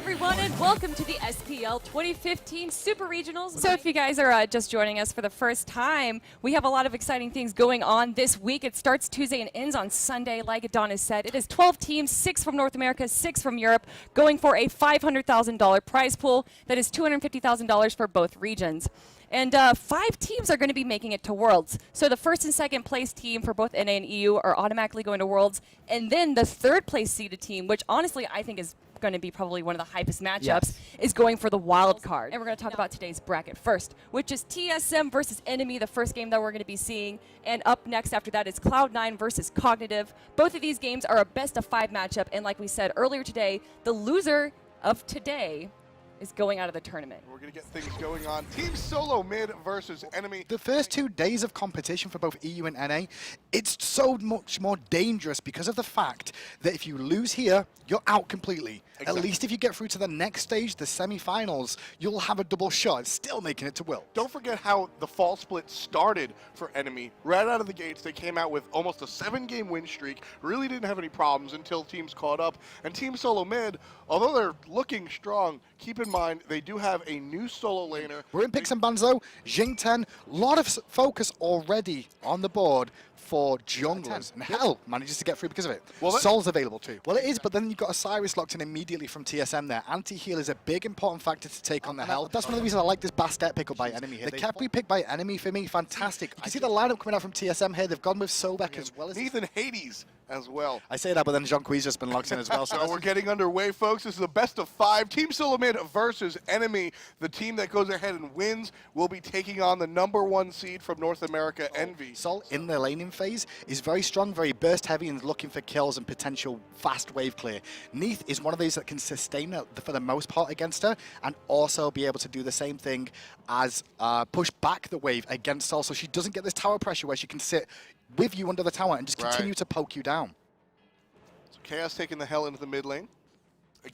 everyone, and welcome to the SPL 2015 Super Regionals. So if you guys are just joining us for the first time, we have a lot of exciting things going on this week. It starts Tuesday and ends on Sunday, like Adonis said. It is 12 teams, 6 from North America, 6 from Europe, going for a $500,000 prize pool. That is $250,000 for both regions. And 5 teams are going to be making it to Worlds. So the first and second place team for both NA and EU are automatically going to Worlds. And then the third place seeded team, which honestly I think is going to be probably one of the hypest matchups, is going for the wild card. And we're going to talk about today's bracket first, which is TSM versus Enemy, the first game that we're going to be seeing. And up next after that is Cloud9 versus Cognitive. Both of these games are a best of 5 matchup. And like we said earlier today, the loser of today is going out of the tournament. We're going to get things going on. Team Solo Mid versus Enemy. The first 2 days of competition for both EU and NA, it's so much more dangerous because of the fact that if you lose here, you're out completely. Exactly. At least if you get through to the next stage, the semi-finals, you'll have a double shot at still making it to Worlds. Don't forget how the fall split started for Enemy. Right out of the gates, they came out with almost a 7-game win streak, really didn't have any problems until teams caught up. And Team Solo Mid, although they're looking strong, keep in mind they do have a new solo laner. We're in Pix and Banzo, Jing10, a lot of focus already on the board for junglers, and hell manages to get through because of it. Well, Sol's available too. Well, it is, but then you've got Osiris locked in immediately from TSM there. Anti-heal is a big important factor to take on the hell. That's one of the reasons I like this Bastet pick up by Enemy here. The Capri pick by Enemy for me, fantastic. You can see the lineup coming out from TSM here. They've gone with Sobek as well as Ethan Hades as well. I say that, but then Jean-Qui's just been locked in as well. So we're getting underway, folks. This is a best of 5. Team Solo Mid versus Enemy. The team that goes ahead and wins will be taking on the #1 seed from North America, Envy. Sol in the laning phase is very strong, very burst heavy, and looking for kills and potential fast wave clear. Neith is one of these that can sustain it for the most part against her, and also be able to do the same thing as push back the wave against Sol, so she doesn't get this tower pressure where she can sit with you under the tower and just continue to poke you down. So Chaos taking the hell into the mid lane.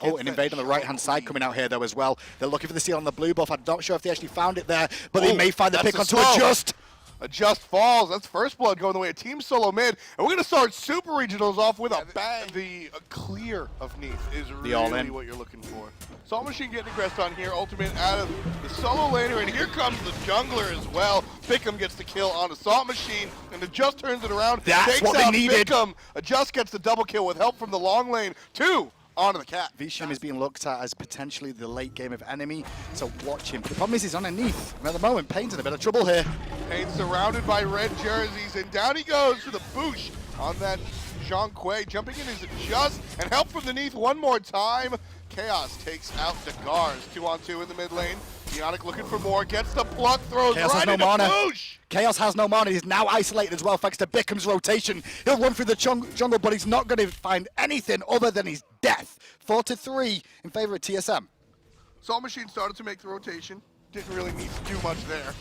Oh, an invade on the right-hand side coming out here, though, as well. They're looking for the seal on the blue buff. I'm not sure if they actually found it there, but they may find the pick onto Adjust. Adjust falls. That's first blood going the way of Team Solo Mid. And we're going to start Super Regionals off with a bang. The clear of Neath is really what you're looking for. Saw Machine getting aggressed on here. Ultimate out of the solo laner. And here comes the jungler as well. Bickham gets the kill on Assault Machine. And Adjust turns it around. That's what they needed. Bickham. Adjust gets the double kill with help from the long lane. 2 onto the cat. Visham is being looked at as potentially the late game of Enemy, so watch him. The problem is he's underneath. And at the moment, Payne's in a bit of trouble here. Payne surrounded by red jerseys, and down he goes to the boosh on that Jean Quay. Jumping in is Adjust, and help from beneath one more time. Chaos takes out the Gars. 2-on-2 in the mid lane. Bionic looking for more, gets the pluck, throws Chaos right has no into mana. boosh. Chaos has no mana. He's now isolated as well thanks to Bickham's rotation. He'll run through the jungle, but he's not going to find anything other than his death. 4-3 in favor of TSM. Saw Machine started to make the rotation. Didn't really need to do much there.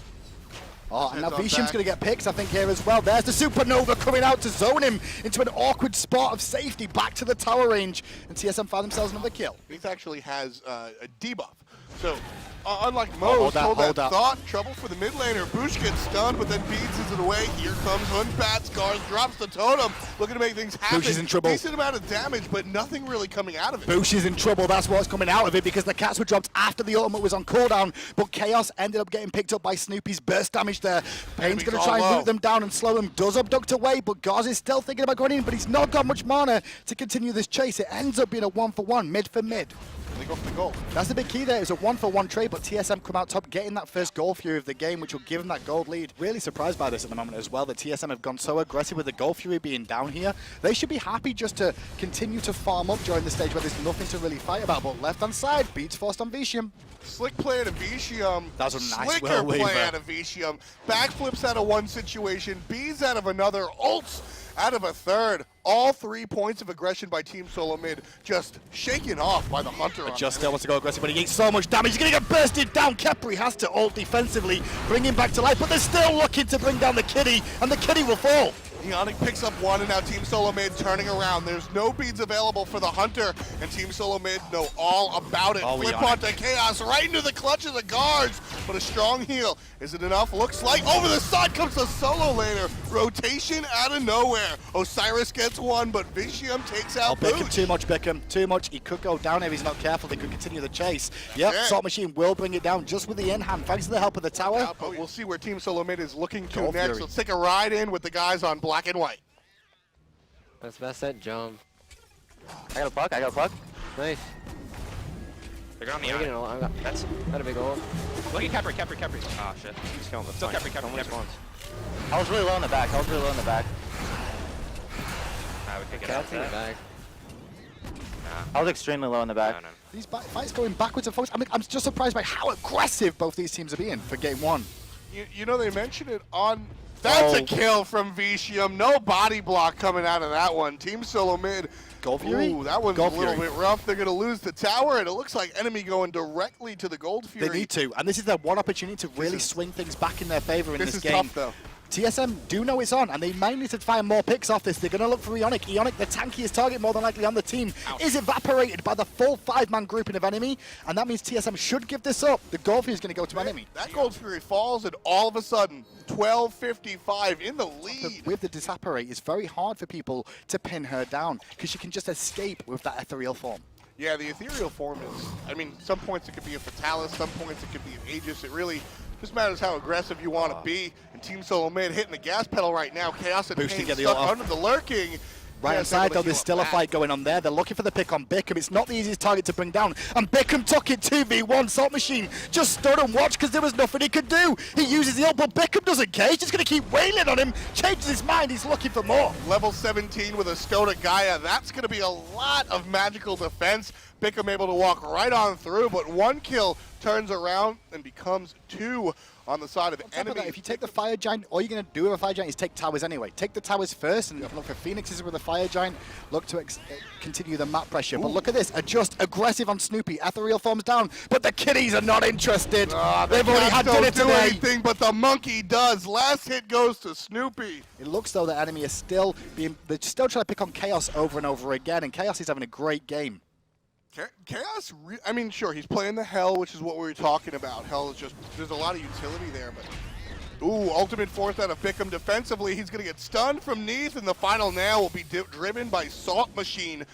Oh, and now Visham's going to get picks, I think, here as well. There's the Supernova coming out to zone him into an awkward spot of safety back to the tower range. And TSM found themselves another kill. Neath actually has a debuff. So, unlike most, hold that thought, trouble for the mid laner. Boosh gets stunned, but then beats it away. Here comes Unpat. Scars drops the totem, looking to make things happen. Boosh is in trouble. Decent amount of damage, but nothing really coming out of it. Boosh is in trouble. That's what's coming out of it because the cats were dropped after the ultimate was on cooldown, but Chaos ended up getting picked up by Snoopy's burst damage there. Payne's going to try and root them down and slow them. Does abduct away, but Gauze is still thinking about going in, but he's not got much mana to continue this chase. It ends up being a 1-for-1, mid for mid. They go for the goal. That's the big key there. It's a 1-for-1 trade, but TSM come out top, getting that first goal fury of the game, which will give them that gold lead. Really surprised by this at the moment as well, that TSM have gone so aggressive with the goal fury being down here. They should be happy just to continue to farm up during the stage where there's nothing to really fight about, but left-hand side, beats forced on Visham. Slick play out of Visham. That was a nice Slicker play out of Visham. Backflips out of one situation, bees out of another, ults out of a third. All 3 points of aggression by Team Solo Mid just shaken off by the Hunter. Just still wants to go aggressive, but he gets so much damage. He's going to get bursted down. Kepri has to ult defensively, bring him back to life, but they're still looking to bring down the Kitty, and the Kitty will fall. Bionic picks up one, and now Team Solo Mid turning around. There's no beads available for the Hunter, and Team Solo Mid know all about it. Flip onto Chaos, right into the clutches of Guards. but a strong heal. Is it enough? Looks like over the side comes the solo laner. Rotation out of nowhere. Osiris gets one, but Vicium takes out Beckham, Booch. too much, Beckham, too much. He could go down if he's not careful. They could continue the chase. Yep, Salt Machine will bring it down just with the in-hand, thanks to the help of the tower. But we'll see where Team Solo Mid is looking to next. Fury. Let's take a ride in with the guys on black and white. That's best set, jump. I got a puck. Nice. They're going on the Getting eye. all- That's not a big ult. Look at Capri. Ah, shit. He's killing the Still flank. Capri. Only spawns. I was really low in the back. We pick it up. Cat's in the back. Nah. I was extremely low in the back. No. These fights going backwards and forwards. I mean, I'm just surprised by how aggressive both these teams are being for game one. You know, they mentioned it on... That's a Oh. kill from Vicium. No body block coming out of that one. Team Solo Mid. Gold Fury? Ooh, that one's Gold a little Fury. bit rough. They're going to lose the tower, and it looks like enemy going directly to the Gold Fury. They need to, and this is their one opportunity to really is- swing things back in their favor in This this is game. tough, though. TSM do know it's on, and they might need to find more picks off this. They're going to look for Ionic. Ionic, the tankiest target more than likely on the team, is evaporated by the full 5-man grouping of enemy, and that means TSM should give this up. The Gold Fury is going to go to enemy. That Gold Fury falls, and all of a sudden, 12:55 in the lead. With the disapparate, it's very hard for people to pin her down, because she can just escape with that ethereal form. Yeah, the ethereal form is, I mean, some points it could be a Fatalis, some points it could be an Aegis. It really just matters how aggressive you want to be. And Team Solo Mid hitting the gas pedal right now. Chaos and Boost to Pain get the stuck ult off. under the lurking. Right Yeah, inside, able to though, heal there's up still a back. fight going on there. They're looking for the pick on Bickham. It's not the easiest target to bring down. And Bickham took it 2v1. Salt Machine just stood and watched because there was nothing he could do. He uses the ult, but Bickham doesn't care. He's just going to keep wailing on him. Changes his mind. He's looking for more. Level 17 with a Stone of Gaia. That's going to be a lot of magical defense. Bickham able to walk right on through, but one kill turns around and becomes 2 on the side of On top of enemy. that, if you take the Fire Giant, all you're going to do with a Fire Giant is take towers anyway. Take the towers first and look for Phoenixes with a Fire Giant. Look to continue the map pressure. But look at this. Adjust aggressive on Snoopy. Ethereal forms down, but the kiddies are not interested. They've already had dinner don't do today. anything, but the monkey does. Last hit goes to Snoopy. It looks though the enemy is still they're still trying to pick on Chaos over and over again, and Chaos is having a great game. Chaos, I mean, sure, he's playing the Hell, which is what we were talking about. Hell is just, there's a lot of utility there, but... Ooh, ultimate force out of Bickham defensively. He's going to get stunned from Neath, and the final nail will be driven by Salt Machine.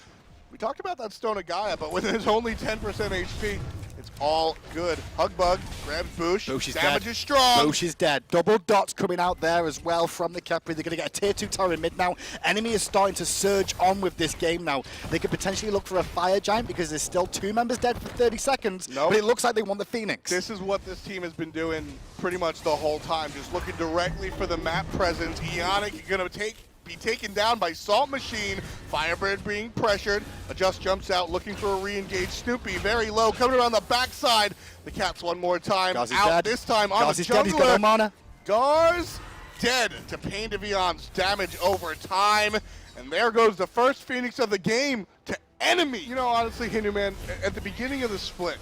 We talked about that Stone of Gaia, but when there's only 10% HP, it's all good. Hugbug grabs Boosh. Boosh is Damage dead. is strong. Boosh is dead. Double dots coming out there as well from the Capri. They're going to get a tier 2 tower in mid now. Enemy is starting to surge on with this game now. They could potentially look for a Fire Giant because there's still 2 members dead for 30 seconds. Nope. But it looks like they want the Phoenix. This is what this team has been doing pretty much the whole time, just looking directly for the map presence. Ionic going to be taken down by Salt Machine. Firebird being pressured. Adjust jumps out, looking for a re-engage. Snoopy very low, coming around the backside. The Cats one more time. Gauzy's Out dead. this time on Gauzy's the dead. He's got no jungler. mana. Gar's dead to Pain de Vion's damage over time. And there goes the first Phoenix of the game to enemy. You know, honestly, Hindu man, at the beginning of the split,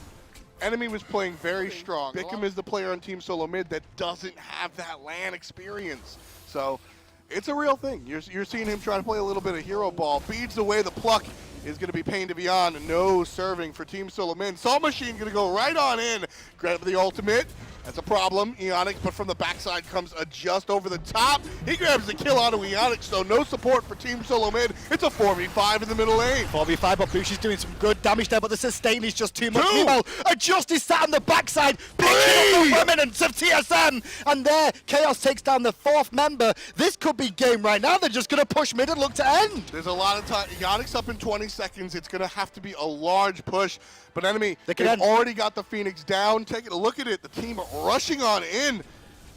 enemy was playing very strong. Bickham is the player on Team Solo Mid that doesn't have that LAN experience. So it's a real thing. You're seeing him try to play a little bit of hero ball. Beads away the pluck is going to be Pain de Vion. No serving for Team Solo Mid. Salt Machine going to go right on in. Grab the ultimate. That's a problem. Ionic, but from the backside comes a just over the top. He grabs the kill onto Ionic, so no support for Team Solo Mid. It's a 4v5 in the middle lane. 4v5, but Boosh is doing some good damage there, but the sustain is just too much. 2. Meanwhile, Adjust is sat on the backside, picking up the remnants of TSM. And there, Chaos takes down the 4th member. This could be game right now. They're just going to push mid and look to end. There's a lot of time. Ionic's up in 20 seconds. It's going to have to be a large push. But enemy, They can they've end. already got the Phoenix down. Taking a look at it, the team rushing on in.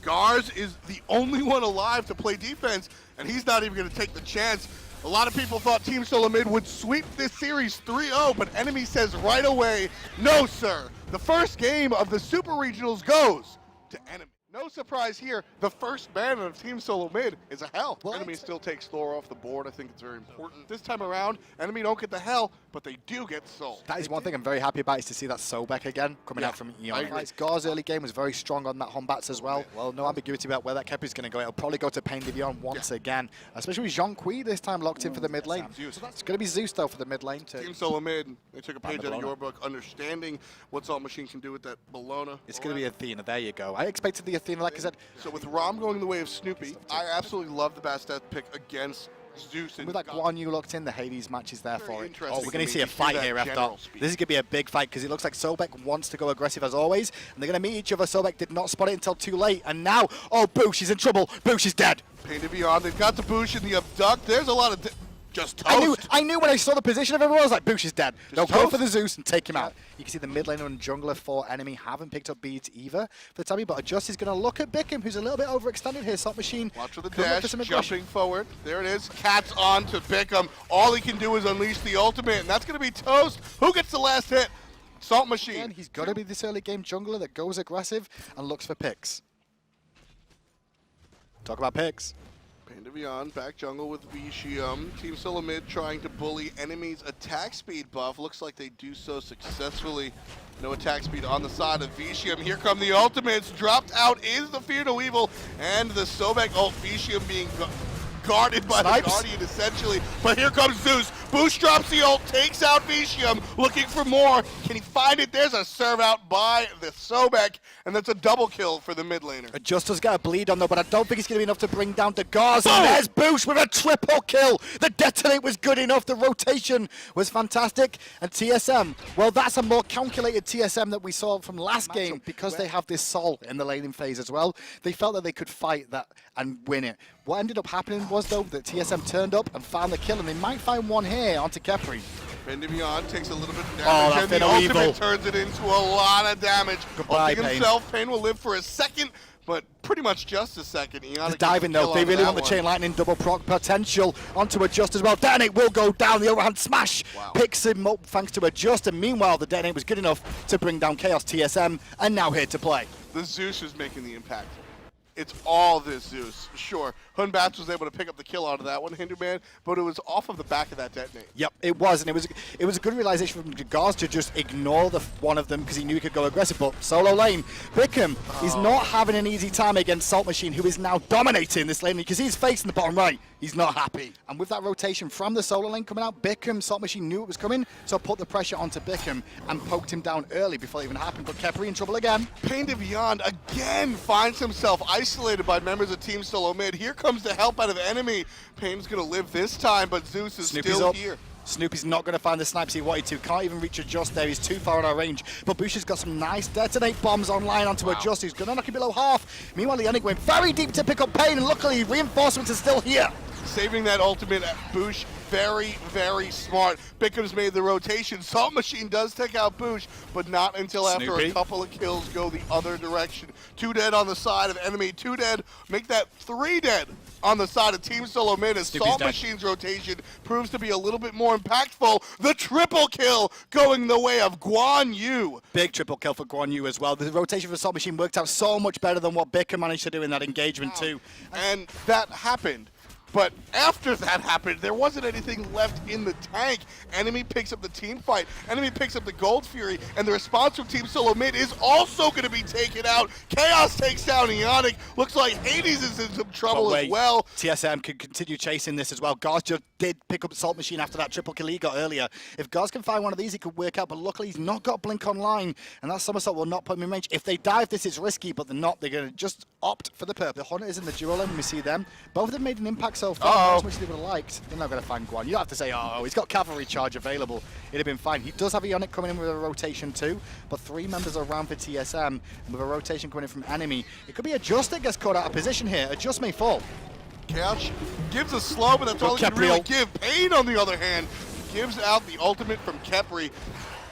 Gars is the only one alive to play defense, and he's not even going to take the chance. A lot of people thought Team Solo Mid would sweep this series 3-0, but enemy says right away, no, sir. The first game of the Super Regionals goes to enemy. No surprise here, the first man of Team Solo Mid is a Hell. What? Enemy still takes Thor off the board. I think it's very important. This time around, enemy don't get the Hell, but they do get Soul. That is one thing I'm very happy about, is to see that Sobek again coming out from Eon. Gar's early game was very strong on that Hombats as well. Well, no ambiguity about where that Kepri's going to go. It'll probably go to Pain Divion once again, especially with Jean-Qui this time locked in for the mid lane. So that's going to be Zeus though for the mid lane. Team Solo mid, they took a page out of your book, understanding what Salt Machine can do with that Bologna. It's going to be Athena, there you go. I expected the Athena, like I said. So with Rom going the way of Snoopy, I absolutely love the Bastet pick against Zeus. And with that Guan Yu locked in, the Hades match is there for it. Oh, we're going to see a fight here after. This is going to be a big fight because it looks like Sobek wants to go aggressive as always, and they're going to meet each other. Sobek did not spot it until too late, and now, oh, Boosh is in trouble. Boosh is dead. Pain to Beyond, they've got the Boosh in the abduct. There's a lot of just toast. I knew when I saw the position of everyone, I was like, Boosh is dead. They'll go toast. for the Zeus and take him out. You can see the mid laner and jungler for enemy haven't picked up beads either for the time being, but Adjust is going to look at Bickham, who's a little bit overextended here. Salt Machine. Watch for the could look dash, for some jumping forward. There it is. Cat's on to Bickham. All he can do is unleash the ultimate, and that's going to be toast. Who gets the last hit? Salt Machine. Again, he's got to be this early game jungler that goes aggressive and looks for picks. Talk about picks. Pain to Beyond, back jungle with Vicium. Team Solo mid trying to bully enemies' attack speed buff. Looks like they do so successfully. No attack speed on the side of Vicium. Here come the ultimates. Dropped out is the Fear No Evil, and the Sobek ult. Vicium being guarded by the Guardian, essentially. But here comes Zeus. Boost drops the ult, takes out Vicium, looking for more. Can he find it? There's a serve out by the Sobek, and that's a double kill for the mid laner. Adjuster's got a bleed on though, but I don't think it's going to be enough to bring down the Gars. And there's Boosh with a triple kill. The detonate was good enough. The rotation was fantastic. And TSM, well, that's a more calculated TSM that we saw from last game because they have this Sol in the laning phase as well. They felt that they could fight that and win it. What ended up happening was, though, that TSM turned up and found the kill, and they might find one here onto Kepri. Pain to Beyond takes a little bit of Oh, damage, and the ultimate turns it into a lot of damage. Goodbye, Ulting himself, Pain will live for a second, but pretty much just a second. He's diving, though. They really want the Chain Lightning double proc potential onto Adjust as well. Detonate will go down. The overhand smash picks him up thanks to Adjust, and meanwhile, the Detonate was good enough to bring down Chaos TSM, and now here to play. The Zeus is making the impact. It's all this Zeus. Sure, Hunbats was able to pick up the kill out of that one, Hinderman, but it was off of the back of that detonate. Yep, it was, and it was a good realization from Gars to just ignore the one of them because he knew he could go aggressive. But solo lane, Bickham is not having an easy time against Salt Machine, who is now dominating this lane because he's facing the bottom right. He's not happy. And with that rotation from the solo lane coming out, Bickham, Salt Machine knew it was coming, so put the pressure onto Bickham and poked him down early before it even happened. But Kepri in trouble again. Pain to Beyond again finds himself isolated by members of Team Solo mid. Here comes the help out of enemy. Pain's going to live this time, but Zeus is still here. Snoopy's not going to find the snipes he wanted to. Can't even reach Adjust there. He's too far out of range. But Bush has got some nice detonate bombs online onto Adjust. He's going to knock him below half. Meanwhile, Yannick went very deep to pick up Pain, and luckily reinforcements are still here. Saving that ultimate at Bush, very, very smart. Bickham's made the rotation. Salt Machine does take out Bush, but not until after a couple of kills go the other direction. 2 dead on the side of enemy, 2 dead. Make that 3 dead on the side of Team Solo mid as Salt Machine's rotation proves to be a little bit more impactful. The triple kill going the way of Guan Yu. Big triple kill for Guan Yu as well. The rotation for Salt Machine worked out so much better than what Bickham managed to do in that engagement too. And that happened. But after that happened, there wasn't anything left in the tank. Enemy picks up the team fight. Enemy picks up the Gold Fury. And the response from Team Solo mid is also going to be taken out. Chaos takes down Ionic. Looks like Hades is in some trouble as well. TSM can continue chasing this as well. Gars just did pick up Salt Machine after that triple kill he got earlier. If Gars can find one of these, he could work out. But luckily, he's not got Blink online. And that Somersault will not put him in range. If they dive this, it's risky. But they're not. They're going to just opt for the purple. The Hunters in the duo lane, we see them. Both of them made an impact so far. As much as they would have liked, they're not going to find Guan. You don't have to say, oh, he's got cavalry charge available. It'd have been fine. He does have Ionic coming in with a rotation too, but 3 members around for TSM, and with a rotation coming in from enemy. It could be Adjust that gets caught out of position here. Adjust may fall. Chaos gives a slow, but that's all he can really give. Pain, on the other hand, gives out the ultimate from Kepri,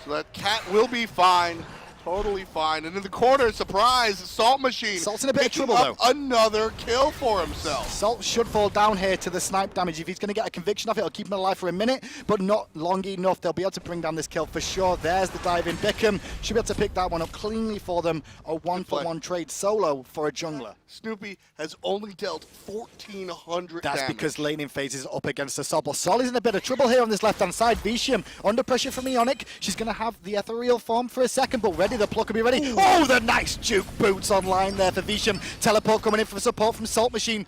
so that Cat will be fine. totally fine. And in the corner, surprise, Salt Machine. Salt's in a bit of picking trouble, up though. Another kill for himself. Salt should fall down here to the snipe damage. If he's going to get a conviction off it, it'll keep him alive for a minute, but not long enough. They'll be able to bring down this kill for sure. There's the dive in. Bickham should be able to pick that one up cleanly for them. A 1-for-1 trade solo for a jungler. Snoopy has only dealt 1,400 That's damage. because laning phase is up against the Sol. But Sol is in a bit of trouble here on this left-hand side. Vicium under pressure from Ionic. She's going to have the ethereal form for a second, but ready. The pluck will be ready. Ooh. Oh, the nice juke boots online there for Vicium. Teleport coming in for support from Salt Machine.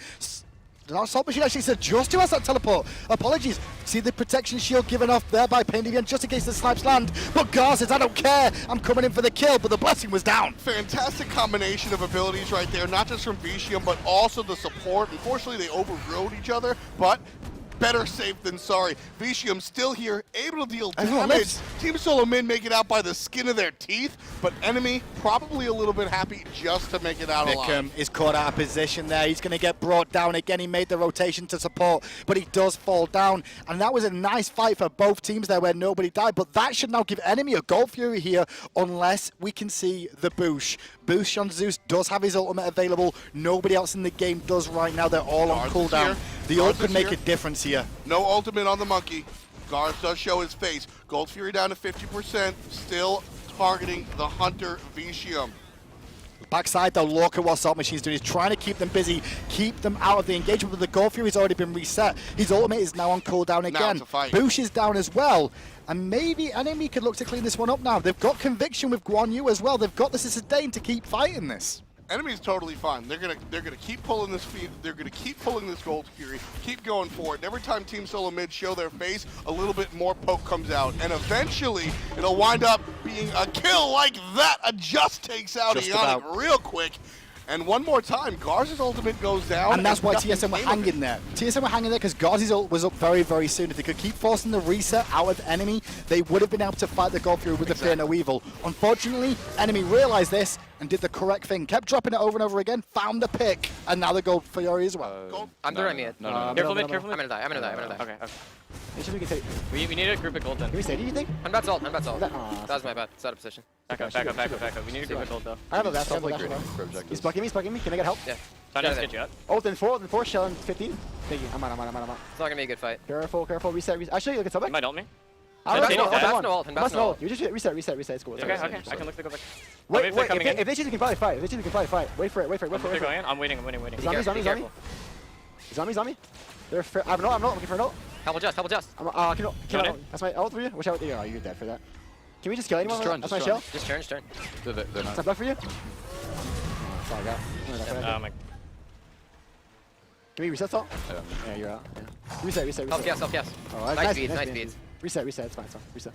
Now Salt Machine actually said just who has that teleport. Apologies. See the protection shield given off there by Paindivian just in case the snipes land. But Gar says, I don't care. I'm coming in for the kill, but the blessing was down. Fantastic combination of abilities right there, not just from Vicium, but also the support. Unfortunately, they overrode each other, but better safe than sorry. Vicium still here, able to deal damage. Team Solo Mid make it out by the skin of their teeth, but enemy probably a little bit happy just to make it out alive. Bickham is caught out of position there. He's going to get brought down again. He made the rotation to support, but he does fall down. And that was a nice fight for both teams there where nobody died. But that should now give enemy a Gold Fury here unless we can see the Boosh. Boosh on Zeus does have his ultimate available. Nobody else in the game does right now. They're all on cooldown. The ult could make a difference here. No ultimate on the monkey. Garth does show his face. Gold Fury down to 50%. Still targeting the Hunter Vicium. Backside though, look at what Salt Machine's doing. He's trying to keep them busy, keep them out of the engagement, but the Gold Fury's already been reset. His ultimate is now on cooldown again. Boosh is down as well. And maybe enemy could look to clean this one up now. They've got conviction with Guan Yu as well. They've got the sustain to keep fighting this. Enemy's totally fine. They're gonna keep pulling this feed. They're gonna keep pulling this Gold Fury. Keep going for it. And every time Team Solo Mid show their face, a little bit more poke comes out, and eventually it'll wind up being a kill like that. A just takes out Ionic real quick. And one more time, Garza's ultimate goes down. And that's why TSM were hanging there. TSM were hanging there because Garza's ult was up very, very soon. If they could keep forcing the reset out of enemy, they would have been able to fight the Gold Fury with the Fear No Evil. Unfortunately, enemy realized this and did the correct thing. Kept dropping it over and over again, found the pick, and now the Gold Fury as well. I'm the right mid. Careful mid, careful I'm mid. gonna die. Okay. We We need a group of gold then. Can we stay, do you think? I'm about salt. That was my bad. It's out of position. Back up. We need a group of gold though. I have a vest. He's bucking me. Can I get help? Yeah. Trying to get you up. Oh, then 4, shell and 15. Thank you. I'm out. It's not gonna be a good fight. Careful. Reset. Actually, look at something. You might ult me. I'm That's not no ult. That's no ult. You just reset. It's cool. Okay. I can look to go back. Wait. Coming in. If they choose, we can probably fight. Wait for it. They're going in. I'm waiting. Zombies on me. They're fair. I'm looking for an ult. Help just. Kill it. That's my ult for you. Watch out. Oh, you're dead for that. Can we just kill anyone? That's my shell. Just turn. They're Is not. that bad for you? That's all I got. My Can we reset salt? Yeah, you're out. Yeah. Reset. Help yes. Oh, Nice speeds. Reset. It's fine. Reset.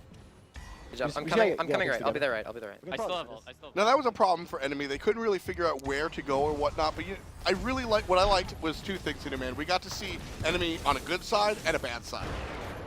Good job. I'm Yeah, coming yeah, right. I'll be there right. I still have ult. Now that was a problem for enemy. They couldn't really figure out where to go or whatnot. But I really what I liked was two things in it, man. We got to see enemy on a good side and a bad side.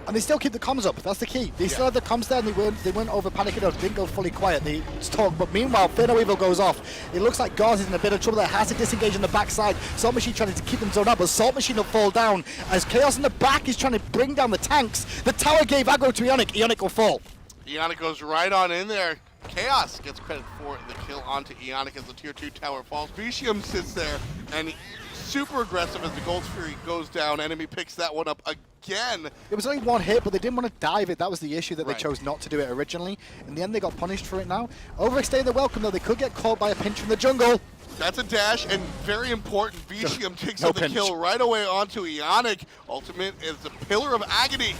And they still keep the comms up. That's the key. They still had the comms there, and they weren't over panicking or didn't go fully quiet. They talk. But meanwhile, Fear No Evil goes off. It looks like Gauze is in a bit of trouble there. Has to disengage on the backside. Salt Machine trying to keep them zoned up, but Salt Machine will fall down as Chaos in the back is trying to bring down the tanks. The tower gave aggro to Ionic. Ionic will fall. Ionic goes right on in there. Chaos gets credit for the kill onto Ionic as the tier 2 tower falls. Vicium sits there and super aggressive as the Gold Fury goes down. Enemy picks that one up again. It was only one hit, but they didn't want to dive it. That was the issue that they chose not to do it originally. In the end, they got punished for it now. Overextending the welcome, though. They could get caught by a pinch from the jungle. That's a dash, and very important, Vicium takes up the kill right away onto Ionic. Ultimate is the Pillar of Agony.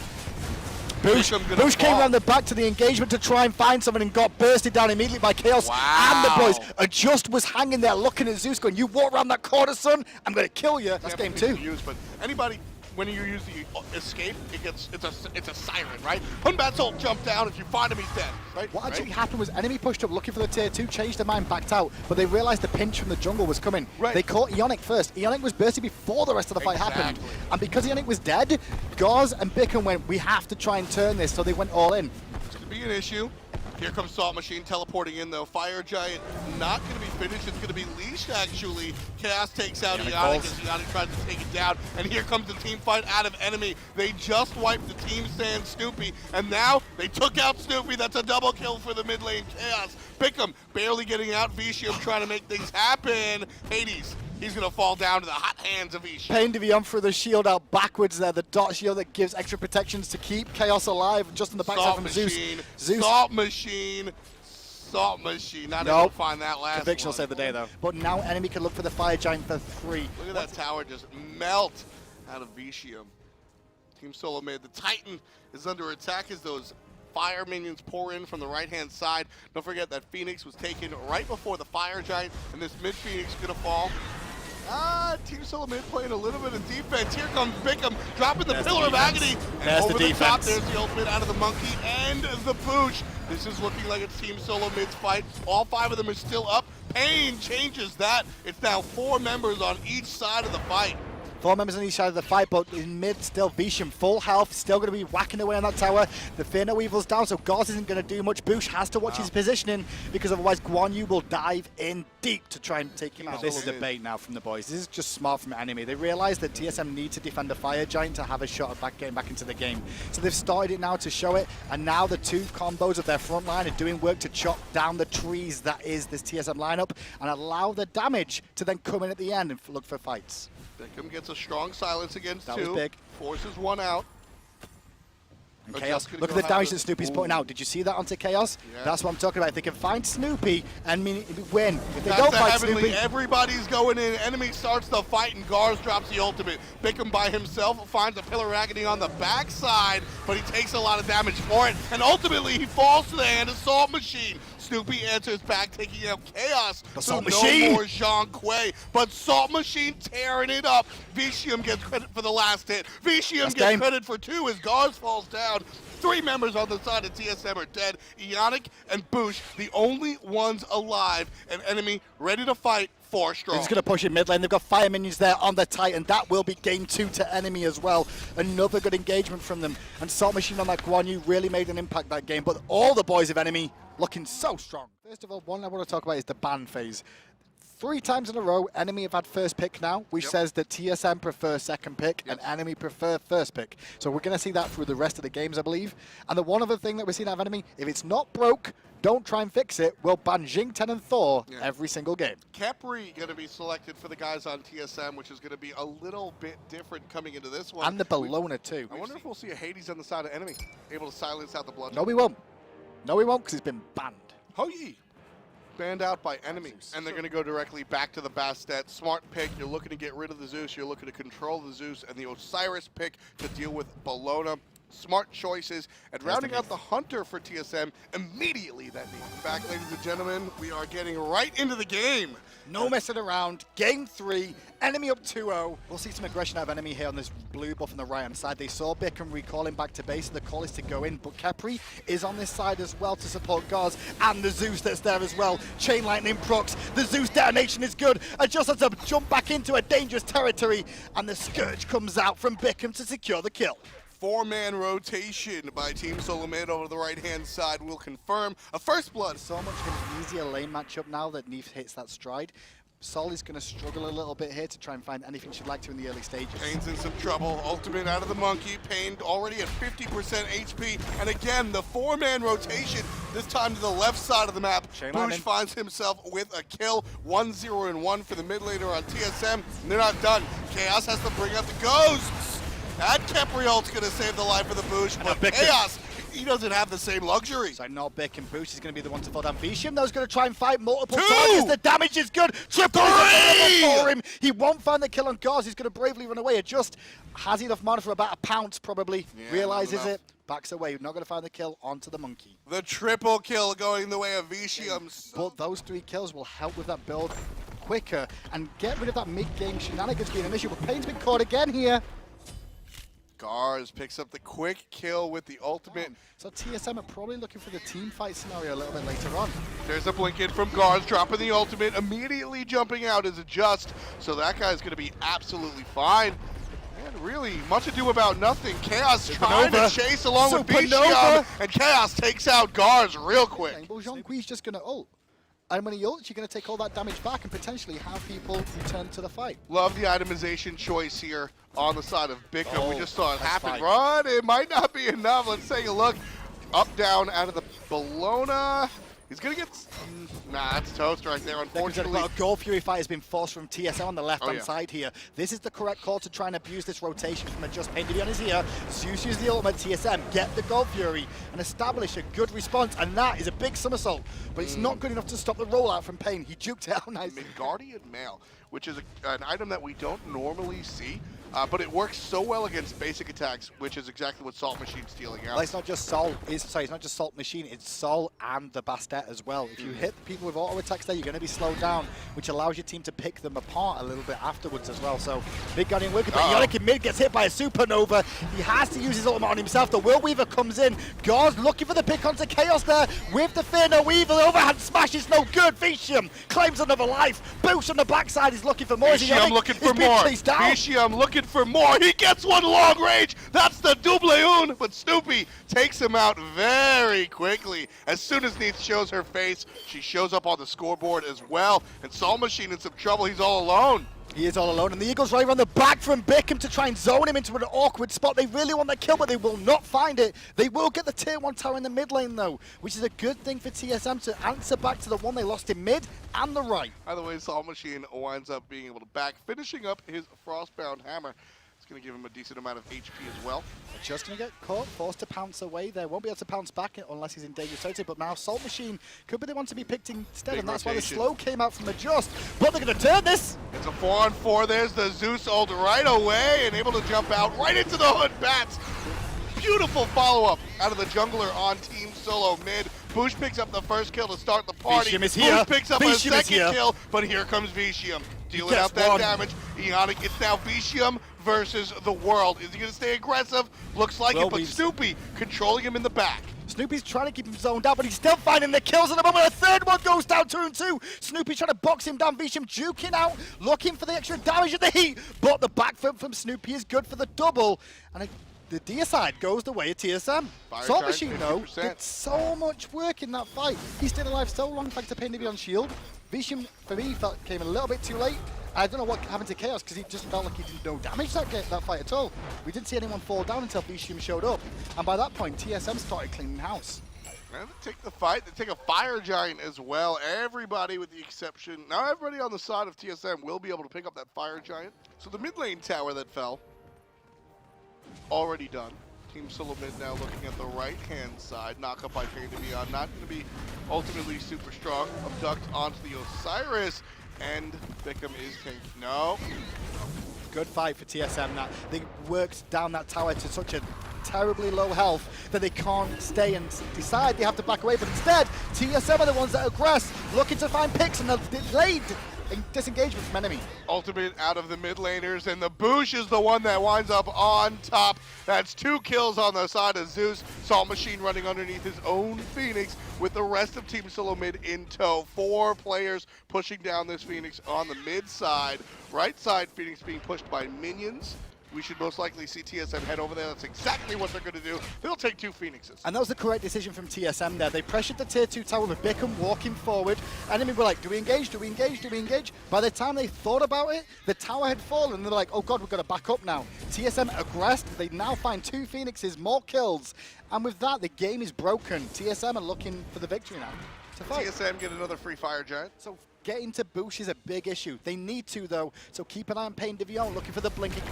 Boosh came around the back to the engagement to try and find someone and got bursted down immediately by Chaos and the boys. Just was hanging there looking at Zeus going, you walk around that corner, son, I'm going to kill you. That's game 2. But anybody, when you use the escape, it's a siren, right? Hunbat's jump down. If you find him, he's dead, right? What actually happened was enemy pushed up looking for the tier 2, changed their mind, backed out, but they realized the pinch from the jungle was coming. They caught Ionic first. Ionic was bursted before the rest of the fight happened. And because Ionic was dead, Gauze and Bickham went, we have to try and turn this, so they went all in. It's going to be an issue. Here comes Salt Machine teleporting in though. Fire Giant not going to be finished. It's going to be leashed actually. Chaos takes out Ionic as Ionic tries to take it down. And here comes the team fight out of enemy. They just wiped the Team Sand Snoopy. And now they took out Snoopy. That's a double kill for the mid lane Chaos. Bickham barely getting out. Vicium trying to make things happen. Hades. He's going to fall down to the hot hands of Vicium. Pain to Beyond through the shield out backwards there. The dot shield that gives extra protections to keep Chaos alive just in the backside from Zeus. Salt Machine. Salt Machine. Not able to find that last Conviction will one. save the day though. But now enemy can look for the Fire Giant for 3. Look at that tower just melt out of Vicium. Team Solo mid. The Titan is under attack as those fire minions pour in from the right-hand side. Don't forget that Phoenix was taken right before the Fire Giant, and this mid Phoenix is going to fall. Team Solo mid playing a little bit of defense. Here comes Bickham dropping the Pillar of Agony. And over the top, there's the ultimate out of the Monkey and the Pooch. This is looking like it's Team Solo mid's fight. All 5 of them are still up. Pain changes that. It's now 4 members on each side of the fight. 4 members on each side of the fight, but in mid, still Vicium, full health, still going to be whacking away on that tower. The Fear No Evil's down, so Gauze isn't going to do much. Boosh has to watch his positioning, because otherwise Guan Yu will dive in deep to try and take him out. This is a bait now from the boys. This is just smart from enemy. They realize that TSM need to defend the Fire Giant to have a shot at getting back into the game. So they've started it now to show it, and now the 2 combos of their front line are doing work to chop down the trees that is this TSM lineup, and allow the damage to then come in at the end and look for fights. Bickham gets a strong silence against 2. That was big. Forces 1 out. And Chaos, look at the damage that Snoopy's putting out. Did you see that onto Chaos? Yeah. That's what I'm talking about. If they can find Snoopy and win. If they don't find Snoopy, everybody's going in. Enemy starts the fight and Gars drops the ultimate. Bickham by himself finds a Pillar of Agony on the backside, but he takes a lot of damage for it. And ultimately he falls to the hand of Salt Machine. Snoopy answers back, taking out Chaos. So no more Jean Quay, but Salt Machine tearing it up. Vicium gets credit for the last hit. Vicium gets credit for 2 as Gars falls down. 3 members on the side of TSM are dead. Ionic and Boosh, the only ones alive, and enemy ready to fight 4 strong. They're just going to push in mid lane. They've got fire minions there on the Titan. That will be game 2 to enemy as well. Another good engagement from them. And Salt Machine on that Guan Yu really made an impact that game. But all the boys of enemy looking so strong. First of all, one I want to talk about is the ban phase. 3 times in a row, enemy have had first pick now, which says that TSM prefer second pick and enemy prefer first pick. So we're going to see that through the rest of the games, I believe. And the one other thing that we're seeing out of enemy, if it's not broke, don't try and fix it. We'll ban Jing, Ten, and Thor every single game. Khepri going to be selected for the guys on TSM, which is going to be a little bit different coming into this one. And the Bellona too. I wonder if we'll see a Hades on the side of enemy, able to silence out the blood. No, we won't. No, we won't, because it's been banned. Ho Yi. Banned out by enemy, and they're going to go directly back to the Bastet. Smart pick. You're looking to get rid of the Zeus. You're looking to control the Zeus, and the Osiris pick to deal with Bellona. Smart choices, and rounding out the Hunter for TSM immediately that needs. Back, ladies and gentlemen, we are getting right into the game. No messing around. Game 3, enemy up 2-0. We'll see some aggression out of enemy here on this blue buff on the right-hand side. They saw Bickham recalling back to base, and the call is to go in, but Khepri is on this side as well to support Gars, and the Zeus that's there as well. Chain Lightning procs. The Zeus detonation is good, and just has to jump back into a dangerous territory, and the Scourge comes out from Bickham to secure the kill. 4-man rotation by Team Solo mid over the right-hand side will confirm a first blood. So much of an easier lane matchup now that Neef hits that stride. Sol is going to struggle a little bit here to try and find anything she'd like to in the early stages. Pain's in some trouble. Ultimate out of the Monkey. Pain already at 50% HP. And again, the 4-man rotation, this time to the left side of the map. Boosh finds himself with a kill. 1-0-1 for the mid laner on TSM. And they're not done. Chaos has to bring out the ghosts. That Khepri ult's going to save the life of the Boosh, but Chaos, he doesn't have the same luxury. So not Bick and Boosh is going to be the one to fall down. Vicium, though, is going to try and fight multiple targets. The damage is good. Triple for him. He won't find the kill on Gars. He's going to bravely run away. Just has enough mana for about a pounce, probably. Realizes it. Backs away. Not going to find the kill onto the Monkey. The triple kill going the way of Vicium. But those 3 kills will help with that build quicker and get rid of that mid-game shenanigans being an issue. But Pain's been caught again here. Gars picks up the quick kill with the ultimate. So TSM are probably looking for the team fight scenario a little bit later on. There's a blink in from Gars, dropping the ultimate, immediately jumping out as a just. So that guy's going to be absolutely fine. And really, much ado about nothing. Chaos trying to chase along with Bisham, and Chaos takes out guards real quick. Well, Jean-Qui's just going to ult. And when he ults, you're going to take all that damage back and potentially have people return to the fight. Love the itemization choice here on the side of Bickham. We just saw it happen. Run, it might not be enough. Let's take a look. Up, down, out of the Bologna. He's going to get... Nah, that's toast right there, unfortunately. A Gold Fury fight has been forced from TSM on the left-hand side here. This is the correct call to try and abuse this rotation from a just Pain Divion is here. Zeus uses the ultimate, TSM get the Gold Fury and establish a good response, and that is a big somersault. But it's not good enough to stop the rollout from Pain. He juked it out nicely. Midgardian Mail, which is an item that we don't normally see. But it works so well against basic attacks, which is exactly what Salt Machine's dealing out. Well, it's not just Sol. It's not just Salt Machine. It's Sol and the Bastet as well. If you hit people with auto attacks there, you're going to be slowed down, which allows your team to pick them apart a little bit afterwards as well. So big Guardian working, but Yannick in mid gets hit by a Supernova. He has to use his ultimate on himself. The Will Weaver comes in. Gauze looking for the pick onto Chaos there with the Fear No Evil. Overhand smash is no good. Vicium claims another life. Boost on the backside. He's looking for more. Vicium looking for more. Vicium looking for more. He gets one long range. That's the double un. But Snoopy takes him out very quickly. As soon as Neith shows her face, she shows up on the scoreboard as well. And Salt Machine in some trouble. He's all alone. He is all alone, and the Eagles right around the back from Bickham to try and zone him into an awkward spot. They really want that kill, but they will not find it. They will get the tier 1 tower in the mid lane, though, which is a good thing for TSM to answer back to the one they lost in mid and the right. Either way, Salt Machine winds up being able to back, finishing up his Frostbound Hammer. It's going to give him a decent amount of HP as well. Just going to get caught, forced to pounce away there. Won't be able to pounce back unless he's in dangerous territory, but now Salt Machine could be the one to be picked instead, Big and that's rotation. why the slow came out from Adjust. But they're going to turn this. It's a 4-on-4. There's the Zeus ult right away and able to jump out right into the hood bats. Beautiful follow-up out of the jungler on Team Solo mid. Boosh picks up the first kill to start the party. Vicium is here. Boosh picks up Vicium a second kill, but here comes Vicium. Dealing out that damage. Ionic gets now Vicium versus the world. Is he going to stay aggressive? Looks like it, but Snoopy controlling him in the back. Snoopy's trying to keep him zoned out, but he's still finding the kills at the moment. A third one goes down 2-2. Snoopy trying to box him down. Vicium juking out, looking for the extra damage and the heat. But the backflip from Snoopy is good for the double. And the deicide goes the way of TSM. Salt Machine, though, did so much work in that fight. He stayed alive so long thanks to Pain Divion shield. Vicium, for me, came a little bit too late. I don't know what happened to Chaos because he just felt like he did no damage that fight at all. We didn't see anyone fall down until Vicium showed up. And by that point, TSM started cleaning house. And they take the fight. They take a Fire Giant as well. Everybody with the exception. Now everybody on the side of TSM will be able to pick up that Fire Giant. So the mid lane tower that fell, already done. Team Solo mid now looking at the right-hand side. Knock up by Pain Divion. Not going to be ultimately super strong. Abduct onto the Osiris. And Bickham is tanked. No. Good fight for TSM. That they worked down that tower to such a terribly low health that they can't stay and decide they have to back away. But instead, TSM are the ones that aggress, looking to find picks, and they're delayed disengagement from enemy. Ultimate out of the mid laners, and the Boosh is the one that winds up on top. That's 2 kills on the side of Zeus. Salt Machine running underneath his own Phoenix with the rest of Team Solo mid in tow. 4 players pushing down this Phoenix on the mid side. Right side, Phoenix being pushed by minions. We should most likely see TSM head over there. That's exactly what they're going to do. They'll take 2 Phoenixes. And that was the correct decision from TSM there. They pressured the tier 2 tower with Bickham walking forward. Enemy were like, do we engage, do we engage, do we engage? By the time they thought about it, the tower had fallen. They're like, oh god, we've got to back up now. TSM aggressed. They now find 2 Phoenixes, more kills. And with that, the game is broken. TSM are looking for the victory now. TSM get another free Fire Giant. So getting to Boosh is a big issue. They need to, though. So keep an eye on Pain Divion, looking for the blinking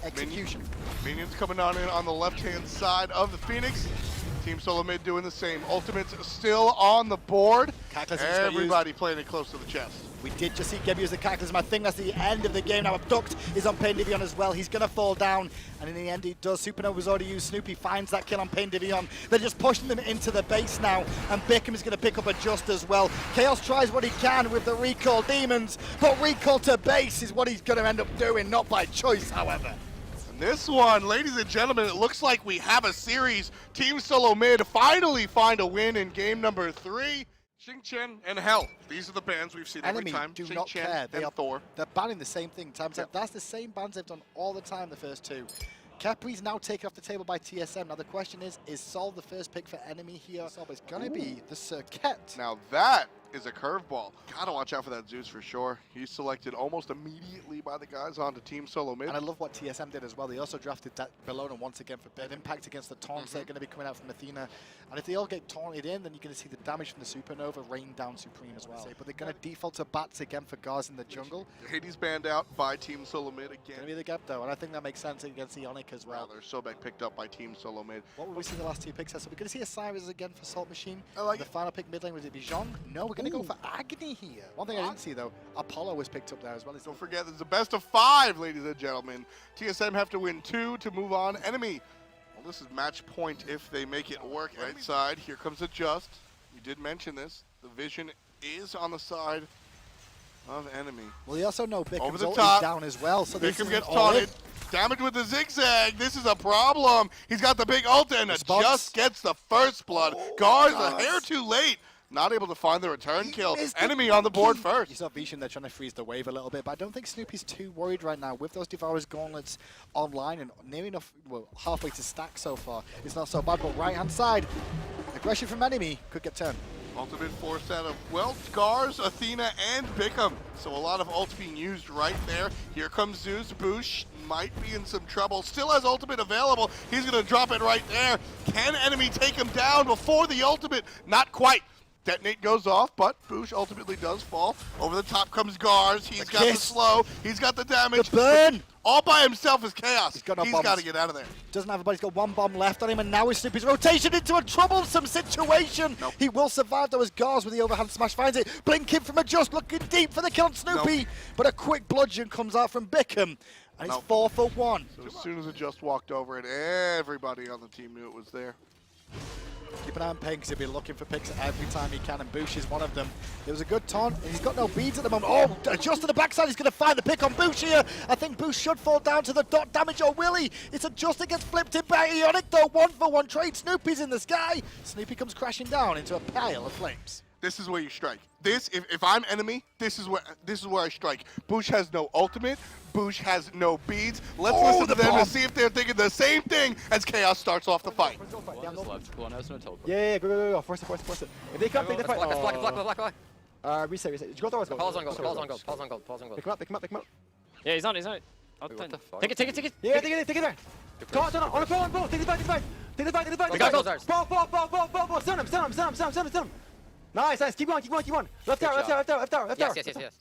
execution. Minions coming on in on the left-hand side of the Phoenix. Team Solo mid doing the same. Ultimates still on the board. Everybody playing it close to the chest. We did just see Geb use the Cataclysm. I think that's the end of the game now. Abduct is on Pain Divion as well. He's going to fall down, and in the end he does. Supernova's already used. Snoopy finds that kill on Pain Divion. They're just pushing them into the base now, and Bickham is going to pick up a Just as well. Chaos tries what he can with the Recall Demons, but Recall to base is what he's going to end up doing, not by choice, however. This one, ladies and gentlemen, it looks like we have a series. Team Solo mid finally find a win in game number 3. Xingqian and Hell. These are the bans we've seen every Enemy time. do not Xingqian care. and Thor. They're banning the same thing. That's the same bans they've done all the time, the first two. Capri's now taken off the table by TSM. Now the question is Sol the first pick for enemy here? Sol is going to be the Circuit. Now that is a curveball. Gotta watch out for that Zeus for sure. He's selected almost immediately by the guys onto Team Solo Mid. And I love what TSM did as well. They also drafted that Bellona once again for big impact against the taunts that are going to be coming out from Athena. And if they all get taunted in, then you're going to see the damage from the Supernova rain down Supreme as well. But they're going to default to bats again for Gars in the jungle. Hades banned out by Team Solo Mid again. Going to be the gap though, and I think that makes sense against Ionic as well. Rather, Sobek picked up by Team Solo Mid. What will we see in the last two picks? So we're going to see a Cyrus again for Salt Machine. I like the final pick mid lane, was it Bijon? No, we're going to go for Agony here. One thing I didn't see though, Apollo was picked up there as well. Don't forget, there's a best of 5, ladies and gentlemen. TSM have to win 2 to move on. Enemy. Well, this is match point if they make it work. Right side, here comes a Just. You did mention this. The vision is on the side of enemy. Well, you also know Bickham's the ult top. is down as well. So Bickham gets taunted. Damage with the zigzag. This is a problem. He's got the big ult and Just gets the first blood. Gars a hair too late. Not able to find the return kill. Enemy on the board first. You saw Vishen, they're trying to freeze the wave a little bit, but I don't think Snoopy's too worried right now. With those Devourer's Gauntlets online and near enough, well, halfway to stack so far, it's not so bad, but right-hand side, aggression from enemy could get turned. Ultimate forced out of, well, Gars, Athena, and Bickham. So a lot of ults being used right there. Here comes Zeus. Boosh might be in some trouble. Still has ultimate available. He's going to drop it right there. Can enemy take him down before the ultimate? Not quite. Detonate goes off, but Boosh ultimately does fall. Over the top comes Gars. He's got the slow. He's got the damage. The burn! All by himself is Chaos. He's got no He's bombs. got to get out of there. Doesn't have anybody. He's got one bomb left on him, and now is Snoopy's rotation into a troublesome situation. Nope. He will survive though as Gars with the overhand smash finds it. Blinking from a Just, looking deep for the kill on Snoopy. Nope. But a quick bludgeon comes out from Bickham, and it's 4 for 1. So as soon as it just walked over it, everybody on the team knew it was there. Keep an eye on Payne because he'll be looking for picks every time he can, and Boosh is one of them. There was a good taunt, and he's got no beads at the moment. Oh, Just to the backside, he's going to find the pick on Boosh here. I think Boosh should fall down to the dot damage, or will he? It's a Just that gets flipped in by Ionic, though. 1-for-1 trade. Snoopy's in the sky. Snoopy comes crashing down into a pile of flames. This is where you strike. This, if I'm enemy, this is where I strike. Boosh has no ultimate. Boosh has no beads. Let's listen to them to see if they're thinking the same thing as Chaos starts off the fight. Yeah, go. Force it. If they come, take the fight. Block. Reset. Did you go towards gold? Pause on gold. Pick him up. Yeah, he's on it. Oh, Wait, what the fuck? Take it. Yeah, take it there. Turn on the ball. Take the fight. We got gold ours. Ball. Stun him. Nice. Keep going. Left tower. Yes.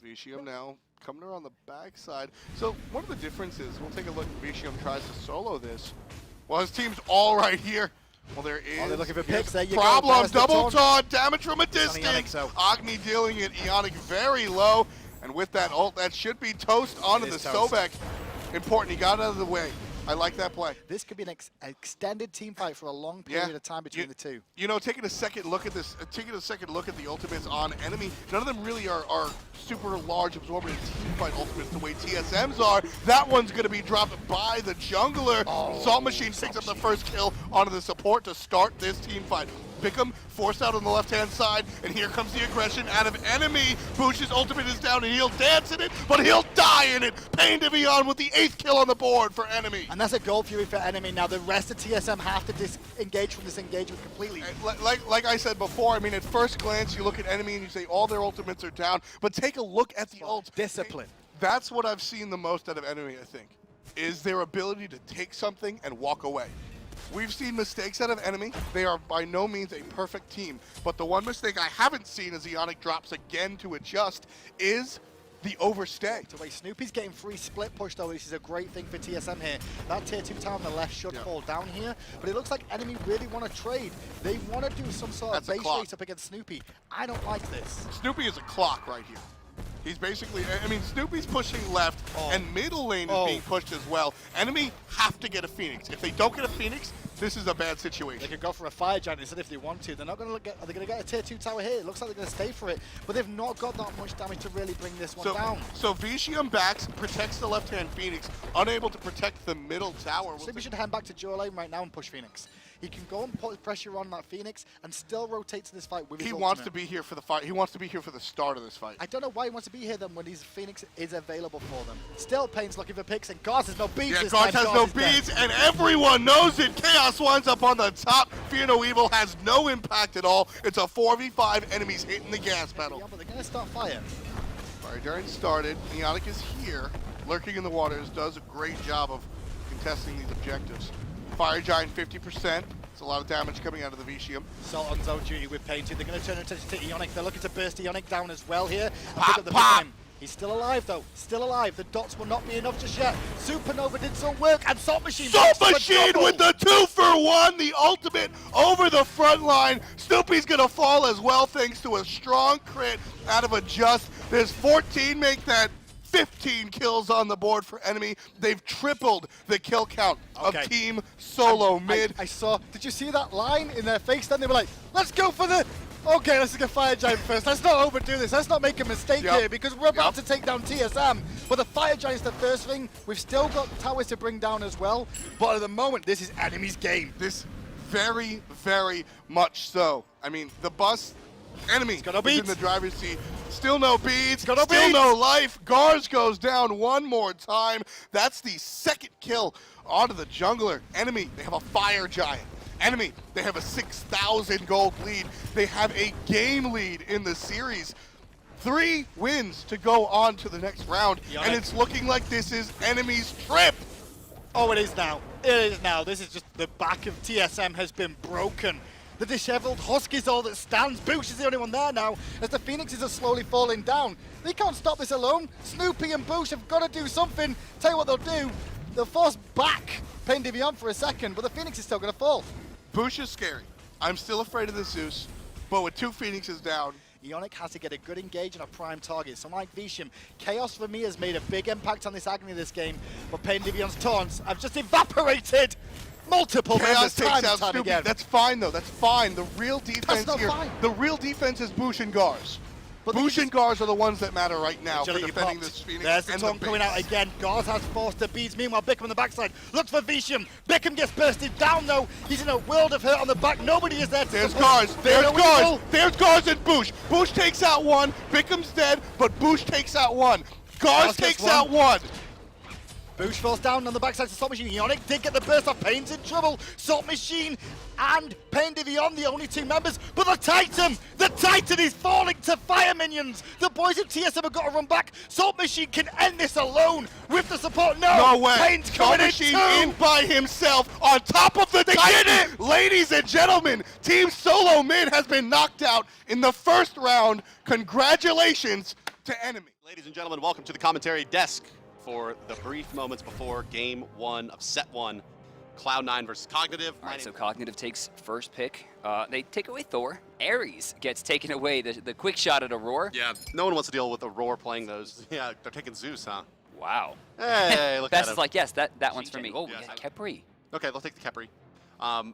Vicium now coming around the backside. So one of the differences, we'll take a look. Vicium tries to solo this. Well, his team's all right here. Well, there is. They're looking for picks. There you go. Problem. There's the Double taunt. taunt. Damage from a distance. Agni dealing it. Ionic very low. And with that ult, that should be toast onto the Sobek. Important. He got out of the way. I like that play. This could be an extended team fight for a long period of time between the two. You know, taking a second look at this, taking a second look at the ultimates on enemy, none of them really are super large absorbent team fight ultimates the way TSM's are. That one's going to be dropped by the jungler. Salt Machine picks up the first kill onto the support to start this team fight. Bickham forced out on the left-hand side, and here comes the aggression out of enemy. Boosh's ultimate is down, and he'll dance in it, but he'll die in it. Pain to be on with the 8th kill on the board for enemy. And that's a gold fury for enemy. Now the rest of TSM have to disengage from this engagement completely. Like I said before, I mean, at first glance, you look at enemy and you say all their ultimates are down, but take a look at the ult. Discipline. That's what I've seen the most out of enemy, I think, is their ability to take something and walk away. We've seen mistakes out of enemy. They are by no means a perfect team. But the one mistake I haven't seen as Ionic drops again to adjust is the overstay. So wait, Snoopy's getting free split push though, which is a great thing for TSM here. That tier 2 tower on the left should fall down here, but it looks like enemy really want to trade. They want to do some sort of base race up against Snoopy. I don't like this. Snoopy is a clock right here. He's basically, I mean, Snoopy's pushing left, and middle lane is being pushed as well. Enemy have to get a Phoenix. If they don't get a Phoenix, this is a bad situation. They could go for a fire giant instead if they want to. They're not going to get. Are they going to get a tier 2 tower here? It looks like they're going to stay for it, but they've not got that much damage to really bring this one down. So Vicium backs, protects the left-hand Phoenix, unable to protect the middle tower. Snoopy should hand back to Joe Lane right now and push Phoenix. he can go and put pressure on that Phoenix and still rotate to this fight with his He ultimate. wants to be here for the fight. He wants to be here for the start of this fight. I don't know why he wants to be here then when his Phoenix is available for them. Still, Payne's looking for picks, and Gars has no beads Yeah, this Garth time. has no is dead. beads, and everyone knows it. Chaos winds up on the top. Fear No Evil has no impact at all. It's a 4v5. Enemies hitting the gas pedal. Yeah, but they're going to start fire. Fire Giant started. Neonic is here, lurking in the waters, does a great job of contesting these objectives. Fire Giant 50%. It's a lot of damage coming out of the Vicium. Salt on zone duty with Painted. They're going to turn attention to Eonic. They're looking to burst Eonic down as well here. And pick up the Pop! victim. He's still alive though. Still alive. The dots will not be enough just yet. Supernova did some work, and Salt Machine. Salt makes Machine double. with the 2-for-1, the ultimate over the front line. Snoopy's gonna fall as well thanks to a strong crit out of a Just. There's 14, make that 15 kills on the board for enemy. They've tripled the kill count of Team Solo Mid. I saw, did you see that line in their face then? They were like, let's go for the, okay, let's get Fire Giant first. Let's not overdo this. Let's not make a mistake here because we're about to take down TSM. But the Fire Giant's the first thing. We've still got towers to bring down as well. But at the moment, this is enemy's game. This very, very much so. I mean, the bus enemy no is in beads. the driver's seat. Still no beads, Got no still beads. no life. Gars goes down one more time. That's the second kill onto the jungler. Enemy, they have a Fire Giant. Enemy, they have a 6,000 gold lead. They have a game lead in the series. 3 wins to go on to the next round, and it's looking like this is enemy's trip. Oh, it is now. It is now. This is just the back of TSM has been broken. The disheveled husk is all that stands. Boosh is the only one there now as the Phoenixes are slowly falling down. They can't stop this alone. Snoopy and Boosh have got to do something. Tell you what they'll do. They'll force back Pain Divion for a second, but the Phoenix is still going to fall. Boosh is scary. I'm still afraid of the Zeus, but with 2 Phoenixes down, Eonic has to get a good engage on a prime target. So like Vicium, Chaos for me has made a big impact on this Agony this game, but Pain Divion's taunts have just evaporated multiple members Chaos takes time and out time Snoopy. again. That's fine though, that's fine. The real defense not here, fine. the real defense is Boosh and Gars. But Boosh and Gars are the ones that matter right now for Agility defending popped. this Phoenix. There's the and taunt coming out again. Gars has forced the beads. Meanwhile, Bickham on the backside looks for Vicium. Bickham gets bursted down though. He's in a world of hurt on the back. Nobody is there to There's support. Gars, there's no Gars, evil. there's Gars and Boosh. Boosh takes out one, Bickham's dead, but Boosh takes out one. Gars gets takes one. out one. Boosh falls down on the backside to Salt Machine. Eonic did get the burst off. Pain's in trouble. Salt Machine and Pain Divion, the only 2 members. But the Titan is falling to fire minions. The boys of TSM have got to run back. Salt Machine can end this alone with the support. No way. Pain's Salt coming in Machine too. in by himself on top of the Titan. did it! Ladies and gentlemen, Team Solo Mid has been knocked out in the first round. Congratulations to enemy. Ladies and gentlemen, welcome to the commentary desk for the brief moments before Game 1 of Set 1, Cloud9 versus Cognitive. All right, so Cognitive takes first pick. They take away Thor. Ares gets taken away, the quick shot at Aurora. Yeah, no one wants to deal with Aurora playing those. Yeah, they're taking Zeus, huh? Wow. Hey, look at Best him. is like, yes, that one's for me. Oh, Yes. yeah, Kepri. Okay, they'll take the Kepri.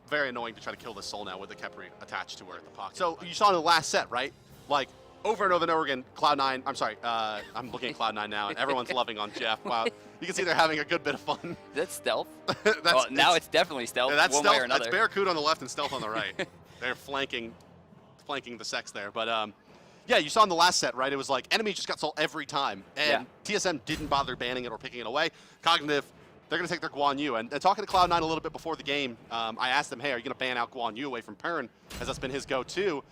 Very annoying to try to kill the soul now with the Kepri attached to her at the pocket. So you saw in the last set, right? Like, over and over and over again, Cloud9, I'm sorry, I'm looking at Cloud9 now, and everyone's loving on Jeff. Wow, you can see they're having a good bit of fun. That's stealth. That's, Now it's definitely stealth, yeah, that's one stealth. way or another. That's Barracuda on the left and Stealth on the right. They're flanking the sex there. But yeah, you saw in the last set, right? It was like enemy just got soul every time, and TSM didn't bother banning it or picking it away. Cognitive, they're going to take their Guan Yu. And talking to Cloud9 a little bit before the game, I asked them, hey, are you going to ban out Guan Yu away from Perrin, as that's been his go-to?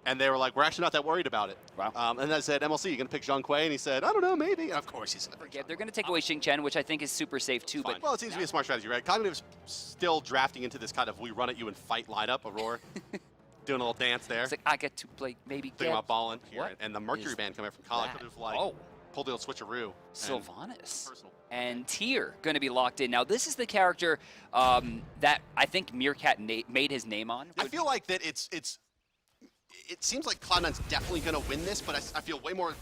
And they were like, we're actually not that worried about it. Wow. And I said, MLC, you going to pick Zhang Kuei? And he said, I don't know, maybe. And of course he's going to pick Yeah, they're going to take away Xing Chen, which I think is super safe too. Fine. But Well, it seems to be a smart strategy, right? Cognitive's still drafting into this kind of we run at you and fight lineup, Aurora. Doing a little dance there. it's like, I get to play maybe Thinking get about balling here. What And the Mercury is band coming from that? Cognitive, like, Oh. pulled the old switcheroo. and Sylvanas. Personal. And Tyr going to be locked in. Now, this is the character that I think Meerkat made his name on. I feel like that it seems like Cloud9's definitely going to win this, but I feel way more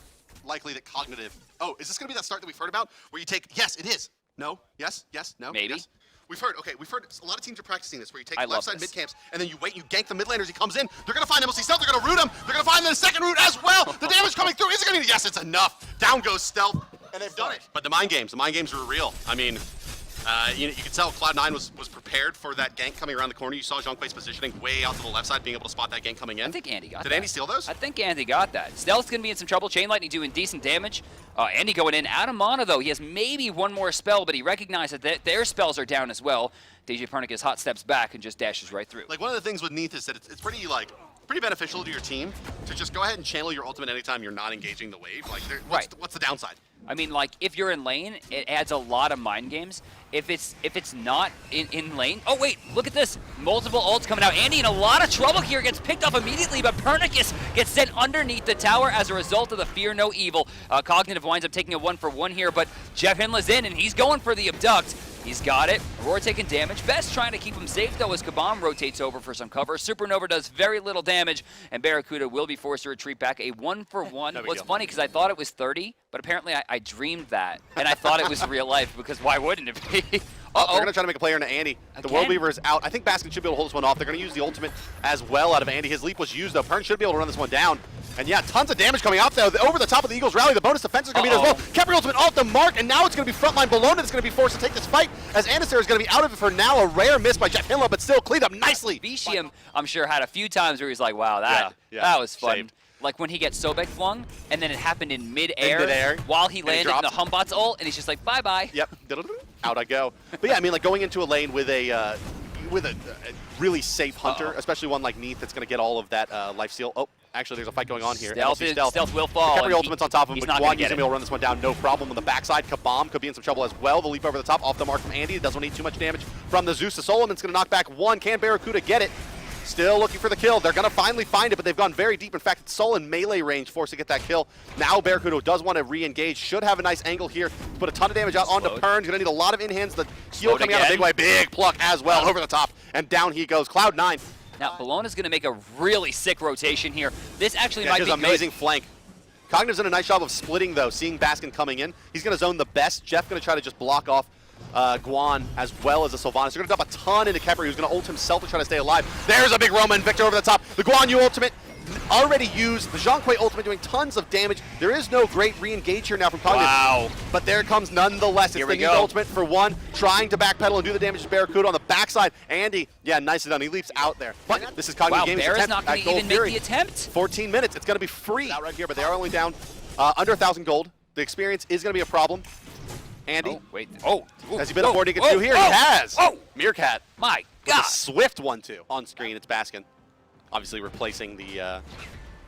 likely that Cognitive... Oh, is this going to be that start that we've heard about? Where you take... Yes, it is. No. Yes. Yes. No. Maybe. Yes. We've heard a lot of teams are practicing this, where you take I the left love side this. mid camps, and then you wait, you gank the mid laners, he comes in, they're going to find MLC Stealth, they're going to root him, they're going to find the second root as well. The damage coming through, is it going to be... Yes, it's enough. Down goes Stealth, and they've done it. But the mind games are real. I mean, You can tell Cloud9 was prepared for that gank coming around the corner. You saw Zhongkui's positioning way out to the left side, being able to spot that gank coming in. I think Andy got that. Did Andy steal those? I think Andy got that. Stealth's going to be in some trouble. Chain Lightning doing decent damage. Andy going in. Out of mana, though. He has maybe one more spell, but he recognizes that their spells are down as well. DJ Pernicus hot steps back and just dashes right through. Like, one of the things with Neath is that it's pretty, like, pretty beneficial to your team to just go ahead and channel your ultimate anytime you're not engaging the wave. Like, what's the downside? I mean, like, if you're in lane, it adds a lot of mind games. If it's not in lane, oh wait, look at this. Multiple ults coming out. Andy in a lot of trouble here, gets picked up immediately, but Pernicus gets sent underneath the tower as a result of the Fear No Evil. Cognitive winds up taking a 1-for-1 here, but Jeff Hinla's in, and he's going for the abduct. He's got it. Aurora taking damage. Best trying to keep him safe, though, as Kabam rotates over for some cover. Supernova does very little damage, and Barracuda will be forced to retreat back. A 1-for-1. No big What's deal. funny, because I thought it was 30, but apparently I dreamed that, and I thought it was real life, because why wouldn't it be? They're going to try to make a play into Andy. The Again? World Weaver is out. I think Baskin should be able to hold this one off. They're going to use the ultimate as well out of Andy. His leap was used, though. Pern should be able to run this one down. And yeah, tons of damage coming out, though. Over the top of the Eagles rally, the bonus defense is going to be there as well. Kepri ultimate off the mark, and now it's going to be frontline Bologna that's going to be forced to take this fight, as Anister is going to be out of it for now. A rare miss by Jeff Hinla, but still cleaned up nicely. Vicium, I'm sure, had a few times where he's like, wow, that was fun. saved. Like when he gets Sobek flung, and then it happened in mid-air, mid-air, while he and landed in the Humbot's ult, and he's just like, bye-bye. Yep. Out I go. But yeah, I mean, like going into a lane with a really safe hunter, especially one like Neath that's going to get all of that life steal. Oh, actually, there's a fight going on here. Stealth will fall. Kepri ultimate's on top of him, he's but not Guan gonna get Yu's going to be able to run this one down, no problem. On the backside, Kabam could be in some trouble as well. The leap over the top, off the mark from Andy. It doesn't need too much damage from the Zeus. The Solomon's going to knock back one. Can Barracuda get it? Still looking for the kill. They're going to finally find it, but they've gone very deep. In fact, it's Sol in melee range, forced to get that kill. Now Barracuda does want to re-engage. Should have a nice angle here. Put a ton of damage out onto Pern. Going to need a lot of in-hands. The heal coming out a big way. Big pluck as well over the top. And down he goes. Cloud9. Now, Bologna's going to make a really sick rotation here. This actually might be amazing good. flank. Cognitive's done a nice job of splitting, though, seeing Baskin coming in. He's going to zone the best. Jeff going to try to just block off Guan as well as the Sylvanas. They're going to dump a ton into Kepri, who's going to ult himself to try to stay alive. There's a big Roman Victor over the top. The Guan Yu ultimate already used. The Zhongkui ultimate doing tons of damage. There is no great re-engage here now from Cognitive. Wow. But there it comes nonetheless. It's the new ultimate for one, trying to backpedal and do the damage to Barracuda on the backside. Andy, yeah, nicely done. He leaps out there. But this is Cognitive Gaming's Bear is attempt not going at to Gold even Fury. make the attempt. 14 minutes. It's going to be free out right here, but they are only down under 1,000 gold. The experience is going to be a problem. Andy, Oh, wait. has he been affording to get through here? He has. Meerkat. My With God. a swift 1-2 on screen. It's Baskin, obviously replacing the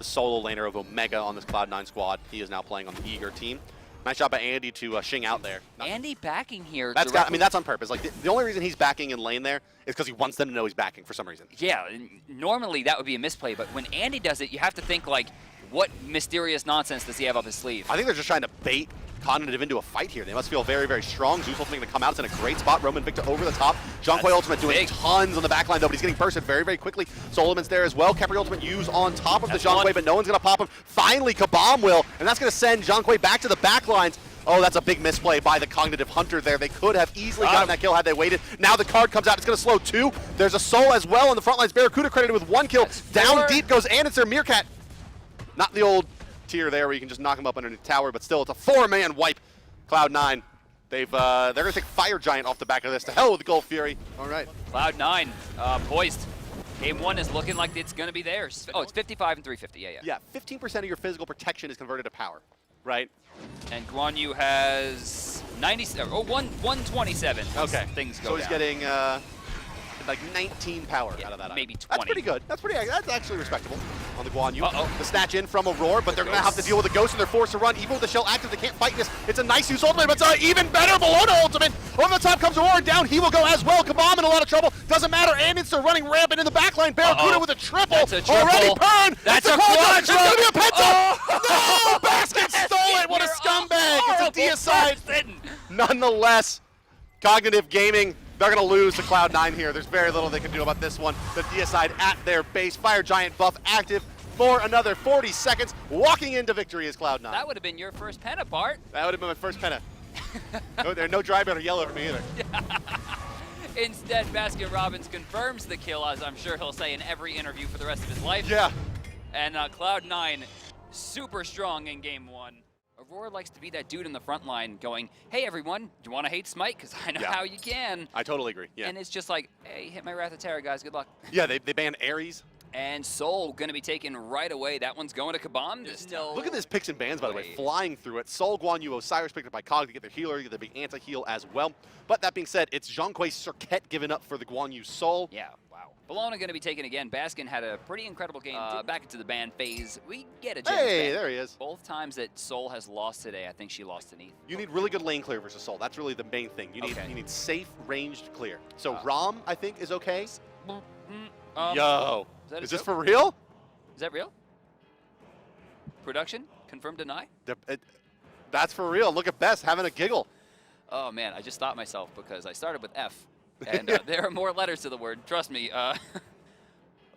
solo laner of Omega on this Cloud9 squad. He is now playing on the Eager team. Nice job by Andy to shing out there. Andy backing here. That's I mean, that's on purpose. Like the only reason he's backing in lane there is because he wants them to know he's backing for some reason. Yeah, normally that would be a misplay, but when Andy does it, you have to think, like, what mysterious nonsense does he have up his sleeve? I think they're just trying to bait Cognitive into a fight here. They must feel very, very strong. Zeus ultimate going to come out. It's in a great spot. Roman Victor over the top. Zhongkui ultimate doing tons on the back line, though, but he's getting bursted very, very quickly. Solomon's there as well. Kepri ultimate used on top of the Zhongkui, but no one's going to pop him. Finally, Kabam will, and that's going to send Zhongkui back to the back lines. Oh, that's a big misplay by the Cognitive Hunter there. They could have easily gotten that kill had they waited. Now the card comes out. It's going to slow two. There's a Soul as well on the front lines. Barracuda credited with one kill. Down deep goes Anderson. Meerkat. Not the old tier there where you can just knock him up underneath the tower, but still, it's a four-man wipe. Cloud9. They're going to take Fire Giant off the back of this. To hell with the Gold Fury. All right. Cloud9 poised. Game one is looking like it's going to be theirs. Oh, it's 55 and 350. Yeah, 15% of your physical protection is converted to power, right? And Guan Yu has 127. Okay. Things go so he's down. getting like 19 power out of that. Maybe 20. That's pretty good. That's actually respectable on the Guan Yu. Uh-oh. The snatch in from Aurora, but they're going to have to deal with the Ghost, and they're forced to run. Even with the shell active, they can't fight this. It's a nice use ultimate, but it's an even better Bologna ultimate. Over the top comes Aurora, down he will go as well. Kabam in a lot of trouble. Doesn't matter, and it's still running rampant in the backline. Barracuda with a triple. That's a triple. Already Pern. That's a quadra. It's going to be a penta. Oh. No! Basket stole it. What a scumbag. It's a deicide. Nonetheless, Cognitive Gaming, they're going to lose to Cloud9 here. There's very little they can do about this one. The deicide at their base. Fire Giant buff active for another 40 seconds. Walking into victory is Cloud9. That would have been your first penna, Bart. That would have been my first penna. There's no dry or yellow for me either. Instead, Baskin Robbins confirms the kill, as I'm sure he'll say in every interview for the rest of his life. Yeah. And Cloud9 super strong in game one. Aurora likes to be that dude in the front line going, hey, everyone, do you want to hate Smite? Because I know how you can. I totally agree, yeah. And it's just like, hey, hit my Wrath of Terror, guys. Good luck. Yeah, they banned Ares. And Soul going to be taken right away. That one's going to Kabam this time. Look at this picks and bans, by the way, flying through it. Soul, Guan Yu, Osiris picked up by Cog to get their healer, get the big anti-heal as well. But that being said, it's Zhonghui Circuit given up for the Guan Yu Soul. Yeah, wow. Bologna going to be taken again. Baskin had a pretty incredible game. Back into the ban phase. We get a James Hey, ban. there he is. Both times that Soul has lost today, I think she lost to Neath. You need really good lane clear versus Soul. That's really the main thing. You need safe, ranged clear. So Rom, I think, is okay. Yo, is this for real? Is that real? Production? Confirm, deny? That's for real. Look at Bess having a giggle. Oh, man, I just stopped myself because I started with F. And there are more letters to the word. Trust me.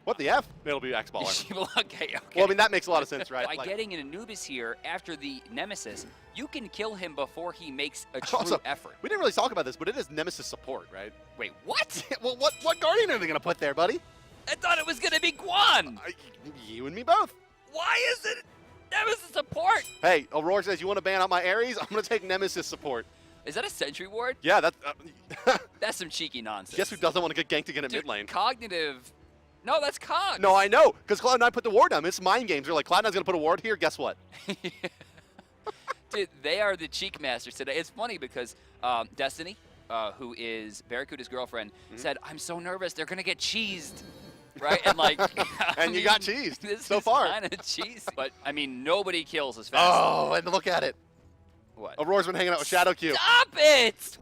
What, the F? It'll be X-Baller. Okay. Well, I mean, that makes a lot of sense, right? By getting an Anubis here after the Nemesis, you can kill him before he makes a true Also, effort. We didn't really talk about this, but it is Nemesis support, right? Wait, what? Well, what Guardian are they going to put there, buddy? I thought it was going to be Guan. You and me both. Why is it Nemesis support? Hey, Aurora says, you want to ban out my Ares? I'm going to take Nemesis support. Is that a Sentry Ward? Yeah, that's... That's some cheeky nonsense. Guess who doesn't want to get ganked again at Dude, mid lane? Cognitive... No, that's Cog. No, I know, because Cloud9 put the ward down. It's mind games. They're like, Cloud9's going to put a ward here. Guess what? Dude, they are the cheek masters today. It's funny because Destiny, who is Barracuda's girlfriend, said, I'm so nervous. They're going to get cheesed. Right? And like... And you got cheesed this so is far. kind of cheese. But, I mean, nobody kills as fast. Oh, and look at it. What? Aurora's been hanging out with Shadow Q. Stop it!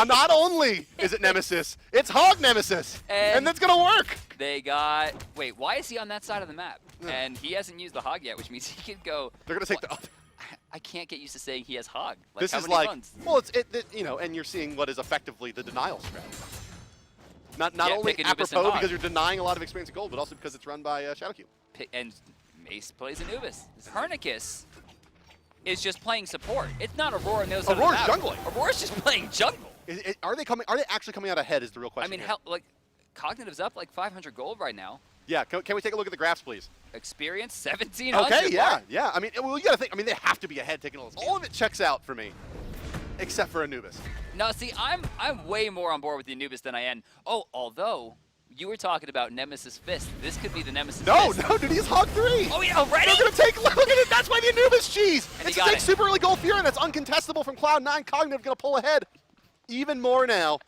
Not only is it Nemesis, it's Hog Nemesis. And that's going to work. They got... Wait, why is he on that side of the map? And he hasn't used the Hog yet, which means he could go... They're going to take the... I can't get used to saying he has Hog. Like, This how is many like... runs? Well, you know, and you're seeing what is effectively the denial strategy. Not only pick Anubis and apropos Hog. because you're denying a lot of experience in gold, but also because it's run by Shadow Q. And Mace plays Anubis. Pernicus is just playing support. It's not Aurora knows how to Aurora's battle. jungling. Aurora's just playing jungle. Are they actually coming out ahead is the real question. I mean, hell, like, Cognitive's up like 500 gold right now. Yeah, can we take a look at the graphs, please? Experience, 1700. Okay, yeah. I mean, well, you got to think. I mean, they have to be ahead taking all this. All of it checks out for me, except for Anubis. No, see, I'm way more on board with the Anubis than I am. Oh, although you were talking about Nemesis Fist. This could be the Nemesis Fist. No, dude, he's Hog 3. Oh, yeah, already? They're going to take, look at it, that's why the Anubis cheese. And It's he to got take it. super early gold Fury, and that's uncontestable from Cloud9. Cognitive going to pull ahead even more now.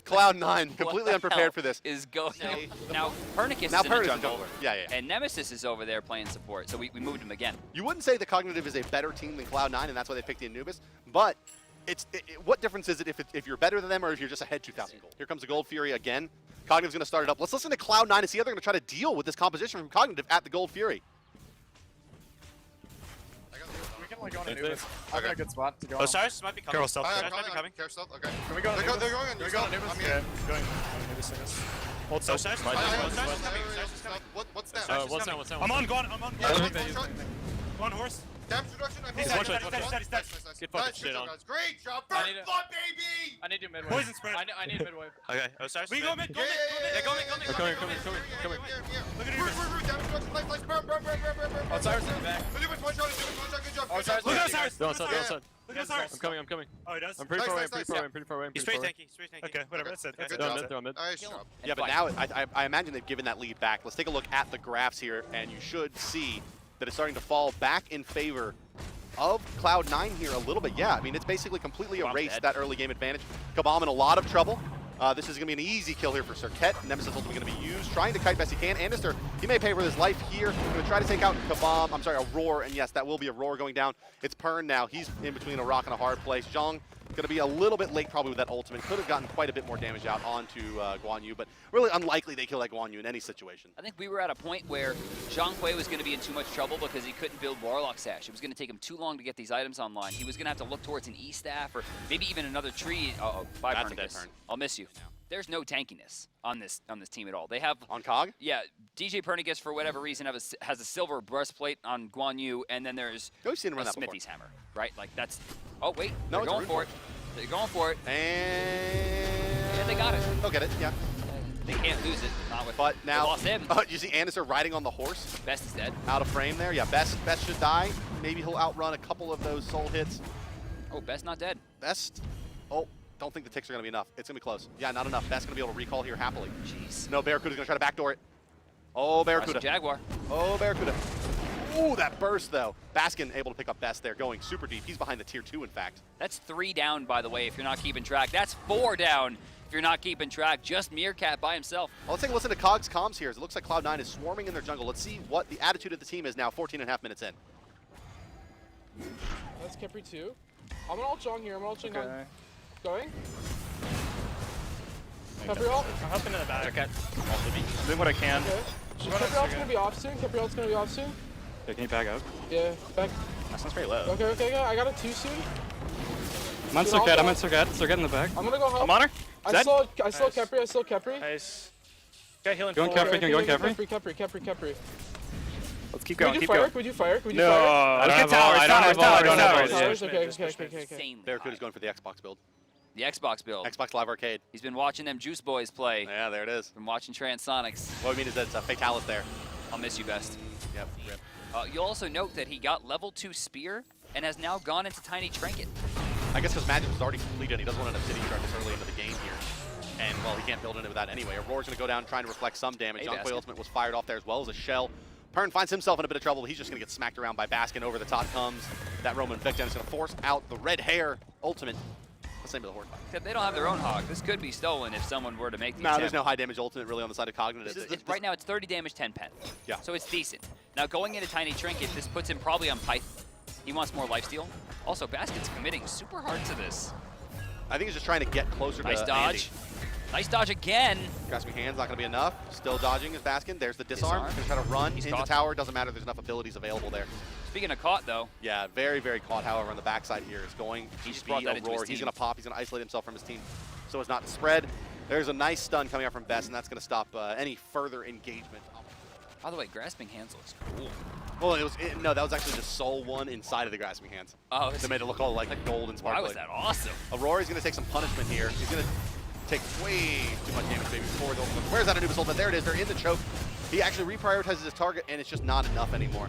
Cloud9, completely unprepared for this. Is going now Pernicus Now is in the Pernicus is jungle. over. Yeah. And Nemesis is over there playing support, so we moved him again. You wouldn't say the Cognitive is a better team than Cloud9, and that's why they picked the Anubis, but what difference is it if you're better than them or if you're just ahead 2,000 gold? Here comes the Gold Fury again. Cognitive's going to start it up. Let's listen to Cloud9 and see how they're going to try to deal with this composition from Cognitive at the Gold Fury. We can like go on Anubis. I've got a good spot to go on. Osiris might be coming. Carol stealth. Osiris might be coming. Carol stealth, okay. Can we go on Anubis? They're going on Anubis. I'm here. Going on Anubis, I guess. Hold stealth. Osiris is coming. Osiris is coming. What's that? What's that? I'm on, go on. Go on, horse. Damage reduction, I He's dead. Get fucking shit on. Great job. First blood, baby! I need to midwave. Poison spread. I need midwave. Okay, Osiris. We go mid, go mid. Yeah, go mid. Coming. Look at Anubis. Damage reduction, life, burn. Osiris in the back. Anubis, one shot, good job. Osiris, look at Osiris. Go outside. Look at Osiris. I'm coming. Oh, he does? I'm pretty far away, Nice. pretty far away. He's pretty tanky. Okay, whatever. That's it. Good They're on job. mid, they're on mid. Nice job. Yeah, but now I imagine they've given that lead back. Let's take a look at the graphs here, and you should see that it's starting to fall back in favor of Cloud9 here a little bit. Yeah, I mean, it's basically completely erased that early game advantage. Kabam in a lot of trouble. This is going to be an easy kill here for Circuit. Nemesis ultimately going to be used, trying to kite best he can. Anister, he may pay for his life here. Going to try to take out Kabam, I'm sorry, Aurora, and yes, that will be Aurora going down. It's Pern now. He's in between a rock and a hard place. Zhang going to be a little bit late probably with that ultimate. Could have gotten quite a bit more damage out onto Guan Yu, but really unlikely they kill that Guan Yu in any situation. I think we were at a point where Zhang Hui was going to be in too much trouble because he couldn't build Warlock Sash. It was going to take him too long to get these items online. He was going to have to look towards an E-Staff or maybe even another tree. Bye, That's a dead Pernicus. turn. I'll miss you. There's no tankiness on this team at all. They have On Cog? Yeah, DJ Pernicus for whatever reason has a silver breastplate on Guan Yu, and then there's We've seen him a run that before. Smithy's hammer, right? Like that's. Oh wait, No, they're it's a going root for it. They're going for it. And Yeah, they got it. they'll get it, yeah. They can't lose it. Not with. But they now, lost him. you see Anister riding on the horse Best is dead. out of frame there. Yeah, Best should die. Maybe he'll outrun a couple of those soul hits. Oh, Best not dead. Best. Oh, don't think the ticks are going to be enough. It's going to be close. Yeah, not enough. Best going to be able to recall here happily. Jeez. No, Barracuda's going to try to backdoor it. Oh, Barracuda. Jaguar. Oh, Barracuda. Ooh, that burst, though. Baskin able to pick up Best there, going super deep. He's behind the tier 2, in fact. That's 3 down, by the way, if you're not keeping track. That's 4 down if you're not keeping track. Just Meerkat by himself. Well, let's take a listen to Cog's comms here. It looks like Cloud9 is swarming in their jungle. Let's see what the attitude of the team is now, 14.5 minutes in. That's Kepri 2. I'm gonna ult Jong here. I'm gonna ult Jong. Okay. Going. Kepri ult. I'm helping in the back. Okay. Doing what I can. Okay. Kepri ult's gonna be off soon. Kepri ult's gonna be off soon. Yeah, can you back up? Yeah, back. That sounds pretty low. Okay. I got a 2 soon. I'm on Circuit. I'm on Circuit. Circuit in the back. I'm gonna go help. I'm on her. I slow Nice. Kepri. I slow Kepri. Nice. Okay, healing. Going Kepri. Kepri. Kepri. Let's keep going. Keep going. Would you fire? No, I don't have all. Towers. Okay. Insanely Barracuda's high. going for the Xbox build. The Xbox build. Xbox Live Arcade. He's been watching them Juice Boys play. Yeah, there it is. Been watching Transonics. What I mean is that it's a Fatalis there. I'll miss you, Best. Yep, rip. You'll also note that he got level 2 Spear and has now gone into Tiny Trinket. I guess because Magic was already completed and he doesn't want to end up sitting here this early into the game here. And, well, he can't build into that anyway. Aurora's going to go down trying to reflect some damage. Hey, Jonquay Baskin. Ultimate was fired off there as well as a shell. Pern finds himself in a bit of trouble. He's just going to get smacked around by Baskin. Over the top comes that Roman Victim. He's going to force out the red hair ultimate. Let's name it the Horde. Except they don't have their own hog. This could be stolen if someone were to make the No, attempt. there's no high damage ultimate really on the side of Cognitive. Right now it's 30 damage, 10 pen. Yeah. So it's decent. Now going into Tiny Trinket, this puts him probably on Python. He wants more lifesteal. Also, Baskin's committing super hard to this. I think he's just trying to get closer Nice to dodge. Nice dodge again. Grasping hands, not going to be enough. Still dodging is Baskin. There's the disarm. He's going to try to run into caught. tower. Doesn't matter. There's enough abilities available there. Speaking of caught, though. Yeah, very, very caught, however, on the backside here. Is going He just to brought be that into his Aurora. He's team. going to pop. He's going to isolate himself from his team so as not to spread. There's a nice stun coming out from Best, and that's going to stop any further engagement. By the way, Grasping Hands looks cool. Well, no, that was actually the soul one inside of the Grasping Hands. Oh, They made it look all like gold and sparkly. why was that awesome? Aurora's going to take some punishment here. He's going to take way too much damage, maybe, before the ultimate. Where's that Anubis ultimate? There it is. They're in the choke. He actually reprioritizes his target, and it's just not enough anymore.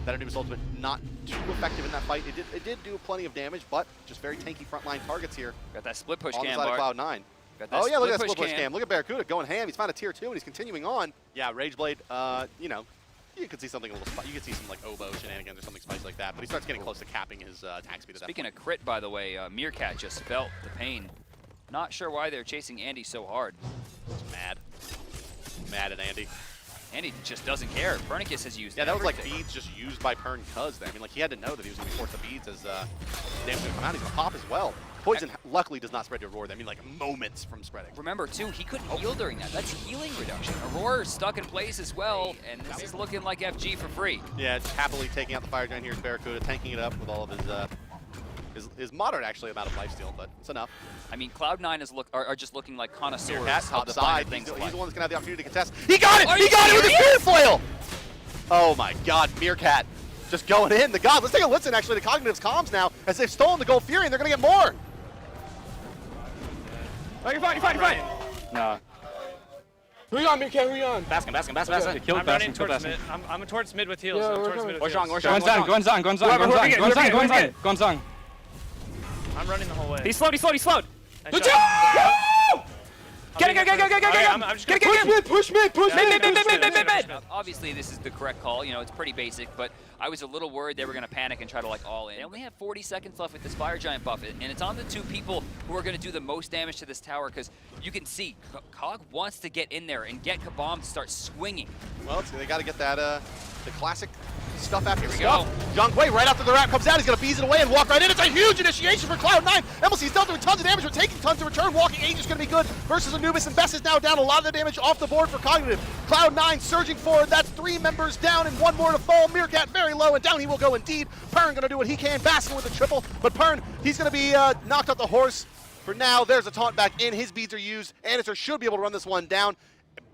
That Anubis ultimate not too effective in that fight. It did do plenty of damage, but just very tanky frontline targets here Got that split push on the cam, side of Bart. Cloud9. Got that Oh yeah, look at that split split push cam. Look at Barracuda going ham. He's found a tier 2 and he's continuing on. Yeah, Rageblade, you know, you could see something a little you could see some like oboe shenanigans or something spicy like that, but he starts getting close to capping his attack speed at that Speaking point. of crit, by the way, Meerkat just felt the pain. Not sure why they're chasing Andy so hard. Mad at Andy. Andy just doesn't care. Pernicus has used Yeah, that was like everything. beads just used by Pern cuz there. I mean, like he had to know that he was going to be forced to beads as damage going to come out. He's going to pop as well. Poison luckily does not spread to Aurora. I mean, like moments from spreading. Remember, too, he couldn't heal during that. That's healing reduction. Aurora's stuck in place as well, and this is looking like FG for free. Yeah, just happily taking out the fire giant here is Barracuda, tanking it up with all of his moderate actually amount of lifesteal, but it's enough. I mean, Cloud9 are just looking like connoisseurs Meerkat of the finer outside. things He's of the life. one that's gonna have the opportunity to contest. He got it! Are He you got it with the serious? Spirit Flail! Oh my God, Meerkat just going in. The gods. Let's take a listen actually to Cognitive's comms now as they've stolen the Gold Fury and they're gonna get more. Oh, you're fine. No. Who you on, Meerkat? Who you on? Baskin. Kill I'm running Baskin, towards mid. I'm towards mid with heals. Yeah, I'm we're towards coming. mid with Go heals. on Zhang. I'm running the whole way. He's slowed. Nice shot. Get it. I'm just gonna Push mid. Obviously, this is the correct call. You know, it's pretty basic, but I was a little worried they were going to panic and try to like all in. They only have 40 seconds left with this Fire Giant buff, and it's on the 2 people who are going to do the most damage to this tower because you can see Cog wants to get in there and get Kabam to start swinging. Well, they got to get that the classic stuff after Here we stuff. Jonquay right after the wrap comes out. He's going to bees it away and walk right in. It's a huge initiation for Cloud9. MLC's dealt with tons of damage. We're taking tons of return. Walking Age is going to be good versus Anubis, and Best is now down. A lot of the damage off the board for Cognitive. Cloud9 surging forward. That's 3 members down and 1 more to fall. Meerkat very low, and down he will go indeed. Pern going to do what he can. Baskin with the triple, but Pern, he's going to be knocked off the horse. For now, there's a taunt back in. His beads are used. Anister should be able to run this one down.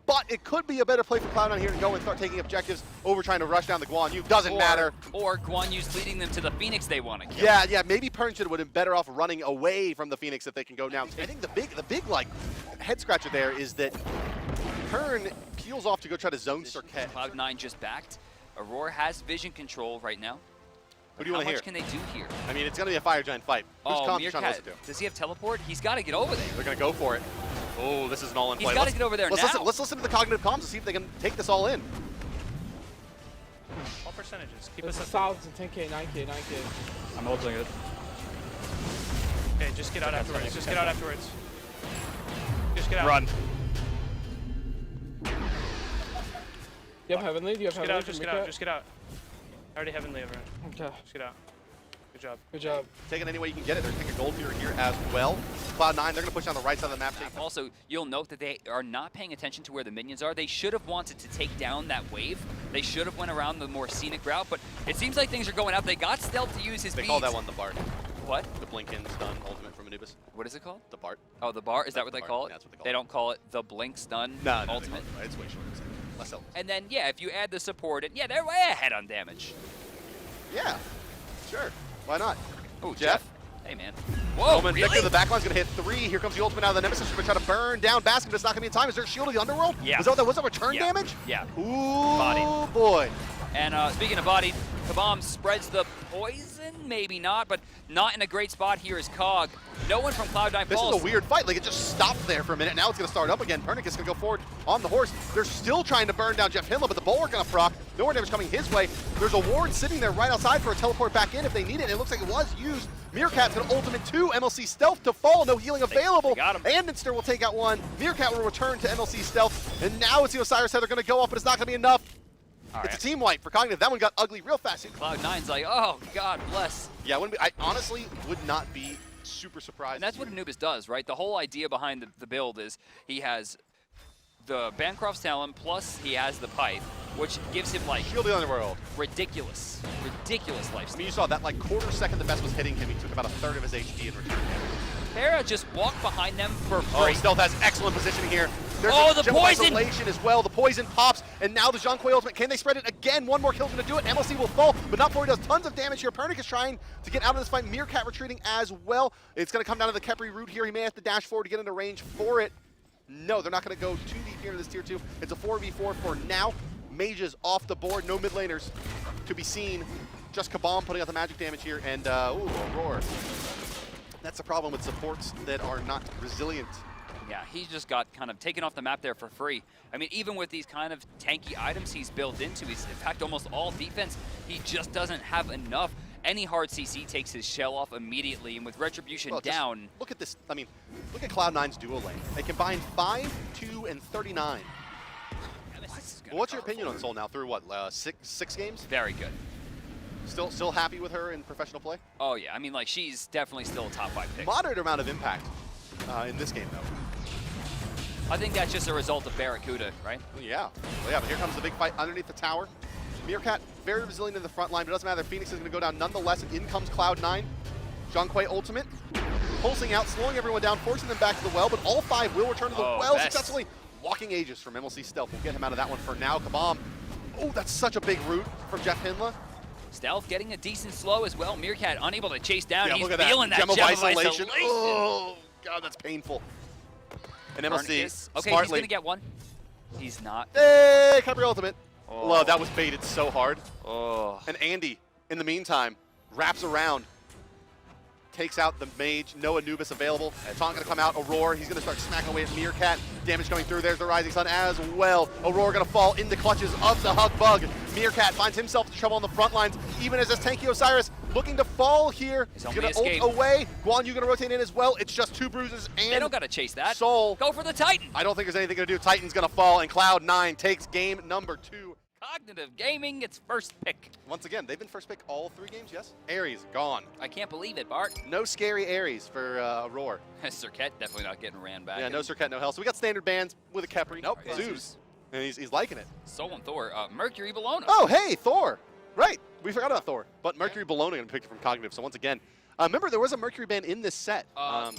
But it could be a better play for Cloud9 here to go and start taking objectives over trying to rush down the Guan Yu. Doesn't matter. Or Guan Yu's leading them to the Phoenix they want to kill. Yeah, maybe Pern should have been better off running away from the Phoenix if they can go now. I think the big like head scratcher there is that Pern peels off to go try to zone Circuit. Cloud9 just backed. Aurora has vision control right now. Who do you want to How hear? much can they do here? I mean, it's going to be a fire giant fight. Who's Oh, Comp trying to Meerkat, listen to? does he have teleport? He's got to get over there. They're going to go for it. Oh, this is an all-in play. He's got to get over there let's now. Listen to the cognitive comms to see if they can take this all in. What percentages? Keep It's us 1,000, 10K, 9K, 9K. I'm holding it. Okay, just get out afterwards. Just get out afterwards. Just get out. Run. Do you have Heavenly? Do you have Just get Heavenly? out. Just get out. Just get out. I already Heavenly over. Okay. Just get out. Good job. Good job. Take it any way you can get it. They're taking a gold tier here as well. Cloud9, they're going to push down the right side of the map. Also, you'll note that they are not paying attention to where the minions are. They should have wanted to take down that wave. They should have went around the more scenic route, but it seems like things are going out. They got Stealth to use his They beads. call that one the Bart. What? The Blink-in stun ultimate from Anubis. What is it called? The Bart. Oh, the bar? Is that what they Bart. call it? Yeah, that's what they call They it. don't call it the Blink Stun No, ultimate? it's way shorter. Less elements. And then, yeah, if you add the support, and yeah, they're way ahead on damage. Yeah, sure. Why not? Oh, Jeff? Hey, man. Whoa, Roman really? Victor, the backline's going to hit 3. Here comes the ultimate out of the Nemesis. We're going to try to burn down Basket, but it's not going to be in time. Is there a shield of the Underworld? Yeah. Was that what that was? That return Yeah. damage? Yeah. Ooh, Bodied. boy. And speaking of bodied, Kabam spreads the poison, maybe not, but not in a great spot here is Cog. No one from Cloud9 This falls. is a weird fight. Like, it just stopped there for a minute. Now it's going to start up again. Pernick is going to go forward on the horse. They're still trying to burn down Jeff Hindla, but the Bulwark going to proc. No more damage coming his way. There's a ward sitting there right outside for a teleport back in if they need it. It looks like it was used. Meerkat's going to ultimate 2. MLC Stealth to fall. No healing available. They got him. Andinster will take out 1. Meerkat will return to MLC Stealth. And now it's the Osiris head. They're going to go up, but it's not going to be enough. All It's right. a team wipe for Cognitive. That one got ugly real fast. Cloud9's like, oh, God bless. Yeah, I honestly would not be super surprised. And that's what Anubis does, right? The whole idea behind the build is he has the Bancroft's Talon, plus he has the Pipe, which gives him, like, Shield of the Underworld. ridiculous I lifesteal. mean, you saw that, like, quarter second the best was hitting him. He took about a third of his HP in return. Farah just walked behind them for Oh, free. Stealth has excellent positioning here. There's Oh, a the gem of poison! Isolation as well. The poison pops, and now the Jean Quay ultimate. Can they spread it again? One more kill's going to do it. MLC will fall, but not before he does tons of damage here. Pernick is trying to get out of this fight. Meerkat retreating as well. It's going to come down to the Khepri route here. He may have to dash forward to get into range for it. No, they're not going to go too deep here into this tier 2. It's a 4v4 for now. Mages off the board. No mid laners to be seen. Just Kabam putting out the magic damage here, and ooh, Aurora. That's the problem with supports that are not resilient. Yeah, he just got kind of taken off the map there for free. I mean, even with these kind of tanky items he's built into, he's in fact almost all defense, he just doesn't have enough. Any hard CC takes his shell off immediately, and with Retribution Well, just down... Look at this. I mean, look at Cloud9's duo lane. They combined 5, 2, and 39. Well, what's your opinion on Sol now through what, six games? Very good. Still happy with her in professional play? Oh yeah, I mean, like, she's definitely still a top 5 pick. Moderate amount of impact in this game, though. I think that's just a result of Barracuda, right? Well, yeah. Well, yeah, but here comes the big fight underneath the tower. Meerkat, very resilient in the front line, but it doesn't matter. Phoenix is going to go down nonetheless, and in comes Cloud9. Jean Quay ultimate, pulsing out, slowing everyone down, forcing them back to the well, but all 5 will return to the well best. successfully. Walking Aegis from MLC Stealth will get him out of that one for now. Kabam. Oh, that's such a big root from Jeff Hindla. Stealth getting a decent slow as well. Meerkat unable to chase down. Yeah, He's look at feeling that Gem of Gem Isolation. Oh, God, that's painful. And MLC, Okay, smartly. he's going to get one. He's not. Hey, Khepri ultimate. Oh. Love, that was baited so hard. Oh. And Andy, in the meantime, wraps around, takes out the mage. No Anubis available. Taunt going to come out. Aurora, he's going to start smacking away at Meerkat. Damage coming through. There's the Rising Sun as well. Aurora going to fall in the clutches of the Hug Bug. Meerkat finds himself into trouble on the front lines, even as this tanky Osiris looking to fall here. He's He's only going to escaped. ult away. Guan Yu going to rotate in as well. It's just 2 bruises and They don't got to chase that. Soul. Go for the Titan. I don't think there's anything to do. Titan's going to fall, and Cloud9 takes game number 2. Cognitive Gaming, its first pick. Once again, they've been first pick all 3 games, yes? Ares, gone. I can't believe it, Bart. No scary Ares for Aurora. Serket definitely not getting ran back. Yeah, no Serket, no Hell. So we got standard bans with a Khepri. Nope, Yeah. Zeus. And he's liking it. Soul and Thor. Mercury Bologna. Oh, hey, Thor. Right, we forgot about Thor. But Mercury Bologna picked it from Cognitive. So once again, remember there was a Mercury ban in this set. And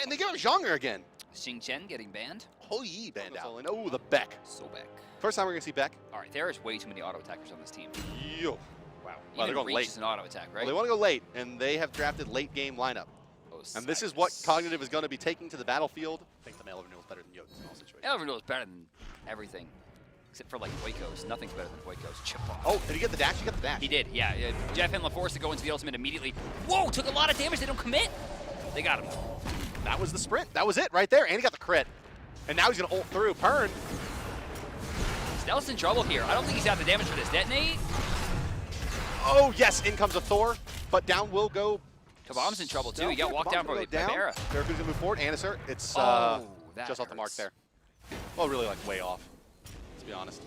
they give him Zhonger again. Xing Chen getting banned. Oh, Yi banned out. And oh, the Beck. So back. First time we're going to see Beck. All right, there is way too many auto attackers on this team. Yo. Wow. Well, Even they're going Reach late. is an auto attack, right? Well, they want to go late, and they have drafted late game lineup. And this is what Cognitive is going to be taking to the battlefield. I think the male renewal is better than Yotes in all situations. Elvernal is better than everything. Except for like Poikos. Nothing's better than Poikos. Chip off. Oh, did he get the dash? He got the dash. He did, yeah. Jeff and LaForce to go into the ultimate immediately. Whoa, took a lot of damage. They don't commit. They got him. That was the sprint. That was it right there. And he got the crit. And now he's going to ult through. Pern. Stealth's in trouble here. I don't think he's got the damage for this detonate. Oh, yes. In comes a Thor. But down will go. Kabam's in trouble, too. He got walked down by Barra. Barracuda's going to move forward. Anisir. It's just off the mark there. Well, really, like, way off, to be honest.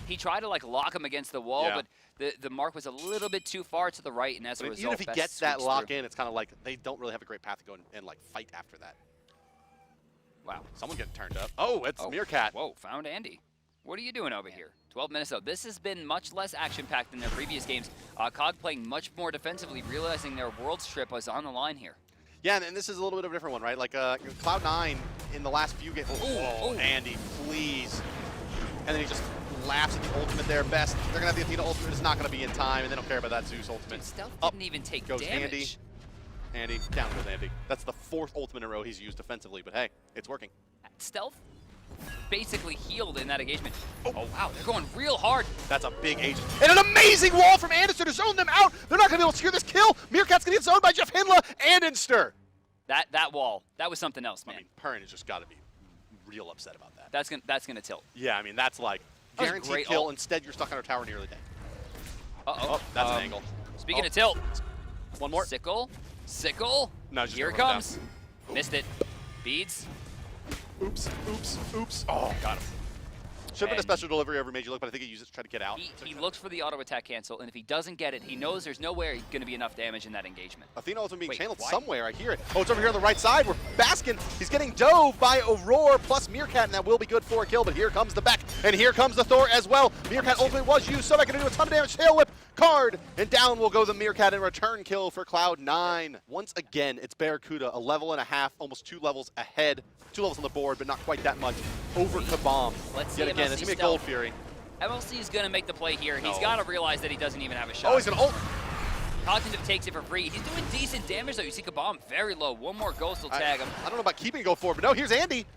He tried to, like, lock him against the wall, but the mark was a little bit too far to the right, and as a result, even if he gets that lock in, it's kind of like they don't really have a great path to go and like, fight after that. Wow. Someone getting turned up. Oh, it's Meerkat. Whoa, found Andy. What are you doing over here? 12 minutes though. This has been much less action-packed than their previous games. COG playing much more defensively, realizing their world strip was on the line here. Yeah, and this is a little bit of a different one, right? Like Cloud9 in the last few games. Oh, Andy, please. And then he just laughs at the ultimate there. Best. They're going to have the Athena ultimate. It's not going to be in time, and they don't care about that Zeus ultimate. Dude, Stealth didn't even take goes damage. Andy, down goes Andy. That's the 4th ultimate in a row he's used defensively, but hey, it's working. Stealth basically healed in that engagement. Oh, wow, they're going real hard. That's a big agent. And an amazing wall from Anderson to zone them out. They're not going to be able to secure this kill. Meerkat's going to get zoned by Jeff Hindla and Inster. That wall, that was something else, man. I mean, Pern has just got to be real upset about that. That's gonna tilt. Yeah, I mean, that's like guaranteed kill. Instead, you're stuck on a tower nearly dead. Uh-oh. That's an angle. Speaking of tilt. One more. Sickle. No, Here it comes. Missed it. Beads. Oops. Oh, got him. Should have been a special delivery over Major Look, but I think he used it to try to get out. He looks for the auto attack cancel, and if he doesn't get it, he knows there's nowhere going to be enough damage in that engagement. Athena ultimate being channeled somewhere. I hear it. Oh, it's over here on the right side where Baskin, he's getting dove by Aurora plus Meerkat, and that will be good for a kill, but here comes the Beck, and here comes the Thor as well. Meerkat ultimate was used, so Beck going to do a ton of damage. Tail whip, card, and down will go the Meerkat, and return kill for Cloud9. Once again, it's Barracuda, a level and a half, almost 2 levels ahead. 2 levels on the board, but not quite that much. Over Kabam. Let's see. Yet again, it's going to be a Gold Fury. MLC is going to make the play here. He's got to realize that he doesn't even have a shot. Oh, he's going to ult. Cognitive takes it for free. He's doing decent damage, though. You see Kabam very low. One more ghost will tag him. I don't know about keeping Go forward, but no, here's Andy.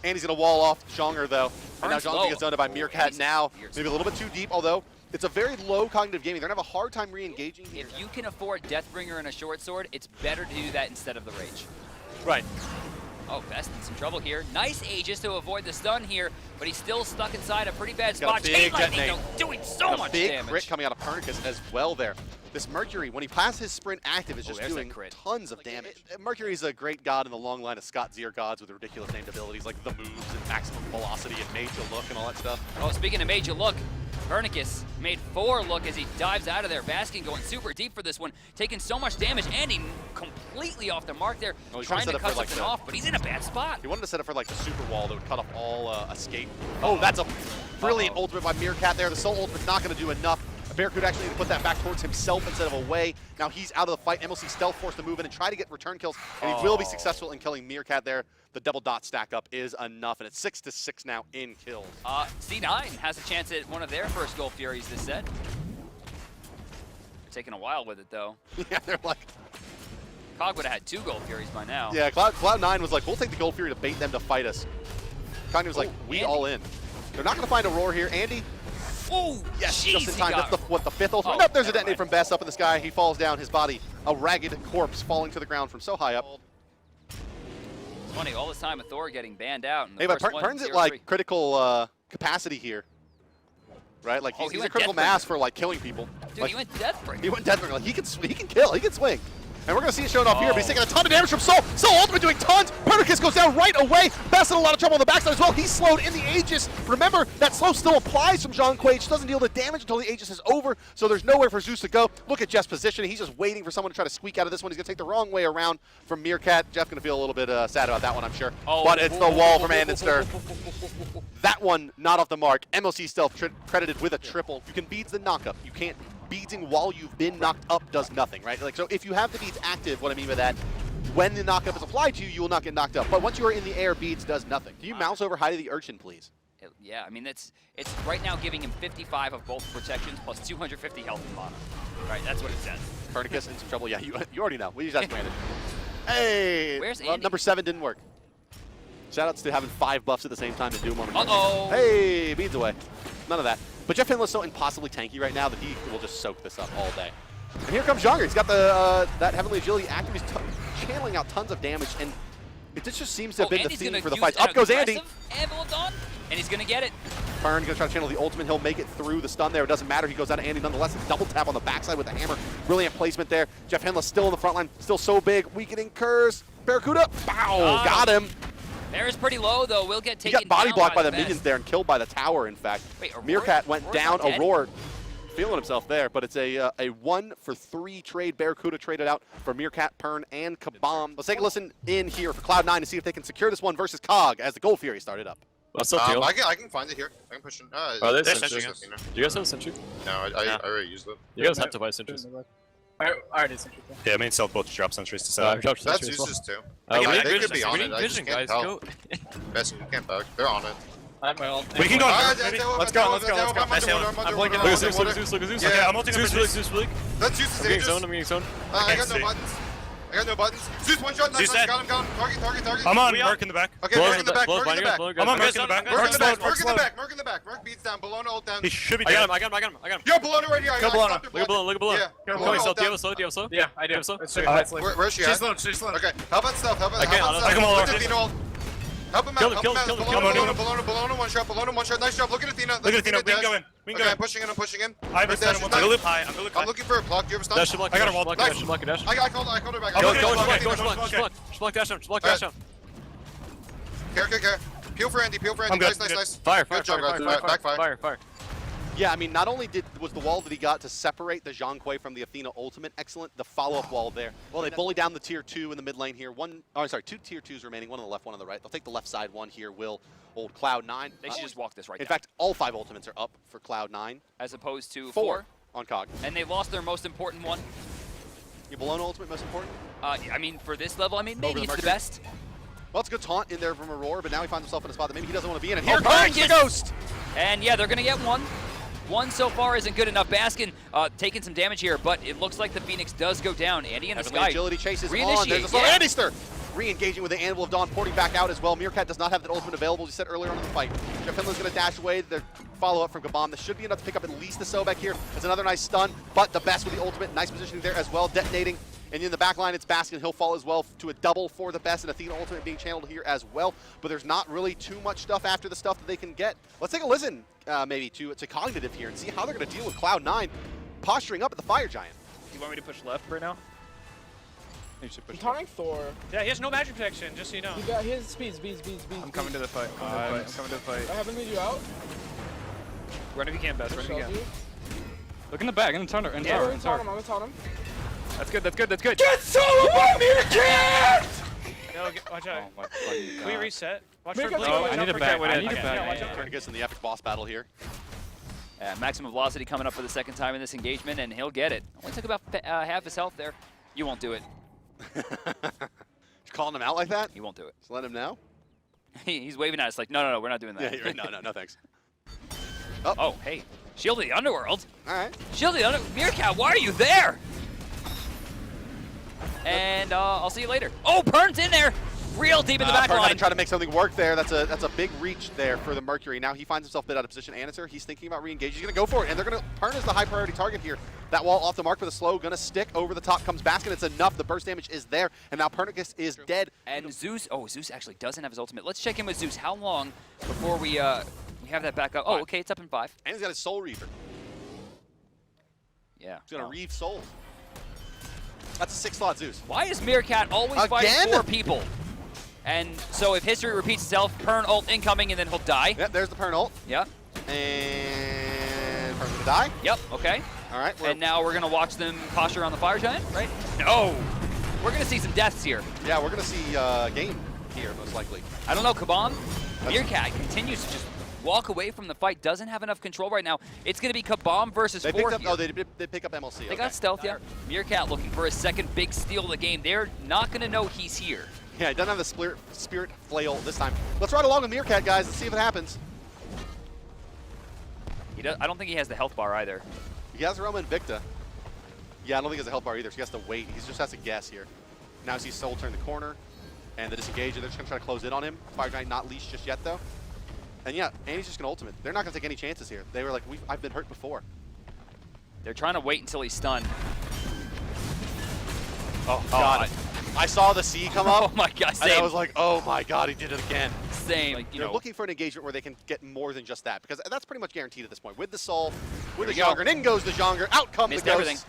Andy's going to wall off Zhonger, though. And now Zhonger gets zoned by Meerkat now. Maybe a little bit too deep, although it's a very low cognitive gaming. They're going to have a hard time re-engaging here. If you can afford Deathbringer and a short sword, it's better to do that instead of the Rage. Right. Oh, Best in some trouble here. Nice Aegis to avoid the stun here, but he's still stuck inside a pretty bad spot. Chain Lightning doing so much big damage. crit coming out of Pernicus as well there. This Mercury, when he passes his sprint active, is just doing tons of damage. Mercury's a great god in the long line of Scott Zier gods with ridiculous named abilities like the moves and maximum velocity and Major Look and all that stuff. Oh, speaking of Major Look, Pernicus made 4 look as he dives out of there. Baskin going super deep for this one, taking so much damage, and he completely off the mark there, trying to cut something off, but he's in a bad spot. He wanted to set up for like the super wall that would cut off all escape. Oh, that's a brilliant ultimate by Meerkat there. The Soul ultimate's not going to do enough. Barracuda actually need to put that back towards himself instead of away. Now he's out of the fight. MLC stealth forced to move in and try to get return kills, and he will be successful in killing Meerkat there. The double dot stack up is enough, and it's 6-6 now in kills. C9 has a chance at one of their first Gold Furies this set. They're taking a while with it, though. Yeah, they're like... COG would have had 2 Gold Furies by now. Yeah, Cloud9 was like, we'll take the Gold Fury to bait them to fight us. Cognitive was like, we Andy. all in. They're not going to find Aurora here. Andy? Oh, yes, geez, just in time. That's the 5th ultimate. Oh, nope, there's a detonate from Best up in the sky. He falls down, his body, a ragged corpse falling to the ground from so high up. It's funny, all this time with Thor getting banned out. Hey, but Pern's at like critical capacity here. Right? Like he's a critical mass for like killing people. Dude, like, he went Deathbringer. He went Deathbringer. Like, he can kill, he can swing. And we're going to see it showing off here, but he's taking a ton of damage from Soul. Soul ultimate doing tons. Pernicus goes down right away. Best in a lot of trouble on the backside as well. He's slowed in the Aegis. Remember, that slow still applies from Jean Quaid. Just doesn't deal the damage until the Aegis is over, so there's nowhere for Zeus to go. Look at Jeff's position. He's just waiting for someone to try to squeak out of this one. He's going to take the wrong way around from Meerkat. Jeff's going to feel a little bit sad about that one, I'm sure. But it's the wall from Andenster. That one, not off the mark. MLC Stealth credited with a triple. You can beads the knockup. You can't. Beadsing while you've been knocked up does nothing, right? Like, so if you have the beads active, what I mean by that, when the knockup is applied to you, you will not get knocked up. But once you are in the air, beads does nothing. Can you mouse over Heidi the Urchin, please? Yeah, I mean, it's right now giving him 55 of both protections plus 250 health and mana. Right, that's what it says. Pernicus in some trouble. Yeah, you already know. We just have to manage. Hey! Where's Andy? Number 7 didn't work. Shoutouts to having 5 buffs at the same time and do them on the Uh-oh! Hey, beads away. none of that. But Jeff Hinley's so impossibly tanky right now that he will just soak this up all day. And here comes Younger. He's got the that Heavenly Agility active. He's channeling out tons of damage, and it just seems to have been the theme for the fights. Up goes Andy. And he's going to get it. Burn going to try to channel the ultimate. He'll make it through the stun there. It doesn't matter. He goes out of Andy nonetheless. A double tap on the backside with the hammer. Brilliant placement there. Jeff Hinley still in the front line. Still so big. Weakening curse. Barracuda. Bow. Got him. Bear is pretty low, though. We'll get taken He got body down blocked by the best. minions there and killed by the tower, in fact. Wait, Aurora? Meerkat went Aurora's down. not dead? Aurora feeling himself there, but it's a 1-for-3 trade. Barracuda traded out for Meerkat, Pern, and Kabam. Let's take a listen in here for Cloud9 to see if they can secure this one versus Cog as the Gold Fury started up. What's up, Teal? I can find it here. I can push it. Oh, there's Sentry. sentry. Do you guys have a sentry? No, I already used it. You guys have to buy sentries. I already sent you. Yeah, main self both drop sentries to set up. Dropped That's sentry as well. useless too. They could be on it. I just Vision, can't guys. tell. Go. Best you can't bug. They're on it. I have my ult. We can go. Let's go. Nice heal. I'm blinking. Look at Zeus, look at Zeus, look at Zeus. Yeah. Okay, I'm ulting Zeus, him. Zeus, Zeus, Zeus. Let's use I'm the getting Aegis. zoned, I'm getting zoned. I got no see. buttons. I got no buttons. Zeus one shot. Zeus Nice. dead. Got him. Target. I'm on. We Merc in the back. Okay, Blow Merc in the back. blow Merc in the back. blow I'm on Merc in the Merc back. in the Merc in the back. Merc Merc in the back. Merc in the back. Merc beats down. Bologna ult down. He should be I dead. got him. Yo, Bologna right here. Kill Bologna. Look Look at Bologna, look at Bologna. Yeah. Come Bologna on, ult do you down. have a slow? Do you have a slow? Yeah, I do. Have so? It's straight nicely. Where's she at? She's slow. Okay, help out stealth. Help out I stealth. can all Look over. at Athena ult. Help him out. Kill Help him, him out. kill him, Bologna one shot. Nice job. Look at Athena. Look at Athena. We can go in. We can Okay, go I'm in. pushing in. I have a stun. I'm gonna loop high. I'm looking for a block. Do you have a stun? Dash, block, I got a dash, wall. block, Nice. dash, block, dash. I called her back. Go, Okay, go, okay, go, okay. block, dash down, block, dash down. Care. Peel for Andy. I'm good, Nice. Fire, Good job, guys. Backfire. fire. Yeah, I mean, not only was the wall that he got to separate the Zhang Kuei from the Athena ultimate excellent, the follow-up wall there. Well, they bully down the tier 2 in the mid lane here. Two tier 2s remaining, one on the left, one on the right. They'll take the left side one here, will hold Cloud9. They should just walk this right In down. fact, all 5 ultimates are up for Cloud9. As opposed to 4 on Cog. And they lost their most important one. Your Bologna ultimate most important? I mean, for this level, I mean, maybe the it's the Mercury? best. Well, it's a good taunt in there from Aurora, but now he finds himself in a spot that maybe he doesn't want to be in. And here Oh, comes the Burn Ghost! And yeah, they're going to get one. One so far isn't good enough. Baskin taking some damage here, but it looks like the Phoenix does go down. Andy in the Heavenly sky. Agility chases on. Reinitiate, There's a slow yeah. Andyster! Re-engaging with the Anvil of Dawn, porting back out as well. Meerkat does not have that ultimate available, as you said earlier on in the fight. Jeff Finland's going to dash away. The follow-up from Gabam. This should be enough to pick up at least the Sobek here. It's another nice stun, but the best with the ultimate. Nice positioning there as well, detonating. And in the back line, it's Baskin. He'll fall as well to a double for the best, and Athena ultimate being channeled here as well. But there's not really too much stuff after the stuff that they can get. Let's take a listen, maybe, to Cognitive here and see how they're going to deal with Cloud9 posturing up at the Fire Giant. You want me to push left right now? You should push. I'm taunting Thor. Yeah, he has no magic protection, just so you know. He got his speeds. I'm coming to the fight. I'm coming to the fight. I haven't made you out. Run if you can, Best. Run if you can. Look in the back, in the tower, in I'm tower. gonna taunt him. That's good. Get solo by Meerkat! No, watch out. Oh my fucking Can we god. reset? Watch Make for up Blink. the- Watch I out need for it back, Cat. I need it Okay, back. yeah, watch out for Tourniquet's in the epic boss battle here. Maximum velocity coming up for the second time in this engagement, and he'll get it. Only took about half his health there. You won't do it. Just calling him out like that? He won't do it. Just let him know? He's waving at us like, no, we're not doing that. Yeah, you're right. No, thanks. Oh, hey. Shield of the Underworld. All right. Shield of the Underworld. Meerkat, why are you there? And I'll see you later. Oh, Pern's in there. Real deep in the back Pern had to line. try to make something work there. That's a big reach there for the Mercury. Now he finds himself a bit out of position. Anister, he's thinking about re-engaging. He's going to go for it, and they're going to Pern is the high priority target here. That wall off the mark with a slow, going to stick over the top. Comes Baskin. It's enough. The burst damage is there, and now Pernicus is dead. And Zeus, Zeus actually doesn't have his ultimate. Let's check in with Zeus. How long before we have that back up? Oh, okay, it's up in 5. And he's got his Soul Reaver. Yeah. He's going to reave souls. That's a 6-slot Zeus. Why is Meerkat always fighting Again? 4 people? And so if history repeats itself, Pern ult incoming, and then he'll die. Yep, there's the Pern ult. Yeah. And Pern's going to die. Yep, okay. All right. And now we're going to watch them posture on the Fire Giant, right? No! We're going to see some deaths here. Yeah, we're going to see game here, most likely. I don't know, Kabam. Meerkat continues to just walk away from the fight, doesn't have enough control right now. It's going to be Kabam versus 4 picked up, here. oh, they pick up MLC. They okay. got stealth, yeah. Meerkat looking for a second big steal of the game. They're not going to know he's here. Yeah, he doesn't have the spirit flail this time. Let's ride along with Meerkat, guys. Let's see if it happens. I don't think he has the health bar either. He has Roma Invicta. Yeah, I don't think he has a health bar either, so he has to wait. He just has to guess here. Now he sees Soul turn the corner, and the disengage, and they're just going to try to close in on him. Fire Giant not leashed just yet, though. And yeah, Andy's just going to ultimate. They're not going to take any chances here. They were like, I've been hurt before. They're trying to wait until he's stunned. Oh, God. I saw the C come up. Oh, my God. And I was like, oh, my God, he did it again. Same. Like, you're looking for an engagement where they can get more than just that, because that's pretty much guaranteed at this point. With the Soul, with the Jonger, and in goes the Jonger, out comes Missed the Ghost. everything.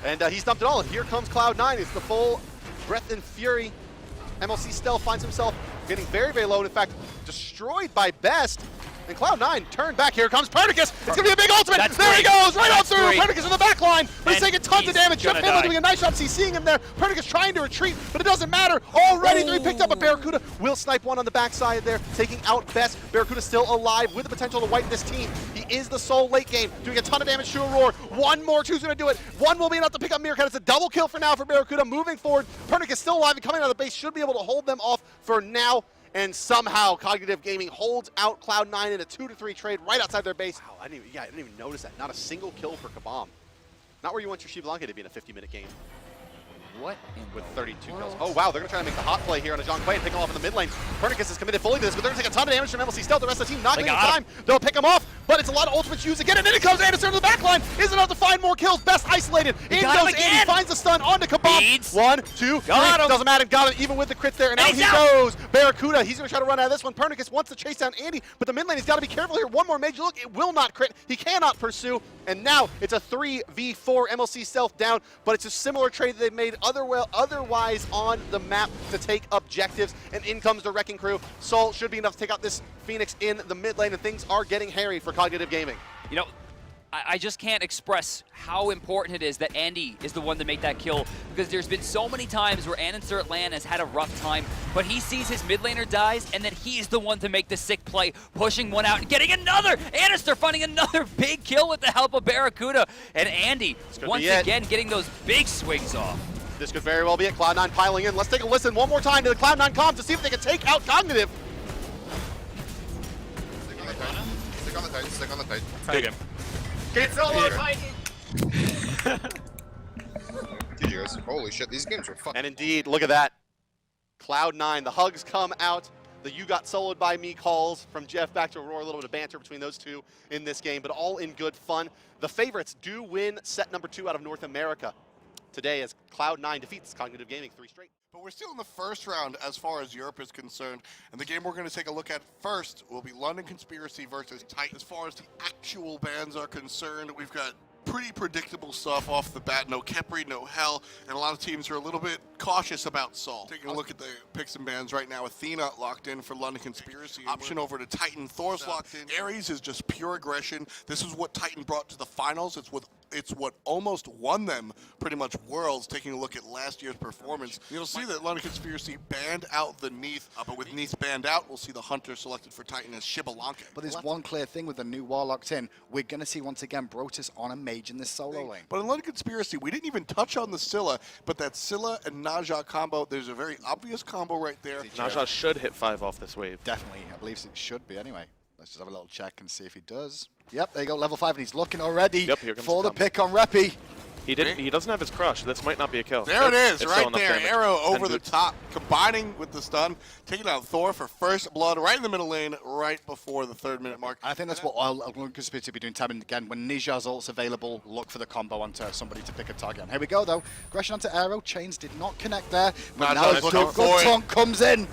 And he's dumped it all, and here comes Cloud9. It's the full Breath and Fury. MLC Stealth finds himself getting very, very low, and in fact, destroyed by Best. And Cloud9 turned back. Here comes Pernicus. It's going to be a big ultimate. There he goes, right on through. Pernicus in the back line, but he's taking tons of damage. Jeff Hammer doing a nice job seeing him there. Pernicus trying to retreat, but it doesn't matter. Already, he picked up a Barracuda. Will snipe one on the backside there, taking out Best. Barracuda still alive with the potential to wipe this team. He is the Soul late game, doing a ton of damage to Aurora. One more, two's going to do it. One will be enough to pick up Meerkat. It's a double kill for now for Barracuda. Moving forward, Pernicus still alive and coming out of the base. Should be able to hold them off for now. And somehow Cognitive Gaming holds out Cloud9 in a 2-3 trade right outside their base. Wow, I didn't even notice that. Not a single kill for Kabam. Not where you want your Xiblanca to be in a 50-minute game. What with 32 kills. Oh, wow, they're going to try to make the hot play here on a John Quay and pick him off in the mid lane. Pernicus is committed fully to this, but they're going to take a ton of damage from MLC Stealth. The rest of the team not getting time. They'll pick him off, but it's a lot of ultimates used again, and then it comes Anderson to the back line. Isn't enough to find more kills. Best isolated. In goes Andy, finds the stun onto Kabam. 1, 2, 3. Doesn't matter. Got him even with the crits there, and out he goes. Barracuda, he's going to try to run out of this one. Pernicus wants to chase down Andy, but the mid lane, he's got to be careful here. One more major look. It will not crit. He cannot pursue, and now it's a 3v4. MLC Stealth down, but it's a similar trade that they've made otherwise on the map to take objectives, and in comes the Wrecking Crew. Soul should be enough to take out this Phoenix in the mid lane, and things are getting hairy for Cognitive Gaming. You know, I just can't express how important it is that Andy is the one to make that kill, because there's been so many times where Ananser Lan has had a rough time, but he sees his mid laner dies, and then he's the one to make the sick play, pushing one out and getting another. Ananser finding another big kill with the help of Barracuda, and Andy once again getting those big swings off. This could very well be it. Cloud9 piling in. Let's take a listen one more time to the Cloud9 comms to see if they can take out Cognitive. Stick on the Titan. Stick on the Titan. Stick on the Titan. Take him. Get solo, Titan! GG guys. Holy shit, these games are fucking. And indeed, look at that. Cloud9, the hugs come out. The "you got soloed by me" calls from Jeff back to Aurora. A little bit of banter between those two in this game, but all in good fun. The favorites do win set number 2 out of North America today as Cloud9 defeats Cognitive Gaming 3 straight. But we're still in the first round as far as Europe is concerned, and the game we're going to take a look at first will be London Conspiracy versus Titan. As far as the actual bans are concerned, we've got pretty predictable stuff off the bat. No Kepri, no Hell, and a lot of teams are a little bit cautious about Sol. Taking a look at the picks and bans right now, Athena locked in for London Conspiracy. Option over to Titan. Thor's locked in. Ares is just pure aggression. This is what Titan brought to the finals. It's what almost won them pretty much Worlds, taking a look at last year's performance. You'll see that London Conspiracy banned out the Neath, but with Neath banned out, we'll see the Hunter selected for Titan as Xiblanca. But there's one clear thing with the new war locked in. We're going to see once again Brotus on a mage in this solo lane. But in London Conspiracy, we didn't even touch on the Scylla, but that Scylla and Naja combo, there's a very obvious combo right there. Naja should hit 5 off this wave. Definitely. I believe it should be anyway. Let's just have a little check and see if he does. Yep, there you go, level 5, and he's looking already for the pick on Reppy. He didn't. He doesn't have his crush. This might not be a kill. There it is, right there. Arrow over the top, combining with the stun, taking out Thor for first blood right in the middle lane, right before the 3rd-minute mark. I think that's what I'll Conspiracy will be doing time and again. When Nija's ult's available, look for the combo onto somebody to pick a target on. Here we go, though. Aggression onto Arrow. Chains did not connect there. But now good taunt comes in.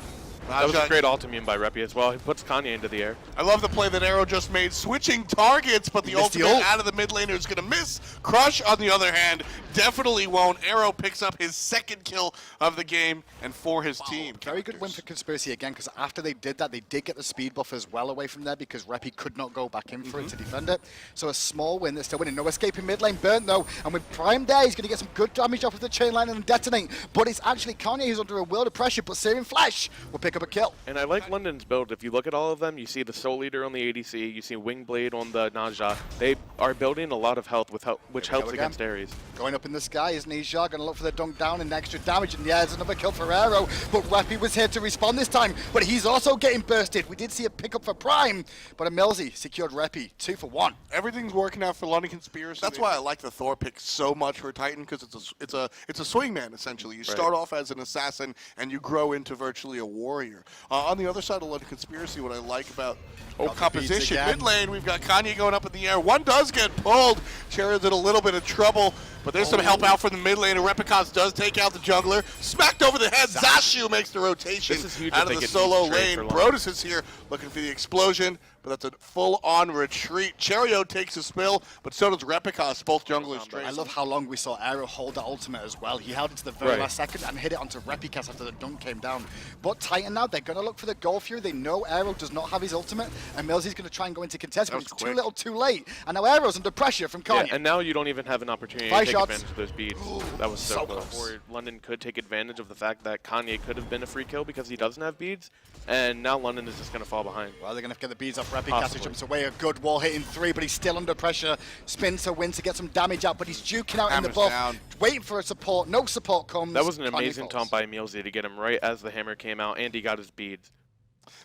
That was a great ultimate by Reppy as well. He puts Kanye into the air. I love the play that Arrow just made, switching targets, but the ultimate out of the mid laner is going to miss. Crush, on the other hand, definitely won't. Arrow picks up his 2nd kill of the game and for his team. Very good win for Conspiracy again, because after they did that, they did get the speed buff as well away from there because Reppy could not go back in for it to defend it. So a small win, they're still winning. No escaping mid lane, burnt though, and with Prime there, he's going to get some good damage off of the chain line and detonate, but it's actually Kanye who's under a world of pressure, but Searing Flash will pick up a kill. And I like London's build. If you look at all of them, you see the Soul Leader on the ADC, you see Wingblade on the Naja. They are building a lot of health, which helps against Ares. Going up in the sky is Nija, going to look for the dunk down and extra damage, and yeah, there's another kill for Arrow, but Reppy was here to respawn this time, but he's also getting bursted. We did see a pickup for Prime, but a Milsey secured Reppy 2 for 1. Everything's working out for London Conspiracy. That's why I like the Thor pick so much for Titan, because it's a swingman essentially. You start off as an assassin and you grow into virtually a warrior. here. On the other side of London Conspiracy, what I like about Got the composition, beats again. mid lane, we've got Kanye going up in the air. One does get pulled. Cheryl's in a little bit of trouble, but there's some help out from the mid lane. And Replicons does take out the jungler. Smacked over the head. Zashu makes the rotation This is huge out if they of the get solo trade lane. for long. Brodus is here looking for the explosion, but that's a full-on retreat. Cherio takes a spill, but so does Replicons, both junglers straight. I love how long we saw Aero hold the ultimate as well. He held it to the very Right. last second and hit it onto Repicas after the dunk came down. But Titan now, they're going to look for the Goal Fury. They know Aero does not have his ultimate, and Millsy's going to try and go into contest, but it's too little too late. And now Aero's under pressure from Kanye. Yeah, and now you don't even have an opportunity Five to take shots. advantage of those beats. That was so So close. close. Or London could take advantage of the fact that Kanye could have been a free kill because he doesn't have beads, and now London is just going to fall behind. Well, they're going to get the beads off Repicas. He Possibly. jumps away, a good wall hitting 3, but he's still under pressure. Spins to win to get some damage out, but he's duking out in the Hammer's buff, down. waiting for a support. No support comes. That was an Kanye amazing falls. taunt by Mealsy to get him right as the hammer came out, and he got his beads.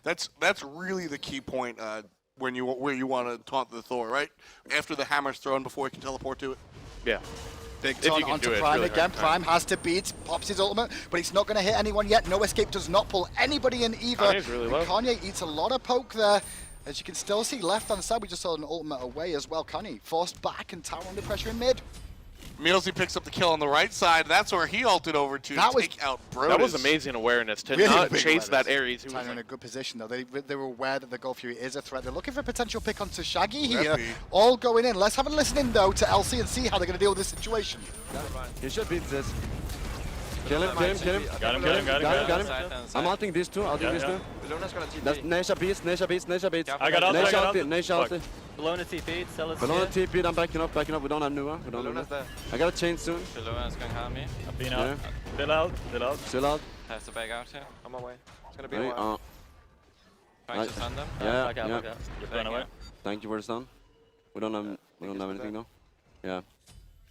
That's really the key point where you want to taunt the Thor, right? After the hammer's thrown before he can teleport to it. Yeah. Big If you taunt can onto do it, Prime really again. hard Prime has to beat, pops his ultimate, but he's not going to hit anyone yet. No Escape does not pull anybody in either. Kanye's really low. And Kanye eats a lot of poke there. As you can still see left hand side, we just saw an ultimate away as well. Kanye forced back and tower under pressure in mid. Mealsy picks up the kill on the right side. That's where he ulted over to That was- take out Brodus. That was amazing awareness to Really not big chase that awareness. Ares. Who was Titan in a like, good position though. They were aware that the Goal Fury is a threat. They're looking for a potential pick onto Shaggy here. Reppy. All going in. Let's have a listen in though to LC and see how they're going to deal with this situation. He should beat this. Kill him, kill him, kill him. Got him. Got him. I'm ulting these two, ulting these two. That's Nesha beats. Nesha beats. I got ulti, I got ulti. Nesha ulti. Balloon TP, sell it. Balloon TP, I'm backing up. We don't have Nua. I got a chain soon. Balloon is going to have me. I've been Yeah. out. Still out. Still out. Has to back out here. On my way. It's going to be Hey, a while. Trying to stun them. Yeah, Back out, yeah. back out. Run away. Thank you for the stun. We don't have anything though. Yeah.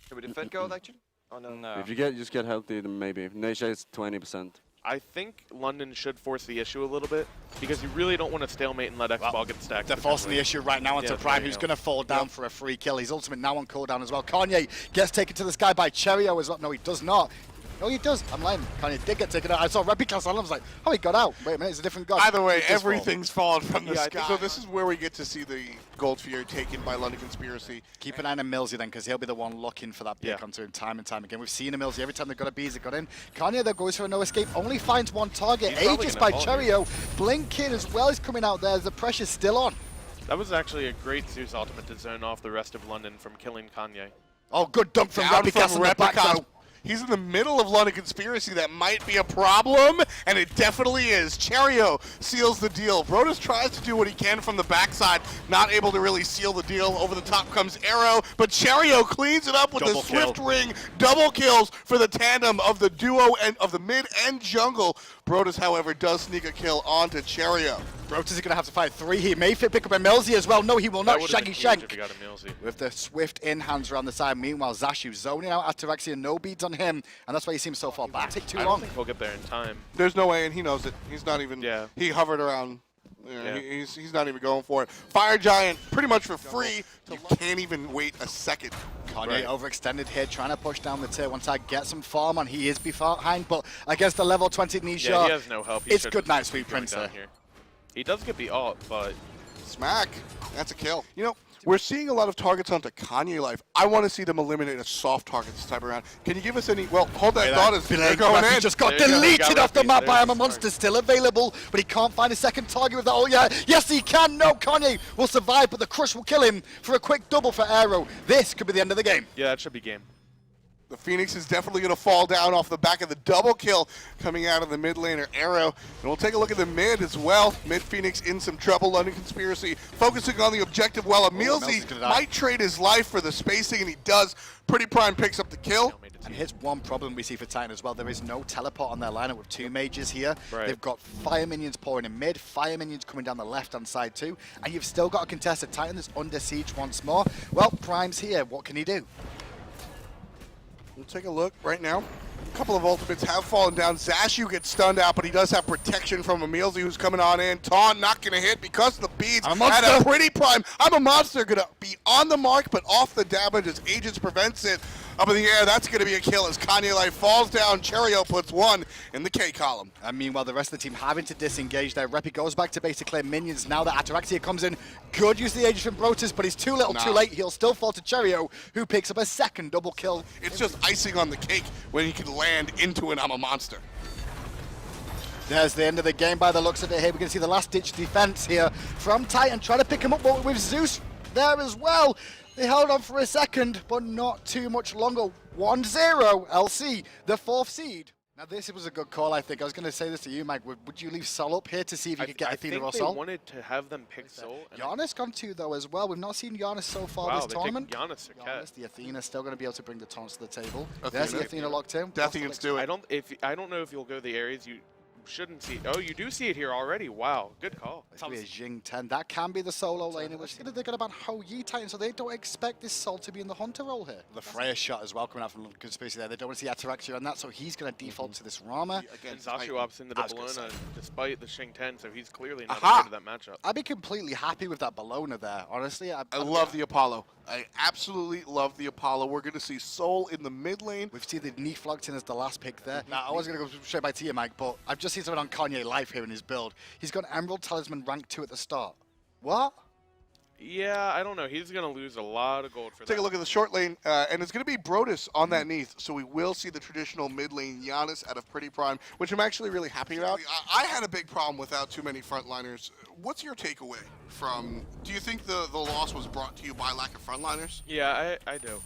Can we defend gold actually? Oh no. No. If you just get healthy, then maybe. Nesha is 20%. I think London should force the issue a little bit because you really don't want to stalemate and let X-Ball get stacked. They're forcing the issue right now onto Yeah, Prime, there you who's go. going to fall down for a free kill. His ultimate now on cooldown as well. Kanye gets taken to the sky by Cherio as well. No, he does not. No, he does. I'm lying. Kanye did get taken out. I saw Repicas on him. I was like, oh, he got out. Wait a minute, it's a different god. Either way, He does fall. everything's fallen from the Yeah, I sky. think So this is where we get to see the Gold Fury taken by London Conspiracy. Keep an eye on Millsy then, because he'll be the one looking for that pick Yeah. onto him time and time again. We've seen a Millsy every time they've got a bees, they've got in. Kanye, though, goes for a no escape, only finds one target. He's probably Aegis gonna by fall here. Cherio. Blinking as well is coming out there. The pressure's still on. That was actually a great Zeus ultimate to zone off the rest of London from killing Kanye. Oh, good dunk from Down Repicas from on the back Replicon. though. He's in the middle of London Conspiracy. That might be a problem, and it definitely is. Cherio seals the deal. Brodus tries to do what he can from the backside, not able to really seal the deal. Over the top comes Arrow, but Cherio cleans it up with Double the Swift kill. Ring. Double kills for the tandem of the duo and of the mid and jungle. Brodus, however, does sneak a kill onto Cherio. Brodus is going to have to fight 3 here. Mayfair pick up a Millsy as well. No, he will That not. would've been Shaggy huge Shank. if he got a Mealsy. With the swift in hands around the side. Meanwhile, Zashu zoning out Ataraxia. No beads on him. And that's why he seems so far back. Take too I long. don't think he'll get there in time. There's no way, and he knows it. He's not even. Yeah. He hovered around. Yeah. He's not even going for it. Fire Giant, pretty much for free. You can't even wait a second. Kanye Right. overextended here, trying to push down the tier 1 tag, get some farm on. He is behind, but against the level 20 Nisha, Yeah, he has no help. He it's should good just night, keep Sweet going Prince down there. here. He does get the ult, but Smack. That's a kill. You know, we're seeing a lot of targets onto Kanye Life. I want to see them eliminate a soft target this time around. Can you give us any? Well, hold that thought. As they're going in. Just got There you go, he deleted got off the Reppy. map by There's I'm a his Monster. target. Still available, but he can't find a second target with that. Oh, yeah. Yes, he can. No, Kanye will survive, but the crush will kill him for a quick double for Aero. This could be the end of the game. yeah, that should be game. The Phoenix is definitely going to fall down off the back of the double kill coming out of the mid laner Arrow. And we'll take a look at the mid as well. Mid Phoenix in some trouble. London Conspiracy focusing on the objective while Millsy's Emilzy gonna die. might trade his life for the spacing, and he does. Pretty Prime picks up the kill. And here's one problem we see for Titan as well. There is no teleport on their lineup with 2 mages here. Right. They've got fire minions pouring in mid, fire minions coming down the left-hand side too. And you've still got a contested Titan that's under siege once more. Well, Prime's here. What can he do? We'll take a look right now. A couple of ultimates have fallen down. Zashu gets stunned out, but he does have protection from Emilzy, who's coming on in. Taunt not going to hit because of the beads. I'm a monster. And a Pretty Prime. I'm a Monster going to be on the mark, but off the damage as Agents prevents it. up in the air. That's going to be a kill as Kanye Life falls down. Cherio puts one in the K column. And meanwhile, the rest of the team having to disengage there. Repi goes back to base to clear minions. Now that Ataraxia comes in, good use of the Aegis from Brotus, but he's too little, too late. He'll still fall to Cherio, who picks up a second double kill. It's just icing on the cake when he can land into an I'm a monster. There's the end of the game by the looks of it here. We can see the last-ditch defense here from Titan, trying to pick him up, but with Zeus there as well. They held on for a second, but not too much longer. 1-0, LC, the 4th seed. Now this was a good call, I think. I was going to say this to you, Mike. Would you leave Sol up here to see if you could get Athena or Sol? I wanted to have them pick Sol. Giannis gone too, though, as well. We've not seen Giannis so far this tournament. Giannis, the Athena still going to be able to bring the taunts to the table. There's the Athena locked in. Deathing's do it. I don't know if you'll go the Ares. You shouldn't see. Oh, you do see it here already. Wow, good call. It's going to be a Jing 10. That can be the solo lane, which they're going to ban Ho Yi Titan, so they don't expect this Sol to be in the Hunter role here. The Freya shot as well coming out from Conspiracy there. They don't want to see Ataraxia on that, so he's going to default to this Rama. Again, Zashu opts into the Bologna despite the Shing 10, so he's clearly not afraid of that matchup. I'd be completely happy with that Bologna there, honestly. I love the Apollo. I absolutely love the Apollo. We're going to see Sol in the mid lane. We've seen the Neef locked in as the last pick there. Now, I was going to go straight back to you, Mike, but I've just seen something on Kanye Life here in his build. He's got Emerald Talisman rank 2 at the start. What? Yeah, I don't know. He's going to lose a lot of gold for that. Take a look at the short lane, and it's going to be Brotus on that Neath, so we will see the traditional mid lane Giannis out of Pretty Prime, which I'm actually really happy about. I had a big problem without too many frontliners. What's your takeaway from, do you think the loss was brought to you by lack of frontliners? Yeah, I do.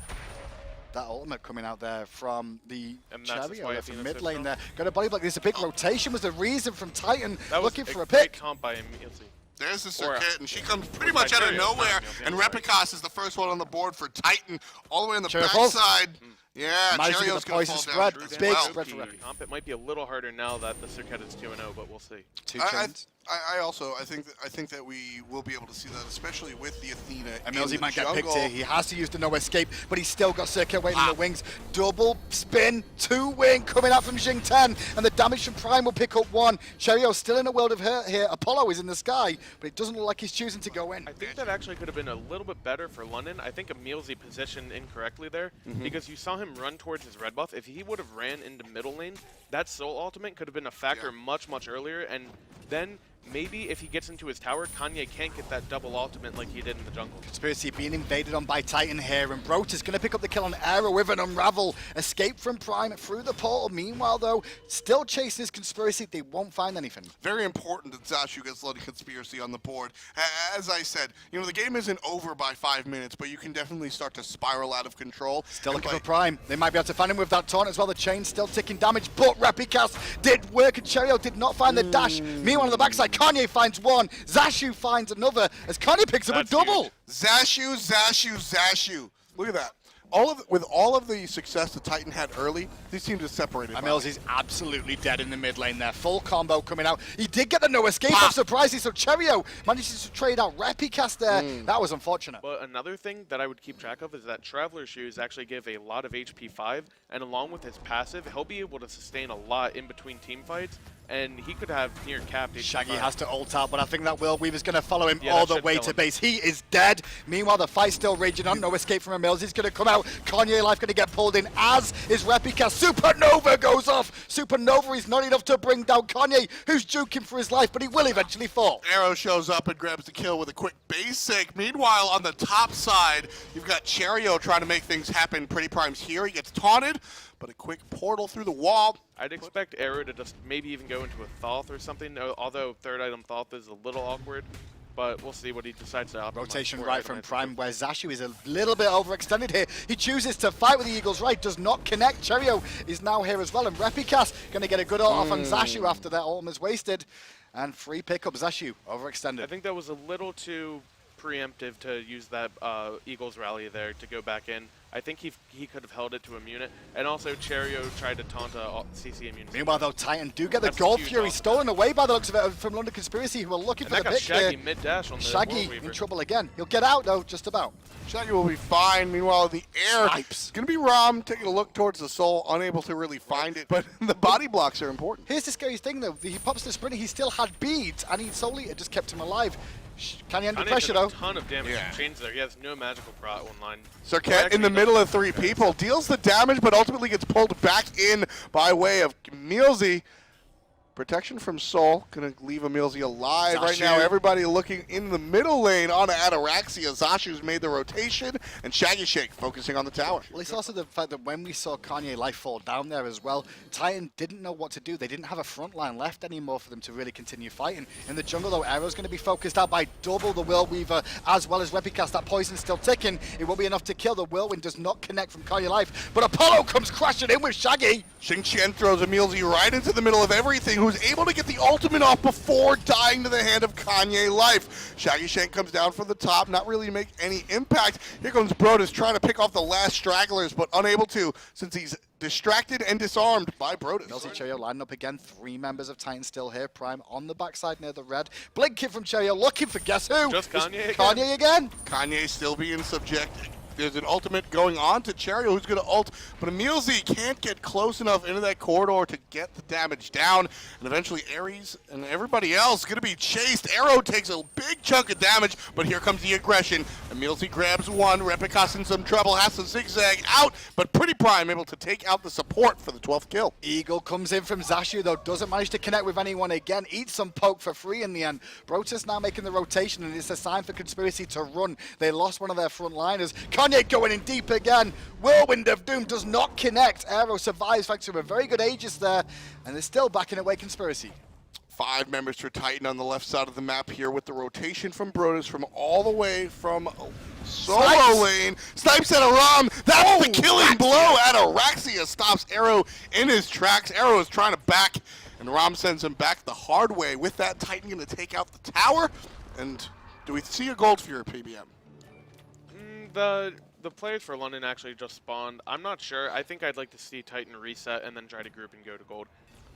That ultimate coming out there from the Cherio from mid lane there. Got a body block. There's a big rotation was the reason from Titan looking for a pick. pick. Comp by Emilzy. There's the Circuit, and she comes pretty much out of nowhere, and Repicas is the first one on the board for Titan, all the way on the backside. Yeah, Cherio's going to fall down. Big spread for Repicas. It might be a little harder now that the Circuit is 2-0, but we'll see. I think that we will be able to see that, especially with the Athena. Emilzy might get picked here. He has to use the no escape, but he's still got Circuit waiting in the wings. Double spin, 2 wing coming out from Jing 10, and the damage from Prime will pick up 1. Cherio's still in a world of hurt here. Apollo is in the sky, but it doesn't look like he's choosing to go in. I think that actually could have been a little bit better for London. I think Emilzy positioned incorrectly there because you saw him run towards his red buff. If he would have ran into middle lane, that Soul ultimate could have been a factor much earlier, and then maybe if he gets into his tower, Kanye can't get that double ultimate like he did in the jungle. Conspiracy being invaded on by Titan here, and Brotus going to pick up the kill on Arrow with an Unravel. Escape from Prime through the portal. Meanwhile, though, still chasing this Conspiracy. They won't find anything. Very important that Zashu gets Bloody Conspiracy on the board. As I said, you know, the game isn't over by 5 minutes, but you can definitely start to spiral out of control. Still looking for Prime. They might be able to find him with that taunt as well. The chain's still ticking damage, but Repicas did work, and Cherio did not find the dash. Meanwhile, on the backside, Kanye finds 1. Zashu finds another as Kanye picks up a double. Huge. Zashu. Look at that. With all of the success the Titan had early, these teams are separated. Emilzy's absolutely dead in the mid lane there. Full combo coming out. He did get the no escape, but surprisingly, so Cherio manages to trade out Repicas there. That was unfortunate. But another thing that I would keep track of is that Traveler's Shoes actually give a lot of HP 5, and along with his passive, he'll be able to sustain a lot in between team fights, and he could have near capped HP Shaggy 5. has to ult out, but I think that Will Weaver's going to follow him all the way to base. He is dead. Meanwhile, the fight's still raging on. No escape from Emilzy's going to come out. Kanye Life going to get pulled in, as is Repicas. Supernova goes off. Supernova is not enough to bring down Kanye, who's juking for his life, but he will eventually fall. Arrow shows up and grabs the kill with a quick basic. Meanwhile, on the top side, you've got Cherio trying to make things happen. Pretty Prime's here. He gets taunted, but a quick portal through the wall. I'd expect Arrow to just maybe even go into a Thoth or something, although third item Thoth is a little awkward. But we'll see what he decides to optimize. Rotation right from Prime, where Zashu is a little bit overextended here. He chooses to fight with the Eagles right, does not connect. Cherio is now here as well, and Repicas going to get a good ult off on Zashu after that ultimate is wasted. And free pickup, Zashu, overextended. I think that was a little too preemptive to use that Eagles rally there to go back in. I think he could have held it to immune it. And also, Cherio tried to taunt CC immune. Meanwhile, though, Titan do get the Gold Fury stolen away by the looks of it from London Conspiracy, who are looking for the pick Shaggy here. mid-dash on the Shaggy in trouble again. He'll get out, though, just about. Shaggy will be fine. Meanwhile, the air it's going to be Rom taking a look towards the soul, unable to really find it. But the body blocks are important. Here's the scary thing, though. He pops the sprinter. He still had beads, and he solely just kept him alive. Kanye under Kanye pressure did though. a ton of damage from Chains there. He has no magical prot online. Serket in the middle of 3 people, deals the damage, but ultimately gets pulled back in by way of Milzy. Protection from Soul, gonna leave Milzy alive right now. Everybody looking in the middle lane on Ataraxia. Zashu's made the rotation, and Shaggy Shake focusing on the tower. Well, it's also the fact that when we saw Kanye Life fall down there as well, Titan didn't know what to do. They didn't have a front line left anymore for them to really continue fighting. In the jungle, though, Arrow's going to be focused out by double the Whirlweaver as well as Repicast. That poison's still ticking. It won't be enough to kill. The Whirlwind does not connect from Kanye Life, but Apollo comes crashing in with Shaggy. Xing Qian throws Milzy right into the middle of everything, who's able to get the ultimate off before dying to the hand of Kanye Life. Shaggy Shank comes down from the top, not really make any impact. Here comes Brodus trying to pick off the last stragglers, but unable to since he's distracted and disarmed by Brodus. Milzy Cherio lining up again. 3 members of Titan still here. Prime on the backside near the red. Blink kid from Cherio looking for guess who? Just Kanye again. Kanye again. Kanye still being subjected. There's an ultimate going on to Cherio, who's going to ult, but Milzy can't get close enough into that corridor to get the damage down, and eventually Ares and everybody else going to be chased. Arrow takes a big chunk of damage, but here comes the aggression, and Milzy grabs one. Repicast in some trouble, has to zigzag out, but Pretty Prime able to take out the support for the 12th kill. Eagle comes in from Zashu, though, doesn't manage to connect with anyone again. Eats some poke for free in the end. Brotus now making the rotation, and it's a sign for Conspiracy to run. They lost one of their front liners. Kanye going in deep again. Whirlwind of Doom does not connect. Arrow survives thanks to a very good Aegis there, and they're still backing away Conspiracy. 5 members for Titan on the left side of the map here with the rotation from Brodus from all the way from solo lane. Snipes at a Ram. That's the killing blow. Ataraxia stops Arrow in his tracks. Arrow is trying to back, and Ram sends him back the hard way. With that, Titan going to take out the tower. And do we see a gold for your PBM? The players for London actually just spawned. I'm not sure. I think I'd like to see Titan reset and then try to group and go to gold.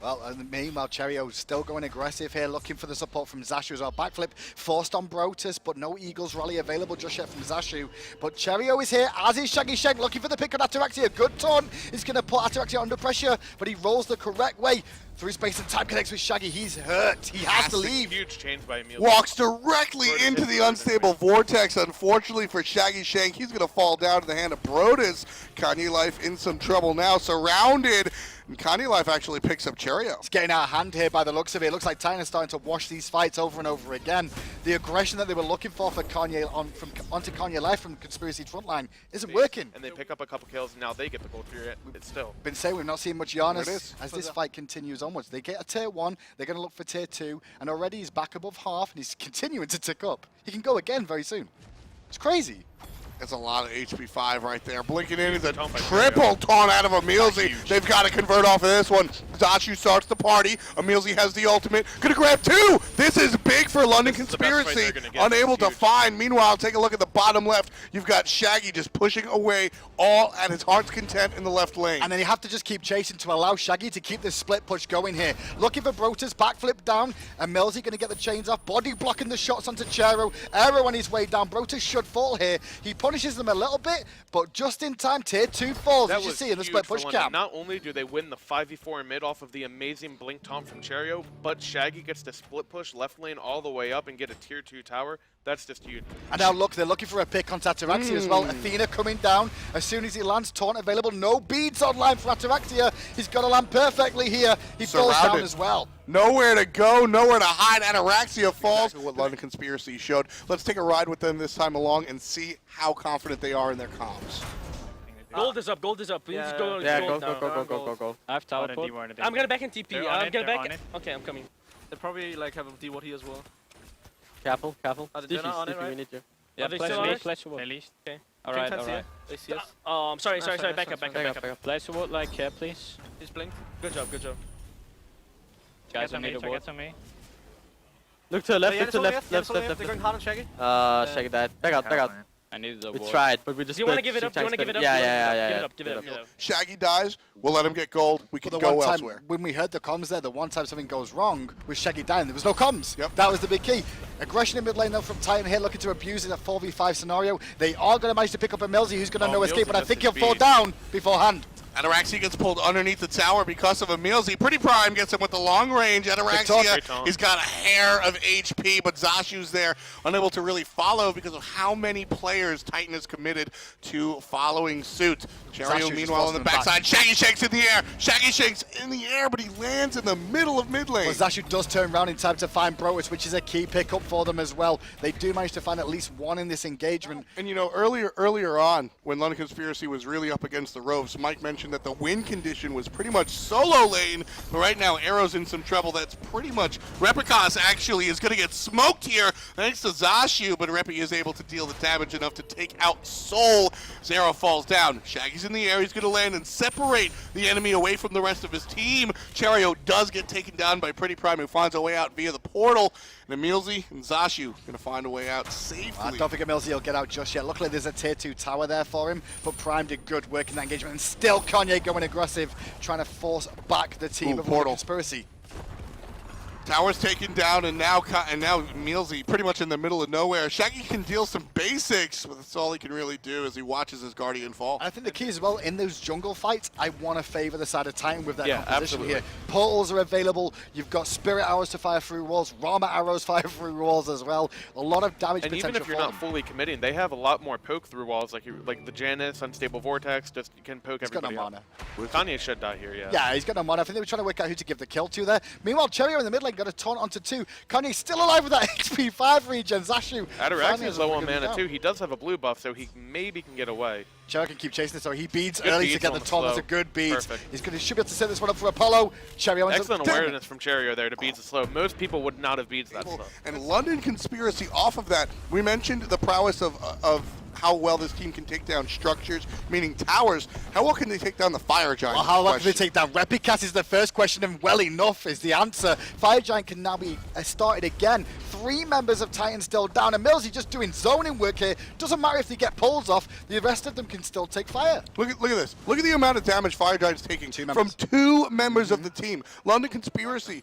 Well, meanwhile, Cherio still going aggressive here, looking for the support from Zashu as well. Backflip forced on Brotus, but no Eagles rally available just yet from Zashu. But Cherio is here, as is Shaggy Shank, looking for the pick on Ataraxia. Good taunt. He's going to put Ataraxia under pressure, but he rolls the correct way. Through space and time connects with Shaggy. He's hurt. He has to leave. Huge change by Emil. Walks directly into the unstable vortex. Unfortunately for Shaggy Shank, he's going to fall down to the hand of Brodus. Kanye Life in some trouble now, surrounded. And Kanye Life actually picks up Cherio. It's getting out of hand here by the looks of it. It looks like Titan is starting to wash these fights over and over again. The aggression that they were looking for Kanye onto Kanye Life from Conspiracy frontline isn't working. And they pick up a couple kills, and now they get the gold for it. It's still. Been saying we've not seen much Giannis as this fight continues onwards. They get a tier 1, they're going to look for tier 2, and already he's back above half, and he's continuing to tick up. He can go again very soon. It's crazy. That's a lot of HP 5 right there. Blinking in is a triple taunt out of Milzy. They've got to convert off of this one. Zashu starts the party. Milzy has the ultimate. Gonna grab 2. This is big for London Conspiracy. Unable to find. Meanwhile, take a look at the bottom left. You've got Shaggy just pushing away all at his heart's content in the left lane. And then you have to just keep chasing to allow Shaggy to keep this split push going here. Looking for Brotus, backflip down, and Milzy gonna get the chains off. Body blocking the shots onto Cherio. Arrow on his way down. Brotus should fall here. He punishes them a little bit, but just in time, tier 2 falls, as you see in the split push cam. Not only do they win the 5v4 in mid off of the amazing blink taunt from Cherio, but Shaggy gets to split push left lane all the way up and get a tier 2 tower. That's just huge. And now look, they're looking for a pick on Ataraxia as well. Athena coming down. As soon as he lands, taunt available. No beads online for Ataraxia. He's got to land perfectly here. He falls down as well. Nowhere to go, nowhere to hide. Ataraxia falls. What London Conspiracy showed. Let's take a ride with them this time along and see how confident they are in their comms. Gold is up, gold is up. We need to go. Yeah, go. I have tower. I'm gonna back in TP. I'm gonna back. Okay, I'm coming. They probably like have a D-Watt here as well. Careful. They're not on it, right? We need you. Yeah, Flash at least. Okay. Alright. They see us. Oh, I'm sorry. Back up. Flash would like here, please. He's blinked. Good job. Guys, on me. Look to the left, left. They're going hard on Shaggy. Shaggy died. Back out. I needed the We ward. tried, but we just. Do you want to give it up? Yeah. Give it up. Shaggy dies. We'll let him get gold. We can go elsewhere. When we heard the comms there, the one time something goes wrong with Shaggy dying, there was no comms. Yep. That was the big key. Aggression in mid lane though from Titan here, looking to abuse it, a 4v5 scenario. They are going to manage to pick up a Milzy who's going to no escape, but I think he'll fall down beforehand. Ataraxia gets pulled underneath the tower because of Emilzy. Pretty Prime gets him with the long range. Ataraxia, he's got a hair of HP, but Zashu's there, unable to really follow because of how many players Titan has committed to following suit. Cherio, meanwhile, on the backside. Shaggy Shanks in the air. Shaggy Shanks in the air, but he lands in the middle of mid lane. Well, Zashu does turn around in time to find Brotus, which is a key pickup for them as well. They do manage to find at least one in this engagement. And you know, earlier on, when London Conspiracy was really up against the ropes, Mike mentioned that the win condition was pretty much solo lane, but right now Arrow's in some trouble. That's pretty much Replicas actually is going to get smoked here thanks to Zashu, but Repi is able to deal the damage enough to take out Soul. Zero falls down. Shaggy's in the air. He's going to land and separate the enemy away from the rest of his team. Cherio does get taken down by Pretty Prime, who finds a way out via the portal. And Emilzy and Zashu going to find a way out safely. I don't think Emilzy will get out just yet. Luckily, there's a tier 2 tower there for him, but Prime did good work in that engagement, and still Kanye going aggressive, trying to force back the team of London Conspiracy. Tower's taken down, and now Emilzy pretty much in the middle of nowhere. Shaggy can deal some basics, but that's all he can really do as he watches his Guardian fall. And I think the key as well, in those jungle fights, I want to favor the side of Titan with their composition absolutely. here. Portals are available. You've got Spirit Arrows to fire through walls. Rama Arrows fire through walls as well. A lot of damage potential. And even if you're not fully committing, they have a lot more poke through walls, like the Janus, Unstable Vortex, just you can poke everybody got no mana. Kanye should die here, yeah. Yeah, he's got no mana. I think they were trying to work out who to give the kill to there. Meanwhile, Cherio in the mid lane got a taunt onto 2. Kanye's still alive with that HP 5 regen. Zashu. Ataraxia's low on mana too. He does have a blue buff, so he maybe can get away. Cherio can keep chasing it, so he beads Good early beads to get on the the taunt. That's a slow. good beat. Perfect. He should be able to set this one up for Apollo. Cherio ends Excellent up awareness from Cherio there to beads the slow. Most people would not have beads that slow. And London Conspiracy off of that, we mentioned the prowess of how well this team can take down structures, meaning towers. How well can they take down the Fire Giant? Well, how well can they take down Replicas is the first question, and well enough is the answer. Fire Giant can now be started again. 3 members of Titan still down, and Millsy just doing zoning work here. Doesn't matter if they get pulls off, the rest of them can still take fire. Look at this. Look at the amount of damage Fire Giant's taking from 2 members of the team. London Conspiracy.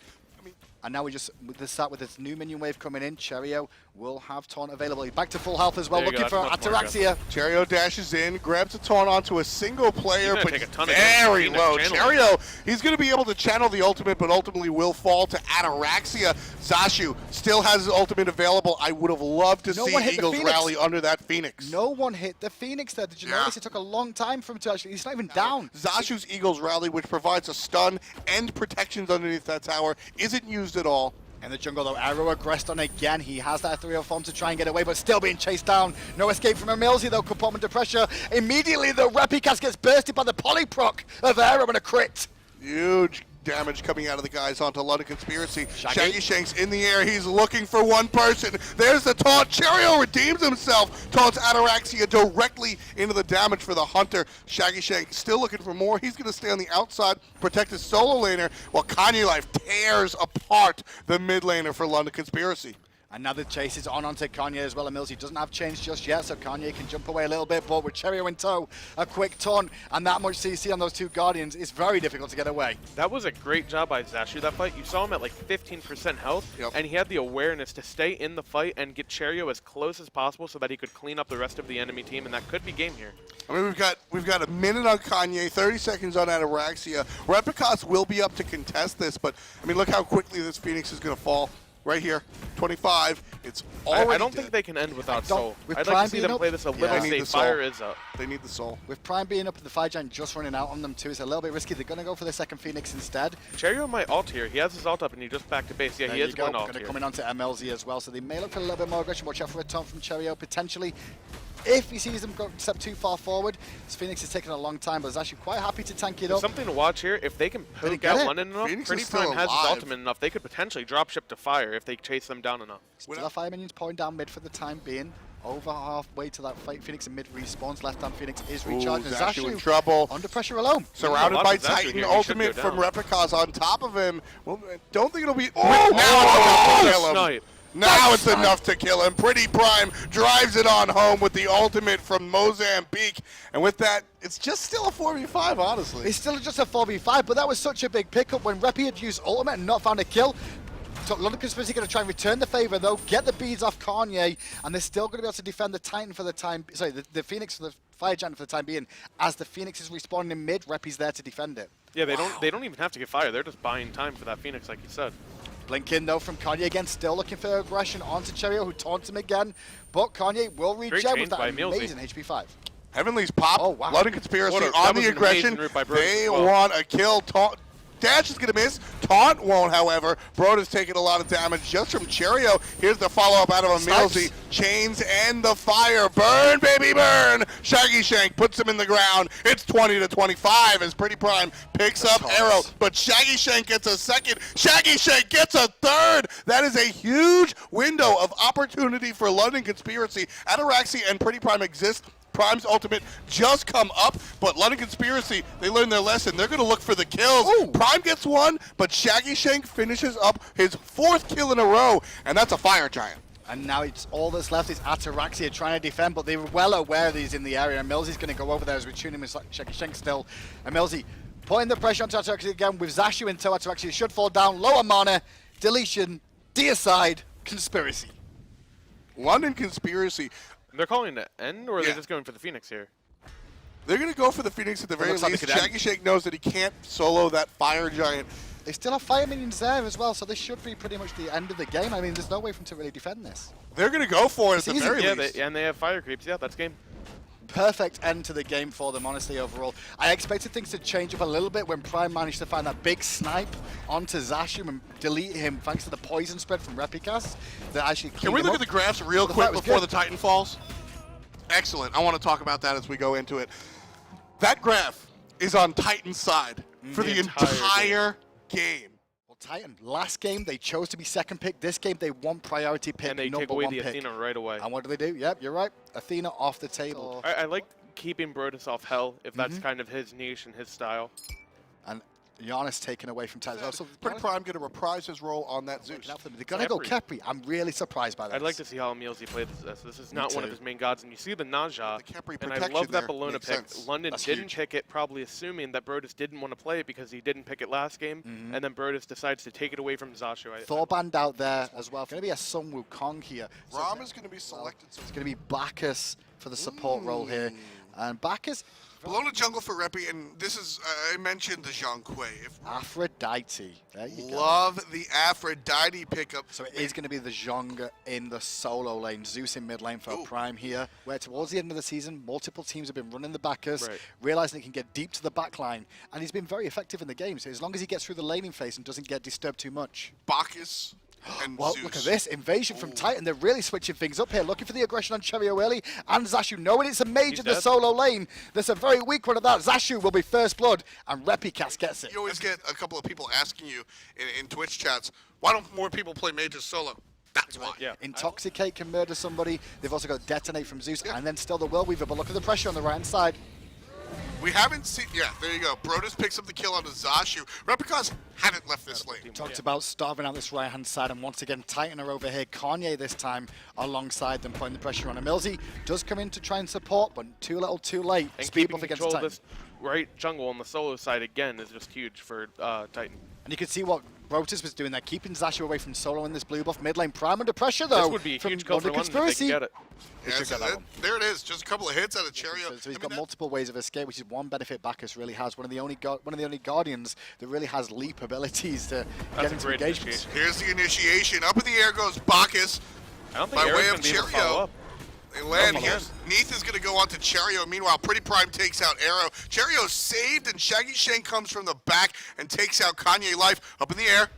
And now we just start with this new minion wave coming in. Cherio will have taunt available. He's back to full health as well, looking for Ataraxia. Cherio dashes in, grabs a taunt onto a single player, but very low. Cherio, he's going to be able to channel the ultimate, but ultimately will fall to Ataraxia. Zashu still has his ultimate available. I would have loved to see Eagles rally under that Phoenix. No one hit the Phoenix there. Did you notice it took a long time for him to actually, he's not even down. Zashu's Eagles rally, which provides a stun and protections underneath that tower, isn't used at all. In the jungle though, Arrow aggressed on again. He has that 3-0 form to try and get away, but still being chased down. No escape from Emilzy though, could put him under pressure. Immediately the Replicas gets bursted by the polyproc of Arrow and a crit. Huge damage coming out of the guys onto London Conspiracy. Shaggy Shanks in the air. He's looking for one person. There's the taunt. Cherio redeems himself. Taunts Ataraxia directly into the damage for the Hunter. Shaggy Shanks still looking for more. He's going to stay on the outside, protect his solo laner, while Kanye Life tears apart the mid laner for London Conspiracy. And now the chase is on onto Kanye as well. Emilzy doesn't have change just yet, so Kanye can jump away a little bit, but with Cherio in tow, a quick taunt and that much CC on those 2 Guardians is very difficult to get away. That was a great job by Zashu that fight. You saw him at like 15% health, and he had the awareness to stay in the fight and get Cherio as close as possible so that he could clean up the rest of the enemy team, and that could be game here. I mean, we've got a minute on Kanye, 30 seconds on Ataraxia. Replicas will be up to contest this, but I mean, look how quickly this Phoenix is going to fall. Right here, 25. It's already I don't think they can end without Soul. I'd like to see them play this a little safe. Fire is up. They need the Soul. With Prime being up, the Fire Giant just running out on them too, it's a little bit risky. They're going to go for the second Phoenix instead. Cherio might ult here. He has his ult up and he just back to base. Yeah, he is going ult here. Coming onto MLZ as well, so they may look for a little bit more aggression. Watch out for a taunt from Cherio potentially. If he sees them go step too far forward, this Phoenix is taking a long time, but is actually quite happy to tank it up. Something to watch here. If they can poke out London enough, Pretty Prime has his ultimate enough, they could potentially drop ship to fire if they chase them down enough. Still have fire minions pouring down mid for the time being. Over halfway to that fight, Phoenix in mid respawns. Left-hand Phoenix is recharged. Zashu in trouble. Under pressure alone. Surrounded by Titan ultimate from Replicas on top of him. Well, I don't think it'll be. Now Now it's enough to kill him. Pretty Prime drives it on home with the ultimate from Mozambique. And with that, it's just still a 4v5, honestly. It's still just a 4v5, but that was such a big pickup when Repi had used ultimate and not found a kill. London Conspiracy going to try and return the favor though, get the beads off Kanye, and they're still going to be able to defend the Titan for the time. Sorry, the Phoenix for Fire Giant for the time being. As the Phoenix is respawning in mid, Reppy's there to defend it. Yeah, they don't even have to get fire. They're just buying time for that Phoenix, like you said. Blink in though from Kanye again, still looking for aggression onto Cherio, who taunts him again. But Kanye will reject with that amazing HP 5. Heavenly's pop. Oh, wow. London Conspiracy What on the aggression. They want a kill. Dash is going to miss. Taunt won't, however. Broda's taking a lot of damage just from Cherio. Here's the follow-up out of Emilzy. Chains and the fire. Burn, baby, burn. Shaggy Shank puts him in the ground. It's 20-25 as Pretty Prime picks up Arrow. But Shaggy Shank gets a second. Shaggy Shank gets a third. That is a huge window of opportunity for London Conspiracy. Ataraxia and Pretty Prime exist. Prime's ultimate just come up, but London Conspiracy, they learned their lesson. They're going to look for the kills. Ooh. Prime gets one, but Shaggy Shank finishes up his 4th kill in a row, and that's a Fire Giant. And now it's all that's left is Ataraxia trying to defend, but they were well aware that he's in the area. And Millsy's going to go over there as we tune him with Shaggy Shank still. And Millsy putting the pressure onto Ataraxia again with Zashu into Ataraxia. Should fall down. Lower mana, deletion, deicide, Conspiracy. London Conspiracy. They're calling it end, or are they just going for the Phoenix here? They're going to go for the Phoenix at the very least. Shaggy Shank knows that he can't solo that Fire Giant. They still have fire minions there as well, so this should be pretty much the end of the game. I mean, there's no way for them to really defend this. They're going to go for it at the very least. And they have fire creeps. Yeah, that's game. Perfect end to the game for them, honestly, overall. I expected things to change up a little bit when Prime managed to find that big snipe onto Zashu and delete him thanks to the poison spread from Repicast. That actually Can we look at the graphs real quick before the Titan falls? Excellent. I want to talk about that as we go into it. That graph is on Titan's side for the entire game. Well, Titan, last game they chose to be second pick. This game they want priority pick, and they take away the Athena right away. And what do? Yep, you're right. Athena off the table. I like keeping Brodus off Hell if that's kind of his niche and his style. And Giannis taken away from Titan. So Pretty Prime going to reprise his role on that Zeus. They're going to go Kepri. I'm really surprised by that. I'd like to see how Emilzy plays this. This is not one of his main gods. And you see the Naja, and I love that Bellona pick. London didn't pick it, probably assuming that Brodus didn't want to play it because he didn't pick it last game. And then Brodus decides to take it away from Zashu. Thorband out there as well. Going to be a Sun Wukong here. Ram is going to be selected. So it's going to be Bacchus for the support role here. And Bacchus... Bellona jungle for Reppy, and this is, I mentioned the Zhang Kui. Aphrodite. There you go. Love the Aphrodite pickup. So it is going to be the Zhang in the solo lane. Zeus in mid lane for Prime here, where towards the end of the season, multiple teams have been running the Bacchus, realizing he can get deep to the back line, and he's been very effective in the game. So as long as he gets through the laning phase and doesn't get disturbed too much. Bacchus. And well, Zeus. Look at this invasion from Titan. They're really switching things up here, looking for the aggression on Cherio early, and Zashu knowing it's a mage in the solo lane. There's a very weak one of that. Zashu will be first blood, and Repicast gets it. You always get a couple of people asking you in Twitch chats, why don't more people play mages solo? That's why. Yeah. Intoxicate can murder somebody. They've also got Detonate from Zeus, and then still the Whirlweaver. But look at the pressure on the right-hand side. We haven't seen, there you go. Brodus picks up the kill onto Zashu. Replicas hadn't left this lane. Talked about starving out this right-hand side, and once again, Titan are over here. Kanye this time alongside them, putting the pressure on him. Emilzy does come in to try and support, but too little, too late. And Speed keeping buff against control Titan. of this right jungle on the solo side again is just huge for Titan. And you can see what Brotus was doing there, keeping Zashu away from solo in this blue buff. Mid lane Prime under pressure, though. This would be a huge kill for London if they can get it. There it is, just a couple of hits out of Cherio. So he's got multiple ways of escape, which is one benefit Bacchus really has. One of the only Guardians that really has leap abilities to get into engagements. Here's the initiation. Up in the air goes Bacchus by way of Cherio. They land here. Neath is going to go on to Cherio. Meanwhile, Pretty Prime takes out Arrow. Cherio's saved, and Shaggy Shank comes from the back and takes out Kanye Life. Up in the air.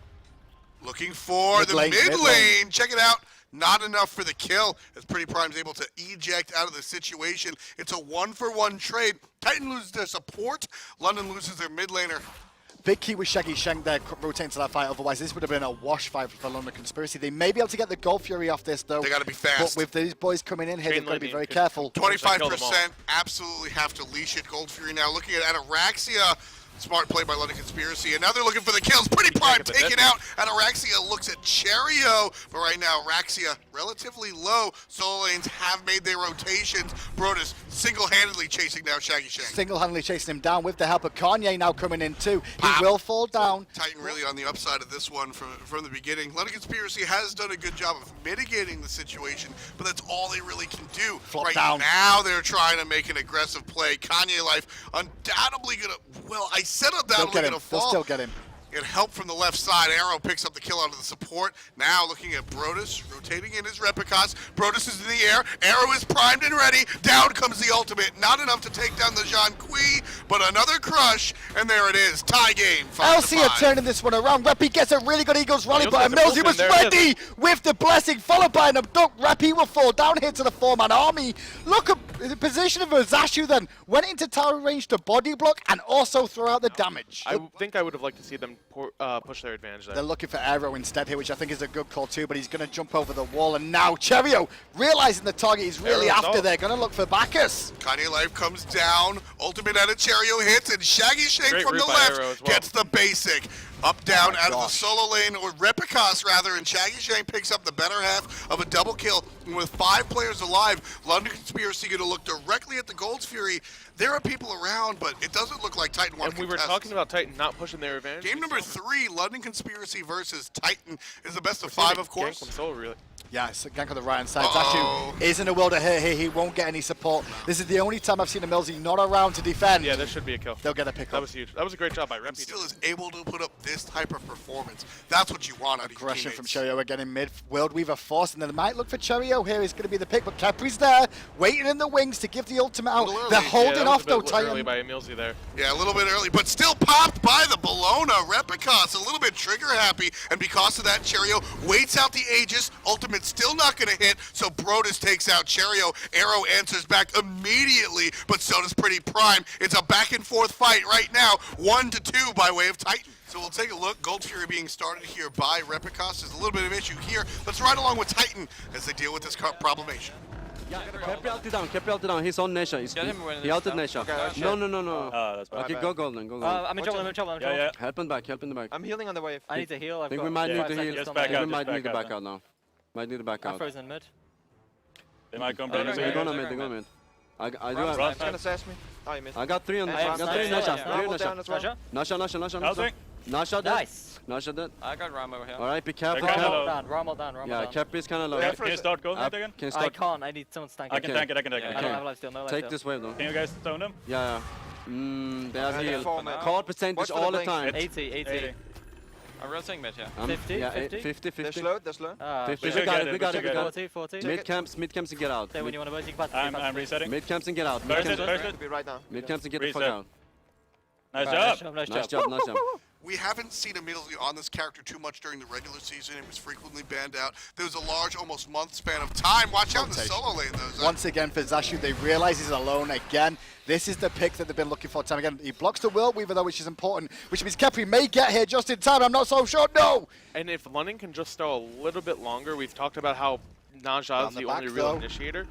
Looking for the mid lane. Check it out. Not enough for the kill, as Pretty Prime's able to eject out of the situation. It's a 1-for-1 trade. Titan loses their support. London loses their mid laner. Big key with Shaggy Shank there, rotating to that fight. Otherwise, this would have been a wash fight for London Conspiracy. They may be able to get the Gold Fury off this, though. They got to be fast. But with these boys coming in here, they've got to be very careful. 25%, absolutely have to leash it. Gold Fury now looking at Ataraxia. Smart play by London Conspiracy, and now they're looking for the kills. Pretty Prime taken out, and Araxia looks at Cherio, but right now Araxia relatively low. Solo lanes have made their rotations. Brodus single-handedly chasing down Shaggy Shang. Single-handedly chasing him down with the help of Kanye now coming in too. He will fall down. Titan really on the upside of this one from the beginning. London Conspiracy has done a good job of mitigating the situation, but that's all they really can do. Right now they're trying to make an aggressive play. Kanye Life undoubtedly gonna, well, I said undoubtedly gonna fall. They'll still get him. Get help from the left side. Arrow picks up the kill out of the support. Now looking at Brodus, rotating in his Replicas. Brodus is in the air. Arrow is primed and ready. Down comes the ultimate. Not enough to take down the Jean Kui, but another crush, and there it is. Tie game. LC are turning this one around. Reppy gets a really good Eagles rally, but Millsy was ready with the blessing, followed by an abduct. Reppy will fall down here to the 4-man army. Look at the position of Zashu then. Went into tower range to body block and also throw out the damage. I think I would have liked to see them push their advantage there. They're looking for Arrow instead here, which I think is a good call too, but he's going to jump over the wall, and now Cherio, realizing the target he's really after, they're going to look for Bacchus. Kanye Life comes down, ultimate out of Cherio hits, and Shaggy Shake from the left gets the basic. Up, down, out of the solo lane, or Replicas rather, and Shaggy Shane picks up the better half of a double kill. And with 5 players alive, London Conspiracy going to look directly at the Gold's Fury. There are people around, but it doesn't look like Titan wants to contest. And we were talking about Titan not pushing their advantage. Game number 3, London Conspiracy versus Titan, is the best of 5, of course. Soul, really. Yeah, it's a gank on the right hand side. Zashu is in a world of hurt here. He won't get any support. This is the only time I've seen a Millsy not around to defend. Yeah, there should be a kill. They'll get a pick up. That was huge. That was a great job by Reppy. Still is able to put up this type of performance. That's what you want out of your Aggression teammates. from Cherio again in mid. World Weaver forced, and then they might look for Cherio here. Is going to be the pick, but Capri's there, waiting in the wings to give the ultimate out. They're holding off though, Titan. Early by Millsy there. Yeah, a little bit early, but still popped by the Bologna. Replicas a little bit trigger happy, and because of that, Cherio waits out the Aegis. Ultimate still not going to hit, so Brodus takes out Cherio. Arrow answers back immediately, but so does Pretty Prime. It's a back and forth fight right now, 1-2 by way of Titan. So we'll take a look. Gold Fury being started here by Replicas. There's a little bit of issue here. Let's ride along with Titan as they deal with this problemation. Yeah, keep ulti down. He's on Nation. He ulted Nation. No. That's bad. Okay, go golden. I'm in trouble. Yeah. Help in the back. I'm healing on the wave. I need to heal. I think we might need to heal. Just back I think out, we might just need to back back out now. Might need to back out. I'm frozen mid. They might come They're gonna mid. I do have. He's gonna sash me. Oh, you missed. I got 3 on Nasha. Nasha dead. Nice. Nasha dead. I got Ramo here. Alright, be careful. Ramal down. Yeah, Cap is kinda low. Can you start gold mid again? I can't. I need someone to tank it. I can tank it. I don't have life steal. No life Take this wave though. Can you guys stone him? Yeah. There's heal. Call percentage all the time. 80. I'm rotating mid here. 50. They're slow. 50. We got it. 40. Mid camps and get out. Say when you want to burst, you can pass. I'm resetting. Mid camps and get out. Burst it. Be right now. Mid camps and get the fuck out. Nice job. Nice job. We haven't seen immediately on this character too much during the regular season. It was frequently banned out. There was a large, almost month span of time. Watch out in the solo lane, though. Once again for Zashu, they realize he's alone again. This is the pick that they've been looking for time again. He blocks the World Weaver, though, which is important, which means Kepri may get here just in time. I'm not so sure. No! And if London can just stall a little bit longer, we've talked about how Naja is the only real initiator.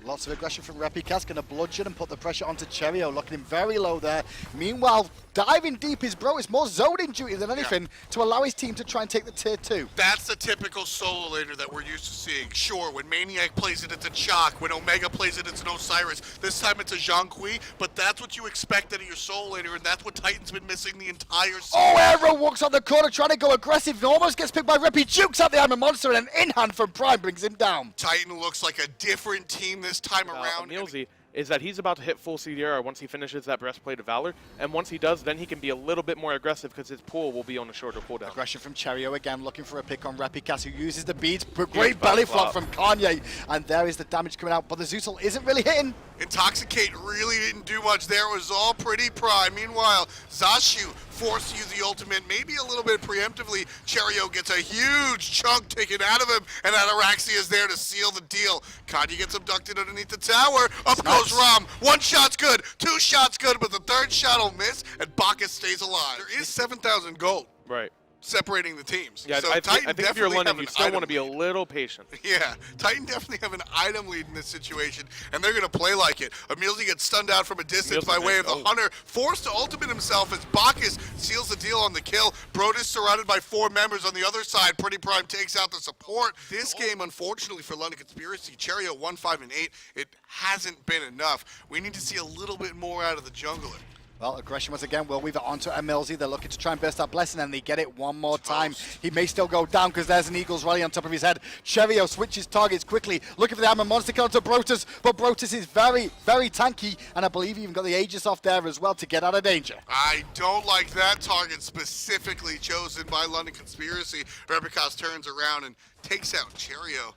Lots of aggression from Replicas, going to bludgeon and put the pressure onto Cherio, looking him very low there. Meanwhile, diving deep is Bro. It's more zoning duty than anything to allow his team to try and take the tier 2. That's the typical solo laner that we're used to seeing. Sure, when Maniac plays it, it's a Chalk. When Omega plays it, it's an Osiris. This time it's a Jean Kui, but that's what you expect out of your solo laner, and that's what Titan's been missing the entire season. Oh, Arrow walks on the corner trying to go aggressive. Almost gets picked by Reppy, jukes out the Iron Monster, and an in-hand from Prime brings him down. Titan looks like a different team this time around. Millsy is that he's about to hit full CDR once he finishes that Breastplate of Valor, and once he does, then he can be a little bit more aggressive because his pool will be on a shorter cooldown. Aggression from Cherio again, looking for a pick on Replicas, who uses the beads. Great belly flop from Kanye, and there is the damage coming out, but the Zootle isn't really hitting. Intoxicate really didn't do much there. It was all Pretty Prime. Meanwhile, Zashu forced to use the ultimate, maybe a little bit preemptively. Cherio gets a huge chunk taken out of him, and Ataraxia is there to seal the deal. Kanye gets abducted underneath the tower. Up goes Rom. 1 shot's good, 2 shots good, but the 3rd shot will miss, and Bacchus stays alive. There is 7,000 gold. Right. separating the teams. Yeah, so I Titan think if you're definitely London, have you an still item want to be a lead. little patient. Yeah, Titan definitely have an item lead in this situation, and they're going to play like it. Emilzy gets stunned out from a distance by way of the Hunter, forced to ultimate himself as Bacchus seals the deal on the kill. Brodus surrounded by 4 members on the other side. Pretty Prime takes out the support. This game, unfortunately for London Conspiracy, Cherio 1, 5, and 8, it hasn't been enough. We need to see a little bit more out of the jungler. Well, aggression once again. We'll weave it onto Emilzy. They're looking to try and burst that blessing, and they get it one more time. He may still go down because there's an Eagles rally on top of his head. Cherio switches targets quickly, looking for the Hammer Monster kill onto Brotus, but Brotus is very, very tanky, and I believe he even got the Aegis off there as well to get out of danger. I don't like that target specifically chosen by London Conspiracy. Repicos turns around and takes out Cherio.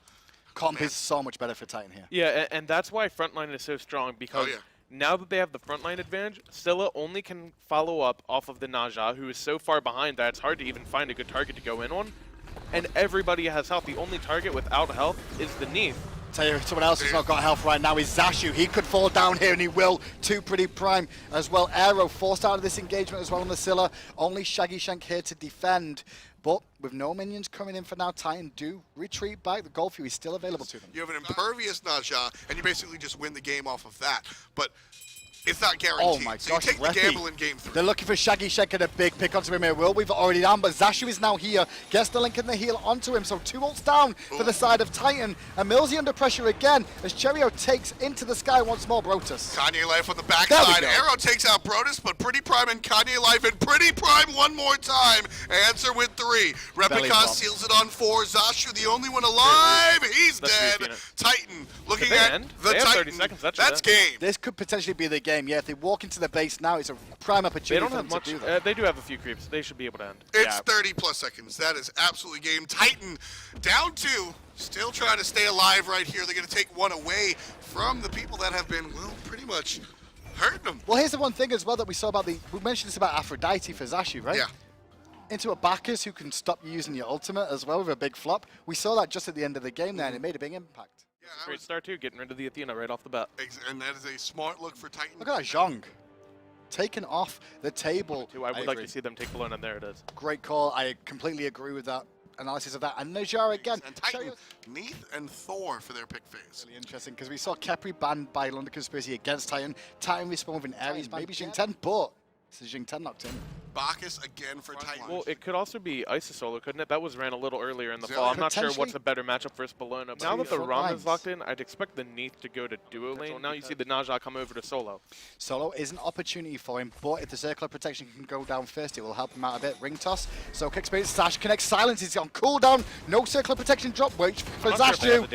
Comp is so much better for Titan here. Yeah, and that's why frontline is so strong, because now that they have the frontline advantage, Scylla only can follow up off of the Naja, who is so far behind that it's hard to even find a good target to go in on. And everybody has health. The only target without health is the Neath. Tell you, someone else who's not got health right now is Zashu. He could fall down here, and he will. Too Pretty Prime as well. Aero forced out of this engagement as well on the Scylla. Only Shaggy Shank here to defend. But with no minions coming in for now, Titan do retreat back. The Gold Fury is still available to them. You have an impervious Naja, and you basically just win the game off of that. But it's not guaranteed. Oh my so gosh, you take the Reppy. gamble in game 3. They're looking for Shaggy Shank and a big pick onto him here. Will we've already down, but Zashu is now here. Gets the link and the heal onto him. So 2 ults down for the side of Titan. Emilzy under pressure again as Cherio takes into the sky once more Brotus. Kanye Life on the backside. Arrow takes out Brotus, but Pretty Prime and Kanye Life, and Pretty Prime one more time. Answer with 3. Repicos seals it on 4. Zashu, the only one alive. He's dead. Titan looking at the they have Titan. 30 seconds. That's game. This could potentially be the game. Yeah, if they walk into the base now, it's a prime opportunity They don't for them have much. to do that. They do have a few creeps. They should be able to end. It's 30 plus seconds. That is absolutely game. Titan down 2. Still trying to stay alive right here. They're going to take one away from the people that have been, well, pretty much hurting them. Well, here's the one thing as well that we saw about we mentioned this about Aphrodite for Zashu, right? Yeah. Into a Bacchus who can stop using your ultimate as well with a big flop. We saw that just at the end of the game there, and it made a big impact. Yeah, Great start too, getting rid of the Athena right off the bat. And that is a smart look for Titan. Look at that Zhong. Taken off the table. I would like to see them take Balloon, and there it is. Great call. I completely agree with that analysis of that. And Najar again. And Titan, Neath and Thor for their pick phase. Really interesting because we saw Kepri banned by London Conspiracy against Titan. Titan respawned with an Ares, maybe Jing 10, but this is Jing 10 knocked in. Bacchus again for Titan. Well, it could also be Isis Solo, couldn't it? That was ran a little earlier in the fall. I'm not sure what's a better matchup versus Bologna. Now that the Ram is locked in, I'd expect the Neath to go to duo lane. Now you see the Naja come over to Solo. Solo is an opportunity for him, but if the Circle of Protection can go down first, it will help him out a bit. Ring toss, so experience Sash connects silence. He's on cooldown. No Circle of Protection drop. Wait for Zashu.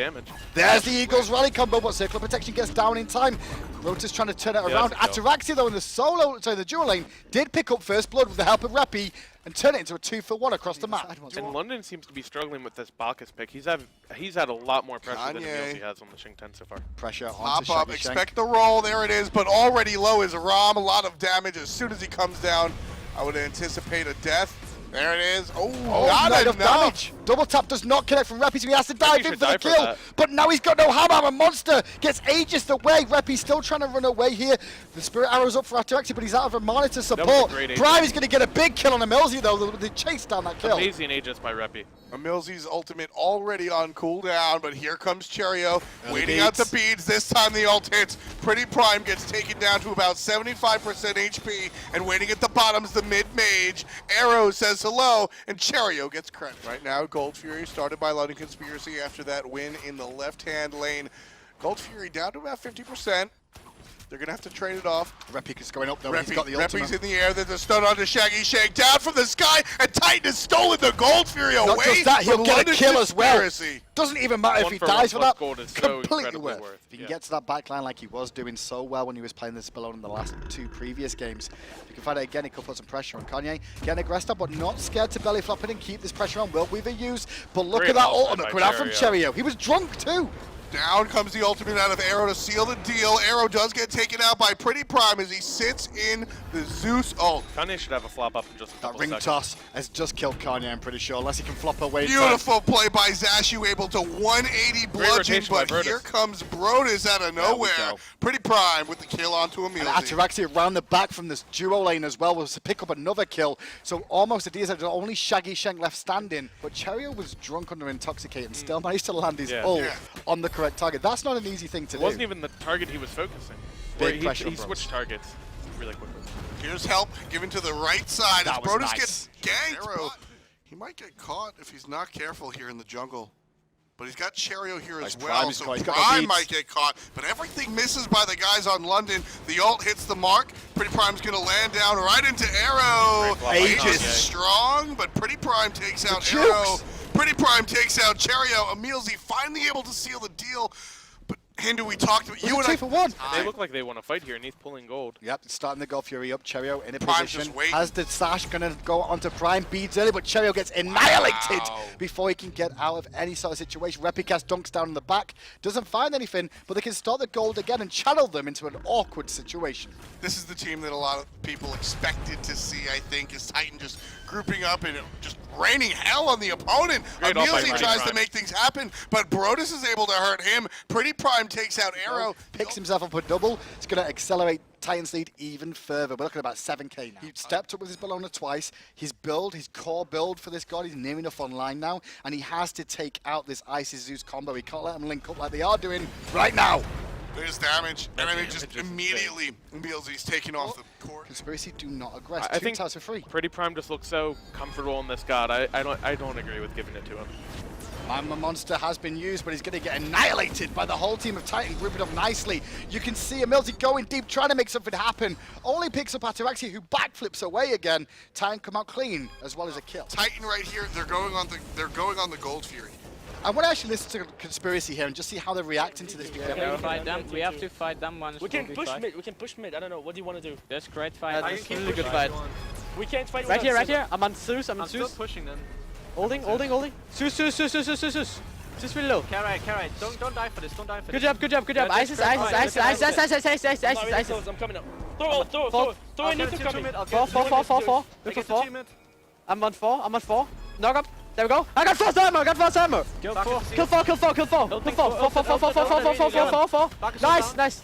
There's the Eagles rally combo, but Circle of Protection gets down in time. Rota's trying to turn it around. Ataraxia, though, in the dual lane, did pick up first blood with the help of Reppy and turn it into a 2-for-1 across the map. And London seems to be struggling with this Bacchus pick. He's had a lot more pressure than Emilzy has on the Shing 10 so far. Pressure onto Pop up, expect the roll. There it is, but already low is Ram. A lot of damage as soon as he comes down. I would anticipate a death. There it is. Oh, not enough damage. Double tap does not connect from Reppy, so he has to dive in for the kill. But now he's got no hammer. A monster gets Aegis away. Reppy's still trying to run away here. The Spirit Arrow's up for Ataraxia, but he's out of a monitor support. Prime is going to get a big kill on Emilzy, though. They chase down that kill. Amazing Aegis by Reppy. Emilzy's ultimate already on cooldown, but here comes Cherio, waiting out the beads. This time the ult hits. Pretty Prime gets taken down to about 75% HP, and waiting at the bottom's the mid-mage. Arrow says hello, and Cherio gets credit. Right now, Gold Fury started by London Conspiracy after that win in the left-hand lane. Gold Fury down to about 50%. They're going to have to trade it off. Reppy is going up though. He's got the ultimate. Reppy's in the air. There's a stun onto Shaggy Shake. Down from the sky, and Titan has stolen the Gold Fury away. Not just that, he'll get a kill as well. Doesn't even matter if he dies for that. Completely worth. If he can get to that backline like he was doing so well when he was playing this Balone in the last 2 previous games, you can find it again. He could put some pressure on Kanye. Getting aggressive, but not scared to belly flop it and keep this pressure on. Will Weaver use, but look at that ultimate coming out from Cherio. He was drunk too. Down comes the ultimate out of Arrow to seal the deal. Arrow does get taken out by Pretty Prime as he sits in the Zeus ult. Kanye should have a flop up in just a That couple ring seconds. toss has just killed Kanye, I'm pretty sure, unless he can flop away. Beautiful play by Zashu, able to 180 bludgeon, rotation by but Brodus. here comes Brodus out of nowhere. Pretty Prime with the kill onto And Emilzy. Ataraxia around the back from this duo lane as well was to pick up another kill. So almost a DSL, only Shaggy Shank left standing. But Cherio was drunk under Intoxicate and still managed to land his ult on the correct target. That's not an easy thing to do. It wasn't even the target he was focusing. Big pressure on he Brodus. switched targets really quickly. Here's help given to the right side as That was Brodus nice. gets ganked. Arrow, he might get caught if he's not careful here in the jungle. But he's got Cherio here as well, Prime is so caught. He's got no Prime beats. might get caught. But everything misses by the guys on London. The ult hits the mark. Pretty Prime's going to land down right into Arrow. Aegis strong, but Pretty Prime takes out Arrow. Pretty Prime takes out Cherio. Emilzy finally able to seal the deal. But Hindu, we talked about you and I. 2 for 1. They look like they want to fight here, and he's pulling gold. Yep, starting the Gold Fury up. Cherio in a Prime's position. just waiting. Has the Sash going to go onto Prime? Beads early, but Cherio gets annihilated before he can get out of any sort of situation. Repicast dunks down in the back. Doesn't find anything, but they can start the gold again and channel them into an awkward situation. This is the team that a lot of people expected to see, I think, is Titan just grouping up and just raining hell on the opponent. Great ult by Emilzy Pretty tries Prime. to make things happen, but Brodus is able to hurt him. Pretty Prime takes out Arrow. Picks himself up a double. It's going to accelerate Titan's lead even further. We're looking at about 7k now. He stepped up with his Bologna twice. His build, his core build for this god, he's near enough online now, and he has to take out this Isis Zeus combo. He can't let them link up like they are doing right now. There's damage, and then just immediately Emilzy's taken off the court. Conspiracy do not aggress. I 2 think towers for free. Pretty Prime just looks so comfortable in this god. I don't agree with giving it to him. Mama Monster has been used, but he's going to get annihilated by the whole team of Titan, grouping up nicely. You can see Emilzy going deep, trying to make something happen. Only picks up Ataraxia, who backflips away again. Titan come out clean, as well as a kill. Titan right here, they're going on the Gold Fury. I want to actually listen to Conspiracy here and just see how they're reacting to this. We have to fight them. We have to fight them once. We can push mid. We can push mid. I don't know. What do you want to do? That's great fight. That's a really good fight. We can't fight. Right here, right here. I'm on Zeus. I'm on still Zeus. pushing them. Holding. Zeus. Just really low. Carry. Don't die for this. Don't die for this. Good job. Isis. I'm coming up. Throw. I need to come in. 4. Look for 4. I'm on 4. Knock up. There we go. I got 4 ammo. Kill 4. Nice.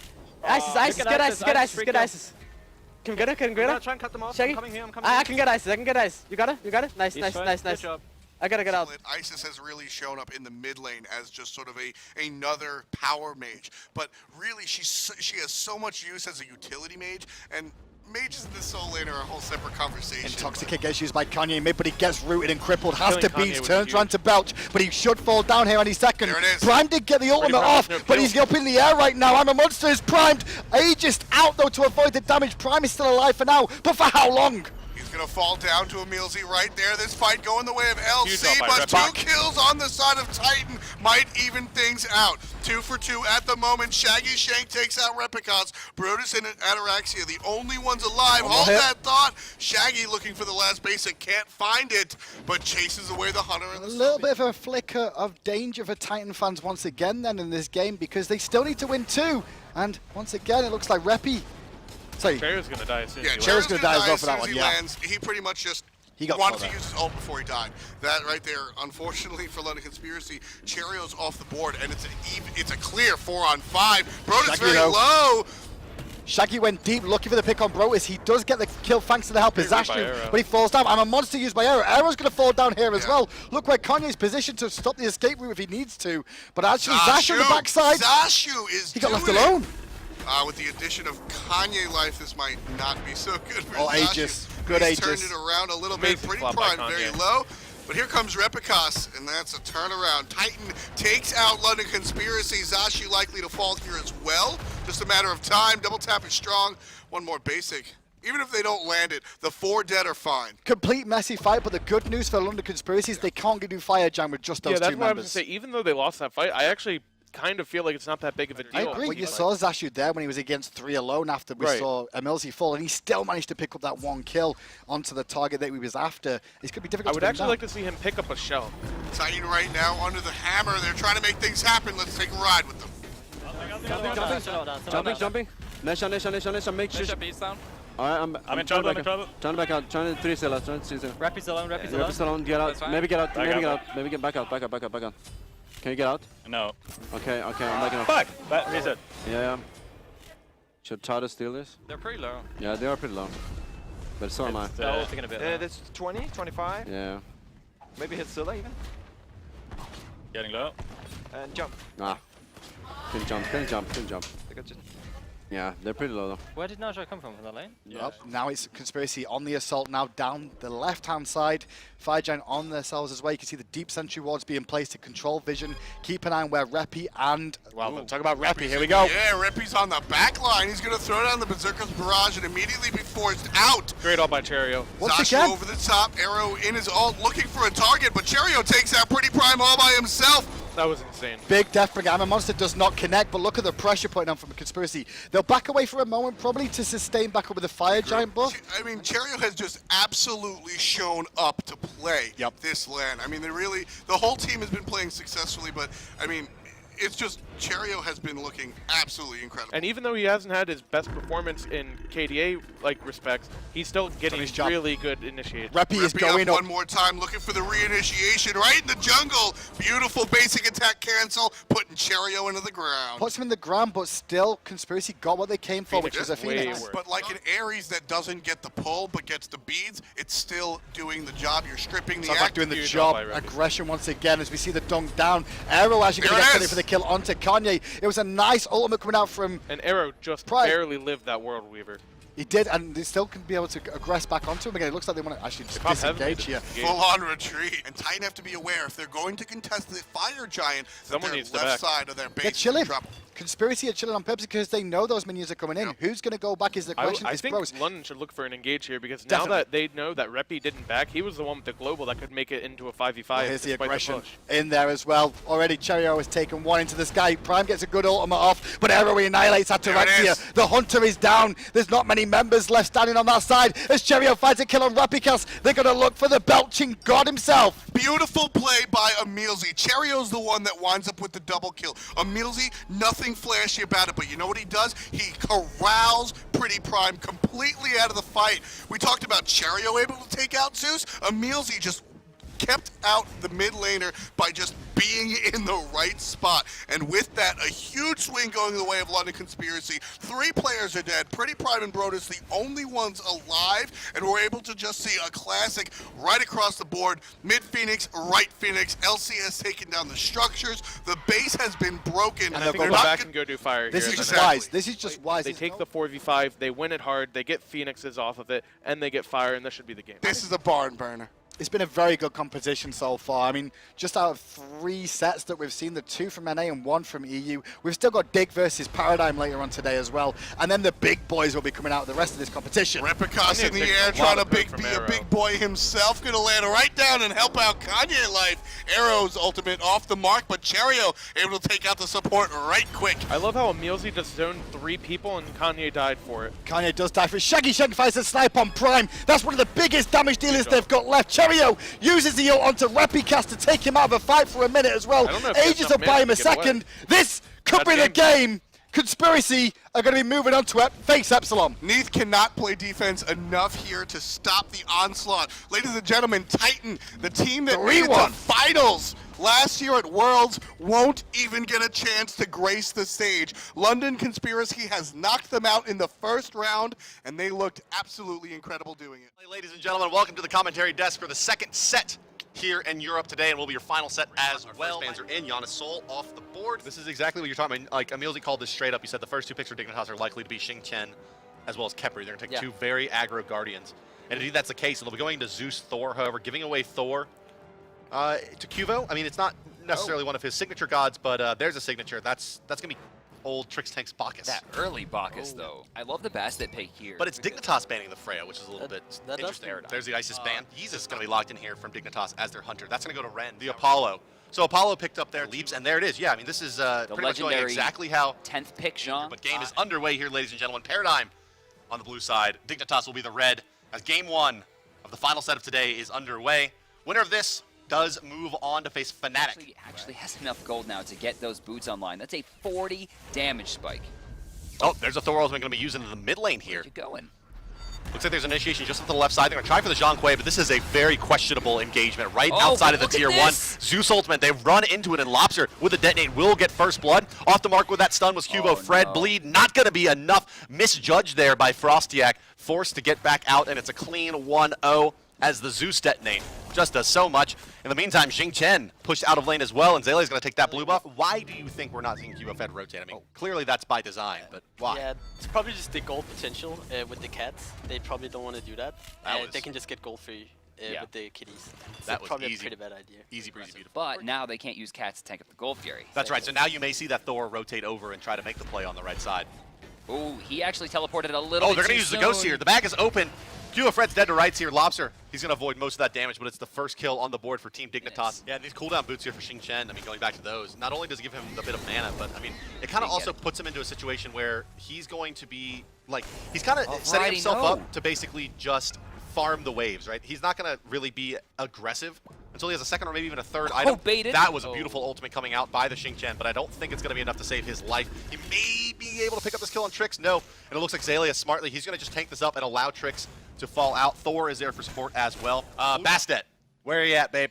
Good Isis. Can we get it? Try and cut them off. Shaggy? I'm coming here. I can get Isis. You got it? Nice. Good job. I gotta get out. Isis has really shown up in the mid lane as just sort of another power mage, but really she has so much use as a utility mage, and mages in the soul lane are a whole separate conversation. Intoxicate gets used by Kanye mid, but he gets rooted and crippled. Has to Killing beat, Kanye was turns huge. around to Belch, but he should fall down here any second. There it is. Prime did get the ultimate Prime, off, no but kill. he's up in the air right now. I'm a Monster is primed. Aegis out though to avoid the damage. Prime is still alive for now, but for how long? He's gonna fall down to Emilzy right there. This fight going the way of Huge LC, ult by but Repic. 2 kills on the side of Titan might even things out. 2 for 2 at the moment. Shaggy Shank takes out Repicas. Brodus and Ataraxia, the only ones alive. Hold hit. that thought. Shaggy looking for the last basic, can't find it, but chases away the Hunter and A the little bit of a flicker of danger for Titan fans once again then in this game, because they still need to win 2. And once again, it looks like Repi. Sorry, Cherio's gonna die as soon as Yeah, he Cherio's gonna gonna die as die well as for soon that as one, he yeah. lands. He pretty much just He got wanted further. to use his ult before he died. That right there, unfortunately for London Conspiracy, Cherio's off the board, and it's a clear 4-on-5. Brodus Shaggy very though. low. Shaggy went deep looking for the pick on Brodus. He does get the kill thanks to the help of Great by Zashu, Arrow. but he falls down. I'm a Monster used by Arrow. Arrow's going to fall down here as Yeah. well. Look where Kanye's positioned to stop the escape route if he needs to. But actually, Zashu on the backside, Zashu is he got left doing it. alone. With the addition of Kanye life, this might not be so good for Oh, Zashu. Aegis. Good He's Aegis. turned it around a little bit. Amazing Pretty flop by prime, very Kanye. low. But here comes Repicas, and that's a turnaround. Titan takes out London Conspiracy. Zashu likely to fall here as well. Just a matter of time. Double tap is strong. One more basic. Even if they don't land it, the 4 dead are fine. Complete messy fight, but the good news for London Conspiracy is they can't do Fire Jam with just those Yeah, that's two what I was members. gonna say. Even though they lost that fight, I actually kind of feel like it's not that big of a deal. I agree. Well, you saw Zashu there when he was against 3 alone after we saw Emilzy fall, and he still managed to pick up that 1 kill onto the target that he was after. It's going to be difficult I would actually like to see him pick up a shell. Titan right now under the hammer. They're trying to make things happen. Let's take a ride with them. Jumping. Nesha, make sure. Nesha beats down. Alright, I'm in trouble. Trying to back out. Trying to 3 still. Rappy's alone. Rappy's alone. Get out. Maybe get out. Maybe get back out. Can you get out? No. Okay, I'm backing up. Fuck! Back, reset. Yeah. Should try to steal this. They're pretty low. Yeah, they are pretty low. But so am I. Taking a bit. That's 20, 25. Yeah. Maybe hit Scylla even. Getting low. And jump. Ah. Couldn't jump. Yeah, they're pretty low though. Where did Naja come from the lane? Yep. Now it's Conspiracy on the assault now down the left-hand side. Fire Giant on themselves as well. You can see the deep sentry wards being placed to control vision. Keep an eye on where Reppy and... Well, talk about Reppy. Here we go. Yeah, Reppy's on the back line. He's going to throw down the Berserker's Barrage and immediately be forced out. Great all by Cherio. Zashu over the top, arrow in his ult, looking for a target, but Cherio takes out Pretty Prime all by himself. That was insane. Big Death Brigade Monster does not connect, but look at the pressure putting on from Conspiracy. They'll back away for a moment, probably to sustain back up with the Fire Giant buff. I mean, Cherio has just absolutely shown up to play this LAN. I mean, the whole team has been playing successfully, but I mean, it's just Cherio has been looking absolutely incredible. And even though he hasn't had his best performance in KDA respects, he's still getting really good initiated. Reppy is going up one more time, looking for the reinitiation right in the jungle. Beautiful basic attack cancel, putting Cherio into the ground. Puts him in the ground, but still Conspiracy got what they came for, which is a Phoenix. But like an Ares that doesn't get the pull but gets the beads, it's still doing the job. You're stripping the act. Doing the job. Aggression once again as we see the dunk down. Arrow actually going to get ready for the kill onto Kanye. It was a nice ultimate coming out from... And Arrow just barely lived that World Weaver. He did, and they still can be able to aggress back onto him again. It looks like they want to actually just disengage here. Full-on retreat. And Titan have to be aware, if they're going to contest the Fire Giant, someone their needs left side of their base. They're chilling. Conspiracy are chilling on purpose because they know those minions are coming in. Who's going to go back is the question. I think London should look for an engage here because now that they know that Reppy didn't back, he was the one with the global that could make it into a 5v5. Well, here's the aggression in there as well. Already Cherio has taken one into the sky. Prime gets a good ultimate off, but Arrow annihilates Ataraxia. The Hunter is down. There's not many members left standing on that side. As Cherio finds a kill on Rapikas, they're going to look for the belching god himself. Beautiful play by Emilzy. Cherio's the one that winds up with the double kill. Emilzy, nothing flashy about it, but you know what he does? He corrals Pretty Prime completely out of the fight. We talked about Cherio able to take out Zeus. Emilzy just kept out the mid laner by just being in the right spot. And with that, a huge swing going the way of London Conspiracy. 3 players are dead. Pretty Prime and Brodus, the only ones alive, and we're able to just see a classic right across the board. Mid Phoenix, right Phoenix. LC has taken down the structures. The base has been broken. And I think they'll go back and go do fire. This is just wise. This is just wise. They take the 4v5, they win it hard, they get Phoenixes off of it, and they get fire, and this should be the game. This is a barn burner. It's been a very good competition so far. I mean, just out of 3 sets that we've seen, the 2 from NA and 1 from EU, we've still got Dig versus Paradigm later on today as well. And then the big boys will be coming out of the rest of this competition. Repikas in the air, trying to be a big boy himself. Going to land right down and help out Kanye Life. Arrow's ultimate off the mark, but Cherio able to take out the support right quick. I love how Emilzy just zoned 3 people and Kanye died for it. Kanye does die for it. Shaggy finds the snipe on Prime. That's one of the biggest damage dealers they've got left. Cherio uses the ult onto Repikas to take him out of a fight for a minute as well. Ages to buy him a second. This could be the game. Conspiracy are going to be moving on to face Epsilon. Neath cannot play defense enough here to stop the onslaught. Ladies and gentlemen, Titan, the team that made it to finals last year at Worlds, won't even get a chance to grace the stage. London Conspiracy has knocked them out in the first round, and they looked absolutely incredible doing it. Ladies and gentlemen, welcome to the commentary desk for the second set here in Europe today, and will be your final set as well. First fans are in. Giannis Sol off the board. This is exactly what you're talking about. Like, Emilzy called this straight up. He said the first 2 picks for Dignitas are likely to be Xingqian as well as Khepri. They're going to take 2 very aggro Guardians. And indeed, that's the case. They'll be going into Zeus Thor, however, giving away Thor to Cuvo. I mean, it's not necessarily one of his signature gods, but there's a signature. That's going to be old Trix Tank's Bacchus. That early Bacchus, though. I love the Bastet pick here. But it's Dignitas banning the Freya, which is a little bit interesting. There's the Isis ban. Yeezus going to be locked in here from Dignitas as their hunter. That's going to go to Ren. The Apollo. So Apollo picked up their leaps, and there it is. Yeah, I mean, this is pretty much going exactly how 10th pick, Jean. But game is underway here, ladies and gentlemen. Paradigm on the blue side. Dignitas will be the red as game 1 of the final set of today is underway. Winner of this does move on to face Fnatic. Actually has enough gold now to get those boots online. That's a 40 damage spike. Oh, there's a Thor ultimate going to be used into the mid lane here. Where'd you going? Looks like there's initiation just to the left side. They're going to try for the Zhang Kui, but this is a very questionable engagement right outside of the tier 1. Zeus ultimate, they run into it, and Lobster with a detonate will get first blood. Off the mark with that stun was Hugo. Fred bleed, not going to be enough. Misjudged there by Frostiak, forced to get back out, and it's a clean 1-0 as the Zeus detonate just does so much. In the meantime, Xing Chen pushed out of lane as well, and Zayle's going to take that blue buff. Why do you think we're not seeing QFed rotate? I mean, clearly that's by design, but why? Yeah, it's probably just the gold potential with the cats. They probably don't want to do that. They can just get gold free with the kitties. That was probably easy. a pretty bad idea. Easy breezy, beautiful. But now they can't use cats to tank up the Gold Fury. That's right, so now you may see that Thor rotate over and try to make the play on the right side. Oh, he actually teleported a little bit they're going to use the Ghost here. The bag is open. QFred's dead to rights here. Lobster, he's going to avoid most of that damage, but it's the first kill on the board for Team Dignitas. Yeah, these cooldown boots here for Xing Chen, I mean, going back to those, not only does it give him a bit of mana, but, I mean, it kind of also puts him into a situation where he's going to be, like, he's kind of setting himself up to basically just farm the waves, right? He's not going to really be aggressive until he has a second or maybe even a third item. Baited. That was a beautiful ultimate coming out by the Xing Chen, but I don't think it's going to be enough to save his life. He may be able to pick up this kill on Trix, no. And it looks like Zaylia smartly, he's going to just tank this up and allow Trix to fall out. Thor is there for support as well. Bastet, where are you at, babe?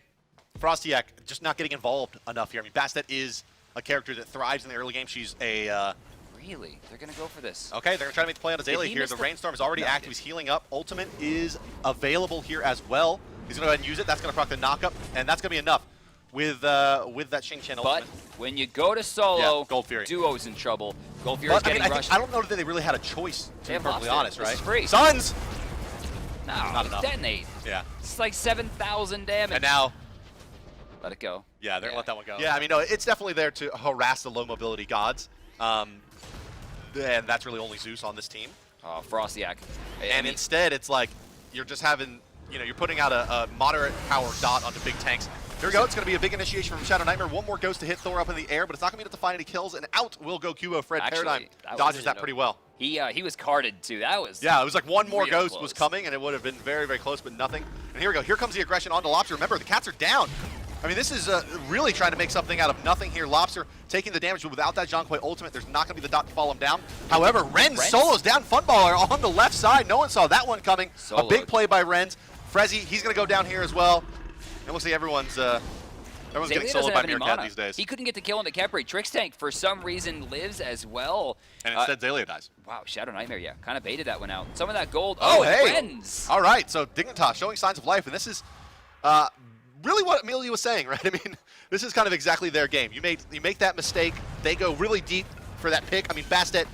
Frostiak just not getting involved enough here. I mean, Bastet is a character that thrives in the early game. She's a... Really? They're going to go for this. Okay, they're going to try to make the play on Azalea here. The Rainstorm is already active. He's healing up. Ultimate is available here as well. He's going to go ahead and use it. That's going to proc the knockup, and that's going to be enough with that Xing Chen ultimate. But when you go to solo, Gold Fury. Duo's in trouble. Gold Fury's getting rushed. I don't know that they really had a choice, to be perfectly honest, right? It's free. Suns! No, not enough. Detonate. Yeah. It's like 7,000 damage. And now... Let it go. Yeah, they're going to let that one go. Yeah, I mean, no, it's definitely there to harass the low mobility gods. And that's really only Zeus on this team. Oh, Frostiak. And instead, it's like you're just having, you know, you're putting out a moderate power dot onto big tanks. Here we go. It's going to be a big initiation from Shadow Nightmare. One more ghost to hit Thor up in the air, but it's not going to be enough to find any kills. And out will go Cubo. Fred Paradigm dodges that pretty well. He was carded too. That was it was like one more ghost was coming, and it would have been very, very close, but nothing. And here we go. Here comes the aggression onto Lobster. Remember, the cats are down. I mean, this is really trying to make something out of nothing here. Lobster taking the damage, but without that Zhang Kui ultimate, there's not going to be the dot to follow him down. However, Ren solos down Funballer on the left side. No one saw that one coming. A big play by Renz. Frezzy, he's going to go down here as well. It looks like everyone's getting soloed by Meerkat these days. He couldn't get the kill on the Khepri. Trix Tank, for some reason, lives as well. And instead, Zaylia dies. Wow, Shadow Nightmare, kind of baited that one out. Some of that gold. Hey! Renz. All right, so Dignitas showing signs of life, and this is... really what Amelia was saying, right? I mean, this is kind of exactly their game. You make that mistake, they go really deep for that pick. I mean, Bastet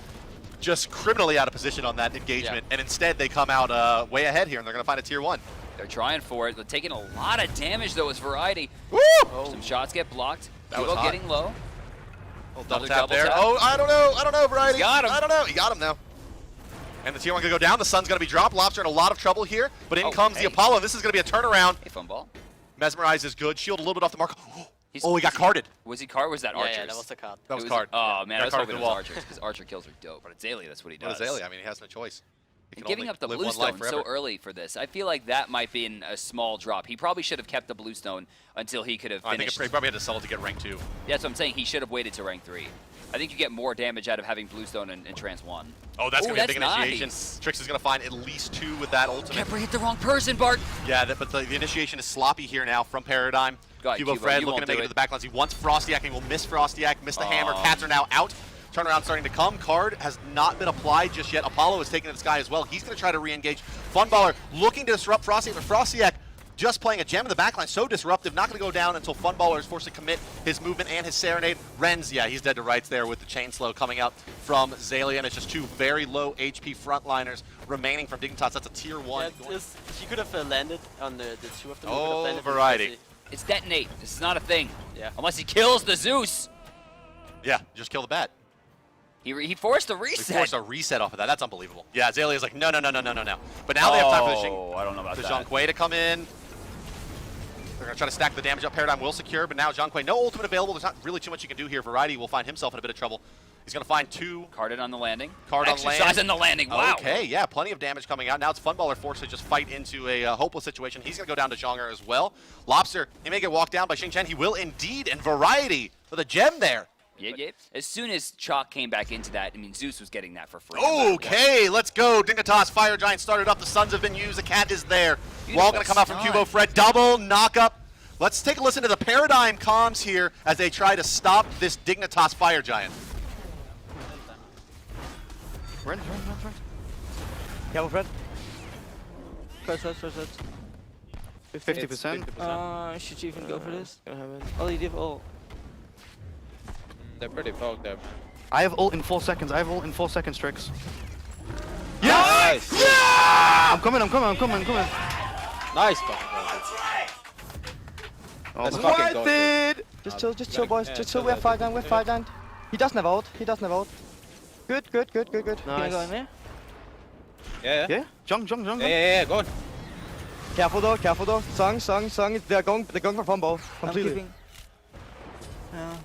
just criminally out of position on that engagement, and instead they come out way ahead here, and they're going to find a tier 1. They're trying for it. They're taking a lot of damage, though, as Variety. Woo! Some shots get blocked. That was hot. Getting low. Double tap there. Oh, I don't know, Variety. He got him. I don't know. He got him now. And the tier 1 going to go down. The Sun's going to be dropped. Lobster in a lot of trouble here, but in comes the Apollo. This is going to be a turnaround. Hey, fun ball. Mesmerize is good. Shield a little bit off the mark. He got carded. Was he carded? Was that Archer? Yeah, that was the card. That was card. Oh, man, I was hoping it was Archers, because Archer kills are dope. But Azalea, that's what he does. Azalea, I mean, he has no choice. And giving up the Bluestone so early for this, I feel like that might be a small drop. He probably should have kept the Bluestone until he could have finished. I think he probably had to sell it to get rank 2. That's what I'm saying. He should have waited to rank 3. I think you get more damage out of having Bluestone in Trans 1. Oh, that's going to be a big initiation. Trix is going to find at least 2 with that ultimate. Khepri hit the wrong person, Bart. Yeah, but the initiation is sloppy here now from Paradigm. Cubo Fred looking to make it to the backlines. He wants Frostiak, and he will miss Frostiak, miss the hammer. Cats are now out. Turnaround starting to come. Card has not been applied just yet. Apollo is taking to the sky as well. He's going to try to re-engage. Funballer looking to disrupt Frostiak, but Frostiak just playing a gem in the backline. So disruptive. Not going to go down until Funballer is forced to commit his movement and his Serenade. Renz, he's dead to rights there with the chain slow coming out from Zaylia, and it's just 2 very low HP frontliners remaining from Dignitas. That's a tier 1. Yeah, she could have landed on the 2 of them. Oh, Variety. It's detonate. This is not a thing. Yeah. Unless he kills the Zeus. Yeah, just kill the bat. He forced a reset. He forced a reset off of that. That's unbelievable. Yeah, Azalea's like, no. But now they have time for the I don't know about that. Zhang Kui to come in. They're going to try to stack the damage up. Paradigm will secure, but now Zhang Kui, no ultimate available. There's not really too much you can do here. Variety will find himself in a bit of trouble. He's going to find 2. Carded on the landing. Card on land. Exercise on the landing. Wow. Okay, yeah, plenty of damage coming out. Now it's Funballer forced to just fight into a hopeless situation. He's going to go down to Zhonger as well. Lobster, he may get walked down by Xing Chen. He will indeed, and Variety with a gem there. Yeah. As soon as Chalk came back into that, I mean, Zeus was getting that for free. Okay, let's go. Dignitas, Fire Giant started up. The Suns have been used. The cat is there. Wall going to come out from Cubo Fred. Double knock up. Let's take a listen to the Paradigm comms here as they try to stop this Dignitas Fire Giant. Run. Careful, Fred. First. 50%. Should you even go for this? All you did, They're pretty fogged up. I have ult in 4 seconds. Tricks. Yes! Yeah! I'm coming. Nice. Oh, Let's my fucking go. Just chill, boys. Just chill. We're fire down. He doesn't have ult. Good. Can I go in there? Yeah. Jung. Yeah, go on. Careful though. Song. They're going for combo. Completely.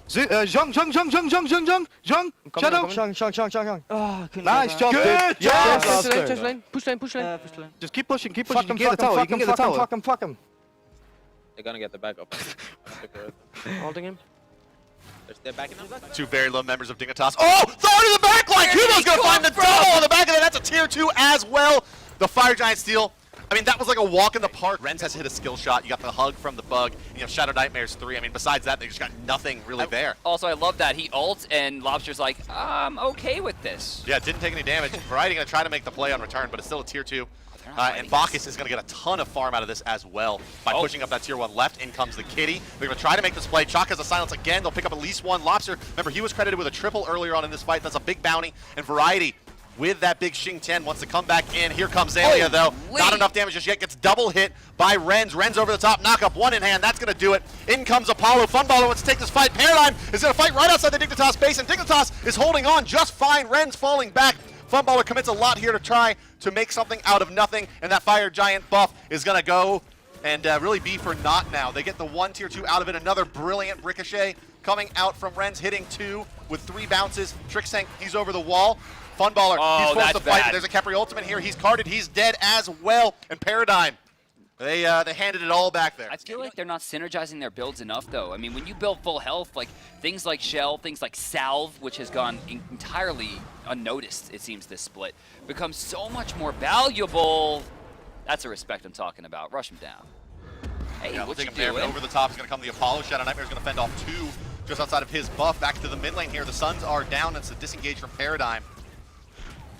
Jung. Shadow. Shang. Oh, Nice job, good dude. Yes. Push lane. Push lane. Just keep pushing. You Fuck can get the tower. Fuck him. They're gonna get the back up. Holding him. They're backing up. 2 very low members of Dignitas. Oh! Throw it in the back line! Kubo's gonna find the double on the back of that. That's a tier 2 as well. The Fire Giant steal. I mean, that was like a walk in the park. Renz has hit a skill shot. You got the hug from the bug. And you have Shadow Nightmares 3. I mean, besides that, they just got nothing really there. Also, I love that. He ults, and Lobster's like, I'm okay with this. Yeah, didn't take any damage. Variety gonna try to make the play on return, but it's still a tier 2. And Bacchus is going to get a ton of farm out of this as well by pushing up that tier 1 left. In comes the Kitty. They're going to try to make this play. Chalk has a silence again. They'll pick up at least 1. Lobster, remember, he was credited with a triple earlier on in this fight. That's a big bounty. And Variety, with that big Xing Tian, wants to come back in. Here comes Zalia, though. Not enough damage just yet. Gets double hit by Renz. Renz over the top. Knock up 1 in hand. That's going to do it. In comes Apollo. Funballer wants to take this fight. Paradigm is going to fight right outside the Dignitas base, and Dignitas is holding on just fine. Renz falling back. Funballer commits a lot here to try to make something out of nothing, and that Fire Giant buff is going to go and really be for naught now. They get the 1 tier 2 out of it. Another brilliant ricochet coming out from Renz, hitting 2 with 3 bounces. Trixank, he's over the wall. Funballer, he's forced to fight. There's a Khepri ultimate here. He's carded. He's dead as well. And Paradigm, they handed it all back there. I feel like they're not synergizing their builds enough, though. I mean, when you build full health, like things like Shell, things like Salve, which has gone entirely unnoticed, it seems, this split, becomes so much more valuable. That's a respect I'm talking about. Rush him down. Hey, yeah, what you there, doing? over the top is going to come the Apollo. Shadow Nightmare's going to fend off 2 just outside of his buff. Back to the mid lane here. The Suns are down. It's a disengage from Paradigm.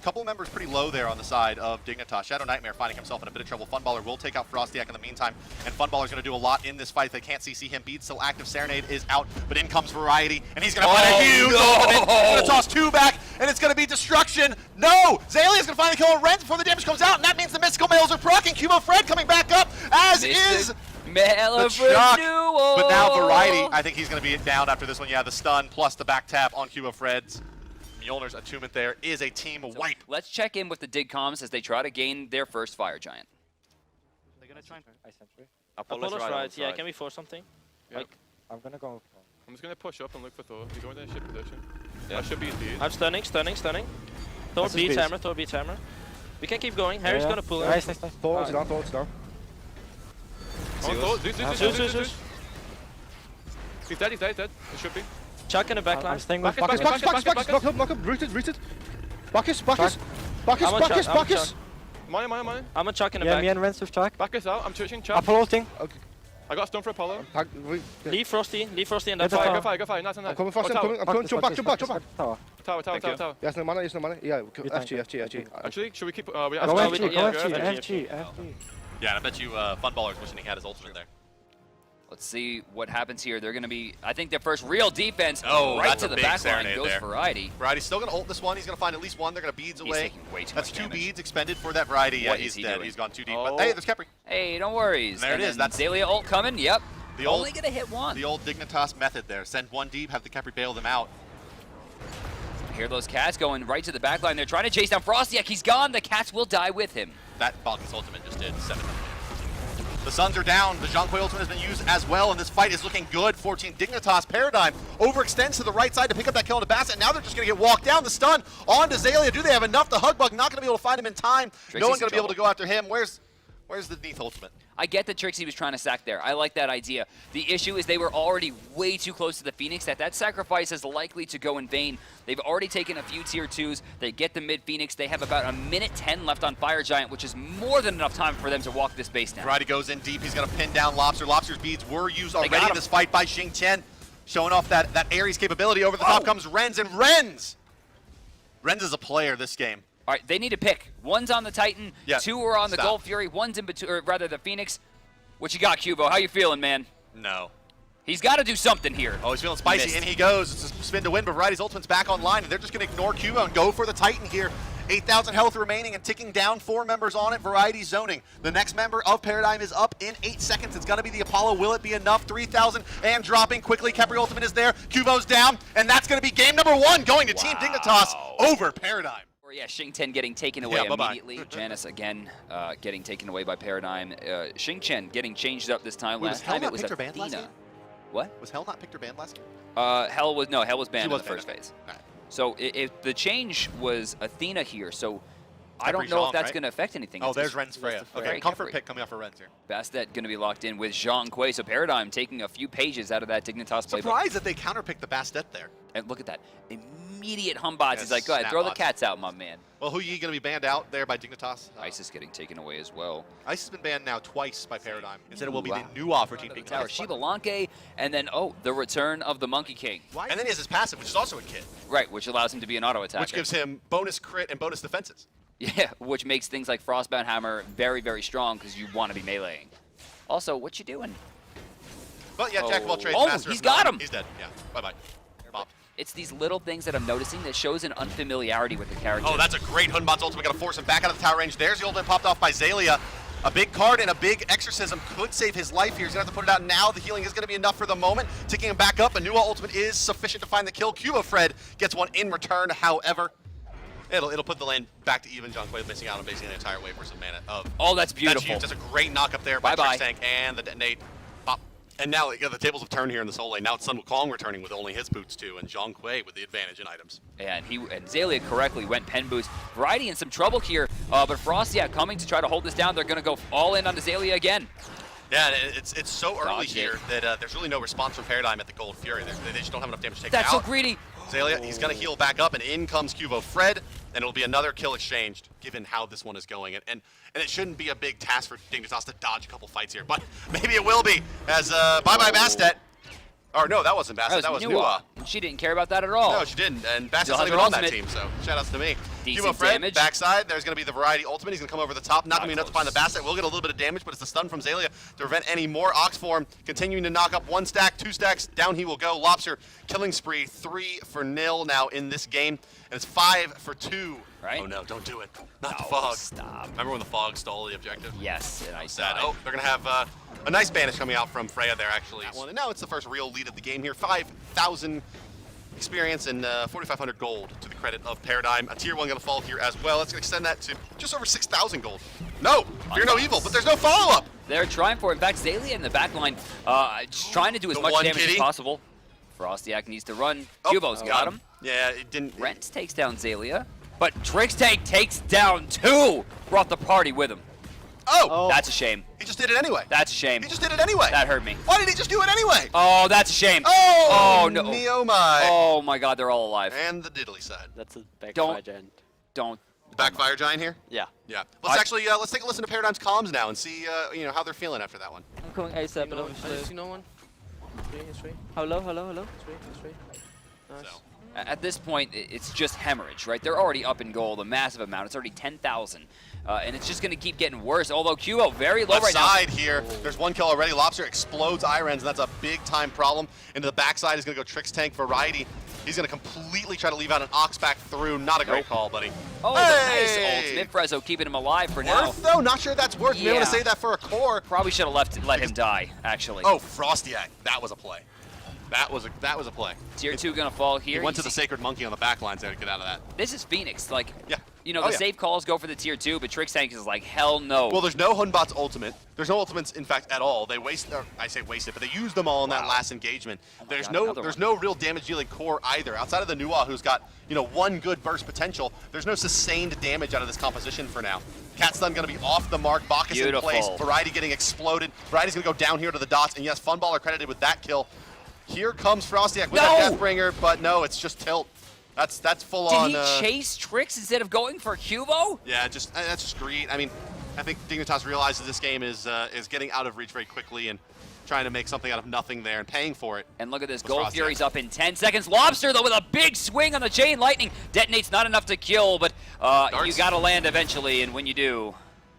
Couple of members pretty low there on the side of Dignitas. Shadow Nightmare finding himself in a bit of trouble. Funballer will take out Frostiak in the meantime, and Funballer's going to do a lot in this fight. They can't CC him. Bede's still active. Serenade is out, but in comes Variety, and he's going to find a huge opening. He's going to toss 2 back, and it's going to be destruction. No! Zalia's going to finally kill a Renz before the damage comes out, and that means the Mystical Males are proccing. Cubo Fred coming back up, as is the shock. But now Variety, I think he's going to be down after this one. Yeah, the stun plus the back tap on Cubo Fred's. Mjolnir's attunement there is a team wipe. Let's check in with the dig comms as they try to gain their first Fire Giant. They're gonna try and Apollo's right. Yeah, can we force something? Yeah. Like, I'm gonna go. I'm just gonna push up and look for Thor. He's going to ship position. Yeah, should be speed. I'm stunning. Thor beats hammer. We can keep going. Harry's gonna pull him. Nice. Thor's down. Zeus. He's dead. He should be. Chuck in the back line. I'm staying with Bacchus. Knock up. Rooted. Bacchus. Money. I'm gonna chuck in the Yeah, back. me and Renz with Chuck. Bacchus out. I'm switching. Chuck. Apollo thing. Okay. I got a stone for Apollo. Leave Frosty and that Go fire. fire. Nice. I'm coming fast. I'm coming. Jump back. Tower. Yes, no mana. Yeah, FG. Actually, should we keep? Go FG. Yeah, and I bet you Funballer's wishing he had his ultimate there. Let's see what happens here. They're going to be, I think, their first real defense. Oh, right that's to a the big back line Serenade goes there. Variety. Variety's still going to ult this one. He's going to find at least 1. They're going to beads away. Taking way too That's much 2 damage. beads expended for that Variety. Yeah, What he's is he dead. doing? He's gone too deep. Oh. But hey, there's Khepri. Hey, don't worry. And there it is. That's Zalia ult coming. Yep. The Only going to hit 1. The old Dignitas method there. Send 1 deep, have the Khepri bail them out. Hear those cats going right to the back line. They're trying to chase down Frostyak. He's gone. The cats will die with him. That Falcon's ultimate just did 7. The Suns are down. The Zhonghui ultimate has been used as well, and this fight is looking good for Team Dignitas. Paradigm overextends to the right side to pick up that kill on the Basset. Now they're just going to get walked down. The stun on to Zalia. Do they have enough? The Hugbug not going to be able to find him in time. No one's going to be able to go after him. Where's the Neath ultimate? I get that Trixie was trying to sack there. I like that idea. The issue is they were already way too close to the Phoenix. That sacrifice is likely to go in vain. They've already taken a few tier 2s. They get the mid Phoenix. They have about 1:10 left on Fire Giant, which is more than enough time for them to walk this base down. Variety goes in deep. He's going to pin down Lobster. Lobster's beads were used already in this fight by Xing Chen, showing off that Ares capability. Over the top comes Renz, and Renz is a player this game. All right, they need to pick. One's on the Titan, Yeah, 2 are on the Gold Fury, one's in between, or rather the Phoenix. What you got, Cubo? How you feeling, man? No. He's got to do something here. Oh, he's feeling spicy, and he goes. It's a spin to win, but Variety's ultimate's back online, and they're just going to ignore Cubo and go for the Titan here. 8,000 health remaining and ticking down. 4 members on it. Variety zoning. The next member of Paradigm is up in 8 seconds. It's going to be the Apollo. Will it be enough? 3,000 and dropping quickly. Kepri ultimate is there. Cubo's down, and that's going to be game number 1 going to Team Dignitas over Paradigm. Or yeah, Xing Chen getting taken away immediately. Janice again getting taken away by Paradigm. Xing Chen getting changed up this time. Last time it was Athena. What? Was Hell not picked or banned last game? Hell was banned in the first phase. Right. So if the change was Athena here, so I don't know if that's going to affect anything. Oh, there's Ren's Freya. Okay, comfort pick coming up for Ren's here. Bastet going to be locked in with Zhang Kui. So Paradigm taking a few pages out of that Dignitas playbook. Surprised that they counterpicked the Bastet there. And look at that. Immediate humbots. He's like, go ahead, throw the cats out, my man. Well, who are you going to be banned out there by Dignitas? Ice is getting taken away as well. Ice has been banned now twice by Paradigm. Instead, it will be the new offer Team Dignitas. Tower Shiba Lanke, and then, the return of the Monkey King. And then he has his passive, which is also a kit. Right, which allows him to be an auto attacker. Which gives him bonus crit and bonus defenses. Yeah, which makes things like Frostbound Hammer very, very strong because you want to be meleeing. Also, what you doing? But yeah, Jack of all trades. Oh, he's got him! He's dead, yeah. Bye-bye. Bop. It's these little things that I'm noticing that shows an unfamiliarity with the character. Oh, that's a great Hunbot's ultimate. Got to force him back out of the tower range. There's the ultimate popped off by Zalia. A big card and a big exorcism could save his life here. He's going to have to put it out now. The healing is going to be enough for the moment. Ticking him back up. A new ultimate is sufficient to find the kill. Cuba Fred gets one in return, however. It'll put the lane back to even. Zhong Kui missing out on basically an entire wave versus mana of. Oh, that's beautiful. That's a great knock up there by Trix Tank and the detonate. Pop. And now the tables have turned here in this whole lane. Now it's Sun Wukong returning with only his boots too, and Zhong Kui with the advantage in items. And Zalia correctly went pen boost. Variety in some trouble here, but Frostyak coming to try to hold this down. They're going to go all in on the Zalia again. Yeah, it's so early here that there's really no response from Paradigm at the Gold Fury. They just don't have enough damage to take it out. That's so greedy. Zalia, he's going to heal back up, and in comes Cubo Fred, and it'll be another kill exchanged, given how this one is going. And it shouldn't be a big task for Dignitas to dodge a couple fights here, but maybe it will be, as bye-bye Bastet. Or no, that wasn't Bastet, that was Nua. She didn't care about that at all. No, she didn't, and Bastet's not even on that team, so shout-outs to me. Cubo Fred, backside, there's going to be the Variety ultimate. He's going to come over the top, not going to be enough to find the Bastet. We'll get a little bit of damage, but it's the stun from Zalia to prevent any more Oxform. Continuing to knock up 1 stack, 2 stacks, down he will go. Lobster, killing spree, 3-0 now in this game, and it's 5-2. Right? Oh no, don't do it. Not the fog. Stop. Remember when the fog stole the objective? Yes, and I said, oh, they're going to have a nice banish coming out from Freya there, actually. And now it's the first real lead of the game here. 5,000 experience and 4,500 gold to the credit of Paradigm. A tier 1 going to fall here as well. Let's extend that to just over 6,000 gold. No, fear no evil, but there's no follow-up. They're trying for it. In fact, Zalia in the back line just trying to do as much damage as possible. Frostyak needs to run. Cubo's got him. Yeah, it didn't. Rents takes down Zalia. But Trix Tank takes down 2. Brought the party with him. Oh! That's a shame. He just did it anyway. That's a shame. He just did it anyway. That hurt me. Why did he just do it anyway? Oh, that's a shame. Oh, no. Oh my. Oh my god, they're all alive. And the diddly side. That's a backfire giant. Don't. Backfire giant here? Yeah. Yeah. Let's actually, let's take a listen to Paradigm's comms now and see, how they're feeling after that one. I'm going ASAP, but I see no one. 3. Hello, hello, hello. 3. Nice. So. At this point, it's just hemorrhage, right? They're already up in gold, a massive amount. It's already 10,000. And it's just going to keep getting worse, although Cubo very low right now. Left side here, there's 1 kill already. Lobster explodes Irens, and that's a big-time problem. Into the backside is going to go Trix Tank Variety. He's going to completely try to leave out an Ox back through. Not a great call, buddy. Oh, nice ultimate. Frezzo keeping him alive for now. Worth, though? Not sure that's worth. You may want to save that for a core. Probably should have let him die, actually. Oh, Frostyak. That was a play. That was a play. Tier 2 gonna fall here. He went to the Sacred Monkey on the back lines there to get out of that. This is Phoenix. Like, yeah. You know, the safe calls go for the tier 2, but Trixtank is like, hell no. Well, there's no Hunbot's ultimate. There's no ultimates, in fact, at all. They waste, or I say wasted, but they used them all in that last engagement. There's no real damage dealing core either. Outside of the Nuwa, who's got, you know, one good burst potential, there's no sustained damage out of this composition for now. Cat stun gonna be off the mark, Bacchus in place, Variety getting exploded. Variety's gonna go down here to the dots, and yes, Funballer credited with that kill. Here comes Frostiak with that Deathbringer, but no, it's just tilt. That's full on. Did he chase Trix instead of going for Cubo? Yeah, that's just greed. I mean, I think Dignitas realizes this game is getting out of reach very quickly and trying to make something out of nothing there and paying for it. And look at this, Gold Fury's up in 10 seconds. Lobster, though, with a big swing on the Chain Lightning. Detonates not enough to kill, but you gotta land eventually, and when you do...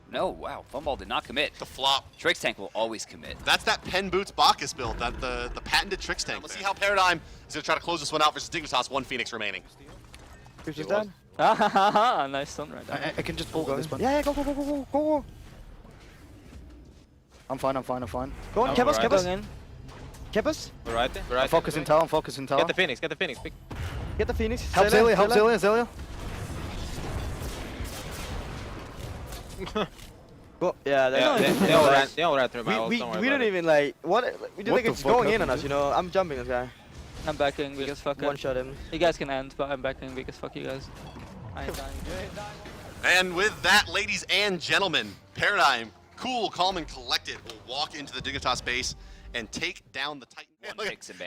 No, wow, Funball did not commit. The flop. Trixtank will always commit. That's that Pen Boots Bacchus build, that the patented Trixtank. Let's see how Paradigm is going to try to close this one out versus Dignitas, one Phoenix remaining. Who's just done? Nice stun right there. I can just pull this one. Yeah, go. I'm fine. Go on, keep us. Keep us. Variety. I'm focusing tower. Get the Phoenix. Get Get the Phoenix. Help Zelia. Go. Yeah, they all ran through my ult, we don't even like we think it's going in on us, you know. I'm jumping this guy. I'm backing because fuck one shot him. You guys can end, but I'm backing because fuck you guys. I ain't dying. And with that, ladies and gentlemen, Paradigm, cool, calm, and collected, will walk into the Dignitas base and take down the Titan.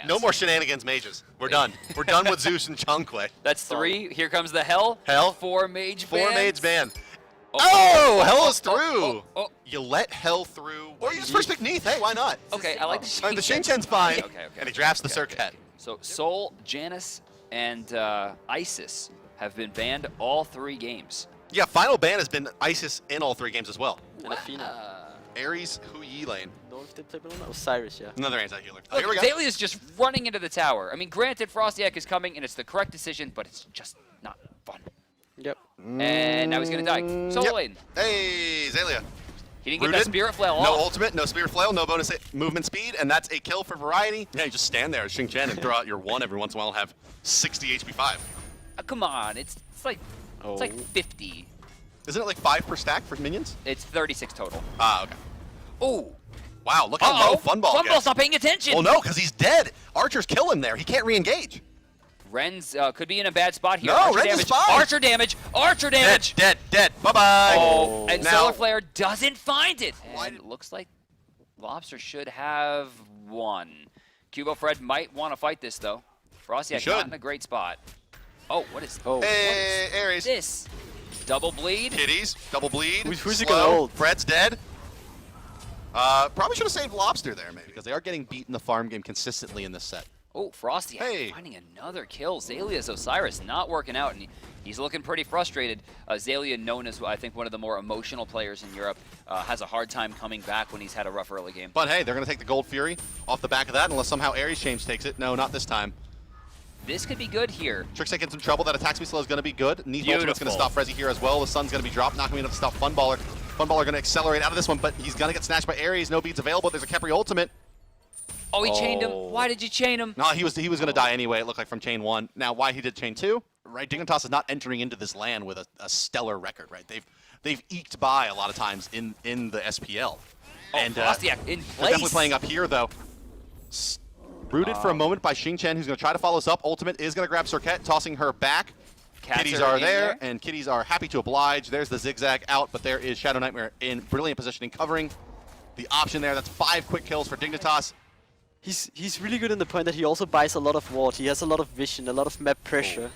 No more shenanigans, mages. We're done. We're done with Zeus and Chunkwe. That's 3. Here comes the Hell. 4 mage ban. 4 mage ban. Oh, Hell is through. You let Hell through. Or you just first pick Neath. Hey, why not? Okay, I like the Shin. The Shin Chen's fine. Okay. And he drafts the Circuit. So Soul, Janus, and Isis have been banned all 3 games. Yeah, final ban has been Isis in all 3 games as well. And Athena. Ares, Hu Yi lane. Osiris, yeah. Another anti-healer. Here we go. Zalia's just running into the tower. I mean, granted, Frostiak is coming, and it's the correct decision, but it's just not fun. Yep. And now he's going to die. Solo lane. Hey, Zalia. He didn't get that Spirit Flail off. No ultimate, no Spirit Flail, no bonus movement speed, and that's a kill for Variety. Yeah, you just stand there as Xing Chen and throw out your 1 every once in a while and have 60 HP 5. Come on, it's like 50. Isn't it like 5 per stack for minions? It's 36 total. Ah, okay. Oh. Wow, look how low Funball gets. Funball's not paying attention. Well, no, because he's dead. Archers kill him there. He can't re-engage. Ren's could be in a bad spot here. No, Ren's is fine. Archer damage. Dead. Bye-bye. Oh, and Solar Flare doesn't find it. And it looks like Lobster should have 1. Cubo Fred might want to fight this, though. Frostiak not in a great spot. Oh, what is Hey, Ares. this? Double bleed? Kitties, double bleed. Who's he Slow. gonna hold? Fred's dead. Probably should have saved Lobster there, maybe, because they are getting beat in the farm game consistently in this set. Oh, Frostiak finding another kill. Zalia's Osiris not working out, and he's looking pretty frustrated. Zalia, known as, I think, one of the more emotional players in Europe, has a hard time coming back when he's had a rough early game. But hey, they're going to take the Gold Fury off the back of that, unless somehow Ares Change takes it. No, not this time. This could be good here. Trixtank in some trouble. That attack speed slow is going to be good. Neath ultimate's going to stop Frezzy here as well. The sun's going to be dropped, not going to be enough to stop Funballer. Funballer going to accelerate out of this one, but he's going to get snatched by Ares. No beads available. There's a Kepri ultimate. Oh, he chained him. Why did you chain him? No, he was going to die anyway, it looked like, from chain 1. Now, why he did chain 2, right? Dignitas is not entering into this land with a stellar record, right? They've eked by a lot of times in the SPL. Oh, and Frostiak in place. They're definitely playing up here, though. Rooted for a moment by Xing Chen, who's going to try to follow us up. Ultimate is going to grab Cirquette, tossing her back. Kitties are there, and Kitties are happy to oblige. There's the zigzag out, but there is Shadow Nightmare in brilliant positioning, covering the option there. That's 5 quick kills for Dignitas. He's really good in the point that he also buys a lot of ward. He has a lot of vision, a lot of map pressure.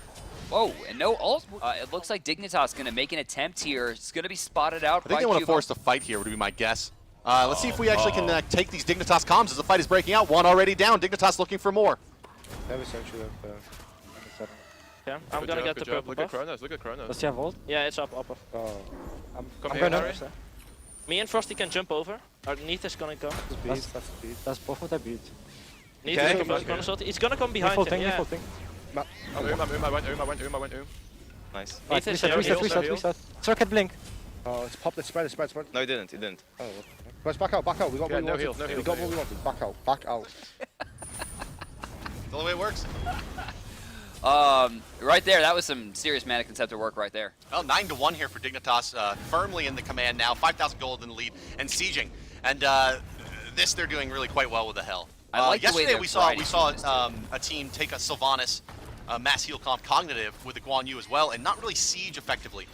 Whoa, and no ult. It looks like Dignitas going to make an attempt here. It's going to be spotted out. I think they want to force the fight here, would be my guess. Let's see if we actually can take these Dignitas comms as the fight is breaking out. 1 already down. Dignitas looking for more. Yeah, I'm gonna get the purple buff. Look at Chronos. Does he have ult? Yeah, it's up. I'm gonna. Me and Frosty can jump over. Our Neath is gonna go. That's both of their beat. Neath is gonna shot. He's gonna come behind him. Yeah. Went. Nice. Neath is reset. Circuit blink. Oh, it's popped. It's spread. No, he didn't. Oh, let's back out. We got what we wanted. No We got what we wanted. Back out. That's the only way it works. Right there, that was some serious Mana Conceptor work right there. Well, 9-1 here for Dignitas, firmly in the command now, 5,000 gold in the lead, and sieging. And this they're doing really quite well with the Hell. I like the way yesterday they're we saw a team take a Sylvanas mass heal comp Cognitive with the Guan Yu as well, and not really siege effectively.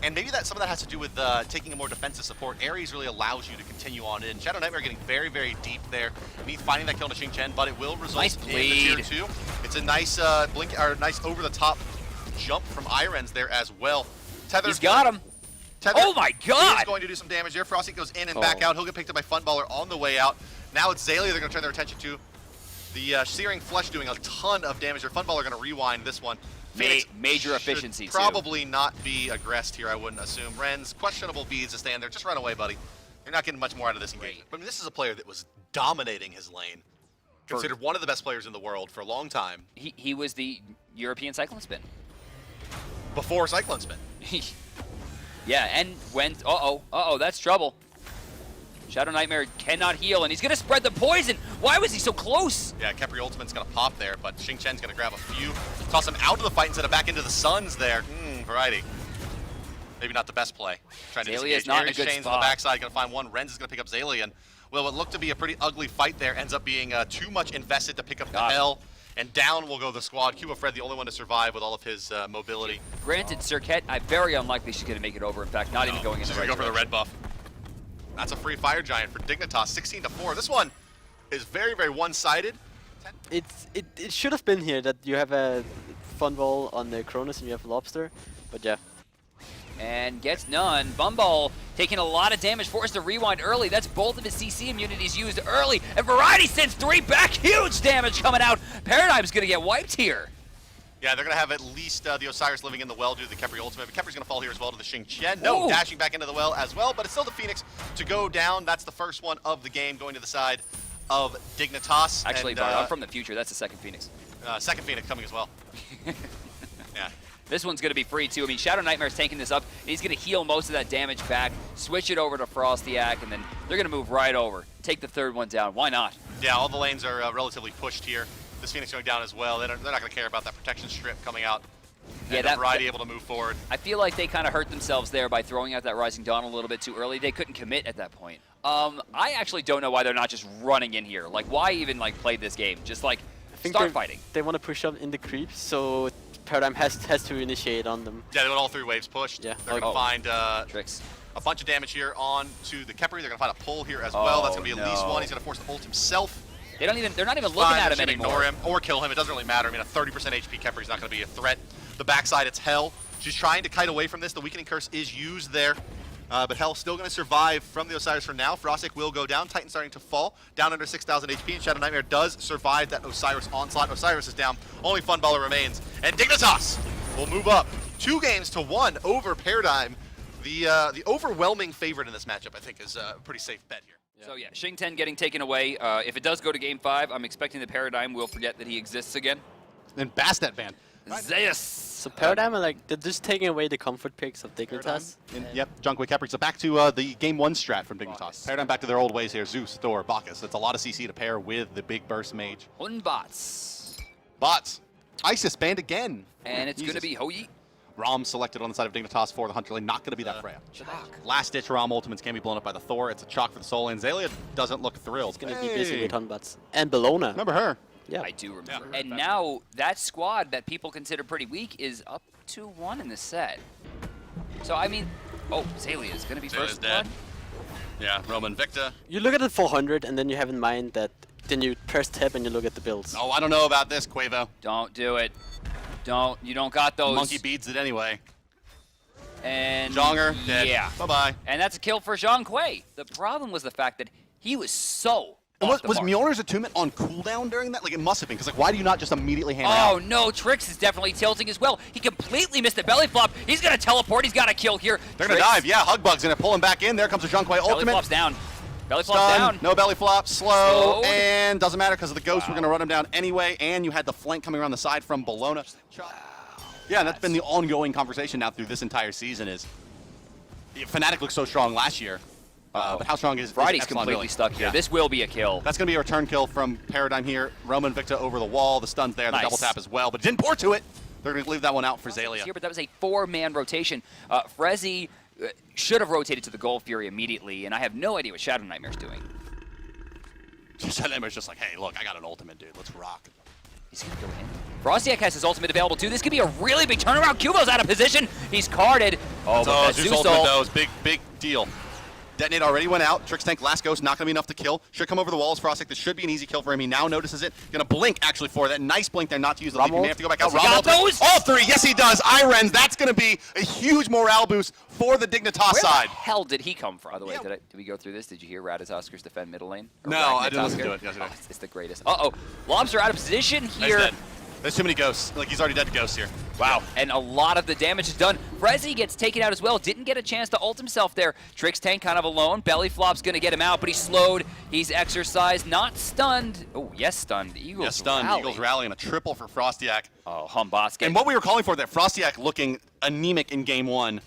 And maybe some of that has to do with taking a more defensive support. Ares really allows you to continue on in. Shadow Nightmare getting very, very deep there. Neath finding that kill to Xing Chen, but it will result in the tier 2. It's a nice nice over-the-top jump from Irons there as well. Tether. He's got him. Tether oh my God! Is going to do some damage there. Frosty goes in and back out. He'll get picked up by Funballer on the way out. Now it's Zalia they're going to turn their attention to. The Searing Flesh doing a ton of damage there. Funballer going to rewind this one. Major efficiency, too. Probably not be aggressed here, I wouldn't assume. Ren's questionable beads to stand there. Just run away, buddy. You're not getting much more out of this engagement. But I mean, this is a player that was dominating his lane. Considered one of the best players in the world for a long time. He was the European Cyclone Spin. Before Cyclone Spin. Yeah, and when... Uh-oh, that's trouble. Shadow Nightmare cannot heal, and he's going to spread the poison. Why was he so close? Yeah, Khepri Ultimate's going to pop there, but Xing Chen's going to grab a few. Toss him out of the fight instead of back into the Suns there. Variety. Maybe not the best play. Trying to disengage. Zalia's not in a good Chains spot. on the backside, going to find one. Renz is going to pick up Zalia, and well, what looked to be a pretty ugly fight there ends up being too much invested to pick up the Hell. And down will go the squad. Cuba Fred, the only one to survive with all of his mobility. Granted, Cirquette, very unlikely she's going to make it over. In fact, not even going in the right direction. Go for the red buff. That's a free Fire Giant for Dignitas, 16-4. This one is very, very one-sided. It should have been here that you have a Fun Ball on the Cronus and you have Lobster, but yeah. And gets none. Bumball taking a lot of damage, forced to rewind early. That's both of his CC immunities used early. And Variety sends 3 back. Huge damage coming out. Paradigm's going to get wiped here. Yeah, they're going to have at least the Osiris living in the well due to the Khepri ultimate. But Kepri's going to fall here as well to the Xing Chen. No, dashing back into the well as well, but it's still the Phoenix to go down. That's the first one of the game going to the side of Dignitas. Actually, and, I'm from the future. That's the second Phoenix. Second Phoenix coming as well. Yeah. This one's going to be free, too. I mean, Shadow Nightmare's taking this up, and he's going to heal most of that damage back, switch it over to Frostyak, and then they're going to move right over. Take the third one down. Why not? Yeah, all the lanes are relatively pushed here. This Phoenix going down as well. They're not going to care about that protection strip coming out. Yeah, that Variety able to move forward. I feel like they kind of hurt themselves there by throwing out that Rising Dawn a little bit too early. They couldn't commit at that point. I actually don't know why they're not just running in here. Like, why even like play this game? Just like start fighting. They want to push up in the creep, so Paradigm has to initiate on them. Yeah, they want all 3 waves pushed. Yeah. They're going to find tricks. A bunch of damage here on to the Khepri. They're going to find a pull here as well. That's going to be at least one. He's going to force the ult himself. They're not even looking at him anymore. Ignore him or kill him. It doesn't really matter. I mean, a 30% HP Khepri's not going to be a threat. The backside, it's Hell. She's trying to kite away from this. The Weakening Curse is used there. But Hell still going to survive from the Osiris for now. Frostic will go down. Titan starting to fall. Down under 6,000 HP. And Shadow Nightmare does survive that Osiris onslaught. Osiris is down. Only Funballer remains. And Dignitas will move up 2-1 over Paradigm. The overwhelming favorite in this matchup, I think, is a pretty safe bet here. So yeah, Xing Chen getting taken away. If it does go to Game 5, I'm expecting the Paradigm will forget that he exists again. Then Bastet ban. Zeus! So Paradigm are like, they're just taking away the comfort picks of Dignitas. Yep, Junkway Khepri. So back to the Game 1 strat from Dignitas. Paradigm back to their old ways here. Zeus, Thor, Bacchus. That's a lot of CC to pair with the big burst mage. Bots. Bots. Isis banned again. And it's going to be Houyi. Rom selected on the side of Dignitas for the Hunter Lane. Not going to be that Freya. Last-ditch Rom ultimates can be blown up by the Thor. It's a chalk for the Soul Lane. Zalia doesn't look thrilled. It's going to be busy with Hunbots. And Bellona. Remember her? Yeah. I do remember. Yeah. And now that squad that people consider pretty weak is up 2-1 in the set. So, I mean, Zalia is going to be first blood. Yeah, Roman Victor. You look at the 400 and then you have in mind that then you press tab and you look at the builds. Oh, I don't know about this, Quavo. Don't do it. You don't got those. Monkey beads it anyway. And Jonger, dead. Yeah. Bye-bye. And that's a kill for Zhang Kui. The problem was the fact that he was so Was Mjolnir's attunement on cooldown during that? Like, it must have been, because like, why do you not just immediately hand it out? Oh no, Trix is definitely tilting as well. He completely missed the belly flop. He's gonna teleport. He's got a kill here. They're gonna dive. Yeah, Hugbug's gonna pull him back in. There comes a Zhang Kui ultimate. Belly flop's down. Belly flop's down. No belly flop. Slow. And doesn't matter because of the ghost. We're gonna run him down anyway. And you had the flank coming around the side from Bellona. Yeah, and that's been the ongoing conversation now through this entire season is Fnatic looked so strong last year. But how strong is Variety's Epsilon completely really? stuck here. Yeah. This will be a kill. That's going to be a return kill from Paradigm here. Roman Victor over the wall. The stun's there. The double tap as well. But didn't pour to it. They're going to leave that one out for Zalia. Here, but that was a 4-man rotation. Frezzy should have rotated to the Gold Fury immediately, and I have no idea what Shadow Nightmare's doing. Shadow Nightmare's just like, hey, look, I got an ultimate, dude. Let's rock. He's going to go in. Frostiak has his ultimate available, too. This could be a really big turnaround. Cubo's out of position. He's carded. Oh, but that Zeus Zeus ultimate, ult. though, is big deal. Detonate already went out. Trix Tank last ghost, not going to be enough to kill. Should come over the walls. Frostic, this should be an easy kill for him. He now notices it. Going to blink, actually, for that. Nice blink there, not to use the leap. He may have to go back out. Got those? All three, yes he does. Irens, that's going to be a huge morale boost for the Dignitas Where side. the hell did he come from? By the way, did we go through this? Did you hear Radizoskar's defend middle lane? Or No, I didn't listen to it. Oh, it's the greatest. Uh-oh. Lobster out of position here. There's too many ghosts. Like, he's already dead to ghosts here. Wow, and a lot of the damage is done. Frezzy gets taken out as well. Didn't get a chance to ult himself there. Trix Tank kind of alone. Belly Flop's going to get him out, but he's slowed. He's exercised, not stunned. Oh, yes, stunned. Eagles yes, stunned. rally. Eagles rally and a triple for Frostiak. Oh, Humbosky. And what we were calling for, that Frostiak looking anemic in game one,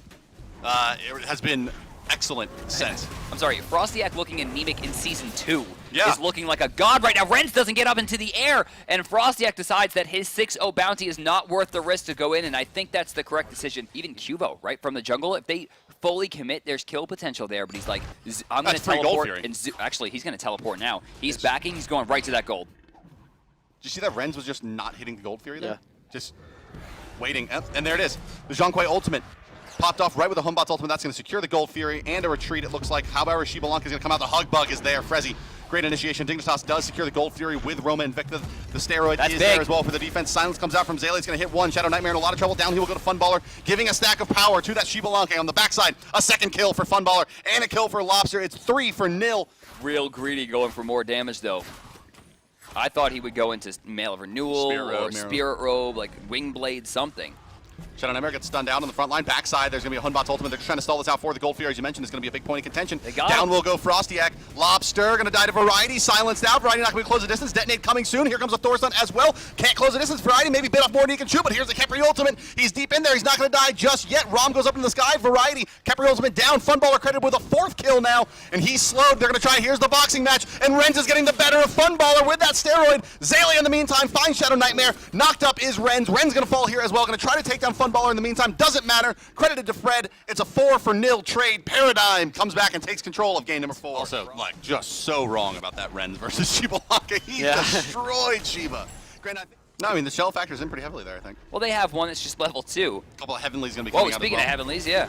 it has been excellent since. I'm sorry, Frostiak looking anemic in Season 2 Yeah. is looking like a god right now. Renz doesn't get up into the air, and Frostiak decides that his 6-0 bounty is not worth the risk to go in, and I think that's the correct decision. Even Cubo, right, from the jungle, if they fully commit, there's kill potential there, but he's like, I'm going to teleport. And actually, he's going to teleport now. He's backing, he's going right to that gold. Did you see that Renz was just not hitting the Gold Fury there? Yeah. Just waiting. And there it is. The Zhongkui ultimate. Popped off right with the Humbot's ultimate. That's going to secure the Gold Fury and a retreat, it looks like. However, Shibalanka is going to come out. The Hug Bug is there. Frezzy, great initiation. Dignitas does secure the Gold Fury with Roma Invicta. The steroid is there as well for the defense. Silence comes out from Zayla. He's going to hit one. Shadow Nightmare in a lot of trouble. Down he will go to Funballer, giving a stack of power to that Shibalanka on the backside. A second kill for Funballer and a kill for Lobster. It's 3-0. Real greedy going for more damage, though. I thought he would go into Mail of Renewal or Spirit Robe, like Wing Blade, something. Shadow Nightmare gets stunned down on the front line. Backside, there's going to be a Hunbot's ultimate. They're just trying to stall this out for the Gold Fury, as you mentioned, is going to be a big point of contention. Down will go Frostiak. Lobster going to die to Variety. Silenced out. Variety not going to close the distance. Detonate coming soon. Here comes a Thorstun as well. Can't close the distance. Variety maybe bit off more than he can chew, but here's the Kepri ultimate. He's deep in there. He's not going to die just yet. Rom goes up in the sky. Variety. Kepri ultimate down. Funballer credited with a 4th kill now, and he's slowed. They're going to try. Here's the boxing match, and Renz is getting the better of Funballer with that steroid. Zayla in the meantime finds Shadow Nightmare. Knocked up is Renz. Renz going to fall here as well. Going to try to take down Funballer in the meantime. Doesn't matter. Credited to Fred. It's a 4-0 trade. Paradigm comes back and takes control of game number 4. Also, like, just so wrong about that Renz versus Shibalanka. He destroyed Shiba. No, I mean, the shell factor's in pretty heavily there, I think. Well, they have one that's just level 2. A couple of Heavenlies going to be coming out as well. Speaking of Heavenlies, yeah.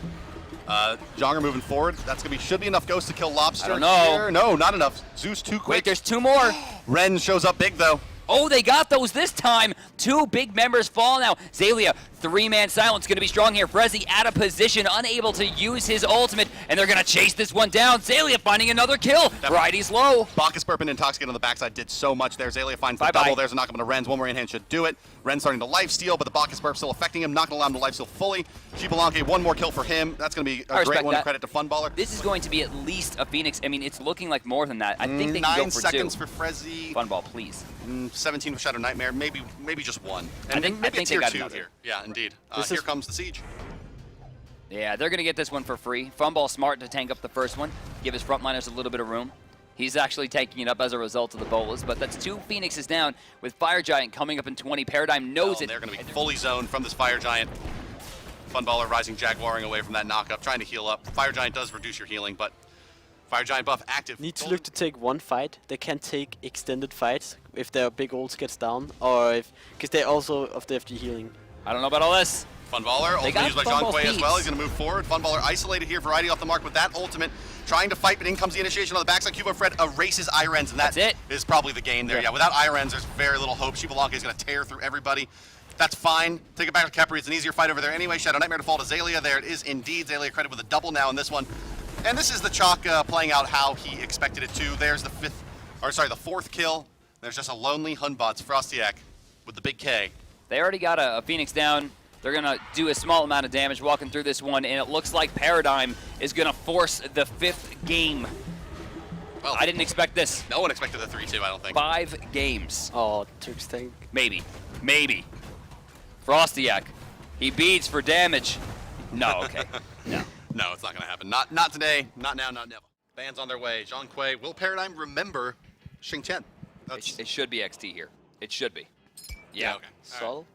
Jonger moving forward. That's going to be, should be enough ghosts to kill Lobster. I don't know. Here. No, not enough. Zeus too quick. Wait, there's 2 more. Renz shows up big, though. Oh, they got those this time. 2 big members fall now. Zalia, 3-man silence, going to be strong here. Frezzy out of position, unable to use his ultimate, and they're going to chase this one down. Zalia finding another kill. Variety's low. Bacchus Burp and Intoxicate on the backside did so much there. Zalia finds the double. There's a knock up into Renz. One more in-hand should do it. Renz starting to lifesteal, but the Bacchus Burp still affecting him. Not going to allow him to lifesteal fully. Shibalanka, 1 more kill for him. That's going to be a great one to credit to Funballer. This is going to be at least a Phoenix. I mean, it's looking like more than that. I think they can go for 2. 9 seconds for Frezzy. Funball, please. 17 for Shadow Nightmare. Maybe just 1. And I think they got 2 another. here. Yeah, indeed. Here comes the Siege. Yeah, they're going to get this one for free. Funball smart to tank up the first one, give his frontliners a little bit of room. He's actually taking it up as a result of the bolas, but that's 2 Phoenixes down with Fire Giant coming up in 20. Paradigm knows it. They're going to be fully zoned from this Fire Giant. Funballer rising Jaguaring away from that knock-up, trying to heal up. Fire Giant does reduce your healing, but Fire Giant buff active. Need to look to take 1 fight. They can take extended fights if their big ults gets down, or if because they also of the FG healing. I don't know about all this. Funballer, ultimate used by Zhongkui as well. He's going to move forward. Funballer isolated here. Variety off the mark with that ultimate. Trying to fight, but in comes the initiation on the backside. Cubo Fred erases Irens, and that's it. Is probably the game there. Yeah, without Irens, there's very little hope. Shibalanka is going to tear through everybody. That's fine. Take it back to Kepri. It's an easier fight over there anyway. Shadow Nightmare to fall to Zalia. There it is indeed. Zalia credit with a double now in this one. And this is the Chalk playing out how he expected it to. There's the 4th kill. There's just a lonely Hunbots, Frostiak, with the big K. They already got a Phoenix down. They're going to do a small amount of damage walking through this one, and it looks like Paradigm is going to force the 5th game. Well, I didn't expect this. No one expected the 3-2, I don't think. 5 games. Oh, Trix Tank. Maybe. Frostiak. He beats for damage. No, okay. No. No, it's not going to happen. Not today, not now, not never. Fans on their way. Zhang Kui. Will Paradigm remember Xing Tian? It should be XT here. It should be. Yeah. Okay. Sol.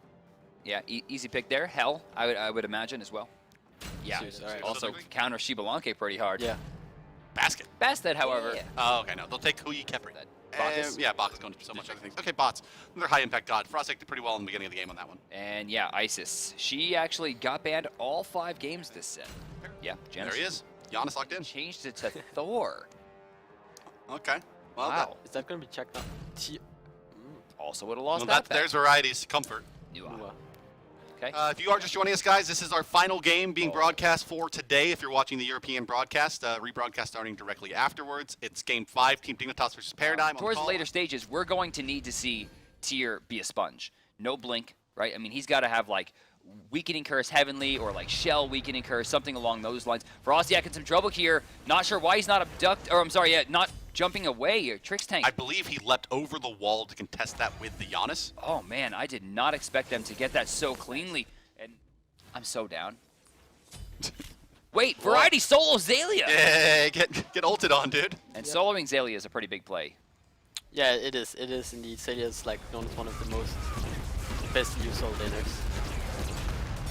Yeah, easy pick there. Hell, I would imagine as well. Yeah. Right. Also counter Shibalanke pretty hard. Yeah. Basket. Bastet, however. Yeah. Oh, okay. No, they'll take Hui Kepri. Bacchus. Yeah, Bacchus going to so much other things. Okay, bots. Another high impact god. Frostic did pretty well in the beginning of the game on that one. And yeah, Isis. She actually got banned all 5 games this set. Yeah, Janus. There he is. Giannis locked in. Changed it to Thor. Okay. Well, Wow. Is that going to be checked out? Also would have lost well, that. there's varieties. Comfort. Okay. If you are just joining us, guys, this is our final game being broadcast for today. If you're watching the European broadcast, rebroadcast starting directly afterwards. It's Game 5, Team Dignitas versus Paradigm. Towards the later stages, we're going to need to see Tyr be a sponge. No blink, right? I mean, he's got to have, like, Weakening Curse Heavenly or, like, Shell Weakening Curse, something along those lines. Frosty in some trouble here. Not sure why he's not not jumping away. Trix Tank. I believe he leapt over the wall to contest that with the Giannis. Oh, man, I did not expect them to get that so cleanly. And I'm so down. Wait, Variety solo Zalia! Yeah, get ulted on, dude. And soloing Zalia is a pretty big play. Yeah, it is. It is indeed. Zalia is like known as one of the most best used solo laners.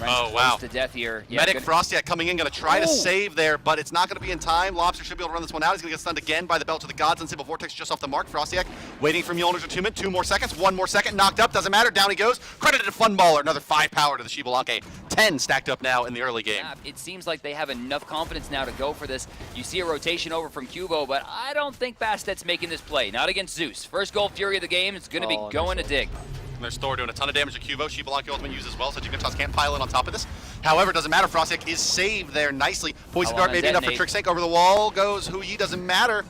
Oh, wow. To death here. Yeah, Medic Frosty coming in, going to try to save there, but it's not going to be in time. Lobster should be able to run this one out. He's going to get stunned again by the Belt of the Gods. Unstable Vortex just off the mark. Frostiak waiting for Mjolnir's attunement. 2 more seconds. 1 more second. Knocked up. Doesn't matter. Down he goes. Credited to Funballer. Another 5 power to the Shibalanke. 10 stacked up now in the early game. Yeah, it seems like they have enough confidence now to go for this. You see a rotation over from Kubo, but I don't think Bastet's making this play. Not against Zeus. First gold Fury of the game. It's going to be going to dig. And there's Thor doing a ton of damage to Kubo. Shibalanke ultimate used as well, so Dignitas can't pile in on top of this. However, doesn't matter. Frostic is saved there nicely. Poison Dart maybe enough for Trixank. Over the wall goes Hui. Doesn't matter.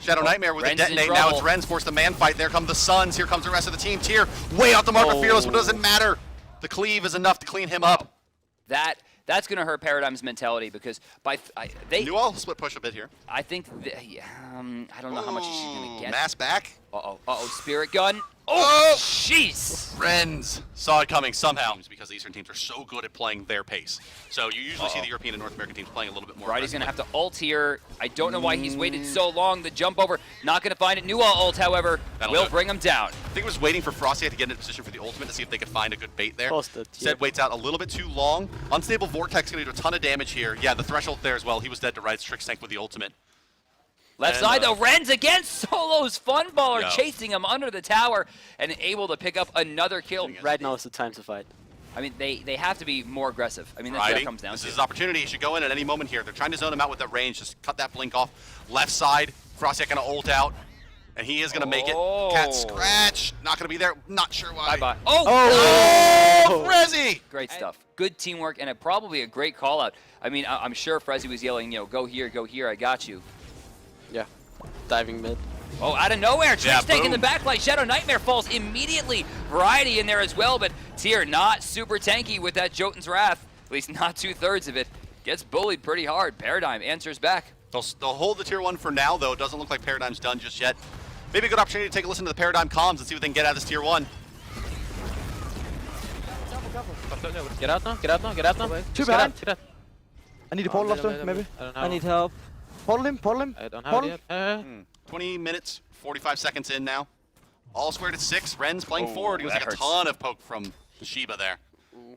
Shadow Nightmare with a detonate. Now it's Ren's forced the man fight. There come the Suns. Here comes the rest of the team. Tyr way off the mark for Fearless, but it doesn't matter. The cleave is enough to clean him up. That's going to hurt Paradigm's mentality because they Newell split push a bit here. I think I don't know how much she's going to get. Mass back. Spirit gun. Oh, jeez. Ren's saw it coming somehow because the Eastern teams are so good at playing their pace. So you usually see the European and North American teams playing a little bit more. Right, he's going to have to ult here. I don't know why he's waited so long. The jump over, not going to find it. Newell ult, however, will bring him down. I think it was waiting for Frosty to get into position for the ultimate to see if they could find a good bait there. Posted, Zed waits out a little bit too long. Unstable Vortex going to do a ton of damage here. Yeah, the threshold there as well. He was dead to Ride's Trick Tank with the ultimate. Left side though, Ren's against Solo's Funballer chasing him under the tower and able to pick up another kill. Right now is the time to fight. I mean, they have to be more aggressive. I mean, that's what it comes down to. This is his opportunity. He should go in at any moment here. They're trying to zone him out with that range. Just cut that blink off. Left side, Frosty going to ult out. And he is going to make it. Cat scratch. Not going to be there. Not sure why. Bye-bye. Frezzy! Great stuff. Good teamwork and probably a great call-out. I mean, I'm sure Frezzy was yelling, go here, I got you. Yeah. Diving mid. Oh, out of nowhere, Trix taking the backlight. Shadow Nightmare falls immediately. Variety in there as well, but Tyr not super tanky with that Jotun's Wrath. At least not 2/3 of it. Gets bullied pretty hard. Paradigm answers back. They'll hold the tier 1 for now, though. It doesn't look like Paradigm's done just yet. Maybe a good opportunity to take a listen to the Paradigm comms and see what they can get out of this tier 1. Get out now, get out now, get out now. Two behind. I need a portal after, maybe. I need help. Portal him. I don't have it yet. 20 minutes, 45 seconds in now. All squared at 6. Ren's playing forward. He was like a ton of poke from Shiba there.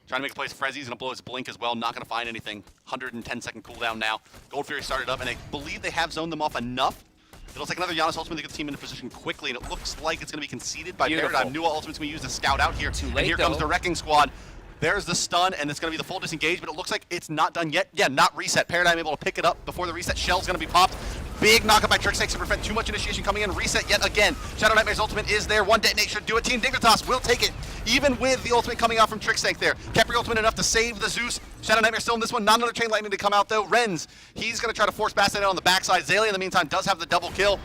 Trying to make a play. Frezzy's going to blow his blink as well. Not going to find anything. 110-second cooldown now. Gold Fury started up, and I believe they have zoned them off enough. It looks like another Giannis ultimate to get the team into position quickly, and it looks like it's going to be conceded by Paradigm. Newell ultimate's going to be used to scout out here. And here comes the Wrecking Squad. There's the stun, and it's going to be the full disengage, but it looks like it's not done yet. Yeah, not reset. Paradigm able to pick it up before the reset. Shell's going to be popped. Big knockup by Trixank to prevent too much initiation coming in. Reset yet again. Shadow Nightmare's ultimate is there. One detonate should do it. Team Dignitas will take it, even with the ultimate coming out from Trixank there. Kepri ultimate enough to save the Zeus. Shadow Nightmare still in this one. Not another Chain Lightning to come out, though. Ren's, he's going to try to force Bastet on the backside. Zalia, in the meantime, does have the double kill.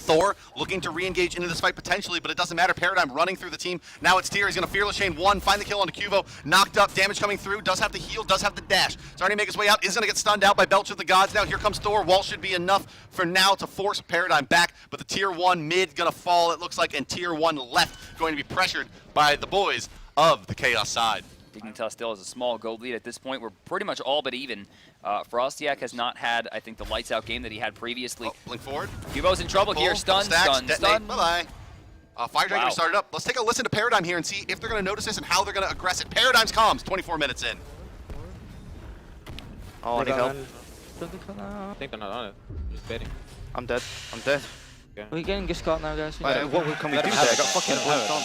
Thor looking to re-engage into this fight potentially, but it doesn't matter. Paradigm running through the team. Now it's Tyr. He's going to Fearless Chain 1, find the kill onto Kubo. Knocked up, damage coming through, does have the heal, does have the dash. Starting to make his way out, is going to get stunned out by Belch of the Gods. Now here comes Thor. Wall should be enough for now to force Paradigm back, but the Tier 1 mid going to fall, it looks like, and Tier 1 left going to be pressured by the boys of the Chaos side. Dignitas still has a small gold lead at this point. We're pretty much all but even. Frostiak has not had, I think, the lights out game that he had previously. Oh, blink forward. Cubo's in trouble here. Stun, stun, stun. Bye-bye. Fire Dragon started up. Let's take a listen to Paradigm here and see if they're going to notice this and how they're going to aggress it. Paradigm's comms, 24 minutes in. Oh, I need help. I think they're not on it. Just baiting. I'm dead. I'm dead. Okay. We're getting just caught now, guys. What can we do there? I got fucking blink on,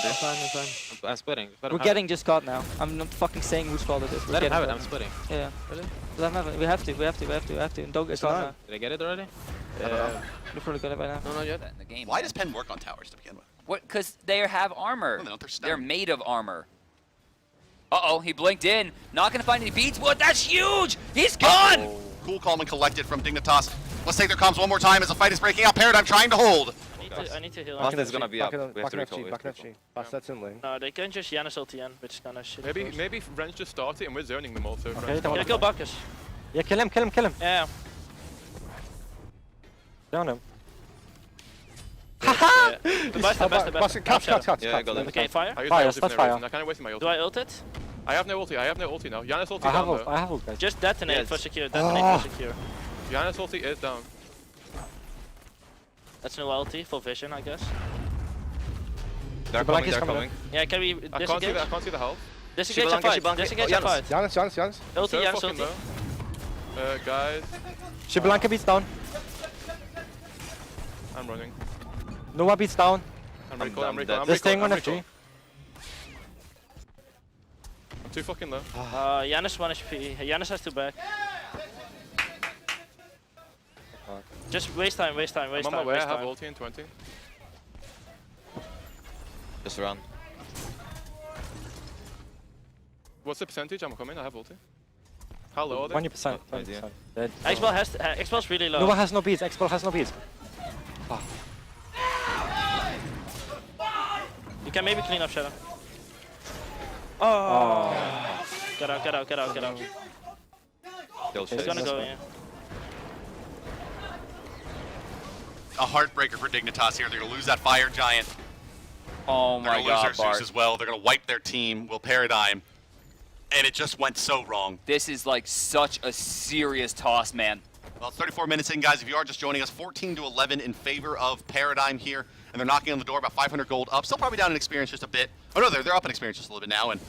I'm splitting. We're getting just caught now. I'm not fucking saying whose fault it is. Let him have it. I'm splitting. Yeah. Really? Let him have it. We have to. And don't get caught now. Did I get it already? You're probably got it by now. No, not yet. In the game, Why does Pen work on towers to begin with? What? Because they have armor. No, they're They're made of armor. Uh-oh, he blinked in. Not going to find any beats. What? That's huge! He's gone! Cool, calm, and collected from Dignitas. Let's take their comms one more time as the fight is breaking out. Paradigm trying to hold. I need to heal. Back is gonna be up. We have to recall. That's in lane. No, they can just Janus ulti in, which is kind of shit. Maybe Ren's just started and we're zoning them also. Okay, Yeah, kill Bacchus. Yeah, kill him. Yeah. Down him. Haha! The best. Cut. Yeah, I got it. Okay, fire. Fire, start fire. I kind of wasted my ulti. Do I ult it? I have no ulti now. Janus ulti I down though. have ult, guys. Just detonate for secure. Detonate for secure. Janus ulti is down. That's no ulti, full vision, I guess. They're coming. Yeah, can we I can't see the health. Disengage and fight. Disengage and fight. Janus. Ulti, Janus fucking ulti. low. Guys. Shiblanka beats down. I'm running. Noah beats down. I'm recall. They're staying on FG. I'm too fucking low. Janus 1 HP. Janus has 2 back. Just waste time. I'm on my way, I have ulti in 20. Just run. What's the percentage? I'm coming, I have ulti. How low are they? 20%. Expel's really low. Noah has no beats. Expel has no beats. You can maybe clean up Shadow. Get out. He's gonna go, yeah. A heartbreaker for Dignitas here. They're going to lose that Fire Giant. Oh They're my going to lose god, their Zeus as well. They're going to wipe their team. Will Paradigm. And it just went so wrong. This is like such a serious toss, man. Well, it's 34 minutes in, guys. If you are just joining us, 14-11 in favor of Paradigm here. And they're knocking on the door, about 500 gold up. Still probably down in experience just a bit. Oh, no, they're up in experience just a little bit now. And,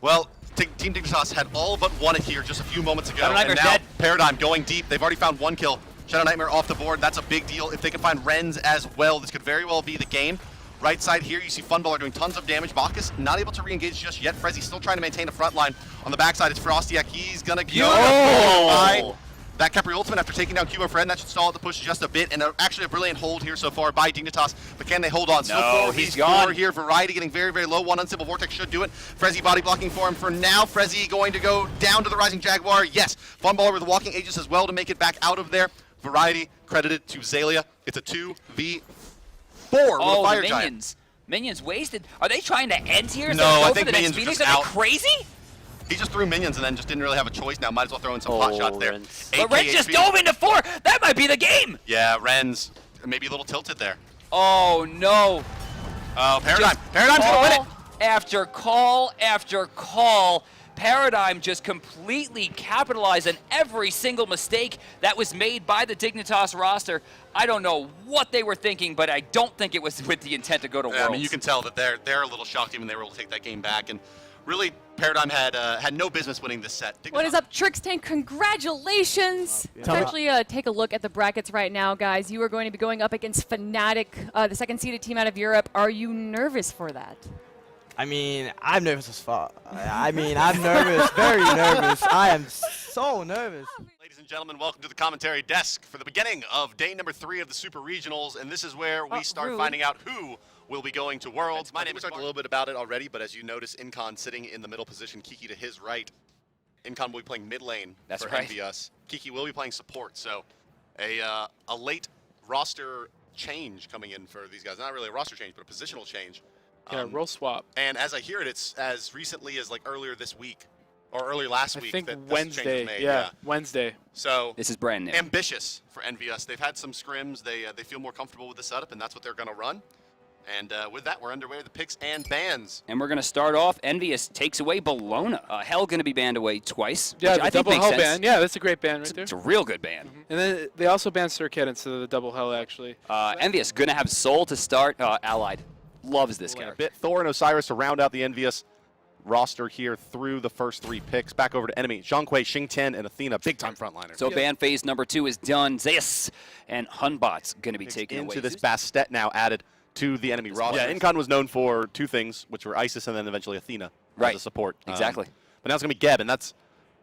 well, Team Dignitas had all but won it here just a few moments ago. And now dead. Paradigm going deep. They've already found 1 kill. Shadow Nightmare off the board. That's a big deal. If they can find Rens as well, this could very well be the game. Right side here, you see Funballer doing tons of damage. Bacchus not able to re-engage just yet. Frezzy still trying to maintain the front line. On the backside, it's Frostiak. He's gonna go by that Capri ultimate after taking down Cubo Friend. That should stall the push just a bit. And actually a brilliant hold here so far by Dignitas. But can they hold on? Still No, he's gone. here. Variety getting very, very low. One Unstable Vortex should do it. Frezzy body blocking for him for now. Frezzy going to go down to the Rising Jaguar. Yes. Funballer with the Walking Aegis as well to make it back out of there. Variety credited to Zalia. It's a 2v4 with a Fire Giant. Minions wasted. Are they trying to end here? No, I think Minions Phoenix? just Are out. they crazy? He just threw Minions and then just didn't really have a choice now. Might as well throw in some pot shots there. But Ren just dove into 4. That might be the game. Yeah, Ren's maybe a little tilted there. Oh, no. Oh, Paradigm. Paradigm's going to win it. After call after call. Paradigm just completely capitalized on every single mistake that was made by the Dignitas roster. I don't know what they were thinking, but I don't think it was with the intent to go to Worlds. I mean, you can tell that they're a little shocked even they were able to take that game back. And really, Paradigm had no business winning this set. What is up, Trixtan? Congratulations! Let's actually take a look at the brackets right now, guys. You are going to be going up against Fnatic, the second-seeded team out of Europe. Are you nervous for that? I mean, I'm nervous as fuck. I'm nervous, very nervous. I am so nervous. Ladies and gentlemen, welcome to the commentary desk for the beginning of day number 3 of the Super Regionals, and this is where we start finding out who will be going to Worlds. My name is Mark. We talked a little bit about it already, but as you notice, Incon sitting in the middle position, Kiki to his right. Incon will be playing mid lane for NVS. Kiki will be playing support, so a late roster change coming in for these guys. Not really a roster change, but a positional change. Yeah, role swap. And as I hear it, it's as recently as like earlier this week, or earlier last week. I think that Wednesday. made. Yeah, Wednesday. So this is brand new. Ambitious for NVS. They've had some scrims. They feel more comfortable with the setup, and that's what they're going to run. And with that, we're underway with the picks and bans. And we're going to start off. Envious takes away Bologna. Hell going to be banned away twice. Yeah, which the I think double makes hell sense. ban. Yeah, that's a great ban right there. It's a real good ban. And then they also banned Sir Kid instead of the double hell, actually. Envious going to have Soul to start. Allied loves this character. Thor and Osiris to round out the Envious roster here through the first 3 picks. Back over to enemy. Zhonghui, Xingtian, and Athena, big-time frontliners. So ban phase number 2 is done. Zeus and Hunbot's going to be taken away. Into this Bastet now added to the enemy roster. Yeah, Incon was known for 2 things, which were Isis and then eventually Athena as a support. Exactly. But now it's going to be Geb, and that's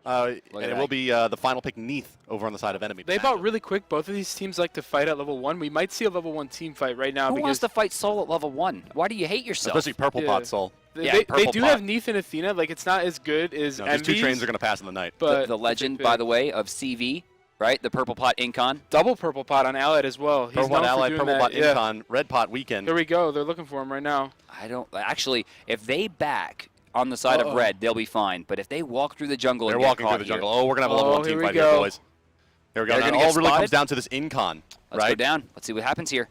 and it will be the final pick, Neath, over on the side of enemy. They bought really quick. Both of these teams like to fight at level 1. We might see a level 1 team fight right now. Who because wants to fight Soul at level 1? Why do you hate yourself? Especially Purple Pot Soul. They do have Neath and Athena. Like, it's not as good as These 2 trains are going to pass in the night. But the legend, by the way, of CV, right? The Purple Pot Incon. Double Purple Pot on Allied as well. He's Purple Pot Allied, Purple Pot Incon, Red Pot Weekend. There we go. They're looking for him right now. I don't actually. If they back on the side of red, they'll be fine. But if they walk through the jungle, They're and get walking caught through the here, jungle. Oh, we're gonna have a level 1 team fight here, boys. There we go. They're Now, gonna it all get really comes spotted. down to this Incon, Let's go down. Let's see what happens here.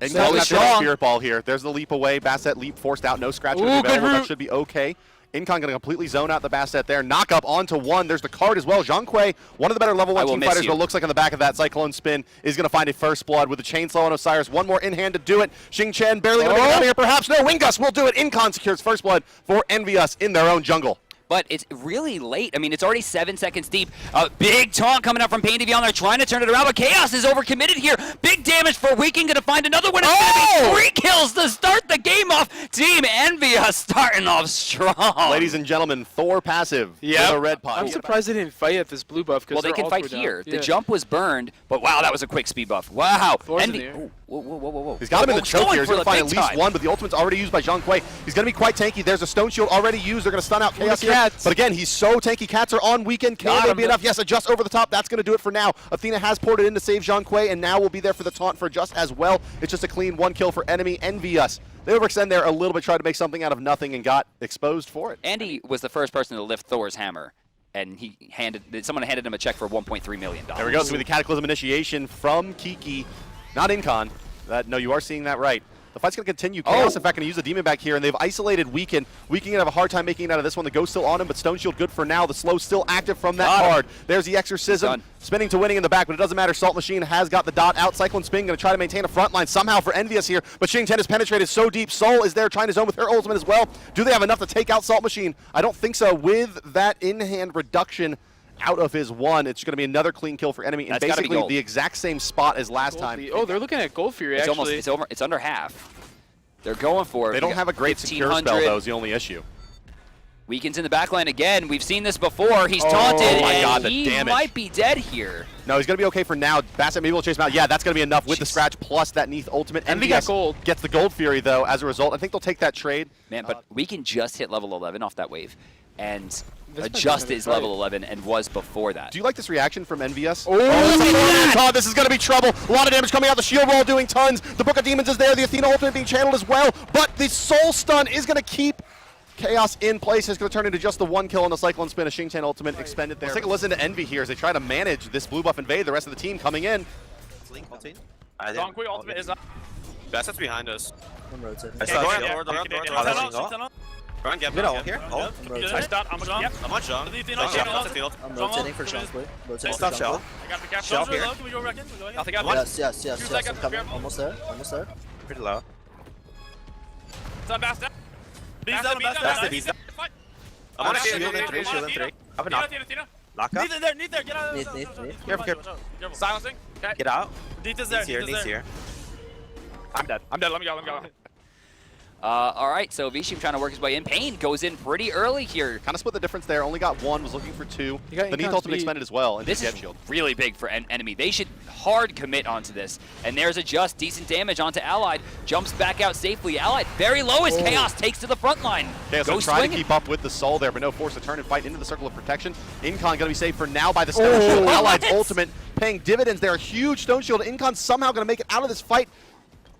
Incon's got the Spirit Ball here. There's the leap away. Basset leap forced out. No scratch available. That should be okay. Incon going to completely zone out the Basset there. Knock up onto 1. There's the card as well. Zhonghui, one of the better level 1 team fighters, but looks like on the back of that Cyclone Spin is going to find a first blood with the Chainsaw on Osiris. One more in hand to do it. Xingtian barely going to get out of here. Perhaps no. Wingus will do it. Incon secures first blood for Envious in their own jungle. But it's really late. I mean, it's already 7 seconds deep. Big taunt coming out from Pain TV on there, trying to turn it around, but Chaos is overcommitted here. Big damage for Weekend, going to find another one. It's going to be 3 kills to start the game off. Team Envious starting off strong. Ladies and gentlemen, Thor passive with a red pot. I'm surprised they didn't fight at this blue buff. Well, they can fight here. The jump was burned, but wow, that was a quick speed buff. Wow. Whoa. He's got him in the choke here. He's going to find at least time. 1, but the ultimate's already used by Zhonghui. He's going to be quite tanky. There's a Stone Shield already used. They're going to stun out Chaos here. But again, he's so tanky. Cats are on Weekend. Can they be enough? Yes, adjust over the top. That's going to do it for now. Athena has poured it in to save Zhonghui, and now will be there for the taunt for Just as well. It's just a clean 1 kill for enemy. Envious. They overextend there a little bit, tried to make something out of nothing, and got exposed for it. Andy was the first person to lift Thor's hammer, and someone handed him a check for $1.3 million. There we go. So with the Cataclysm initiation from Kiki, not Incon. No, you are seeing that right. The fight's going to continue. Chaos, in fact, going to use the Demon back here, and they've isolated Weekend. Weekend going to have a hard time making it out of this one. The Ghost still on him, but Stone Shield good for now. The Slow still active from that card. There's the Exorcism. Spinning to winning in the back, but it doesn't matter. Salt Machine has got the dot out. Cyclone Spin going to try to maintain a front line somehow for Envious here, but Xingtian has penetrated so deep. Soul is there trying to zone with her ultimate as well. Do they have enough to take out Salt Machine? I don't think so. With that in-hand reduction out of his 1, it's going to be another clean kill for enemy, and basically the exact same spot as last time. Oh, they're looking at Gold Fury, actually. It's under half. They're going for it. They don't have a great secure spell, though, is the only issue. Weekend's in the backline again. We've seen this before. He's taunted, and he might be dead here. No, he's going to be okay for now. Basset maybe will chase him out. Yeah, that's going to be enough with the scratch plus that Neath ultimate. And they got gold. Gets the Gold Fury, though, as a result. I think they'll take that trade. Man, but Weekend just hit level 11 off that wave, and Just is level 11 and was before that. Do you like this reaction from Envious? Oh, this is going to be trouble. A lot of damage coming out. The shield wall doing tons. The Book of Demons is there. The Athena ultimate being channeled as well. But the Soul Stun is going to keep Chaos in place. It's going to turn into just the 1 kill on the Cyclone Spin. A Xingtian ultimate expended there. Let's take a listen to Envy here as they try to manage this blue buff invade. The rest of the team coming in. Zhonghui ultimate is up. Basset's behind us. I'm rotating. I saw Run, get middle here. Oh, I start. I'm on. Yep. I'm on John. I'm rotating for Zhonghui. Rotating for Shell. Zhonghui. I got the cap. Shell here. Can we go back in? I think I'm Yes. I'm coming. Almost there. Pretty low. It's on Basta. Basta. I'm on a shield in 3. Up and up. Lock up. Neath there. Get out. Neath. Careful. Silencing. Okay. Get out. Neath is there. Neath's here. I'm dead. Let me go. All right, so Vishim trying to work his way in. Pain goes in pretty early here. Kind of split the difference there. Only got 1, was looking for 2. The Neath ultimate expended as well. And this is shield. really big for enemy. They should hard commit onto this. And there's a just decent damage onto Allied. Jumps back out safely. Allied very low as Chaos takes to the front line. Chaos will try to keep up with the Soul there, but no force to turn and fight into the circle of protection. Incon going to be saved for now by the Stone Shield. Allied's ultimate paying dividends there. A huge Stone Shield. Incon somehow going to make it out of this fight.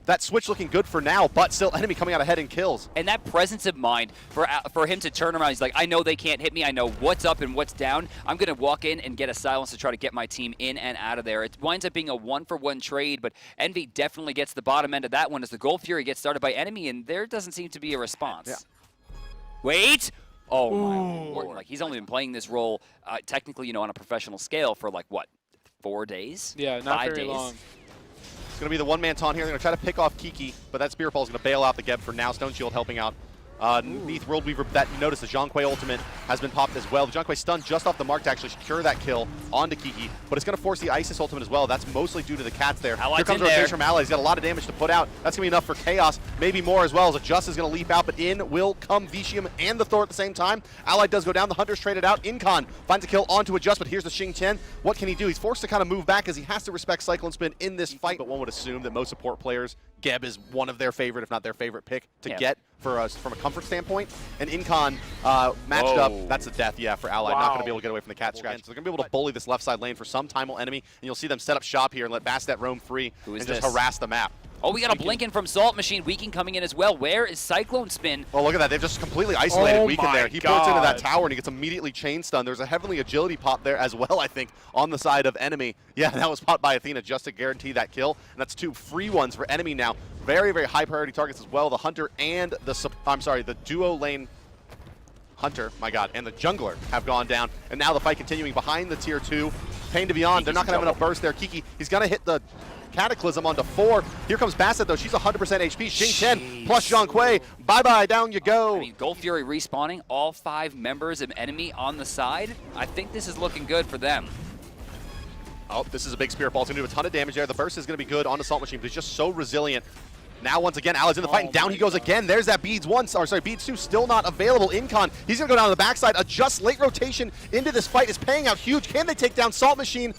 that switch looking good for now, but still enemy coming out ahead in kills. And that presence of mind for him to turn around, he's like, I know they can't hit me. I know what's up and what's down. I'm going to walk in and get a silence to try to get my team in and out of there. It winds up being a one-for-one trade, but Envy definitely gets the bottom end of that one as the Gold Fury gets started by enemy, and there doesn't seem to be a response. Yeah. Wait! Oh my lord. Like, he's only been playing this role technically, on a professional scale for like, what, 4 days? Yeah, not 5 very days? long. It's going to be the one-man taunt here. They're going to try to pick off Kiki, but that Spear Ball is going to bail out the Geb for now. Stone Shield helping out. Neath World Weaver, that you notice the Zhang Kuei ultimate has been popped as well. The Zhang Kuei stunned just off the mark to actually secure that kill onto Kiki, but it's going to force the Isis ultimate as well. That's mostly due to the cats there. Allied's Here comes in there. rotation from Ally. He's got a lot of damage to put out. That's going to be enough for Chaos, maybe more as well, as Adjust is going to leap out, but in will come Vicium and the Thor at the same time. Ally does go down. The Hunter's traded out. Incon finds a kill onto Adjust, but here's the Xing Chen. What can he do? He's forced to kind of move back as he has to respect Cyclone Spin in this fight, but one would assume that most support players, Geb is one of their favorite, if not their favorite pick to get for us from a comfort standpoint. And Incon matched up, that's a death, for Ally. Not going to be able to get away from the cat scratch. So they're going to be able to bully this left side lane for some time while enemy, and you'll see them set up shop here and let Bastet roam free and just harass the map. Oh, we got a Blinken from Salt Machine. Weekend coming in as well. Where is Cyclone Spin? Well, look at that. They've just completely isolated Weekend there. He puts into that tower and he gets immediately chain stunned. There's a heavenly agility pop there as well, I think, on the side of enemy. Yeah, that was popped by Athena just to guarantee that kill. And that's 2 free ones for enemy now. Very, very high priority targets as well. The Hunter and the duo lane Hunter, my god, and the Jungler have gone down. And now the fight continuing behind the tier 2. Pain to Beyond. They're not going to have enough burst there. Kiki, he's going to hit the Cataclysm onto 4. Here comes Bastet, though. She's 100% HP. Xing Chen plus Zhang Kuei. Bye-bye. Down you go. I mean, Gold Fury respawning. All 5 members of enemy on the side. I think this is looking good for them. Oh, this is a big Spirit Ball. It's going to do a ton of damage there. The burst is going to be good on Assault Machine, but he's just so resilient. Now, once again, Allies in the fight, and down he goes again. There's that Beads 1, Beads 2 still not available. Incon, he's going to go down the backside. Adjust late rotation into this fight is paying out huge. Can they take down Salt Machine?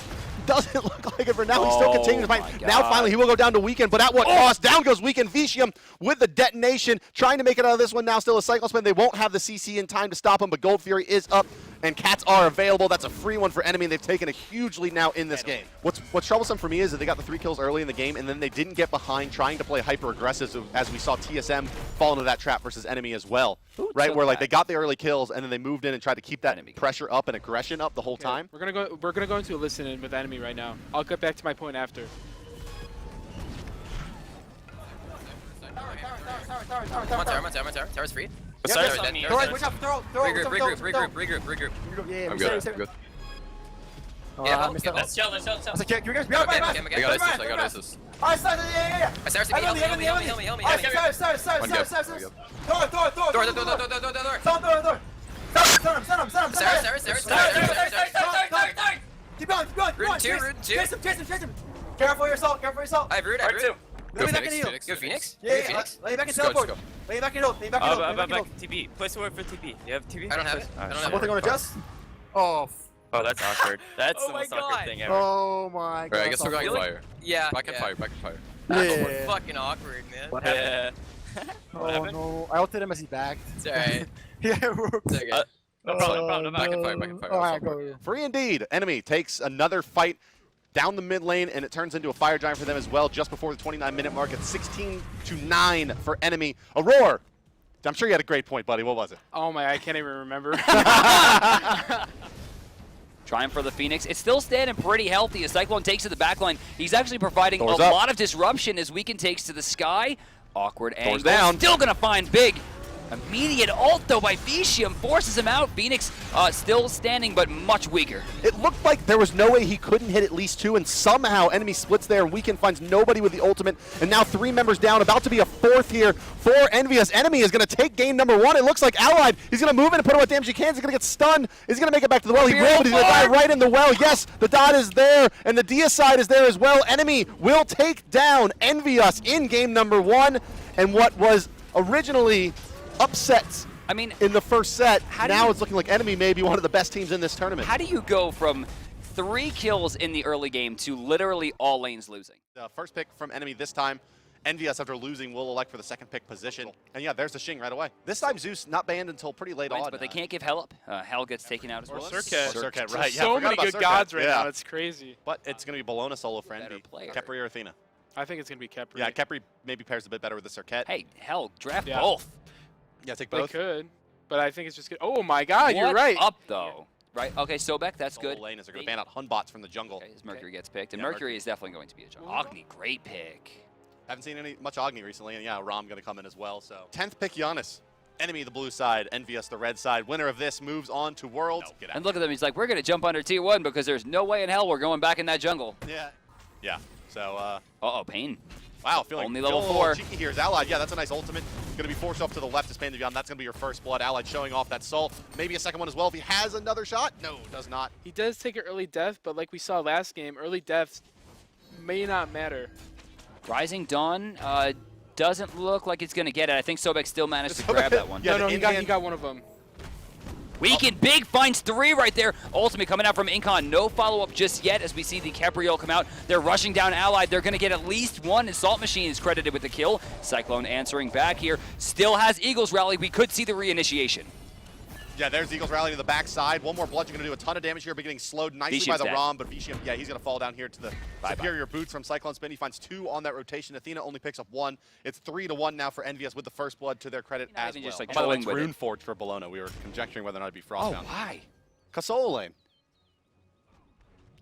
Doesn't look like it for now. He's still continuing to fight. Now, finally, he will go down to Weekend, but at what cost? Down goes Weekend. Vicium with the detonation, trying to make it out of this one now. Still a Cycle Spin. They won't have the CC in time to stop him, but Gold Fury is up, and cats are available. That's a free one for enemy, and they've taken a huge lead now in this game. What's troublesome for me is that they got the 3 kills early in the game, and then they didn't get behind trying to play hyper-aggressive, as we saw TSM fall into that trap versus enemy as well. Right, where like they got the early kills, and then they moved in and tried to keep that pressure up and aggression up the whole time. We're gonna go into a listen in with enemy right now. I'll get back to my point after. I'm on tower. Tower's free. Regroup. I'm good. Yeah, let's chill. Can you guys be out? I got Isis. I start to help me. Keep going. Root 2. Chase him. Careful yourself. I have root. Go Phoenix. Yeah. Lay back and teleport. Lay back and heal. TP. Place word for TP. You have TP? I don't have it. One thing on Adjust. Oh, that's awkward. That's the most awkward thing ever. Oh my god. Alright, I guess we're going fire. Yeah. Back and fire. That's fucking awkward, man. What happened? Oh no. I ulted him as he backed. It's alright. Yeah, it's okay. No problem. Back and fire. Alright, go. Free indeed. Enemy takes another fight down the mid lane, and it turns into a fire giant for them as well just before the 29-minute mark at 16-9 for enemy. Aurora, I'm sure you had a great point, buddy. What was it? Oh my, I can't even remember. Trying for the Phoenix. It's still standing pretty healthy as Cyclone takes to the backline. He's actually providing a lot of disruption as Weekend takes to the sky. Awkward angle. Down. Still going to find big. Immediate ult, though, by Vicium forces him out. Phoenix still standing, but much weaker. It looked like there was no way he couldn't hit at least 2, and somehow enemy splits there, and Weekend finds nobody with the ultimate, and now 3 members down, about to be a 4th here for Envious. Enemy is going to take game number 1. It looks like Allied. He's going to move in and put what damage he can. He's going to get stunned. He's going to make it back to the well. He will, but he's going to die right in the well. Yes, the dot is there, and the Deicide is there as well. Enemy will take down Envious in game number 1, and what was originally upsets in the first set, now it's looking like enemy may be one of the best teams in this tournament. How do you go from 3 kills in the early game to literally all lanes losing? The first pick from enemy this time, Envious after losing will elect for the 2nd pick position. And yeah, there's the Xing right away. This time Zeus not banned until pretty late on. But they can't give Hell up. Hell gets taken out as well. Circuit, right. So many good gods right now, it's crazy. But it's going to be Bologna solo friend. Kepri or Athena? I think it's going to be Khepri. Yeah, Khepri maybe pairs a bit better with the Circuit. Hey, hell, draft both. Yeah, take They both. could, but I think it's just good. Oh my God, What you're right. up, though? Right, okay, Sobek, that's good. Lane is they're going to ban out Hunbots from the jungle. Okay, his Mercury gets picked, and Yeah, Mercury is definitely going to be a jungle. Agni, great pick. Haven't seen much Agni recently, and yeah, Rom going to come in as well. So 10th pick Giannis. Enemy the blue side, Envious the red side. Winner of this moves on to Worlds. And look at them, he's like, we're going to jump under T1 because there's no way in hell we're going back in that jungle. Yeah. Yeah. So, uh-oh, Pain. Wow, feeling only level feeling a little 4. cheeky here is Allied. Yeah, that's a nice ultimate. Going to be forced up to the left to Pain Beyond. That's going to be your first blood. Allied showing off that soul. Maybe a second one as well if he has another shot. No, does not. He does take an early death, but like we saw last game, early deaths may not matter. Rising Dawn doesn't look like it's going to get it. I think Sobek still managed to grab that one. Yeah, no, he got one of them. Weekend Big finds 3 right there. Ultimate coming out from Incon. No follow-up just yet as we see the Capriole come out. They're rushing down Allied. They're going to get at least one. Assault Machine is credited with the kill. Cyclone answering back here. Still has Eagles Rally. We could see the reinitiation. Yeah, there's Eagles Rally to the backside. One more bludgeon going to do a ton of damage here, but getting slowed nicely by the dead. Rom. But Vicium, yeah, he's going to fall down here to the superior boots from Cyclone Spin. He finds 2 on that rotation. Athena only picks up 1. It's 3-1 now for Envious with the first blood to their credit as well. just, like, By the way, chilling it's with it. Rune Forge for Bologna. We were conjecturing whether or not it'd be Frostbound. Oh, why? Casolo lane.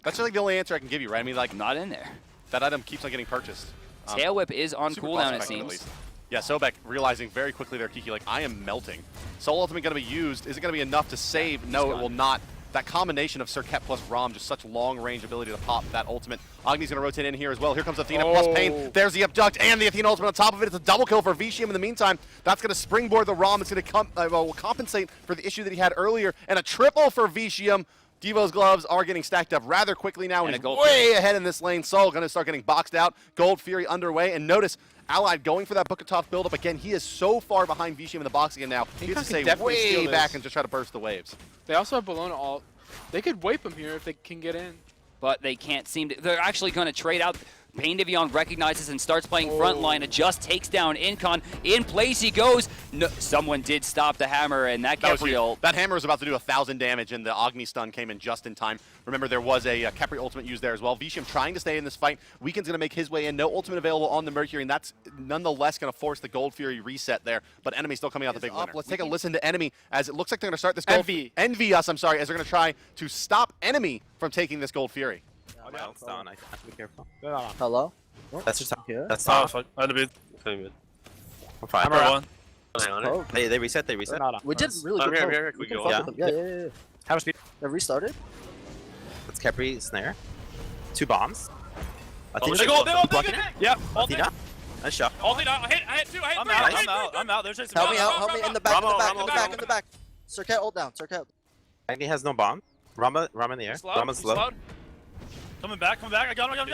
That's like the only answer I can give you, right? I mean, like, not in there. That item keeps on getting purchased. Tail Whip is on super cooldown, cost it effective, at seems. least. Yeah, Sobek realizing very quickly there, Kiki, like, I am melting. Soul Ultimate going to be used. Is it going to be enough to save? No, it will not. That combination of Circuit plus Rom, just such long-range ability to pop that ultimate. Agni's going to rotate in here as well. Here comes Athena plus Pain. There's the Abduct and the Athena ultimate on top of it. It's a double kill for Vicium in the meantime. That's going to springboard the Rom. It's going to will compensate for the issue that he had earlier. And a triple for Vicium. Devo's gloves are getting stacked up rather quickly now, and he's way ahead in this lane. Soul going to start getting boxed out. Gold Fury underway, and notice Allied going for that Book of Top build-up again. He is so far behind Vicium in the box again now. He has to stay way back and just try to burst the waves. They also have Bologna ult. They could wipe him here if they can get in. But they can't seem to. They're actually going to trade out. Pain Divion recognizes and starts playing frontline. It just takes down Incon. In place he goes. No, someone did stop the hammer, and that Capriole. That hammer was about to do 1,000 damage, and the Agni stun came in just in time. Remember, there was a Capri ultimate used there as well. Vicium trying to stay in this fight. Weekend's going to make his way in. No ultimate available on the Mercury, and that's nonetheless going to force the Gold Fury reset there. But Enemy still coming out the big winner. Let's take a listen to Enemy, as it looks like they're going to start this Gold Envy us, I'm sorry, as they're going to try to stop Enemy from taking this Gold Fury. My ult's down. I have to be careful. Hello? That's just here. That's tough. I'm a bit. I'm fine. I'm around. Oh. They reset. They reset. We did really good. Here. We go. Yeah. How much speed? They restarted? Let's Capri snare. 2 bombs. They go. Yeah. Athena. Nice shot. I hit 2. I'm out. There's just Help me in the back, in the back. Circuit ult down. Circuit. Agni has no bomb. Rama in the air. Rama's low. Coming back. I got him.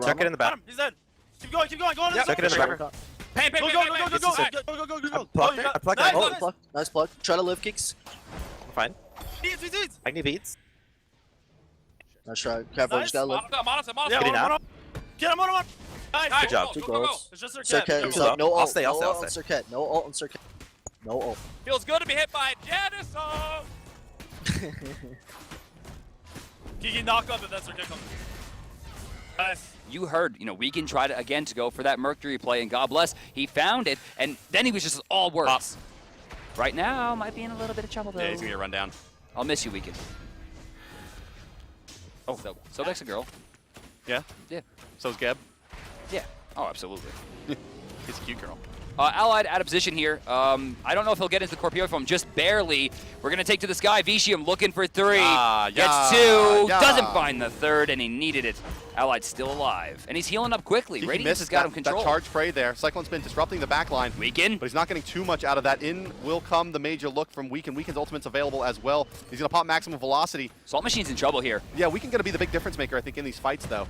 Circuit in the back. He's dead. Keep going. Circuit in the back. Pain. Go. I plugged it. Nice plug. Try to live kicks. Fine. Beats. Agni beats. Nice try. Careful, just gotta live. Getting out. Get him on. Nice. Good job. Go. It's just Circuit. He's up. No I'll ult. stay. No ult on Circuit. No ult on Circuit. No ult. Feels good to be hit by Janice. Kiki knock up if that's Circuit comes. Nice. You heard, Weekend tried again to go for that Mercury play, and God bless, he found it, and then he was just all words. Right now, might be in a little bit of trouble, though. Yeah, he's going to get run down. I'll miss you, Weekend. Oh, Sobek's a girl. Yeah? Yeah. So's Geb? Yeah. Oh, absolutely. He's a cute girl. Allied out of position here. I don't know if he'll get into the Corpio form, just barely. We're going to take to the sky. Vicium looking for 3. Gets 2. Doesn't find the 3rd, and he needed it. Allied still alive. And he's healing up quickly. Radiance has got him controlled. That charge spray there. Cyclone's been disrupting the backline. Weekend. But he's not getting too much out of that. In will come the major look from Weekend. Weekend's ultimate's available as well. He's going to pop maximum velocity. Assault Machine's in trouble here. Yeah, Weekend going to be the big difference maker, I think, in these fights, though.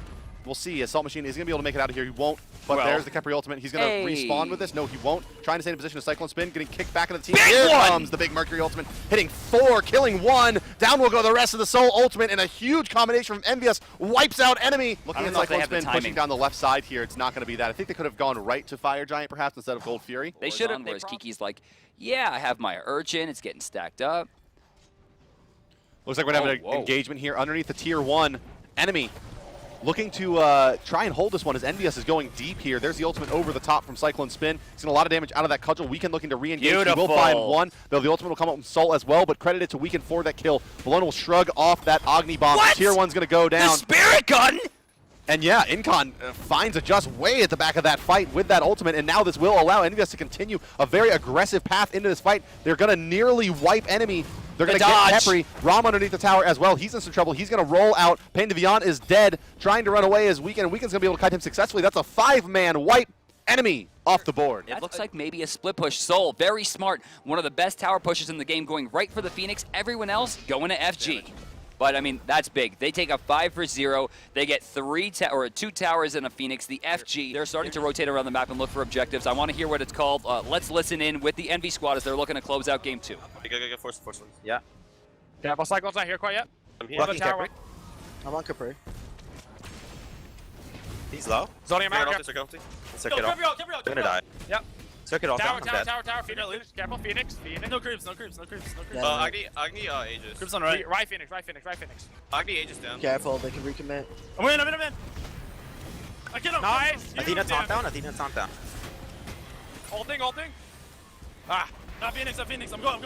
We'll see. Assault Machine is going to be able to make it out of here. He won't. But there's the Capri ultimate. He's going to respawn with this. No, he won't. Trying to stay in position of Cyclone Spin. Getting kicked back into the team. Here comes the big Mercury ultimate. Hitting 4, killing 1. Down will go the rest of the Soul ultimate. And a huge combination from Envious wipes out Enemy. Looking at Cyclone Spin, pushing down the left side here. It's not going to be that. I think they could have gone right to Fire Giant, perhaps, instead of Gold Fury. They should have. Whereas Kiki's like, yeah, I have my Urchin. It's getting stacked up. Looks like we're going to have an engagement here underneath the Tier 1. Enemy looking to try and hold this one as NVS is going deep here. There's the ultimate over the top from Cyclone Spin. He's seen a lot of damage out of that cudgel. Weekend looking to re-engage. He will find one, though the ultimate will come up from Soul as well, but credited to Weekend for that kill. Bologna will shrug off that Agni Bomb. What? Tier 1's going to go down. The Spirit Gun? And yeah, Incon finds a just way at the back of that fight with that ultimate, and now this will allow NVS to continue a very aggressive path into this fight. They're going to nearly wipe enemy. They're going to get Peppery. Rom underneath the tower as well. He's in some trouble. He's going to roll out. Pain de Vion is dead, trying to run away as Weekend, and Weekend's going to be able to kite him successfully. That's a 5-man wipe. Enemy off the board. It looks like maybe a split push. Soul, very smart. One of the best tower pushes in the game, going right for the Phoenix. Everyone else going to FG. But, I mean, that's big. They take a 5 for 0. They get 2 towers and a Phoenix. The FG, they're starting to rotate around the map and look for objectives. I want to hear what it's called. Let's listen in with the Envy squad as they're looking to close out game 2. Go, force. Yeah. Careful, Cyclone's not here quite yet. I'm here. Lucky Capri. I'm on Capri. He's low. Zoning America. Circuit off. They're gonna die. Yep. Circuit off. Tower, Phoenix. Careful, Phoenix. No creeps. Agni, Aegis. Creeps on right. Right Phoenix. Agni, Aegis down. Careful, they can recommit. I'm in. I get him. Nice. Athena top down. Ulting. Ah, not Phoenix. I'm going.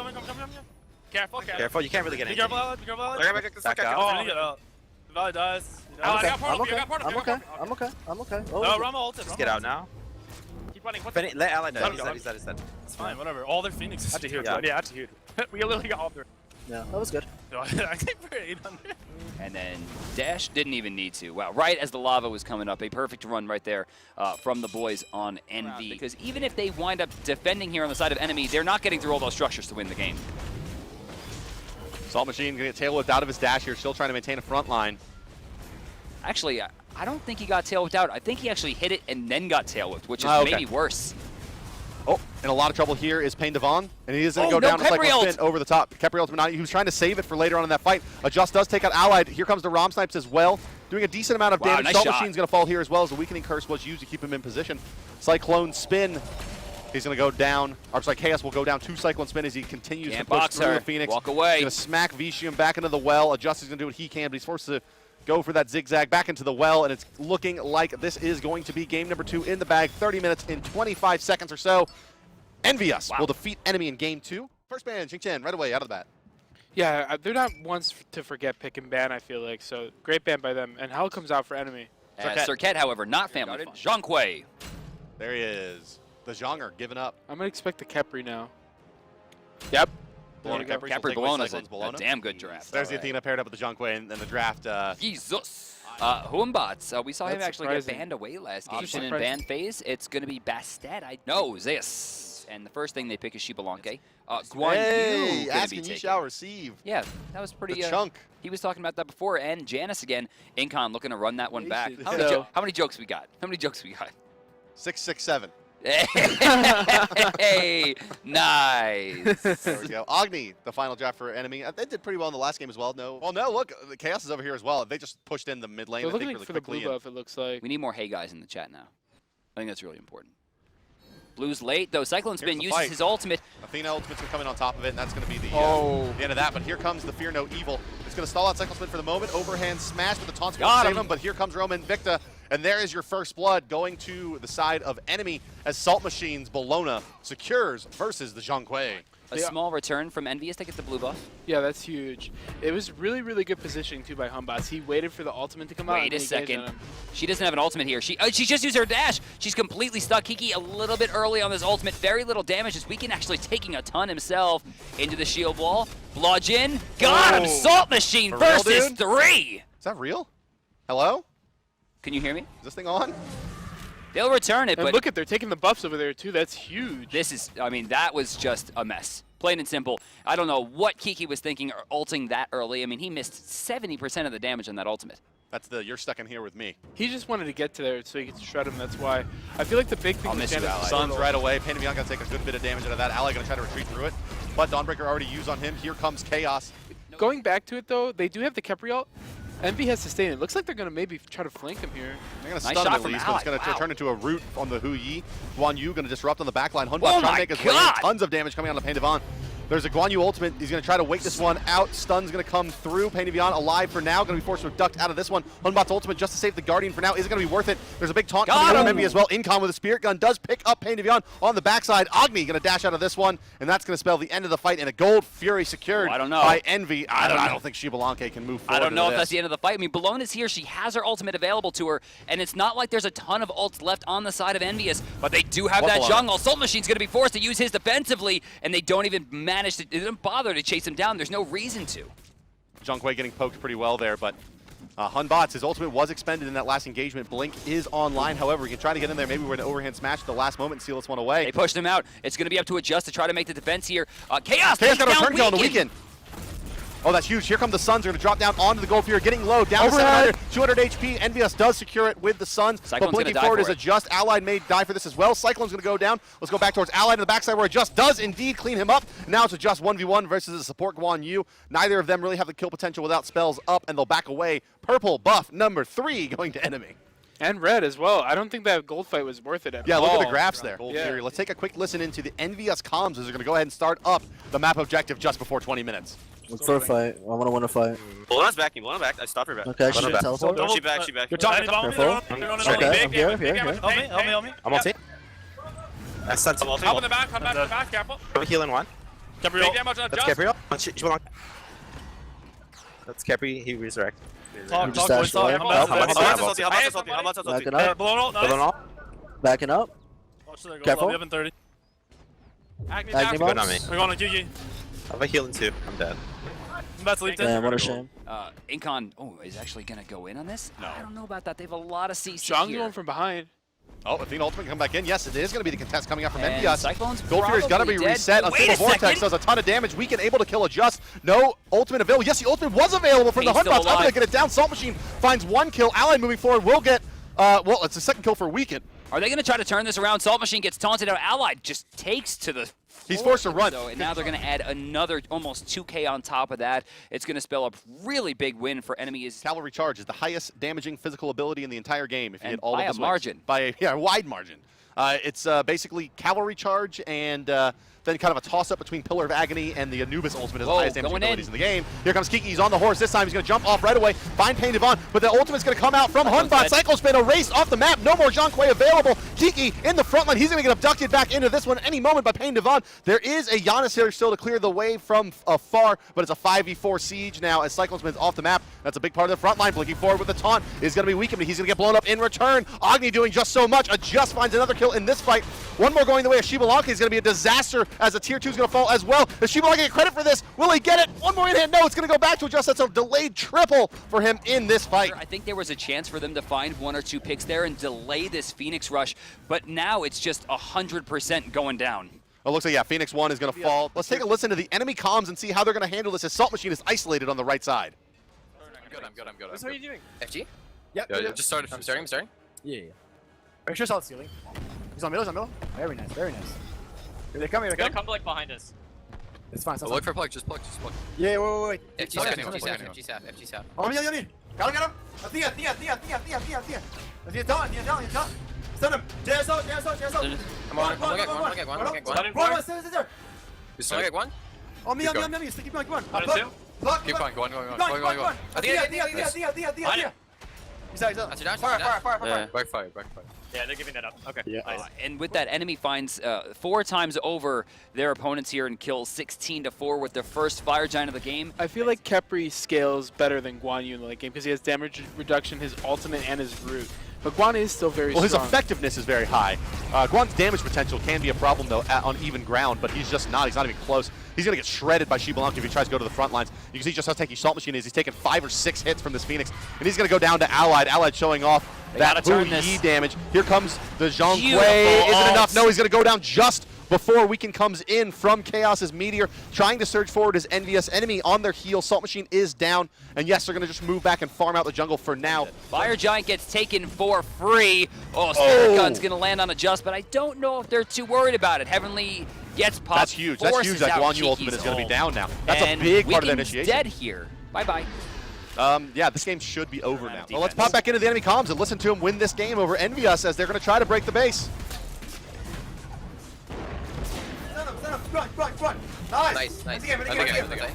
Careful. You can't really get Be anything. careful, Alex. Back out. Oh, the Valley dies. I'm okay. No, Rama ulted. Just get out now. Keep running. Let Ally die. He's dead. It's fine, whatever. All their Phoenixes. That's huge. yeah. Yeah, that's huge. We literally got all their. Yeah, that was good. I think we're 800. And then Dash didn't even need to. Wow, right as the lava was coming up, a perfect run right there from the boys on Envy. Because even if they wind up defending here on the side of enemy, they're not getting through all those structures to win the game. Salt Machine going to get tail whipped out of his dash here, still trying to maintain a front line. Actually, I don't think he got tail whipped out. I think he actually hit it and then got tail whipped, which is maybe worse. Oh, in a lot of trouble here is Pain Devon, and he is going to go down to Cyclone Spin over the top. Kepri ultimate, he was trying to save it for later on in that fight. Adjust does take out Allied. Here comes the Rom Snipes as well, doing a decent amount of damage. Nice Salt shot. Machine's going to fall here as well as the Weakening Curse was used to keep him in position. Cyclone Spin, he's going to go down. Or sorry, Chaos will go down to Cyclone Spin as he continues to push through the Phoenix. Walk away. He's going to smack Vicium back into the well. Adjust is going to do what he can, but he's forced to go for that zigzag back into the well, and it's looking like this is going to be game number 2 in the bag. 30 minutes and 25 seconds or so. Envious will defeat enemy in game 2. First ban, Jing Chen, right away out of the bat. Yeah, they're not ones to forget pick and ban, I feel like. So great ban by them. And Hell comes out for enemy. Serket, however, not family fun. Zhang Kui. There he is. The Zhonger giving up. I'm going to expect the Kepri now. Yep. Kepri Bologna's a damn good draft. There's the Athena paired up with the Zhang Kui and the draft. Jesus. Humbats, we saw him actually surprising. get banned away last game. In ban phase, it's going to be Bastet. I know this. And the first thing they pick is Shibalanke. Guan Yu asking you shall receive. Yeah, that was pretty. The chunk. He was talking about that before. And Janice again. Incon looking to run that one back. How many jokes we got? 6, 6, 7. Hey, nice. There we go. Agni, the final draft for enemy. They did pretty well in the last game as well. No. Well, no, look, the Chaos is over here as well. They just pushed in the mid lane. They're looking for the blue buff, it looks like. We need more hey guys in the chat now. I think that's really important. Blue's late, though. Cyclone Spin uses his ultimate. Athena ultimate's going to come in on top of it, and that's going to be the end of that. But here comes the Fear No Evil. It's going to stall out Cyclone Spin for the moment. Overhand smash with the taunt to save him, but here comes Roman Victa. And there is your first blood going to the side of enemy as Salt Machine's Bologna secures versus the Zhang Kui. A small return from Envious to get the blue buff. Yeah, that's huge. It was really, really good positioning, too, by Humbats. He waited for the ultimate to come out. Wait a second. She doesn't have an ultimate here. She just used her dash. She's completely stuck. Kiki a little bit early on this ultimate. Very little damage as Weekend actually taking a ton himself into the shield wall. Bludgeon. Got him! Salt Machine versus 3. Is that real? Hello? Can you hear me? Is this thing on? They'll return it, and but look at, they're taking the buffs over there, too. That's huge. This is, I mean, that was just a mess. Plain and simple. I don't know what Kiki was thinking ulting that early. I mean, he missed 70% of the damage on that ultimate. That's the you're stuck in here with me. He just wanted to get to there so he could shred him. That's why. I feel like the big thing with Sun's right away. Pain of Beyond going to take a good bit of damage out of that. Ally going to try to retreat through it. But Dawnbreaker already used on him. Here comes Chaos. Going back to it, though, they do have the Kepri ult. Envy has sustained it. Looks like they're going to maybe try to flank him here. They're going to stun him at least, but it's going to turn into a root on the Hu Yi. Guan Yu going to disrupt on the backline. Hunbot trying to make his way. Tons of damage coming out of Pain Devon. There's a Guan Yu ultimate. He's going to try to wait this one out. Stun's going to come through. Pain of Beyond alive for now. Going to be forced to abduct out of this one. Hunbot's ultimate just to save the Guardian for now. Is it going to be worth it? There's a big taunt coming from Envy as well. Incon with a Spirit Gun does pick up Pain of Beyond on the backside. Agni going to dash out of this one, and that's going to spell the end of the fight. And a Gold Fury secured by Envy. I don't think Shibalanke can move forward. I don't know if that's the end of the fight. I mean, Bellona's here. She has her ultimate available to her, and it's not like there's a ton of ults left on the side of Envious, but they do have that jungle. Salt Machine's going to be forced to use his defensively, and they don't even manage to, they don't bother to chase him down. There's no reason to. Junkwei getting poked pretty well there, but Hunbots, his ultimate was expended in that last engagement. Blink is online, however, he can try to get in there. Maybe we're an overhand smash at the last moment and steal this one away. They pushed him out. It's going to be up to Adjust to try to make the defense here. Chaos got a return kill on the weekend. Oh, that's huge. Here come the Suns. They're going to drop down onto the Gold Fury, getting low, down to 700, 200 HP. Envious does secure it with the Suns, but blinking forward is Adjust. Allied may die for this as well. Cyclone's going to go down. Let's go back towards Allied in the backside where Adjust does indeed clean him up. Now it's Adjust 1v1 versus a support Guan Yu. Neither of them really have the kill potential without spells up, and they'll back away. Purple buff number 3 going to enemy. And red as well. I don't think that gold fight was worth it at all. Yeah, look at the graphs there. Gold Fury. Let's take a quick listen into the Envious comms as they're going to go ahead and start up the map objective just before 20 minutes. Look for a fight. I want to win a fight. Bellona's backing. Bellona's back. I stopped her back. Okay, she teleport. No, she back. She back. You're talking Careful. Okay, I'm here. Help me. I'm on team. I stunned some. Help in the back. Come back to the back. Careful. I'm healing one. Gabriel. That's Gabriel. That's Capri. He resurrect. Talk. Backing up. Careful. We have 30. Agni Good on me. We're going to Kiki. I have a healing too. I'm dead. Damn, what a shame. Incon, is actually going to go in on this? No. I don't know about that. They have a lot of CC John here. going from behind. Oh, Athena ultimate come back in. Yes, it is going to be the contest coming out from And Envious. Cyclone's Gold Fury's going to be reset. Unstable Vortex does a ton of damage. Weaken able to kill Adjust. No ultimate available. Yes, the ultimate was available from the Hunbots. I'm going to get it down. Salt Machine finds 1 kill. Allied moving forward will get, well, it's the 2nd kill for Weaken. Are they going to try to turn this around? Salt Machine gets taunted out. Allied just takes to the He's forced to run. And now they're going to add another almost 2K on top of that. It's going to spell a really big win for enemies. Cavalry Charge is the highest damaging physical ability in the entire game. If you hit all by of a his margin. By a wide margin. It's basically Cavalry Charge and then kind of a toss-up between Pillar of Agony and the Anubis ultimate as the highest damaging abilities in the game. Here comes Kiki. He's on the horse this time. He's going to jump off right away. Find Pain Devon, but the ultimate's going to come out from Hunbot. Cycle Spin erased off the map. No more Junkwei available. Kiki in the front line. He's going to get abducted back into this one any moment by Pain Devon. There is a Giannis here still to clear the way from afar, but it's a 5v4 siege now as Cyclone Spin's off the map. That's a big part of the front line. Blinking forward with the taunt is going to be weakened, but he's going to get blown up in return. Agni doing just so much. Adjust finds another kill in this fight. One more going the way of Shibalanke is going to be a disaster as a tier 2 is going to fall as well. Does Shibalanke get credit for this? Will he get it? One more in hand. No, it's going to go back to Adjust. That's a delayed triple for him in this fight. I think there was a chance for them to find 1 or 2 picks there and delay this Phoenix rush, but now it's just 100% going down. It looks like, yeah, Phoenix 1 is going to fall. Let's take a listen to the enemy comms and see how they're going to handle this as Salt Machine is isolated on the right side. I'm good. What are you doing? FG? Yep. Yeah, just started. I'm starting. Yeah. Make sure Salt's stealing. He's on middle. Very nice. Here they come, They're gonna come like behind us. It's fine. Look for plug. Just plug. Yeah, wait. FG south. On me. Got him. Athena down. Stun him. JSO. Come on, get one. You still get one? On me. Keep going. Come on. Keep going. Athena. He's out. Fire. Back fire. Yeah, they're giving that up. Okay. Yeah. Nice. And with that, enemy finds 4 times over their opponents here and kills 16-4 with their first Fire Giant of the game. I feel like Kepri scales better than Guan Yu in the late game because he has damage reduction, his ultimate, and his root. But Guan is still very strong. His effectiveness is very high. Guan's damage potential can be a problem, though, on even ground, but he's just not. He's not even close. He's going to get shredded by Shibalanke if he tries to go to the front lines. You can see just how tanky Salt Machine is. He's taken 5 or 6 hits from this Phoenix, and he's going to go down to Allied. Allied showing off that Yi damage. Here comes the Zhong Kui. Isn't enough. No, he's going to go down just before Weaken comes in from Chaos's Meteor, trying to surge forward his Envious enemy on their heels. Salt Machine is down, and yes, they're going to just move back and farm out the jungle for now. Fire Giant gets taken for free. Spirit Gun's going to land on Adjust, but I don't know if they're too worried about it. Heavenly gets popped. That's huge. That Guan Yu ultimate is going to be down now. That's and a big part of the Weaken's initiation. dead here. Bye-bye. Yeah, this game should be over now. Well, let's pop back into the enemy comms and listen to him win this game over Envious as they're going to try to break the base. Run. Nice. Nice. End the game.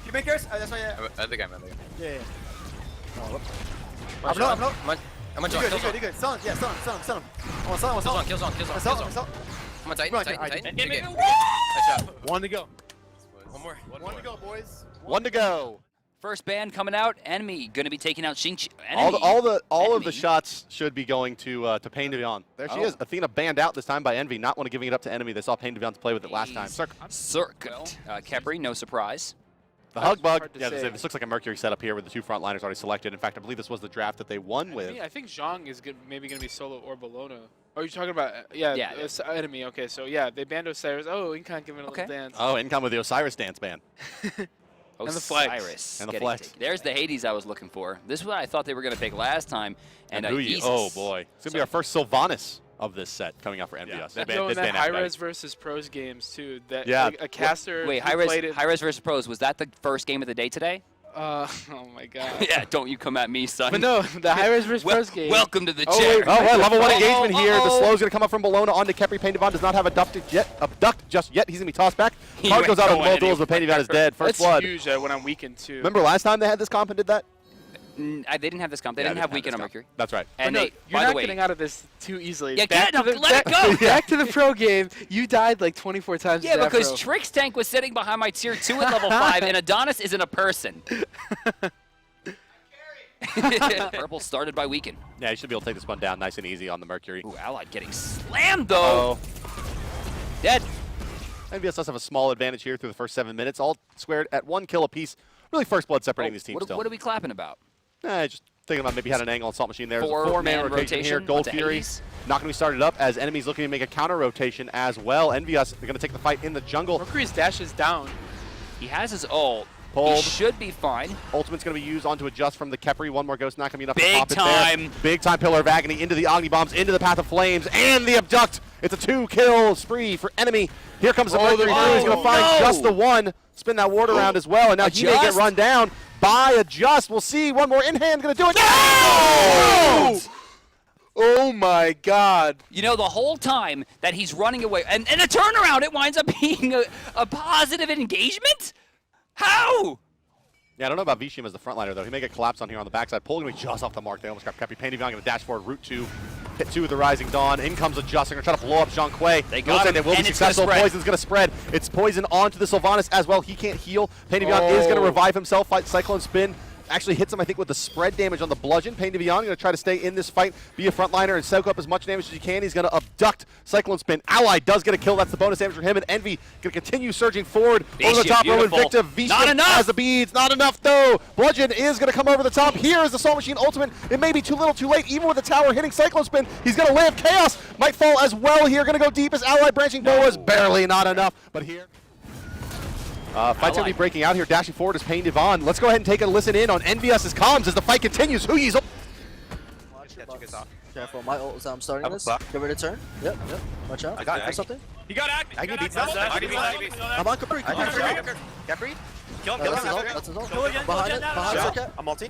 You make yours? That's why. I think I'm Yeah. I'm on John. You good. Stun him. Stun him. I want stun. Kill zone. I'm on Titan. Good game. Nice job. One to go. One more. One to go, boys. One to go. First ban coming out. Enemy going to be taking out Xing. All of the shots should be going to Pain Devion. There she Oh. is. Athena banned out this time by Envy. Not want to giving it up to Enemy. They saw Pain Devion to play with it last time. Circuit. Kepri, no surprise. The hug bug. hard to Yeah, say. this looks like a Mercury setup here with the 2 frontliners already selected. In fact, I believe this was the draft that they won with. I think Zhang is maybe going to be solo or Bologna. Oh, you're talking about Enemy. Okay, so yeah, they banned Osiris. Oh, Incon giving a little dance. Oh, Income with the Osiris dance ban. And the flex. Osiris And the getting flex. taken. There's the Hades I was looking for. This is what I thought they were going to pick last time. And Huyi, oh boy. It's going to be our first Sylvanas of this set coming out for NVS. Yeah. So in that high-res versus pros games too, that like, a caster. Wait, high-res versus pros, was that the first game of the day today? Oh my god. Yeah, don't you come at me, son. But no, the high-res versus pros game. Welcome to the Oh, chair. wait. Oh, level 1 engagement here. The slow's going to come up from Bologna onto Kepri. Pain Devion does not have abduct just yet. He's going to be tossed back. Card goes out on multiples, but Pain Devion is dead. First blood. That's huge when I'm weakened too. Remember last time they had this comp and did that? They didn't have this comp. They didn't have weekend on Mercury. That's right. And you're by the not way, getting out of this too easily. Yeah, let it go. Back to the pro game. You died like 24 times. Yeah, because Trix Tank was sitting behind my tier 2 at level 5, and Adonis isn't a person. Purple started by Weekend. Yeah, you should be able to take this one down nice and easy on the Mercury. Ooh, Allied getting slammed, though. Dead. NVS does have a small advantage here through the first 7 minutes, all squared at 1 kill apiece. Really first blood separating these teams still. What are we clapping about? Just thinking about maybe had an angle on Salt Machine there. There's a Four-man 4-man rotation here. rotation Gold onto Fury Hades. not going to be started up as enemies looking to make a counter rotation as well. NVS, they're going to take the fight in the jungle. Mercury's dash is down. He has his ult. Pulled. He should be fine. Ultimate's going to be used on to adjust from the Kepri. One more ghost, not going to be enough Big to pop it time. there. Big time Pillar of Agony into the Agni Bombs, into the Path of Flames, and the Abduct. It's a 2-kill spree for Enemy. Here comes the Mercury through. He's going to find just the one. Spin that ward around as well, and now he may get run down by Adjust. We'll see. One more in hand, going to do it. No! Oh my god. You know, the whole time that he's running away, and a turnaround, it winds up being a positive engagement? How? Yeah, I don't know about Vishim as the frontliner, though. He may get collapsed on here on the backside. Pulling me just off the mark. They almost got Kepri. Pain Devion going to dash forward, route 2. Hit 2 with the Rising Dawn. In comes Adjust. They're going to try to blow up Zhang Kui. They got him, They will be and it's successful. gonna spread. Poison's going to spread. It's poison onto the Sylvanas as well. He can't heal. Pain Devion is going to revive himself. Fight Cyclone Spin. Actually hits him, I think, with the spread damage on the bludgeon. Pain Devion going to try to stay in this fight, be a frontliner, and soak up as much damage as he can. He's going to abduct Cyclone Spin. Ally does get a kill. That's the bonus damage for him. And Envy going to continue surging forward over the top row. Invicta. Not enough. Has the beads. Not enough, though. Bludgeon is going to come over the top. Here is the Salt Machine ultimate. It may be too little, too late. Even with the tower hitting Cyclone Spin, he's going to live. Chaos might fall as well here. Going to go deep as Ally branching bow is barely not enough. But here... fight's going to be breaking out here. Dashing forward is Pain Devion. Let's go ahead and take a listen in on NVS's comms as the fight continues. Huyi's up. Careful, my ult is starting this. Give it a turn. Yep. Watch out. I got Or something. He got Agni. Agni beats us. I'm on Capri. Capri. Kill him. That's his ult. Behind Circuit. I'm multi.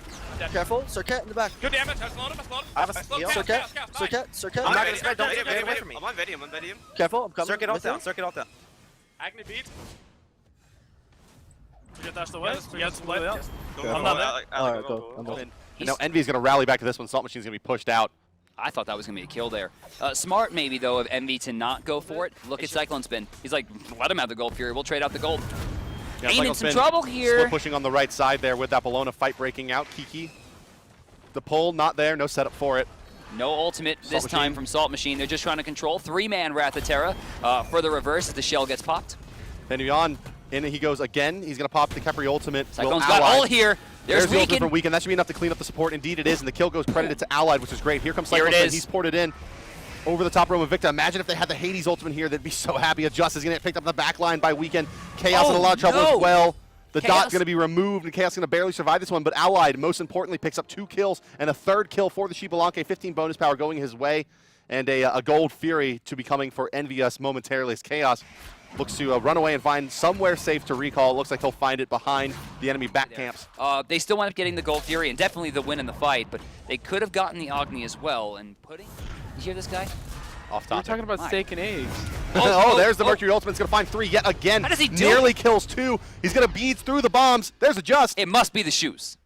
Careful, Circuit in the back. Good damage. I slowed him. I have a heal. Circuit. I'm not going to spread. Don't get away from me. I'm on Vedium. Careful, I'm coming. Circuit ult down. Circuit ult down. Agni beat. You get dashed away. You get some light out. I'm not there. Alright, go. And now Envy's going to rally back to this one. Salt Machine's going to be pushed out. I thought that was going to be a kill there. Smart maybe, though, of Envy to not go for it. Look at Cyclone Spin. He's like, let him have the Gold Fury. We'll trade out the gold. Yeah, Ain't in some Spin trouble here. Slow pushing on the right side there with that Bologna fight breaking out. Kiki. The pull, not there. No setup for it. No ultimate this time from Salt Machine. They're just trying to control. 3-man Wrath of Terra for the reverse as the shell gets popped. Pain Devion, in he goes again. He's going to pop the Kepri ultimate. Cyclone's got ult here. There's the ultimate Weekend. from Weekend. That should be enough to clean up the support. Indeed it is, and the kill goes credited to Allied, which is great. Here comes Cyclone Spin. He's ported in over the top row of Invicta. Imagine if they had the Hades ultimate here. They'd be so happy. Adjust is going to get picked up in the back line by Weekend. Chaos in a lot of trouble as well. The dot's going to be removed, and Chaos is going to barely survive this one, but Allied, most importantly, picks up 2 kills and a 3rd kill for the Shibalanke. 15 bonus power going his way, and a Gold Fury to be coming for NVS momentarily as Chaos looks to run away and find somewhere safe to recall. It looks like he'll find it behind the enemy back camps. They still wind up getting the Gold Fury and definitely the win in the fight, but they could have gotten the Agni as well. And putting, you hear this guy? off We're topic. talking about steak and eggs. Oh, there's the Mercury Ultimate's going to find 3 yet again. How does he do Nearly it? kills 2. He's going to beads through the bombs. There's a Just. It must be the shoes.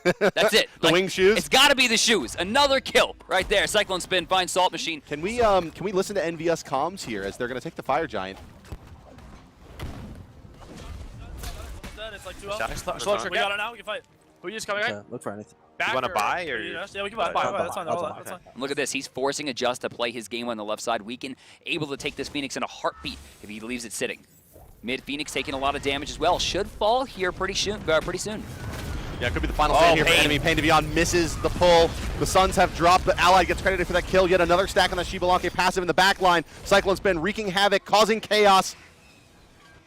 That's it. The wing shoes? It's got to be the shoes. Another kill right there. Cyclone Spin finds Salt Machine. Can we listen to NVS comms here as they're going to take the Fire Giant? It's like 2 We got it now. We can fight. Who are you just coming back? Look for anything. You want to buy or? Yeah, we can buy. That's fine. That's fine. Look at this. He's forcing a Just to play his game on the left side. Weekend able to take this Phoenix in a heartbeat if he leaves it sitting. Mid Phoenix taking a lot of damage as well. Should fall here pretty soon. Yeah, it could be the final stand here for enemy. Pain to Beyond misses the pull. The Suns have dropped, but Allied gets credited for that kill. Yet another stack on the Shibalanke passive in the back line. Cyclone Spin wreaking havoc, causing chaos.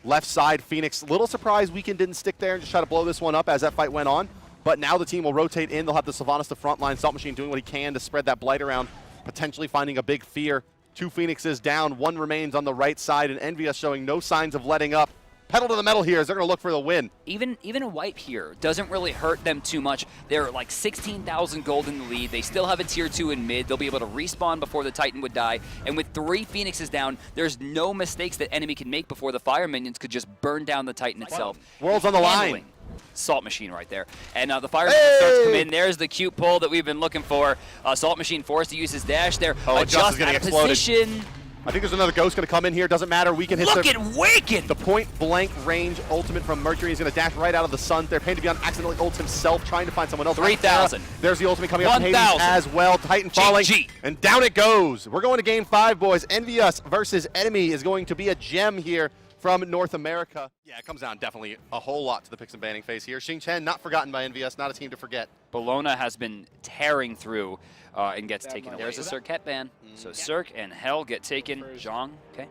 Left side, Phoenix. Little surprised Weekend didn't stick there and just try to blow this one up as that fight went on. But now the team will rotate in. They'll have the Sylvanas to front line. Salt Machine doing what he can to spread that blight around, potentially finding a big fear. 2 Phoenixes down, 1 remains on the right side, and Envious showing no signs of letting up. Pedal to the metal here as they're going to look for the win. Even a wipe here doesn't really hurt them too much. They're like 16,000 gold in the lead. They still have a tier 2 in mid. They'll be able to respawn before the Titan would die. And with 3 Phoenixes down, there's no mistakes that enemy can make before the Fire Minions could just burn down the Titan itself. World's on the line. Salt Machine right there. And the Fire Minion starts to come in. There's the cute pull that we've been looking for. Salt Machine forced to use his dash there. Just is getting exploded. Position. I think there's another Ghost going to come in here. Doesn't matter. Weekend hits Look at Wicked! The point-blank range ultimate from Mercury. He's going to dash right out of the sun. They're Pain to Beyond accidentally ults himself, trying to find someone else. 3,000. There's the ultimate coming up from Hades as well. Titan falling. And down it goes. We're going to game 5, boys. Envious versus Enemy is going to be a gem here from North America. Yeah, it comes down definitely a whole lot to the picks and banning phase here. Xingchen, not forgotten by Envious, not a team to forget. Bologna has been tearing through and gets taken away. There's a Cirque Het ban. So Cirque and Hell get taken. Zhong, okay.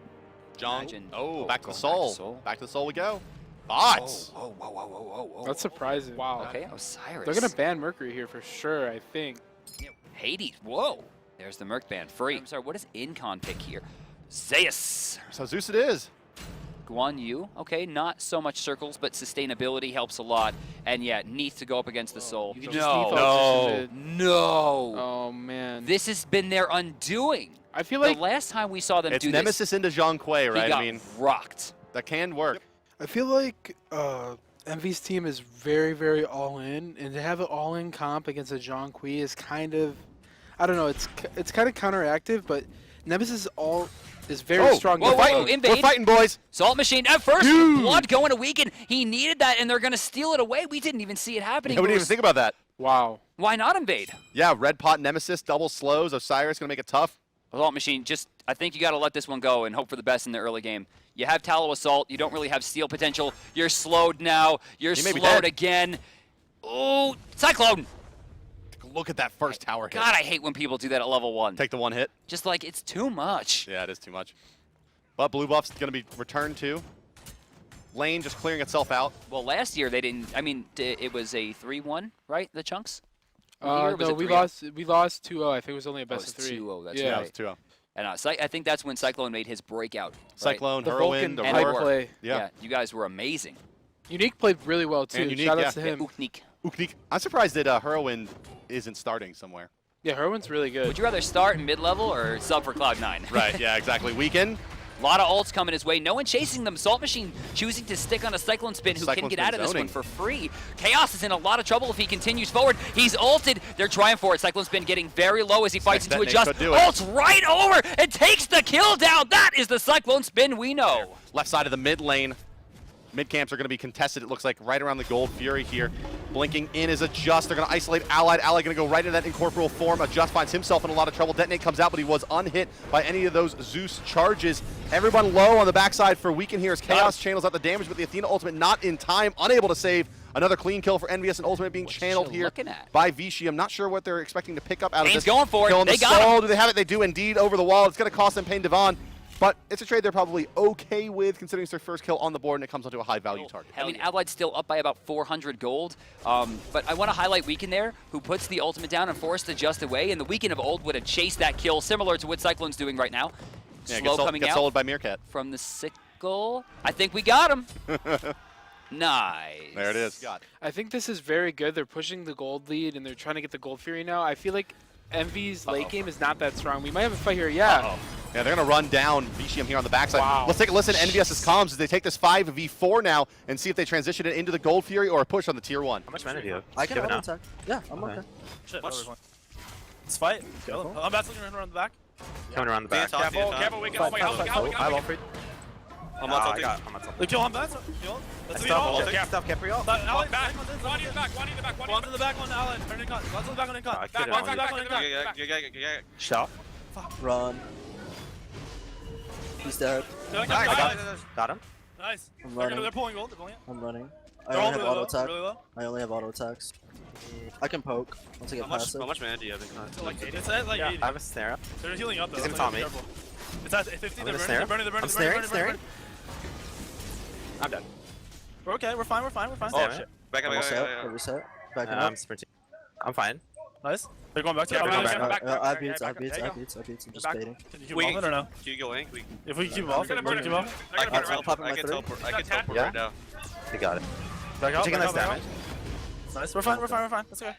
Zhong, back to the soul. Back to the soul we go. Bots. Whoa. That's surprising. Wow. Okay, Osiris. They're going to ban Mercury here for sure, I think. Hades, whoa. There's the Merc ban, free. I'm sorry, what does Incon pick here? Zeus. So Zeus it is. Guan Yu, okay, not so much circles, but sustainability helps a lot. And yeah, Neath to go up against the Soul. No. No. Oh, man. This has been their undoing. I feel like the last time we saw them it's do Nemesis this, into Zhang Kui, right? he got rocked. That can work. I feel like Envy's team is very, very all-in, and to have an all-in comp against a Zhang Kui is kind of, I don't know, it's kind of counteractive, but Nemesis is very strong. Whoa, We're fighting, boys. Salt Machine at first. Blood going to Weekend. He needed that, and they're going to steal it away. We didn't even see it happening. We didn't even think about that. Wow. Why not invade? Yeah, Red Pot Nemesis, double slows. Osiris going to make it tough. Salt Machine, I think you got to let this one go and hope for the best in the early game. You have Tallow Assault. You don't really have steal potential. You're slowed now. You're slowed again. Oh, Cyclone. Look at that first tower hit. God, I hate when people do that at level 1. Take the 1 hit. Just like, it's too much. Yeah, it is too much. But blue buff's going to be returned too. Lane just clearing itself out. Well, last year they didn't, I mean, it was a 3-1, right, the chunks? No, we lost 2-0. I think it was only a best of 3. 2-0, that's yeah, right. It was 2-0. And I think that's when Cyclone made his breakout. Cyclone, the Whirlwind, Vulcan power play. Yeah, you guys were amazing. Unique played really well too. And Unique, Shout out to him. Uknik. I'm surprised that Whirlwind isn't starting somewhere. Yeah, Whirlwind's really good. Would you rather start in mid-level or sub for Cloud9? Right, yeah, exactly. Weekend. A lot of ults coming his way. No one chasing them. Salt Machine choosing to stick on a Cyclone Spin who can get out of this one for free. Chaos is in a lot of trouble if he continues forward. He's ulted. They're trying for it. Cyclone Spin getting very low as he fights into a Just. Ults right over and takes the kill down. That is the Cyclone Spin we know. Left side of the mid lane. Mid camps are going to be contested, it looks like, right around the Gold Fury here. Blinking in is a Just. They're going to isolate Allied. Allied going to go right into that incorporeal form. A Just finds himself in a lot of trouble. Detonate comes out, but he was unhit by any of those Zeus charges. Everyone low on the backside for Weekend here as Chaos channels out the damage, but the Athena ultimate not in time, unable to save. Another clean kill for Envious and ultimate being channeled here by Vichy. I'm not sure what they're expecting to pick up out of this. Going for it. They got him. Do they have it? They do indeed over the wall. It's going to cost them Pain Devon. But it's a trade they're probably okay with, considering it's their first kill on the board, and it comes onto a high-value target. I mean, Allied's still up by about 400 gold. But I want to highlight Weekend there, who puts the ultimate down and forced the Just away. And the Weekend of old would have chased that kill, similar to what Cyclone's doing right now. Yeah, Slow coming gets out sold by Meerkat. from the sickle. I think we got him. Nice. There it is. I think this is very good. They're pushing the gold lead, and they're trying to get the Gold Fury now. I feel like Envy's late game is not that strong. We might have a fight here. Yeah. Yeah, they're going to run down Vicium here on the backside. Wow. Let's take a listen to NVS's comms as they take this 5v4 now and see if they transition it into the Gold Fury or a push on the tier 1. How much mana do you have? I can Give it auto now. attack. Yeah, I'm okay. Shit, let's fight. Kill him. I'm battling around the back. Coming around the back. Careful, careful, we can. Oh my god, I have all free. I'm not tilting. I'm not tilting. Kill him, that's kill him. Let's Stop, Capri off. Alan, back. One in the back, one in the back. One's in the back, one Alan. Turn in con. One's in the back, one in con. Back, one's in the back, one in the back. Shot. Run. He's dead. Got him. Nice. I'm running. They're pulling gold, they're pulling it. I'm running. I They're only all have auto really low, attack. really low. I only have auto attacks. I can poke once I get past it. How much mana do you have? It's at like 80. I have a snare up. They're healing up though. He's gonna taunt me. It's at 15, I'm they're burning, I'm snaring. I'm dead. We're okay, we're fine. Oh shit. Back up, Reset. Reset. Backing up. I'm sprinting. I'm fine. Nice. They're going back to Yeah, you. we're going back. I beats. I'm just baiting. Can you keep off it or no? Can you go in? If we keep off, we can keep off. I'll pop in my 3. I can teleport right now. You got it. Back out, Taking back less out, back damage. out. Nice, we're fine. That's okay.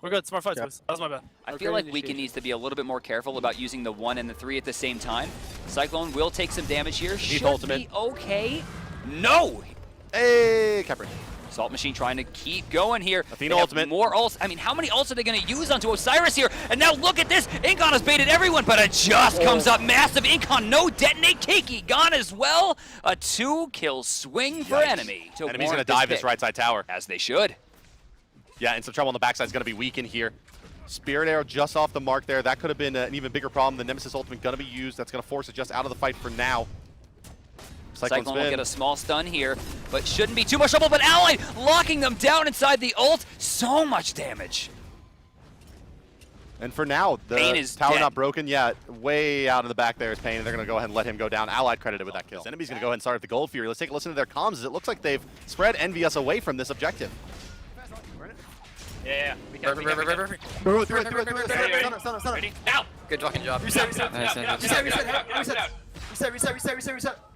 We're good, smart fights, boys. That was my bad. I feel like Weekend needs to be a little bit more careful about using the 1 and the 3 at the same time. Cyclone will take some damage here. Should be okay. No! Hey, Capri. Salt Machine trying to keep going here. Athena ultimate. More ults. I mean, how many ults are they going to use onto Osiris here? And now look at this. Incon has baited everyone, but it just comes up massive. Incon, no detonate. Kiki gone as well. A 2-kill swing for enemy. Enemy's going to dive this right side tower. As they should. Yeah, and some trouble on the backside is going to be weakened here. Spirit Arrow just off the mark there. That could have been an even bigger problem. The Nemesis ultimate going to be used. That's going to force it just out of the fight for now. Cyclone will get a small stun here, but shouldn't be too much trouble. But Ally locking them down inside the ult. So much damage. And for now, the tower not broken yet. Way out in the back there is Pain, and they're going to go ahead and let him go down. Allied credited with that kill. Enemy's going to go ahead and start with the Gold Fury. Let's take a listen to their comms as it looks like they've spread NVS away from this objective. Yeah. Now. Good fucking job. Reset.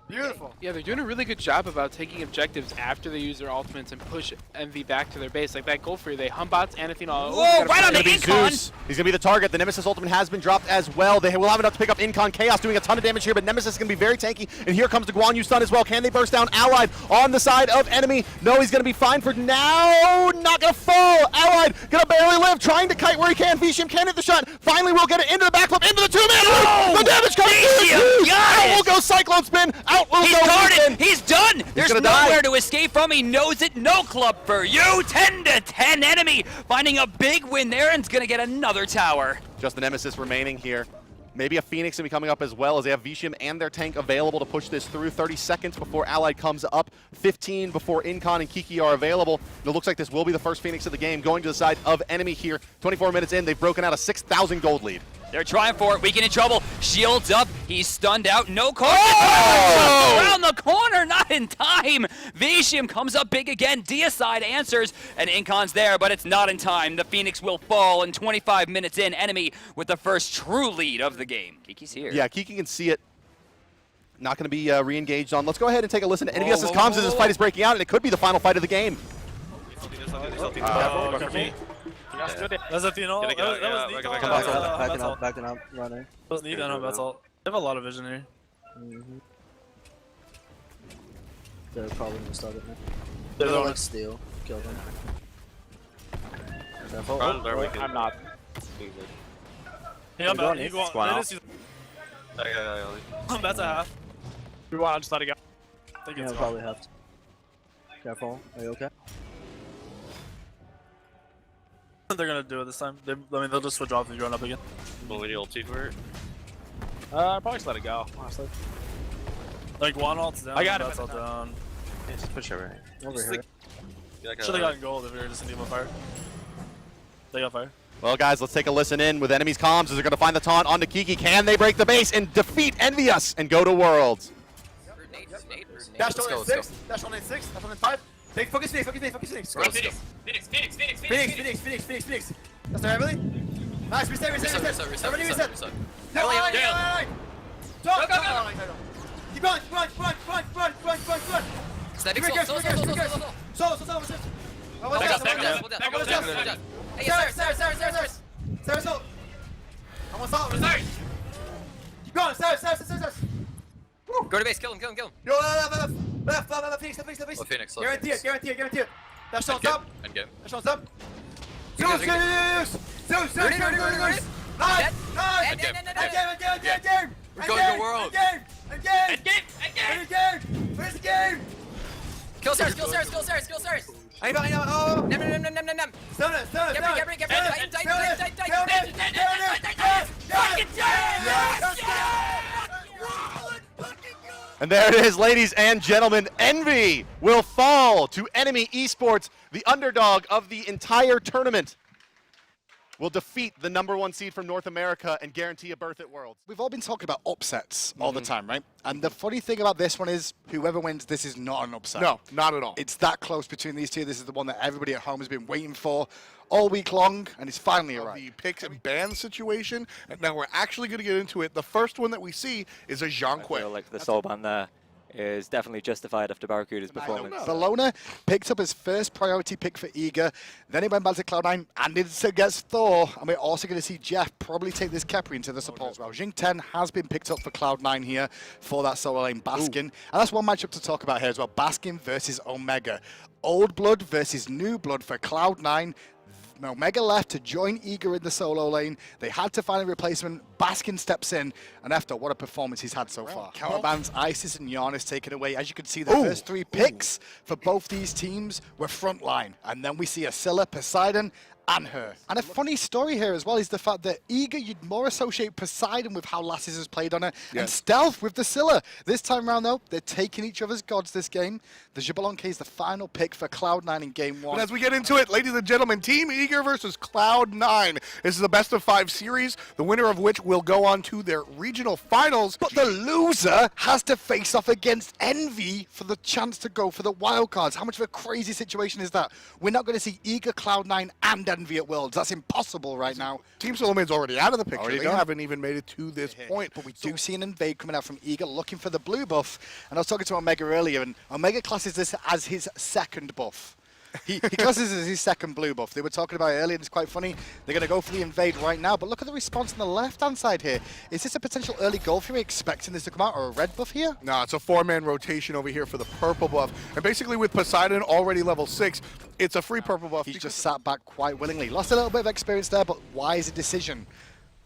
Beautiful. Yeah, they're doing a really good job about taking objectives after they use their ultimates and push MV back to their base. Like that Gold Fury, they Humbots and Athena. Whoa, right on the Incon! He's going to be the target. The Nemesis ultimate has been dropped as well. They will have enough to pick up Incon. Chaos doing a ton of damage here, but Nemesis is going to be very tanky. And here comes the Guan Yu stun as well. Can they burst down Allied on the side of enemy? No, he's going to be fine for now. Not going to fall. Allied going to barely live, trying to kite where he can. Vicium can hit the shot. Finally, we'll get it into the backflip, into the 2-man. The damage comes through. Out will go Cyclone Spin. Out will go guarded. He's done. There's nowhere to escape from. He knows it. No club for you. 10-10 enemy. Finding a big win there and is going to get another tower. Just the Nemesis remaining here. Maybe a Phoenix going to be coming up as well as they have Vicium and their tank available to push this through. 30 seconds before Allied comes up. 15 before Incon and Kiki are available. It looks like this will be the first Phoenix of the game going to the side of enemy here. 24 minutes in, they've broken out a 6,000 gold lead. They're trying for it. Weekend in trouble. Shields up. He's stunned out. No card. Oh! Around the corner. Not in time. Vicium comes up big again. Deicide answers. And Incon's there, but it's not in time. The Phoenix will fall. And 25 minutes in, enemy with the first true lead of the game. Kiki's here. Yeah, Kiki can see it. Not going to be re-engaged on. Let's go ahead and take a listen to NVS's comms as this fight is breaking out, and it could be the final fight of the game. That's Athena. That was neat. Backing up, running. That was neat, that's all. They have a lot of vision here. They're probably gonna start it now. They're like steal. Kill them. I'm not. Yeah, I'm bad. You go on. That's a half. We want to just let it go. I think it's probably have to. Careful. Are you okay? They're gonna do it this time. I mean, they'll just switch off if you run up again. Will we ulti for it? Probably just let it go, honestly. Like, one ult's down, I got it. that's all down. Yeah, just push over here. Over here. Should have gotten gold if we were just in team on fire. They got fire. Well, guys, let's take a listen in with enemy's comms as they're going to find the taunt onto Kiki. Can they break the base and defeat Envious and go to Worlds? Dash on 6. Dash on 6. Dash on 5. Focus Phoenix. Phoenix. That's the Emily. Nice, reset. Everybody reset. Go. Keep going. Run. Static So. Sarah. I'm on salt. Keep going. Stairs. Go to base, kill him. Yo, left, Phoenix. Phoenix. Guarantee it. That shot's up. Endgame. That shot's up. Zeus. Zeus. Nice. Endgame. We're going to the world. Endgame. Finish the game. Kill stairs. I know. Oh. Nem. Stone it. And there it is, ladies and gentlemen. Envy will fall to Enemy Esports, the underdog of the entire tournament. Will defeat the #1 seed from North America and guarantee a berth at Worlds. We've all been talking about upsets all the time, right? And the funny thing about this one is whoever wins, this is not an upset. No, not at all. It's that close between these two. This is the one that everybody at home has been waiting for all week long, and it's finally arrived. The picks and ban situation, and now we're actually going to get into it. The first one that we see is a Zhang Kui. I feel like the soul ban there is definitely justified after Barracuda's performance. Bologna picked up his first priority pick for Eager, then he went back to Cloud9 and it gets Thor, and we're also going to see Jeff probably take this Khepri into the support as well. Jing 10 has been picked up for Cloud9 here for that solo lane, Baskin, and that's one matchup to talk about here as well. Baskin versus Omega. Old blood versus new blood for Cloud9. Omega left to join Eager in the solo lane. They had to find a replacement. Baskin steps in, and after what a performance he's had so far. Counterbands, Isis, and Giannis taken away. As you can see, the first 3 picks for both these teams were frontline. And then we see Asilla, Poseidon, and her. And a funny story here as well is the fact that Eager, you'd more associate Poseidon with how Lasses has played on it, and Stealth with the Scylla. This time around, though, they're taking each other's gods this game. The Xbalanque is the final pick for Cloud9 in Game 1. And as we get into it, ladies and gentlemen, Team Eager versus Cloud9. This is a best-of-5 series, the winner of which will go on to their regional finals. But the loser has to face off against Envy for the chance to go for the wildcards. How much of a crazy situation is that? We're not going to see Eager, Cloud9, and Envy at Worlds. That's impossible right now. Team Solomon's already out of the picture. They haven't even made it to this point. But we do see an invade coming out from Eager looking for the blue buff. And I was talking to Omega earlier, and Omega classes this as his second buff. He classes this as his second blue buff. They were talking about it earlier, and it's quite funny. They're going to go for the invade right now, but look at the response on the left-hand side here. Is this a potential early goal for you, expecting this to come out, or a red buff here? No, it's a 4-man rotation over here for the purple buff. And basically with Poseidon already level 6, it's a free purple buff. He's just sat back quite willingly. Lost a little bit of experience there, but wise decision.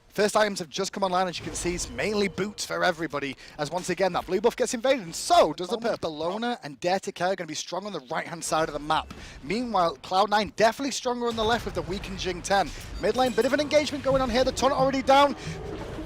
First items have just come online, as you can see. It's mainly boots for everybody, as once again that blue buff gets invaded, and so does the purple. Bologna and Dare to Care are going to be strong on the right-hand side of the map. Meanwhile, Cloud9 definitely stronger on the left with the weakened Jing 10. Mid lane, bit of an engagement going on here. The taunt already down.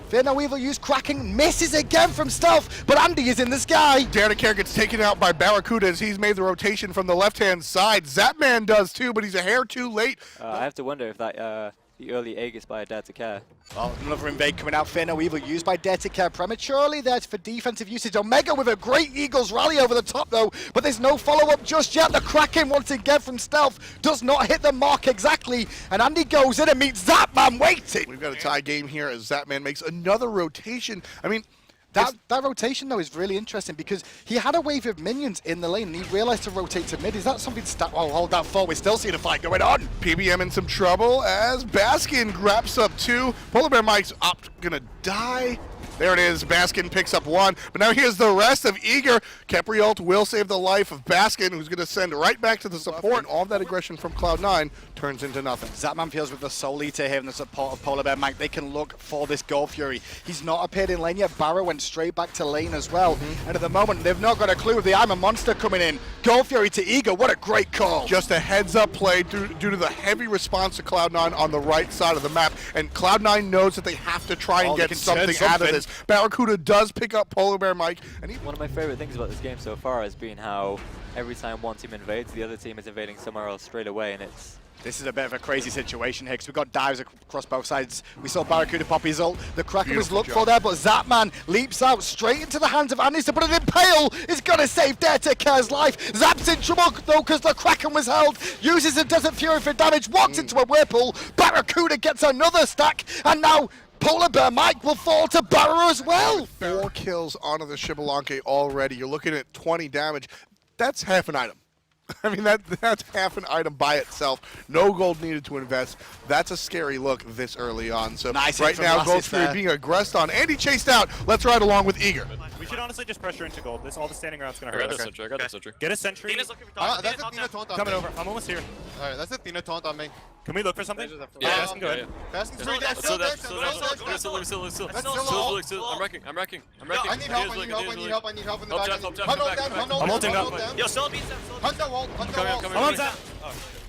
Fear No Evil used Cracking, misses again from Stealth, but Andy is in the sky. Dare to Care gets taken out by Barracuda as he's made the rotation from the left-hand side. Zapman does too, but he's a hair too late. I have to wonder if that the early Aegis by Dare to Care. Well, another invade coming out. Fear No Evil used by Dare to Care prematurely there for defensive usage. Omega with a great Eagles rally over the top though, but there's no follow-up just yet. The Kraken once again from Stealth does not hit the mark exactly, and Andy goes in and meets Zapman waiting. We've got a tie game here as Zapman makes another rotation. I mean, that rotation, though, is really interesting because he had a wave of minions in the lane and he realized to rotate to mid. Is that something oh, hold that thought. We're still seeing a fight going on. PBM in some trouble as Baskin grabs up 2. Polar Bear Mike's gonna die. There it is. Baskin picks up 1. But now here's the rest of Eager. Khepri ult will save the life of Baskin, who's going to send right back to the support. All of that aggression from Cloud9 turns into nothing. Zapman feels with the Soul Eater here and the support of Polar Bear Mike, they can look for this Goal Fury. He's not appeared in lane yet. Barra went straight back to lane as well. And at the moment, they've not got a clue with the I'm a Monster coming in. Goal Fury to Eager. What a great call. Just a heads-up play due to the heavy response to Cloud9 on the right side of the map. And Cloud9 knows that they have to try and get something out of this. Barracuda does pick up Polar Bear Mike. And one of my favorite things about this game so far has been how every time one team invades, the other team is invading somewhere else straight away, and this is a bit of a crazy situation here because we've got dives across both sides. We saw Barracuda pop his ult. The Kraken was looked for there, but Zapman leaps out straight into the hands of Andy to put it in. Pale is going to save Dare to Care's life. Zap's in trouble though because the Kraken was held. Uses a Desert Fury for damage. Walks into a Whirlpool. Barracuda gets another stack, and now Polar Bear Mike will fall to Barra as well. 4 kills onto the Xbalanque already. You're looking at 20 damage. That's half an item. I mean, that's half an item by itself. No gold needed to invest. That's a scary look this early on. So nice right now, Gold Fury being aggressed on. Andy chased out. Let's ride along with Eager. We should honestly just pressure into gold. All the standing around's going to hurt. I got the sentry. Get a sentry. That's a Athena taunt on Coming me. over. I'm almost here. Alright, that's a Athena taunt on me. Can we look for something? Yeah, go ahead. Baskin's free dash, still there. I'm wrecking. I need help in the back. I'm ulting up. Yo, still beats them. Hunt the wall. I'm on tap.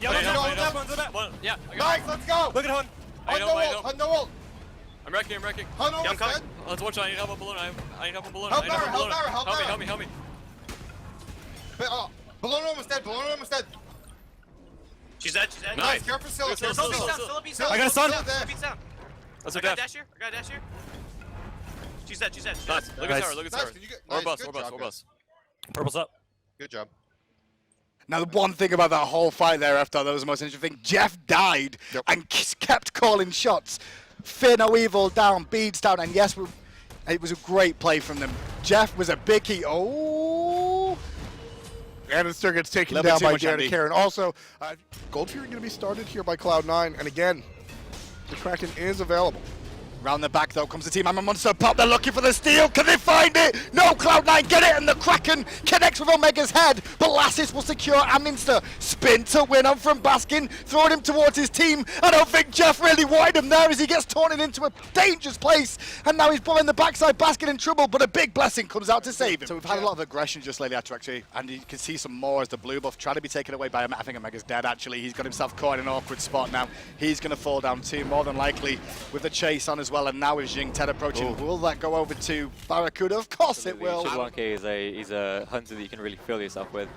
Yeah, Nice, let's go. Look at Hun. Hunt the wall. I'm wrecking. Hunt the wall. Let's watch. I need help on balloon. I need help on balloon. Help Barra. Help me. Balloon almost dead. She's dead. Nice, careful still. I got a stun. That's a dash here. She's dead. Nice. Look at tower. Or bus. Purple's up. Good job. Now, the one thing about that whole fight there, after that was the most interesting thing. Jeff died and kept calling shots. Fear no evil down, beads down, and yes, it was a great play from them. Jeff was a big key. Oh! Anister gets taken down by Jared Karen. Also, Gold Fury going to be started here by Cloud9, and again, the Kraken is available. Round the back, though, comes the team. I'm a monster pop. They're looking for the steal. Can they find it? No, Cloud9 get it, and the Kraken connects with Omega's head. But Lassis will secure Amninster. Spin to win on from Baskin, throwing him towards his team. I don't think Jeff really wanted him there as he gets torn into a dangerous place. And now he's pulling the backside. Baskin in trouble, but a big blessing comes out to save him. So we've had a lot of aggression just lately, actually, and you can see some more as the blue buff trying to be taken away by him. I think Omega's dead, actually. He's got himself caught in an awkward spot now. He's going to fall down too, more than likely, with the chase on as well. And now with Jing10 approaching, will that go over to Barracuda? Of course it will. Xbalanque is a hunter that you can really fill yourself with.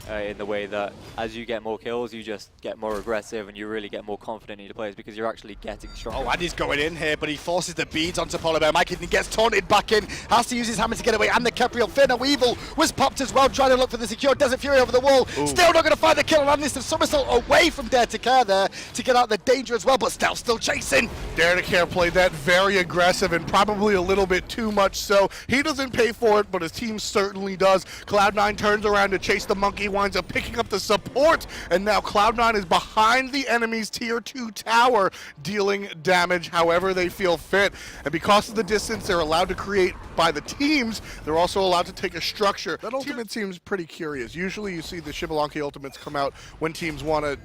In the way that as you get more kills, you just get more aggressive and you really get more confident in your plays because you're actually getting stronger. Oh, and he's going in here, but he forces the beads onto Polar Bear Mike and he gets taunted back in. Has to use his hammer to get away, and the Capriel Fear no Evil was popped as well, trying to look for the secure Desert Fury over the wall. Still not going to find the kill, and this the somersault away from Dare to Care there to get out the danger as well, but Stealth still chasing. Dare to Care played that very aggressive and probably a little bit too much so. He doesn't pay for it, but his team certainly does. Cloud9 turns around to chase the monkey, winds up picking up the support, and now Cloud9 is behind the enemy's tier 2 tower, dealing damage however they feel fit. And because of the distance they're allowed to create by the teams, they're also allowed to take a structure. That ultimate seems pretty curious. Usually you see the Xbalanque ultimates come out when teams want to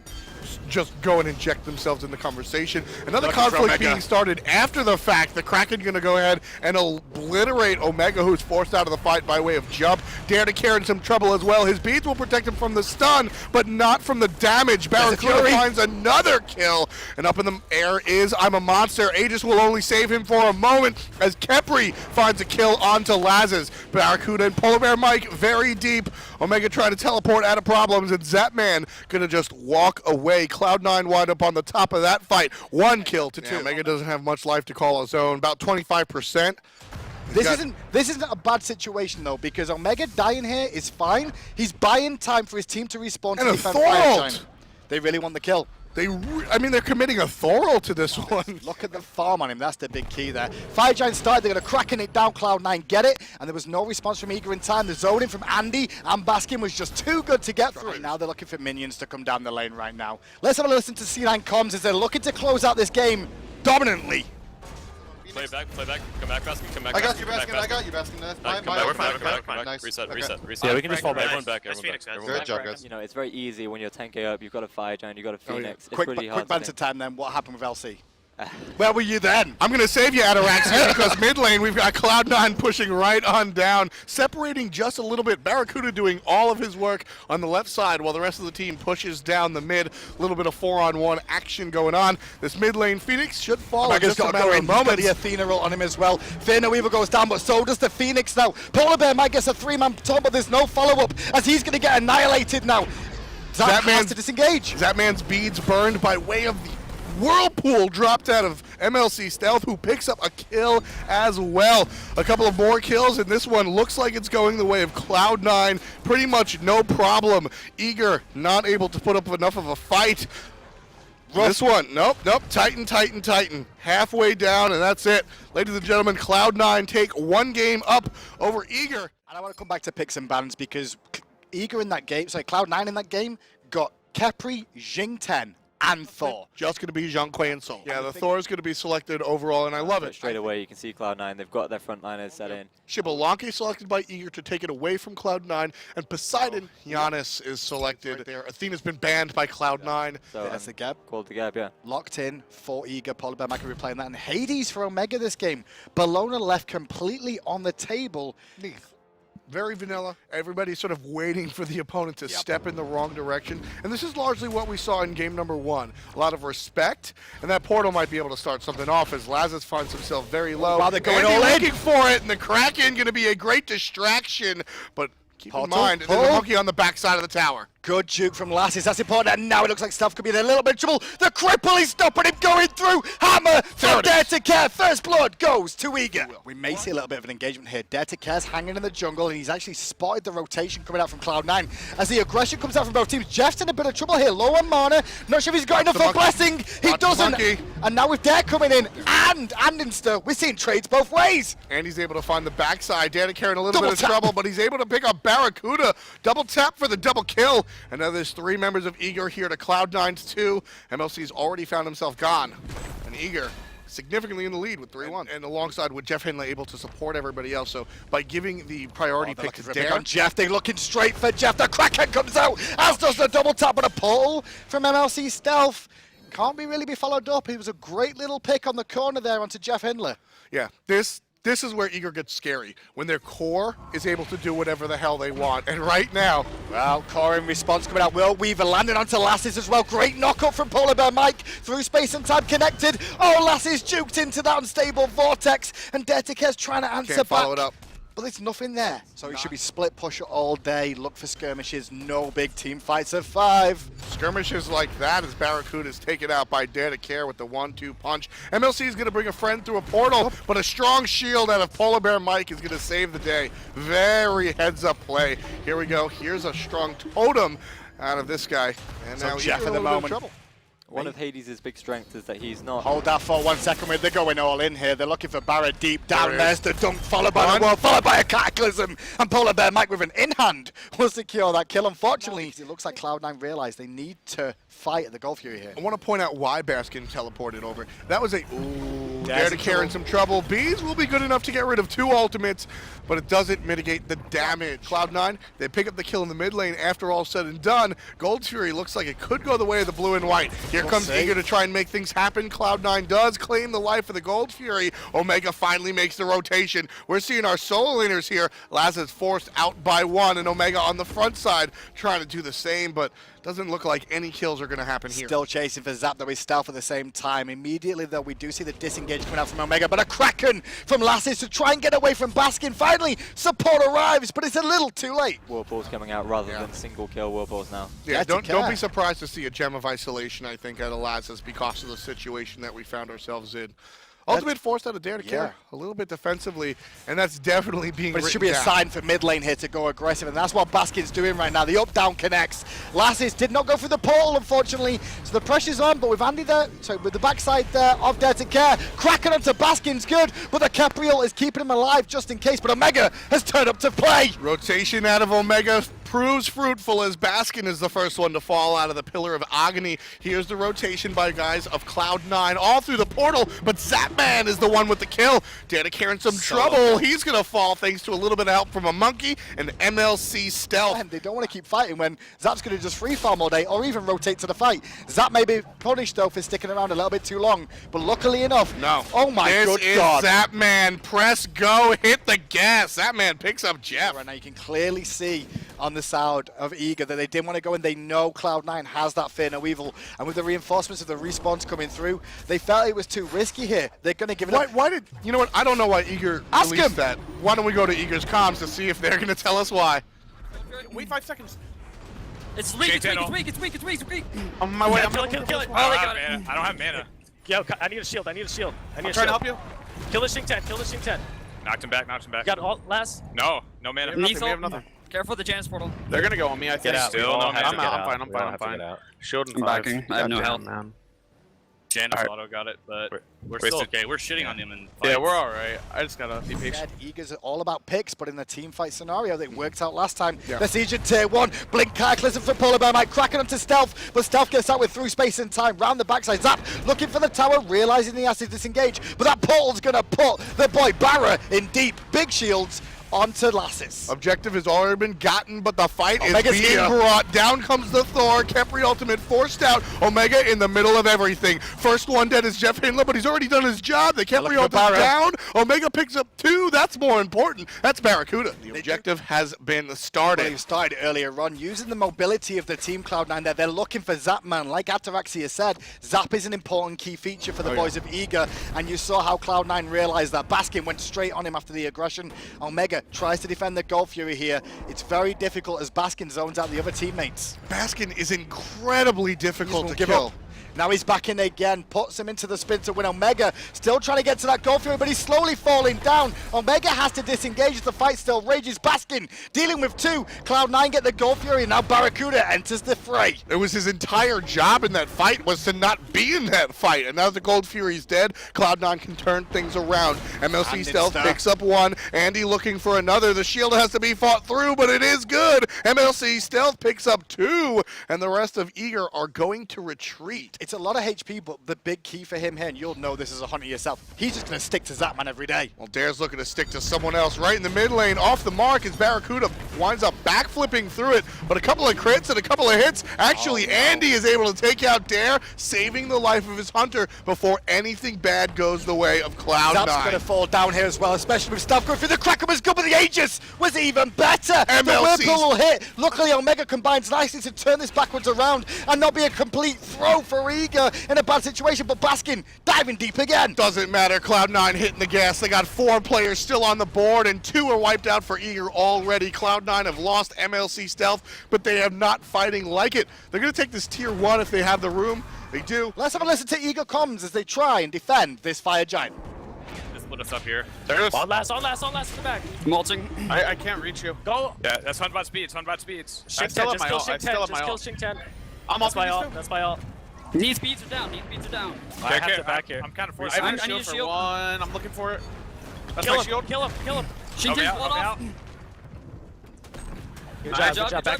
just go and inject themselves in the conversation. Another conflict being started after the fact. The Kraken going to go ahead and obliterate Omega, who's forced out of the fight by way of jump. Dare to Care in some trouble as well. His beads will protect him from the stun, but not from the damage. Barracuda finds another kill, and up in the air is I'm a Monster. Aegis will only save him for a moment as Kepri finds a kill onto Lazes. Barracuda and Polar Bear Mike very deep. Omega trying to teleport out of problems, and Zapman gonna just walk away. Cloud9 wind up on the top of that fight. 1 kill to 2. Omega doesn't have much life to call his own, about 25%. This isn't a bad situation though, because Omega dying here is fine. He's buying time for his team to respawn to defend fire time. They really want the kill. I mean, they're committing a Thorol to this one. Look at the farm on him. That's the big key there. Fire Giant started. They're going to cracking it down. Cloud9 get it. And there was no response from Eager in time. The zoning from Andy and Baskin was just too good to get through. Now they're looking for minions to come down the lane right now. Let's have a listen to C9 comms as they're looking to close out this game dominantly. Play back, come back, Baskin, come back. I got you, Baskin. That's we're fine. Nice. Reset. Yeah, we can just fall back. Everyone back. Good job, guys. You know, it's very easy when you're 10k up, you've got a Fire Giant, you've got a Phoenix. It's Quick really hard banter time then. What happened with LC? Where were you then? I'm going to save you, Ataraxia, because mid lane we've got Cloud9 pushing right on down, separating just a little bit. Barracuda doing all of his work on the left side while the rest of the team pushes down the mid. A little bit of 4-on-1 action going on. This mid lane Phoenix should fall in just a matter of moments. The Athena roll on him as well. Fear no Evil goes down, but so does the Phoenix now. Polar Bear might get a 3-man top, but there's no follow-up as he's going to get annihilated now. Zach has to disengage. Zapman's beads burned by way of the Whirlpool dropped out of MLC Stealth, who picks up a kill as well. A couple of more kills, and this one looks like it's going the way of Cloud9. Pretty much no problem. Eager not able to put up enough of a fight. This one, nope. Titan. Halfway down, and that's it. Ladies and gentlemen, Cloud9 take 1 game up over Eager. And I want to come back to picks and bans because Eager in that game, sorry, Cloud9 in that game got Kepri, Jing10, and Thor. Just going to be Zhang Kui and Sol. Yeah, the Thor is going to be selected overall, and I love it. Straight away, you can see Cloud9. They've got their frontliners set in. Shibalanki selected by Eager to take it away from Cloud9, and Poseidon, Giannis is selected right there. Athena's been banned by Cloud9. So that's the gap. Called the gap, yeah. Locked in for Eager. Polar Bear might be playing that. And Hades for Omega this game. Bologna left completely on the table. Neath. Very vanilla. Everybody's sort of waiting for the opponent to step in the wrong direction. And this is largely what we saw in game number 1. A lot of respect. And that portal might be able to start something off as Lazarus finds himself very low. While they're going all in. looking for it. And the Kraken going to be a great distraction. But keep in mind, there's a monkey on the backside of the tower. Good juke from Lasses, that's important, and now it looks like Stealth could be in a little bit of trouble. The cripple is stopping him going through. Hammer from Dare to Care. First blood goes to Eager. We may see a little bit of an engagement here. Dare to Care's hanging in the jungle, and he's actually spotted the rotation coming out from Cloud9. As the aggression comes out from both teams, Jeff's in a bit of trouble here. Low on mana, not sure if he's got enough for Blessing. He doesn't. And now with Dare coming in, and Insta, we're seeing trades both ways. And he's able to find the backside. Dare to Care in a little bit of trouble, but he's able to pick up Barracuda. Double tap for the double kill. And now there's 3 members of Eager here to Cloud9's 2. MLC's already found himself gone. And Eager significantly in the lead with 3-1. And alongside with Jeff Henley able to support everybody else. So by giving the priority pick to Dare. On Jeff, they're looking straight for Jeff. The Kraken comes out, as does the double tap, but a pull from MLC Stealth. Can't really be followed up. It was a great little pick on the corner there onto Jeff Henley. Yeah, this is where Eager gets scary, when their core is able to do whatever the hell they want. And right now, well, core in response coming out. Will Weaver landing onto Lasses as well. Great knockup from Polar Bear Mike through space and time connected. Oh, Lasses juked into that unstable vortex, and Dare to Care's trying to answer can't back. Follow it up. But there's nothing there. So it should be split push all day. Look for skirmishes. No big team fights of 5. Skirmishes like that as Barracuda is taken out by Dare to Care with the 1-2 punch. MLC is going to bring a friend through a portal, but a strong shield out of Polar Bear Mike is going to save the day. Very heads-up play. Here we go. Here's a strong totem out of this guy. And so now Jeff he's in in a the little bit of moment. trouble. One of Hades' big strengths is that he's not... Hold that for 1 second. They're going all in here. They're looking for Barrett deep down. There's the dunk, followed by the wall, followed by a cataclysm. And Polar Bear Mike with an in-hand will secure that kill. Unfortunately, it looks like Cloud9 realized they need to fight at the Gold Fury here. I want to point out why Baskin teleported over. That was a... Ooh, Dare to Care in some trouble. Bees will be good enough to get rid of 2 ultimates, but it doesn't mitigate the damage. Cloud9, they pick up the kill in the mid lane after all said and done. Gold Fury looks like it could go the way of the blue and white. Here comes Eager to try and make things happen. Cloud9 does claim the life of the Gold Fury. Omega finally makes the rotation. We're seeing our solo laners here. Laz is forced out by 1, and Omega on the front side trying to do the same, but doesn't look like any kills are going to happen here. Still chasing for Zap, though with Stealth at the same time. Immediately, though, we do see the disengage coming out from Omega, but a Kraken from Lasses to try and get away from Baskin. Finally, support arrives, but it's a little too late. Whirlpool's coming out rather than single kill Whirlpools now. Yeah, don't be surprised to see a Gem of Isolation, I think, out of Lazarus because of the situation that we found ourselves in. Ultimate forced out of Dare to Care a little bit defensively, and that's definitely being But it should be a sign for mid lane here to go aggressive, and that's what Baskin's doing right now. The up-down connects. Lasses did not go through the portal, unfortunately, so the pressure's on, but with Andy there, so with the backside there of Dare to Care, cracking onto Baskin's good, but the Capriel is keeping him alive just in case, but Omega has turned up to play. Rotation out of Omega proves fruitful as Baskin is the first one to fall out of the Pillar of Agony. Here's the rotation by guys of Cloud9 all through the portal, but Zapman is the one with the kill. Dare to Care in some trouble. He's going to fall thanks to a little bit of help from a monkey and MLC Stealth. And they don't want to keep fighting when Zap's going to just free farm all day or even rotate to the fight. Zap may be punished though for sticking around a little bit too long, but luckily enough, no. Oh my good God. Zapman, press go, hit the gas. Zapman picks up Jeff. Right now you can clearly see on the side of Eager that they didn't want to go in. They know Cloud9 has that fear no evil, and with the reinforcements of the respawns coming through, they felt it was too risky here. They're going to give it up. Why did, you know what, I don't know why Eager released that. Why don't we go to Eager's comms to see if they're going to tell us why. Wait 5 seconds. It's weak, it's weak. On my way, kill it. I don't have mana. Yo, I need a shield, I need a shield. I'm trying to help you. Kill the Shing 10, Knocked him back. You got all last? No mana. We have nothing. Careful the Janus portal. They're gonna go on me, I think. Still no mana. I'm fine. Shield and I'm backing. I have no health. Janus auto got it, but we're still okay. We're shitting on him in fights. Yeah, we're all right. I just gotta be patient. Eagers are all about picks, but in the team fight scenario, they worked out last time. The Siege in tier 1. Blink Cataclysm for Polar Bear Mike, cracking onto Stealth, but Stealth gets out with through space and time. Round the backside, Zap looking for the tower, realizing he has to disengage, but that portal's gonna put the boy Barra in deep. Big shields onto Lassus. Objective has already been gotten, but the fight is Omega's being here. brought. Down comes the Thor. Kepri ultimate forced out. Omega in the middle of everything. First one dead is Jeff Hindler, but he's already done his job. The Kepri ultimate down. Omega picks up 2. That's more important. That's Barracuda. The objective has been started. Well, he started earlier on, using the mobility of the team Cloud9 there. They're looking for Zap, man. Like Ataraxia said, Zap is an important key feature for the boys of Eager, and you saw how Cloud9 realized that. Baskin went straight on him after the aggression. Omega tries to defend the Gold Fury here. It's very difficult as Baskin zones out the other teammates. Baskin is incredibly difficult to give kill. up. Now he's back in again, puts him into the spin to win. Omega still trying to get to that Gold Fury, but he's slowly falling down. Omega has to disengage as the fight still rages. Baskin dealing with 2. Cloud9 get the Gold Fury, and now Barracuda enters the fray. It was his entire job in that fight was to not be in that fight, and now the Gold Fury's dead. Cloud9 can turn things around. MLC Stealth picks up 1. Andy looking for another. The shield has to be fought through, but it is good. MLC Stealth picks up 2, and the rest of Eager are going to retreat. It's a lot of HP, but the big key for him here, and you'll know this as a hunter yourself, he's just going to stick to Zapman every day. Well, Dare's looking to stick to someone else right in the mid lane. Off the mark as Barracuda winds up backflipping through it, but a couple of crits and a couple of hits. Actually, Andy is able to take out Dare, saving the life of his hunter before anything bad goes the way of Cloud9. Zap's going to fall down here as well, especially with stuff going through. The Kraken was good, but the Aegis was even better. The Whirlpool will hit. Luckily, Omega combines nicely to turn this backwards around and not be a complete throw for Eager in a bad situation, but Baskin diving deep again. Doesn't matter, Cloud9 hitting the gas. They got 4 players still on the board, and 2 are wiped out for Eager already. Cloud9 have lost MLC Stealth, but they have not fighting like it. They're going to take this tier 1 if they have the room. They do. Let's have a listen to Eager comms as they try and defend this Fire Giant. Just put us up here. On last in the back. Molting. I can't reach you. Go. Yeah, that's 100 speeds. 100 speeds. I still have my ult. I still have my ult. That's my ult. That's my ult. Knee speeds are down. Knee speeds are down. I have to back here. I'm kind of forced. I need a shield for 1. I'm looking for it. That's kill my him. shield. Kill him. Kill him. Shinten's blood off. Good job. Back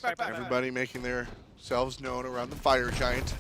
up. Everybody making themselves known around the Fire Giant.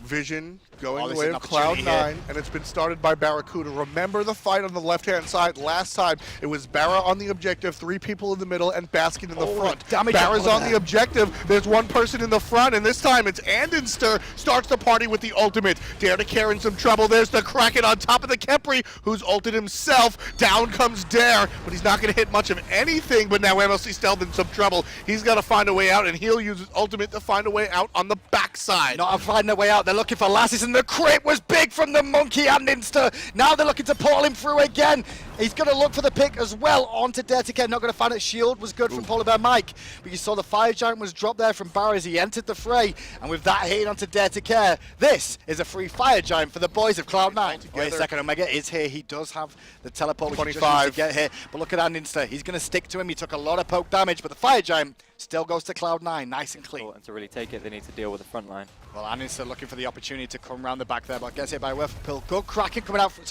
Vision going the way of opportunity Cloud9, and it's been started by Barracuda. Remember the fight on the left-hand side last time? It was Barra on the objective, 3 people in the middle, and Baskin in the front. Barra's on the objective. There's 1 person in the front, and this time it's Andinster starts the party with the ultimate. Dare to Care in some trouble. There's the Kraken on top of the Kepri, who's ulted himself. Down comes Dare, but he's not going to hit much of anything, but now MLC Stealth in some trouble. He's got to find a way out, and he'll use his ultimate to find a way out on the backside. Not finding a way out. They're looking for Lassus, and the crit was big from the Monkey and Insta. Now they're looking to portal him through again. He's going to look for the pick as well onto Dare to Care. Not going to find it. Shield was good from Polar Bear Mike, but you saw the Fire Giant was dropped there from Barra as he entered the fray, and with that hitting onto Dare to Care, this is a free Fire Giant for the boys of Cloud9. Wait a second, Omega is here. He does have the teleport, which 25 he just needs to get here, but look at Andinster. He's going to stick to him. He took a lot of poke damage, but the Fire Giant still goes to Cloud9, nice and clean. And to really take it, they need to deal with the front line. Well, Andinster looking for the opportunity to come around the back there, but gets hit by a whiff pill. Good Kraken coming out from,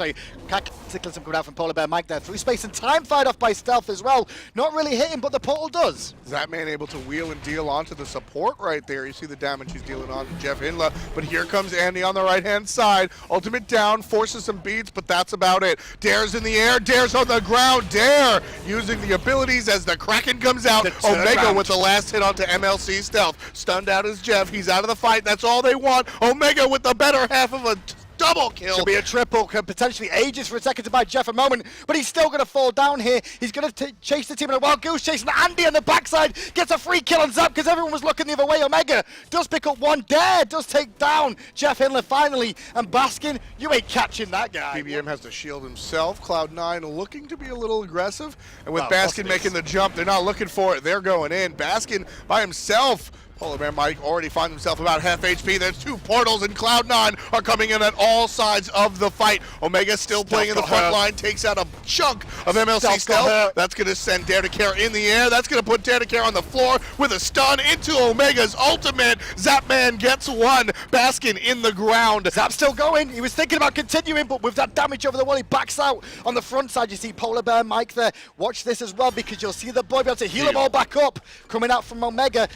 Cataclysm coming out from Polar Bear Mike there. Through space and time fight off by Stealth as well. Not really hitting, but the portal does. That man able to wheel and deal onto the support right there. You see the damage he's dealing on to Jeff Inla, but here comes Andy on the right-hand side. Ultimate down, forces some beats, but that's about it. Dare's in the air, Dare's on the ground. Dare using the abilities as the Kraken comes out. Omega with the last hit onto MLC Stealth. Stunned out is Jeff. He's out of the fight. That's all they want. Omega with the better half of a double kill. Should be a triple, could potentially ages for a second to buy Jeff a moment, but he's still going to fall down here. He's going to chase the team in a wild goose chase, and Andy on the backside gets a free kill on Zap because everyone was looking the other way. Omega does pick up 1. Dare does take down Jeff Hindler finally, and Baskin, you ain't catching that guy. PBM has to shield himself. Cloud9 looking to be a little aggressive, and with Baskin making the jump, they're not looking for it. They're going in. Baskin by himself Polar Bear Mike already finds himself about half HP. There's 2 portals, and Cloud9 are coming in at all sides of the fight. Omega still playing in the front line, takes out a chunk of MLC Stealth. That's going to send Dare to Care in the air. That's going to put Dare to Care on the floor with a stun into Omega's ultimate. Zapman gets one. Baskin in the ground. Zap's still going. He was thinking about continuing, but with that damage over the wall, he backs out. On the front side, you see Polar Bear Mike there. Watch this as well, because you'll see the boy be able to heal them all back up. Coming out from Omega.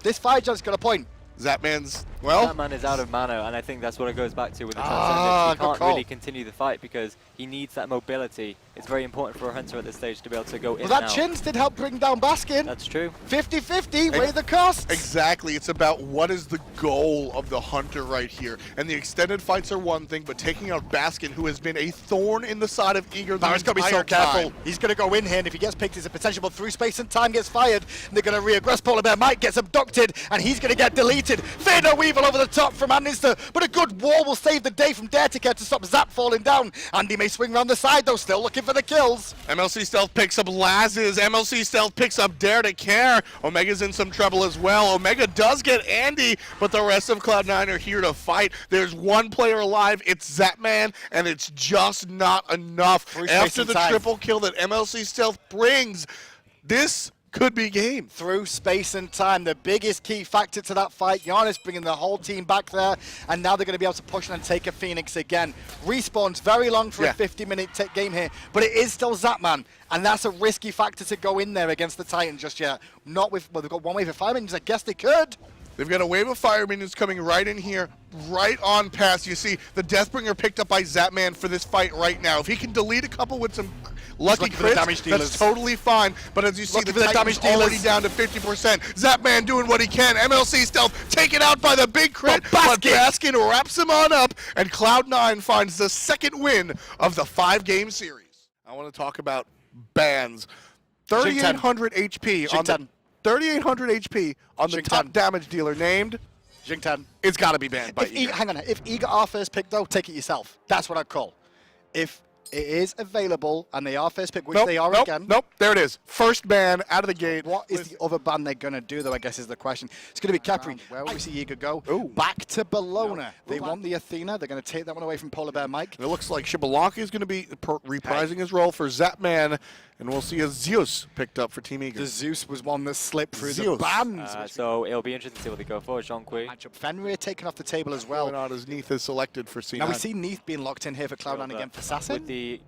This Firejump's got a point. Zapman's, well... Zapman is out of mana, and I think that's what it goes back to with the Transcendence. He can't really continue the fight because he needs that mobility. It's very important for a Hunter at this stage to be able to go in and out. Well, that Chins did help bring down Baskin. That's true. 50-50, weigh the costs. Exactly. It's about what is the goal of the Hunter right here. And the extended fights are one thing, but taking out Baskin, who has been a thorn in the side of Eager the Barrett's got to be so careful. He's going to go in here, and if he gets picked, it's a potential, but through space and time gets fired, and they're going to reaggress. Polar Bear Mike gets abducted, and he's going to get deleted. Fear no evil over the top from Annister, but a good wall will save the day from Dare to Care to stop Zap falling down. Andy may swing around the side, though, still looking for the kills. MLC Stealth picks up Laz's. MLC Stealth picks up Dare to Care. Omega's in some trouble as well. Omega does get Andy, but the rest of Cloud9 are here to fight. There's one player alive. It's Zapman, and it's just not enough. After the triple kill that MLC Stealth brings, this could be game. Through space and time, the biggest key factor to that fight. Giannis bringing the whole team back there, and now they're going to be able to push and take a Phoenix again. Respawn's very long for a 50-minute game here, but it is still Zapman, and that's a risky factor to go in there against the Titans just yet. Not with, well, they've got one wave of fire minions. I guess they could. They've got a wave of fire minions coming right in here, right on past. You see the Deathbringer picked up by Zapman for this fight right now. If he can delete a couple with some lucky crits, that's totally fine. But as you see, the Titans already down to 50%. Zapman doing what he can. MLC Stealth taken out by the big crit, but Baskin wraps him on up, and Cloud9 finds the second win of the 5-game series. I want to talk about bans. 3,800 HP on the 3,800 HP on the top damage dealer named Jingtan. It's got to be banned by Eager. Hang on, if Eager are first pick though, take it yourself. That's what I'd call. If it is available and they are first pick, which they are again. Nope, there it is. First ban out of the gate. What is the other ban they're going to do though, I guess is the question. It's going to be Capri. Where will we see Eager go? Back to Bologna. They want the Athena. They're going to take that one away from Polar Bear Mike. It looks like Shibalonki is going to be reprising his role for Zapman, and we'll see a Zeus picked up for Team Eager. The Zeus was one that slipped through the bans. So it'll be interesting to see what they go for. Jean-Kui. Matchup. Fenrir taken off the table as well. Not as Neath is selected for C9. Now we see Neath being locked in here for Cloud9 again for Assassin. With the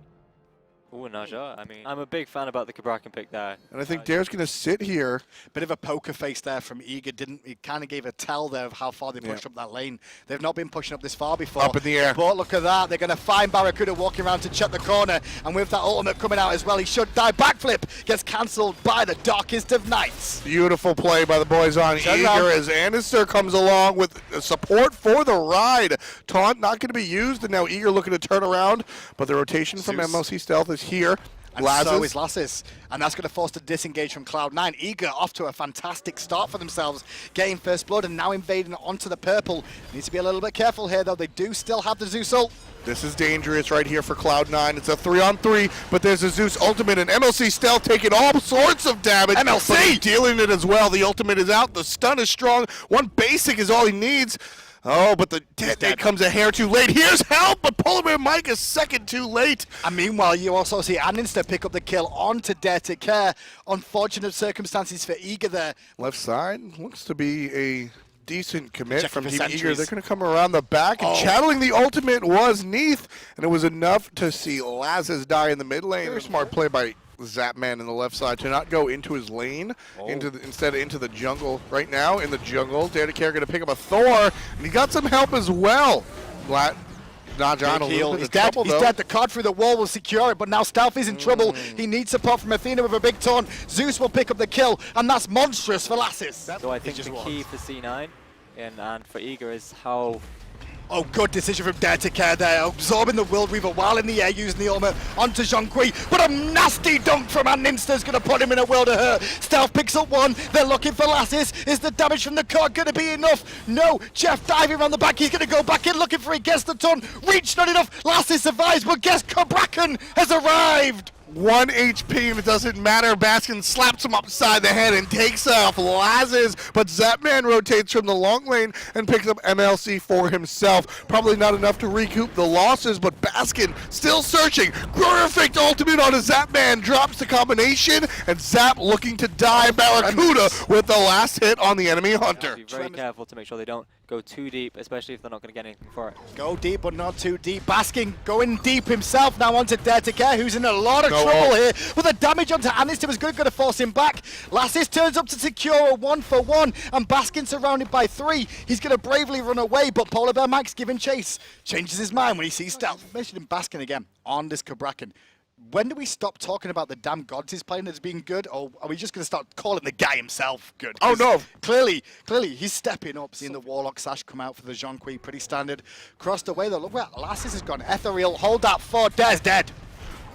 Naja, I mean, I'm a big fan about the Kabrakan pick there. And I think Dare's going to sit here. Bit of a poker face there from Eager. He kind of gave a tell there of how far they pushed up that lane. They've not been pushing up this far before. Up in the air. But look at that. They're going to find Barracuda walking around to check the corner. And with that ultimate coming out as well, he should die. Backflip gets cancelled by the Darkest of Nights. Beautiful play by the boys on Eager as Annister comes along with support for the ride. Taunt not going to be used, and now Eager looking to turn around. But the rotation from MLC Stealth is here. And so is Lassus, and that's going to force the disengage from Cloud9. Eager off to a fantastic start for themselves, getting first blood and now invading onto the purple. Need to be a little bit careful here, though. They do still have the Zeus ult. This is dangerous right here for Cloud9. It's a 3-on-3, but there's a Zeus ultimate, and MLC Stealth taking all sorts of damage. MLC dealing it as well. The ultimate is out. The stun is strong. One basic is all he needs. Oh, but the detonate comes a hair too late. Here's help, but Polar Bear Mike is second too late. And meanwhile, you also see Annister pick up the kill onto Dare to Care. Unfortunate circumstances for Eager there. Left side looks to be a decent commit from Team Eager. They're going to come around the back, and channeling the ultimate was Neath, and it was enough to see Laz's die in the mid lane. Very smart play by Zapman in the left side to not go into his lane, instead into the jungle. Right now in the jungle, Dare to Care going to pick up a Thor, and he got some help as well. He's dead. He's dead. The card through the wall will secure it, but now Stealth is in trouble. He needs support from Athena with a big taunt. Zeus will pick up the kill, and that's monstrous for Lassus. So I think the key for C9 and for Eager is how... Oh, good decision from Dare to Care there, absorbing the World Weaver while in the air, using the ultimate onto Jean-Kui. But a nasty dunk from Anninster's going to put him in a world of hurt. Stealth picks up one. They're looking for Lassus. Is the damage from the card going to be enough? No. Jeff diving around the back. He's going to go back in, looking for it. Gets the ton. Reach not enough. Lassus survives, but guess Kabrakan has arrived. 1 HP, and it doesn't matter. Baskin slaps him upside the head and takes off Lazes, but Zapman rotates from the long lane and picks up MLC for himself. Probably not enough to recoup the losses, but Baskin still searching. Perfect ultimate on a Zapman, drops the combination, and Zap looking to die. Barracuda with the last hit on the enemy hunter. Be very careful to make sure they don't go too deep, especially if they're not going to get anything for it. Go deep, but not too deep. Baskin going deep himself now onto Dare to Care, who's in a lot of trouble here. With the damage onto Anister was good, going to force him back. Lassis turns up to secure a 1-for-1, and Baskin surrounded by 3. He's going to bravely run away, but Polar Bear Mike's giving chase. Changes his mind when he sees Stealth. Mentioning Baskin again on this Kabrakan. When do we stop talking about the damn gods he's playing as being good, or are we just going to start calling the guy himself good? Oh, no. Clearly, he's stepping up. Seeing the Warlock Sash come out for the Jean-Qui, pretty standard. Crossed away, though. Look where Lassis has gone. Ethereal, hold that 4. Dare's dead.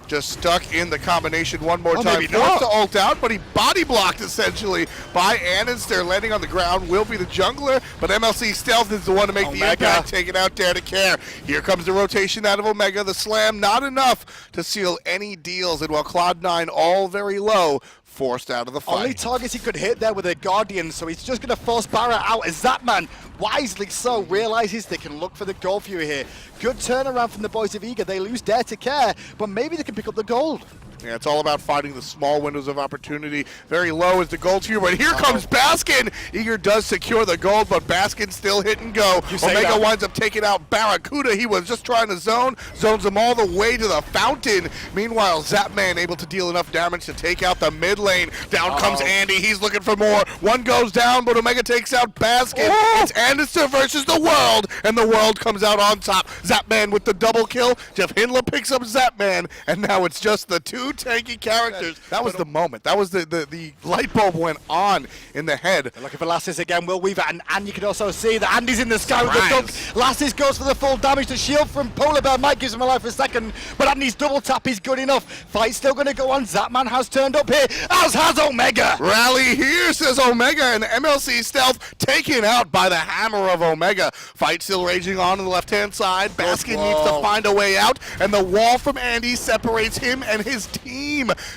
Just stuck in the combination one more time. Maybe Forced not. to ult out, but he body blocked essentially by Anister. Landing on the ground will be the jungler, but MLC Stealth is the one to make the impact, taking out Dare to Care. Here comes the rotation out of Omega. The slam, not enough to seal any deals, and while Cloud9 all very low, forced out of the fight. Only targets he could hit there with a Guardian, so he's just going to force Barra out as Zapman, wisely so, realizes they can look for the gold Fury here. Good turnaround from the boys of Eager. They lose Dare to Care, but maybe they can pick up the gold. Yeah, it's all about finding the small windows of opportunity. Very low is the gold here, but here comes Baskin. Eager does secure the gold, but Baskin still hit and go. Omega winds up taking out Barracuda. He was just trying to zones him all the way to the fountain. Meanwhile, Zapman able to deal enough damage to take out the mid lane. Down comes Andy. He's looking for more. One goes down, but Omega takes out Baskin. It's Anderson versus the world, and the world comes out on top. Zapman with the double kill. Jeff Hindla picks up Zapman, and now it's just the 2 tanky characters. That was the moment. That was the light bulb went on in the head. They're looking for Lassis again, Will Weaver, and you can also see that Andy's in the sky with the dunk. Lassis goes for the full damage. The shield from Polar Bear Mike gives him a life for a second, but Andy's double tap is good enough. Fight's still going to go on. Zapman has turned up here, as has Omega. Rally here, says Omega, and MLC Stealth taken out by the hammer of Omega. Fight still raging on the left-hand side. Baskin needs to find a way out, and the wall from Andy separates him and his team.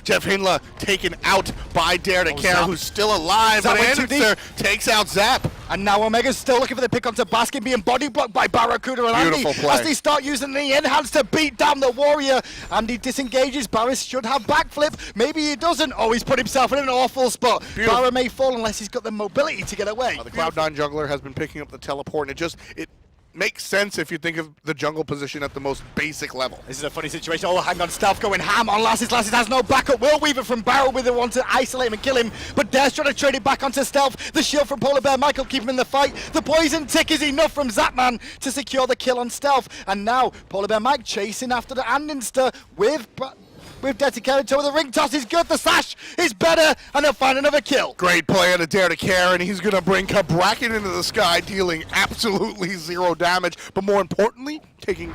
Jeff Hindla taken out by Dare to Care, who's still alive, but Anderson takes out Zap. And now Omega's still looking for the pick onto Baskin, being body blocked by Barracuda and Andy. Play. As they start using the enhance to beat down the warrior. Andy disengages. Barra should have backflip. Maybe he doesn't. Oh, he's put himself in an awful spot. Barra may fall unless he's got the mobility to get away. The Cloud9 jungler has been picking up the teleport, and it makes sense if you think of the jungle position at the most basic level. This is a funny situation. Oh, hang on. Stealth going ham on Lassis. Lassis has no backup. Will Weaver from Barrel with the one to isolate him and kill him. But Dare's trying to trade it back onto Stealth. The shield from Polar Bear Michael keep him in the fight. The poison tick is enough from Zapman to secure the kill on Stealth. And now Polar Bear Mike chasing after the Andinster with Dare to Care into the ring toss is good. The slash is better, and they'll find another kill. Great play on a Dare to Care, and he's going to bring Kabrakan into the sky, dealing absolutely 0 damage, but more importantly, taking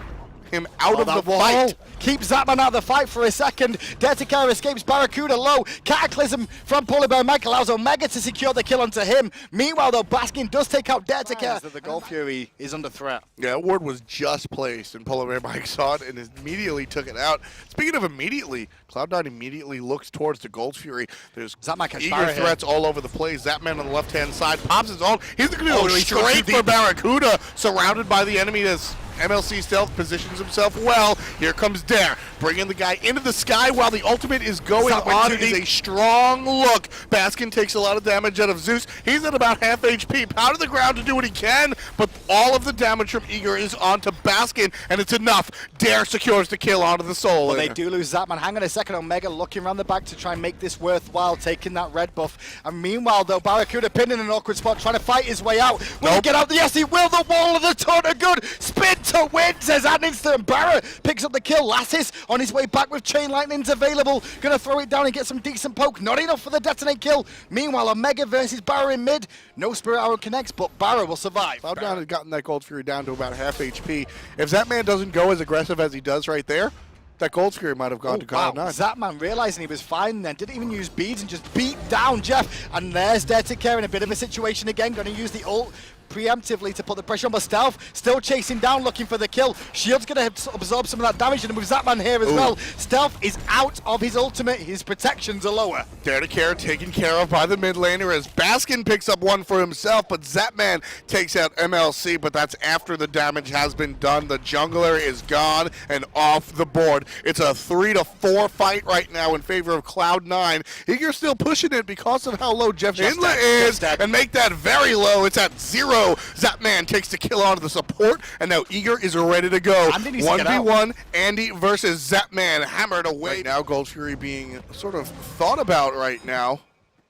him out of the fight. Keep Zapman out of the fight for a second. Dare to Care escapes Barracuda low. Cataclysm from Polar Bear Mike allows Omega to secure the kill onto him. Meanwhile, though, Baskin does take out Dare to Care. The Gold Fury is under threat. Yeah, ward was just placed, and Polar Bear Mike saw it and immediately took it out. Speaking of immediately, Cloud9 immediately looks towards the Gold Fury. There's eager threats all over the place. Zapman on the left-hand side pops his own. He's going to go straight for Barracuda, surrounded by the enemy as MLC Stealth positions himself well. Here comes Dare, bringing the guy into the sky while the ultimate is going on. It is a strong look. Baskin takes a lot of damage out of Zeus. He's at about half HP, pound to the ground to do what he can, but all of the damage from Eager is onto Baskin, and it's enough. Dare secures the kill onto the soul. Well, they do lose Zapman. Hang on a second. Omega looking around the back to try and make this worthwhile, taking that red buff. And meanwhile, though, Barracuda pinned in an awkward spot, trying to fight his way out. Will he get out? Yes, he will. The wall of the ton are good. Spin to win, says Anister, and Barra picks up the kill. Lassis on his way back with Chain Lightning's available. Gonna throw it down and get some decent poke. Not enough for the detonate kill. Meanwhile, Omega versus Barra in mid. No Spirit Arrow connects, but Barra will survive. Cloud9 had gotten that Gold Fury down to about half HP. If Zapman doesn't go as aggressive as he does right there, that Gold Fury might have gone to Cloud9. Wow. Zapman realizing he was fine then, didn't even use beads and just beat down Jeff. And there's Dare to Care in a bit of a situation again. Gonna use the ult. preemptively to put the pressure on, but Stealth still chasing down, looking for the kill. Shield's going to absorb some of that damage, and with Zapman here as well, Stealth is out of his ultimate. His protections are lower. Dare to Care taken care of by the mid laner as Baskin picks up one for himself, but Zapman takes out MLC, but that's after the damage has been done. The jungler is gone and off the board. It's a 3-4 fight right now in favor of Cloud9. Eager still pushing it because of how low Jeff Hindla is, and make that very low. It's at 0. Zapman takes the kill onto the support, and now Eager is ready to go. 1v1, Andy versus Zapman, hammered away. Right now, Gold Fury being sort of thought about right now.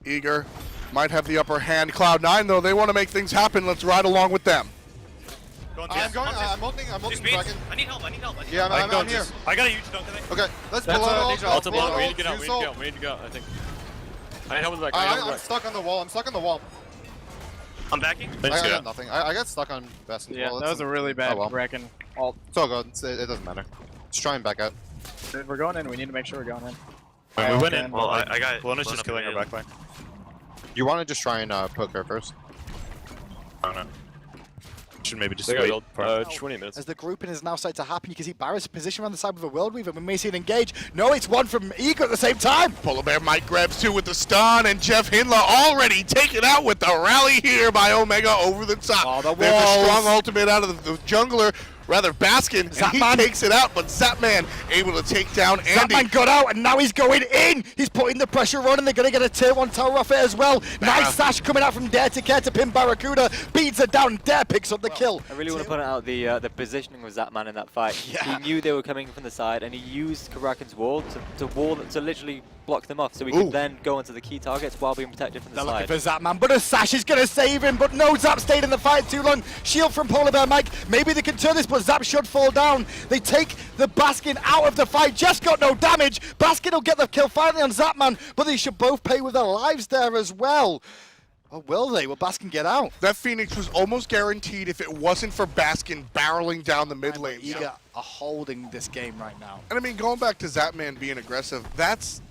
Eager might have the upper hand. Cloud9, though, they want to make things happen. Let's ride along with them. I'm ulting Dragon. I need help. Yeah, I'm here. I got a huge dunk, I think. Okay, let's pull out. We need to get out. We need to go, I think. I need help with the back. I'm stuck on the wall. I'm backing. I got nothing. I got stuck on Baskin. Yeah, that was a really bad Bracken ult. It's all good. It doesn't matter. Just try and back out. If we're going in, we need to make sure we're going in. We went in. Well, I got Lona's just killing her backline. You want to just try and poke her first? I don't know. Should maybe just wait 20 minutes. As the grouping is now starting to happen, you can see Barrett's position around the side with a World Weaver. We may see it engage. No, it's one from Eager at the same time. Polar Bear Mike grabs 2 with the stun, and Jeff Hindla already taken out with the rally here by Omega over the top. There's a strong ultimate out of the jungler. Rather, Baskin, and he takes it out, but Zapman able to take down Andy. Zapman got out, and now he's going in. He's putting the pressure on, and they're going to get a tier 1 tower off it as well. Nice sash coming out from Dare to Care to pin Barracuda. Beats her down, Dare picks up the kill. I really want to point out the positioning with Zapman in that fight. He knew they were coming from the side, and he used Karakin's wall to literally block them off, so we could then go onto the key targets while being protected from the side. Looking for Zapman, but a sash is going to save him, but no, Zap stayed in the fight too long. Shield from Polar Bear Mike. Maybe they can turn this, but Zap should fall down. They take the Baskin out of the fight. Just got no damage. Baskin will get the kill finally on Zapman, but they should both pay with their lives there as well. Oh, will they? Will Baskin get out? That Phoenix was almost guaranteed if it wasn't for Baskin barreling down the mid lane. Eager are holding this game right now. And I mean, going back to Zapman being aggressive, that's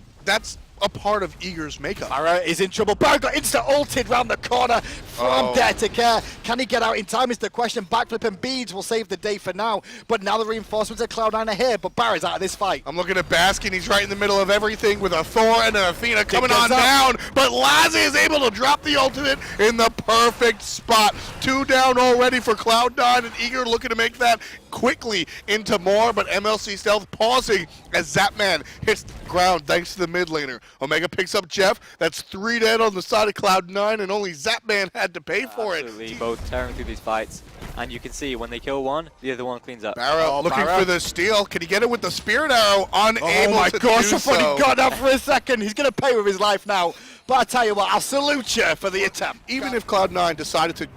a part of Eager's makeup. Barra is in trouble. Barra got insta-ulted round the corner from Dare to Care. Can he get out in time is the question. Backflip and beads will save the day for now. But now the reinforcements of Cloud9 are here, but Barra's out of this fight. I'm looking at Baskin. He's right in the middle of everything with a Thor and an Athena coming on down. But Lazzy is able to drop the ultimate in the perfect spot. 2 down already for Cloud9, and Eager looking to make that quickly into more, but MLC Stealth pausing as Zapman hits the ground thanks to the mid laner. Omega picks up Jeff. That's 3 dead on the side of Cloud9, and only Zapman had to pay for it. Both tearing through these fights, and you can see when they kill one, the other one cleans up. Barra looking for the steal. Can he get it with the Spirit Arrow? Unable to do so. Oh my gosh, I thought he got that for a second. He's going to pay with his life now. But I tell you what, I'll salute you for the attempt. Even if Cloud9 decided to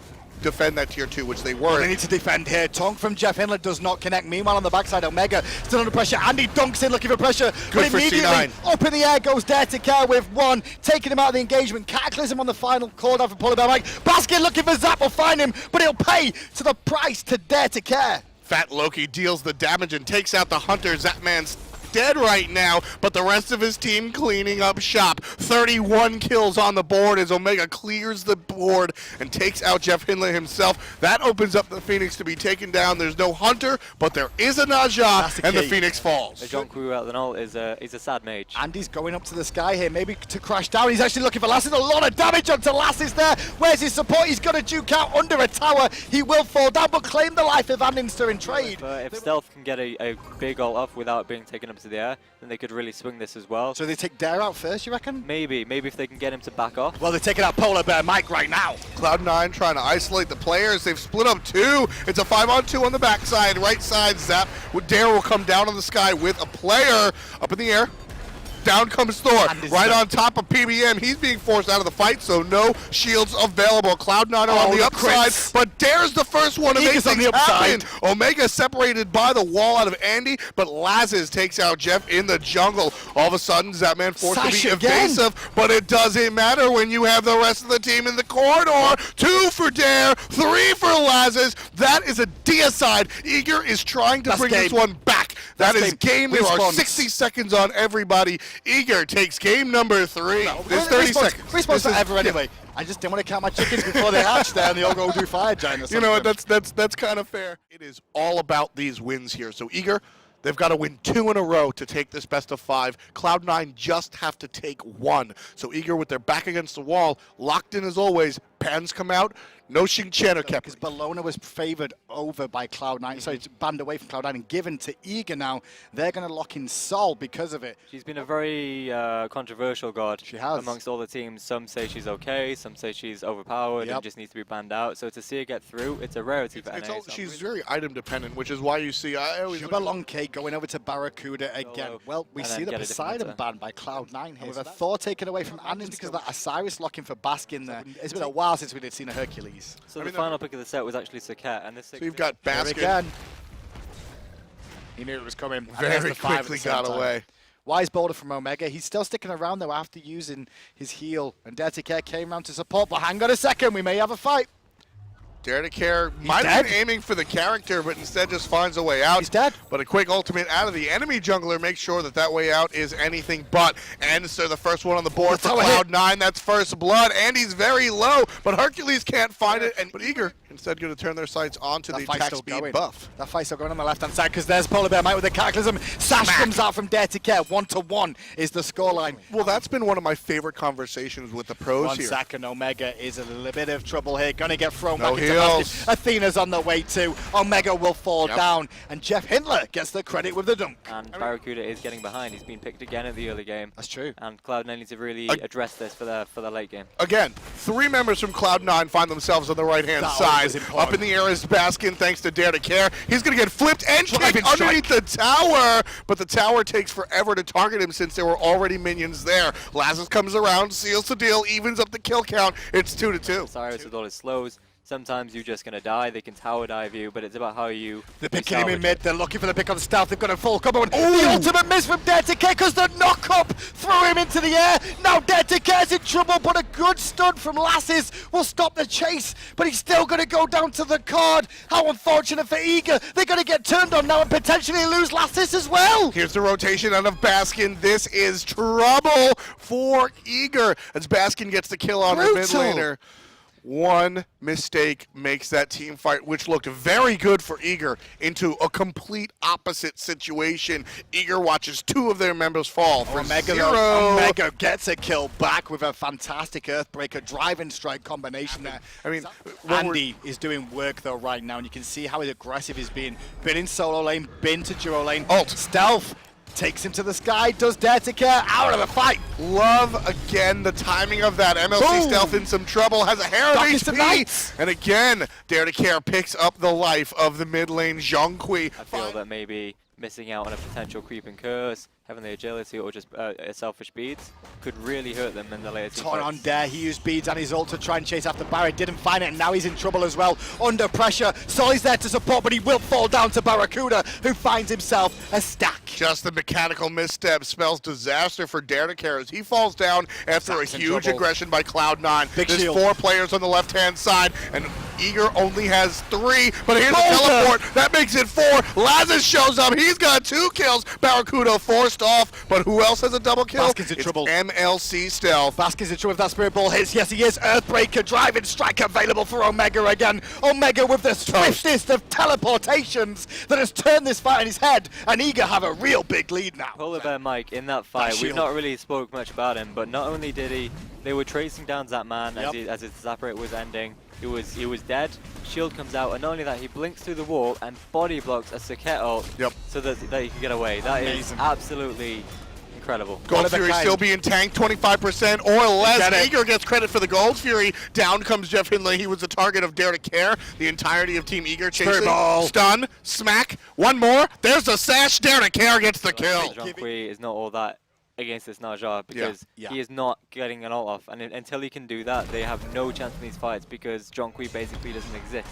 defend that tier 2, which they were. They need to defend here. Tonk from Jeff Hindla does not connect. Meanwhile, on the backside, Omega still under pressure. Andy dunks in looking for pressure. Good but for immediately, C9. up in the air goes Dare to Care with 1, taking him out of the engagement. Cataclysm on the final call down for Polar Bear Mike. Baskin looking for Zap will find him, but he'll pay to the price to Dare to Care. Fat Loki deals the damage and takes out the Hunter. Zapman's dead right now, but the rest of his team cleaning up shop. 31 kills on the board as Omega clears the board and takes out Jeff Hindla himself. That opens up the Phoenix to be taken down. There's no Hunter, but there is a Naja, and the Phoenix falls. The John Crew out the null is a sad mage. Andy's going up to the sky here, maybe to crash down. He's actually looking for Lasses. A lot of damage onto Lasses there. Where's his support? He's got to duke out under a tower. He will fall down, but claim the life of Andinster in trade. If Stealth can get a big ult off without being taken up to the air, then they could really swing this as well. So they take Dare out first, you reckon? Maybe if they can get him to back off. Well, they're taking out Polar Bear Mike right now. Cloud9 trying to isolate the players. They've split up 2. It's a 5-on-2 on the backside. Right side, Zap. Dare will come down on the sky with a player up in the air. Down comes Thor, right on top of PBM. He's being forced out of the fight, so no shields available. Cloud9 on the upside, but Dare's the first one to make things happen. Omega separated by the wall out of Andy, but Lazes takes out Jeff in the jungle. All of a sudden, Zapman forced to be evasive, but it doesn't matter when you have the rest of the team in the corridor. 2 for Dare, 3 for Lazes. That is a deicide. Eager is trying to bring this one back. That is game. There are 60 seconds on everybody. Eager takes game number 3. There's 30 seconds. Respawn's forever anyway. I just didn't want to count my chickens before they hatch there, and they all go do fire giant or something. You know what? That's kind of fair. It is all about these wins here. So Eager, they've got to win 2 in a row to take this best of 5. Cloud9 just have to take 1. So Eager with their back against the wall, locked in as always. Pans come out. No Xingqian or kept. Because Bologna was favored over by Cloud9, so it's banned away from Cloud9 and given to Eager now. They're going to lock in Sol because of it. She's been a very controversial god. She has. Amongst all the teams. Some say she's okay, some say she's overpowered and just needs to be banned out. So to see her get through, it's a rarity for NA. She's very item dependent, which is why you see. Shubalonke going over to Barracuda again. Well, we see the Poseidon banned by Cloud9 here. With a Thor taken away from Andins because of that Osiris locking for Baskin there. It's been a while since we'd seen a Hercules. So the final pick of the set was actually Saket, and this. So you've got Baskin. Again. He knew it was coming. Very quickly got away. Wise boulder from Omega. He's still sticking around though after using his heal. And Dirty Care came around to support, but hang on a second, we may have a fight. Dare to Care might have been aiming for the character, but instead just finds a way out. He's dead. But a quick ultimate out of the enemy jungler makes sure that that way out is anything but. And so the first one on the board for Cloud9, that's first blood. And he's very low, but Hercules can't find it. But Eager instead going to turn their sights onto the attack speed buff. That fight's still going on the left-hand side because there's Polar Bear Mike with the Cataclysm. Sash comes out from Dare to Care. 1-1 is the scoreline. Well, that's been one of my favorite conversations with the pros here. Second, Omega is in a little bit of trouble here. Going to get thrown back into heals. Athena's on the way too. Omega will fall down, and Jeff Hindler gets the credit with the dunk. And Barracuda is getting behind. He's been picked again in the early game. That's true. And Cloud9 needs to really address this for the late game. Again, 3 members from Cloud9 find themselves on the right-hand side. Up in the air is Baskin thanks to Dare to Care. He's going to get flipped and kicked underneath the tower, but the tower takes forever to target him since there were already minions there. Lazarus comes around, seals the deal, evens up the kill count. It's 2-2. Cyrus with all his slows. Sometimes you're just going to die. They can tower dive you, but it's about how you. They're picking him in mid. They're looking for the pick on stealth. They've got a full combo. The ultimate miss from Dare to Care because the knock-up threw him into the air. Now Dare to Care's in trouble, but a good stun from Lasses will stop the chase. But he's still going to go down to the card. How unfortunate for Eager. They're going to get turned on now and potentially lose Lasses as well. Here's the rotation out of Baskin. This is trouble for Eager as Baskin gets the kill on the mid laner. One mistake makes that team fight, which looked very good for Eager, into a complete opposite situation. Eager watches 2 of their members fall for Omega 0. Omega gets a kill back with a fantastic Earthbreaker driving strike combination there. I mean, Andy is doing work though right now, and you can see how aggressive he's been. Been in solo lane, been to duo lane. Ult. Stealth. Takes him to the sky, does Dare to Care, out of the fight. Love, again, the timing of that. MLC Stealth in some trouble, has a hair of HP. And again, Dare to Care picks up the life of the mid lane, Zhongqi. I feel that maybe missing out on a potential creeping curse, having the agility or just selfish beads could really hurt them in the later team Torn on Dare, he used beads and his ult to try and chase after Barry, didn't find it, and now he's in trouble as well. Under pressure, Solly's there to support, but he will fall down to Barracuda, who finds himself a stack. Just the mechanical misstep spells disaster for Dare to Care as he falls down after a huge aggression by Cloud9. There's shield. 4 players on the left-hand side, and Eager only has 3, but here's a teleport. That makes it 4. Lazarus shows up. He's got 2 kills. Barracuda forced off, but who else has a double kill? Baskin's in trouble. MLC Stealth. Baskin's in trouble if that Spirit Ball hits. Yes, he is. Earthbreaker driving strike available for Omega again. Omega with the swiftest of teleportations that has turned this fight on his head, and Eager have a real big lead now. Polar Bear Mike in that fight, we've not really spoke much about him, but not only did they were tracing down Zapman as his Zap rate was ending. He was dead. Shield comes out, and not only that, he blinks through the wall and body blocks a Saket ult so that he can get away. That is absolutely incredible. Gold Fury still being tanked, 25% or less. Eager gets credit for the Gold Fury. Down comes Jeff Hindley. He was the target of Dare to Care. The entirety of Team Eager chasing. Stun, smack, one more. There's a sash. Dare to Care gets the kill. Zhongqi is not all that against this Naja because he is not getting an ult off, and until he can do that, they have no chance in these fights because John Kui basically doesn't exist.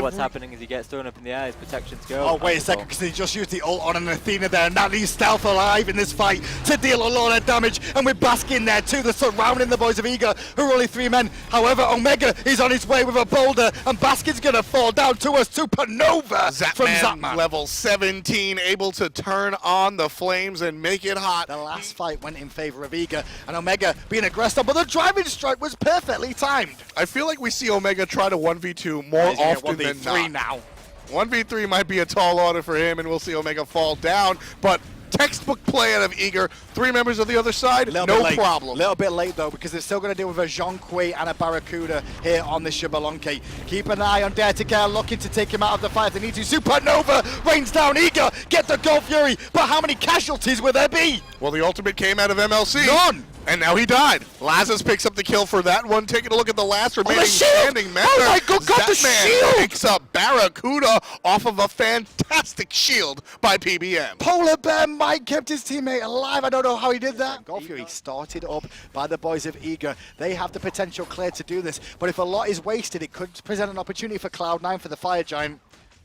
What's happening is he gets thrown up in the air, his protections go. Oh, wait a second, because he just used the ult on an Athena there, and that leaves Stealth alive in this fight to deal a lot of damage, and with Baskin there too, they're surrounding the boys of Eager, who are only 3 men. However, Omega is on his way with a boulder, and Baskin's going to fall down to a supernova from Zapman. Level 17, able to turn on the flames and make it hot. The last fight went in favor of Eager, and Omega being aggressive, but the driving strike was perfectly timed. I feel like we see Omega try to 1v2 more often than not. Now. 1v3 might be a tall order for him, and we'll see Omega fall down, but textbook play out of Eager. 3 members of the other side, no problem. A little bit late though, because they're still going to deal with a Jean Kui and a Barracuda here on the Xbalanque. Keep an eye on Dare to Care, looking to take him out of the fight if they need to. Supernova rains down Eager, get the Gold Fury, but how many casualties will there be? Well, the ultimate came out of MLC. None! And now he died. Lazarus picks up the kill for that one. Taking a look at the last remaining standing member. Oh my God, got the shield! Picks up Barracuda off of a fantastic shield by PBM. Polar Bear Mike kept his teammate alive. I don't know how he did that. Gold Fury started up by the boys of Eager. They have the potential clear to do this, but if a lot is wasted, it could present an opportunity for Cloud9 for the Fire Giant.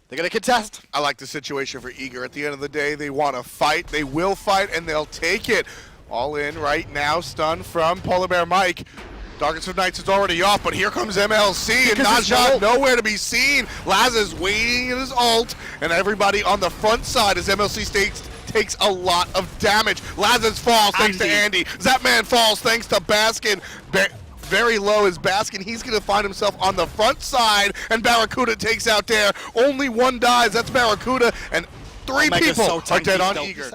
They're going to contest. I like the situation for Eager. At the end of the day, they want to fight. They will fight, and they'll take it. All in right now, stun from Polar Bear Mike. Darkest of Nights is already off, but here comes MLC, and Naja nowhere to be seen. Laz is waiting in his ult, and everybody on the front side as MLC takes a lot of damage. Lazarus falls thanks to Andy. Zapman falls thanks to Baskin. Very low is Baskin. He's going to find himself on the front side, and Barracuda takes out Dare. Only 1 dies. That's Barracuda, and 3 people are dead on Eager.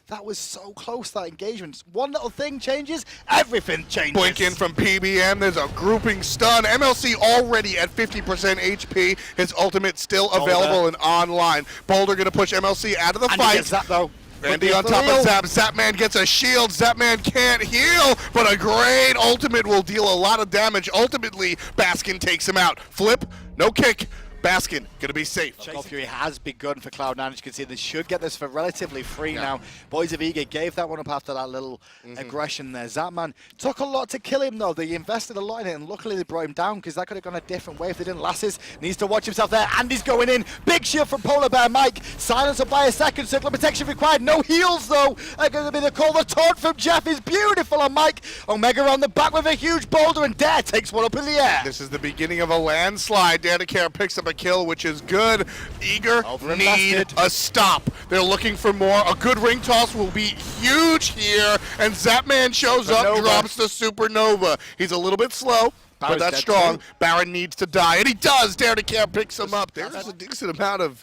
That was so close, that engagement. One little thing changes, everything changes. Blink in from PBM, there's a grouping stun. MLC already at 50% HP. His ultimate still available and online. Boulder gonna push MLC out of the fight. That, though. Andy on top of Zap. Zapman gets a shield. Zapman can't heal, but a great ultimate will deal a lot of damage. Ultimately, Baskin takes him out. Flip, no kick. Baskin gonna be safe. Gold Fury has begun for Cloud9. As you can see, they should get this for relatively free now. Boys of Eager gave that one up after that little aggression there. Zapman took a lot to kill him though. They invested a lot in it, and luckily they brought him down because that could have gone a different way if they didn't. Lasses needs to watch himself there. Andy's going in. Big shield from Polar Bear Mike. Silence up by a second. Circle of protection required. No heals though. Are going to be the call. The taunt from Jeff is beautiful on Mike. Omega on the back with a huge boulder, and Dare takes one up in the air. This is the beginning of a landslide. Dare to Care picks up a kill, which is good. Eager need a stop. They're looking for more. A good ring toss will be huge here, and Zapman shows up, drops the Supernova. He's a little bit slow, but that's strong. Baron needs to die, and he does. Dare to Care picks him up. There's a decent amount of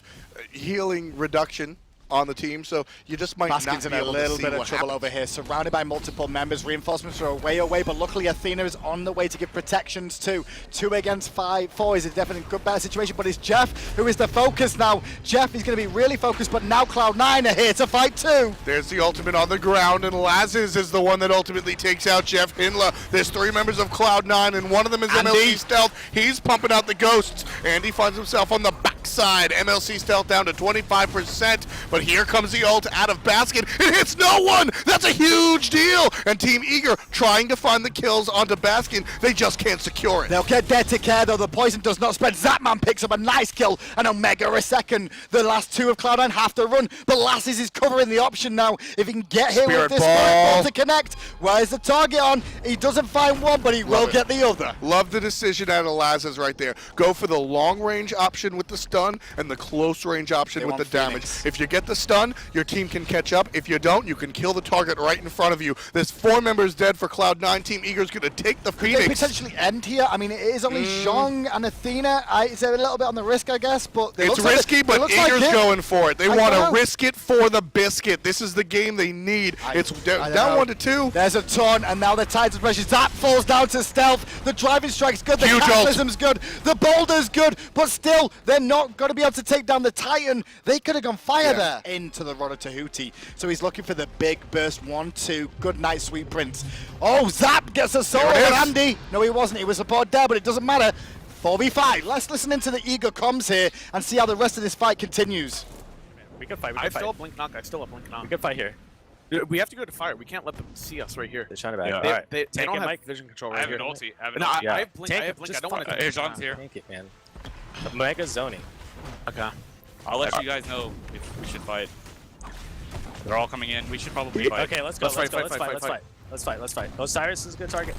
healing reduction on the team, so you just might not be able to see what happens. Baskin's in a little bit of trouble over here, surrounded by multiple members. Reinforcements are way away, but luckily Athena is on the way to give protections too. 2 against 4 is a definitely good better situation, but it's Jeff who is the focus now. Jeff is going to be really focused, but now Cloud9 are here to fight too. There's the ultimate on the ground, and Lazarus is the one that ultimately takes out Jeff Hinla. There's 3 members of Cloud9, and one of them is MLC Stealth. He's pumping out the ghosts. Andy finds himself on the backside. MLC Stealth down to 25%, but here comes the ult out of Baskin. It hits no one! That's a huge deal! And Team Eager trying to find the kills onto Baskin. They just can't secure it. They'll get Dead to Care though. The poison does not spread. Zapman picks up a nice kill, and Omega a second. The last 2 of Cloud9 have to run, but Lasses is covering the option now. If he can get here with this ball to connect, where's the target on? He doesn't find one, but he will get the other. Love the decision out of Lazarus right there. Go for the long range option with the stun and the close range option with the damage. If you get the stun, your team can catch up. If you don't, you can kill the target right in front of you. There's 4 members dead for Cloud9. Team Eager's going to take the Phoenix. Could they potentially end here? I mean, it is only Zhong and Athena. It's a little bit on the risk, I guess, but it's risky, but Eager's going for it. They want to risk it for the biscuit. This is the game they need. It's down 1-2. There's a ton, and now the Titans pressure. Zap falls down to Stealth. The driving strike's good. The Cataclysm's good. The Boulder's good, but still, they're not going to be able to take down the Titan. They could have gone fire there into the Rodder Tahuti. So he's looking for the big burst. 1-2. Good night, Sweet Prince. Oh, Zap gets a solo on Andy. No, he wasn't. He was support there, but it doesn't matter. 4v5. Let's listen into the Eager comms here and see how the rest of this fight continues. We can fight. I still have blink knock. We can fight here. We have to go to fire. We can't let them see us right here. They're trying to back. They, Alright. they Take don't it, have Mike. vision control I right have here. an ulti. I have an No, ulti. I have blink. I have blink. I don't want to. Hey, Jean's here. Take it, man. Mega's zoning. Okay. I'll let you guys know if we should fight. They're all coming in. We should probably fight. Okay, let's go. Let's fight. Osiris is a good target.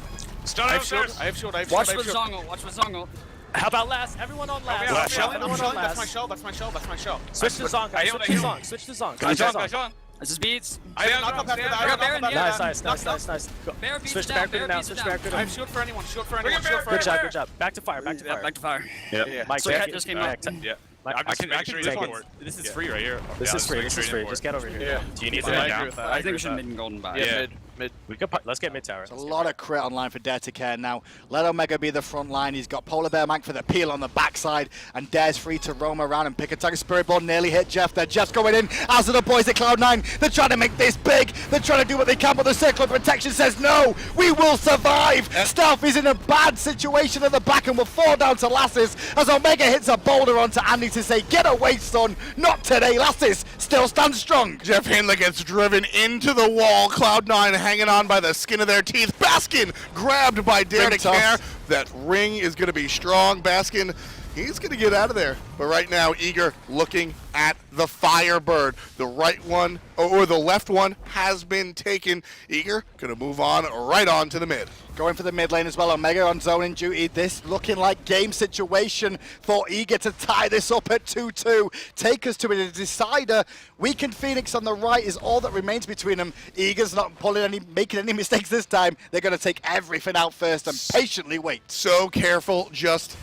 I have shield. I have shield. Watch with Zongo. Watch with Zongo. How about last? Everyone on last. I'm shelling. Everyone on That's my last. shell. That's my shell. That's my shell. Switch to Zonk. Switch to Zonk. This is beats. I have knock up after that. I have knock up after that. Nice. Bear beats Switch down, back Bear now. beats Switch down. back I have shield for anyone. Shield for anyone. Shield for Good anyone. job. Back to fire. Yeah, back to fire. Yeah. Mike, So Cat just came out. Yeah. Mike, I can take take it. it. This is free right here. This is free. Just get over here. Yeah. Do you need I that agree now? with that. I think we should mid and golden buy. Yeah. Mid. We could. Let's get mid tower. There's a lot of crit online for Dare to Care now. Let Omega be the front line. He's got Polar Bear Mike for the peel on the backside, and Dare's free to roam around and pick a target. Spirit Ball nearly hit Jeff there. Jeff's going in, as are the boys at Cloud9. They're trying to make this big. They're trying to do what they can, but the Circle of Protection says no, we will survive. Stealth is in a bad situation at the back and will fall down to Lasses as Omega hits a boulder onto Andy to say, get away, son. Not today. Lasses still stands strong. Jeff Hindler gets driven into the wall. Cloud9 hanging on by the skin of their teeth. Baskin grabbed by Dare to Care. That ring is going to be strong. Baskin, he's going to get out of there. But right now, Eager looking at the Firebird. The right one, or the left one, has been taken. Eager going to move on right on to the mid. Going for the mid lane as well. Omega on zoning duty. This looking like game situation for Eager to tie this up at 2-2. Take us to a decider. Weakened Phoenix on the right is all that remains between them. Eager's not making any mistakes this time. They're going to take everything out first and patiently wait. So careful, just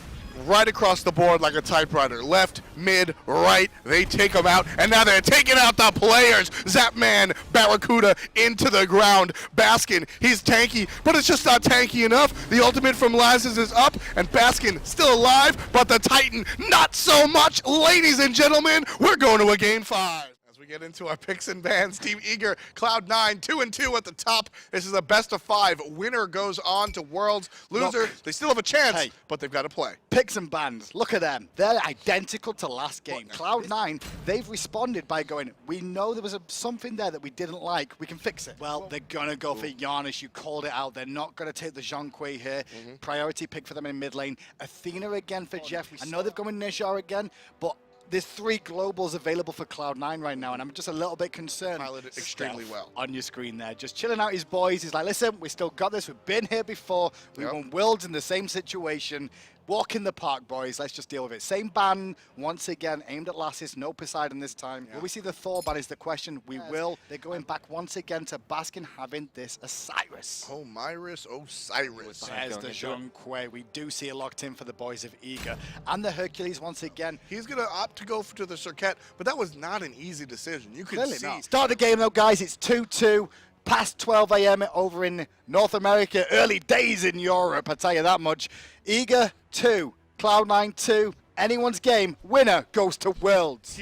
right across the board like a typewriter. Left, mid, right, they take them out, and now they're taking out the players. Zapman, Barracuda into the ground. Baskin, he's tanky, but it's just not tanky enough. The ultimate from Lazarus is up, and Baskin still alive, but the Titan, not so much. Ladies and gentlemen, we're going to a game 5. We get into our picks and bans. Team Eager, Cloud9, 2-2 at the top. This is a best of 5. Winner goes on to Worlds. Loser, they still have a chance, but they've got to play. Picks and bans, look at them. They're identical to last game. Cloud9, they've responded by going, we know there was something there that we didn't like. We can fix it. Well, they're going to go for Giannis. You called it out. They're not going to take the Zhong Kui here. Priority pick for them in mid lane. Athena again for Jeff. I know they've gone with Nishar again, but there's 3 globals available for Cloud9 right now, and I'm just a little bit concerned. Piloted extremely well. On your screen there, just chilling out his boys. He's like, listen, we still got this. We've been here before. We won Worlds in the same situation. Walk in the park, boys. Let's just deal with it. Same ban, once again, aimed at Lasses. No Poseidon this time. Will we see the Thor ban is the question. We will. They're going back once again to Baskin having this Osiris. Oh, Myris Osiris. There's the Zhong Kui. We do see it locked in for the boys of Eager. And the Hercules once again. He's going to opt to go to the Circuit, but that was not an easy decision. You could see. Not. Start the game, though, guys. It's 2-2. Past 12 a.m. over in North America. Early days in Europe, I tell you that much. Eager 2, Cloud9 2. Anyone's game. Winner goes to Worlds.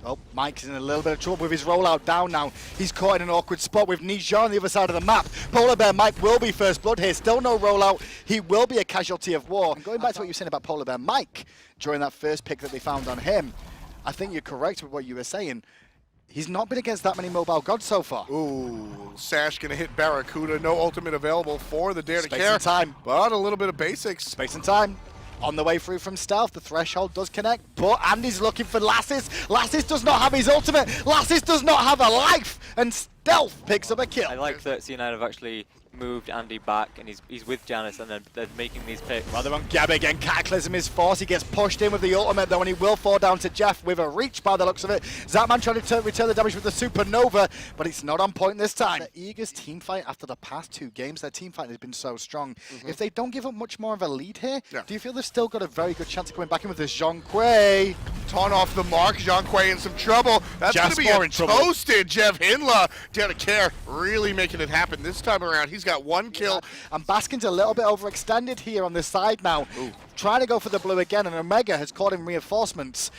Oh, Mike's in a little bit of trouble with his rollout down now. He's caught in an awkward spot with Nijar on the other side of the map. Polar Bear Mike will be first blood here. Still no rollout. He will be a casualty of war. And going back to what you were saying about Polar Bear Mike during that first pick that they found on him, I think you're correct with what you were saying. He's not been against that many mobile gods so far. Ooh, Sash gonna hit Barracuda. No ultimate available for the Dare to Care. Space and time. But a little bit of basics. Space and time. On the way through from Stealth, the threshold does connect, but Andy's looking for Lasses. Lasses does not have his ultimate. Lasses does not have a life, and Stealth picks up a kill. I like that C9 have actually moved Andy back, and he's with Janice, and then they're making these picks. Well, they're on Gab again. Cataclysm is forced. He gets pushed in with the ultimate, though, and he will fall down to Jeff with a reach by the looks of it. Zapman trying to return the damage with the Supernova, but it's not on point this time. The Eagers team fight after the past 2 games, their team fight has been so strong. If they don't give up much more of a lead here, do you feel they've still got a very good chance of coming back in with this Zhong Kui? Taunt off the mark. Zhong Kui in some trouble. That's going to be a toasted Jeff Hindler. Dare to Care really making it happen this time around. He's got 1 kill. And Baskin's a little bit overextended here on this side now. Trying to go for the blue again, and Omega has caught him reinforcements.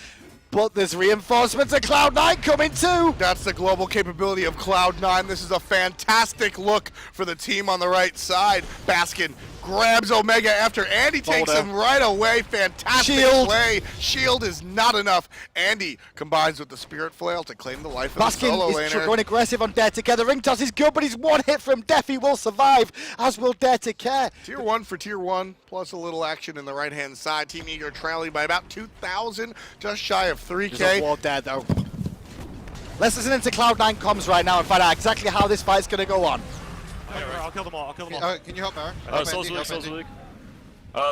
But there's reinforcements at Cloud9 coming too. That's the global capability of Cloud9. This is a fantastic look for the team on the right side. Baskin grabs Omega after Andy takes him right away. Fantastic play. Shield is not enough. Andy combines with the Spirit Flail to claim the life of the solo Baskin is laner. going aggressive on Dare to Care. The ring toss is good, but he's one hit from Def. He will survive, as will Dare to Care. Tier 1 for Tier 1, plus a little action in the right-hand side. Team Eager trailing by about 2,000, just shy of 3K. There's a ward there, though. Let's listen into Cloud9 comms right now and find out exactly how this fight's going to go on. I'll kill them all. Can you help Baron? Soul's weak.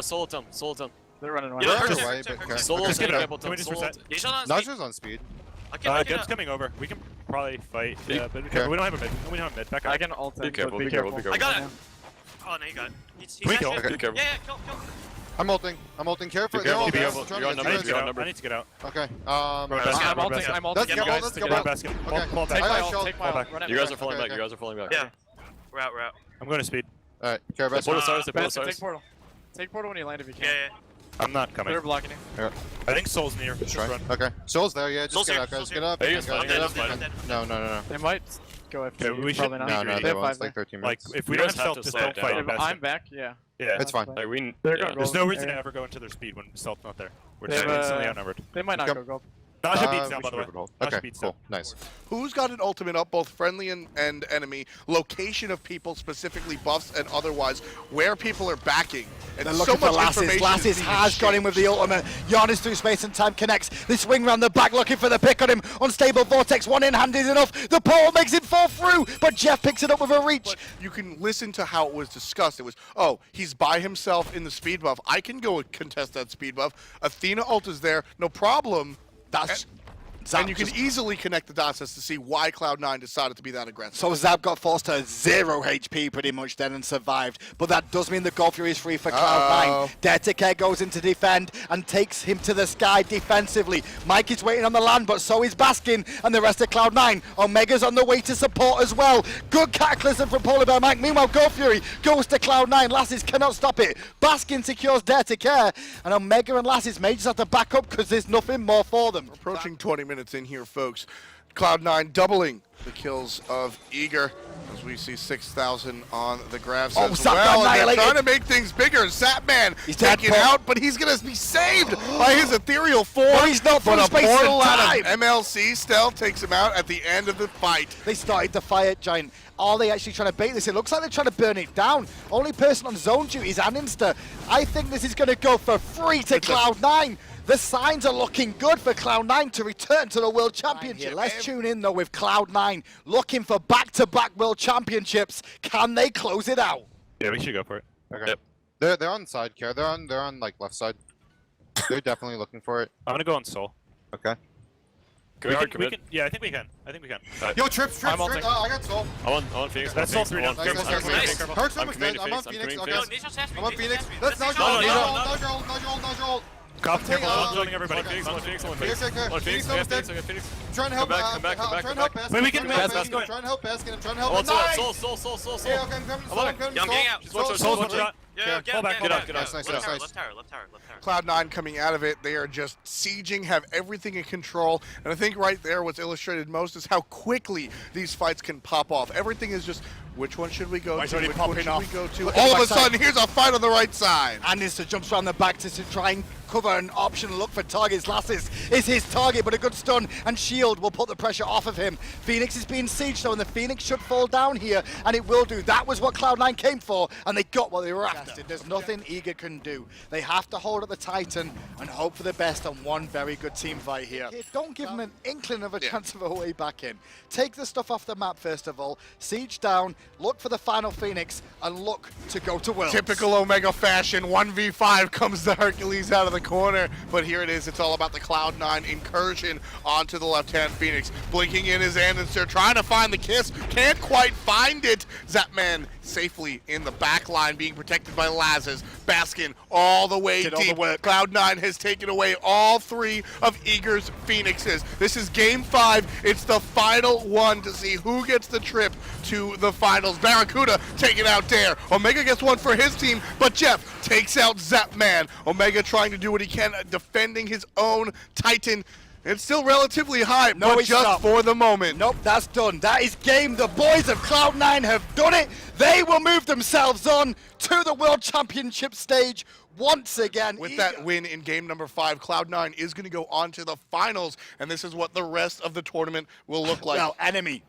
Solo them. They're running away. Solo's Can getting we just reset? Nacho's on speed. Geb's coming over. We can probably fight. Yeah, but we don't have a mid. We don't have a mid. Back up. I can ult. Be careful. I got it. Oh, no, you got it. Can we kill? Okay, kill. Yeah, kill. I'm ulting. Careful. You're on I need to get out. Okay. I'm ulting. Let's go. Basket. Take my ult. You guys are falling back. Yeah. We're out. I'm going to speed. Alright, care about Take portal. Take portal when you land if you can. Yeah. I'm not coming. They're blocking you. Yeah. I think Soul's near. Just run. Okay. Soul's there, yeah. Just get out, guys. Get up. No. They might go after you. We should probably not. No, they won't. It's like 13 minutes. Like, if we don't have stealth, just don't fight. I'm back, yeah. It's fine. There's no reason to ever go into their speed when stealth's not there. We're just instantly outnumbered. They might not go gold. Nasha beats down, by the way. Okay, cool. Nice. Who's got an ultimate up, both friendly and enemy, location of people, specifically buffs and otherwise, where people are backing. And they're looking for Lasses. Lasses has got him with the ultimate. Giannis through space and time connects. They swing round the back looking for the pick on him. Unstable Vortex, one in hand is enough. The portal makes it fall through, but Jeff picks it up with a reach. But you can listen to how it was discussed. It was, oh, he's by himself in the speed buff. I can go and contest that speed buff. Athena ult is there, no problem. And you can easily connect the dots as to see why Cloud9 decided to be that aggressive. So Zab got forced to 0 HP pretty much then and survived. But that does mean the God Fury is free for Cloud9. Dare to Care goes in to defend and takes him to the sky defensively. Mike is waiting on the land, but so is Baskin and the rest of Cloud9. Omega's on the way to support as well. Good Cataclysm from Polar Bear Mike. Meanwhile, God Fury goes to Cloud9. Lasses cannot stop it. Baskin secures Dare to Care. And Omega and Lasses may just have to back up because there's nothing more for them. We're approaching 20 minutes in here, folks. Cloud9 doubling the kills of Eager as we see 6,000 on the grabs as well. And they're trying to make things bigger. Zapman he's taken out, but he's going to be saved by his ethereal form. Well, he's not but a space portal and out of time. MLC Stealth takes him out at the end of the fight. They started the fire giant. Are they actually trying to bait this? It looks like they're trying to burn it down. Only person on zone duty is Aninsta. I think this is going to go for free to Cloud9. The signs are looking good for Cloud9 to return to the World Championship. Let's tune in though with Cloud9 looking for back-to-back World Championships. Can they close it out? Yeah, we should go for it. Okay. Yep. They're on side, Care. They're on like left side. They're definitely looking for it. I'm gonna go on Soul. Okay. We can, yeah, I think we can. Yo, trips. I got Soul. I'm on Phoenix. That's Soul 3 down. Hurts almost dead. I'm on Phoenix. I'm on Phoenix. Let's no. Cop, careful. I'm joining everybody. Phoenix. Trying to help. Come back. Wait, we can. I'm trying to help Baskin. I'm trying to help. Soul. Yeah, okay, I'm coming. I'm getting out. Soul's one shot. Yeah, get out. Nice. Left tower. Cloud9 coming out of it. They are just sieging, have everything in control. And I think right there what's illustrated most is how quickly these fights can pop off. Everything is just, which one should we go to? Which one should we go to? All of a sudden, here's a fight on the right side. Aninsta jumps around the back to try and cover an option and look for targets. Lasses is his target, but a good stun and shield will put the pressure off of him. Phoenix is being sieged though, and the Phoenix should fall down here, and it will do. That was what Cloud9 came for, and they got what they were after. There's nothing Eager can do. They have to hold at the Titan and hope for the best on one very good team fight here. Don't give them an inkling of a chance of a way back in. Take the stuff off the map first of all, siege down, look for the final Phoenix, and look to go to Worlds. Typical Omega fashion, 1v5 comes the Hercules out of the corner, but here it is. It's all about the Cloud9 incursion onto the left-hand Phoenix. Blinking in his Aninsta, trying to find the kiss, can't quite find it. Zapman safely in the back line, being protected by Lazes. Baskin all the way deep. Cloud9 has taken away all 3 of Eager's Phoenixes. This is game 5. It's the final one to see who gets the trip to the finals. Barracuda taking out Dare. Omega gets one for his team, but Jeff takes out Zapman. Omega trying to do what he can, defending his own Titan. It's still relatively high, No, but it's just not. for the moment. Nope, that's done. That is game. The boys of Cloud9 have done it. They will move themselves on to the World Championship stage once again. With that win in game number 5, Cloud9 is going to go on to the finals, and this is what the rest of the tournament will look like. Well, Enemy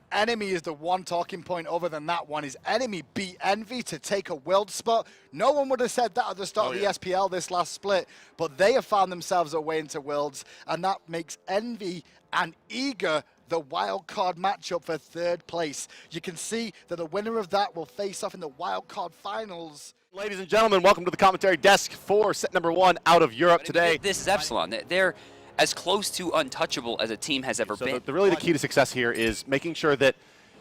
is the one talking point. Other than that one is Enemy beat Envy to take a world spot. No one would have said that at the start of the SPL this last split, but they have found themselves a way into Worlds, and that makes Envy and Eager the wild card matchup for 3rd place. You can see that the winner of that will face off in the wild card finals. Ladies and gentlemen, welcome to the commentary desk for set number 1 out of Europe today. This is Epsilon. They're as close to untouchable as a team has ever been. Really the key to success here is making sure that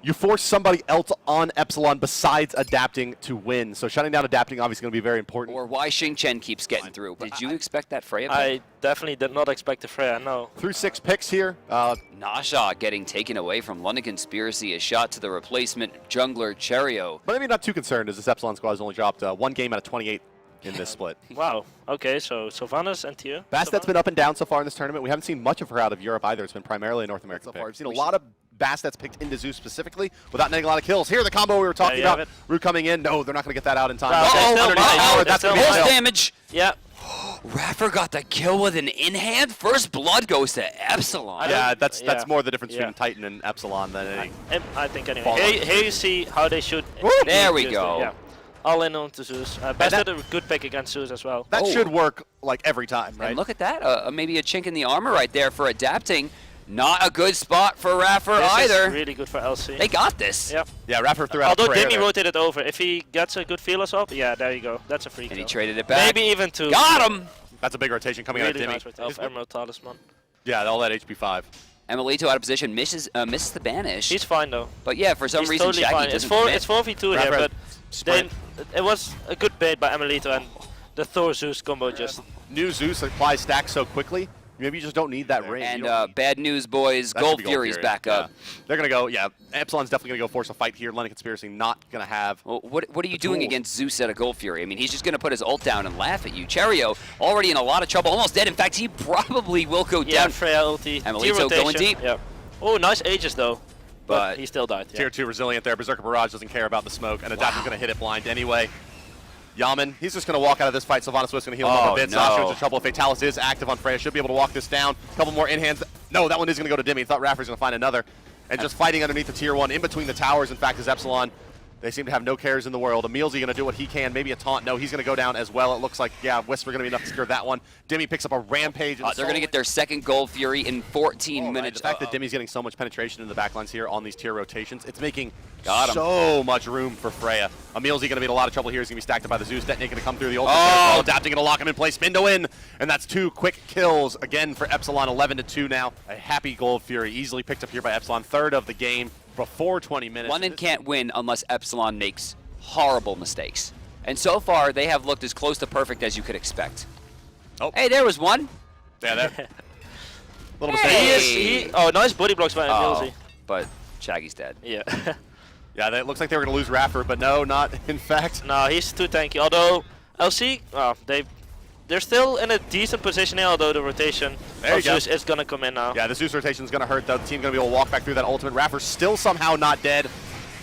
you force somebody else on Epsilon besides adapting to win. So shutting down adapting obviously going to be very important. Or why Xingchen keeps getting through. Did you expect that Freya pick? I definitely did not expect the Freya, no. Through 6 picks here. Nasha getting taken away from London Conspiracy, a shot to the replacement jungler Cherio. But maybe not too concerned as this Epsilon squad has only dropped 1 game out of 28 in this split. Wow. Okay, so Sylvanas and Tier. Bastet's been up and down so far in this tournament. We haven't seen much of her out of Europe either. It's been primarily a North American so far. We've seen a lot of Bastet's picked into Zeus specifically without netting a lot of kills. Here, the combo we were talking about. Root coming in. No, they're not going to get that out in time. That's most damage. Yeah. Raffer got the kill with an in-hand. First blood goes to Epsilon. Yeah, that's more the difference between Titan and Epsilon than any. I think anyway. Here you see how they should. There we go. Yeah. All in on to Zeus. Bastet a good pick against Zeus as well. That should work like every time, right? And look at that. Maybe a chink in the armor right there for adapting. Not a good spot for Raffer either. This is really good for LC. They got this. Yep. Yeah, Raffer threw out Although Demi rotated over. If he gets a good feelers up, yeah, there you go. That's a free kill. And he traded it back. Maybe even 2. Got him! That's a big rotation coming out of Demi. Of Emerald Talisman. Yeah, all that HP 5. Emilito out of position, misses the banish. He's fine though. But yeah, for some reason totally Shaggy doesn't It's 4v2 here, but then it was a good bait by Emilito and the Thor Zeus combo just. New Zeus applies stacks so quickly. Maybe you just don't need that ring. And bad news, boys. Gold Fury's back up. They're going to go, Epsilon's definitely going to go force a fight here. London Conspiracy not going to have. Well, what are you doing against Zeus at a Gold Fury? I mean, he's just going to put his ult down and laugh at you. Cherio already in a lot of trouble, almost dead. In fact, he probably will go down. Yeah, Freya ulti. Emilito going deep. Yeah. Oh, nice Aegis though. But he still died. Tier 2 resilient there. Berserker Barrage doesn't care about the smoke, and Adapter's going to hit it blind anyway. Yaman, he's just going to walk out of this fight. Sylvanas Swift's going to heal him up a bit. Zasho's in trouble. Fatalis is active on Freya. Should be able to walk this down. A couple more in-hands. No, that one is going to go to Demi. Thought Raffer's going to find another. And just fighting underneath the Tier 1 in between the towers, in fact, is Epsilon. They seem to have no cares in the world. Emilzy going to do what he can. Maybe a taunt. No, he's going to go down as well. It looks like, Whisper going to be enough to secure that one. Demi picks up a rampage. They're going to get their second Gold Fury in 14 minutes. The fact that Demi's getting so much penetration in the backlines here on these tier rotations, it's making so much room for Freya. Emilzy going to be in a lot of trouble here. He's going to be stacked up by the Zeus. Detonate going to come through the ultimate. Adapting going to lock him in place. Spin to win. And that's 2 quick kills again for Epsilon. 11-2 now. A happy Gold Fury easily picked up here by Epsilon. 3rd of the game before 20 minutes. London can't win unless Epsilon makes horrible mistakes. And so far, they have looked as close to perfect as you could expect. Oh. Hey, there was one. Yeah, that. Little mistake. Oh, nice body blocks by Emilzy. But Shaggy's dead. Yeah. Yeah, it looks like they were going to lose Raffer, but no, not in fact. No, he's too tanky. Although, LC, they're still in a decent position here, although the rotation of Zeus is going to come in now. Yeah, the Zeus rotation is going to hurt, though. The team's going to be able to walk back through that ultimate. Raffer's still somehow not dead.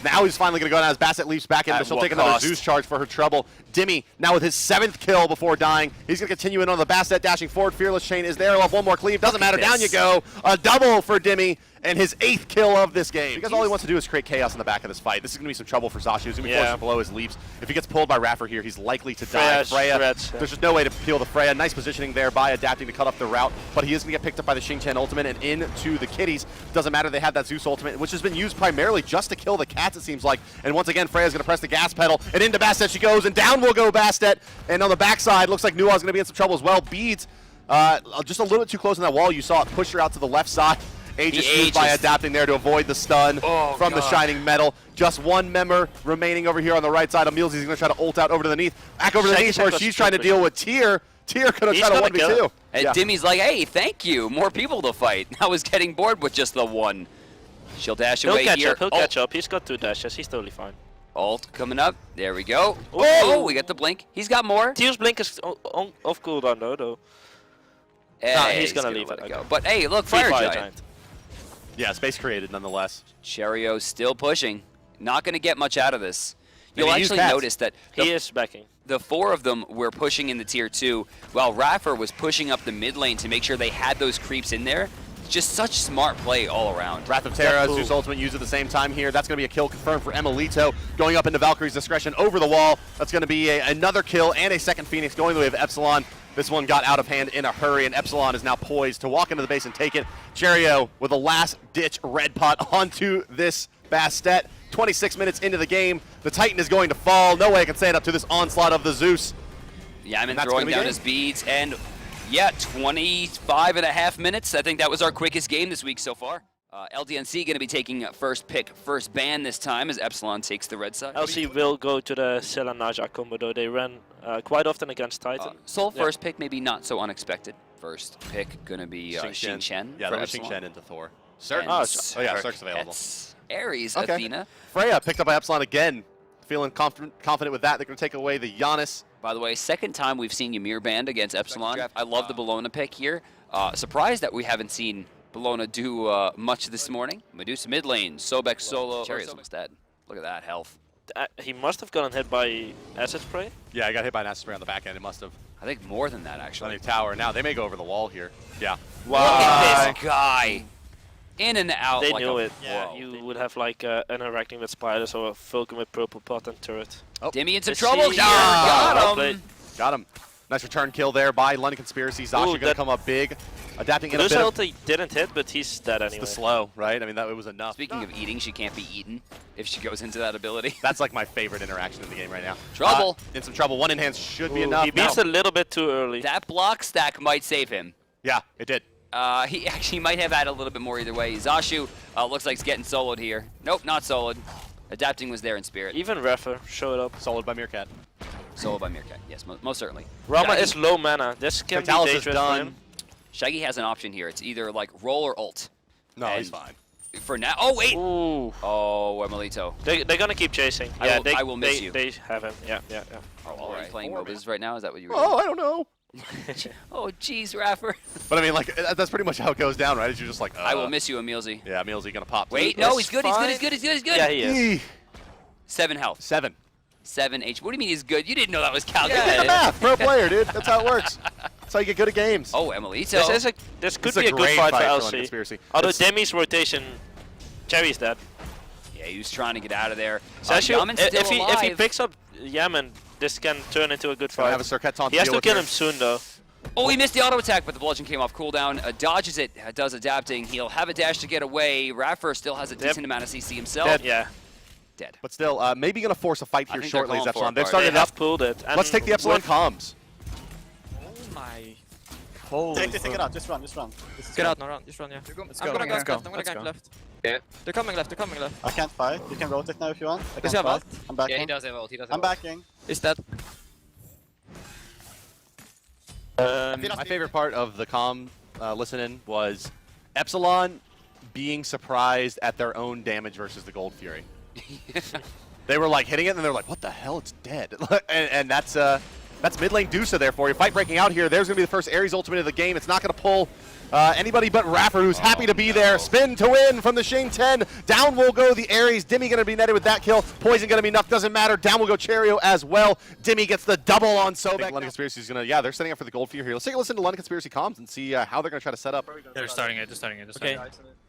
Now he's finally going to go down as Bastet leaps back in, but she'll take another Zeus charge for her trouble. Demi, now with his 7th kill before dying, he's going to continue in on the Bastet, dashing forward. Fearless Chain is there. He'll have one more cleave. Doesn't matter. Down you go. A double for Demi, and his 8th kill of this game. Because all he wants to do is create chaos in the back of this fight. This is going to be some trouble for Zashu. He's going to be forced to blow his leaps. If he gets pulled by Raffer here, he's likely to die. Freya, there's just no way to peel the Freya. Nice positioning there by adapting to cut off the route, but he is going to get picked up by the Xingchen ultimate and into the kitties. Doesn't matter. They have that Zeus ultimate, which has been used primarily just to kill the cats, it seems like. And once again, Freya's going to press the gas pedal, and into Bastet she goes, and down will go Bastet. And on the backside, looks like Nua's going to be in some trouble as well. Beads, just a little bit too close on that wall. You saw it push her out to the left side. Aegis used by adapting there to avoid the stun from the Shining Metal. Just one member remaining over here on the right side. Emilzy's going to try to ult out over to the Neath. Back over to the Neath where she's trying to deal with Tier. Tier could have tried to 1v2. And Demi's like, hey, thank you. More people to fight. I was getting bored with just the one. She'll dash away here. He'll catch up. He's got 2 dashes. He's totally fine. Ult coming up. There we go. Oh, we got the blink. He's got more. Tier's blink is off cooldown though. He's gonna leave let it go. But hey, look, Fire Giant. Yeah, space created nonetheless. Cherio still pushing. Not going to get much out of this. You'll actually notice that he is backing. The 4 of them were pushing in the tier 2, while Raffer was pushing up the mid lane to make sure they had those creeps in there. Just such smart play all around. Wrath of Terra, Zeus ultimate used at the same time here. That's going to be a kill confirmed for Emilito. Going up into Valkyrie's discretion over the wall. That's going to be another kill and a second Phoenix going the way of Epsilon. This one got out of hand in a hurry, and Epsilon is now poised to walk into the base and take it. Cherio with a last-ditch red pot onto this Bastet. 26 minutes into the game, the Titan is going to fall. No way I can stand up to this onslaught of the Zeus. Yaman throwing down his beads, and yeah, 25.5 minutes. I think that was our quickest game this week so far. LDNC going to be taking first pick, first ban this time as Epsilon takes the red side. LC will go to the Scylla Naja combo, though they run quite often against Titan. Soul first pick, maybe not so unexpected. First pick going to be Xing Chen. Yeah, for Xing Chen into Thor. Certain. Oh yeah, Cirque's available. Ares, okay. Athena. Freya picked up by Epsilon again. Feeling confident with that. They're going to take away the Giannis. By the way, second time we've seen Ymir banned against Epsilon. I love the Bellona pick here. Surprised that we haven't seen Bellona do much this morning. Medusa mid lane, Sobek solo. Cherry's almost dead. Look at that health. He must have gotten hit by acid spray. Yeah, I got hit by an acid spray on the back end. It must have. I think more than that, actually. On the tower. Now, they may go over the wall here. Yeah. Wow. Look at this guy. In and out. They like knew it. Yeah, you would have like interacting with spiders or a Falcon with purple pot and turret. Oh, Demi in some trouble here. Got him. Got him. Nice return kill there by London Conspiracy. Zasha going to come up big. Adapting in a bit. Ulti didn't hit, but he's dead anyway. It's the slow, right? I mean, that it was enough. Speaking of eating, she can't be eaten if she goes into that ability. That's like my favorite interaction in the game right now. Trouble. In some trouble. One in hands should be enough. He beats a little bit too early. That block stack might save him. Yeah, it did. He actually might have had a little bit more either way. Zashu looks like he's getting soloed here. Nope, not soloed. Adapting was there in spirit. Even Raffer showed up. Soloed by Meerkat. Soloed by Meerkat, yes, most certainly. Rama is low mana. This can be dangerous for him. Shaggy has an option here. It's either like roll or ult. No, he's fine. For now. Oh, wait. Ooh. Oh, Emilito. They're going to keep chasing. I will miss you. They have him. Yeah. Oh, are you playing MOBAs right now? Is that what you were doing? Oh, I don't know. Oh, jeez, Raffer. But I mean, like, that's pretty much how it goes down, right? Is you're just like, I will miss you, Emilzy. Yeah, Emilzy going to pop. Wait, no, he's good, he's good. Yeah, he is. 7 health. 7 H. What do you mean he's good? You didn't know that was calculated. Yeah, the math. Pro player, dude. That's how it works. That's how you get good at games. Oh, Emilito. This could be a good fight for LC. Although Demi's rotation, Cherry's dead. Yeah, he was trying to get out of there. So if he picks up Yaman, this can turn into a good fight. Have a Circuit on he has to kill him soon, though. Oh, he missed the auto attack, but the bludgeon came off cooldown. Dodges it, does adapting. He'll have a dash to get away. Raffer still has a decent amount of CC himself. Dead. Yeah. Dead. But still, maybe going to force a fight here shortly as Epsilon. They've started up. Pulled it. Let's take the Epsilon comms. Oh my. Holy. Take it out. Just run. Get out now, run. Just run, yeah. Let's I'm go. gonna gank left. I'm gonna gank left. Yeah. They're coming left. I can't fight. You can rotate now if you want. Does he have ult? I'm backing. Yeah, he does have ult. I'm backing. Is that? My favorite part of the comm listening was Epsilon being surprised at their own damage versus the Gold Fury. They were like hitting it, and they're like, "What the hell? It's dead." and that's mid lane Dusa there for you. Fight breaking out here. There's gonna be the first Ares ultimate of the game. It's not gonna pull anybody but Raffer, who's happy to be there. Spin to win from the Shing 10. Down will go the Ares. Dimmy gonna be netted with that kill. Poison gonna be enough. Doesn't matter. Down will go Cherio as well. Dimmy gets the double on Sobek. London Conspiracy is gonna. Yeah, they're setting up for the Gold Fury here. Let's take a listen to London Conspiracy comms and see how they're gonna try to set up. They're starting it. Okay.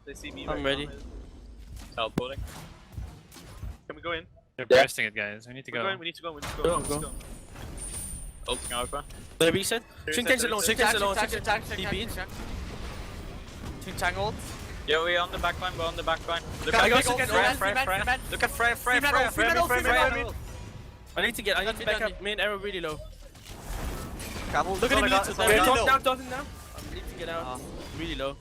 They see me. I'm ready. Teleporting. Can we go in? They're bursting it, guys. We need to go. We need to go. Go. Ulting over. They reset. Xing Tang's alone. He beat. Xing Tang ult. Yeah, we're on the back line. Look at Freya. I need to back up. Me and Arrow really low. Look at him. Down. I need to get out. Really low.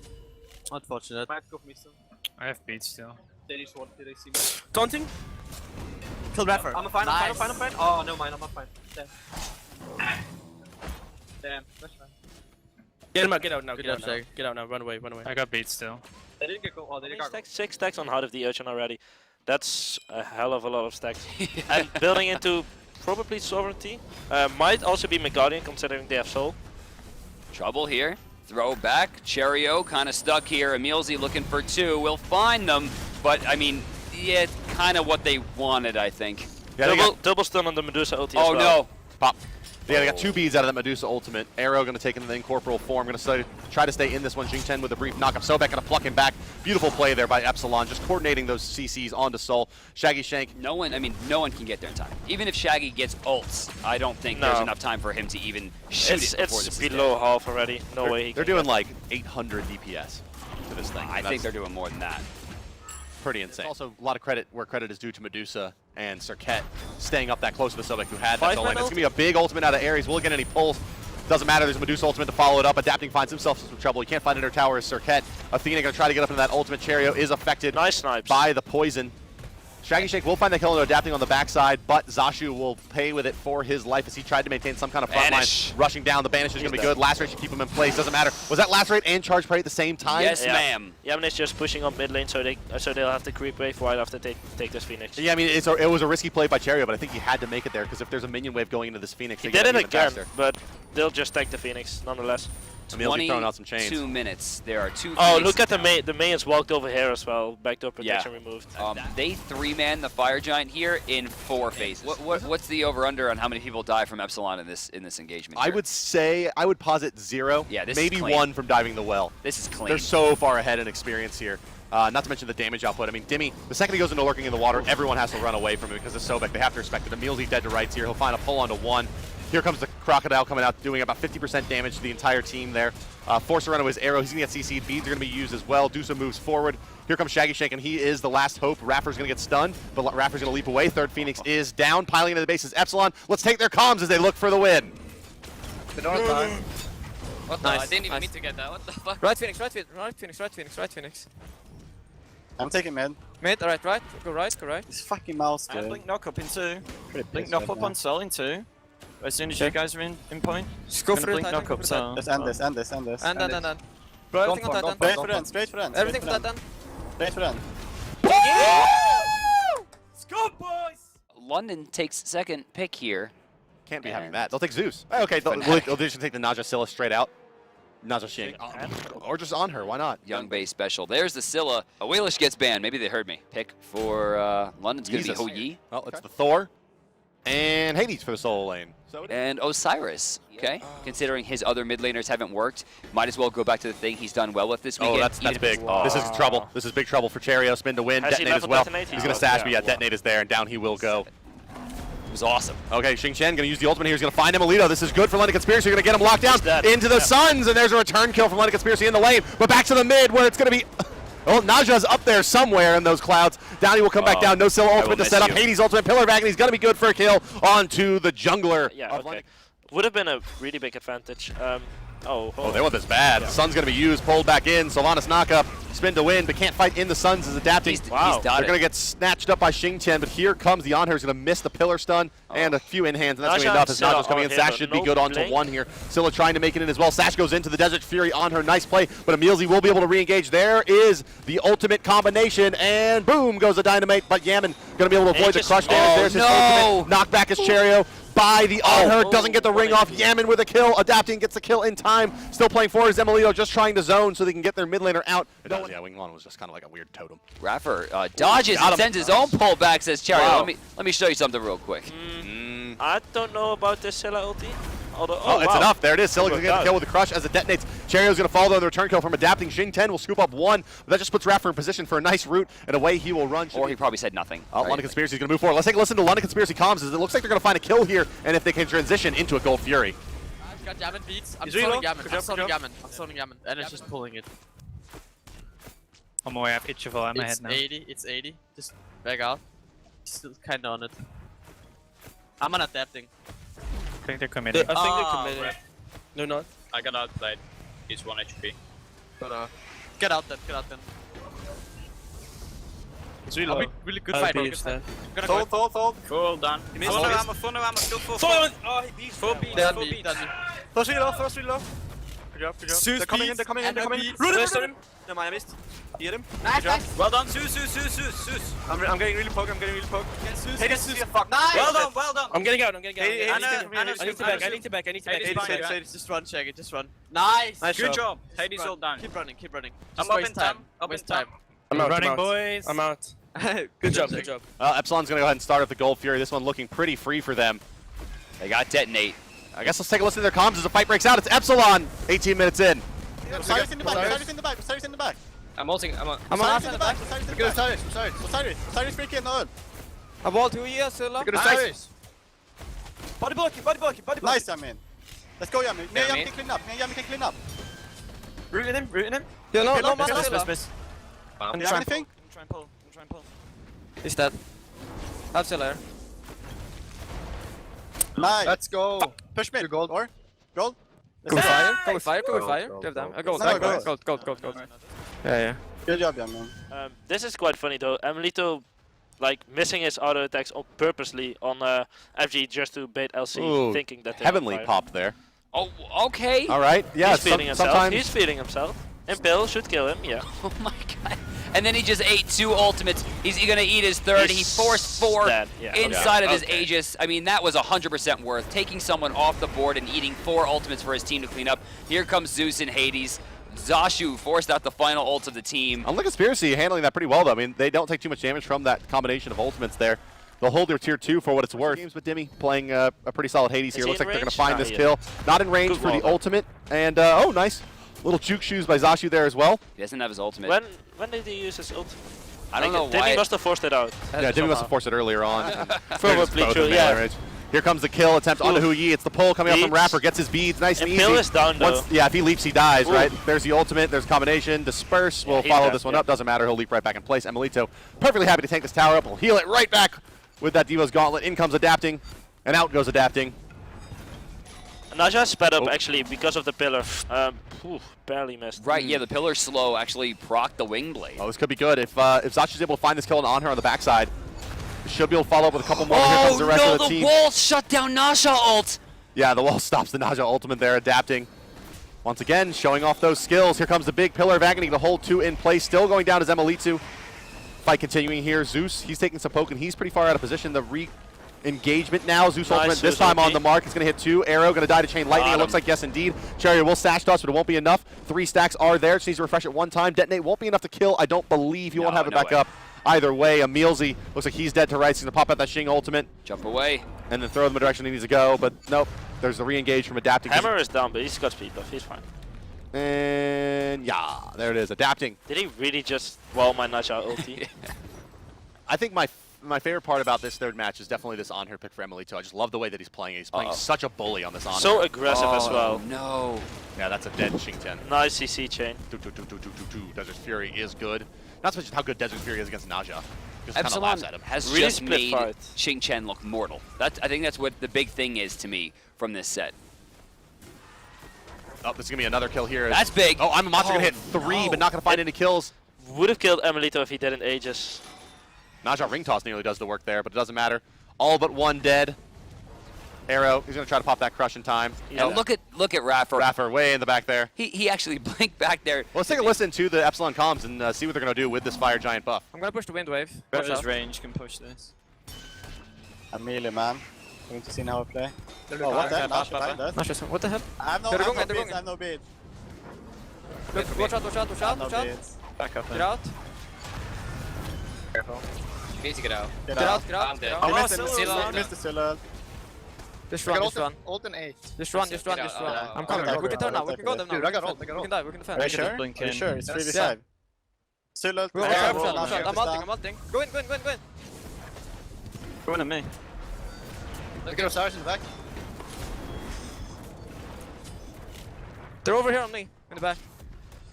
Unfortunate. I have beats still. Did they see me? Taunting. Kill Raffer. I'm fine. Oh, no, mine. I'm not fine. Damn. That's fine. Get out now. Run away. I got beats still. They didn't get go. Oh, they didn't got 6 stacks on Heart of the Urchin already. That's a hell of a lot of stacks. And building into probably Sovereignty. Might also be Megardian considering they have Soul. Trouble here. Throw back. Cherio kind of stuck here. Emilzy looking for 2. We'll find them, but I mean, yeah, it's kind of what they wanted, I think. Yeah, double stun on the Medusa ulti as well. No. Pop. Yeah, they got 2 beads out of that Medusa ultimate. Arrow going to take into the incorporeal form. Going to try to stay in this one. Jing Chen with a brief knock-up. Sobek going to pluck him back. Beautiful play there by Epsilon, just coordinating those CCs onto Soul. Shaggy Shank. No one can get there in time. Even if Shaggy gets ults, I don't think there's enough time for him to even shoot it before this is below half already. No way. They're doing like 800 DPS to this thing. I think they're doing more than that. Pretty insane. Also, a lot of credit where credit is due to Medusa and Cirquet staying up that close to the Sobek who had that soul line. It's going to be a big ultimate out of Ares. Will it get any pulls? Doesn't matter. There's a Medusa ultimate to follow it up. Adapting finds himself in some trouble. He can't find under tower as Cirquet. Athena going to try to get up into that ultimate. Cherio is affected by the poison. Shaggy Shake will find the kill into Adapting on the backside, but Zashu will pay with it for his life as he tried to maintain some kind of front line. Rushing down, the banish is going to be good. Lacerate should keep him in place. Doesn't matter. Was that Lacerate and Charge Parry at the same time? Yes, ma'am. Yamn's just pushing up mid lane, so they'll have to creep wave right after they take this Phoenix. Yeah, I mean, it was a risky play by Cherio, but I think he had to make it there because if there's a minion wave going into this Phoenix, he did it again, but they'll just take the Phoenix nonetheless. 22 minutes. There are 2 Oh, look at the Mains walked over here as well. Backdoor protection removed. They 3-man the Fire Giant here in 4 phases. What's the over/under on how many people die from Epsilon in this engagement? I would posit 0. Yeah, this maybe is clean. 1 from diving the well. This is clean. They're so far ahead in experience here. Not to mention the damage output. I mean, Dimmy, the second he goes into lurking in the water, everyone has to run away from him because of Sobek. They have to respect it. Emilzy dead to rights here. He'll find a pull onto 1. Here comes the Crocodile coming out, doing about 50% damage to the entire team there. Force a run of his arrow. He's going to get CC'd. Beads are going to be used as well. Dusa moves forward. Here comes Shaggy Shank, and he is the last hope. Raffer's going to get stunned, but Raffer's going to leap away. Third Phoenix is down. Piling into the base is Epsilon. Let's take their comms as they look for the win. What the? I didn't even mean to get that. What the fuck? Right Phoenix, right Phoenix, right Phoenix, right Phoenix. I'm taking mid. Mid, alright, right. Go right, go right. This fucking mouse, dude. Blink knock up in 2. Blink knock up on Sol in 2. As soon as you guys are in point, just go for it. Blink knock up Sol. Let's end this. And. Bro, everything on that done. Straight for end. Everything for that done. Straight for end. Let's go, boys! London takes second pick here. Can't be having that. They'll take Zeus. Okay, they'll just take the Naja Scylla straight out. Naja Shing. Or just on her, why not? Young base special. There's the Scylla. Awalish gets banned. Maybe they heard me. Pick for London's going to be Ho Yi. Oh, it's the Thor. And Hades for the solo lane. And Osiris, okay? Considering his other mid laners haven't worked, might as well go back to the thing he's done well with this weekend. Oh, that's big. Wow. This is trouble. This is big trouble for Cherio. Spin to win. Detonate as well. He's going to sash, but yeah, Detonate is there, and down he will go. It was awesome. Okay, Xing Chen going to use the ultimate here. He's going to find Emilito. This is good for London Conspiracy. You're going to get him locked down into the Suns, and there's a return kill from London Conspiracy in the lane. But back to the mid, where it's going to be... Oh, Naja's up there somewhere in those clouds. Downey will come back down. No Scylla ultimate to set up. Hades ultimate pillar back, and he's going to be good for a kill onto the jungler. Yeah, okay. Would have been a really big advantage. Oh, they want this bad. Yeah. Sun's going to be used, pulled back in. Sylvanas knockup, spin to win, but can't fight in the Suns is adapting. Wow. They're going to get snatched up by Xing Tian, but here comes the on-her. He's going to miss the pillar stun and a few in-hands, and that's going to be enough as Naja's coming in. Sash should be good onto 1 here. Scylla trying to make it in as well. Sash goes into the Desert Fury on her. Nice play, but Emilzy will be able to re-engage. There is the ultimate combination, and boom goes the dynamite, but Yaman going to be able to avoid the crush damage. There's his ultimate. Knockback is Cherio. By the on-her, doesn't get the ring off. Yaman with a kill, adapting, gets the kill in time. Still playing for his Emilito, just trying to zone so they can get their mid laner out. Yeah, Winglon was just kind of like a weird totem. Raffer dodges and sends his own pullback, says Cherry. Wow. Let me show you something real quick. I don't know about this Scylla ulti. Oh, it's enough. There it is. Scylla going to get the kill with the crush as it detonates. Cherio's going to follow on the return kill from adapting. Xing Tian will scoop up 1. But that just puts Raffer in position for a nice route, and away he will run. Or he probably said nothing. London Conspiracy is going to move forward. Let's take a listen to London Conspiracy comms as it looks like they're going to find a kill here, and if they can transition into a Gold Fury. I've got Yaman beats. I'm soloing Yaman. I'm soloing Yaman. And it's just pulling it. On my way, I have itch of all in my head now. It's 80. Just back out. Still kind of on it. I'm on adapting. I think they're committing. I think they're committing. No, not. I got outplayed. He's 1 HP. But get out then. It's really low. Really good fight. Hold. Full done. Full no ammo, still full. Oh, he beats. Full beats. First reload. good job. Zeus They're coming in, beats they're coming in, they're and coming in. beats. Run Rest him! him. No, I missed. Get him. Nice, Good job. nice. Well done, Zeus. I'm getting really poked, Get Zeus, Hey, get this is Zeus. a fuck. Nice. Well done. I'm getting out. Hey, I need to back. Hades, just run, check it. Just run. Nice. Good job. Hades all down. Keep running. Just I'm up waste in time. time. Up in Waste time. I'm running, boys. I'm out. Good job. Epsilon's going to go ahead and start with the Gold Fury. This one looking pretty free for them. They got detonate. I guess let's take a listen to their comms as the fight breaks out. It's Epsilon, 18 minutes in. Osiris in the back. I'm ulting. I'm Osiris in the back. Osiris freaking on. I'm wall 2 years, Silla. Good Osiris. Body blocking. Nice, Yamin. Let's go, Yamin. Me and Yamin can clean up. Rooting him. Yeah, no, Miss. Do you have anything? I'm trying to pull. He's dead. Have Silla. Nice. Let's go. Push me. Gold. Or gold. Go with fire. Give them. Gold. Yeah. Good job, Yamin. This is quite funny though. Amelito, like missing his auto attacks purposely on FG just to bait LC, Ooh, thinking that they heavenly fire. pop there. Oh, okay. All right. Yeah. He's feeding himself. Sometimes He's feeding himself. Impale should kill him. Yeah. Oh my god. And then he just ate 2 ultimates. He's gonna eat his third. He forced 4 dead. Yeah, inside of his okay. Aegis. I mean, that was 100% worth. Taking someone off the board and eating 4 ultimates for his team to clean up. Here comes Zeus and Hades. Zashu forced out the final ult of the team. Unlike Conspiracy, handling that pretty well though. I mean, they don't take too much damage from that combination of ultimates there. They'll hold their tier 2 for what it's worth. Games with Dimmy playing a pretty solid Hades here. Looks like they're going to find this kill. Not in range for the ultimate. And, oh, nice. Little juke shoes by Zashu there as well. He doesn't have his ultimate. When did he use his ult? I don't know why. Dimmy must have forced it out. Yeah, Dimmy must have forced it earlier on. Probably true, yeah. Here comes the kill attempt onto Hu Yi. It's the pull coming up from Rapper. Gets his beads. Nice and easy. Impale is down though. Yeah, if he leaps, he dies, right? There's the ultimate. There's combination. Disperse will follow this one up. Doesn't matter. He'll leap right back in place. Emilito perfectly happy to tank this tower up. He'll heal it right back with that Divo's Gauntlet. In comes Adapting, and out goes Adapting. Naja sped up actually because of the pillar. Barely missed. Right, yeah, the pillar slow actually procced the wing blade. Oh, this could be good. If Zashu's able to find this kill on her on the backside, she'll be able to follow up with a couple more. Here comes the rest of the team. Wall shut down Naja ult. Yeah, the wall stops the Naja ultimate there, Adapting. Once again, showing off those skills. Here comes the big Pillar of Agony to hold 2 in place. Still going down as Emilitu. Fight continuing here. Zeus, he's taking some poke, and he's pretty far out of position. The re-engagement now. Zeus ultimate this time on the mark. It's going to hit 2. Arrow going to die to Chain Lightning. It looks like yes, indeed. Chariot will sash dust, but it won't be enough. 3 stacks are there. Just needs to refresh it 1 time. Detonate won't be enough to kill. I don't believe he won't have it back up. Either way, Emilzy looks like he's dead to rights. He's going to pop out that Shing ultimate. Jump away. And then throw them in the direction he needs to go. But nope. There's the re-engage from Adapting. Hammer is down, but he's got speed buff. He's fine. And yeah, there it is. Adapting. Did he really just wall my Naja ulti? I think my favorite part about this third match is definitely this on her pick for Emilito. I just love the way that he's playing. He's playing such a bully on this on. So aggressive as well. No. Yeah, that's a dead Xingtian. Nice CC chain. Desert Fury is good. Not to mention how good Desert Fury is against Naja. Just kind of Epsilon laughs at him. has Really just split made fight. Xing Chen look mortal. I think that's what the big thing is to me from this set. Oh, this is going to be another kill here. That's big. Oh, I'm a monster going to hit 3, but not going to find any kills. Would have killed Emilito if he didn't Aegis. Naja ring toss nearly does the work there, but it doesn't matter. All but 1 dead. Arrow, he's going to try to pop that crush in time. And look at Raffer. Raffer way in the back there. He actually blinked back there. Well, let's take a listen to the Epsilon comms and see what they're going to do with this Fire Giant buff. I'm gonna push the wind wave. Versus range can push this. Amelie, man. Going to see now play. Oh, what the hell? Naja, what the hell? I have no beads. I have no beads. Watch out. Back up. Get out. Careful. You need to get out. Get out. I'm dead. You missed the Scylla. Just run. Ult in 8. Just run. I'm coming. We can turn now. We can go them now. Dude, I got ult. We can dive. We can defend. Are you sure? Are you sure? It's 3v5. Scylla. I'm ulting. Go in. Go in at me. Look at Osiris in the back. They're over here on me. In the back.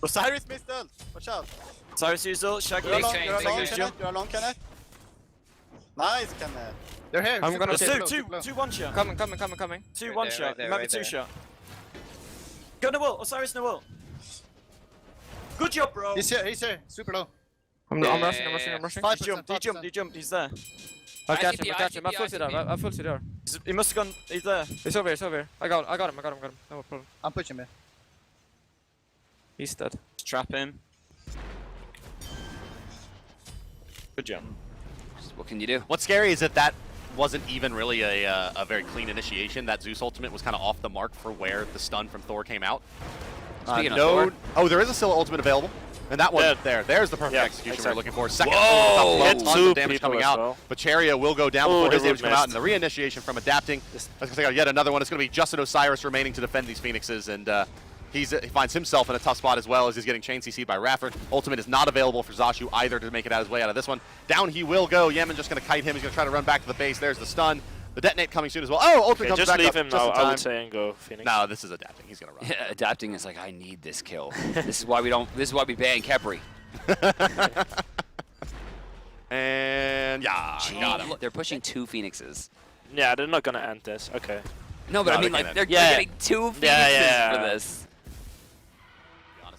Osiris missed ult. Watch out. Cyrus use ult. Shag You're alone, Kenneth. Nice, Kenneth. They're here. I'm gonna two one shot. Coming. 2 1 shot. Maybe 2 shot. Go no ult. Osiris no ult. Good job, bro. He's here. Super low. I'm rushing. He jumped. He's there. I'll catch him. I full CDR. He must have gone. He's there. He's over here. I got him. No problem. I'm pushing me. He's dead. Trap him. Good job. What can you do? What's scary is that wasn't even really a very clean initiation. That Zeus ultimate was kind of off the mark for where the stun from Thor came out. Speaking of Thor. Oh, there is a Scylla ultimate available. And that one there's the perfect execution we're looking for. Second, tons of damage coming out. But Cheria will go down before his damage come out. And the reinitiation from adapting. Let's take out yet another one. It's going to be Justin Osiris remaining to defend these Phoenixes. And he finds himself in a tough spot as well as he's getting chain CC'd by Rafford. Ultimate is not available for Zashu either to make it his way out of this one. Down he will go. Yemen just going to kite him. He's going to try to run back to the base. There's the stun. The detonate coming soon as well. Oh, ultimate comes just back leave up him just now, in time. I would say, and go Phoenix. No, this is adapting. He's going to run. Yeah, adapting is like, I need this kill. This is why we don't. This is why we ban Kepri. And yeah, got him. They're pushing 2 Phoenixes. Yeah, they're not gonna end this. Okay. No, but I mean, like, they're getting 2 Phoenixes for this.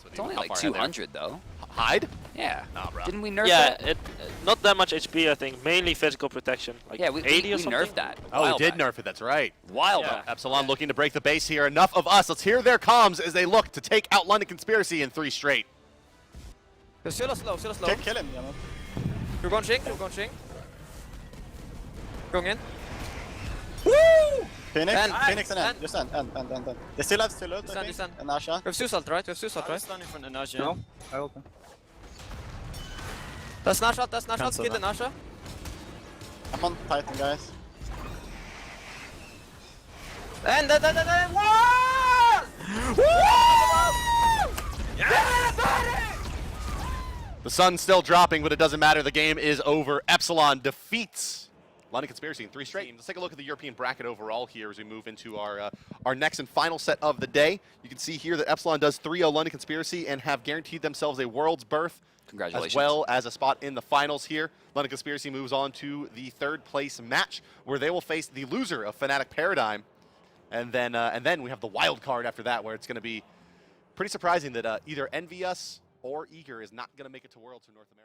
It's only like 200 though. Hide? Yeah. Nah, bro. Didn't we nerf it? Not that much HP, I think. Mainly physical protection. Like yeah, we 80 or something. nerfed that. Oh, we did nerf it. That's right. Wild. Epsilon looking to break the base here. Enough of us. Let's hear their comms as they look to take out London Conspiracy in 3 straight. Scylla slow. Kill him, Yaman. You're going Shing. Going in. Woo! Phoenix and end. Just end. They still have Silhouette, I think, and Asha. We have Zeus ult, right? I'm standing for the Nasha. No, I ult him. That's Nasha, skid the Nasha. I'm on Titan, guys. And what? The sun's still dropping, but it doesn't matter. The game is over. Epsilon defeats London Conspiracy in 3 straight. Let's take a look at the European bracket overall here as we move into our next and final set of the day. You can see here that Epsilon does 3-0 London Conspiracy and have guaranteed themselves a world's berth. Congratulations. As well as a spot in the finals here. London Conspiracy moves on to the 3rd place match where they will face the loser of Fnatic Paradigm. And then we have the wild card after that where it's going to be pretty surprising that either Envious or Eager is not going to make it to Worlds in North America.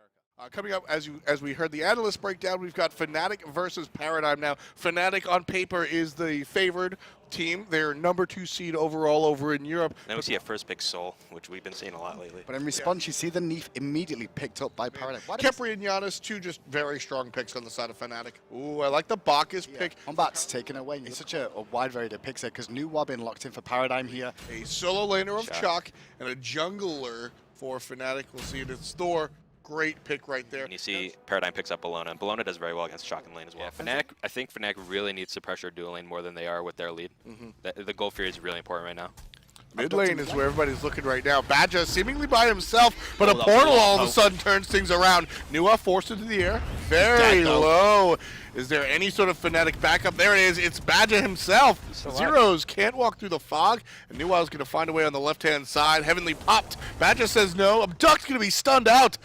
Coming up, as we heard the analyst breakdown, we've got Fnatic versus Paradigm. Now, Fnatic on paper is the favored team. They're number 2 seed overall over in Europe. Then we see a first pick Soul, which we've been seeing a lot lately. But in response, you see the Neef immediately picked up by Paradigm. Kepri and Giannis, 2 just very strong picks on the side of Fnatic. Ooh, I like the Bacchus pick. Combat's taken away. It's such a wide variety of picks there because New Wob in locked in for Paradigm here. A solo laner of Chalk and a jungler for Fnatic. We'll see it. It's Thor. Great pick right there. And you see Paradigm picks up Bologna, and Bologna does very well against Chalk and lane as well. Yeah, I think Fnatic really needs to pressure dual lane more than they are with their lead. The goal Fury is really important right now. Mid lane is where everybody's looking right now. Badger seemingly by himself, but a portal all of a sudden turns things around. Nua forced into the air. Very low. Is there any sort of Fnatic backup? There it is. It's Badger himself. Zeros can't walk through the fog. And Nua's going to find a way on the left-hand side. Heavenly popped. Badger says no. Abduct's going to be stunned out.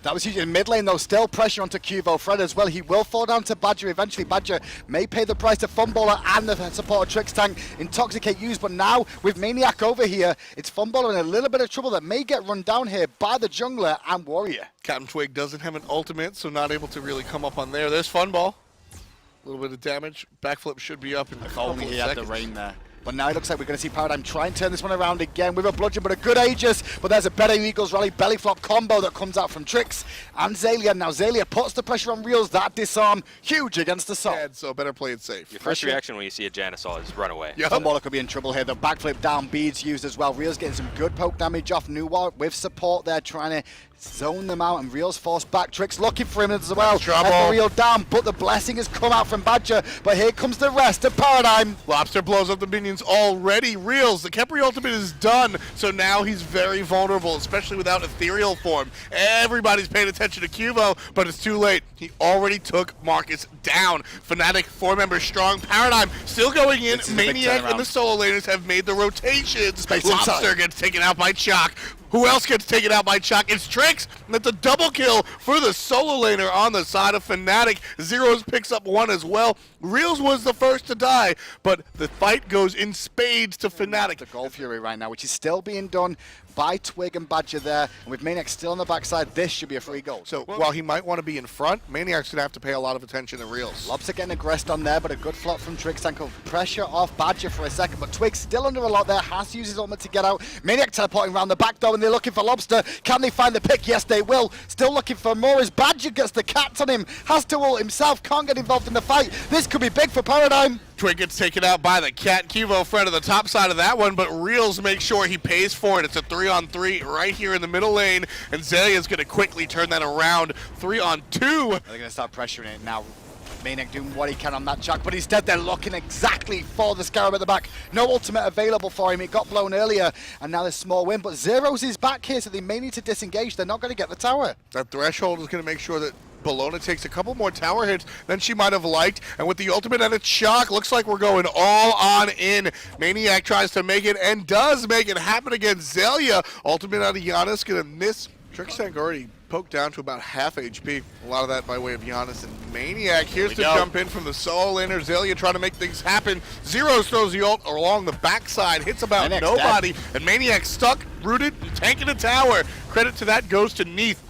That was huge in mid lane though, still pressure onto Cuvo. Fred as well, he will fall down to Badger eventually. Badger may pay the price to Funballer and the support of Trix Tank. Intoxicate used, but now with Maniac over here, it's Funballer in a little bit of trouble that may get run down here by the jungler and Warrior. Captain Twig doesn't have an ultimate, so not able to really come up on there. There's Funball. A little bit of damage. Backflip should be up in a couple of seconds. He had the rain there. But now it looks like we're going to see Paradigm try and turn this one around again with a bludgeon, but a good Aegis. But there's a better Eagles Rally belly flop combo that comes out from Trix and Zalia. Now Zalia puts the pressure on Reels. That disarm, huge against the Sol. Yeah, so better play it safe. Your first reaction when you see a Janusol is run away. Yeah. Funballer could be in trouble here. The backflip down, beads used as well. Reels getting some good poke damage off Nuwa with support there, trying to zone them out, and Reels forced back. Trix looking for him as well. Trouble. Reel down, but the blessing has come out from Badger. But here comes the rest of Paradigm. Lobster blows up the minions already. Reels, the Kepri ultimate is done, so now he's very vulnerable, especially without ethereal form. Everybody's paying attention to Cuvo, but it's too late. He already took Marcus down. Fnatic 4-member strong. Paradigm still going in. Maniac and the solo laners have made the rotations. Lobster gets taken out by Chalk. Who else gets taken out by Chalk? It's Trix. That's a double kill for the solo laner on the side of Fnatic. Zeros picks up 1 as well. Reels was the first to die, but the fight goes in spades to Fnatic. The Gold Fury right now, which is still being done by Twig and Badger there, and with Maniac still on the backside, this should be a free goal. So while he might want to be in front, Maniac's going to have to pay a lot of attention to Reels. Lobster getting aggressed on there, but a good flop from Trixtanko. Pressure off Badger for a second, but Twig still under a lot there, has to use his ultimate to get out. Maniac teleporting around the back though, and they're looking for Lobster. Can they find the pick? Yes, they will. Still looking for more as Badger gets the cat on him. Has to ult himself, can't get involved in the fight. This could be big for Paradigm. Twig gets taken out by the cat. Kivo front of the top side of that one, but Reels makes sure he pays for it. It's a 3-on-3 right here in the middle lane, and Zelia's going to quickly turn that around. 3-on-2. They're going to start pressuring it now. Maniac doing what he can on that chuck, but instead they're looking exactly for the Scarab at the back. No ultimate available for him. It got blown earlier, and now there's small win, but Zeros is back here, so they may need to disengage. They're not going to get the tower. That threshold is going to make sure that Bologna takes a couple more tower hits than she might have liked, and with the ultimate and its shock, looks like we're going all on in. Maniac tries to make it and does make it happen against Zelia. Ultimate out of Giannis, gonna miss. Trixtank already poked down to about half HP. A lot of that by way of Giannis and Maniac. Here's to jump in from the solo laner. Zelia trying to make things happen. Zeros throws the ult along the backside, hits about nobody, and Maniac stuck, rooted, tanking a tower. Credit to that goes to Neath.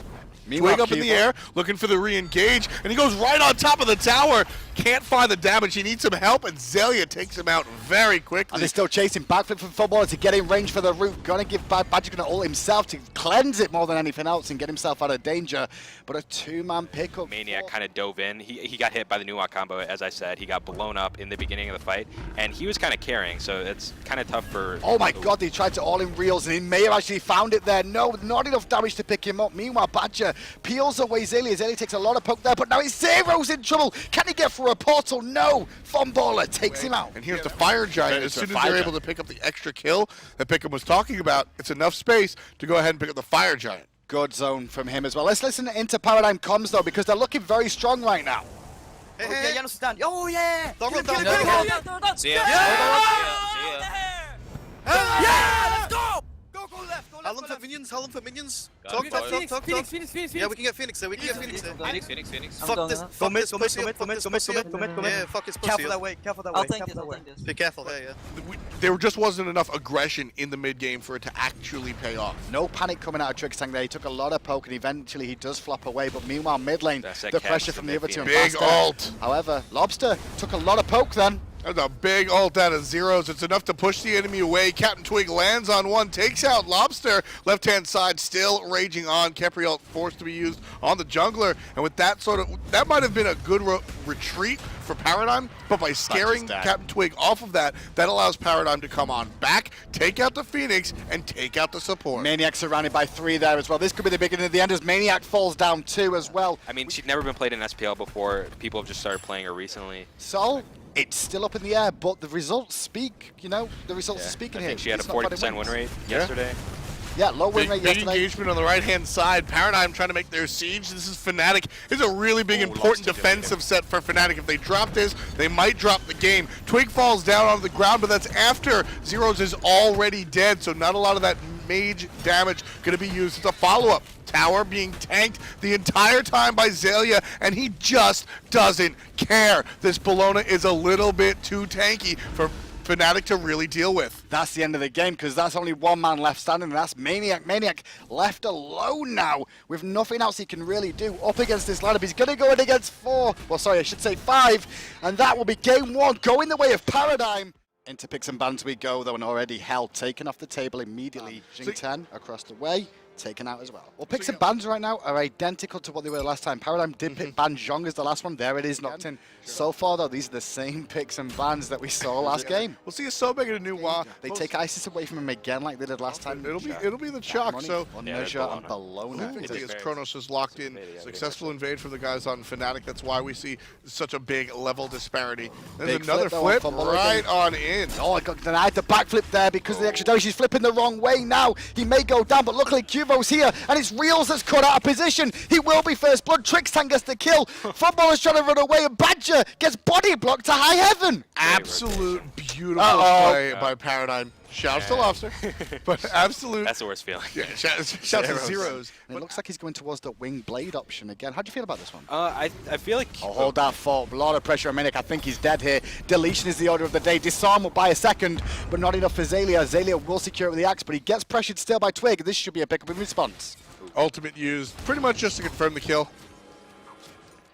Twig up in the air, looking for the re-engage, and he goes right on top of the tower. Can't find the damage. He needs some help, and Zelia takes him out very quickly. And they're still chasing. Backflip from Footballer to get in range for the root. Gonna give Badger gonna ult himself to cleanse it more than anything else and get himself out of danger. But a two-man pickup. Maniac kind of dove in. He got hit by the Nuwa combo, as I said. He got blown up in the beginning of the fight, and he was kind of carrying, so it's kind of tough for... Oh my god, they tried to all-in Reels, and he may have actually found it there. No, not enough damage to pick him up. Meanwhile, Badger peels away Zelia. Zelia takes a lot of poke there, but now it's Zero's in trouble. Can he get through a portal? No. Fumballer takes him out. And here's the Fire Giant. As soon as they're able to pick up the extra kill that Pickham was talking about, it's enough space to go ahead and pick up the Fire Giant. Good zone from him as well. Let's listen into Paradigm comms, though, because they're looking very strong right now. Hey, yeah, Janos is down. Oh, yeah. See ya. Yeah, let's go. Go left. Hold them for minions, hold them for minions. Talk. Phoenix. Yeah, we can get Phoenix there, we can get Phoenix there. Phoenix. Fuck this, Go mid. Yeah, fuck his pussy. Careful that way. I'll take this. Be careful, yeah. There just wasn't enough aggression in the mid game for it to actually pay off. No panic coming out of Trixtank there. He took a lot of poke, and eventually he does flop away. But meanwhile, mid lane, the pressure from the other team. Big ult. However, Lobster took a lot of poke then. That's a big ult out of Zeros. It's enough to push the enemy away. Captain Twig lands on one, takes out Lobster. Left-hand side still raging on. Kepri ult forced to be used on the jungler. And with that that might have been a good retreat for Paradigm, but by scaring Captain Twig off of that, that allows Paradigm to come on back, take out the Phoenix, and take out the support. Maniac surrounded by 3 there as well. This could be the beginning of the end as Maniac falls down 2 as well. I mean, she'd never been played in SPL before. People have just started playing her recently. So, it's still up in the air, but the results speak, the results are speaking here. I think she had a 40% win rate yesterday. Yeah, low win rate big yesterday. Engagement on the right-hand side. Paradigm trying to make their siege. This is Fnatic. This is a really big, important defensive set for Fnatic. If they drop this, they might drop the game. Twig falls down onto the ground, but that's after Zeros is already dead, so not a lot of that mage damage going to be used. It's a follow-up. Tower being tanked the entire time by Zelia, and he just doesn't care. This Bologna is a little bit too tanky for Fnatic to really deal with. That's the end of the game, because that's only one man left standing, and that's Maniac. Maniac left alone now with nothing else he can really do up against this lineup. He's going to go in against 4, well, sorry, I should say 5, and that will be game 1, going the way of Paradigm. Into picks and bans we go, though, and already Hell taken off the table immediately. Jing 10 across the way. Taken out as well. Well, picks and bans right now are identical to what they were last time. Paradigm did pick ban Zhong as the last one. There it is, knocked in. So far, though, these are the same picks and bans that we saw last game. We'll see a so big a new Wa. They take Isis away from him again like they did last time. It'll be the chalk. So Measure and Bologna. I think as Kronos is locked in. Successful invade from the guys on Fnatic. That's why we see such a big level disparity. There's another flip right on in. Oh, I got denied the backflip there because of the extra damage. He's flipping the wrong way now. He may go down, but luckily Cuvo's here, and it's Reels that's cut out of position. He will be first blood. Trixtank gets the kill. Footballer's trying to run away, and Badger gets body blocked to high heaven. Absolute beautiful play by Paradigm. Shouts to Lobster, but absolute. That's the worst feeling. Yeah, shouts to zeros. And it looks like he's going towards the wing blade option again. How do you feel about this one? I feel like... Oh, hold that thought. A lot of pressure on Minik. I think he's dead here. Deletion is the order of the day. Disarm will buy a second, but not enough for Xaylia. Xaylia will secure it with the axe, but he gets pressured still by Twig. This should be a pickup in response. Ultimate used pretty much just to confirm the kill.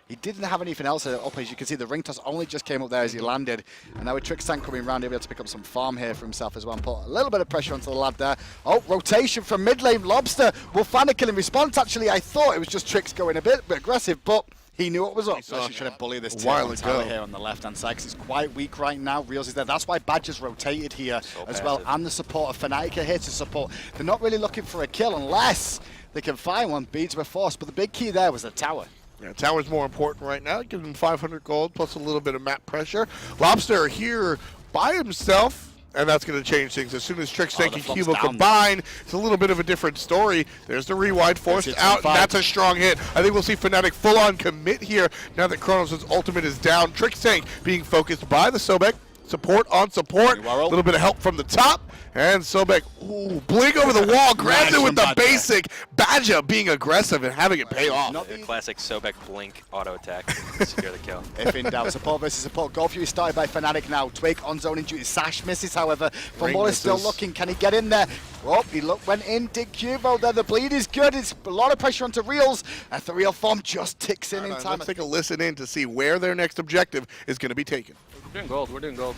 He didn't have anything else up. As you can see, the ring toss only just came up there as he landed. And now with Trixtank coming around, he'll be able to pick up some farm here for himself as well and put a little bit of pressure onto the lad there. Oh, rotation from mid lane. Lobster will find a kill in response. Actually, I thought it was just Trix going a bit aggressive, but he knew what was up. So actually trying to bully this tower here on the left-hand side because he's quite weak right now. Reels is there. That's why Badger's rotated here as well. And the support of Fnatic are here to support. They're not really looking for a kill unless they can find one. Beats were forced. But the big key there was the tower. Yeah, tower's more important right now. Give him 500 gold plus a little bit of map pressure. Lobster here by himself, and that's going to change things. As soon as Trixtank and Cubo combine, it's a little bit of a different story. There's the rewind forced out, and that's a strong hit. I think we'll see Fnatic full-on commit here now that Kronos' ultimate is down. Trixtank being focused by the Sobek. Support on support. A little bit of help from the top. And Sobek, ooh, blink over the wall, grabs it with the basic. Badger being aggressive and having it pay off. The classic Sobek blink auto attack to secure the kill. If in doubt, support versus support. Goal Fury started by Fnatic now. Twig on zone in duty. Sash misses, however. Fumble is still looking. Can he get in there? Oh, he went in. Did Cubo there. The bleed is good. It's a lot of pressure onto Reels. Ethereal Form just ticks in time. Let's take a listen in to see where their next objective is going to be taken. We're doing gold. We're doing gold.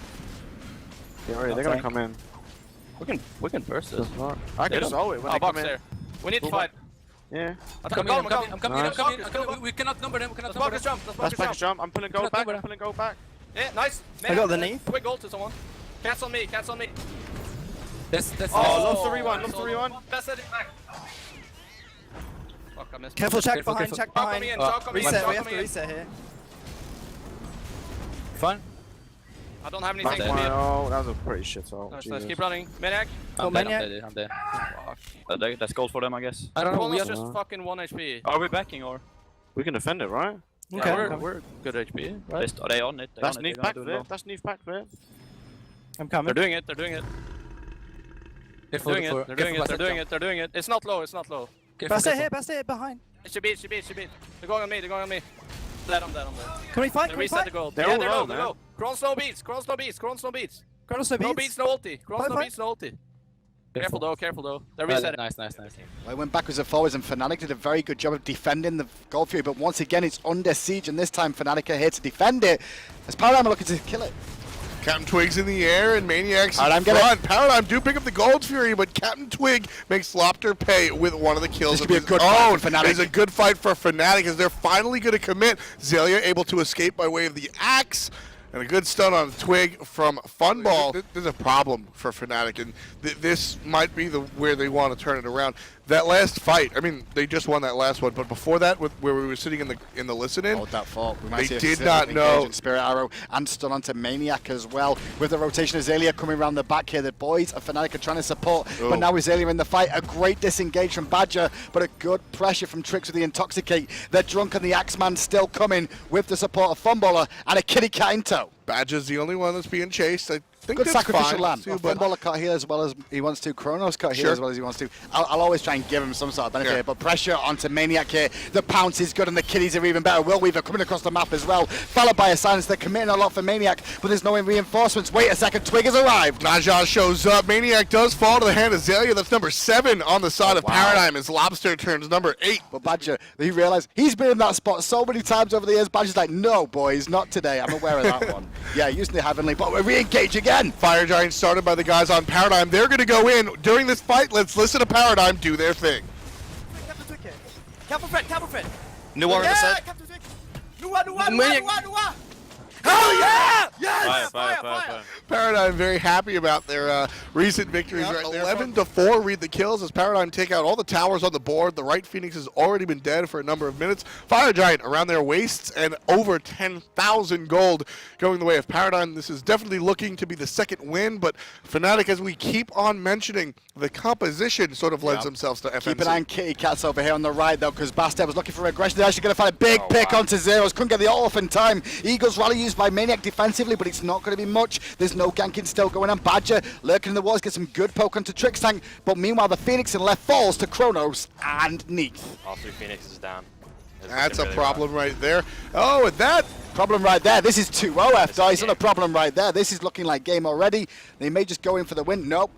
Yeah, they're gonna come in. We can burst this. I can solve it when they come in. There. We need to fight. Yeah. I'm coming. We cannot number them. We cannot number them. Let's back jump. I'm pulling gold back. I'm pulling gold back. Yeah, nice. I got the knee. Quick gold to someone. Cancel me. That's lost the rewind. That's it. Fuck, I missed. Careful, check behind. Reset, we have to reset here. Fine. I don't have anything. Oh, that was a pretty shit ult. Nice. Keep running. Maniac. I'm dead. That's gold for them, I guess. I don't know. We are just fucking 1 HP. Are we backing or? We can defend it, right? Okay. Yeah, we're good HP, right? Are they on it? That's Neve back there. That's Neve back there. I'm coming. They're doing it. They're doing it. It's not low. Bast it behind. It should be. They're going on me. Dead, I'm dead. Can we fight? Reset the gold. They're low. Kronos no beats. No beats, no ulti. Kronos no beats, no ulti. Careful though. They're resetting. Nice. Well, I went backwards and forwards, and Fnatic did a very good job of defending the Gold Fury, but once again, it's under siege, and this time Fnatic are here to defend it, as Paradigm are looking to kill it. Captain Twig's in the air and Maniac's in front. Paradigm do pick up the Gold Fury, but Captain Twig makes Lobster pay with one of the kills of his own. It is a good fight for Fnatic as they're finally going to commit. Xaylia able to escape by way of the axe. And a good stun on Twig from Funball. There's a problem for Fnatic, and this might be where they want to turn it around. That last fight, I mean, they just won that last one, but before that, where we were sitting in the listen-in, oh, that fault. We might they did not know. Spirit Arrow and stun onto Maniac as well. With the rotation of Xaylia coming around the back here, the boys of Fnatic are trying to support, but now with Xaylia in the fight, a great disengage from Badger, but a good pressure from Trix with the Intoxicate. They're drunk and the Axeman still coming with the support of Funballer and a kitty cat in tow. Badger's the only one that's being chased. I think good that's sacrificial fine, lamb. too, Funballer can't heal as well as he wants to. Kronos can't heal as well as he wants to. I'll always try and give him some sort of benefit here, but pressure onto Maniac here. The pounce is good and the kitties are even better. Will Weaver coming across the map as well. Followed by a silence. They're committing a lot for Maniac, but there's no reinforcements. Wait a second, Twig has arrived. Najah shows up. Maniac does fall to the hand of Xaylia. That's number 7 on the side of Paradigm as Lobster turns number 8. But Badger, he realized he's been in that spot so many times over the years. Badger's like, no, boys, not today. I'm aware of that one. Yeah, using the Heavenly, but we re-engage again. Fire Giant started by the guys on Paradigm. They're going to go in during this fight. Let's listen to Paradigm do their thing. Careful, friend. New one on the side. Hell yeah! Yes! Fire. Paradigm very happy about their recent victories right there. 11-4 read the kills as Paradigm take out all the towers on the board. The right Phoenix has already been dead for a number of minutes. Fire Giant around their waists and over 10,000 gold going the way of Paradigm. This is definitely looking to be the second win, but Fnatic, as we keep on mentioning, the composition sort of lends themselves to FNC. Keep an eye on Kitty Cats over here on the right, though, because Bastet was looking for aggression. They're actually going to find a big pick onto Zeros. Couldn't get the ult off in time. Eagles rally used just by Maniac defensively, but it's not going to be much. There's no ganking still going on. Badger lurking in the walls, gets some good poke onto Trix Tank, but meanwhile the Phoenix in left falls to Kronos and Neath. All 3 Phoenixes down. That's a problem right there. Oh, and that problem right there. This is 2-0, F-Dot. It's not a problem right there. This is looking like game already. They may just go in for the win. Nope.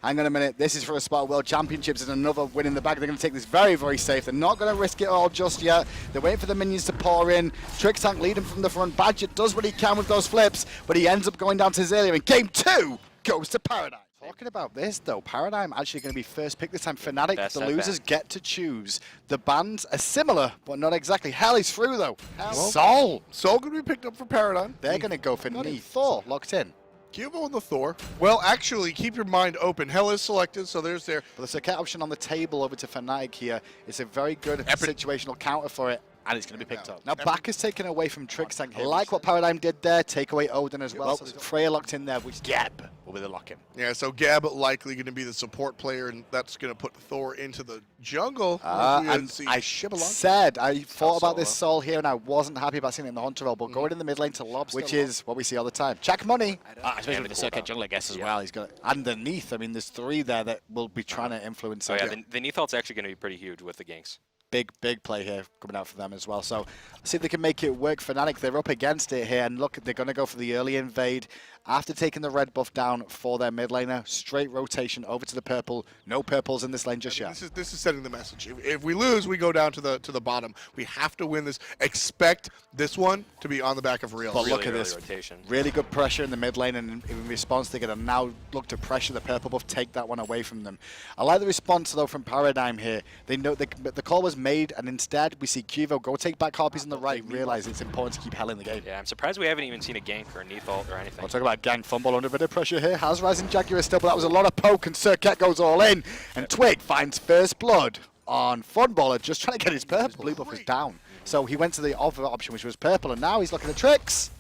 Hang on a minute. This is for a spot at World Championships and another win in the bag. They're going to take this very, very safe. They're not going to risk it all just yet. They're waiting for the minions to pour in. Trix Tank leading from the front. Badger does what he can with those flips, but he ends up going down to Zillia. And game 2 goes to Paradigm. Talking about this, though, Paradigm actually going to be first pick this time. Fnatic, the losers get to choose. The bans are similar, but not exactly. Hell is through, though. Soul going to be picked up for Paradigm. They're going to go for Neath. Thor locked in. Cubo on the Thor. Well, actually, keep your mind open. Hell is selected, so there's there. But the circuit option on the table over to Fnatic here. It's a very good situational counter for it, and it's going to be picked up. Now, back is taken away from Trix Tank. I like what Paradigm did there. Take away Odin as well. So Freya locked in there with Gab with the lock-in. Yeah, so Gab likely going to be the support player, and that's going to put Thor into the jungle. And I said, I thought about this Soul here, and I wasn't happy about seeing it in the Hunter role, but going in the mid lane to Lobster, which is what we see all the time. Check money. Especially with the circuit jungle, I guess, as well. He's got underneath. I mean, there's 3 there that will be trying to influence it. Oh, yeah, the Neath ult's actually going to be pretty huge with the ganks. Big play here coming out for them as well. So let's see if they can make it work. Fnatic, they're up against it here, and look, they're going to go for the early invade. After taking the red buff down for their mid laner, straight rotation over to the purple. No purples in this lane just yet. This is setting the message. If we lose, we go down to the bottom. We have to win this. Expect this one to be on the back of Real. But look at this. Rotation. Really good pressure in the mid lane, and in response, they're going to now look to pressure the purple buff, take that one away from them. I like the response, though, from Paradigm here. They know the call was made, and instead we see Cuvo go take back harpies on the right, realize it's important to keep Hell in the game. Yeah, I'm surprised we haven't even seen a gank or a Neath ult or anything. I'll talk about gang fumble under a bit of pressure here. Has rising Jaguar still, but that was a lot of poke, and Circuit goes all in. And Twig finds first blood on Funballer, just trying to get his purple. His blue buff is down. So he went to the other option, which was purple, and now he's looking at Trix.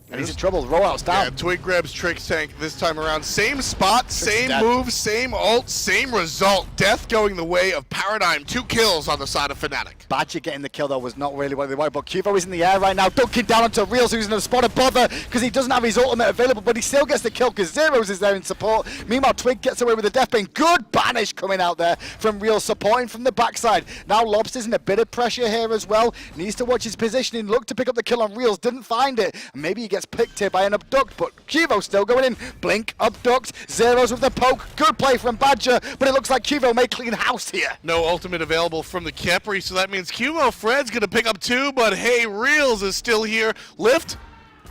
And he's in trouble. Rollout's down. Yeah, Twig grabs Trix Tank this time around. Same spot, same move, same ult, same result. Death going the way of Paradigm. 2 kills on the side of Fnatic. Badger getting the kill, though, was not really what they wanted. But Cuvo is in the air right now, dunking down onto Reels, who's in a spot of bother because he doesn't have his ultimate available, but he still gets the kill because Zeros is there in support. Meanwhile, Twig gets away with the death bane. Good banish coming out there from Reels, supporting from the backside. Now Lobster's in a bit of pressure here as well. Needs to watch his positioning, look to pick up the kill on Reels, didn't find it. And maybe he gets picked here by an abduct, but Cuvo still going in. Blink, abduct, Zeros with the poke. Good play from Badger, but it looks like Cuvo may clean house here. No ultimate available from the Kepri, so that means Cuvo Fred's going to pick up 2, but hey, Reels is still here. Lift,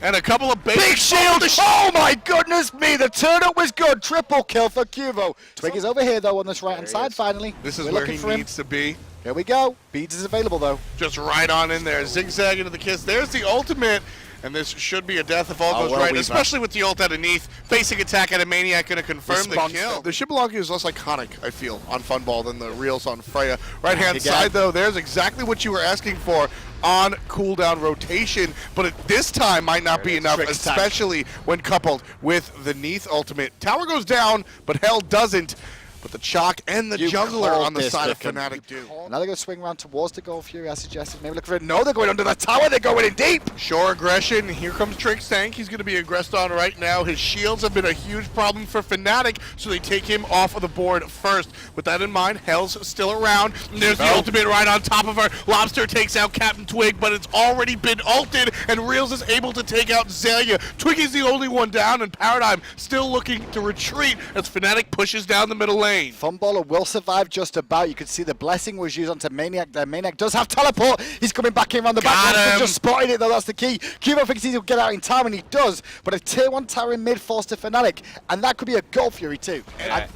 and a couple of big shield. Oh my goodness me, the turn-up was good. Triple kill for Cuvo. Twig is over here, though, on this right-hand side, finally. This is where he needs to be. Here we go. Beads is available, though. Just right on in there. Zigzag into the kiss. There's the ultimate. And this should be a death if all goes right, especially with the ult out of Neath. Basic attack out of Maniac going to confirm the kill. The Shibalonki is less iconic, I feel, on Funball than the Reels on Freya. Right-hand side, though, there's exactly what you were asking for on cooldown rotation, but at this time might not be enough, especially when coupled with the Neath ultimate. Tower goes down, but Hell doesn't. But the Chalk and the Jungler on the side of Fnatic do. Now they're going to swing around towards the Gold Fury, I suggested. Maybe look for it. No, they're going under the tower. They're going in deep. Sure aggression. Here comes Trix Tank. He's going to be aggressed on right now. His shields have been a huge problem for Fnatic, so they take him off of the board first. With that in mind, Hell's still around. And there's the ultimate right on top of her. Lobster takes out Captain Twig, but it's already been ulted, and Reels is able to take out Zelia. Twig is the only one down, and Paradigm still looking to retreat as Fnatic pushes down the middle lane. Funballer will survive just about. You could see the blessing was used onto Maniac there. Maniac does have teleport. He's coming back in around the back. Just spotted it, though. That's the key. Cubo thinks he'll get out in time, and he does. But a tier 1 tower in mid falls to Fnatic, and that could be a Gold Fury, too.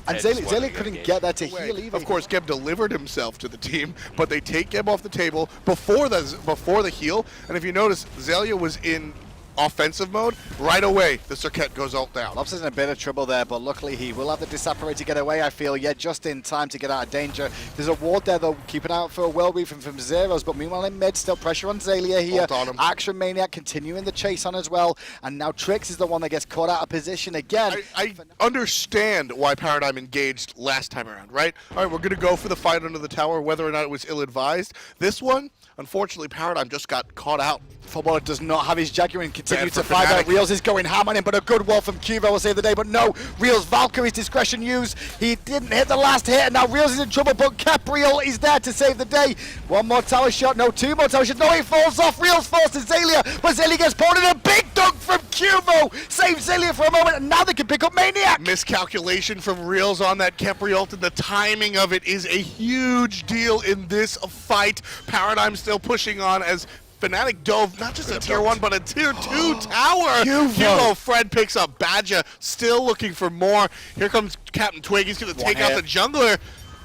And Zelia couldn't get there to heal either. Of course, Geb delivered himself to the team, but they take Geb off the table before the heal. And if you notice, Zelia was in offensive mode. Right away, the Circuit goes ult down. Lobster's in a bit of trouble there, but luckily he will have the Disapparate to get away, I feel. Yeah, just in time to get out of danger. There's a ward there, though, keeping out for a Whirlweave from Zeros, but meanwhile in mid, still pressure on Zelia here. Action Maniac continuing the chase on as well, and now Trix is the one that gets caught out of position again. I understand why Paradigm engaged last time around, right? All right, we're going to go for the fight under the tower, whether or not it was ill-advised. This one, unfortunately, Paradigm just got caught out. Funballer does not have his Jaguar and continue to fight out. Reels is going ham on him, but a good wall from Cuvo will save the day. But no, Reels Valkyrie's discretion used. He didn't hit the last hit, and now Reels is in trouble, but Capriel is there to save the day. One more tower shot, no, two more tower shots. No, he falls off. Reels falls to Zalia, but Zalia gets pulled in. A big dunk from Cuvo saves Zalia for a moment, and now they can pick up Maniac. Miscalculation from Reels on that Kepri ult, and the timing of it is a huge deal in this fight. Paradigm still pushing on as Fnatic dove not just a tier 1 but a tier 2 tower. Cuvo Fred picks up Badger, still looking for more. Here comes Captain Twig, he's going to take out the jungler.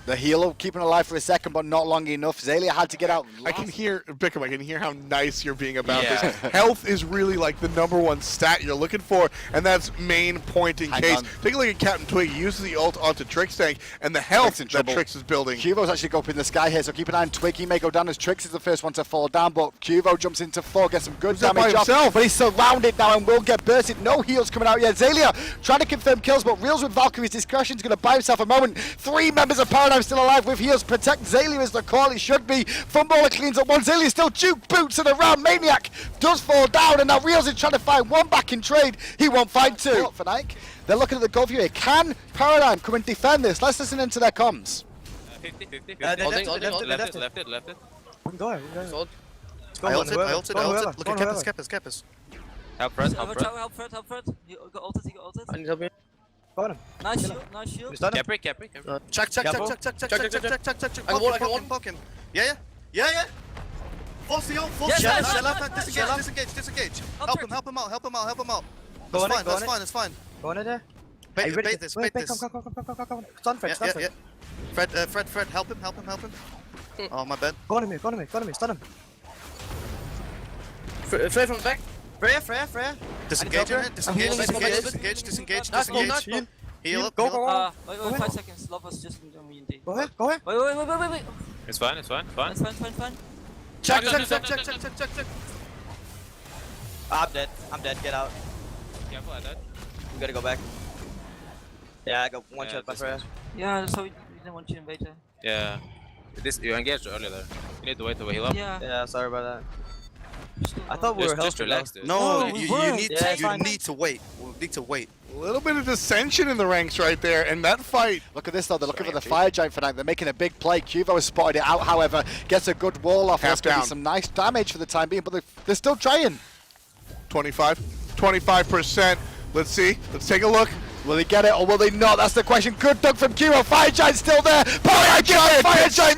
The healer keeping alive for a second, but not long enough. Zalia had to get out. I can hear, Bickham, I can hear how nice you're being about this. Health is really like the #1 stat you're looking for, and that's main point in case. Take a look at Captain Twig. He uses the ult onto Trixtank, and the health that Trix is building. Cuvo's actually going up in the sky here, so keep an eye on Twig. He may go down as Trix is the first one to fall down, but Cuvo jumps into 4, gets some good damage off. But he's surrounded now and will get bursted. No heals coming out yet. Zalia trying to confirm kills, but Reels with Valkyrie's discretion is going to buy himself a moment. 3 members of Paradigm still alive with heals. Protect Zalia is the call it should be. Fumballer cleans up one. Zalia still juke boots and around. Maniac does fall down, and now Reels is trying to find one back in trade. He won't find 2. For Nike, they're looking at the goal view here. Can Paradigm come and defend this? Let's listen into their comms. 50-50. Left it. Go ahead. I ulted. Look at Keppers. Help Fred. Help Fred. He got ulted. I need help you. Got him. Nice shield. Capri. Check. I can poke him. Yeah. Force the ult, disengage. Help him out. That's fine. Go in there. Bait this. Come. Stun Fred. Fred, help him. Oh, my bad. Go on him, stun him. Fred from the back. Freya. Disengage. Heal up. Go. Wait, 5 seconds. Love us just on me. Go ahead. Wait. It's fine. It's fine. Check. I'm dead. Get out. Careful, I died. We gotta go back. Yeah, I got one shot by Freya. Yeah, so we didn't want you to invade her. Yeah. You engaged earlier there. You need to wait till we heal up. Yeah, sorry about that. I thought we were just relax, dude. No, you need to wait. We need to wait. A little bit of dissension in the ranks right there, and that fight. Look at this though, they're looking for the Fire Giant for now. They're making a big play. Cuvo has spotted it out, however, gets a good wall off. That's going to be some nice damage for the time being, but they're still trying. 25%. Let's see. Let's take a look. Will they get it or will they not? That's the question. Good dunk from Cuvo. Fire Giant still there. Fire Giant.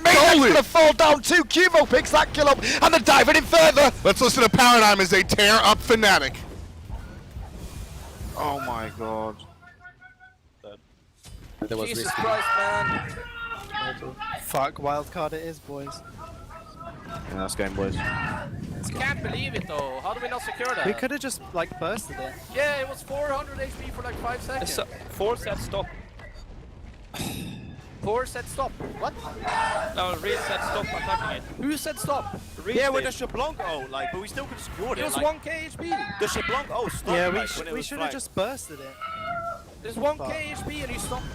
Maniac's going to fall down too. Cuvo picks that kill up and they're diving in further. Let's listen to Paradigm as they tear up Fnatic. Oh my god. Jesus Christ, man. Fuck wildcard it is, boys. Yeah, that's game, boys. I can't believe it though. How do we not secure that? We could have just like bursted it. Yeah, it was 400 HP for like 5 seconds. 4 set stop. 4 set stop. What? No, Reed said stop attacking it. Who said stop? Yeah, with the Shablanco, like, but we still could have secured it. It was like, 1k HP. The Shablanco stopped. Yeah, we should have just bursted it. There's 1k HP and you stopped.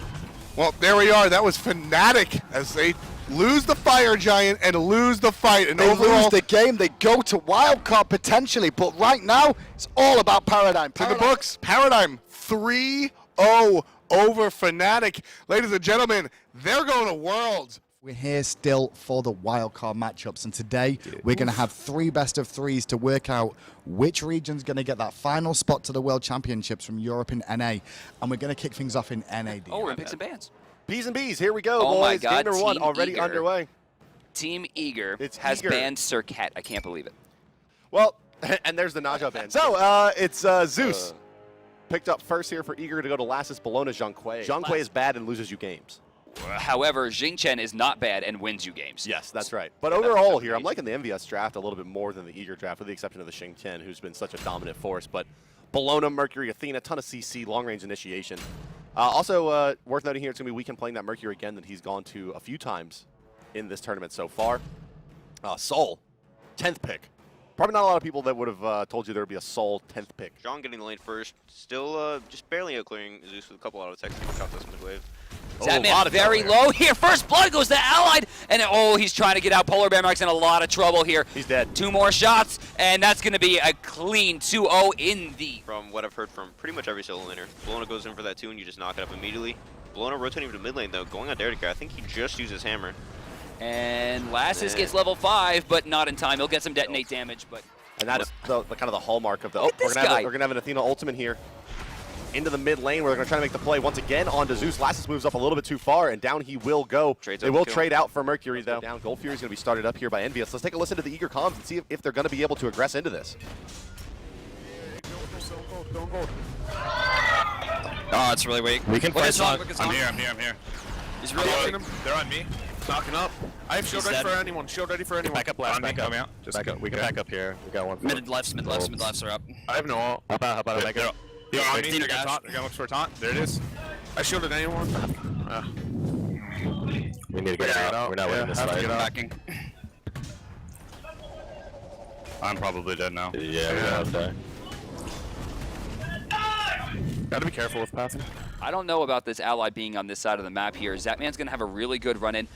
Well, there we are. That was Fnatic as they lose the Fire Giant and lose the fight. And they overall, lose the game. They go to wildcard potentially, but right now it's all about Paradigm. To the books, Paradigm 3-0 over Fnatic. Ladies and gentlemen, they're going to Worlds. We're here still for the wildcard matchups, and today we're going to have 3 best-of-3s to work out which region's going to get that final spot to the World Championships from Europe and NA, and we're going to kick things off in NA. Oh, we're in picks and bans. B's and B's, here we go, oh boys. My God, Game number 1 already Eager. underway. Team Eager has banned Circuit. I can't believe it. Well, and there's the Naja ban. So, it's Zeus. Picked up first here for Eager to go to Lassus Bologna Zhonghui. Zhonghui is bad and loses you games. However, Jingchen is not bad and wins you games. Yes, that's right. But overall here, I'm liking the MVS draft a little bit more than the Eager draft, with the exception of the Xingqian, who's been such a dominant force. But Bologna, Mercury, Athena, ton of CC, long-range initiation. Also, worth noting here, it's going to be Weekend playing that Mercury again that he's gone to a few times in this tournament so far. Soul, 10th pick. Probably not a lot of people that would have told you there would be a Soul 10th pick. John getting the lane first, still just barely out clearing Zeus with a couple auto attacks to catch this mid wave. Zatman very low here. First blood goes to Allied, and he's trying to get out. Polar Bear Mike's in a lot of trouble here. He's dead. 2 more shots, and that's going to be a clean 2-0 in the... From what I've heard from pretty much every solo laner, Bologna goes in for that 2 and you just knock it up immediately. Bologna rotating to mid lane though, going on Derek. I think he just uses hammer. And Lassus gets level 5, but not in time. He'll get some detonate damage, but... And that is the kind of the hallmark of the... Oh, we're gonna have an Athena ultimate here. Into the mid lane where they're going to try to make the play once again onto Zeus. Lassus moves up a little bit too far, and down he will go. They will trade out for Mercury, though. Down, Gold Fury is going to be started up here by Envious. Let's take a listen to the Eager comms and see if they're going to be able to aggress into this. Oh, it's really weak. We can fight. I'm here. He's really weak. They're on me. Knocking up. I have shield ready for anyone. Shield ready for anyone. Back up left. Back up. Just back up. We can back up here. We got one. Mid lefts are up. I have no ult. How about Omega? They're on me. They're going to look for a taunt. There it is. I shielded anyone. We need to get out. We're not winning this fight. Backing. I'm probably dead now. Yeah, we're gonna die. Gotta be careful with pathing. I don't know about this ally being on this side of the map here. Zatman's going to have a really good run-in.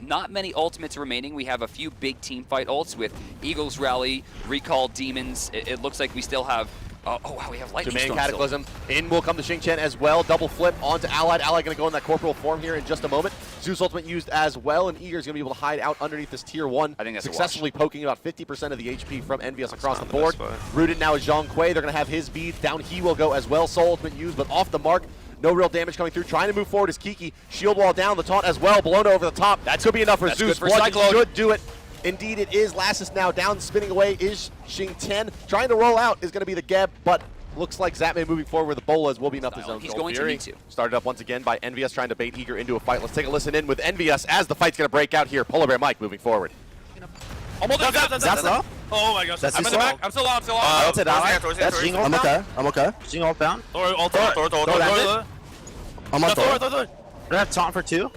Not many ultimates remaining. We have a few big team fight ults with Eagles Rally, Recall Demons. It looks like we still have... oh, wow, we have Lightning Storm Cataclysm. In will come to Xing Chen as well. Double flip onto Allied. Allied going to go in that corporal form here in just a moment. Zeus ultimate used as well, and Eager's going to be able to hide out underneath this tier 1. I think that's successfully poking about 50% of the HP from Envious across the board. Rooted now is Zhang Kui. They're going to have his beads. Down he will go as well. Soul ultimate used, but off the mark. No real damage coming through. Trying to move forward is Kiki. Shield wall down. The taunt as well. Bologna over the top. That could be enough for Zeus. Blood should do it. Indeed it is. Lassus now down, spinning away is Xing Chen. Trying to roll out is going to be the Geb, but looks like Zatman moving forward with the bolas will be enough to zone. He's going to need to. Started up once again by Envious, trying to bait Eager into a fight. Let's take a listen in with Envious as the fight's going to break out here. Polar Bear Mike moving forward. Almost that's low. Oh my gosh. I'm in the back. I'm still low. That's Jing ult down. I'm okay. Jing ult down. Thor. I'm on Thor. I have taunt for 2.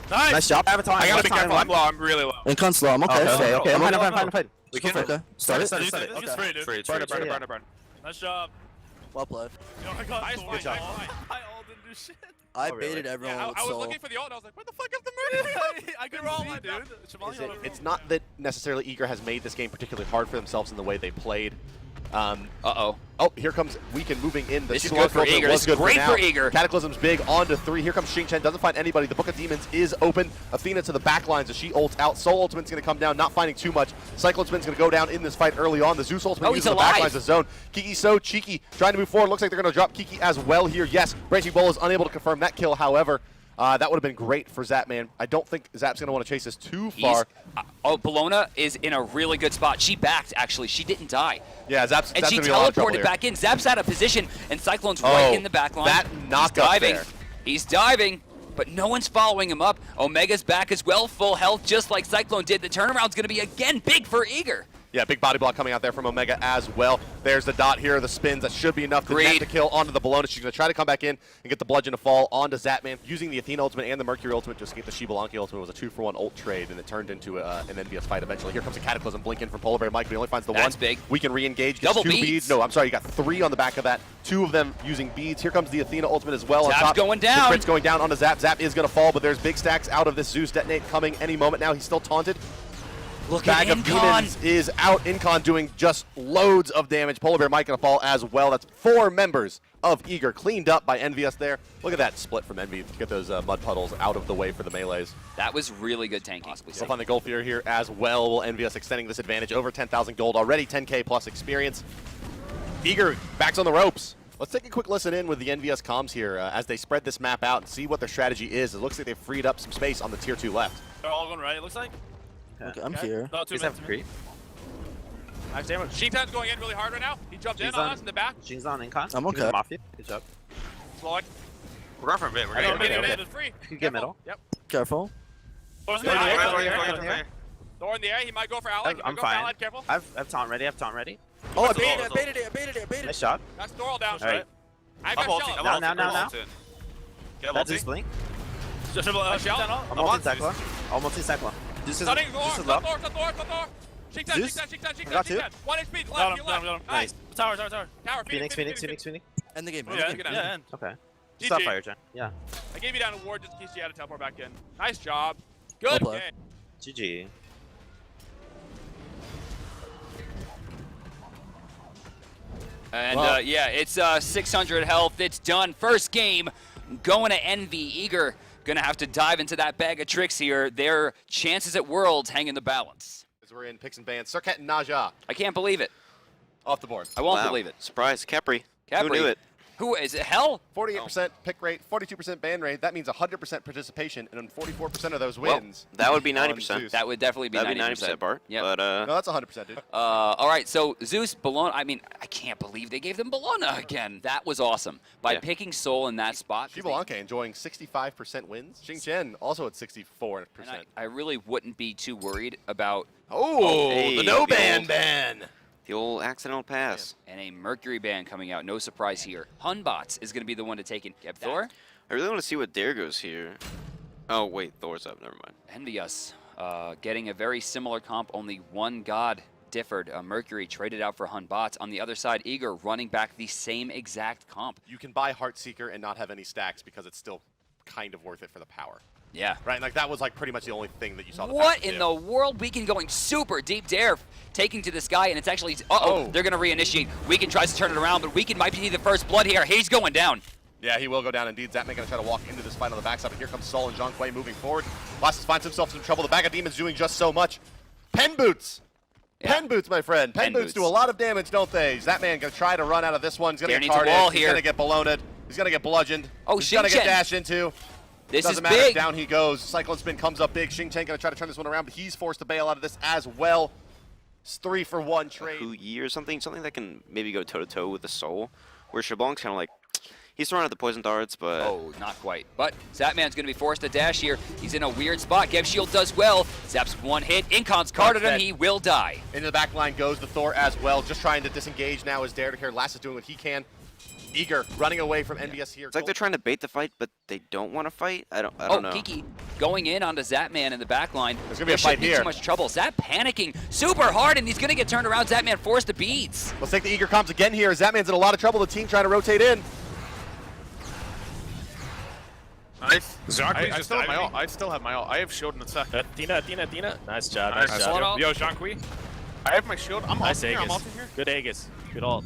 Nice job. I have a taunt. I gotta be careful. I'm low. I'm really low. Incon slow. I'm okay. Okay. I'm fine. We can start it. It's free, dude. Burn. Nice job. Well played. Good job. I baited everyone with I was Soul. looking for the ult and I was like, where the fuck is the Mercury? I could roll it, dude. It's not that necessarily Eager has made this game particularly hard for themselves in the way they played. Oh, here comes Weekend moving in. This is good for Eager. This is great for Eager. Cataclysm's big onto 3. Here comes Xing Chen. Doesn't find anybody. The Book of Demons is open. Athena to the back lines as she ults out. Soul Ultimate's going to come down, not finding too much. Cyclone Spin's going to go down in this fight early on. The Zeus Ultimate uses the back lines of zone. Kiki's so cheeky, trying to move forward. Looks like they're going to drop Kiki as well here. Yes, Branching Bull is unable to confirm that kill, however. That would have been great for Zatman. I don't think Zap's going to want to chase this too far. Bologna is in a really good spot. She backed, actually. She didn't die. Yeah, Zap's and she teleported back in. Zap's out of position, and Cyclone's right in the back line. That knockup there. He's diving, but no one's following him up. Omega's back as well, full health, just like Cyclone did. The turnaround's going to be, again, big for Eager. Yeah, big body block coming out there from Omega as well. There's the dot here, the spins. That should be enough to net the kill onto the Bologna. She's going to try to come back in and get the bludgeon to fall onto Zatman. Using the Athena ultimate and the Mercury ultimate just to get the Shibalanki ultimate. It was a 2-for-1 ult trade, and it turned into an envious fight eventually. Here comes a Cataclysm blink in from Polar Bear Mike, but he only finds the one. Big. We can re-engage. Double 2 beads. No, I'm sorry, you got 3 on the back of that. 2 of them using beads. Here comes the Athena ultimate as well. Zap's on top. Going down. The crit's going down onto Zap. Zap is going to fall, but there's big stacks out of this Zeus detonate coming any moment now. He's still taunted. Look Bag at of Demons is out. Incon doing just loads of damage. Polar Bear Mike gonna fall as well. That's 4 members of Eager cleaned up by Envious there. Look at that split from Envy to get those mud puddles out of the way for the melees. That was really good tanking. We'll find the Gold Fear here as well. Will Envious extending this advantage over 10,000 gold already, 10k plus experience. Eager backs on the ropes. Let's take a quick listen in with the NVS comms here as they spread this map out and see what their strategy is. It looks like they've freed up some space on the tier 2 left. They're all going right, it looks like. Okay, I'm here. No, 2 minutes. Creep. Nice damage. Xingtan's going in really hard right now. He jumped in on us in the back. Xing's on Incon. I'm okay. Mafia. Good job. Slowing. We're going for a bit. We're going mid. It's free. You can get middle. Yep. Careful. Thor's in the air. Thor in the air. He might go for Allied. I'm fine. Careful. I've taunt ready. Oh, I baited it. Nice shot. That's Thor down. Right. I got shell. Now. That's his blink. Shell. I'm ulting Cyclone. This is low. Thor. Xingtan. Got 2. 1 HP left. Nice. Tower. Phoenix. End the game. Yeah, end. Okay. Stop fire, Jen. Yeah. I gave you down a ward just in case you had to teleport back in. Nice job. Good Good play. game. GG. And yeah, it's 600 health. It's done. First game going to Envy. Eager gonna have to dive into that bag of tricks here. Their chances at Worlds hang in the balance. As we're in picks and bans, Circuit and Naja. I can't believe it. Off the board. I won't believe it. Surprise, Capri. Capri. Who knew it? Who is it? Hell? 48% pick rate, 42% ban rate. That means 100% participation, and 44% of those wins. Well, that would be on 90%. Zeus. That would definitely be 90%. That'd be 90%, Bart. Yep. But, no, that's 100%, dude. All right, so Zeus, Bologna, I mean, I can't believe they gave them Bologna again. That was awesome. By picking Soul in that spot. Xibalanque enjoying 65% wins. Xing Chen also at 64%. And I really wouldn't be too worried about... the no ban. The old accidental pass. And a Mercury ban coming out. No surprise here. Hunbots is going to be the one to take it. Yep, Thor? I really want to see what Dare goes here. Oh, wait, Thor's up. Never mind. Envious. Getting a very similar comp. Only one god differed. Mercury traded out for Hunbots. On the other side, Eager running back the same exact comp. You can buy Heartseeker and not have any stacks because it's still kind of worth it for the power. Yeah. Right, like that was like pretty much the only thing that you saw. What in the world? Weekend going super deep. Dare taking to this guy, and it's actually, they're going to reinitiate. Weekend tries to turn it around, but Weekend might be the first blood here. He's going down. Yeah, he will go down indeed. Zatman going to try to walk into this fight on the backside, but here comes Sol and Zhang Kui moving forward. Lassus finds himself in trouble. The bag of demons doing just so much. Pen boots. Yeah. Pen boots, my friend. Pen boots do a lot of damage, don't they? Zatman going to try to run out of this one. He's going to get carded. He's going to get baloned. He's going to get bludgeoned. Oh, he's going to get dashed into. This Doesn't is matter. big. Down he goes. Cyclone Spin comes up big. Xing Chen going to try to turn this one around, but he's forced to bail out of this as well. It's 3-for-1 trade. Hu Yi or something that can maybe go toe-to-toe with the Soul, where Xibalanque's kind of like, he's throwing out the poison darts, but... Oh, not quite. But Zatman's going to be forced to dash here. He's in a weird spot. Geb Shield does well. Zaps one hit. Incon's carded him. He will die. Into the back line goes the Thor as well, just trying to disengage now as Dare to Care. Lass is doing what he can. Eager running away from NBS here. It's like they're trying to bait the fight, but they don't want to fight. I don't know. Kiki going in onto Zatman in the back line. There's going to be a fight here. Too much trouble. Zap panicking super hard, and he's going to get turned around. Zatman forced to beads. Let's take the Eager comms again here. Zatman's in a lot of trouble. The team trying to rotate in. Nice. I still have my ult. I have shield in a sec. Athena. Nice job. Nice job. Yo, Zhang I have my shield. I'm nice ulting here. I'm ulting here. Good Aegis. Good ult.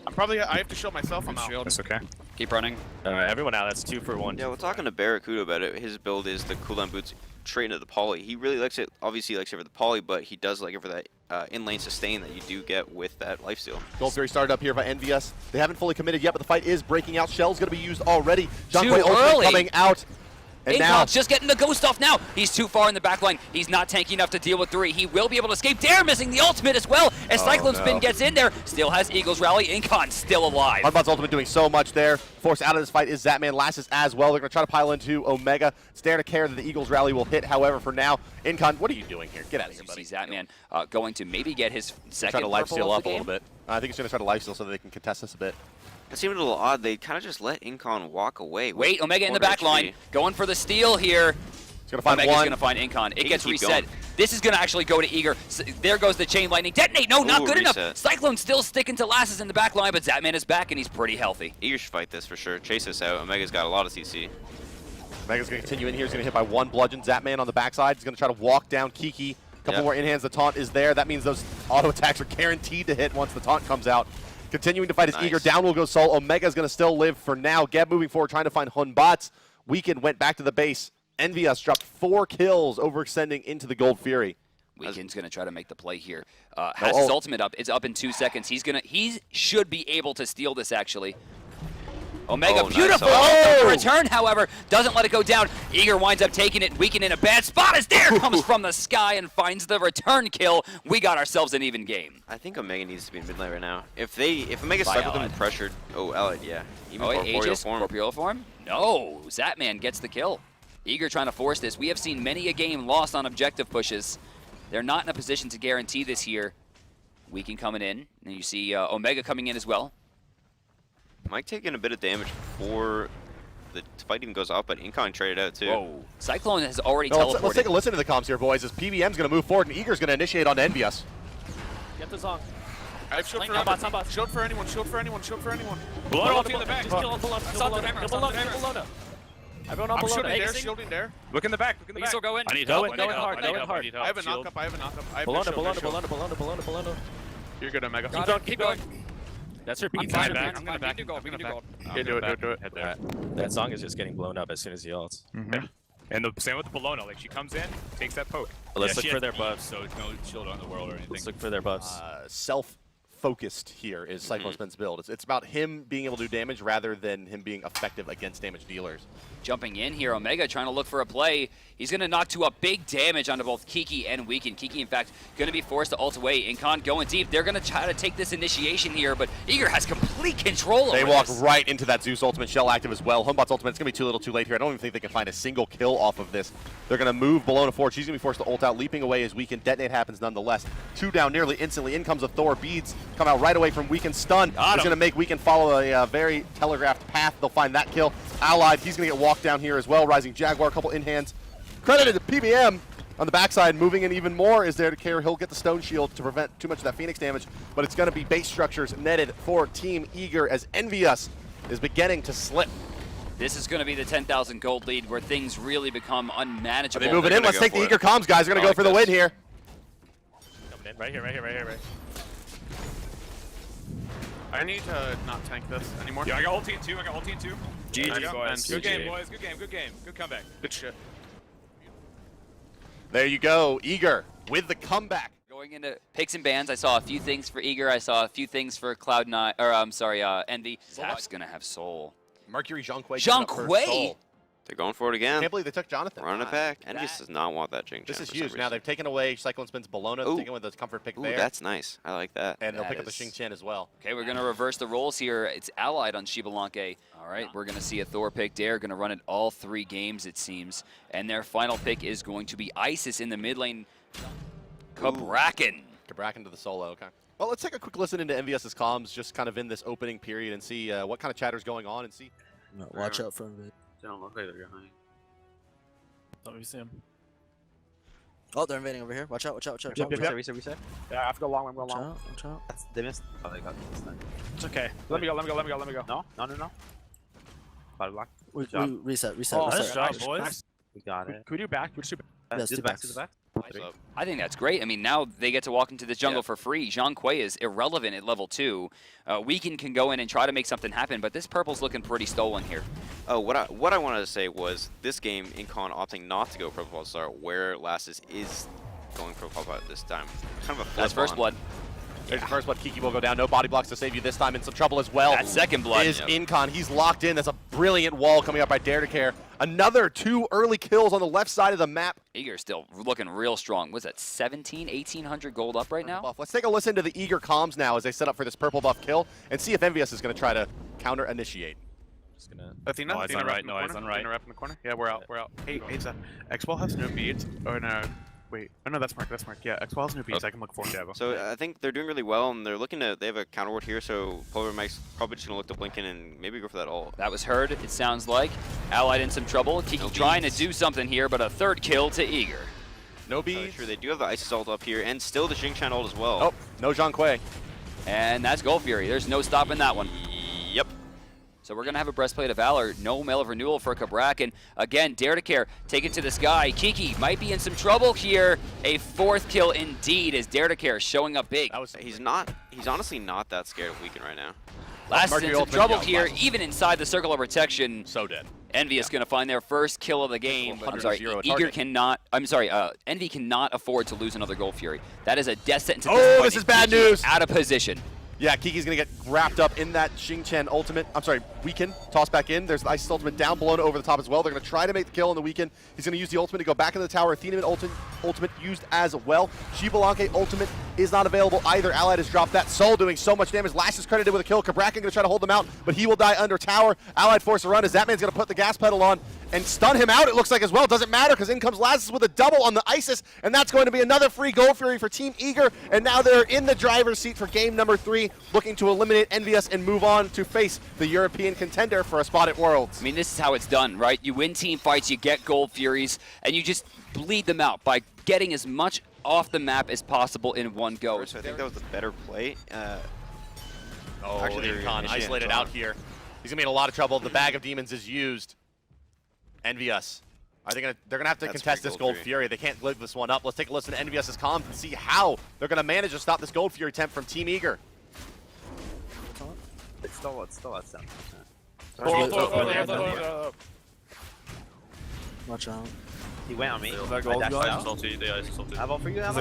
I have to shield myself. I'm out. That's okay. Keep running. Everyone out. That's 2-for-1. Yeah, we're talking to Barracuda about it. His build is the cooldown boots straight into the poly. He really likes it. Obviously, he likes it for the poly, but he does like it for that in-lane sustain that you do get with that lifesteal. Gold Fury started up here by NVS. They haven't fully committed yet, but the fight is breaking out. Shell's going to be used already. Too early. Coming out. And now, just getting the ghost off now. He's too far in the back line. He's not tanky enough to deal with 3. He will be able to escape. Dare missing the ultimate as well. As Cyclone Spin gets in there. Still has Eagles Rally. Incon still alive. Hunbot's ultimate doing so much there. Forced out of this fight is Zatman. Lassus as well. They're going to try to pile into Omega. It's Dare to Care that the Eagles Rally will hit. However, for now, Incon, what are you doing here? Get out of here, buddy. Zatman going to maybe get his second try to lifesteal up a little bit. I think he's going to try to lifesteal so that they can contest this a bit. It seemed a little odd. They kind of just let Incon walk away. Wait, Omega in the back line. Going for the steal here. He's going to find Omega's one. going to find Incon. It gets reset. This is going to actually go to Eager. There goes the chain lightning. Detonate. No, not good enough. Cyclone still sticking to Lassus in the back line, but Zatman is back and he's pretty healthy. Eager should fight this for sure. Chase this out. Omega's got a lot of CC. Omega's going to continue in here. He's going to hit by one bludgeon. Zatman on the backside. He's going to try to walk down Kiki. A couple more in-hands. The taunt is there. That means those auto attacks are guaranteed to hit once the taunt comes out. Continuing to fight is Eager. Down will go Sol. Omega's going to still live for now. Geb moving forward, trying to find Hunbots. Weekend went back to the base. Envious dropped 4 kills, overextending into the Gold Fury. Weekend's going to try to make the play here. Has his ultimate up. It's up in 2 seconds. He should be able to steal this, actually. Omega, beautiful return, however, doesn't let it go down. Eager winds up taking it. Weekend in a bad spot as Dare comes from the sky and finds the return kill. We got ourselves an even game. I think Omega needs to be in mid lane right now. If Omega's stuck with him and pressured, Allied, yeah. Even Corporeal form? No, Zatman gets the kill. Eager trying to force this. We have seen many a game lost on objective pushes. They're not in a position to guarantee this here. Weekend coming in, and you see Omega coming in as well. Mike taking a bit of damage before the fight even goes off, but Incon traded out too. Whoa. Cyclone has already teleported. Let's take a listen to the comms here, boys, as PBM's going to move forward and Eager's going to initiate on Envious. Get the Zong. I have shield for anyone. Shield for anyone. Shield for anyone. Shield for anyone. Below in the back. Just kill below. Everyone on I'm below. shielding there. Look in the back. Look in the back. Still go in. I need help. Go in hard. I have a knock-up. I have a knock-up. I have Below. You're good, Omega. Keep going. That's her beat. I'm gonna back. Yeah, do it. Head there. That song is just getting blown up as soon as he ults. And the same with the Bologna. Like she comes in, takes that poke. Let's look for their buffs. So no shield on the world or anything. Let's look for their buffs. Self-focused here is Cyclospin's build. It's about him being able to do damage rather than him being effective against damage dealers. Jumping in here, Omega trying to look for a play. He's going to knock to a big damage onto both Kiki and Weekend. Kiki, in fact, going to be forced to ult away. Incon going deep. They're going to try to take this initiation here, but Eager has complete control over They walk this. right into that Zeus ultimate, shell active as well. Homebot's ultimate, it's going to be too little too late here. I don't even think they can find a single kill off of this. They're going to move Bologna forward. She's going to be forced to ult out, leaping away as Weekend. Detonate happens nonetheless. 2 down nearly instantly. In comes a Thor. Beads come out right away from Weekend. Stun. He's going to make Weekend follow a very telegraphed path. They'll find that kill. Allied, he's going to get walked down here as well. Rising Jaguar, a couple in hands. Credited to PBM on the backside, moving in even more is there to care. He'll get the Stone Shield to prevent too much of that Phoenix damage, but it's going to be base structures netted for Team Eager as Envious is beginning to slip. This is going to be the 10,000 gold lead where things really become unmanageable. Are they moving in? Let's take the Eager comms, guys. They're going to go for the win here. Coming in. Right here. I need to not tank this anymore. Yeah, I got ulti in 2. GG, boys. Good game, boys. Good game. Good comeback. Good shit. There you go, Eager with the comeback. Going into picks and bans, I saw a few things for Eager. I saw a few things for Cloud9, or I'm sorry, Envy. Zap's gonna have Soul. Mercury Zhonghui. Zhonghui? They're going for it again. Can't believe they took Jonathan. Running it back. Envious does not want that Jing. This is huge. Now they've taken away Cyclone Spin's Bologna, taken away the comfort pick there. That's nice. I like that. And they'll pick up the Xing Chen as well. Okay, we're gonna reverse the roles here. It's allied on Shibalanke. All right, we're gonna see a Thor pick. They're gonna run it all 3 games, it seems. And their final pick is going to be Isis in the mid lane. Cabrakan. Cabrakan to the solo, okay. Well, let's take a quick listen into MVS's comms, just kind of in this opening period, and see what kind of chatter's going on, and see. No, watch out for him. They don't look like they're behind. Oh, we see him. Oh, they're invading over here. Watch out. Reset. Yeah, I have to go long. I'm going long. Watch out. They missed. Oh, they got this time. It's okay. Let me go. No. Bottom block. Reset. Oh, nice job, boys. Nice. We got it. Could we do back? Yes, Do the back. I think that's great. I mean, now they get to walk into this jungle for free. Zhang Kui is irrelevant at level 2. Weekend can go in and try to make something happen, but this purple's looking pretty stolen here. Oh, what I wanted to say was this game, Incon opting not to go Purple Start, where Lassus is going Purple Start this time. Kind of a flip. That's first blood. There's the first blood. Kiki will go down. No body blocks to save you this time. In some trouble as well. That second blood is Incon. He's locked in. That's a brilliant wall coming up by Dare to Care. Another 2 early kills on the left side of the map. Eager still looking real strong. Was that 1,800 gold up right now? Buff. Let's take a listen to the Eager comms now as they set up for this purple buff kill and see if Envious is going to try to counter initiate. Just gonna. Athena on right. Athena rep in the corner. Yeah, we're out. Hey, Zach. X-Ball has no beads. Or no. Wait. Oh no, that's Mark. Yeah, X-Ball has no beads. I can look for him. So I think they're doing really well, and they're looking to. They have a counter ward here, so Polar Mike's probably just gonna look to blink in and maybe go for that ult. That was heard. It sounds like Allied in some trouble. Kiki trying to do something here, but a 3rd kill to Eager. No beads. Sure, they do have the Isis ult up here, and still the Xing Chen ult as well. Oh, no Zhang Kui. And that's Gold Fury. There's no stopping that one. Yep. So we're going to have a Breastplate of Valor. No Mail of Renewal for Cabrakan. Again, Dare to Care taken to the sky. Kiki might be in some trouble here. A 4th kill indeed as Dare to Care showing up big. He's honestly not that scared of Weekend right now. Last in some trouble here, even inside the circle of protection. So dead. Envious going to find their first kill of the game. I'm sorry, Eager cannot. I'm sorry, Envy cannot afford to lose another Gold Fury. That is a death sentence. Oh, this is bad news. Out of position. Yeah, Kiki's going to get wrapped up in that Xing Chen ultimate. I'm sorry, Weekend. Toss back in. There's the Isis ultimate down below over the top as well. They're going to try to make the kill on the Weekend. He's going to use the ultimate to go back in the tower. Athena ultimate used as well. Shibalanke ultimate is not available either. Allied has dropped that. Soul doing so much damage. Lash is credited with a kill. Cabrakan going to try to hold them out, but he will die under tower. Allied forced to run as that man's going to put the gas pedal on and stun him out, it looks like, as well. Doesn't matter because in comes Lazarus with a double on the Isis, and that's going to be another free Gold Fury for Team Eager, and now they're in the driver's seat for game number 3, looking to eliminate Envious and move on to face the European contender for a spot at Worlds. I mean, this is how it's done, right? You win team fights, you get Gold Furies, and you just bleed them out by getting as much off the map as possible in one go. First, I think that was the better play. Oh, Actually, Incon isolated out here. He's gonna be in a lot of trouble. The Bag of Demons is used. Envious. They're gonna have to contest this Gold Fury. They can't live this one up. Let's take a listen to Envious's comms and see how they're gonna manage to stop this Gold Fury attempt from Team Eager. It's still at 7%. Watch out. He went on me. Is that gold going? I vote for you. Is it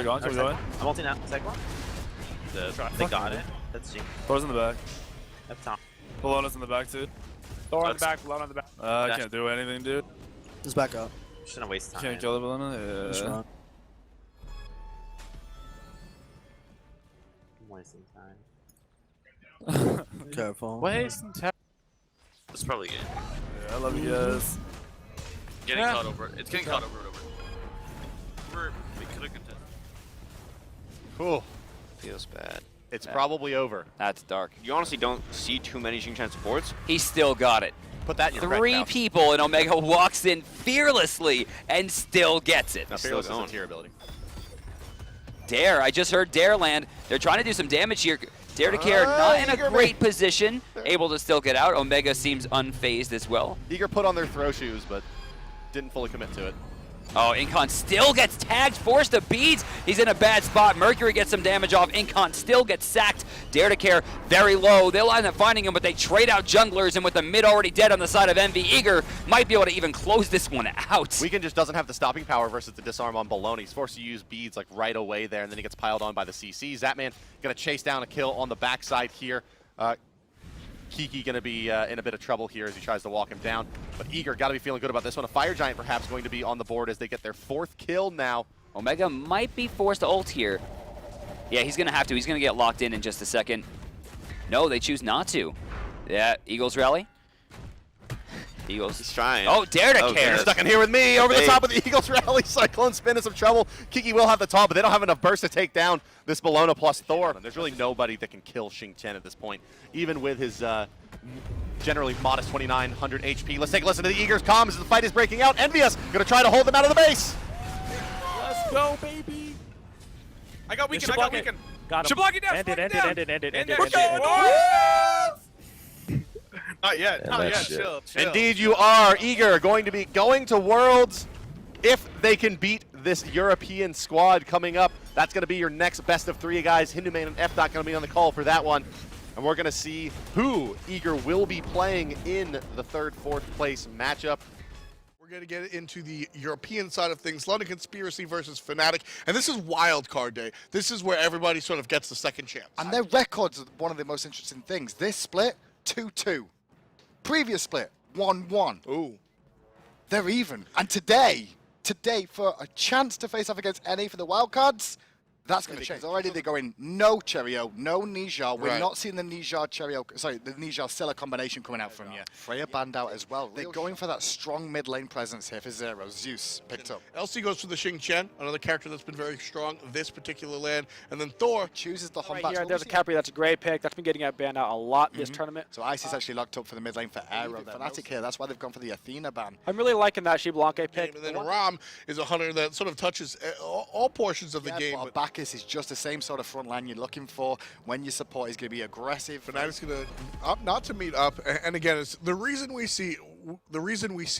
going? Can we go in? I'm ulting out. Second one. They got it. Let's see. Thor's in the back. Up top. Bologna's in the back, too. Thor on the back, Bologna on the back. I can't do anything, dude. Just back up. Shouldn't waste time. Can't kill the Bologna? Yeah. I'm wasting time. Careful. Wasting time. That's probably good. Yeah, I love you guys. Getting caught over. It's getting caught over and over. We could have contested. Cool. Feels bad. It's probably over. That's dark. You honestly don't see too many Xingqiang supports. He still got it. Put that in your Three people, and Omega walks in fearlessly and still gets it. Now, Fearless is a tier ability. Dare, I just heard Dare land. They're trying to do some damage here. Dare to Care not in a great position, able to still get out. Omega seems unfazed as well. Eager put on their throw shoes, but didn't fully commit to it. Oh, Incon still gets tagged, forced to beads. He's in a bad spot. Mercury gets some damage off. Incon still gets sacked. Dare to Care very low. They'll end up finding him, but they trade out junglers, and with the mid already dead on the side of Envy, Eager might be able to even close this one out. Weekend just doesn't have the stopping power versus the disarm on Bologna. He's forced to use beads like right away there, and then he gets piled on by the CCs. Zatman gonna chase down a kill on the backside here. Kiki going to be in a bit of trouble here as he tries to walk him down. But Eager got to be feeling good about this one. A Fire Giant perhaps going to be on the board as they get their 4th kill now. Omega might be forced to ult here. Yeah, he's going to have to. He's going to get locked in just a second. No, they choose not to. Yeah, Eagles rally. Eagles. He's trying. Oh, Dare to Care. You're stuck in here with me. Over the top of the Eagles rally. Cyclone spin in some trouble. Kiki will have the top, but they don't have enough burst to take down this Bologna plus Thor. And there's really nobody that can kill Xingqiang at this point, even with his generally modest 2,900 HP. Let's take a listen to the Eagers' comms as the fight is breaking out. Envious going to try to hold them out of the base. Let's go, baby. I got Weekend. I got Weekend. Got him. Block it down. End it. Not yet. Chill. Indeed you are. Eager going to be going to Worlds if they can beat this European squad coming up. That's going to be your next best of 3, guys. Hinduman and F-Dot going to be on the call for that one. And we're going to see who Eager will be playing in the 3rd, 4th place matchup. We're going to get into the European side of things. London Conspiracy versus Fnatic. And this is wild card day. This is where everybody sort of gets the second chance. And their records are one of the most interesting things. This split, 2-2. Previous split, 1-1. Ooh. They're even. And today, for a chance to face off against NA for the wildcards, that's going to change. Already they're going no Cherio, no Nijar. We're not seeing the Nijar Cherio, sorry, the Nijar Scylla combination coming out from you. Freya banned out as well. They're going for that strong mid lane presence here for Zero. Zeus picked up. LC goes for the Xingqiang, another character that's been very strong this particular land. And then Thor chooses the right here. There's a Capri that's a great pick. That's been getting banned out a lot this tournament. So Ice is actually locked up for the mid lane for Aero. Fnatic here, that's why they've gone for the Athena ban. I'm really liking that Xiblanque pick. And then Ram is a hunter that sort of touches all portions of the game. But Bacchus is just the same sort of front line you're looking for when your support is going to be aggressive. Fnatic's going to not to meet up, and again, it's the reason we see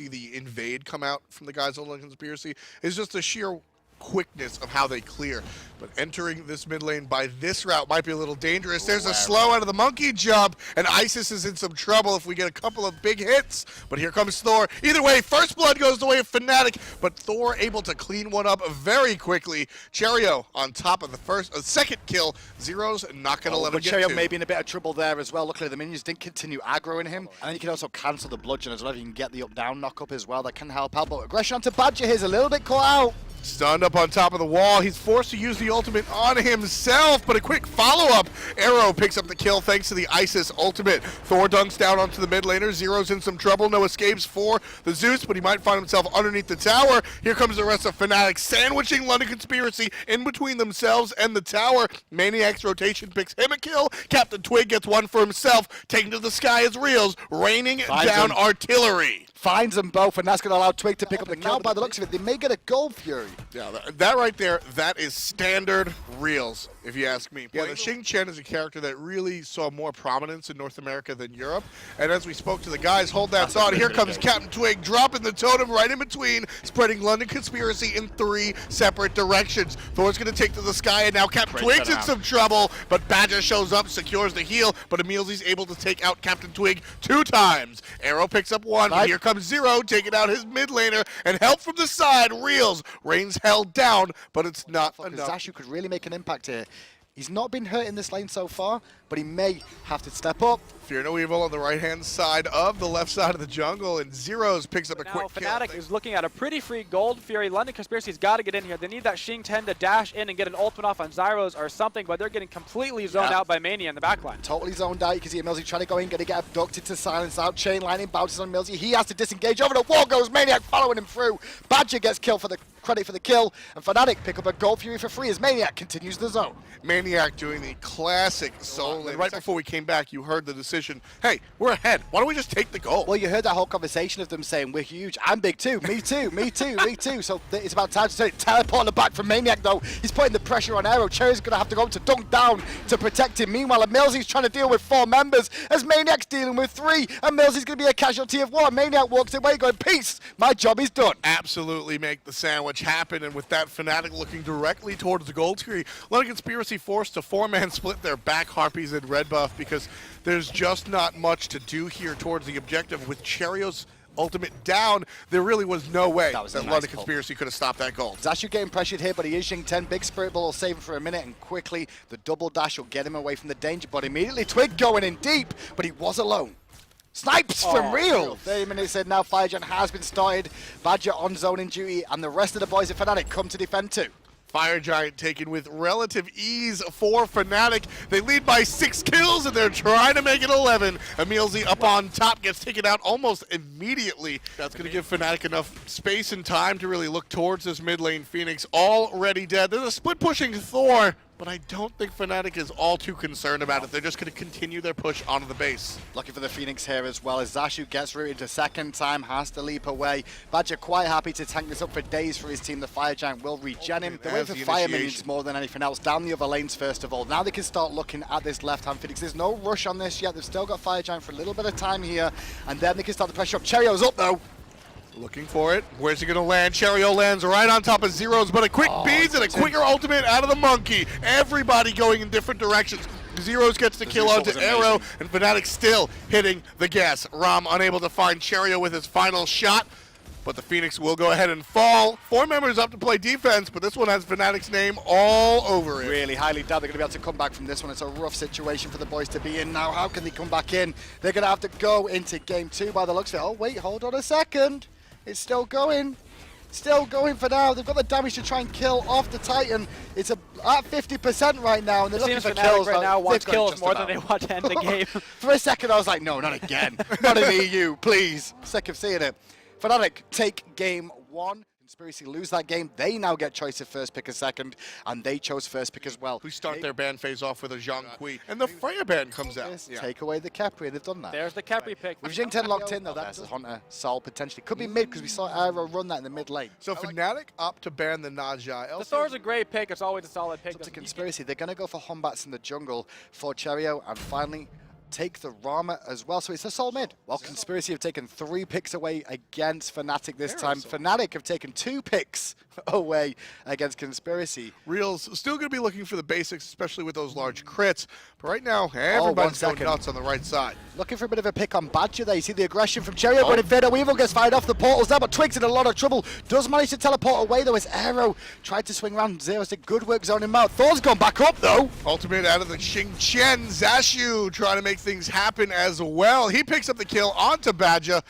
the invade come out from the guys on the Conspiracy is just the sheer quickness of how they clear. But entering this mid lane by this route might be a little dangerous. There's a slow out of the monkey jump, and Isis is in some trouble if we get a couple of big hits. But here comes Thor. Either way, first blood goes the way of Fnatic, but Thor able to clean one up very quickly. Cherio on top of the second kill. Zero's not going to let him get Cherio to. may be in a bit of trouble there as well. Luckily, the minions didn't continue aggroing him. And then you can also cancel the bludgeon as well. If you can get the up-down knock-up as well, that can help out. But aggression onto Badger here is a little bit caught out. Stunned up on top of the wall. He's forced to use the ultimate on himself, but a quick follow-up. Arrow picks up the kill thanks to the Isis ultimate. Thor dunks down onto the mid laner. Zero's in some trouble. No escapes for the Zeus, but he might find himself underneath the tower. Here comes the rest of Fnatic, sandwiching London Conspiracy in between themselves and the tower. Maniac's rotation picks him a kill. Captain Twig gets one for himself. Taken to the sky as Reels, raining down artillery. finds them both, and that's going to allow Twig to pick up the kill. By the looks of it, they may get a gold Fury. Yeah, that right there, that is standard Reels, if you ask me. Yeah, the Xing Chen is a character that really saw more prominence in North America than Europe. And as we spoke to the guys, hold that thought. Here comes Captain Twig, dropping the totem right in between, spreading London Conspiracy in 3 separate directions. Thor's going to take to the sky, and now Captain Twig's in some trouble. But Badger shows up, secures the heal, but Emilzi's able to take out Captain Twig 2 times. Arrow picks up 1, but here comes Zero, taking out his mid laner, and help from the side. Reels. Rain's held down, but it's not enough. Zashu could really make an impact here. He's not been hurt in this lane so far, but he may have to step up. Fear no evil on the right-hand side of the left side of the jungle, and Zeros picks up a quick kill. Fnatic is looking at a pretty free gold Fury. London Conspiracy's got to get in here. They need that Xing 10 to dash in and get an ultimate off on Zyros or something, but they're getting completely zoned out by Mania in the backline. Totally zoned out. You can see Emilzi trying to go in, going to get abducted to silence out. Chain lightning bounces on Emilzi. He has to disengage. Over the wall goes Maniac, following him through. Badger gets killed for the credit for the kill, and Fnatic pick up a gold Fury for free as Maniac continues the zone. Maniac doing the classic solo. Right before we came back, you heard the decision, hey, we're ahead. Why don't we just take the goal? Well, you heard that whole conversation of them saying, we're huge. I'm big too. Me too. Me too. Me too. So it's about time to teleport the back from Maniac, though. He's putting the pressure on Arrow. Cherry's going to have to go to dunk down to protect him. Meanwhile, Emilzi's trying to deal with 4 members as Maniac's dealing with 3. Emilzi's going to be a casualty of 1. Maniac walks away going, peace. My job is done. Absolutely make the sandwich happen. And with that, Fnatic looking directly towards the gold tree. London Conspiracy forced to 4-man split their back Harpies and red buff because there's just not much to do here towards the objective. With Cherio's ultimate down, there really was no way that London Conspiracy could have stopped that goal. Zashu getting pressured here, but he is Xing 10. Big Spirit Ball will save him for a minute, and quickly the double dash will get him away from the danger. But immediately Twig going in deep, but he was alone. Snipes from Real. 30 minutes in now, Fire Giant has been started. Badger on zoning duty, and the rest of the boys of Fnatic come to defend too. Fire Giant taken with relative ease for Fnatic. They lead by 6 kills, and they're trying to make it 11. Emilzi up on top gets taken out almost immediately. That's going to give Fnatic enough space and time to really look towards this mid lane. Phoenix already dead. There's a split pushing Thor, but I don't think Fnatic is all too concerned about it. They're just going to continue their push onto the base. Looking for the Phoenix here as well as Zashu gets rooted to second time, has to leap away. Badger quite happy to tank this up for days for his team. The Fire Giant will regen him. They're waiting for Fire Minions more than anything else. Down the other lanes first of all. Now they can start looking at this left-hand Phoenix. There's no rush on this yet. They've still got Fire Giant for a little bit of time here, and then they can start the pressure up. Cherio's up though. Looking for it. Where's he going to land? Cherio lands right on top of Zeros, but a quick beads and a quicker ultimate out of the monkey. Everybody going in different directions. Zeros gets the kill onto Arrow, and Fnatic still hitting the gas. Rom unable to find Cherio with his final shot, but the Phoenix will go ahead and fall. 4 members up to play defense, but this one has Fnatic's name all over it. Really highly doubt they're going to be able to come back from this one. It's a rough situation for the boys to be in now. How can they come back in? They're going to have to go into game 2 by the looks of it. Oh, wait, hold on a second. It's still going. Still going for now. They've got the damage to try and kill off the Titan. It's at 50% right now, and they're looking for kills right now. 1 kills more than they want to end the game. For a second, I was like, no, not again. Not in the EU, please. Sick of seeing it. Fnatic take game 1. Conspiracy lose that game. They now get choice of first pick and second, and they chose first pick as well. Who start their ban phase off with a Zhang Kui, and the Freya ban comes out. Take away the Capri, they've done that. There's the Capri pick. With Xing 10 locked in though, that's a Hunter, Sol potentially. Could be mid because we saw Arrow run that in the mid lane. So Fnatic opt to ban the Najai. The Thor's a great pick. It's always a solid pick. It's up to Conspiracy. They're going to go for Hombats in the jungle for Cherio, and finally take the Rama as well. So it's a Sol mid. Well, Conspiracy have taken 3 picks away against Fnatic this time. Fnatic have taken 2 picks away against Conspiracy. Real's still going to be looking for the basics, especially with those large crits. But right now, everybody's going nuts on the right side. Looking for a bit of a pick on Badger there. You see the aggression from Cherio, but Invader Weevil gets fired off the portals there, but Twig's in a lot of trouble. Does manage to teleport away though as Arrow tried to swing around. Zeros did good work zoning him out. Thor's gone back up though. Ultimate out of the Xing Chen. Zashu trying to make things happen as well. He picks up the kill onto Badger.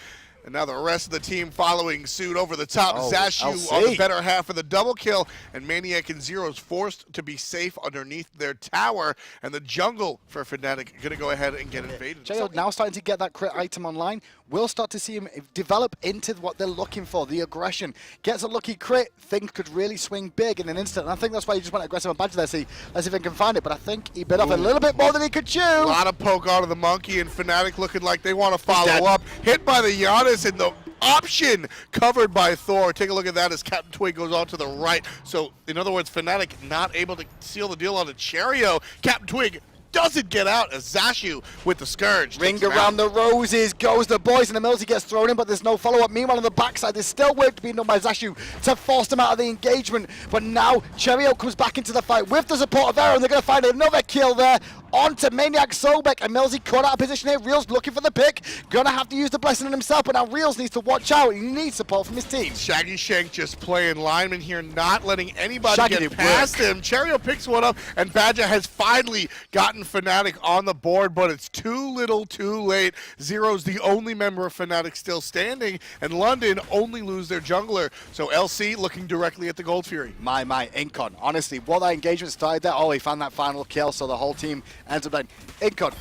And now the rest of the team following suit over the top. Zashu on the better half of the double kill. And Maniac and Zero's forced to be safe underneath their tower. And the jungle for Fnatic going to go ahead and get invaded. Cherio now starting to get that crit item online. We'll start to see him develop into what they're looking for, the aggression. Gets a lucky crit, things could really swing big in an instant. And I think that's why he just went aggressive on Badger there. Let's see if he can find it. But I think he bit off a little bit more than he could chew. A lot of poke out of the monkey, and Fnatic looking like they want to follow up. Hit by the Giannis, and the option covered by Thor. Take a look at that as Captain Twig goes on to the right. So, in other words, Fnatic not able to seal the deal on the Cherio. Captain Twig doesn't get out as Zashu with the Scourge. Ring around the roses goes the boys, and the Milsey gets thrown in, but there's no follow-up. Meanwhile, on the backside, there's still work to be done by Zashu to force them out of the engagement. But now, Cherio comes back into the fight with the support of Arrow, and they're going to find another kill there. On to Maniac Sobek, and Milsey caught out of position here. Reels looking for the pick. Gonna have to use the blessing on himself, but now Reels needs to watch out. He needs support from his team. Shaggy Shank just playing lineman here, not letting anybody get past him. Cherio picks one up, and Badger has finally gotten Fnatic on the board, but it's too little too late. Zero's the only member of Fnatic still standing, and London only lose their jungler. So LC looking directly at the Gold Fury. My, Incon. Honestly, what that engagement started there, oh, he found that final kill, so the whole team ends up dying. Incon.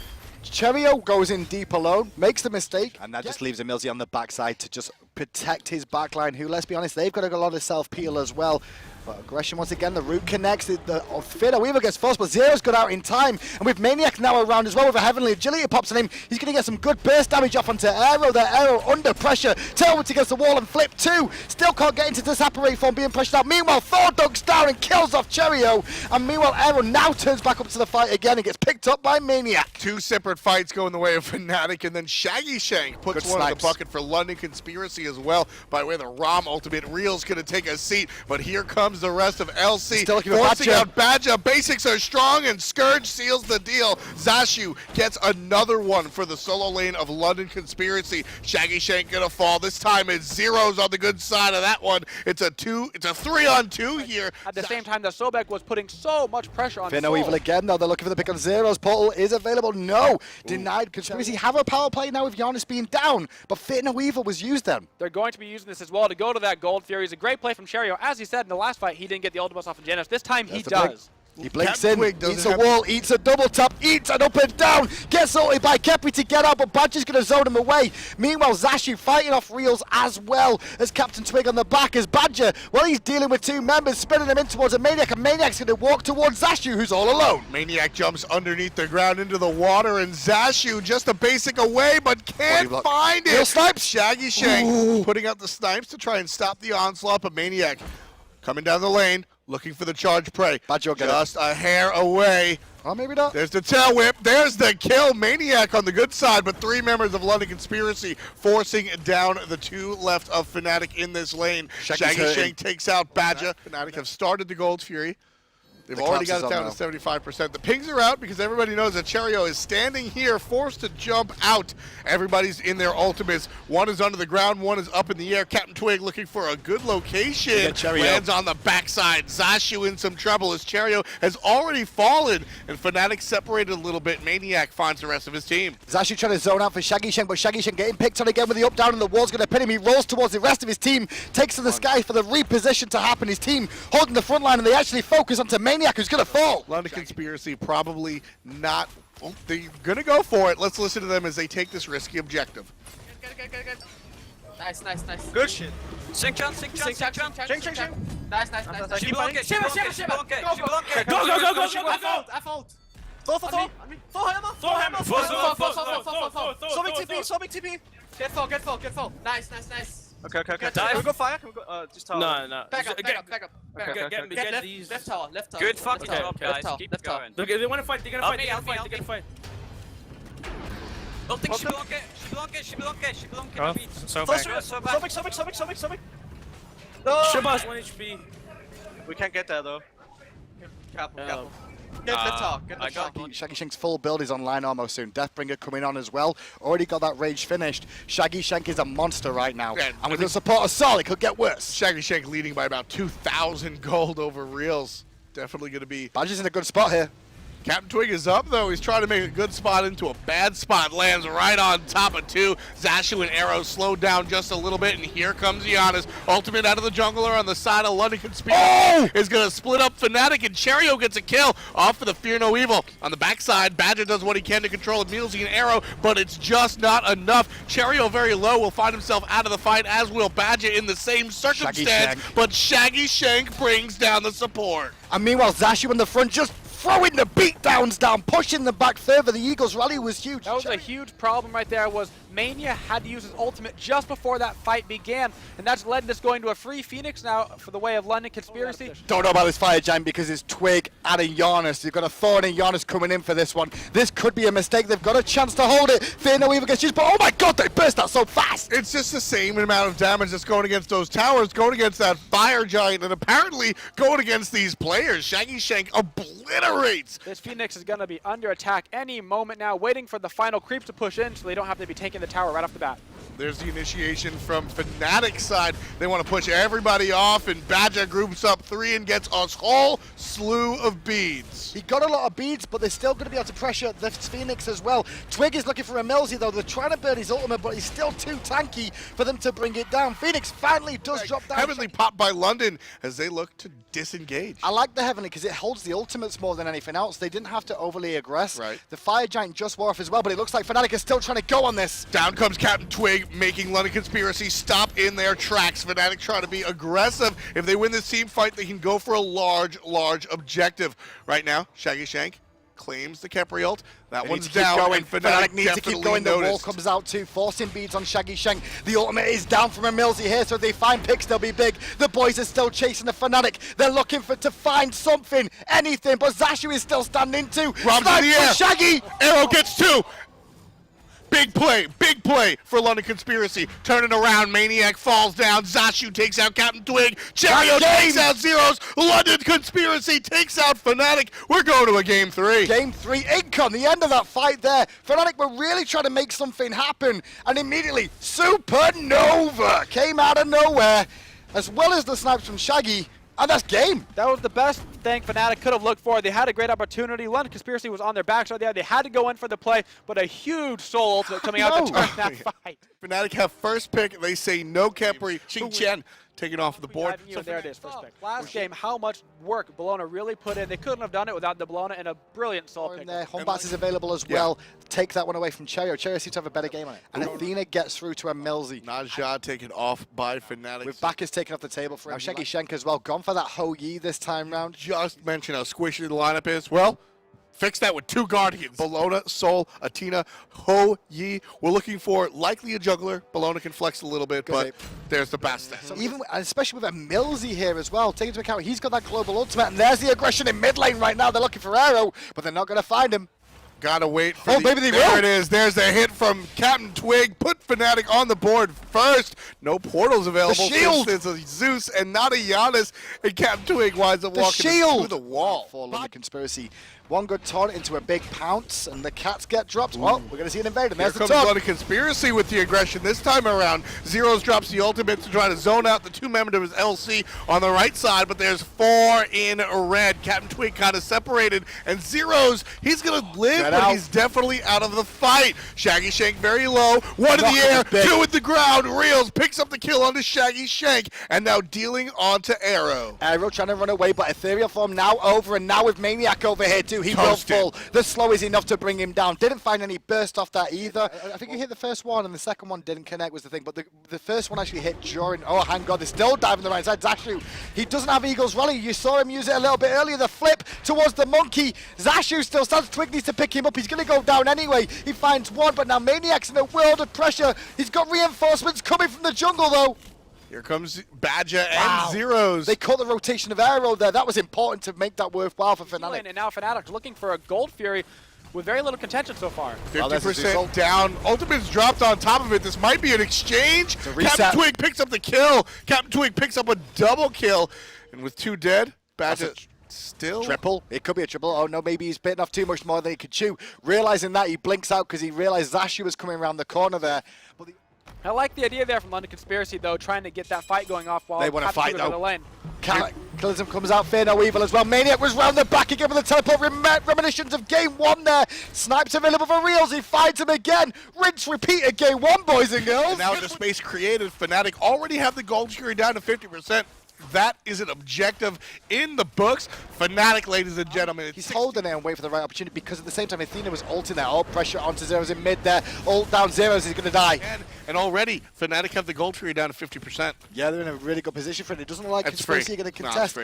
Cherio goes in deep alone, makes the mistake, and that just leaves a Milsey on the backside to just protect his backline, who, let's be honest, they've got a lot of self-peel as well. But aggression once again, the root connects, Fina Weaver gets forced, but Zero's got out in time, and with Maniac now around as well, with a Heavenly Agility pops on him, he's going to get some good burst damage off onto Aero. There, Aero under pressure, tailwind against the wall and flip two, still can't get into this separate form, being pressured out. Meanwhile, Thor ducks down and kills off Cherio, and meanwhile, Aero now turns back up to the fight again and gets picked up by Maniac. Two separate fights go in the way of Fnatic, and then Shaggy Shank puts one in the bucket for London Conspiracy as well, by way of the ROM ultimate. Real's going to take a seat, but here comes the rest of LC. Forcing out Badger. Basics are strong, and Scourge seals the deal. Zashu gets another one for the solo lane of London Conspiracy. Shaggy Shank gonna fall. This time it's Zeros on the good side of that one. It's a 3-on-2 here. At the same time that Sobek was putting so much pressure on Fino Evil again, though. They're looking for the pick on Zeros. Portal is available. No. Denied. Conspiracy have a power play now with Giannis being down, but Fino Evil was used then. They're going to be using this as well to go to that Gold Fury. It's a great play from Cherio. As he said in the last fight, he didn't get the ultimate off of Genos. This time he does. He blinks in, eats a wall, eats a double tap, eats an up and down, gets ulted by Kepi to get out, but Badger's going to zone him away. Meanwhile, Zashu fighting off Reels as well as Captain Twig on the back as Badger, well, he's dealing with two members, spinning them in towards a Maniac, and Maniac's going to walk towards Zashu, who's all alone. Maniac jumps underneath the ground into the water, and Zashu just a basic away, but can't find it. Real snipes. Shaggy Shank putting out the snipes to try and stop the onslaught, but Maniac coming down the lane, looking for the charge prey. Just a hair away. Oh, maybe not. There's the tail whip. There's the kill. Maniac on the good side, but three members of London Conspiracy forcing down the two left of Fnatic in this lane. Shaggy Shank takes out Badger. Fnatic have started the Gold Fury. They've already got it down to 75%. The pings are out because everybody knows that Cherio is standing here, forced to jump out. Everybody's in their ultimates. One is under the ground, one is up in the air. Captain Twig looking for a good location. Lands on the backside. Zashu in some trouble as Cherio has already fallen, and Fnatic separated a little bit. Maniac finds the rest of his team. Zashu trying to zone out for Shaggy Shank, but Shaggy Shank getting picked on again with the up down, and the wall's going to pin him. He rolls towards the rest of his team, takes to the sky for the reposition to happen. His team holding the front line, and they actually focus onto Maniac, who's going to fall. London Conspiracy probably not. Well, they're going to go for it. Let's listen to them as they take this risky objective. Good. Nice. Good shit. Sink chance. Nice. She blocked it. Go. I fault. Thor hammer. Sobek TP. Get fall. Nice. Okay. Can we go fire? Can we go, just tower? No. Back up. Get these. Left tower. Good fucking job, guys. Keep going. They want to fight. They're gonna fight. Don't think she block it. She block it. Sobek. No. Shabazz 1 HP. We can't get that though. Careful. Get the talk. Shaggy Shank's full build is online almost soon. Deathbringer coming on as well. Already got that rage finished. Shaggy Shank is a monster right now. And with the support of Sol, it could get worse. Shaggy Shank leading by about 2,000 gold over Reels. Definitely going to be. Badger's in a good spot here. Captain Twig is up, though. He's trying to make a good spot into a bad spot. Lands right on top of two. Zashu and Arrow slowed down just a little bit, and here comes Giannis. Ultimate out of the jungler on the side of London Conspiracy is going to split up Fnatic, and Cherio gets a kill off of the Fear No Evil. On the backside, Badger does what he can to control Milsey and Arrow, but it's just not enough. Cherio very low will find himself out of the fight, as will Badger in the same circumstance, but Shaggy Shank brings down the support. And meanwhile, Zashu in the front just throwing the beatdowns down, pushing them back further. The Eagles rally was huge. That was a huge problem right there. Was Mania had to use his ultimate just before that fight began, and that's led this going to a free Phoenix now for the way of London Conspiracy. Don't know about this Fire Giant because it's Twig and a Giannis. You've got a Thorn and Giannis coming in for this one. This could be a mistake. They've got a chance to hold it. Fear no evil gets used, but oh my god, they burst out so fast. It's just the same amount of damage that's going against those towers, going against that Fire Giant, and apparently going against these players. Shaggy Shank obliterates. This Phoenix is going to be under attack any moment now, waiting for the final creeps to push in so they don't have to be taking the tower right off the bat. There's the initiation from Fnatic's side. They want to push everybody off, and Badger groups up 3 and gets a whole slew of beads. He got a lot of beads, but they're still going to be able to pressure the Phoenix as well. Twig is looking for a Millsy, though. They're trying to burn his ultimate, but he's still too tanky for them to bring it down. Phoenix finally does drop down. Heavenly popped by London as they look to disengage. I like the Heavenly because it holds the ultimates more than anything else. They didn't have to overly aggress. Right. The Fire Giant just wore off as well, but it looks like Fnatic is still trying to go on this. Down comes Captain Twig, making London Conspiracy stop in their tracks. Fnatic trying to be aggressive. If they win this team fight, they can go for a large objective. Right now, Shaggy Shank claims the Khepri ult. That one's down, and Fnatic needs to keep going. The wall comes out too, forcing beads on Shaggy Shank. The ultimate is down from a Millsy here, so if they find picks, they'll be big. The boys are still chasing the Fnatic. They're looking to find something, anything, but Zashu is still standing too. Robs in the air. Shaggy! Arrow gets 2. Big play for London Conspiracy. Turning around, Maniac falls down. Zashu takes out Captain Twig. Cherio takes out Zeros. London Conspiracy takes out Fnatic. We're going to a Game 3. Game 3, Incon, the end of that fight there. Fnatic were really trying to make something happen, and immediately, Supernova came out of nowhere, as well as the snipes from Shaggy. And that's game. That was the best thing Fnatic could have looked for. They had a great opportunity. London Conspiracy was on their backside there. They had to go in for the play, but a huge soul ultimate coming out to turn that fight. Fnatic have first pick. They say no Khepri. Xing Chen taken off the board. So there it is, first pick. Last game, how much work Bologna really put in. They couldn't have done it without the Bologna and a brilliant soul pick. Hombats is available as well. Take that one away from Cherio. Cherio seems to have a better game on it. And Athena gets through to a Millsy. Najah taken off by Fnatic. With Bacchus taken off the table for him. Shaggy Shank as well. Gone for that Ho Yi this time round. Just mention how squishy the lineup is. Well, fix that with 2 Guardians. Bologna, Sol, Athena, Ho Yi. We're looking for likely a juggler. Bologna can flex a little bit, but there's the best. So even, especially with a Millsy here as well, take into account he's got that global ultimate, and there's the aggression in mid lane right now. They're looking for Arrow, but they're not going to find him. Gotta wait for maybe they will. There it is. There's the hit from Captain Twig. Put Fnatic on the board first. No portals available. The shield. It's a Zeus and not a Giannis. And Captain Twig winds up walking through the wall. For London Conspiracy. One good taunt into a big pounce, and the cats get dropped. Well, we're going to see an invader. There's Here the comes top. London Conspiracy with the aggression this time around. Zeros drops the ultimate to try to zone out the 2 members of his LC on the right side, but there's 4 in red. Captain Twig kind of separated, and Zeros, he's going to live, but he's definitely out of the fight. Shaggy Shank very low. 1 in the air, 2 at the ground. Reels picks up the kill onto Shaggy Shank, and now dealing onto Arrow. Arrow trying to run away, but Ethereal form now over, and now with Maniac over here too. He will fall. The slow is enough to bring him down. Didn't find any burst off that either. I think he hit the first one, and the second one didn't connect was the thing, but the first one actually hit during, oh, hang God, they're still diving the right side. Zashu, he doesn't have Eagle's Rally. You saw him use it a little bit earlier. The flip towards the monkey. Zashu still stands. Twig needs to pick him up. He's going to go down anyway. He finds one, but now Maniac's in a world of pressure. He's got reinforcements coming from the jungle, though. Here comes Badger and Zeros. They caught the rotation of Arrow there. That was important to make that worthwhile for Fnatic. And now Fnatic's looking for a Gold Fury with very little contention so far. 50% down. Ultimate's dropped on top of it. This might be an exchange. Captain Twig picks up the kill. Captain Twig picks up a double kill. And with 2 dead, Badger still. Triple. It could be a triple. Oh no, maybe he's bitten off too much more than he could chew. Realizing that, he blinks out because he realized Zashu was coming around the corner there. But I like the idea there from London Conspiracy, though, trying to get that fight going off while they want to fight, though. The lane. Cataclysm comes out, Fear No Evil as well. Maniac was round the back again with the teleport. Reminiscence of game 1 there. Snipes available for Reels. He finds him again. Rinse, repeat at game 1, boys and girls. And now the space created. Fnatic already have the gold fury down to 50%. That is an objective in the books. Fnatic, ladies and gentlemen. He's holding it and waiting for the right opportunity because at the same time, Athena was ulting there. All pressure onto Zeros in mid there. Ult down Zeros, he's going to die. And already, Fnatic have the gold fury down to 50%. Yeah, they're in a really good position for it. It doesn't look like Conspiracy are going to contest.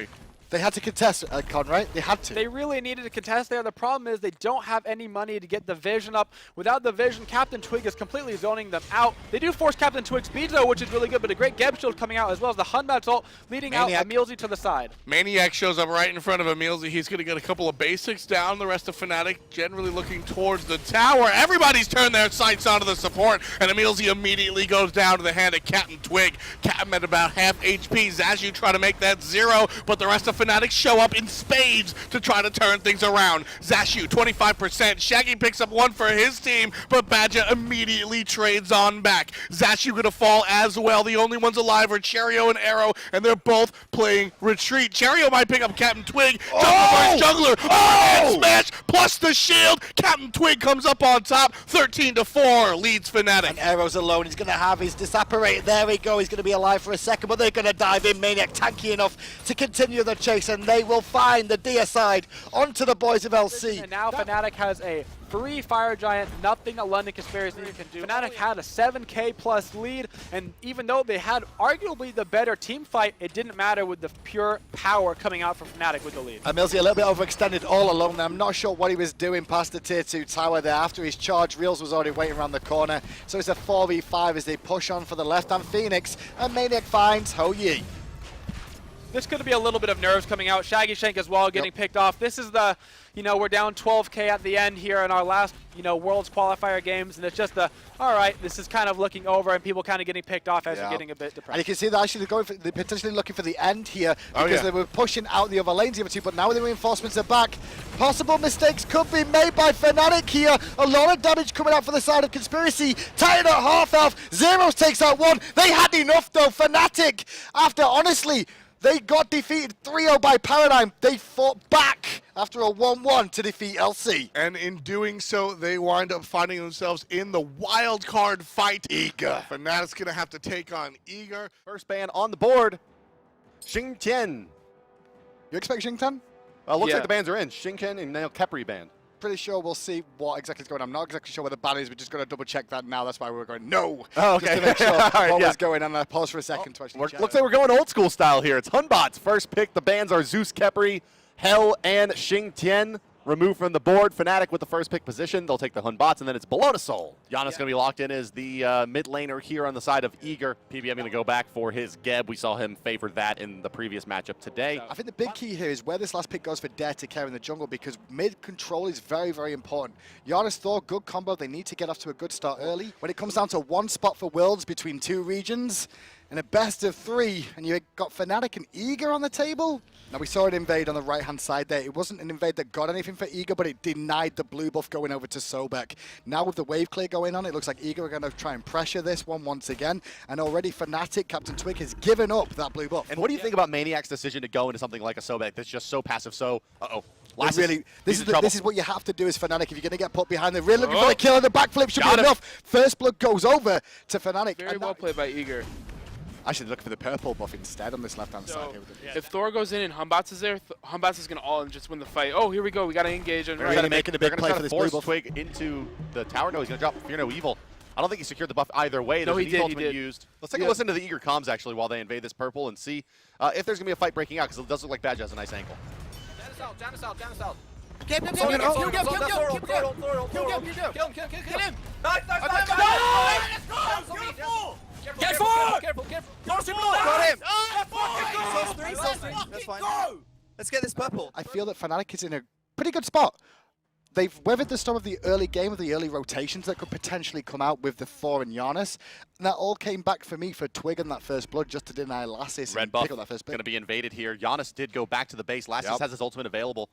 They had to contest, Con, right? They had to. They really needed to contest there. The problem is they don't have any money to get the vision up. Without the vision, Captain Twig is completely zoning them out. They do force Captain Twig's speed though, which is really good, but a great Geb shield coming out as well as the Hunbat's ult leading out Emilzy to the side. Maniac shows up right in front of Emilzy. He's going to get a couple of basics down. The rest of Fnatic generally looking towards the tower. Everybody's turned their sights onto the support, and Emilzy immediately goes down to the hand of Captain Twig. Captain at about half HP. Zashu try to make that 0, but the rest of Fnatic show up in spades to try to turn things around. Zashu, 25%. Shaggy picks up 1 for his team, but Badger immediately trades on back. Zashu gonna fall as well. The only ones alive are Cherio and Arrow, and they're both playing retreat. Cherio might pick up Captain Twig. Jungler, overhand smash, plus the shield. Captain Twig comes up on top. 13-4 leads Fnatic. And Arrow's alone. He's gonna have his disapparated. There we go. He's gonna be alive for a second, but they're gonna dive in. Maniac tanky enough to continue the chase, and they will find the deicide onto the boys of LC. And now Fnatic has a free Fire Giant, nothing a London Conspiracy can do. Fnatic had a 7k plus lead, and even though they had arguably the better team fight, it didn't matter with the pure power coming out from Fnatic with the lead. Emilzy a little bit overextended all alone. I'm not sure what he was doing past the tier 2 tower there. After his charge, Reels was already waiting around the corner. So it's a 4v5 as they push on for the left-hand Phoenix, and Maniac finds Ho Yi. This could be a little bit of nerves coming out. Shaggy Shank as well getting picked off. This is the, we're down 12k at the end here in our last, Worlds qualifier games, and it's just the, all right, this is kind of looking over, and people kind of getting picked off as you're getting a bit depressed. And you can see they're actually they're potentially looking for the end here because they were pushing out the other lanes, the other two, but now the reinforcements are back. Possible mistakes could be made by Fnatic here. A lot of damage coming out for the side of Conspiracy. Titan at half health. Zeros takes out 1. They had enough though. Fnatic, after honestly, they got defeated 3-0 by Paradigm. They fought back after a 1-1 to defeat LC. And in doing so, they wind up finding themselves in the wild card fight. Eager. Fnatic's going to have to take on Eager. First ban on the board, Xing Tian. You expect Xing Tian? Looks like the bans are in. Xing Tian and now Kepri banned. Pretty sure we'll see what exactly is going on. I'm not exactly sure where the ban is. We're just going to double check that now. That's why we were going, no. Oh, okay. Just to make sure what was going on. I paused for a second to actually check. Looks like we're going old school style here. It's Hunbots. First pick. The bans are Zeus Kepri, Hell, and Xing Tian. Removed from the board. Fnatic with the first pick position. They'll take the Hunbots, and then it's Below to Soul. Giannis going to be locked in as the mid laner here on the side of Eager. PBM going to go back for his Geb. We saw him favor that in the previous matchup today. I think the big key here is where this last pick goes for Dare to carry in the jungle, because mid control is very, very important. Giannis Thor, good combo. They need to get off to a good start early. When it comes down to one spot for Worlds between 2 regions, in a best of 3, and you got Fnatic and Eager on the table. Now, we saw it invade on the right-hand side there. It wasn't an invade that got anything for Eager, but it denied the blue buff going over to Sobek. Now, with the wave clear going on, it looks like Eager are going to try and pressure this one once again. And already Fnatic, Captain Twig, has given up that blue buff. And what do you think about Maniac's decision to go into something like a Sobek that's just so passive? So, This is what you have to do as Fnatic if you're going to get put behind. They're really looking for the kill, and the backflip should be enough. First blood goes over to Fnatic. Very well played by Eager. I should look for the purple buff instead on this left-hand side here. If Thor goes in and Hunbots is there, Hunbots is going to all and just win the fight. Oh, here we go. We got to engage. They're going to try to force Twig into the tower. No, he's going to drop Fear No Evil. I don't think he secured the buff either way. No, he did. Used. Let's take a listen to the Eager comms, actually, while they invade this purple and see if there's going to be a fight breaking out, because it does look like Badge has a nice angle. Down us out. Kill him! Get forward! Careful! Got him! That's fine. Let's get this purple. I feel that Fnatic is in a pretty good spot. They've weathered the storm of the early game, of the early rotations that could potentially come out with the Thor and Giannis. And that all came back for me for Twig and that first blood just to deny Lassus. Red buff going to be invaded here. Giannis did go back to the base. Lassus has his ultimate available.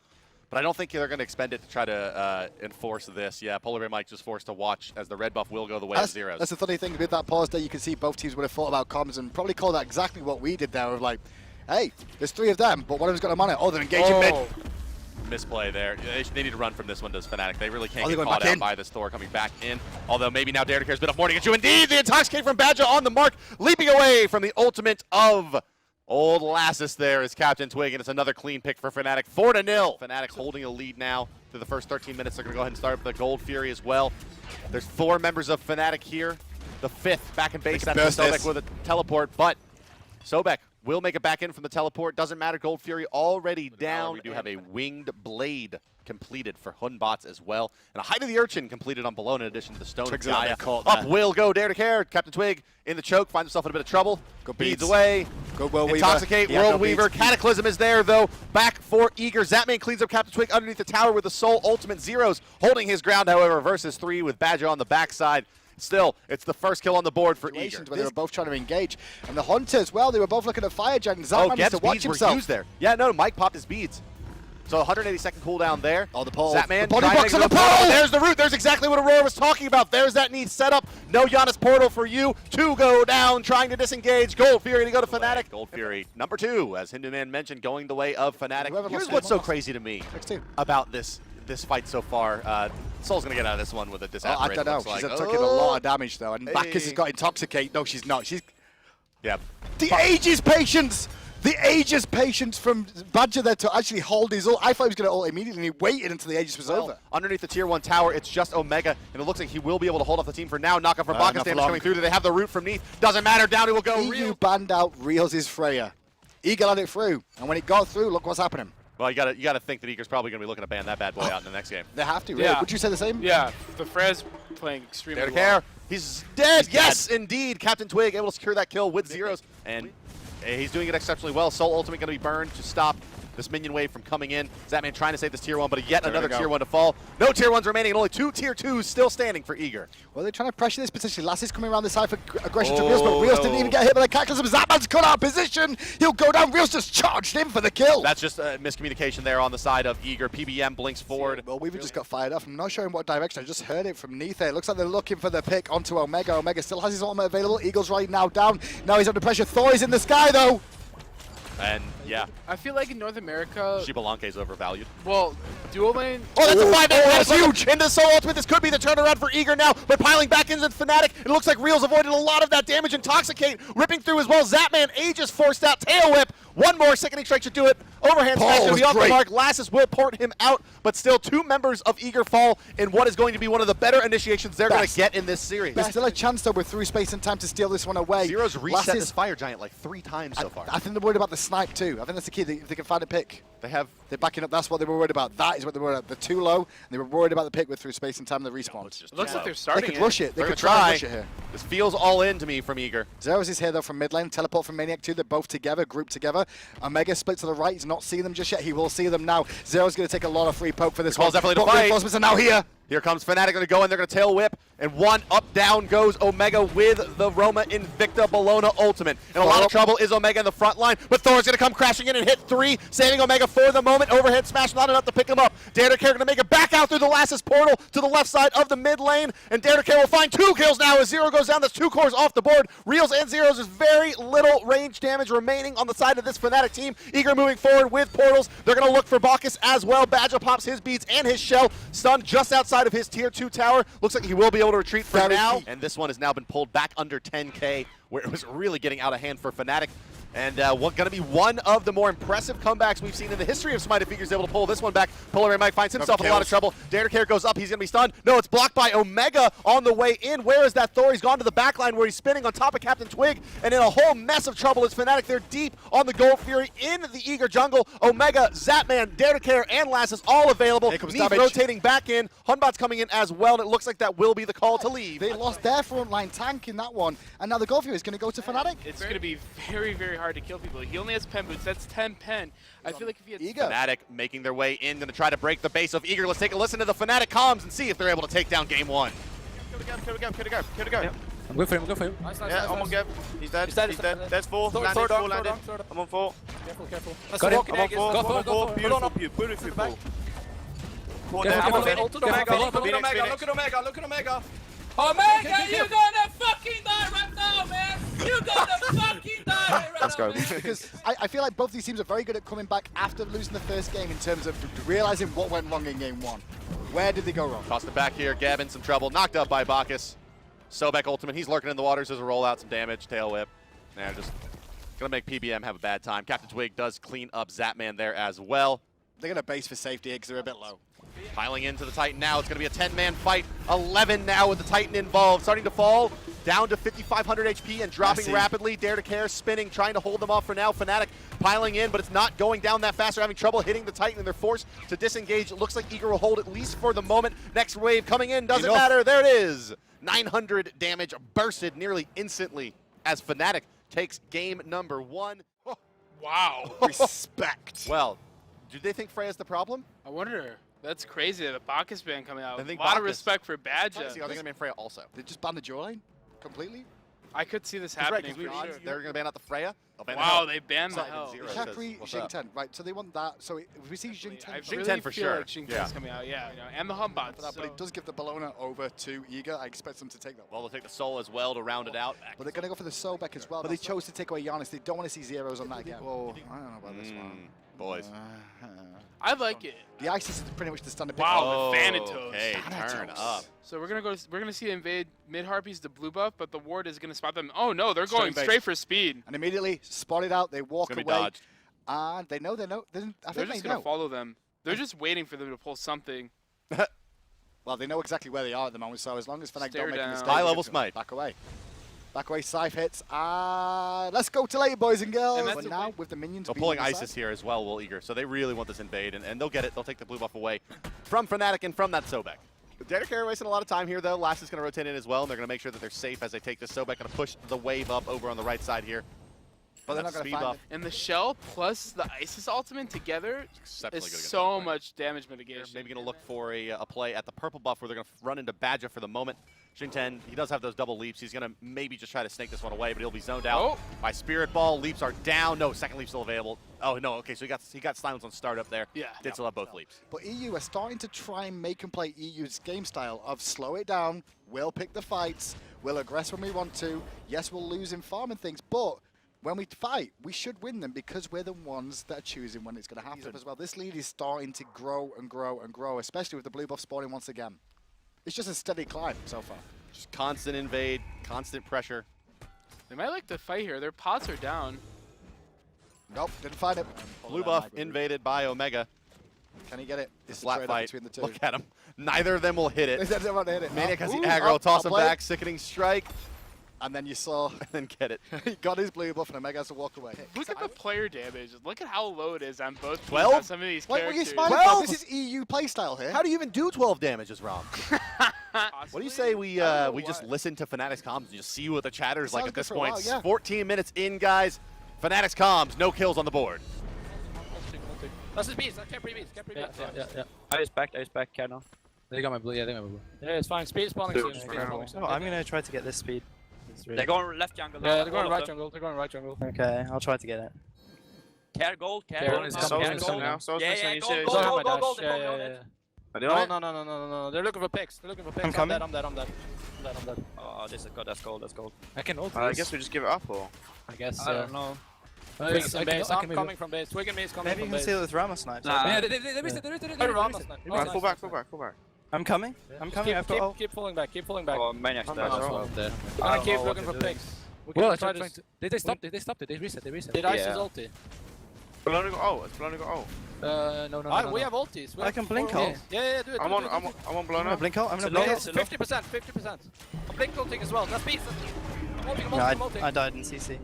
But I don't think they're going to expend it to try to enforce this. Yeah, Polar Bear Mike just forced to watch as the red buff will go the way of Zeros. That's the funny thing with that pause there. You can see both teams would have thought about comms and probably called that exactly what we did there. Of like, hey, there's 3 of them, but one of them's got a mana. Oh, they're engaging mid. Misplay there. They need to run from this one, does Fnatic. They really can't get caught out by this Thor coming back in. Although maybe now Dare to Care's been up more to get you. Indeed, the Intoxicate from Badger on the mark, leaping away from the ultimate of old Lassus there is Captain Twig, and it's another clean pick for Fnatic. 4-0. Fnatic holding a lead now through the first 13 minutes. They're going to go ahead and start with the Gold Fury as well. There's 4 members of Fnatic here. The 5th back in base. That's Sobek with a teleport, but Sobek will make it back in from the teleport. Doesn't matter, Gold Fury already down. We do have a Winged Blade completed for Hunbots as well. And a Height of the Urchin completed on Bologna in addition to the Stone of Gaia. Up will go Dare to Care. Captain Twig in the choke, finds himself in a bit of trouble. Beads away. Go World Intoxicate, Weaver. World Weaver. Cataclysm is there, though. Back for Eager. Zatman cleans up Captain Twig underneath the tower with the Soul Ultimate. Zeros holding his ground, however, versus 3 with Badger on the backside. Still, it's the first kill on the board for Eager. Where they were both trying to engage. And the Hunters, well, they were both looking at Fire Giant. Zatman needs to watch himself. Were used there. Yeah, no, Mike popped his beads. So 180-second cooldown there. Oh, the pole. Zatman, the body box on the pole! There's the root. There's exactly what Aurora was talking about. There's that need set up. No Giannis portal for you. 2 go down, trying to disengage. Gold Fury to go to Fnatic. Gold Fury, number 2, as Hinduman mentioned, going the way of Fnatic. Here's what's so crazy to me about this fight so far. Soul's going to get out of this one with a disapparate. I don't know. She's taking a lot of damage, though. And Bacchus has got Intoxicate. No, she's not. She's... Yeah. The ages patience! The Aegis patience from Badger there to actually hold his ult. I thought he was going to ult immediately, and he waited until the Aegis was over. Underneath the tier 1 tower, it's just Omega, and it looks like he will be able to hold off the team for now. Knockoff from Bacchus, damage coming through. Do they have the root from Neath? Doesn't matter, down it will go. EU banned out Reels' Freya. Eagle had it through, and when it got through, look what's happening. Well, you gotta think that Eager's probably going to be looking to ban that bad boy out in the next game. They have to, really. Yeah. Would you say the same? Yeah, the Freya's playing extremely well. Care. He's dead. Yes, indeed. Captain Twig able to secure that kill with Zeros, and he's doing it exceptionally well. Soul Ultimate going to be burned to stop this minion wave from coming in. Zatman trying to save this tier 1, but yet another tier 1 to fall. No tier 1s remaining, and only 2 tier 2s still standing for Eager. Well, they're trying to pressure this potentially. Lassie's coming around the side for aggression to Reels, but Reels didn't even get hit by the Cataclysm. Zatman's cut out of position. He'll go down. Reels just charged in for the kill. That's just a miscommunication there on the side of Eager. PBM blinks forward. Well, Weaver just got fired off. I'm not sure in what direction. I just heard it from Neath there. It looks like they're looking for the pick onto Omega. Omega still has his ultimate available. Eagle's right now down. Now he's under pressure. Thor is in the sky, though. And yeah, I feel like in North America, Shibalanke's overvalued. Well, dual lane. Oh, that's a 5-man. That's huge. Into Soul Ultimate. This could be the turnaround for Eager now, but piling back into Fnatic. It looks like Reels avoided a lot of that damage. Intoxicate ripping through as well. Zatman, Aegis forced out. Tail Whip. One more Sickening Strike should do it. Overhand smash to be off the mark. Lassus will port him out, but still 2 members of Eager fall in what is going to be one of the better initiations they're going to get in this series. There's still a chance, though, with through space and time to steal this one away. Zero's reset this Fire Giant like 3 times so far. I think they're worried about the snipe, too. I think that's the key. If they can find a pick. They're backing up. That's what they were worried about. That is what they were worried about. They're too low, and they were worried about the pick with through space and time and the respawn. It looks like they're starting. They could rush it. They could try to rush it here. This feels all in to me from Eager. Zeros is here, though, from mid lane. Teleport from Maniac 2. They're both together, grouped together. Omega split to the right. He's not seeing them just yet. He will see them now. Zero's going to take a lot of free poke for this one. Definitely to fight. Reinforcements are now here. Here comes Fnatic, going to go in, they're going to tail whip, and 1 up, down goes Omega with the Roma Invicta Bologna ultimate. In a lot of trouble is Omega in the front line, but Thor's going to come crashing in and hit 3, saving Omega for the moment. Overhead smash, not enough to pick him up. Dare to Care going to make it back out through the Lassus portal to the left side of the mid lane, and Dare to Care will find 2 kills now as Zero goes down. That's 2 cores off the board. Reels and Zeros, there's very little range damage remaining on the side of this Fnatic team. Eager moving forward with portals. They're going to look for Bacchus as well. Badger pops his beads and his shell, stunned just outside of his tier 2 tower. Looks like he will be able to retreat for now. And this one has now been pulled back under 10K, where it was really getting out of hand for Fnatic. And going to be one of the more impressive comebacks we've seen in the history of Smite if Eager's able to pull this one back. Polar Ray Mike finds himself in a lot of trouble. Dare to Care goes up. He's going to be stunned. No, it's blocked by Omega on the way in. Where is that Thor? He's gone to the back line where he's spinning on top of Captain Twig. And in a whole mess of trouble is Fnatic. They're deep on the Gold Fury in the Eager jungle. Omega, Zatman, Dare to Care, and Lassus all available. Neath rotating back in. Hunbot's coming in as well, and it looks like that will be the call to leave. They lost their front line tank in that one, and now the Gold Fury is going to go to Fnatic. It's going to be very, very hard to kill people. He only has pen boots. That's 10 pen. I feel like if he had Eager. Fnatic making their way in, going to try to break the base of Eager. Let's take a listen to the Fnatic comms and see if they're able to take down game 1. Kill the go. Yep. I'm going for him, Nice, almost get. He's dead. There's 4. Landed. I'm on 4. Careful. I'm on 4. Beautiful. Beautiful. Look at Omega. Omega, you're gonna fucking die right now, man! You're gonna fucking die right now! Let's go. Because I feel like both these teams are very good at coming back after losing the first game in terms of realizing what went wrong in game 1. Where did they go wrong? Tossed it back here. Gab in some trouble. Knocked up by Bacchus. Sobek ultimate. He's lurking in the waters as a rollout. Some damage. Tail whip. Just gonna make PBM have a bad time. Captain Twig does clean up Zatman there as well. They're going to base for safety because they're a bit low. Piling into the Titan now. It's going to be a 10-man fight. 11 now with the Titan involved. Starting to fall down to 5,500 HP and dropping rapidly. Dare to Care spinning, trying to hold them off for now. Fnatic piling in, but it's not going down that fast. They're having trouble hitting the Titan, and they're forced to disengage. It looks like Eager will hold at least for the moment. Next wave coming in. Doesn't matter. There it is. 900 damage bursted nearly instantly as Fnatic takes game number 1. Oh. Wow. Respect. Well, do they think Freya's the problem? I wonder. That's crazy. The Bacchus ban coming out. I think a lot of Bacchus. respect for Badger. Are they going to ban Freya also? They just banned the Joy Lane completely? I could see this Right, happening. sure. Sure. They're going to ban out the Freya. Wow, they banned the hell. Capri, Xing10. Right, so they want that. So if we see Xing10. I Xing10 really for feel sure. like Xing10's coming out, yeah. And the Humbots. But it does give the Bellona over to Eager. I expect them to take that one. Well, they'll take the Soul as well to round it out. But they're going to go for the Sobek as well. But they chose to take away Giannis. They don't want to see zeros on that again. Whoa, I don't know about this one. Boys. I like it. The Isis is pretty much the standard pick. Wow, the Thanatos. Okay, turn up. So we're gonna see invade mid Harpies the blue buff, but the ward is gonna spot them. Oh no, they're going straight for speed. And immediately spotted out, they walk away. Dodged. And they know. They're just gonna follow them. They're just waiting for them to pull something. Well, they know exactly where they are at the moment, so as long as Fnatic don't make a mistake, high level smite. Back away. Back away, Scythe hits. Let's go to late, boys and girls. And but now with the minions They're being pulling on the Isis side. here as well, Will Eager. So they really want this invade, and they'll get it. They'll take the blue buff away from Fnatic and from that Sobek. Dare to Care wasting a lot of time here, though. Last is going to rotate in as well, and they're going to make sure that they're safe as they take this Sobek. Going to push the wave up over on the right side here. But they're not going to find it. And the Shell plus the Isis ultimate together is so much damage mitigation. They're maybe going to look for a play at the purple buff where they're going to run into Badger for the moment. Xing10, he does have those double leaps. He's going to maybe just try to snake this one away, but he'll be zoned out by Spirit Ball. Leaps are down. No, second leap still available. Oh, no, okay, so he got silence on startup there. Yeah. Did still have both leaps. But EU are starting to try and make and play EU's game style of slow it down, we'll pick the fights, we'll aggress when we want to. Yes, we'll lose in farm and things, but when we fight, we should win them because we're the ones that are choosing when it's going to happen as well. This lead is starting to grow and grow and grow, especially with the blue buff spawning once again. It's just a steady climb so far. Just constant invade, constant pressure. They might like to fight here. Their pots are down. Nope, didn't find it. Blue buff invaded by Omega. Can he get it? It's Slap fight. between the two. Look at him. Neither of them will hit it. They don't want to hit it. Maniac has the aggro, toss him back, sickening strike. And then you saw and then get it. he got his blue buff and Omega has to walk away. Look at the player damage. Look at how low it is on both teams 12? on some of these Wait, characters. what are you smiling for? This is EU playstyle here. How do you even do 12 damage as Rom? What do you say we just listen to Fnatic's comms and just see what the chatter's like at this point? While, yeah. 14 minutes in, guys. Fnatic's comms, no kills on the board. That's his beast. That's Capri beast. Capri beast. Yeah. I was back, care now. They got my blue. Yeah, they got my blue. Yeah, it's fine. Speed spawning soon. Oh, I'm gonna try to get this speed. They're going left jungle. Yeah, they're going right jungle. They're going right jungle. Okay, I'll try to get it. Care gold. Care is coming now. Yeah, gold. Yeah. No. They're looking for picks. I'm coming. I'm dead. Oh, this is good. That's gold. I can ult. I guess we just give it up, or? I guess. I don't know. I'm coming from base. Twig and me is coming Maybe from you base. can steal with Rama snipes. Yeah, they missed it. Fall back. I'm coming. Keep falling back. Oh, Maniac's dead. I'm gonna keep looking for picks. Well, they stopped it. They reset. Did Isis ulti? Bologna got ult. It's Bologna got ult. No. We have ultis. I can blink ult. Yeah, do it. I'm on Bologna. Blink ult. I'm gonna blink ult. 50%. I'm blink ulting as well. That's beast. I'm ulting. I died in CC.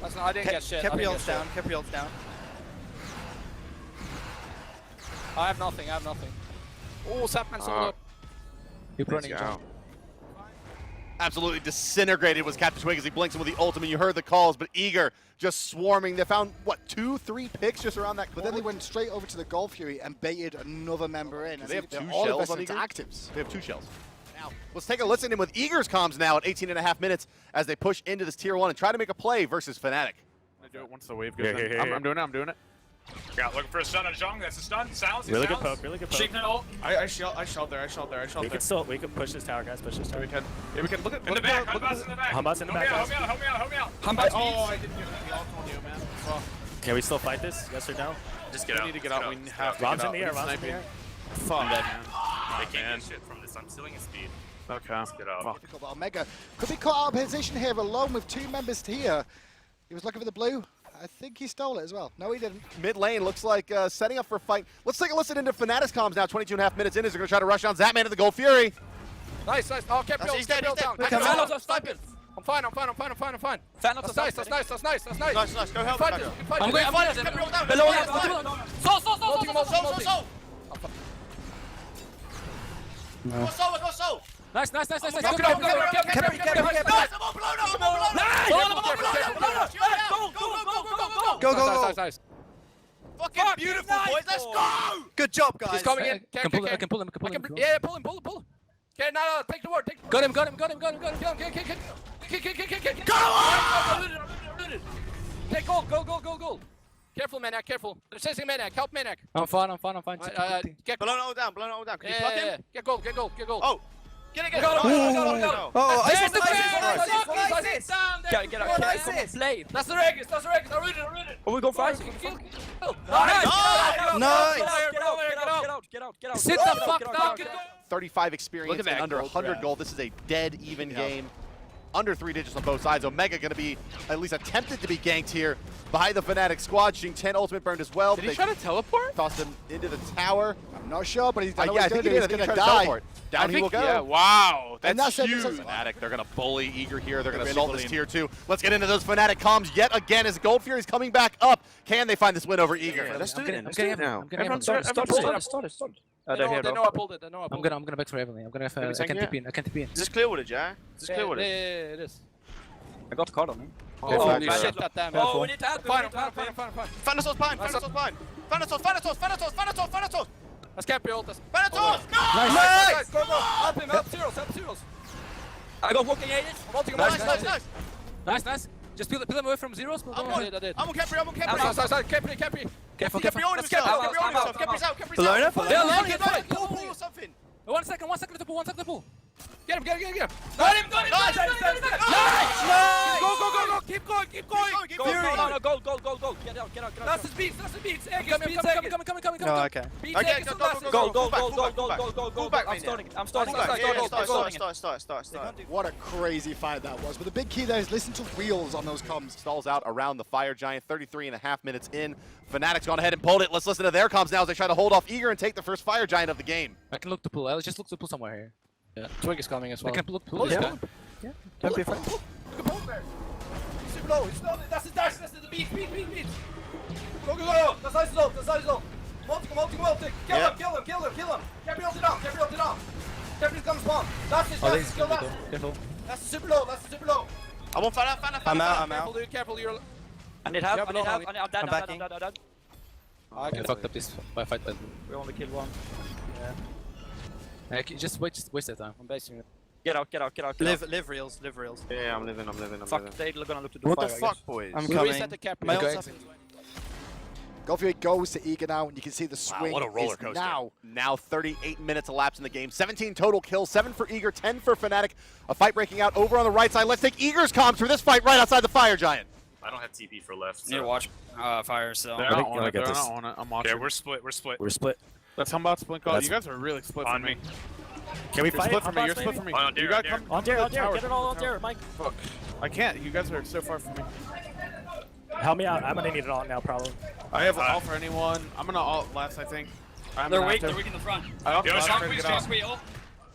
That's not, I didn't get shit. Capri ult's down. I have nothing. Oh, Sapman sold up. Keep running. Absolutely disintegrated was Captain Twig as he blinks him with the ultimate. You heard the calls, but Eager just swarming. They found, what, 2-3 picks just around that corner? But then they went straight over to the Gold Fury and baited another member in. They have 2 all shells on into Eager? actives. They have 2 shells. Now, let's take a listen in with Eager's comms now at 18.5 minutes as they push into this Tier 1 and try to make a play versus Fnatic. I do it once the wave goes in. I'm doing it. Yeah, looking for a stun on Zhong. That's a stun. Sounds. Really good poke. Shaking it all. I shelled there. We can push this tower, guys. Push this tower. We can look at In the back. Humbats in the back. Humbats in the back, guys. Help me out. Humbats. Oh, I didn't get the ult on you, man. Fuck. Can we still fight this? Yes or no? Just get out. We need to get out. We have to Rom's get in the air. out. Rom's in the air. Fuck, man. They can't get shit from this. I'm stealing his speed. Okay. Let's get out. Fuck. Difficult, but Omega could be caught out of position here alone with 2 members here. He was looking for the blue. I think he stole it as well. No, he didn't. Mid lane looks like setting up for a fight. Let's take a listen into Fnatic's comms now. 22.5 minutes in as they're going to try to rush down Zatman to the Gold Fury. Nice. Oh, kept build down. I'm fine. That's nice. Nice. Go help. I'm going. So. Go. Nice. Go. Nice. Fucking beautiful, boys. Let's go. Good job, guys. He's coming in. I can pull him. Yeah, pull him. Okay, now take the word. Got him. Kill. Go on! Okay, goal. Careful, Maniac, careful. They're chasing Maniac. Help Maniac. I'm fine. Get Blown it all down. Can you plug him? Get goal. Oh. Get it. Go. Oh, There's the Get out. Play. That's the Regis. I read it. Oh, we go fast. Nice. Get out. Sit the fuck down. 35 experience Look at and that under gold 100 grab. gold. This is a dead even game. Under 3 digits on both sides. Omega going to be at least attempted to be ganked here by the Fnatic squad. Shing 10 ultimate burned as well. Did he try to teleport? Tossed him into the tower. I'm not sure, but he's I think he did. I think he tried to teleport. Down he will go. Yeah, wow. that's huge. Fnatic, they're going to bully Eager here. They're going to assault this tier 2. Let's get into those Fnatic comms yet again as Gold Fury's coming back up. Can they find this win over Eager? Let's do it now. Everyone start. They know I pulled it. I'm gonna back for Evelyn. I can TP in. Is this clear with it, yeah? Yeah, it is. I got card on me. Oh, shit, that damn. Oh, we need to add. Fine. Thanatos pine. Thanatos. Let's cap your ult. Thanatos! Nice. Go. Help zeros. I got walking 80s. I'm ulting him. Nice. Just peel them away from zeros. I'm on Capri. Capri. Careful. Capri on himself. Capri's out. Alone? They're alone. Get Pull fight. or something. 1 second to pull. Get him. Got him. Nice. Go. Keep going. Go. Get out. That's his beats. Coming. No, okay. Okay, go back. I'm starting. Start. What a crazy fight that was. But the big key there is listen to wheels on those comms. Stalls out around the Fire Giant. 33.5 minutes in. Fnatic's gone ahead and pulled it. Let's listen to their comms now as they try to hold off Eager and take the first Fire Giant of the game. I can look to pull. I'll just look to pull somewhere here. Yeah. Twig is coming as well. I can pull this guy. Yeah. Don't be afraid. Super low. That's his dash. That's the beat. Go. That's nice low. Multi. Kill him. Capri ulted off. Capri's gonna spawn. That's his dash. Kill that. Careful. That's the super low. I'm on Fana. I'm out. Careful, you're... I need help. I'm backing. down. I fucked up this fight, but we only killed one. Yeah. Just waste that time. I'm basing it. Get out. Live reals. Yeah, I'm living. Fuck, they're gonna look to do What fire, the I fuck, guess. boys? I'm We coming. reset the Capri. My Go. ult's up. Gold Fury goes to Eager now, and you can see the swing. What a roller is coaster. Now 38 minutes elapsed in the game. 17 total kills, 7 for Eager, 10 for Fnatic. A fight breaking out over on the right side. Let's take Eager's comms for this fight right outside the Fire Giant. I don't have TP for left. Need to watch fire, so... They're not on it. I'm watching. Yeah, we're split. Let's come about split call. You guys are really split on for me. Can we You're split for me. You're split for me. On You gotta come On dare, get it all on dare, Mike. Fuck. I can't. You guys are so far from me. Help me out, I'm gonna need it all now, probably. I have ult for anyone. I'm gonna ult last, I think. They're weak in the front. I ult Yo, last Sean, to please get out. chase me ult.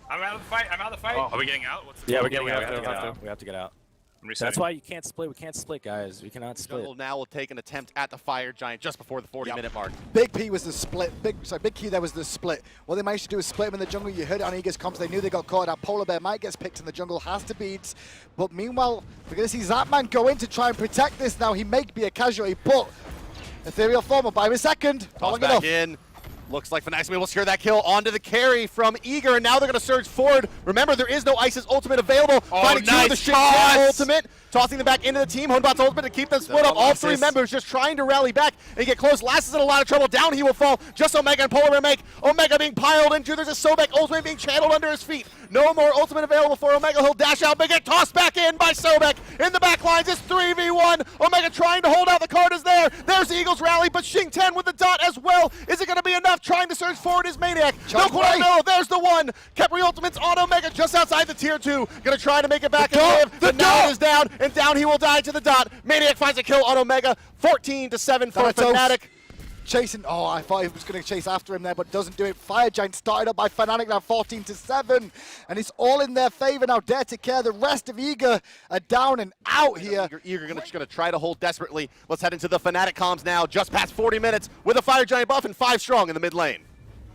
I'm out of the fight. Are we getting out? What's the Yeah, we're getting out. We have to get out. I'm resetting. That's why you can't split. We can't split, guys. We cannot split. Jungle now will take an attempt at the Fire Giant just before the 40-minute mark. Big P was the split. Big key there was the split. What they managed to do is split him in the jungle. You heard it on Eager's comps. They knew they got caught out. Polar Bear might get picked in the jungle, has to beat. But meanwhile, we're going to see Zapman go in to try and protect this now. He may be a casualty, but Ethereal Form will buy him a second. Toss back in. Looks like Fnatic's able to secure that kill onto the carry from Eager, and now they're going to surge forward. Remember, there is no Ice's ultimate available. Finding two of the Shit ultimate, tossing them back into the team. Honebot's ultimate to keep them split up. All three members just trying to rally back and get close. Last is in a lot of trouble. Down he will fall. Just Omega and Polar Bear make. Omega being piled into. There's a Sobek ultimate being channeled under his feet. No more ultimate available for Omega. He'll dash out, but get tossed back in by Sobek. In the back lines, it's 3v1. Omega trying to hold out. The card is there. There's the Eagles rally, but Shing 10 with the dot as well. Is it going to be enough? left, trying to surge forward is Maniac. No quite know. There's the one. Khepri Ultimate's auto mega just outside the tier 2. Gonna try to make it back and live, but now it is down, and down he will die to the dot. Maniac finds a kill on Omega, 14-7 for Fnatic. Chasing, oh, I thought he was going to chase after him there, but doesn't do it. Fire Giant started up by Fnatic now 14-7, and it's all in their favor now. Dare to Care, the rest of Eager are down and out here. Eager just going to try to hold desperately. Let's head into the Fnatic comms now, just past 40 minutes, with a Fire Giant buff and 5 strong in the mid lane.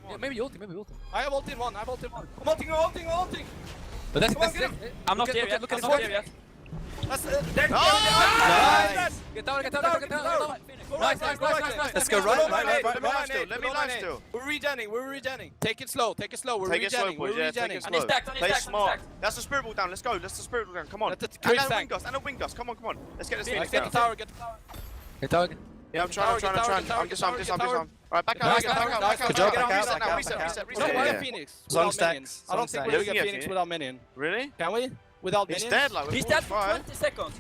Yeah, maybe ulti, maybe ulti. I have ulti one, I'm ulting. But I'm not there yet, I'm not there yet. Nice! Get down. Nice. Let's go right. Let me line still. We're regenning. Take it slow. We're regenning. Play smart. That's the spirit ball down. Let's go. Come on. And a wing dust. Come on. Let's get this thing down. Get the tower. Get tower. Yeah, I'm trying. I'm disarmed. Alright, back out. Reset. No, why Phoenix? Without minions. I don't think we're doing a Phoenix without minion. Really? Can we? Without minions? He's dead, like, he's dead for 20 seconds.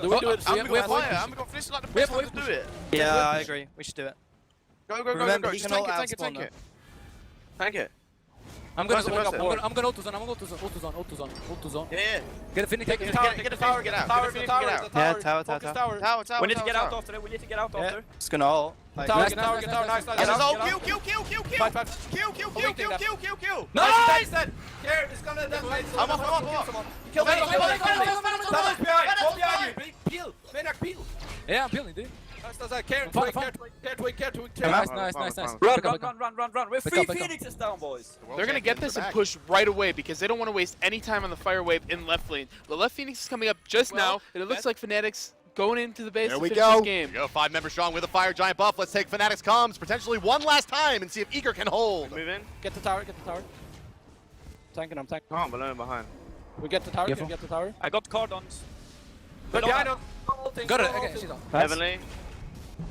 Do we do it? I'm gonna go finish like the best time to do it. Yeah, I agree. We should do it. Go. Remember, Just tank it. Tank it. I'm gonna ult zone. Yeah. Get a Phoenix. Get the tower, get out. Yeah, tower. We need to get out after. It's gonna ult. Tower, nice. Kill. Nice! Here, it's gonna detonate. I'm off. Kill me. Tower's behind. Go behind you. Peel. Maniac, peel. Yeah, I'm peeling, dude. Care to. Nice. Run. We're 3 Phoenixes down, boys. They're going to get this and push right away because they don't want to waste any time on the fire wave in left lane. The left Phoenix is coming up just now, and it looks like Fnatic's going into the base to finish this game. There we go, 5 members strong with a Fire Giant buff. Let's take Fnatic's comms potentially one last time and see if Eager can hold. Move in. Get the tower. I'm tanking. Oh, below and behind. We get the tower. Can we get the tower? I got cardons. Behind us. Got it. Okay, she's on. Heavenly.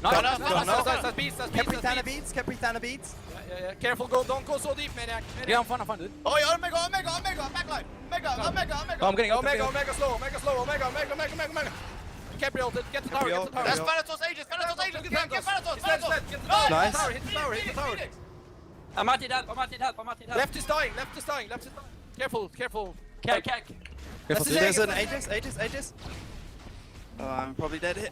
That's beats. Capritana beats. Yeah. Careful, don't go so deep, Maniac. Yeah, I'm fine, dude. Oh, yeah, Omega, backline. Omega. I'm getting Omega slow. Omega. Khepri ulted, get the tower. That's Thanatos Aegis. Get Thanatos. Nice. Hit the tower. I'm at it up. Left is dying. Careful. There's an Aegis. Oh, I'm probably dead here.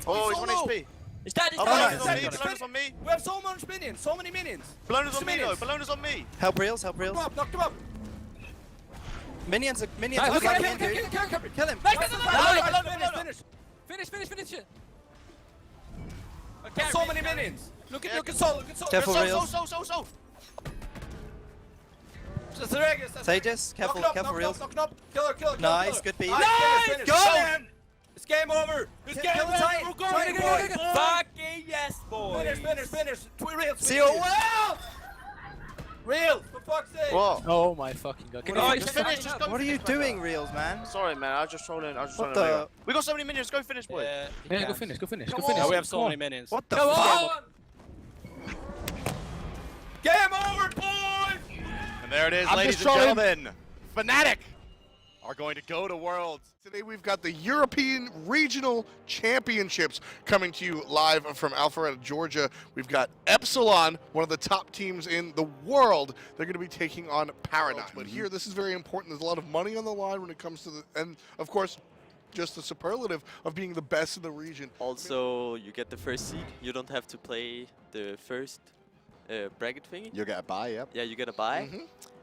Oh, he's 1 HP. It's dead. Ballona's on me. We have so many minions. Ballona's on me. Help reels. Knock them up. Minions. Kill him. Finish. So many minions. Look at Sol. Careful reels. So. Sages, careful reels. Kill. Nice, good beat. Nice! Go! It's game over. We're going. Fucking yes, boys. Finish. Reels. See you well. Reels, for fuck's sake. What? Oh my fucking god. What are you doing, reels, man? Sorry, man. I was just trolling. What the? We got so many minions. Go finish, boy. Yeah, go finish. Oh, we have so many minions. What the fuck? Game over, boys! And there it is, ladies and gentlemen. Fnatic are going to go to Worlds. Today we've got the European Regional Championships coming to you live from Alpharetta, Georgia. We've got Epsilon, one of the top teams in the world. They're going to be taking on Paradigm. But here, this is very important. There's a lot of money on the line when it comes to and of course, just the superlative of being the best in the region. Also, you get the first seed. You don't have to play the first bracket thingy. You get a buy, yep. Yeah, you get a buy.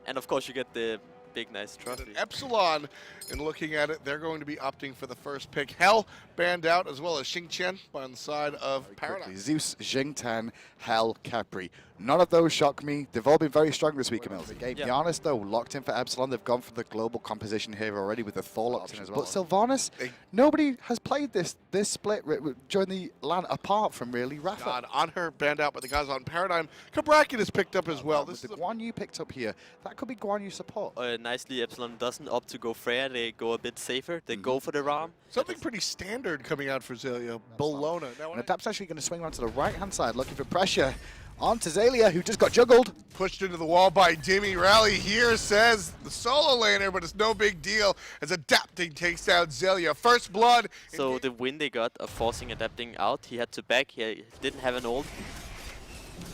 And of course, you get the big nice trophy. Epsilon, in looking at it, they're going to be opting for the first pick. Hell banned out, as well as Xingqian on the side of Paradigm. Zeus, Xingtan, Hell, Khepri. None of those shock me. They've all been very strong this week, Camille. Giannis, though, locked in for Epsilon. They've gone for the global composition here already with the Thor locked in as well. But Sylvanas, nobody has played this split during the LAN apart from really Rafa. God, on her banned out, but the guys on Paradigm. Kabrakin is picked up as well. This is the Guan Yu picked up here. That could be Guan Yu support. Nicely, Epsilon doesn't opt to go Freya. They go a bit safer. They go for the Ram. Something pretty standard coming out for Zelia. Bologna. And Adapt's actually going to swing around to the right-hand side, looking for pressure onto Zelia, who just got juggled. Pushed into the wall by Dimmy. Rally here says the solo laner, but it's no big deal as Adapting takes out Zelia. First blood. So the win they got of forcing Adapting out, he had to back. He didn't have an ult.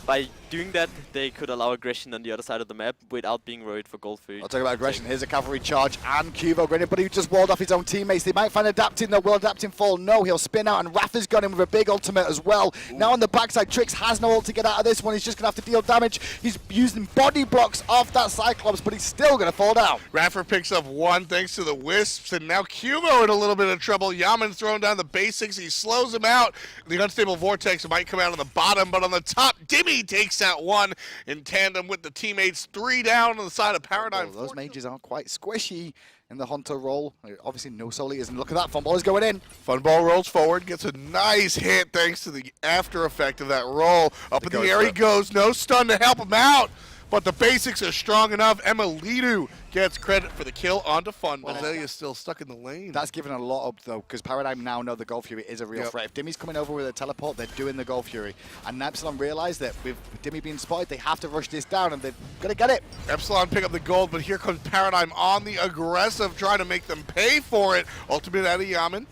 by doing that, they could allow aggression on the other side of the map without being worried for gold food. I'll talk about aggression. Here's a cavalry charge and Cubo grenade, but he just walled off his own teammates. They might find Adapting, though. Will Adapting fall? No, he'll spin out, and Rafa's got him with a big ultimate as well. Ooh. Now on the backside, Trix has no ult to get out of this one. He's just going to have to deal damage. He's using body blocks off that Cyclops, but he's still going to fall down. Rafa picks up one thanks to the Wisps, and now Cubo in a little bit of trouble. Yaman's throwing down the basics. He slows him out. The Unstable Vortex might come out on the bottom, but on the top, Dimmy takes out one in tandem with the teammates. 3 down on the side of Paradigm. Those mages are quite squishy in the Hunter roll. Obviously, no soul eaters, and look at that. Funball is going in. Funball rolls forward, gets a nice hit thanks to the after effect of that roll. Up in the air he goes. No stun to help him out. But the basics are strong enough. Emilidu gets credit for the kill onto Funball. Azalea's still stuck in the lane. That's given a lot up, though, because Paradigm now know the Gold Fury is a real threat. If Dimmy's coming over with a teleport, they're doing the Gold Fury. And Epsilon realize that with Dimmy being spotted, they have to rush this down, and they've got to get it. Epsilon pick up the gold, but here comes Paradigm on the aggressive, trying to make them pay for it. Ultimate out of Yaman.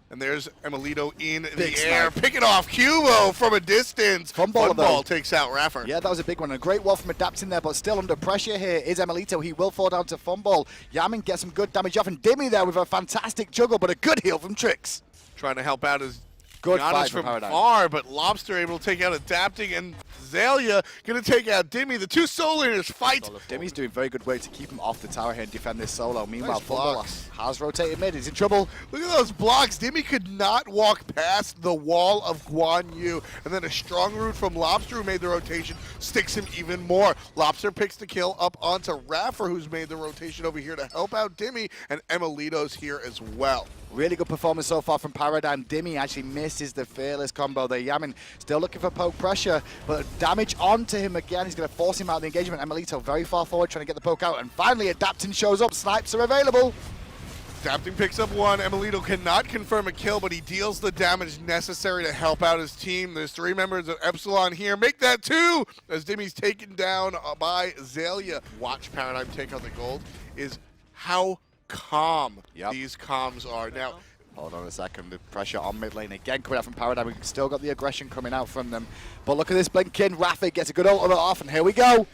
And there's Emilido in the air. Pick it off Cubo from a distance. Funball takes out Raffer. Yeah, that was a big one. A great wall from Adapting there, but still under pressure here is Emilito. He will fall down to Funball. Yamin gets some good damage off, and Dimmy there with a fantastic juggle, but a good heal from Trix. Trying to help out his good Giannis fight from Paradigm. far, but Lobster able to take out Adapting, and Zalia going to take out Dimmy. The two soul leaders fight. Dimmy's doing very good work to keep him off the tower here and defend this solo. Meanwhile, Nice Funball has rotated mid. He's in trouble. Look at those blocks. Dimmy could not walk past the wall of Guan Yu. And then a strong root from Lobster, who made the rotation, sticks him even more. Lobster picks the kill up onto Raffer, who's made the rotation over here to help out Dimmy, and Emilito's here as well. Really good performance so far from Paradigm. Dimmy actually misses the Fearless combo there. Yamin still looking for poke pressure, but damage onto him again. He's going to force him out of the engagement. Emilito very far forward trying to get the poke out, and finally Adapting shows up. Snipes are available. Adapting picks up one. Emilito cannot confirm a kill, but he deals the damage necessary to help out his team. There's 3 members of Epsilon here. Make that 2 as Dimmy's taken down by Zalia. Watch Paradigm take out the gold is how calm these comms are. Now, hold on a second. The pressure on mid lane again coming out from Paradigm. We've still got the aggression coming out from them. But look at this blinking. Rafa gets a good ultimate off, and here we go.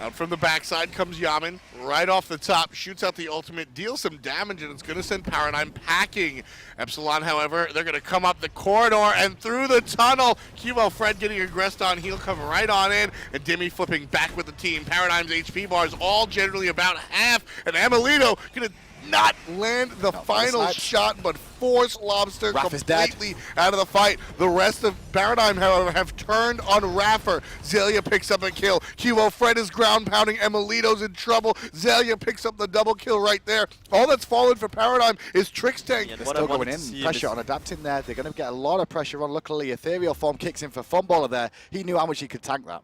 Out from the backside comes Yamin, right off the top, shoots out the ultimate, deals some damage, and it's going to send Paradigm packing. Epsilon, however, they're going to come up the corridor and through the tunnel. Cubo Fred getting aggressed on, he'll come right on in, and Dimmy flipping back with the team. Paradigm's HP bar is all generally about half, and Emilito going to not land the final shot, but force Lobster completely out of the fight. The rest of Paradigm, however, have turned on Raffer. Zalia picks up a kill. Cubo Fred is ground pounding. Emilito's in trouble. Zalia picks up the double kill right there. All that's fallen for Paradigm is Trix Tank. They're still going in. Pressure on Adapting there. They're going to get a lot of pressure on. Luckily, Ethereal Form kicks in for Funballer there. He knew how much he could tank that.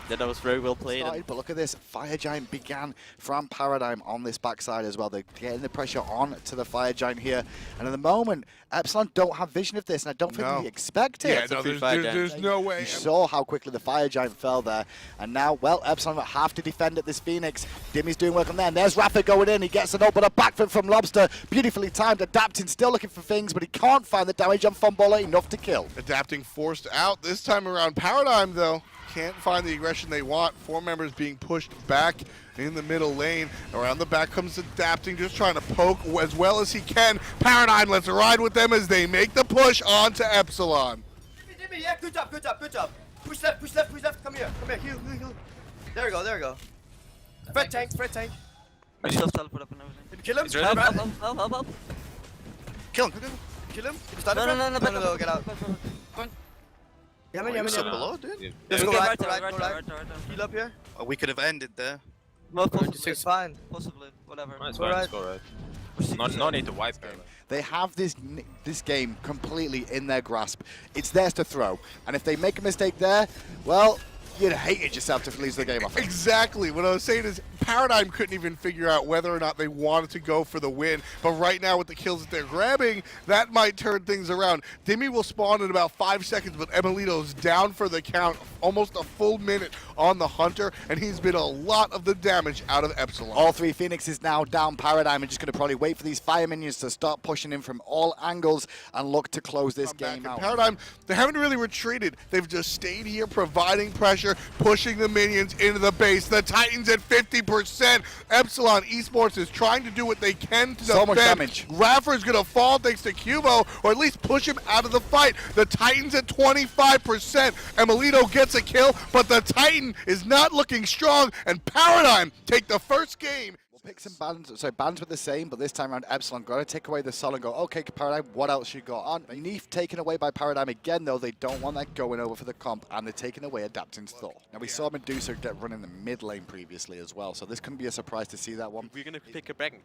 Yeah, that was very well played. But look at this. Fire Giant began from Paradigm on this backside as well. They're getting the pressure on to the Fire Giant here. And at the moment, Epsilon don't have vision of this, and I don't think they expect it. Yeah, no, there's no way. You saw how quickly the Fire Giant fell there. And now, well, Epsilon have to defend at this Phoenix. Dimmy's doing work on there. And there's Rafa going in. He gets an ult, but a backflip from Lobster. Beautifully timed. Adapting, still looking for things, but he can't find the damage on Funballer enough to kill. Adapting forced out this time around. Paradigm, though, can't find the aggression they want. 4 members being pushed back in the middle lane. Around the back comes Adapting, just trying to poke as well as he can. Paradigm lets ride with them as they make the push onto Epsilon. Dimmy, yeah, good job, good job, good job. Push left, push left, push left. Come here, heal, heal, heal. There we go, there we go. Fred tank, Fred tank. I still put up and everything. Did you kill him? He's ready. Help. Kill him, kill him. No, get out. Yeah, man, below, dude? Let's go right. Heal up here. Oh, we could have ended there. Well, It's fine. Possibly, whatever. It's fine, let's go right. No need to wipe there. They have this game completely in their grasp. It's theirs to throw. And if they make a mistake there, well, you'd hated yourself to lose the game off it. Exactly. What I was saying is Paradigm couldn't even figure out whether or not they wanted to go for the win. But right now with the kills that they're grabbing, that might turn things around. Demi will spawn in about 5 seconds, but Emilito's down for the count, almost a full minute on the Hunter, and he's been a lot of the damage out of Epsilon. All three Phoenixes now down. Paradigm are just going to probably wait for these fire minions to start pushing in from all angles and look to close this game out. Paradigm, they haven't really retreated. They've just stayed here, providing pressure, pushing the minions into the base. The Titans at 50%. Epsilon Esports is trying to do what they can to defend. So much damage. Raffer's going to fall thanks to Cubo, or at least push him out of the fight. The Titans at 25%. Emilito gets a kill, but the Titan is not looking strong, and Paradigm take the first game. Picks and bans, so bans were the same, but this time around Epsilon got to take away the Sol and go, okay, Paradigm, what else you got on? Neef taken away by Paradigm again, though. They don't want that going over for the comp, and they're taking away Adapting's Thor. Now, we saw Medusa get run in the mid lane previously as well, so this couldn't be a surprise to see that one. If we're going to pick a Bracken,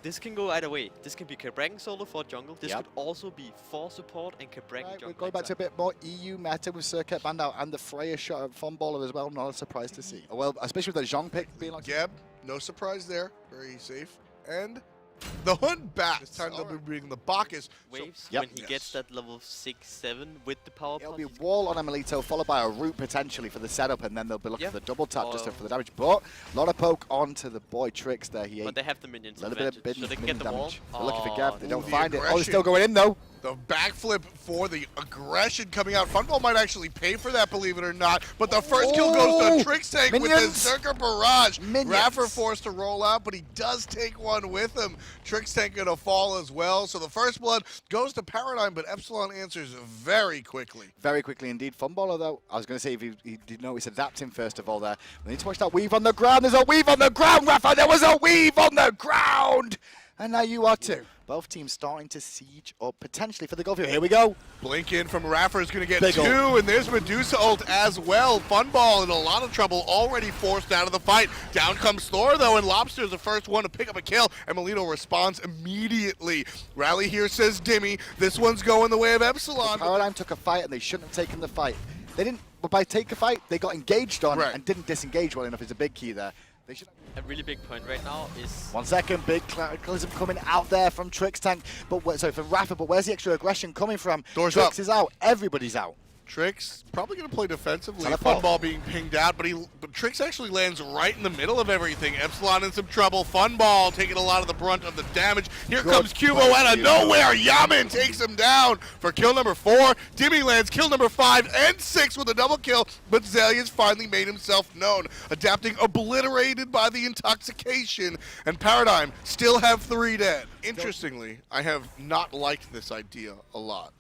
this can go either way. This can be Cabracken solo for jungle. This could also be for support and Cabracken jungle. We're going back to a bit more EU meta with Circuit banned out and the Freya shot at Funballer as well. Not a surprise to see. Well, especially with the Zhong pick being like... Geb, no surprise there. Very safe. And the Hunt back. This time they'll be bringing the Bacchus. Waves when he gets that level 6-7 with the power. It'll be wall on Emilito, followed by a root potentially for the setup, and then they'll be looking for the double tap just for the damage. But a lot of poke onto the boy Trix there. But they have the minions. A little bit of so they can get the wall. They're looking for Geb. They don't find it. Oh, they're still going in though. The backflip for the aggression coming out. Funball might actually pay for that, believe it or not. But the first kill goes to Trix Tank with his Zerker Barrage. Raffer forced to roll out, but he does take one with him. Trix Tank gonna fall as well. So the first blood goes to Paradigm, but Epsilon answers very quickly. Very quickly indeed. Funballer though, I was going to say if he did notice adapting first of all there. We need to watch that weave on the ground. There's a weave on the ground, Raffer. There was a weave on the ground. And now you are too. Both teams starting to siege up potentially for the goal view. Here we go. Blink in from Raffer is going to get two, and there's Medusa ult as well. Funball in a lot of trouble, already forced out of the fight. Down comes Thor though, and Lobster is the first one to pick up a kill. Emilito responds immediately. Rally here says Dimmy. This one's going the way of Epsilon. Paradigm took a fight, and they shouldn't have taken the fight. They didn't, but by take a fight, they got engaged on and didn't disengage well enough is a big key there. They should. A really big point right now is... 1 second, big Cataclysm coming out there from Trix Tank, but sorry, from Raffer, but where's the extra aggression coming from? Doors Trix is out, everybody's out. Trix probably going to play defensively. Funball being pinged out, but Trix actually lands right in the middle of everything. Epsilon in some trouble. Funball taking a lot of the brunt of the damage. Here comes Cubo out of nowhere. Yaman takes him down for kill number 4. Dimmy lands kill number 5 and 6 with a double kill, but Zelia's finally made himself known. Adapting obliterated by the intoxication, and Paradigm still have 3 dead. Interestingly, I have not liked this idea a lot.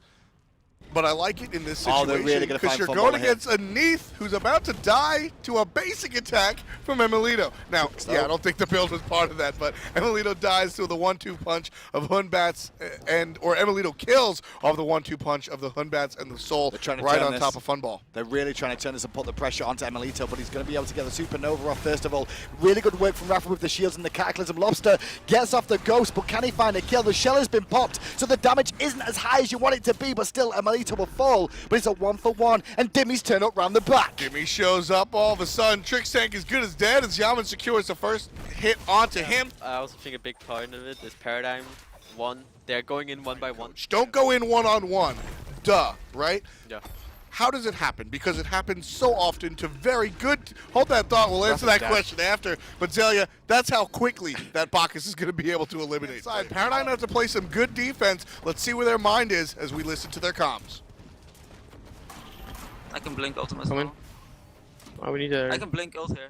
But I like it in this situation because you're going against a Neith who's about to die to a basic attack from Emilito. Now, yeah, I don't think the build was part of that, but Emilito dies to the 1-2 punch of Hunbats, or Emilito kills off the 1-2 punch of the Hunbats and the Soul right on top of Funball. They're really trying to turn this and put the pressure onto Emilito, but he's going to be able to get the Supernova off first of all. Really good work from Raffer with the shields and the Cataclysm. Lobster gets off the Ghost, but can he find a kill? The shell has been popped, so the damage isn't as high as you want it to be, but still Emilito will fall, but it's a 1-for-1, and Dimmy's turn up round the back. Dimmy shows up all of a sudden. Trix Tank is good as dead as Yaman secures the first hit onto him. I also think a big part of it is Paradigm 1. They're going in 1 by 1. Don't go in 1-on-1. Duh, right? Yeah. How does it happen? Because it happens so often to very good... Hold that thought. We'll answer that question after. But Zelia, that's how quickly that Bacchus is going to be able to eliminate. Paradigm has to play some good defense. Let's see where their mind is as we listen to their comms. I can blink ult as well. Oh, we need a... I can blink ult here.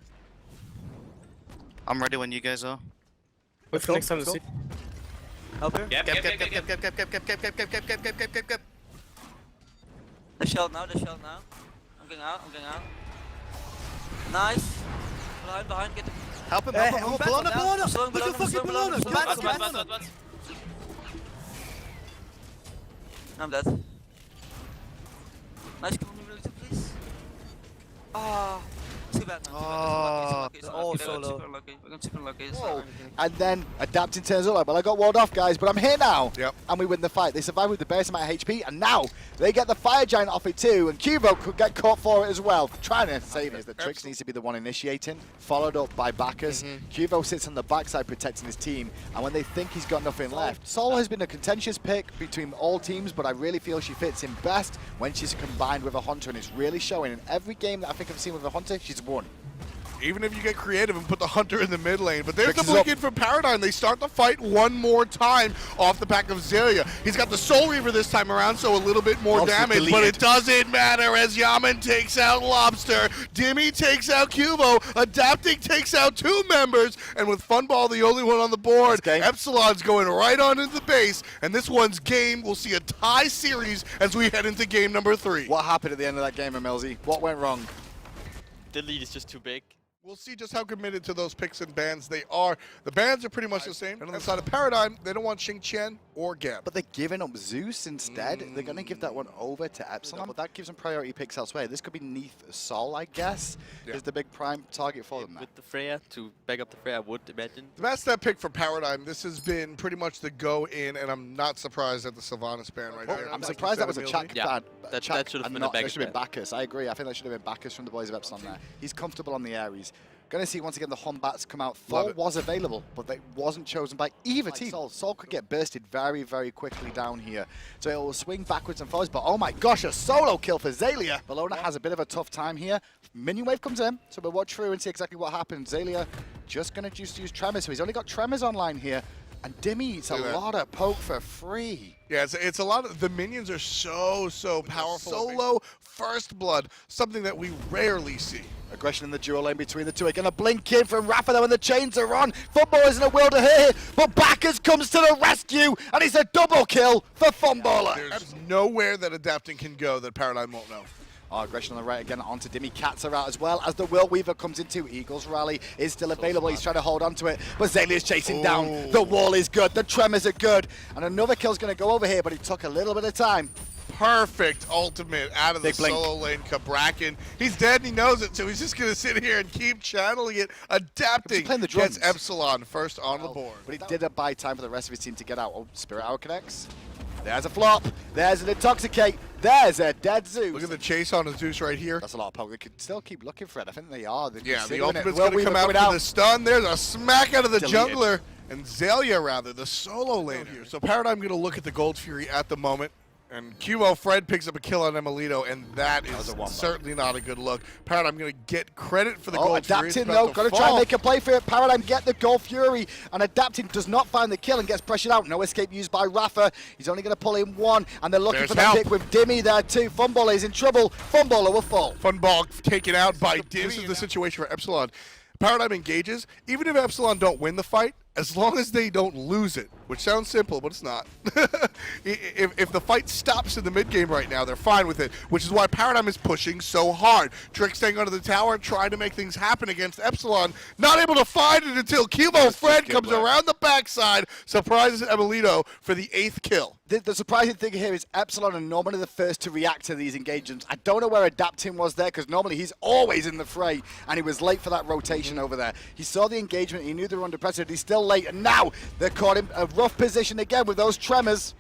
I'm ready when you guys are. What's the next time to see? Help here? Gap. The shield now, the shield now. I'm going out, I'm going out. Nice. Behind, get the... Help him, pull on him. Look at fucking pull on him. I'm dead. Nice, come on, please. Ah, it's that. Oh, solo. Whoa. And then adapting turns up like, well, I got walled off, guys, but I'm here now. Yep. And we win the fight. They survive with the base amount of HP, and now they get the Fire Giant off it too, and Cubo could get caught for it as well. Trying to save it. That Trix needs to be the one initiating, followed up by Bacchus. Cubo sits on the backside protecting his team, and when they think he's got nothing left. Sol has been a contentious pick between all teams, but I really feel she fits in best when she's combined with a Hunter, and it's really showing. In every game that I think I've seen with a Hunter, she's won. Even if you get creative and put the Hunter in the mid lane. But there's the blink in from Paradigm. They start the fight one more time off the back of Zelia. He's got the Soul Reaver this time around, so a little bit more damage. But it doesn't matter as Yaman takes out Lobster. Dimmy takes out Cubo. Adapting takes out 2 members. And with Funball the only one on the board, Epsilon's going right on into the base. And this one's game. We'll see a tie series as we head into game number 3. What happened at the end of that game, Melzy? What went wrong? The lead is just too big. We'll see just how committed to those picks and bans they are. The bans are pretty much the same. And on the side of Paradigm, they don't want Xing Chen or Gab. But they're giving up Zeus instead. They're going to give that one over to Epsilon. But that gives them priority picks elsewhere. This could be Neath Sol, I guess, is the big prime target for them. With the Freya, to back up the Freya, I would imagine. The best step pick for Paradigm, this has been pretty much the go in, and I'm not surprised at the Sylvanas ban right there. I'm surprised that was a Chak ban. That should have been a That should have been Bacchus. I agree. I think that should have been Bacchus from the boys of Epsilon there. He's comfortable on the Ares. Going to see once again the Hombats come out. Thor was available, but they wasn't chosen by either team. Sol could get bursted very, very quickly down here. So it will swing backwards and forwards, but oh my gosh, a solo kill for Zelia. Bellona has a bit of a tough time here. Minion wave comes in, so we'll watch through and see exactly what happens. Zelia just going to just use Tremors, so he's only got Tremors online here. And Dimmy eats a lot of poke for free. Yeah, it's a lot of, the minions are so powerful. Solo first blood, something that we rarely see. Aggression in the dual lane between the two. Are going to blink in from Rafa though, and the chains are on. Funball isn't a will to hit, but Bacchus comes to the rescue, and it's a double kill for Funballer. There's nowhere that Adapting can go that Paradigm won't know. Oh, aggression on the right again onto Dimmy. Cats are out as well as the Will Weaver comes into. Eagles Rally is still available. He's trying to hold on to it, but Zelia's chasing down. The wall is good. The Tremors are good. And another kill's going to go over here, but it took a little bit of time. Perfect ultimate out of the solo lane. Cabrakan, he's dead and he knows it, so he's just going to sit here and keep channeling it. Adapting gets Epsilon first on the board. But he didn't buy time for the rest of his team to get out. Oh, Spirit Hour connects. There's a flop. There's an Intoxicate. There's a dead Zeus. Look at the chase on the Zeus right here. That's a lot of poke. They could still keep looking for it. I think they are. Yeah, the ultimate's going to come out for the stun. There's a smack out of the jungler. And Zelia, rather, the solo lane here. So Paradigm going to look at the Gold Fury at the moment. And QO Fred picks up a kill on Emilito, and that is certainly not a good look. Paradigm going to get credit for the Gold Fury. Adapting though, got to try and make a play for it. Paradigm get the Gold Fury, and Adapting does not find the kill and gets pressured out. No escape used by Rafa. He's only going to pull in one, and they're looking for the pick with Dimmy there too. Funballer is in trouble. Funballer will fall. Funball taken out by Dimmy. This is the situation for Epsilon. Paradigm engages, even if Epsilon don't win the fight, as long as they don't lose it, which sounds simple, but it's not. if the fight stops in the mid-game right now, they're fine with it, which is why Paradigm is pushing so hard. Trick staying under the tower, trying to make things happen against Epsilon, not able to find it until Cubo Fred comes around the backside, surprises Emilito for the 8th kill. The surprising thing here is Epsilon are normally the first to react to these engagements. I don't know where Adapting was there, because normally he's always in the fray, and he was late for that rotation over there. He saw the engagement, he knew they were under pressure, he's still late, and now they're caught in a rough position again with those Tremors.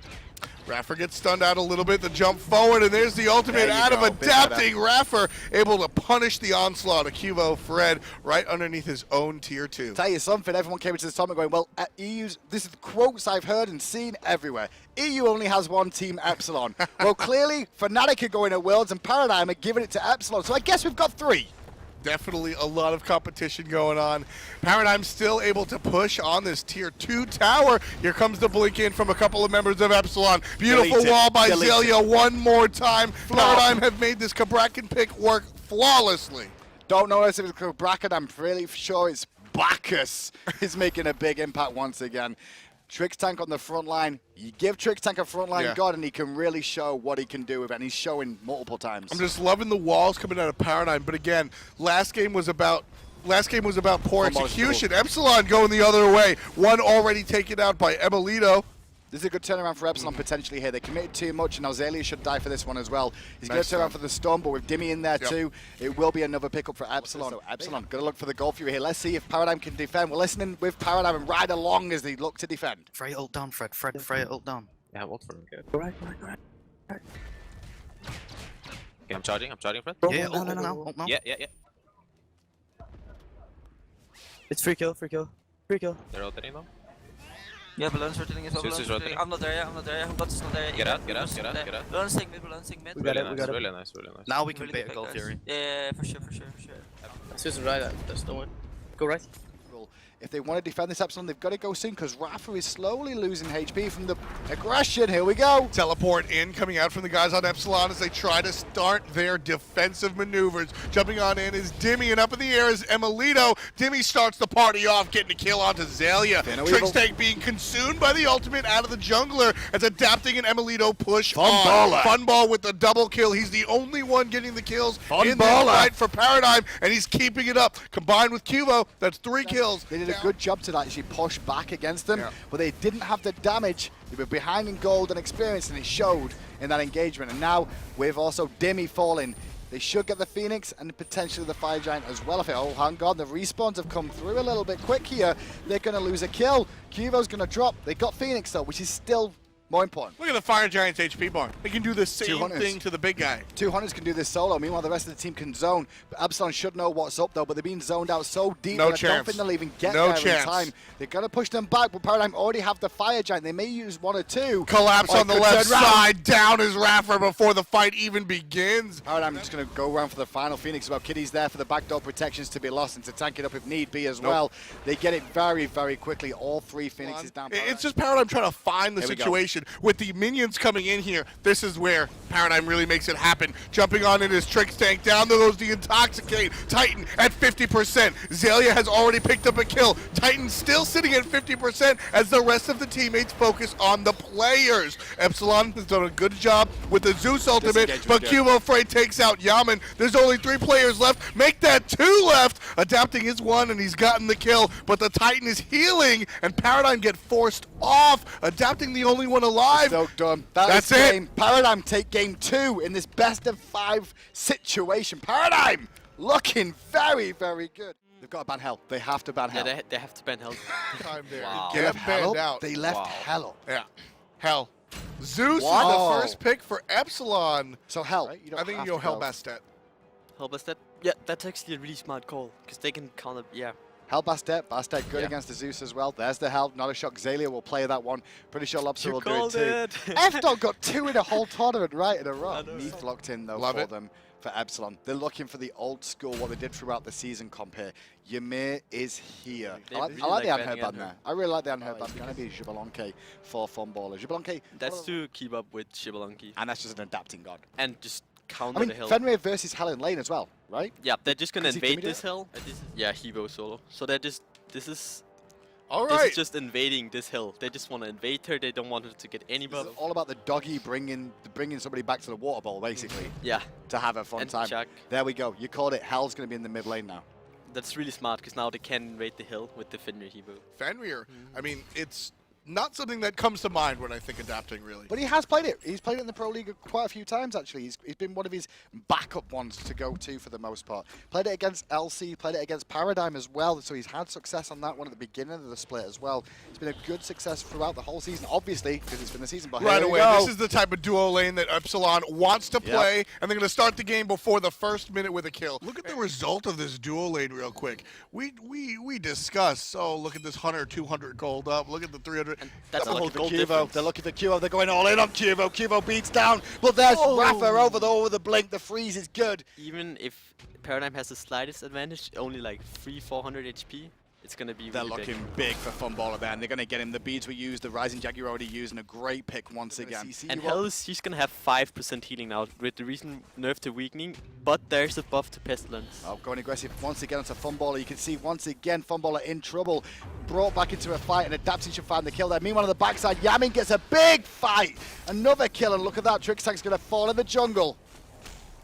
Raffer gets stunned out a little bit, the jump forward, and there's the ultimate out of Adapting. Raffer able to punish the onslaught of Cubo Fred right underneath his own tier 2. Tell you something, everyone came into this tournament going, well, EU's, this is quotes I've heard and seen everywhere. EU only has one team, Epsilon. Well, clearly, Fnatic are going to Worlds and Paradigm are giving it to Epsilon, so I guess we've got 3. Definitely a lot of competition going on. Paradigm still able to push on this tier 2 tower. Here comes the blink in from a couple of members of Epsilon. Beautiful wall by Zelia one more time. Paradigm have made this Cabrakan pick work flawlessly. Don't know if it's Cabrakan. I'm really sure it's Bacchus is making a big impact once again. Trix Tank on the front line. You give Trix Tank a front line god, and he can really show what he can do with it, and he's showing multiple times. I'm just loving the walls coming out of Paradigm, but again, last game was about poor execution. Epsilon going the other way. One already taken out by Emilito. This is a good turnaround for Epsilon potentially here. They committed too much, and now Zalia should die for this one as well. He's going to turn around for the Storm, but with Dimmy in there too, it will be another pickup for Epsilon. So Epsilon going to look for the goal fury here. Let's see if Paradigm can defend. We're listening with Paradigm and ride along as they look to defend. Freya ult down, Fred. Freya ult down. Yeah, ult for him. Good. Go right. Okay, I'm charging, Fred. Yeah, no. Yeah. It's free kill. They're rotating though. Yeah, balloons rotating as well. Zeus is rotating. I'm not there yet. Bot's not there yet. Get out. Balloons take mid. We got it. Really nice. Now we can bait a goal fury. Yeah, for sure. Zeus is right at this, don't worry. Go right. If they want to defend this Epsilon, they've got to go soon because Rafa is slowly losing HP from the aggression. Here we go. Teleport in, coming out from the guys on Epsilon as they try to start their defensive maneuvers. Jumping on in is Dimmy, and up in the air is Emilito. Dimmy starts the party off, getting a kill onto Zalia. Trickstank being consumed by the ultimate out of the jungler as adapting an Emilito push on. Funball with the double kill. He's the only one getting the kills in this fight for Paradigm, and he's keeping it up. Combined with Cubo, that's 3 kills. They did a good job to actually push back against them, but they didn't have the damage. They were behind in gold and experience, and it showed in that engagement. And now, with also Dimmy falling, they should get the Phoenix and potentially the Fire Giant as well. Oh, hang on, the respawns have come through a little bit quick here. They're going to lose a kill. Cubo's going to drop. They got Phoenix, though, which is still more important. Look at the Fire Giant's HP bar. They can do the same thing to the big guy. 200s can do this solo. Meanwhile, the rest of the team can zone. But Absalon should know what's up, though, but they're being zoned out so deep that I don't think they'll even get there in time. They're going to push them back, but Paradigm already have the Fire Giant. They may use 1 or 2. Collapse on the left side. Down is Raffer before the fight even begins. Paradigm just going to go around for the final Phoenix. Well, Kitty's there for the backdoor protections to be lost and to tank it up if need be as well. They get it very, very quickly. All 3 Phoenixes down. It's just Paradigm trying to find the situation with the minions coming in here. This is where Paradigm really makes it happen. Jumping on in his Trickstank. Down there goes the Intoxicate. Titan at 50%. Zalia has already picked up a kill. Titan still sitting at 50% as the rest of the teammates focus on the players. Epsilon has done a good job with the Zeus ultimate, but Cubo Frey takes out Yaman. There's only 3 players left. Make that 2 left. Adapting his 1, and he's gotten the kill, but the Titan is healing, and Paradigm get forced off. Adapting the only one alive. So done. That's it. Paradigm take game 2 in this best of 5 situation. Paradigm looking very, very good. They've got to ban Hell. They have to ban Hell. Yeah, they have to ban Hell. Time there. Wow. Get Hell out. They left Hell. Yeah. Hell. Zeus is the first pick for Epsilon. So Hell. Right? I think you go Hell Bastet. Hell Bastet? Yeah, that's actually a really smart call because they can counter. Yeah. Hell Bastet good against the Zeus as well. There's the Hell, not a shock. Zalia will play that one. Pretty sure Lobster will do it too. F-Dog got 2 in a whole tournament right in a row. Neath locked in though for them, for Epsilon. They're looking for the old school, what they did throughout the season comp here. Ymir is here. I like the unheard ban there. I really like the unheard ban. It's going to be Xbalanque for Funballer. Xbalanque. That's to keep up with Xbalanque. And that's just an adapting god. And just counter the hill. Fenrir versus Hell in lane as well, right? Yeah, they're just gonna invade this hill. Yeah, Hebo solo. So they're just this is just invading this hill. They just want to invade her. They don't want her to get any buff. It's all about the doggy bringing somebody back to the water bowl, basically. Yeah. To have a fun time. Chuck. There we go. You called it. Hell's gonna be in the mid lane now. That's really smart because now they can invade the hill with the Fenrir Hebo. Fenrir. I mean, it's not something that comes to mind when I think adapting, really. But he has played it. He's played it in the Pro League quite a few times, actually. He's been one of his backup ones to go to for the most part. Played it against LC, played it against Paradigm as well, so he's had success on that one at the beginning of the split as well. It's been a good success throughout the whole season, obviously, because it's been the season. But right away, this is the type of duo lane that Epsilon wants to play, and they're going to start the game before the first minute with a kill. Look at the result of this duo lane real quick. We discussed, look at this 100, 200 gold up, look at the 300. And that's the whole gold Cubo. difference. They're looking for Cubo. They're going all in on Cubo. Cubo beats down, but there's Rafa over the blink. The freeze is good. Even if Paradigm has the slightest advantage, only like 300-400 HP, it's going to be They're really looking big for Funballer there, and they're going to get him. The beads were used, the Rising Jaguar already used, and a great pick once again. And Hell, she's going to have 5% healing now with the recent nerf to weakening, but there's a buff to Pestilence. Oh, going aggressive once again onto Funballer. You can see once again Funballer in trouble. Brought back into a fight, and Adaption should find the kill there. Meanwhile, on the backside, Yamin gets a big fight. Another kill, and look at that. Trickstank's going to fall in the jungle.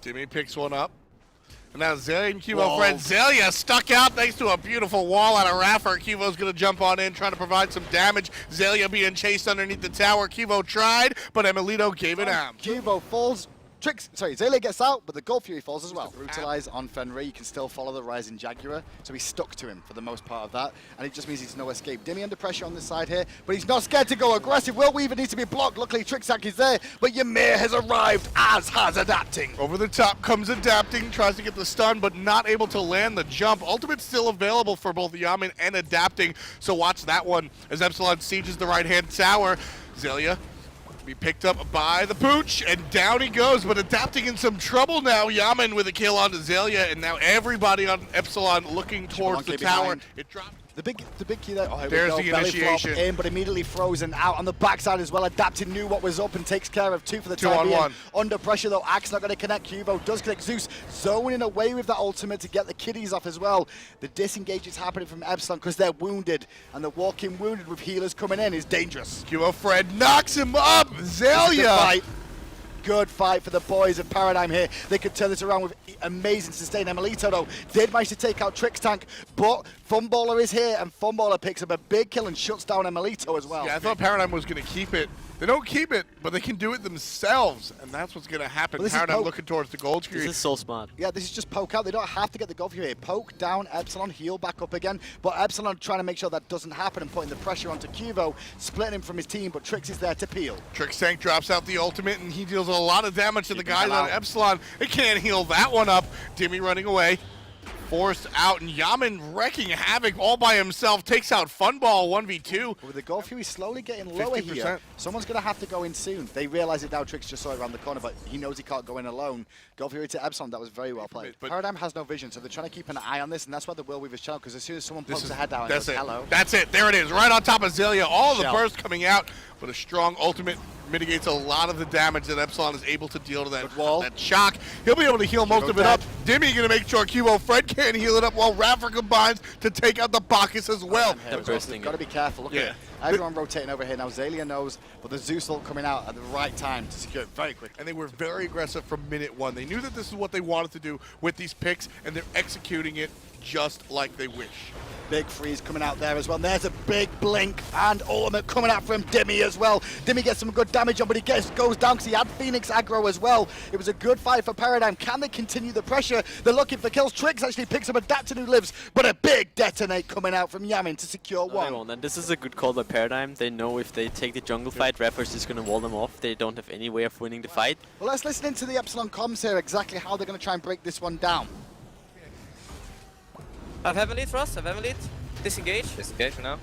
Timmy picks one up. And now Zelia and Cubo friend. Zelia stuck out thanks to a beautiful wall out of Raffer. Cubo's going to jump on in, trying to provide some damage. Zelia being chased underneath the tower. Cubo tried, but Emilito gave it out. Cubo falls. Zelia gets out, but the Gold Fury falls as well. Brutalize on Fenrir, you can still follow the Rising Jaguar, so he's stuck to him for the most part of that, and it just means he's no escape. Dimmy under pressure on this side here, but he's not scared to go aggressive. Will Weaver needs to be blocked. Luckily, Tricksack is there, but Ymir has arrived, as has Adapting. Over the top comes Adapting, tries to get the stun, but not able to land the jump. Ultimate's still available for both Yamin and Adapting, so watch that one as Epsilon sieges the right-hand tower. Zelia be picked up by the Pooch, and down he goes, but Adapting in some trouble now. Yamin with a kill on Zelia, and now everybody on Epsilon looking towards the tower. It dropped. The big key there. Oh, here there's we go. the Belly initiation. In, but immediately frozen out on the backside as well. Adapting knew what was up and takes care of 2 for the time being. 2 on 1. Under pressure though, Axe not going to connect. Cubo does connect. Zeus zoning away with that ultimate to get the kiddies off as well. The disengage is happening from Epsilon because they're wounded, and the walking wounded with healers coming in is dangerous. Cubo Fred knocks him up. Zelia. Good fight for the boys of Paradigm here. They could turn this around with amazing sustain. Emilito, though, did manage to take out Trix Tank, but Funballer is here, and Funballer picks up a big kill and shuts down Emilito as well. Yeah, I thought Paradigm was going to keep it. They don't keep it, but they can do it themselves, and that's what's going to happen. Paradigm looking towards the gold screen. This is so smart. Yeah, this is just poke out. They don't have to get the gold here. Poke down Epsilon, heal back up again, but Epsilon trying to make sure that doesn't happen and putting the pressure onto Cubo, splitting him from his team, but Trix is there to peel. Trix Tank drops out the ultimate, and he deals a lot of damage to the guys on Epsilon. They can't heal that one up. Dimmy running away. Forced out, and Yamin wrecking havoc all by himself, takes out Funball 1v2. With the Gold Fury slowly getting lower 50%. Here, someone's going to have to go in soon. They realize it now. Trix just saw it around the corner, but he knows he can't go in alone. Gold Fury to Epsilon, that was very well played. But Paradigm has no vision, so they're trying to keep an eye on this, and that's why the Will Weaver's channel, because as soon as someone pokes a head down, that's goes, it. Hello. That's it. There it is, right on top of Zelia. All the burst coming out, but a strong ultimate mitigates a lot of the damage that Epsilon is able to deal to that shock. He'll be able to heal most of it up. Dimmy going to make sure Cubo Fred can't heal it up while Raffer combines to take out the Bacchus as well. Got to be careful. Look at everyone rotating over here now. Zelia knows, but the Zeus ult coming out at the right time to secure it very quick. And they were very aggressive from minute 1. They knew that this is what they wanted to do with these picks, and they're executing it just like they wish. Big freeze coming out there as well. And there's a big blink and ultimate coming out from Dimmy as well. Dimmy gets some good damage on, but he goes down because he had Phoenix aggro as well. It was a good fight for Paradigm. Can they continue the pressure? They're looking for kills. Trix actually picks up Adaptin who lives, but a big detonate coming out from Yamin to secure one. They won't. And this is a good call by Paradigm. They know if they take the jungle fight, Rapper's just going to wall them off. They don't have any way of winning the fight. Well, let's listen into the Epsilon comms here, exactly how they're going to try and break this one down. I have heaven lead for us. I have heaven lead. Disengage. Disengage for now.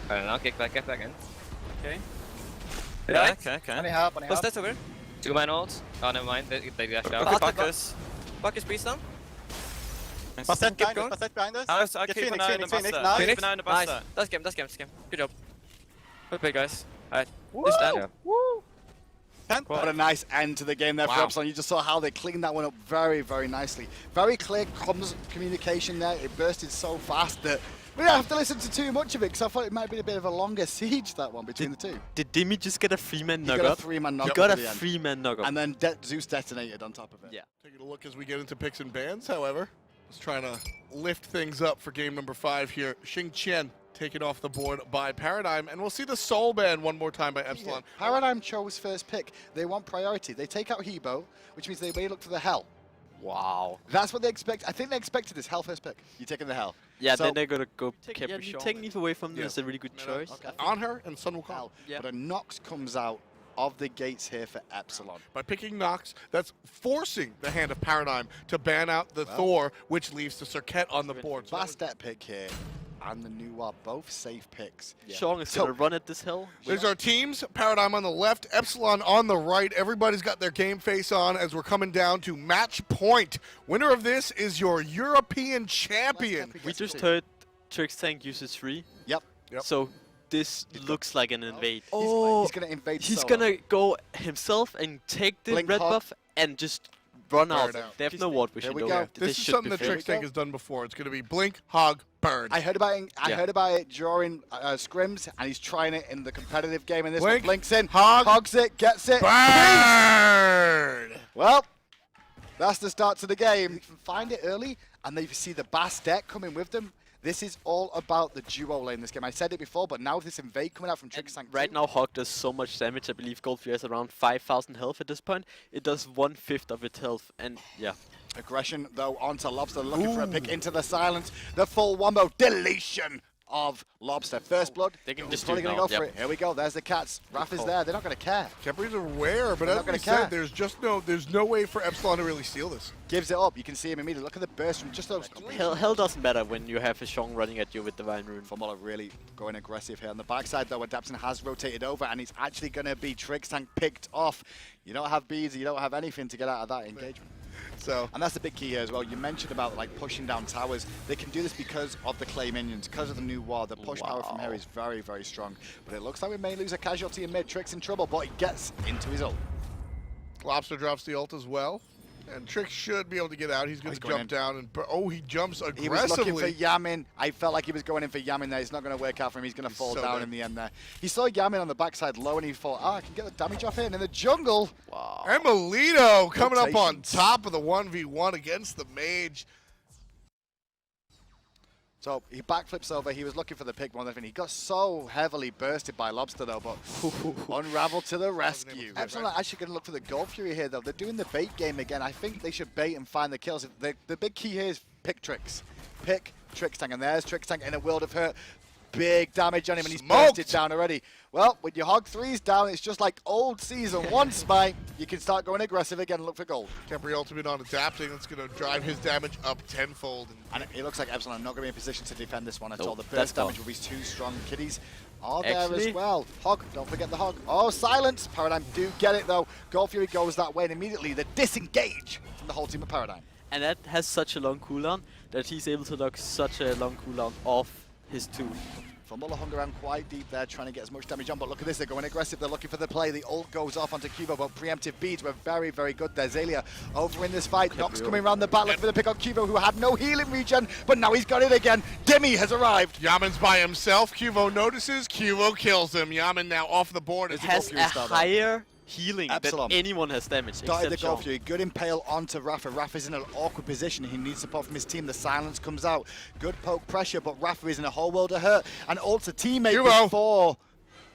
I don't know. Get back in. Okay. Yeah. Okay. Any help? What's that over? 2 man ult. Oh, never mind. They dash out. Okay, Bacchus. Bacchus breeze down. Bastet behind us. I'll keep Phoenix, an eye on the Phoenix, Buster. nice. Keep an eye on the Buster. Nice. That's game. Good job. Good play, guys. Alright. Just that. Woo! What a nice end to the game there for Epsilon. You just saw how they cleaned that one up very, very nicely. Very clear comms communication there. It bursted so fast that we don't have to listen to too much of it because I thought it might be a bit of a longer siege, that one, between the two. Did Dimmy just get a 3-man knock He got up? a 3-man knock up. He got a 3-man knock up. And then Zeus detonated on top of it. Yeah. Taking a look as we get into picks and bans, however. Just trying to lift things up for game number 5 here. Xing Qian taken off the board by Paradigm, and we'll see the soul ban one more time by Epsilon. Yeah. Paradigm chose first pick. They want priority. They take out Hebo, which means they may look for the Hell. Wow. That's what they expect. I think they expected this Hell first pick. You're taking the Hell. Yeah, so then they're gonna go Capriccion. Yeah, taking Eve away from them is a really good choice. Okay. On her, and Sun will call. Yeah. But a Nox comes out of the gates here for Epsilon. By picking Nox, that's forcing the hand of Paradigm to ban out the Thor, which leaves the Circuit on the board. So Bastet pick here and the new are both safe picks. Yeah. Sean is going to run at this hill. There's our teams. Paradigm on the left, Epsilon on the right. Everybody's got their game face on as we're coming down to match point. Winner of this is your European champion. We just heard Trix Tank uses 3. Yep. So this looks like an invade. Oh, he's going to invade He's solo. going to go himself and take the Blink red hog. buff and just run out. Burn out. They have no ward vision. we go. This is something that Trix Tank has done before. It's going to be blink, hog, burn. I heard about it. I heard about it during scrims, and he's trying it in the competitive game. And this one blinks in, hogs it, gets it. Burn! Well, That's the start to the game. Find it early, and they see the Bass deck coming with them. This is all about the duo lane this game. I said it before, but now with this invade coming out from Trickstank. Right now, Hog does so much damage. I believe Goldfear is around 5,000 health at this point. It does 1/5 of its health, and yeah. Aggression, though, onto Lobster, looking for a pick into the silence. The full wombo deletion of Lobster. First blood. They can just probably going to go for it. Here we go. There's the cats. Raph is there. They're not going to care. Khepri's aware, but as we said, there's no way for Epsilon to really steal this. Gives it up. You can see him immediately. Look at the burst from just those. Hell doesn't matter when you have a Shong running at you with Divine Rune. Fumble really going aggressive here on the backside, though. Adaption has rotated over, and he's actually going to be Trickstank picked off. You don't have beads, you don't have anything to get out of that engagement. And that's the big key here as well. You mentioned about like pushing down towers. They can do this because of the clay minions, because of the new ward. The push power from here is very, very strong. But it looks like we may lose a casualty in mid. Trick's in trouble, but he gets into his ult. Lobster drops the ult as well. And Trick should be able to get out. He's going to jump down. And he jumps aggressively. He was looking for Yamin. I felt like he was going in for Yamin there. It's not going to work out for him. He's going to fall down in the end there. He saw Yamin on the backside low, and he thought, I can get the damage off here. And in the jungle. Wow. Emilito coming up on top of the 1v1 against the mage. So he backflips over. He was looking for the pick more than anything. He got so heavily bursted by Lobster, though, but Unravel to the rescue. Epsilon are actually going to look for the Gold Fury here, though. They're doing the bait game again. I think they should bait and find the kills. The big key here is pick Tricks. Pick Trickstank, and there's Trickstank in a world of hurt. Big damage on him, and he's bursted down already. Well, with your Hog 3s down, it's just like old season 1 Smite. You can start going aggressive again and look for gold. Khepri ultimate on adapting. That's going to drive his damage up tenfold. And it looks like Epsilon are not going to be in position to defend this one at all. The burst damage will be too strong. Kiddies are there as well. Hog, don't forget the Hog. Oh, silence. Paradigm do get it, though. Gold Fury goes that way, and immediately they disengage from the whole team of Paradigm. And that has such a long cooldown that he's able to knock such a long cooldown off his 2. Fumble hung around quite deep there, trying to get as much damage on, but look at this, they're going aggressive, they're looking for the play. The ult goes off onto Cubo, but preemptive beads were very, very good there. Zalia over in this fight, Nox coming around the back, looking for the pick on Cubo, who had no healing regen, but now he's got it again. Dimmy has arrived. Yaman's by himself, Cubo notices, Cubo kills him. Yaman now off the board. It has a higher healing Epsilon. than anyone has damage. Started the Gold Fury, good impale onto Rafa. Rafa's in an awkward position. He needs support from his team. The silence comes out. Good poke pressure, but Rafa is in a whole world of hurt. And ults a teammate before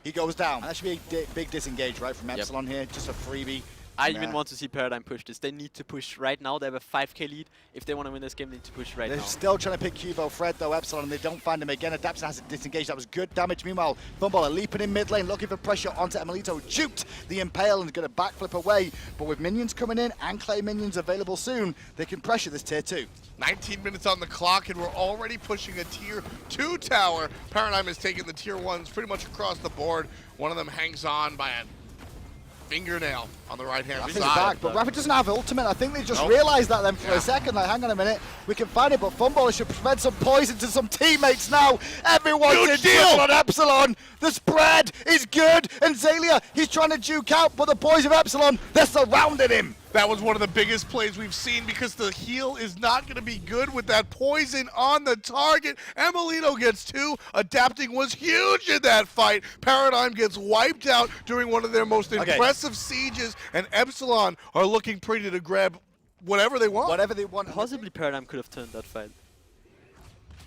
he goes down. That should be a big disengage, right, from Epsilon here. Just a freebie. I even want to see Paradigm push this. They need to push right now. They have a 5k lead. If they want to win this game, they need to push right now. They're still trying to pick Cubo Fred, though, Epsilon, and they don't find him again. Adaption has to disengage. That was good damage. Meanwhile, Bumble leaping in mid lane, looking for pressure onto Emilito. Juked the Impale and going to backflip away. But with minions coming in and clay minions available soon, they can pressure this tier 2. 19 minutes on the clock, and we're already pushing a tier 2 tower. Paradigm is taking the tier 1s pretty much across the board. One of them hangs on by a fingernail on the right-hand side. Back, but Rapid doesn't have ultimate. I think they just realized that then for a second. Like, hang on a minute, we can find it, but Funballer should spread some poison to some teammates now. Everyone's in trouble on Epsilon. The spread is good, and Zalia, he's trying to juke out, but the boys of Epsilon, they're surrounding him. That was one of the biggest plays we've seen because the heal is not going to be good with that poison on the target. Emilito gets 2. Adapting was huge in that fight. Paradigm gets wiped out during one of their most impressive sieges, and Epsilon are looking pretty to grab whatever they want. Whatever they want. Possibly Paradigm could have turned that fight.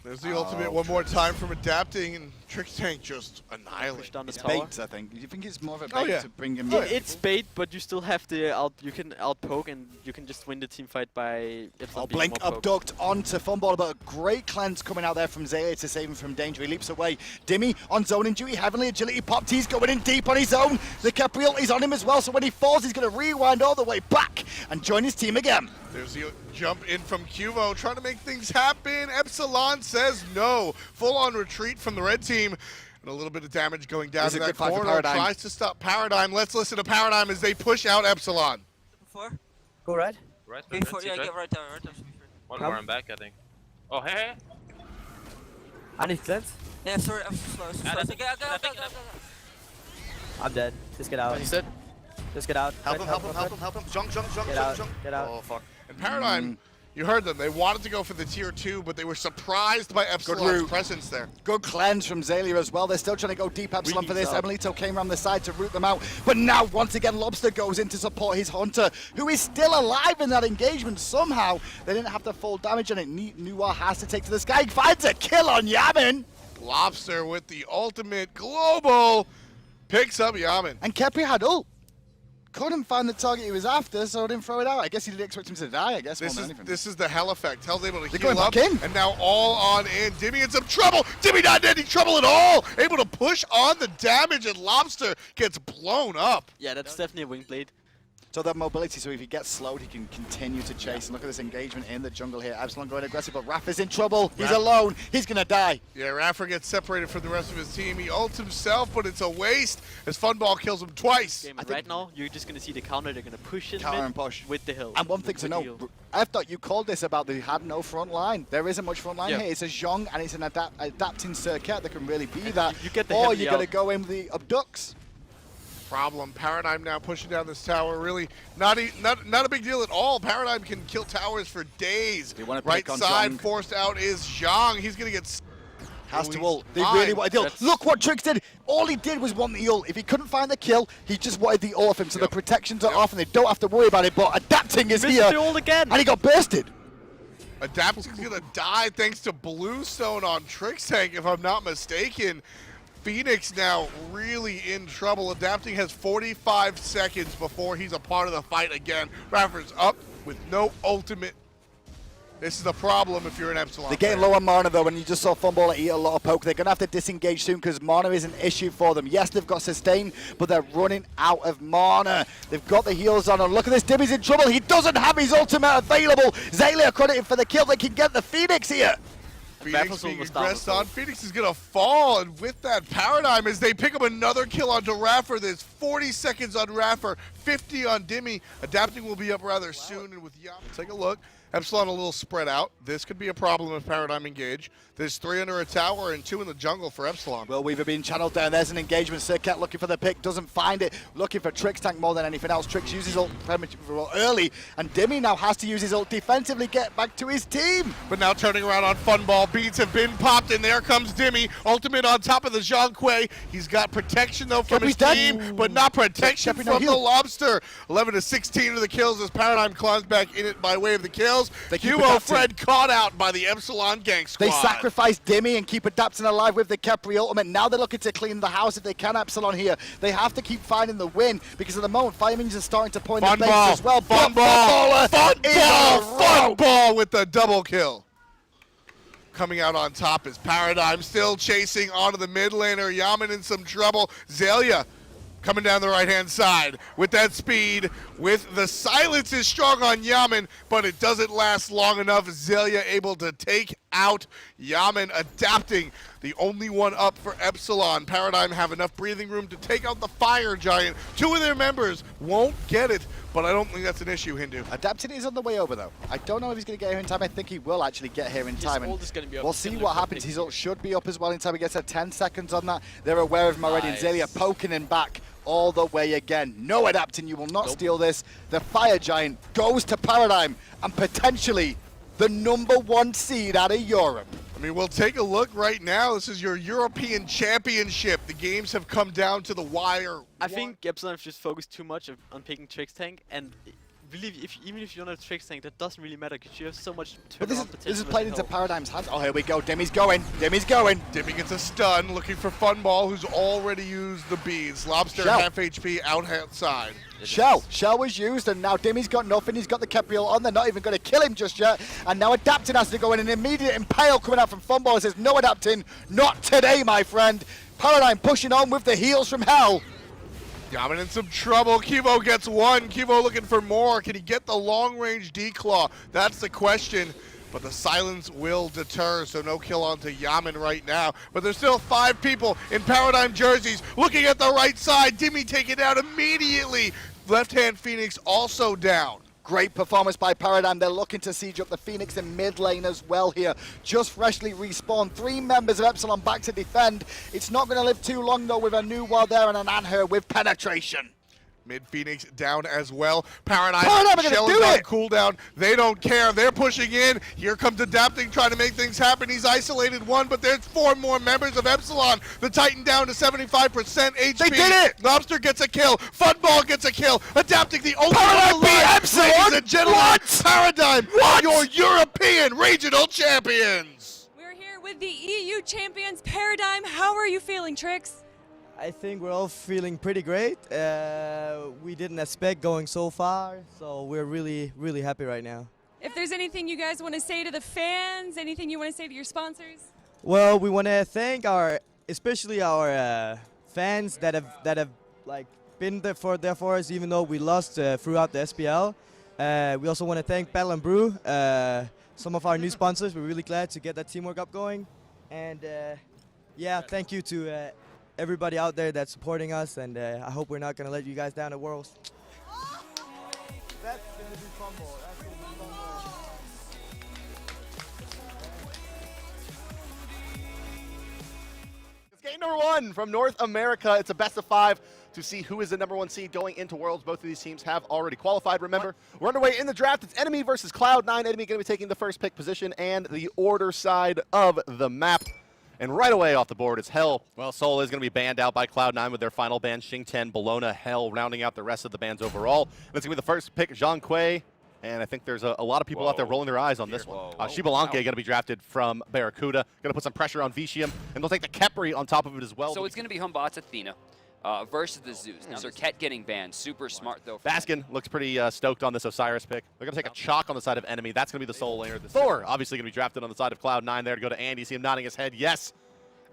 There's the ultimate one more time from Adapting, and Trickstank just annihilates. It's bait, I think. You think it's more of a bait to bring him in? It's bait, but you still have the you can out-poke, and you can just win the team fight by... Blink abduct onto Funball, but a great cleanse coming out there from Zalia to save him from danger. He leaps away. Dimmy on zoning duty, heavenly agility popped. He's going in deep on his own. The Capriel is on him as well, so when he falls, he's going to rewind all the way back and join his team again. There's the jump in from Cubo, trying to make things happen. Epsilon says no. Full-on retreat from the red team. And a little bit of damage going down to that corner. Tries to stop Paradigm. Let's listen to Paradigm as they push out Epsilon. Go right. Right, yeah, get right down, One more, I'm back, I think. Oh, hey. I need cleanse. Yeah, sorry, I'm slow. Go. I'm dead. Just get out. He's dead. Just get out. Help him. Jump. Get out. Oh, fuck. And Paradigm You heard them. They wanted to go for the tier 2, but they were surprised by Epsilon's presence there. Good cleanse from Zalia as well. They're still trying to go deep Epsilon for this. Emilito came around the side to root them out. But now, once again, Lobster goes in to support his Hunter, who is still alive in that engagement somehow. They didn't have the full damage on it. Noir has to take to the sky. He finds a kill on Yamin. Lobster with the ultimate global picks up Yamin. And Kepri had ult. Couldn't find the target he was after, so didn't throw it out. I guess he didn't expect him to die, I guess. This is the hell effect. Hell's able to They're heal up, in. and now all on in. Dimmy in some trouble. Dimmy not in any trouble at all. Able to push on the damage, and Lobster gets blown up. Yeah, that's definitely a wing blade. So that mobility, so if he gets slowed, he can continue to chase. And look at this engagement in the jungle here. Epsilon going aggressive, but Raph is in trouble. He's alone. He's going to die. Yeah, Raffer gets separated from the rest of his team. He ults himself, but it's a waste as Funball kills him twice. Right now, you're just going to see the counter. They're going to push in counter mid and push with the hill. And one thing to know, I thought you called this about they had no front line. There isn't much front line here. It's a Zhong, and it's an adapting circuit that can really be that. You get the or you're going to go in with the abducts. Problem. Paradigm now pushing down this tower. Really not a big deal at all. Paradigm can kill towers for days. Right side forced out is Zhang. He's going to get... Has to ult. They really wanted the ult. Look what Trix did. All he did was want the ult. If he couldn't find the kill, he just wanted the ult of him. So the protections are off and they don't have to worry about it. But adapting is here. The ult again. And he got bursted. Adapting's going to die thanks to Bluestone on Trix Tank, if I'm not mistaken. Phoenix now really in trouble. Adapting has 45 seconds before he's a part of the fight again. Raffer's up with no ultimate. This is the problem if you're an Epsilon. They're getting low on mana though, and you just saw Funball eat a lot of poke. They're going to have to disengage soon because mana is an issue for them. Yes, they've got sustain, but they're running out of mana. They've got the heals on, and look at this. Dimmy's in trouble. He doesn't have his ultimate available. Zalia credited for the kill. They can get the Phoenix here. Phoenix being aggressed on. Phoenix is going to fall, and with that Paradigm, as they pick up another kill onto Raffer, there's 40 seconds on Raffer, 50 on Dimmy. Adapting will be up rather soon, and with Yam, take a look. Epsilon a little spread out. This could be a problem if Paradigm engage. There's 3 under a tower and 2 in the jungle for Epsilon. Well, Weaver being channeled down. There's an engagement. Circuit looking for the pick, doesn't find it. Looking for Trix Tank more than anything else. Trix uses ult early, and Dimmy now has to use his ult defensively, get back to his team. But now turning around on Funball. Beats have been popped, and there comes Dimmy. Ultimate on top of the Zhang Kui. He's got protection, though, from his team, but not protection from the Lobster. 11 to 16 of the kills as Paradigm climbs back in it by way of the kills. Hugo Fred caught out by the Epsilon gang squad. They sacrificed Dimmy and keep Adapting alive with the Kepri ultimate. Now they're looking to clean the house if they can. Epsilon here. They have to keep finding the win because at the moment Fire Minions are starting to point the base as well. Funball with the double kill. Coming out on top is Paradigm, still chasing onto the mid laner. Yaman in some trouble. Zalia coming down the right-hand side with that speed, with the silence is strong on Yaman, but it doesn't last long enough. Zalia able to take out Yaman. Adapting, the only one up for Epsilon. Paradigm have enough breathing room to take out the Fire Giant. 2 of their members won't get it, but I don't think that's an issue, Hindu. Adapting is on the way over, though. I don't know if he's going to get here in time. I think he will actually get here in time. And we'll see what happens. His ult should be up as well in time. He gets 10 seconds on that. They're aware of him already, and Zalia poking him back all the way again. No Adapting, you will not steal this. The Fire Giant goes to Paradigm and potentially the #1 seed out of Europe. I mean, we'll take a look right now. This is your European Championship. The games have come down to the wire. I think Epsilon have just focused too much on picking Trix Tank, and really, even if you don't have Trix Tank, that doesn't really matter because you have so much But this is played into Paradigm's hands. Oh, here we go. Dimmy's going. Dimmy's going. Dimmy gets a stun, looking for Funball, who's already used the beads. Lobster half HP outside. Shell was used, and now Dimmy's got nothing. He's got the Kepriel on. They're not even going to kill him just yet. And now Adapting has to go in. An immediate impale coming out from Funball. It says, no Adapting, not today, my friend. Paradigm pushing on with the heals from hell. Yaman in some trouble. Kivo gets 1. Kivo looking for more. Can he get the long-range D-Claw? That's the question. But the silence will deter, so no kill onto Yaman right now. But there's still 5 people in Paradigm jerseys looking at the right side. Dimmy taken out immediately. Left-hand Phoenix also down. Great performance by Paradigm. They're looking to siege up the Phoenix in mid lane as well here. Just freshly respawned. 3 members of Epsilon back to defend. It's not going to live too long, though, with a new Noir there and an Anher with penetration. Mid Phoenix down as well. Paradigm Shell is on cooldown. They don't care. They're pushing in. Here comes Adapting, trying to make things happen. He's isolated one, but there's 4 more members of Epsilon. The Titan down to 75% HP. They did it! Lobster gets a kill. Funball gets a kill. Adapting the only Paradigm one alive. Epsilon? Ladies and gentlemen, What? Paradigm, your European regional champions. We're here with the EU champions, Paradigm. How are you feeling, Trix? I think we're all feeling pretty great. We didn't expect going so far, so we're really, really happy right now. If there's anything you guys want to say to the fans, anything you want to say to your sponsors? Well, we want to thank especially our fans that have like been there for us, even though we lost throughout the SPL. We also want to thank Battle and Brew, some of our new sponsors. We're really glad to get that teamwork up going, and yeah, thank you to everybody out there that's supporting us, and I hope we're not going to let you guys down at Worlds. That's going to be fumble. That's going to be fumble. It's game number 1 from North America. It's a best of 5 to see who is the number 1 seed going into Worlds. Both of these teams have already qualified. Remember, we're underway in the draft. It's Enemy versus Cloud9. Enemy going to be taking the first pick position and the order side of the map. And right away off the board is Hell. Well, Seoul is going to be banned out by Cloud9 with their final ban, Xing10, Bologna, Hell, rounding out the rest of the bans overall. And it's going to be the first pick, Zhang Kui. And I think there's a lot of people out there rolling their eyes on this one. Shibalanke going to be drafted from Barracuda. Going to put some pressure on Vicium. And they'll take the Kepri on top of it as well. So it's going to be Humbots Athena versus the Zeus. Now, Serket getting banned. Super smart, though. Baskin looks pretty stoked on this Osiris pick. They're going to take a chalk on the side of Enemy. That's going to be the Soul laner. Thor, obviously going to be drafted on the side of Cloud9 there to go to Andy. See him nodding his head. Yes.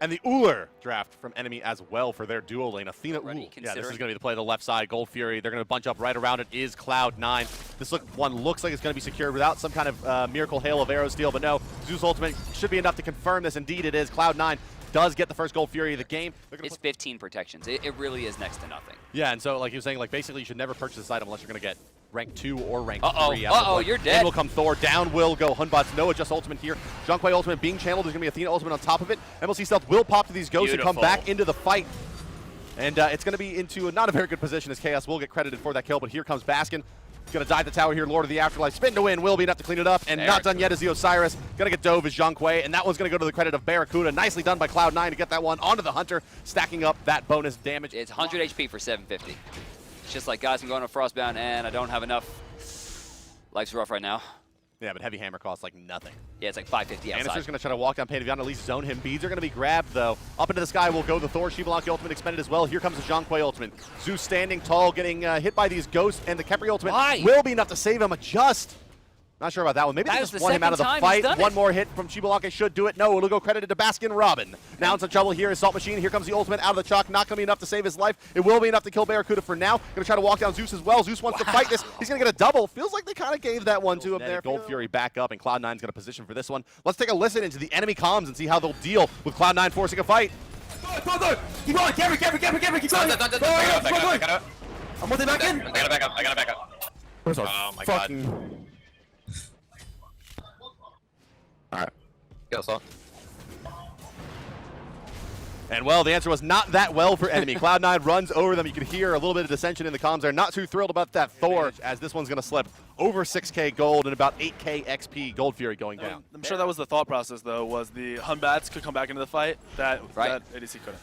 And the Uller draft from Enemy as well for their duo lane. Athena Ull. Yeah, this is going to be the play to the left side. Gold Fury, they're going to bunch up right around it is Cloud9. This one looks like it's going to be secured without some kind of miracle hail of arrow steal, but no. Zeus Ultimate should be enough to confirm this. Indeed it is. Cloud9 does get the first Gold Fury of the game. It's 15 protections. It really is next to nothing. Yeah, and so like you were saying, like basically you should never purchase this item unless you're going to get rank 2 or rank 3. You're dead. In will come Thor. Down will go Hunbots. No adjust ultimate here. Zhang Kui ultimate being channeled. There's going to be Athena ultimate on top of it. MLC Stealth will pop to these ghosts and come back into the fight. And it's going to be into not a very good position as Chaos will get credited for that kill. But here comes Baskin. Going to dive the tower here. Lord of the Afterlife. Spin to win. Will be enough to clean it up. And not done yet is the Osiris. Going to get dove as Zhang Kui. And that one's going to go to the credit of Barracuda. Nicely done by Cloud9 to get that one onto the Hunter. Stacking up that bonus damage. It's 100 HP for 750. It's just like, guys, I'm going to Frostbound and I don't have enough. Life's rough right now. Yeah, but Heavy Hammer costs like nothing. Yeah, it's like 550 outside. Anister's going to try to walk down Pain of Yon, at least zone him. Beads are going to be grabbed, though. Up into the sky will go the Thor. Shibalanke ultimate expended as well. Here comes the Zhang Kui ultimate. Zeus standing tall, getting hit by these ghosts, and the Kepri ultimate will be enough to save him. Adjust. Not sure about that one. Maybe they just want him out of the fight. One more hit from Shibalanke should do it. No, it'll go credited to Baskin Robin. Now in some trouble here is Salt Machine. Here comes the ultimate out of the chalk. Not going to be enough to save his life. It will be enough to kill Barracuda for now. Going to try to walk down Zeus as well. Zeus wants to fight this. He's going to get a double. Feels like they kind of gave that one to him there. Gold Fury back up, and Cloud9's going to position for this one. Let's take a listen into the enemy comms and see how they'll deal with Cloud9 forcing a fight. Keep going, keep going, keep going. I'm holding back in. I gotta back up. Oh my god. Alright. Go, Salt. And well, the answer was not that well for Enemy. Cloud9 runs over them. You can hear a little bit of dissension in the comms. They're not too thrilled about that Thor, as this one's going to slip over 6k gold and about 8k XP. Gold Fury going down. I'm sure that was the thought process, though, was the Hunbats could come back into the fight. That ADC couldn't.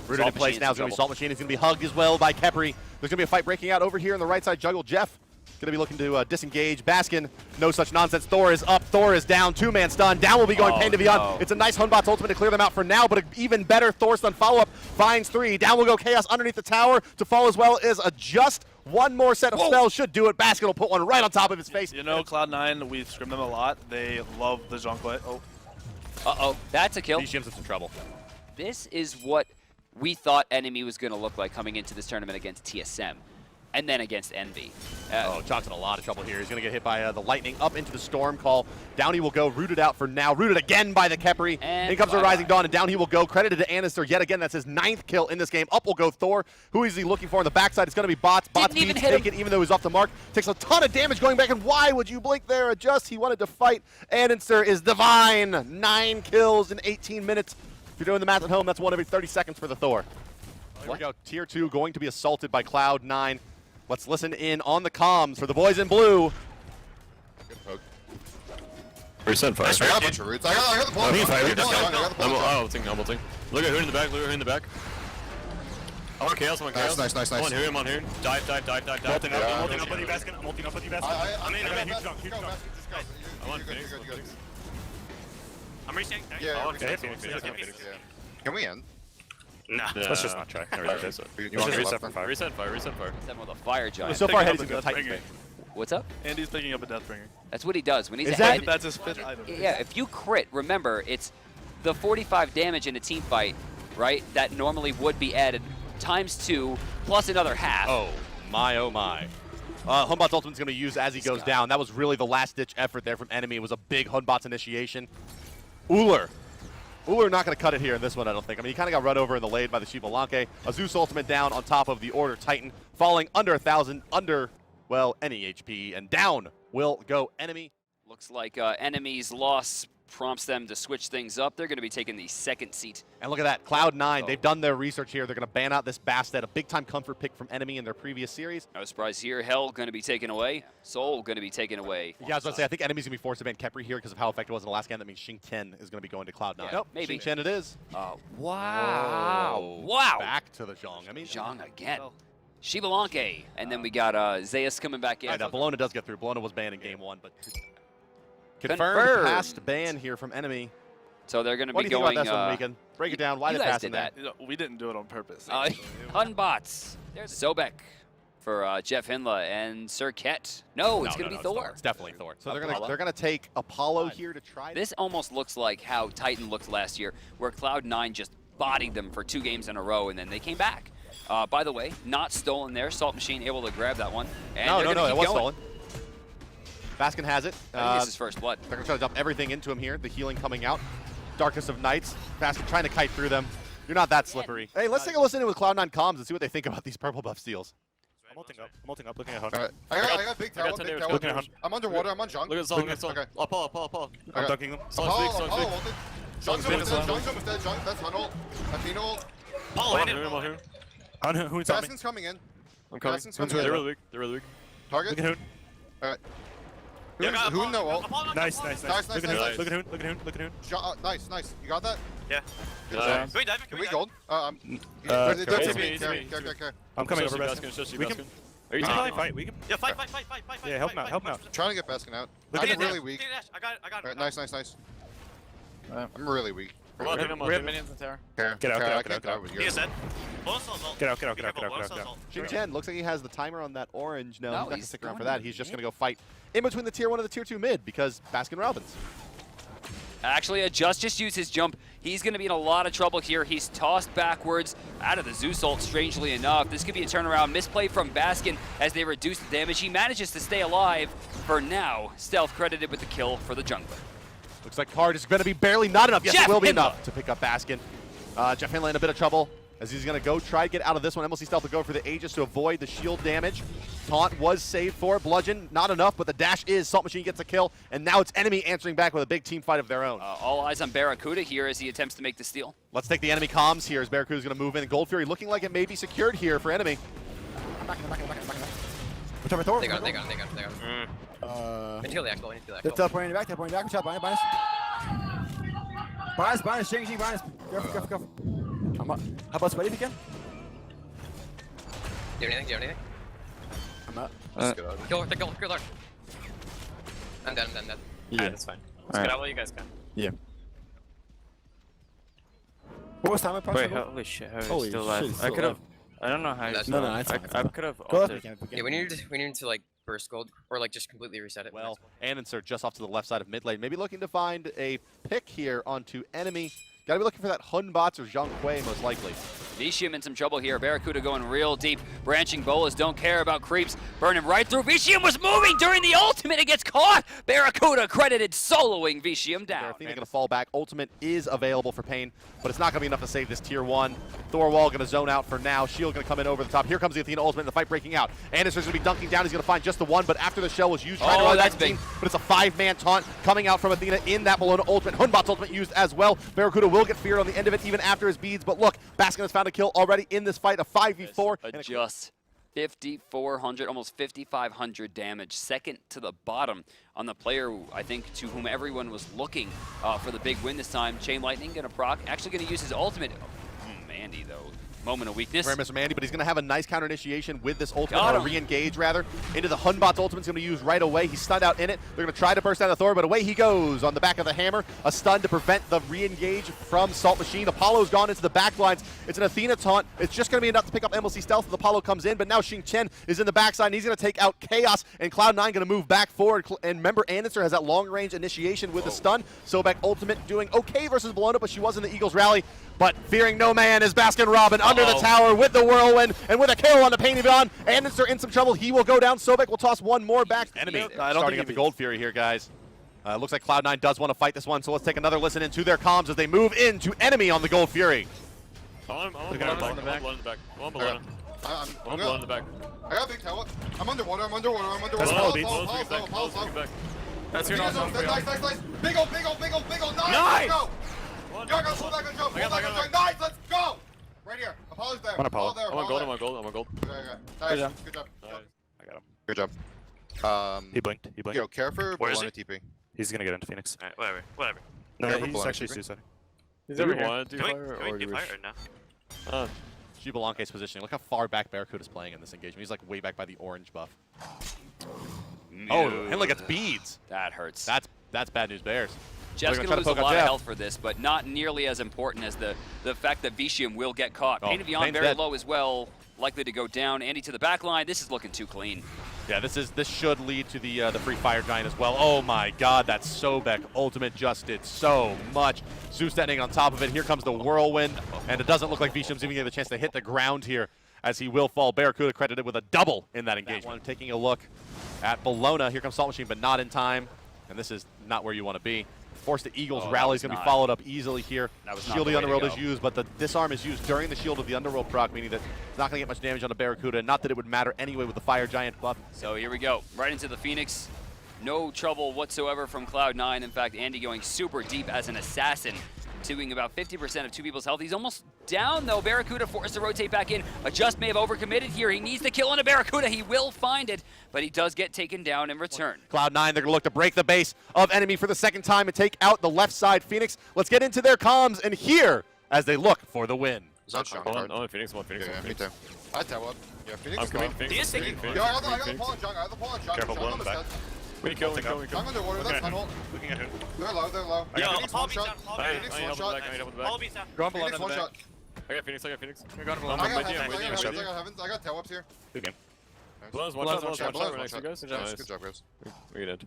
Rooted in place now is going to be Salt Machine. He's going to be hugged as well by Kepri. There's going to be a fight breaking out over here on the right side. Juggle Jeff. Going to be looking to disengage. Baskin, no such nonsense. Thor is up. Thor is down. 2-man stun. Down will be going Pain to Beyond. No. It's a nice Hunbot's ultimate to clear them out for now, but an even better Thor stun follow-up. Finds 3. Down will go Chaos underneath the tower. To fall as well is Adjust. One more set of spells should do it. Baskin will put one right on top of his face. You know, Cloud9, we've scrimmed them a lot. They love the Zhang Kui. Uh-oh. That's a kill. Vicium's in some trouble. This is what we thought Enemy was going to look like coming into this tournament against TSM. And then against Envy. Chalk's in a lot of trouble here. He's going to get hit by the Lightning up into the Storm Call. Down he will go, rooted out for now. Rooted again by the Kepri. In comes the Rising Dawn, and down he will go. Credited to Anister yet again. That's his 9th kill in this game. Up will go Thor. Who is he looking for on the backside? It's going to be Bots. Bots beats take it, even though he's off the mark. Takes a ton of damage going back, and why would you blink there? Adjust. He wanted to fight. Anister is divine. 9 kills in 18 minutes. If you're doing the math at home, that's 1 every 30 seconds for the Thor. Here we go. Tier 2 going to be assaulted by Cloud9. Let's listen in on the comms for the boys in blue. Good poke. Reset fire. I got a bunch of roots. I got the ball. I'm ulting. Look at who in the back. Look at who in the back. I want chaos. Nice. I'm on here. Dive. Ulting up with you, Baskin. I'm ulting up with you, Baskin. I'm in. Huge jump. I want Phoenix. I'm resetting. Yeah, okay. Can we end? Nah. Let's just not try. You want to reset for fire? Reset fire. Seven with a fire giant. So far ahead, he's going to Titan. What's up? Andy's picking up a Deathbringer. That's what he does when he's Is ahead. that's his fifth item. Yeah, if you crit, remember it's the 45 damage in a team fight, right? That normally would be added ×2 plus another half. Oh my. Hunbot's ultimate's going to be used as he goes down. That was really the last-ditch effort there from enemy. It was a big Hunbot's initiation. Uller not going to cut it here in this one, I don't think. I mean, he kind of got run over in the lane by the Shibalanke. A Zeus ultimate down on top of the Order Titan, falling under 1,000, under, well, any HP, and down will go enemy. Looks like enemy's loss prompts them to switch things up. They're going to be taking the second seat. And look at that, Cloud9, they've done their research here. They're going to ban out this Bastet, a big-time comfort pick from enemy in their previous series. No surprise here. Hell going to be taken away. Soul going to be taken away. Yeah, I was going to say, I think enemy's going to be forced to ban Khepri here because of how effective it was in the last game. That means Xingtian is going to be going to Cloud9. Yeah, nope, maybe. Xingtian it is. Wow. Oh, Wow. Back to the Zhong. I mean, Zhong again. Shibalanke. And then we got Zeus coming back in. I know, Bologna does get through. Bologna was banned in game 1, but confirmed past ban here from enemy. So they're going to what be do you going. Think about this one, Meekin? Break it down. Why did pass that? We didn't do it on purpose. Hunbots. There's Sobek for Jeff Hindla and Sir Ket. No, it's going to be Thor. It's definitely Thor. So they're gonna take Apollo here to try. This almost looks like how Titan looked last year, where Cloud9 just bodied them for 2 games in a row, and then they came back. By the way, not stolen there. Salt Machine able to grab that one. And no, it was stolen. Baskin has it. I think this is first blood. They're going to try to dump everything into him here. The healing coming out. Darkest of Nights. Baskin trying to kite through them. You're not that slippery. Hey, let's take a listen in with Cloud9 comms and see what they think about these purple buff steals. I'm ulting up, looking at Hunt. I got big tower, big tower. I'm underwater, I'm on Junk. Look at Zong, okay. Apollo. I'm dunking him. Apollo ulted. Junk's almost dead, Junk, that's Hunt ult. Athena ult. Apollo, hit him. Who's Baskin's coming in. I'm coming. They're really weak. Target? Look at Hoon. Alright. Hoon no ult. Nice. Look at Hoon. Nice. You got that? Yeah. Can we gold? I'm coming over Baskin. We can. Are you taking fight? We can. Yeah, fight. Yeah, help him out. Trying to get Baskin out. I'm really weak. I got it. Nice. I'm really weak. We have minions in tower. Get out. He is dead. Get out. Xingtian looks like he has the timer on that orange. No, he's not going to stick around for that. He's just mid. going to go fight in between the tier 1 and the tier 2 mid because Baskin Robbins. Actually, just used his jump. He's going to be in a lot of trouble here. He's tossed backwards out of the Zeus ult, strangely enough. This could be a turnaround. Misplay from Baskin as they reduce the damage. He manages to stay alive for now. Stealth credited with the kill for the jungler. Looks like card is going to be barely not enough. Yes, Jeff it will be Hindla. enough to pick up Baskin. Jeff Hindla in a bit of trouble as he's going to go try to get out of this one. MLC Stealth will go for the Aegis to avoid the shield damage. Taunt was saved for Bludgeon. Not enough, but the dash is. Salt Machine gets a kill, and now it's enemy answering back with a big team fight of their own. All eyes on Barracuda here as he attempts to make the steal. Let's take the enemy comms here as Barracuda's going to move in. Gold Fury looking like it may be secured here for enemy. I'm back. They got it. Until the actual. They're teleporting back. Watch out, Bias. Bias, changing, Bias. Careful. How about Spidey again? Do you have anything? I'm not. Kill her. I'm dead. Yeah, that's fine. Let's get out while you guys can. Yeah. What was time Wait, holy shit, how is he still alive? I could have. I don't know how he's still alive. I could have ulted. Yeah, we need to like burst gold or like just completely reset it. Well, and insert just off to the left side of mid lane. Maybe looking to find a pick here onto enemy. Gotta be looking for that Hunbots or Zhang Kui most likely. Vicium in some trouble here. Barracuda going real deep. Branching bolas don't care about creeps. Burning right through. Vicium was moving during the ultimate. It gets caught. Barracuda credited soloing Vicium down. Athena gonna fall back. Ultimate is available for Pain, but it's not gonna be enough to save this tier 1. Thorwall gonna zone out for now. Shield gonna come in over the top. Here comes the Athena ultimate and the fight breaking out. Anderson's gonna be dunking down. He's gonna find just the one, but after the shell was used, trying to run that's that big. team, but it's a 5-man taunt coming out from Athena in that Bologna ultimate. Hunbot's ultimate used as well. Barracuda will get feared on the end of it even after his beads, but look, Baskin has found found a kill already in this fight, a 5v4. Adjust. 5,400, almost 5,500 damage. Second to the bottom on the player, I think, to whom everyone was looking for the big win this time. Chain Lightning gonna proc, actually gonna use his ultimate. Mandy though, moment of weakness. Mr. Mandy, but he's gonna have a nice counter initiation with this ultimate, or re-engage rather, into the Hunbot's ultimate's gonna use right away. He's stunned out in it. They're gonna try to burst down the Thor, but away he goes on the back of the hammer. A stun to prevent the re-engage from Salt Machine. Apollo's gone into the back lines. It's an Athena taunt. It's just gonna be enough to pick up MLC Stealth as Apollo comes in, but now Xing Chen is in the backside and he's gonna take out Chaos, and Cloud9 gonna move back forward. And remember, Anderson has that long range initiation with the stun. Sobek ultimate doing okay versus Bologna, but she was in the Eagles rally. But fearing no man is Baskin Robin under the tower with the whirlwind and with a kill on the Pain of Yon. Anderson in some trouble. He will go down. Sobek will toss one more back. Enemy Starting at the Gold Fury here, guys. Looks like Cloud9 does want to fight this one, so let's take another listen into their comms as they move into Enemy on the Gold Fury. I'm in the back. I'm in the back. I'm below. I'm below in the back. I got big tower. I'm underwater. I'm underwater. I'm underwater. That's That's your nice. Big ol'. Nice! Go. Yo, go. Pull back and jump. Nice. Let's go. Right here. Apollo's there. I'm Apollo there. I'm on gold. Okay. Good job. I got him. Good job. He blinked. Yo, care for Where is Bologna he? TP. He's gonna get into Phoenix. Alright, whatever. No, Care for he's Bologna actually TP. suicide. He's Do over we here. want to do fire Can or we do do we? fire now? Gibalanke's positioning. Look how far back Barracuda's playing in this engagement. He's like way back by the orange buff. Oh, Henley gets beads. That hurts. That's bad news, Bears. Jeff's going to lose a lot of health for this, but not nearly as important as the fact that Vicium will get caught. Pain of Yon very low as well, likely to go down. Andy to the back line. This is looking too clean. Yeah, this should lead to the free fire giant as well. Oh my God, that Sobek ultimate just did so much. Zeus standing on top of it. Here comes the whirlwind, and it doesn't look like Vicium's even getting the chance to hit the ground here, as he will fall. Barracuda credited with a double in that engagement. Taking a look at Bologna. Here comes Salt Machine, but not in time, and this is not where you want to be. Force the Eagles rally is going to be followed up easily here. Shield of the Underworld is used, but the disarm is used during the Shield of the Underworld proc, meaning that it's not going to get much damage on the Barracuda, not that it would matter anyway with the Fire Giant buff. So here we go, right into the Phoenix. No trouble whatsoever from Cloud9. In fact, Andy going super deep as an assassin, doing about 50% of two people's health. He's almost down though. Barracuda forced to rotate back in. Adjust may have overcommitted here. He needs the kill on a Barracuda. He will find it, but he does get taken down in return. Cloud9, they're going to look to break the base of Enemy for the second time and take out the left side Phoenix. Let's get into their comms and hear as they look for the win. On Phoenix. Yeah, me too. I tell up. Yeah, Phoenix. I'm coming. Phoenix. Yo, I got the pawn on jungle. Careful, blow in the back. We kill. I'm underwater. That's tunnel. Looking at him. They're low. Yo, Phoenix one shot. Phoenix one shot. Follow me, Sam. Go on below Phoenix one shot. I got Phoenix. I got heavens. I got tail ups here. Good game. Blow's one shot. Nice, Good job, guys. We did.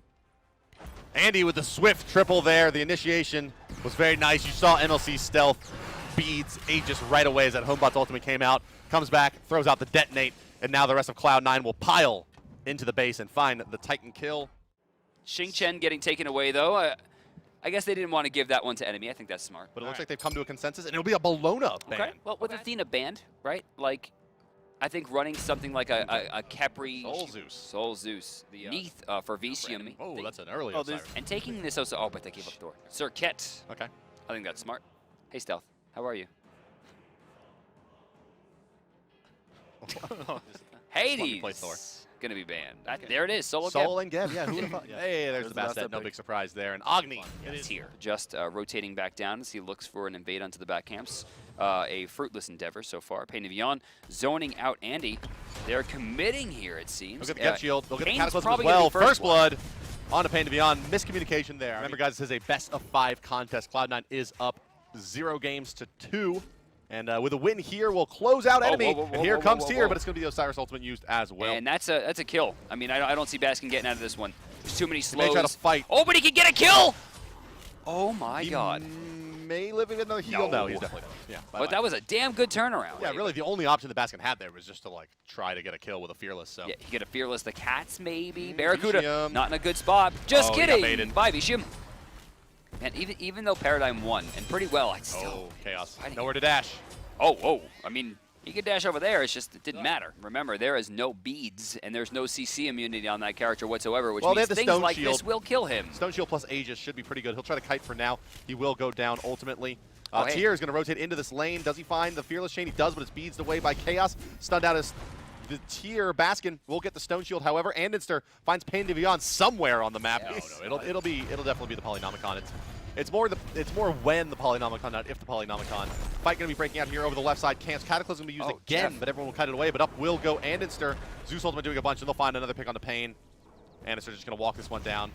Andy with the swift triple there. The initiation was very nice. You saw MLC Stealth beads Aegis right away as that Homebot's ultimate came out. Comes back, throws out the detonate, and now the rest of Cloud9 will pile into the base and find the Titan kill. Xing Chen getting taken away though. I guess they didn't want to give that one to Enemy. I think that's smart. But it looks like they've come to a consensus, and it'll be a Bologna ban. Okay. Well, with Athena banned, right? Like, I think running something like a Kepri... Soul Zeus. The Neath for Vicium. Oh, that's an early and taking this also... Oh, but they gave up the door. Circuit. Okay. I think that's smart. Hey, Stealth. How are you? Hades. Gonna be banned. There it is. Soul and Geb. Yeah, who would have thought? Hey, there's the Bastet. No big surprise there. And Agni is here. Just rotating back down as he looks for an invade onto the back camps. A fruitless endeavor so far. Pain of Yon zoning out Andy. They're committing here, it seems. Look at the Get Shield. They'll get the Cataclysm as well. First blood on to Pain of Yon. Miscommunication there. Remember, guys, this is a best-of-5 contest. Cloud9 is up 0 games to 2. And with a win here, we'll close out Enemy. And here comes Tyr, but it's going to be the Osiris ultimate used as well. And that's a kill. I mean, I don't see Baskin getting out of this one. There's too many slows. He may try to fight. Oh, but he can get a kill! Oh my God. May live in another heal. No, he's definitely done. Yeah. But that was a damn good turnaround. Yeah, really, the only option the Baskin had there was just to like try to get a kill with a Fearless. So yeah, he get a Fearless. The Cats maybe. Barracuda not in a good spot. Just kidding. Bye, Vicium. And even though Paradigm won and pretty well, I still Chaos. Nowhere to dash. Oh, I mean, he could dash over there. It's just it didn't matter. Remember, there is no beads and there's no CC immunity on that character whatsoever, which means things like this will kill him. Stone Shield plus Aegis should be pretty good. He'll try to kite for now. He will go down ultimately. Tier is going to rotate into this lane. Does he find the Fearless Chain? He does, but it's beads away by Chaos. Stunned out as the Tier. Baskin will get the Stone Shield, however. Andinster finds Pain de Vion somewhere on the map. It'll definitely be the Polynomicon. It's more when the Polynomicon, not if the Polynomicon. Fight going to be breaking out here over the left side. Cataclysm will be used again, but everyone will cut it away. But up will go Andinster. Zeus Ultimate doing a bunch, and they'll find another pick on the Pain. Andinster just going to walk this one down.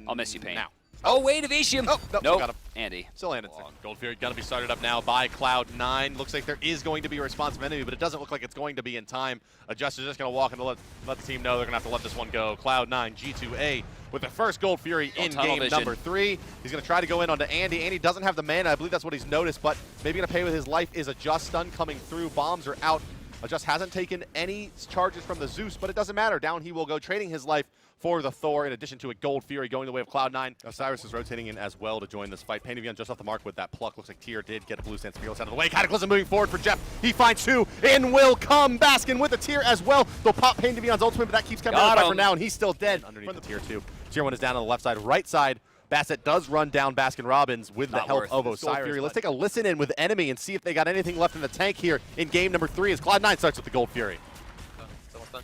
I'll miss you, Pain. Now. Oh, wait, Evasium. Oh, nope. Got him. Andy. Still Andinster. Gold Fury going to be started up now by Cloud9. Looks like there is going to be a responsive enemy, but it doesn't look like it's going to be in time. Adjuster's just going to walk and let the team know they're going to have to let this one go. Cloud9, G2A with the first Gold Fury in game number 3. He's going to try to go in onto Andy. Andy doesn't have the mana. I believe that's what he's noticed, but maybe going to pay with his life. Is Adjust stun coming through? Bombs are out. Adjust hasn't taken any charges from the Zeus, but it doesn't matter. Down he will go, trading his life for the Thor, in addition to a Gold Fury going the way of Cloud9. Osiris is rotating in as well to join this fight. Pain de Vion just off the mark with that pluck. Looks like Tier did get a Blue Stance Fearless out of the way. Cataclysm moving forward for Jeff. He finds 2. In will come Baskin with a Tier as well. They'll pop Pain de Vion's ultimate, but that keeps coming out for now, and he's still dead underneath the Tier 2. Tier 1 is down on the left side. Right side, Bassett does run down Baskin Robbins with the help of Osiris. Let's take a listen in with Enemy and see if they got anything left in the tank here in game number 3 as Cloud9 starts with the Gold Fury.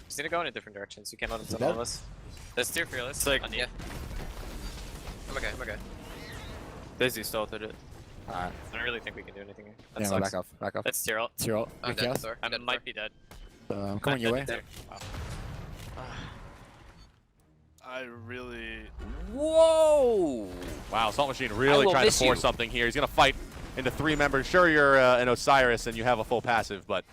Just need to go in different directions. You can't let them stun all of us. There's Tier Fearless. Like, yeah. I'm okay. Busy still did it. I don't really think we can do anything here. That sucks. Back off. That's Tier ult. Tier ult. I'm dead. I might be dead. I'm coming your way. Wow. I really... Whoa! Wow, Salt Machine really trying to force something here. He's going to fight into 3 members. Sure, you're an Osiris and you have a full passive, but...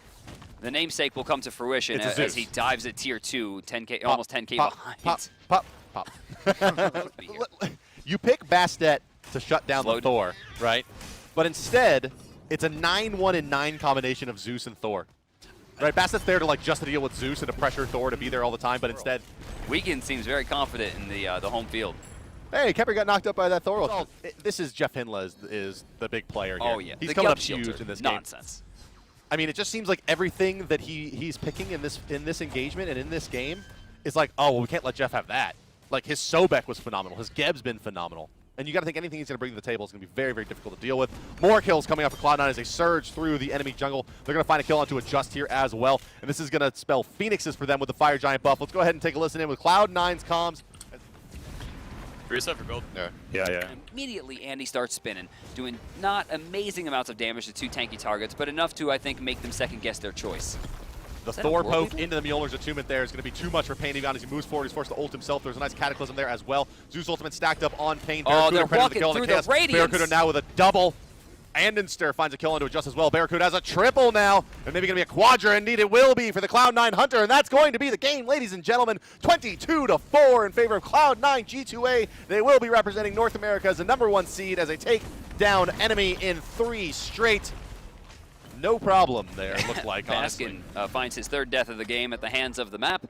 The namesake will come to fruition as he dives at Tier 2, 10k, almost 10k behind. Pop. You pick Bastet to shut down the Thor, right? But instead, it's a 9-1 and 9 combination of Zeus and Thor. Right, Bastet's there to just to deal with Zeus and to pressure Thor to be there all the time, but instead... Weekend seems very confident in the home field. Hey, Kepler got knocked up by that Thor. Well, this is Jeff Hinla is the big player here. Oh, yeah. He's coming up huge in this game. Nonsense. I mean, it just seems like everything that he's picking in this engagement and in this game is like, oh, well, we can't let Jeff have that. Like, his Sobek was phenomenal. His Geb's been phenomenal. And you got to think anything he's going to bring to the table is going to be very, very difficult to deal with. More kills coming off of Cloud9 as they surge through the enemy jungle. They're going to find a kill onto Adjust here as well. And this is going to spell Phoenixes for them with the Fire Giant buff. Let's go ahead and take a listen in with Cloud9's comms. Reset for gold. Yeah. Immediately, Andy starts spinning, doing not amazing amounts of damage to 2 tanky targets, but enough to, I think, make them second-guess their choice. The Thor poke into the Mjolnir's attunement there is going to be too much for Pain de Vion as he moves forward. He's forced to ult himself. There's a nice Cataclysm there as well. Zeus ultimate stacked up on Pain. Oh, they're walking through the Radiance. Barracuda now with a double. Andinster finds a kill onto Adjust as well. Barracuda has a triple now, and maybe going to be a quadra. Indeed, it will be for the Cloud9 Hunter, and that's going to be the game, ladies and gentlemen. 22-4 in favor of Cloud9 G2A. They will be representing North America as the #1 seed as they take down Enemy in 3 straight. No problem there, it looked like, honestly. Baskin finds his 3rd death of the game at the hands of the map.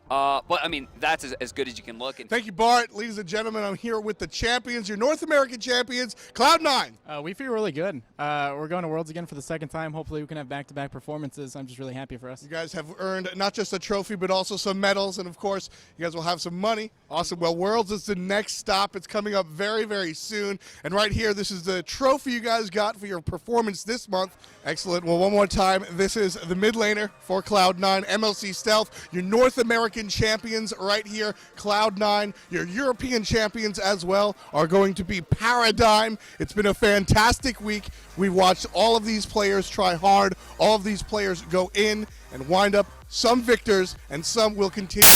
But, I mean, that's as good as you can look. Thank you, Bart. Ladies and gentlemen, I'm here with the champions, your North American champions, Cloud9. We feel really good. We're going to Worlds again for the 2nd time. Hopefully we can have back-to-back performances. I'm just really happy for us. You guys have earned not just a trophy, but also some medals, and, of course, you guys will have some money. Awesome. Well, Worlds is the next stop. It's coming up very, very soon. And right here, this is the trophy you guys got for your performance this month. Excellent. Well, one more time, this is the mid laner for Cloud9, MLC Stealth, your North American champions right here. Cloud9, your European champions as well, are going to be Paradigm. It's been a fantastic week. We watched all of these players try hard. All of these players go in and wind up some victors, and some will continue.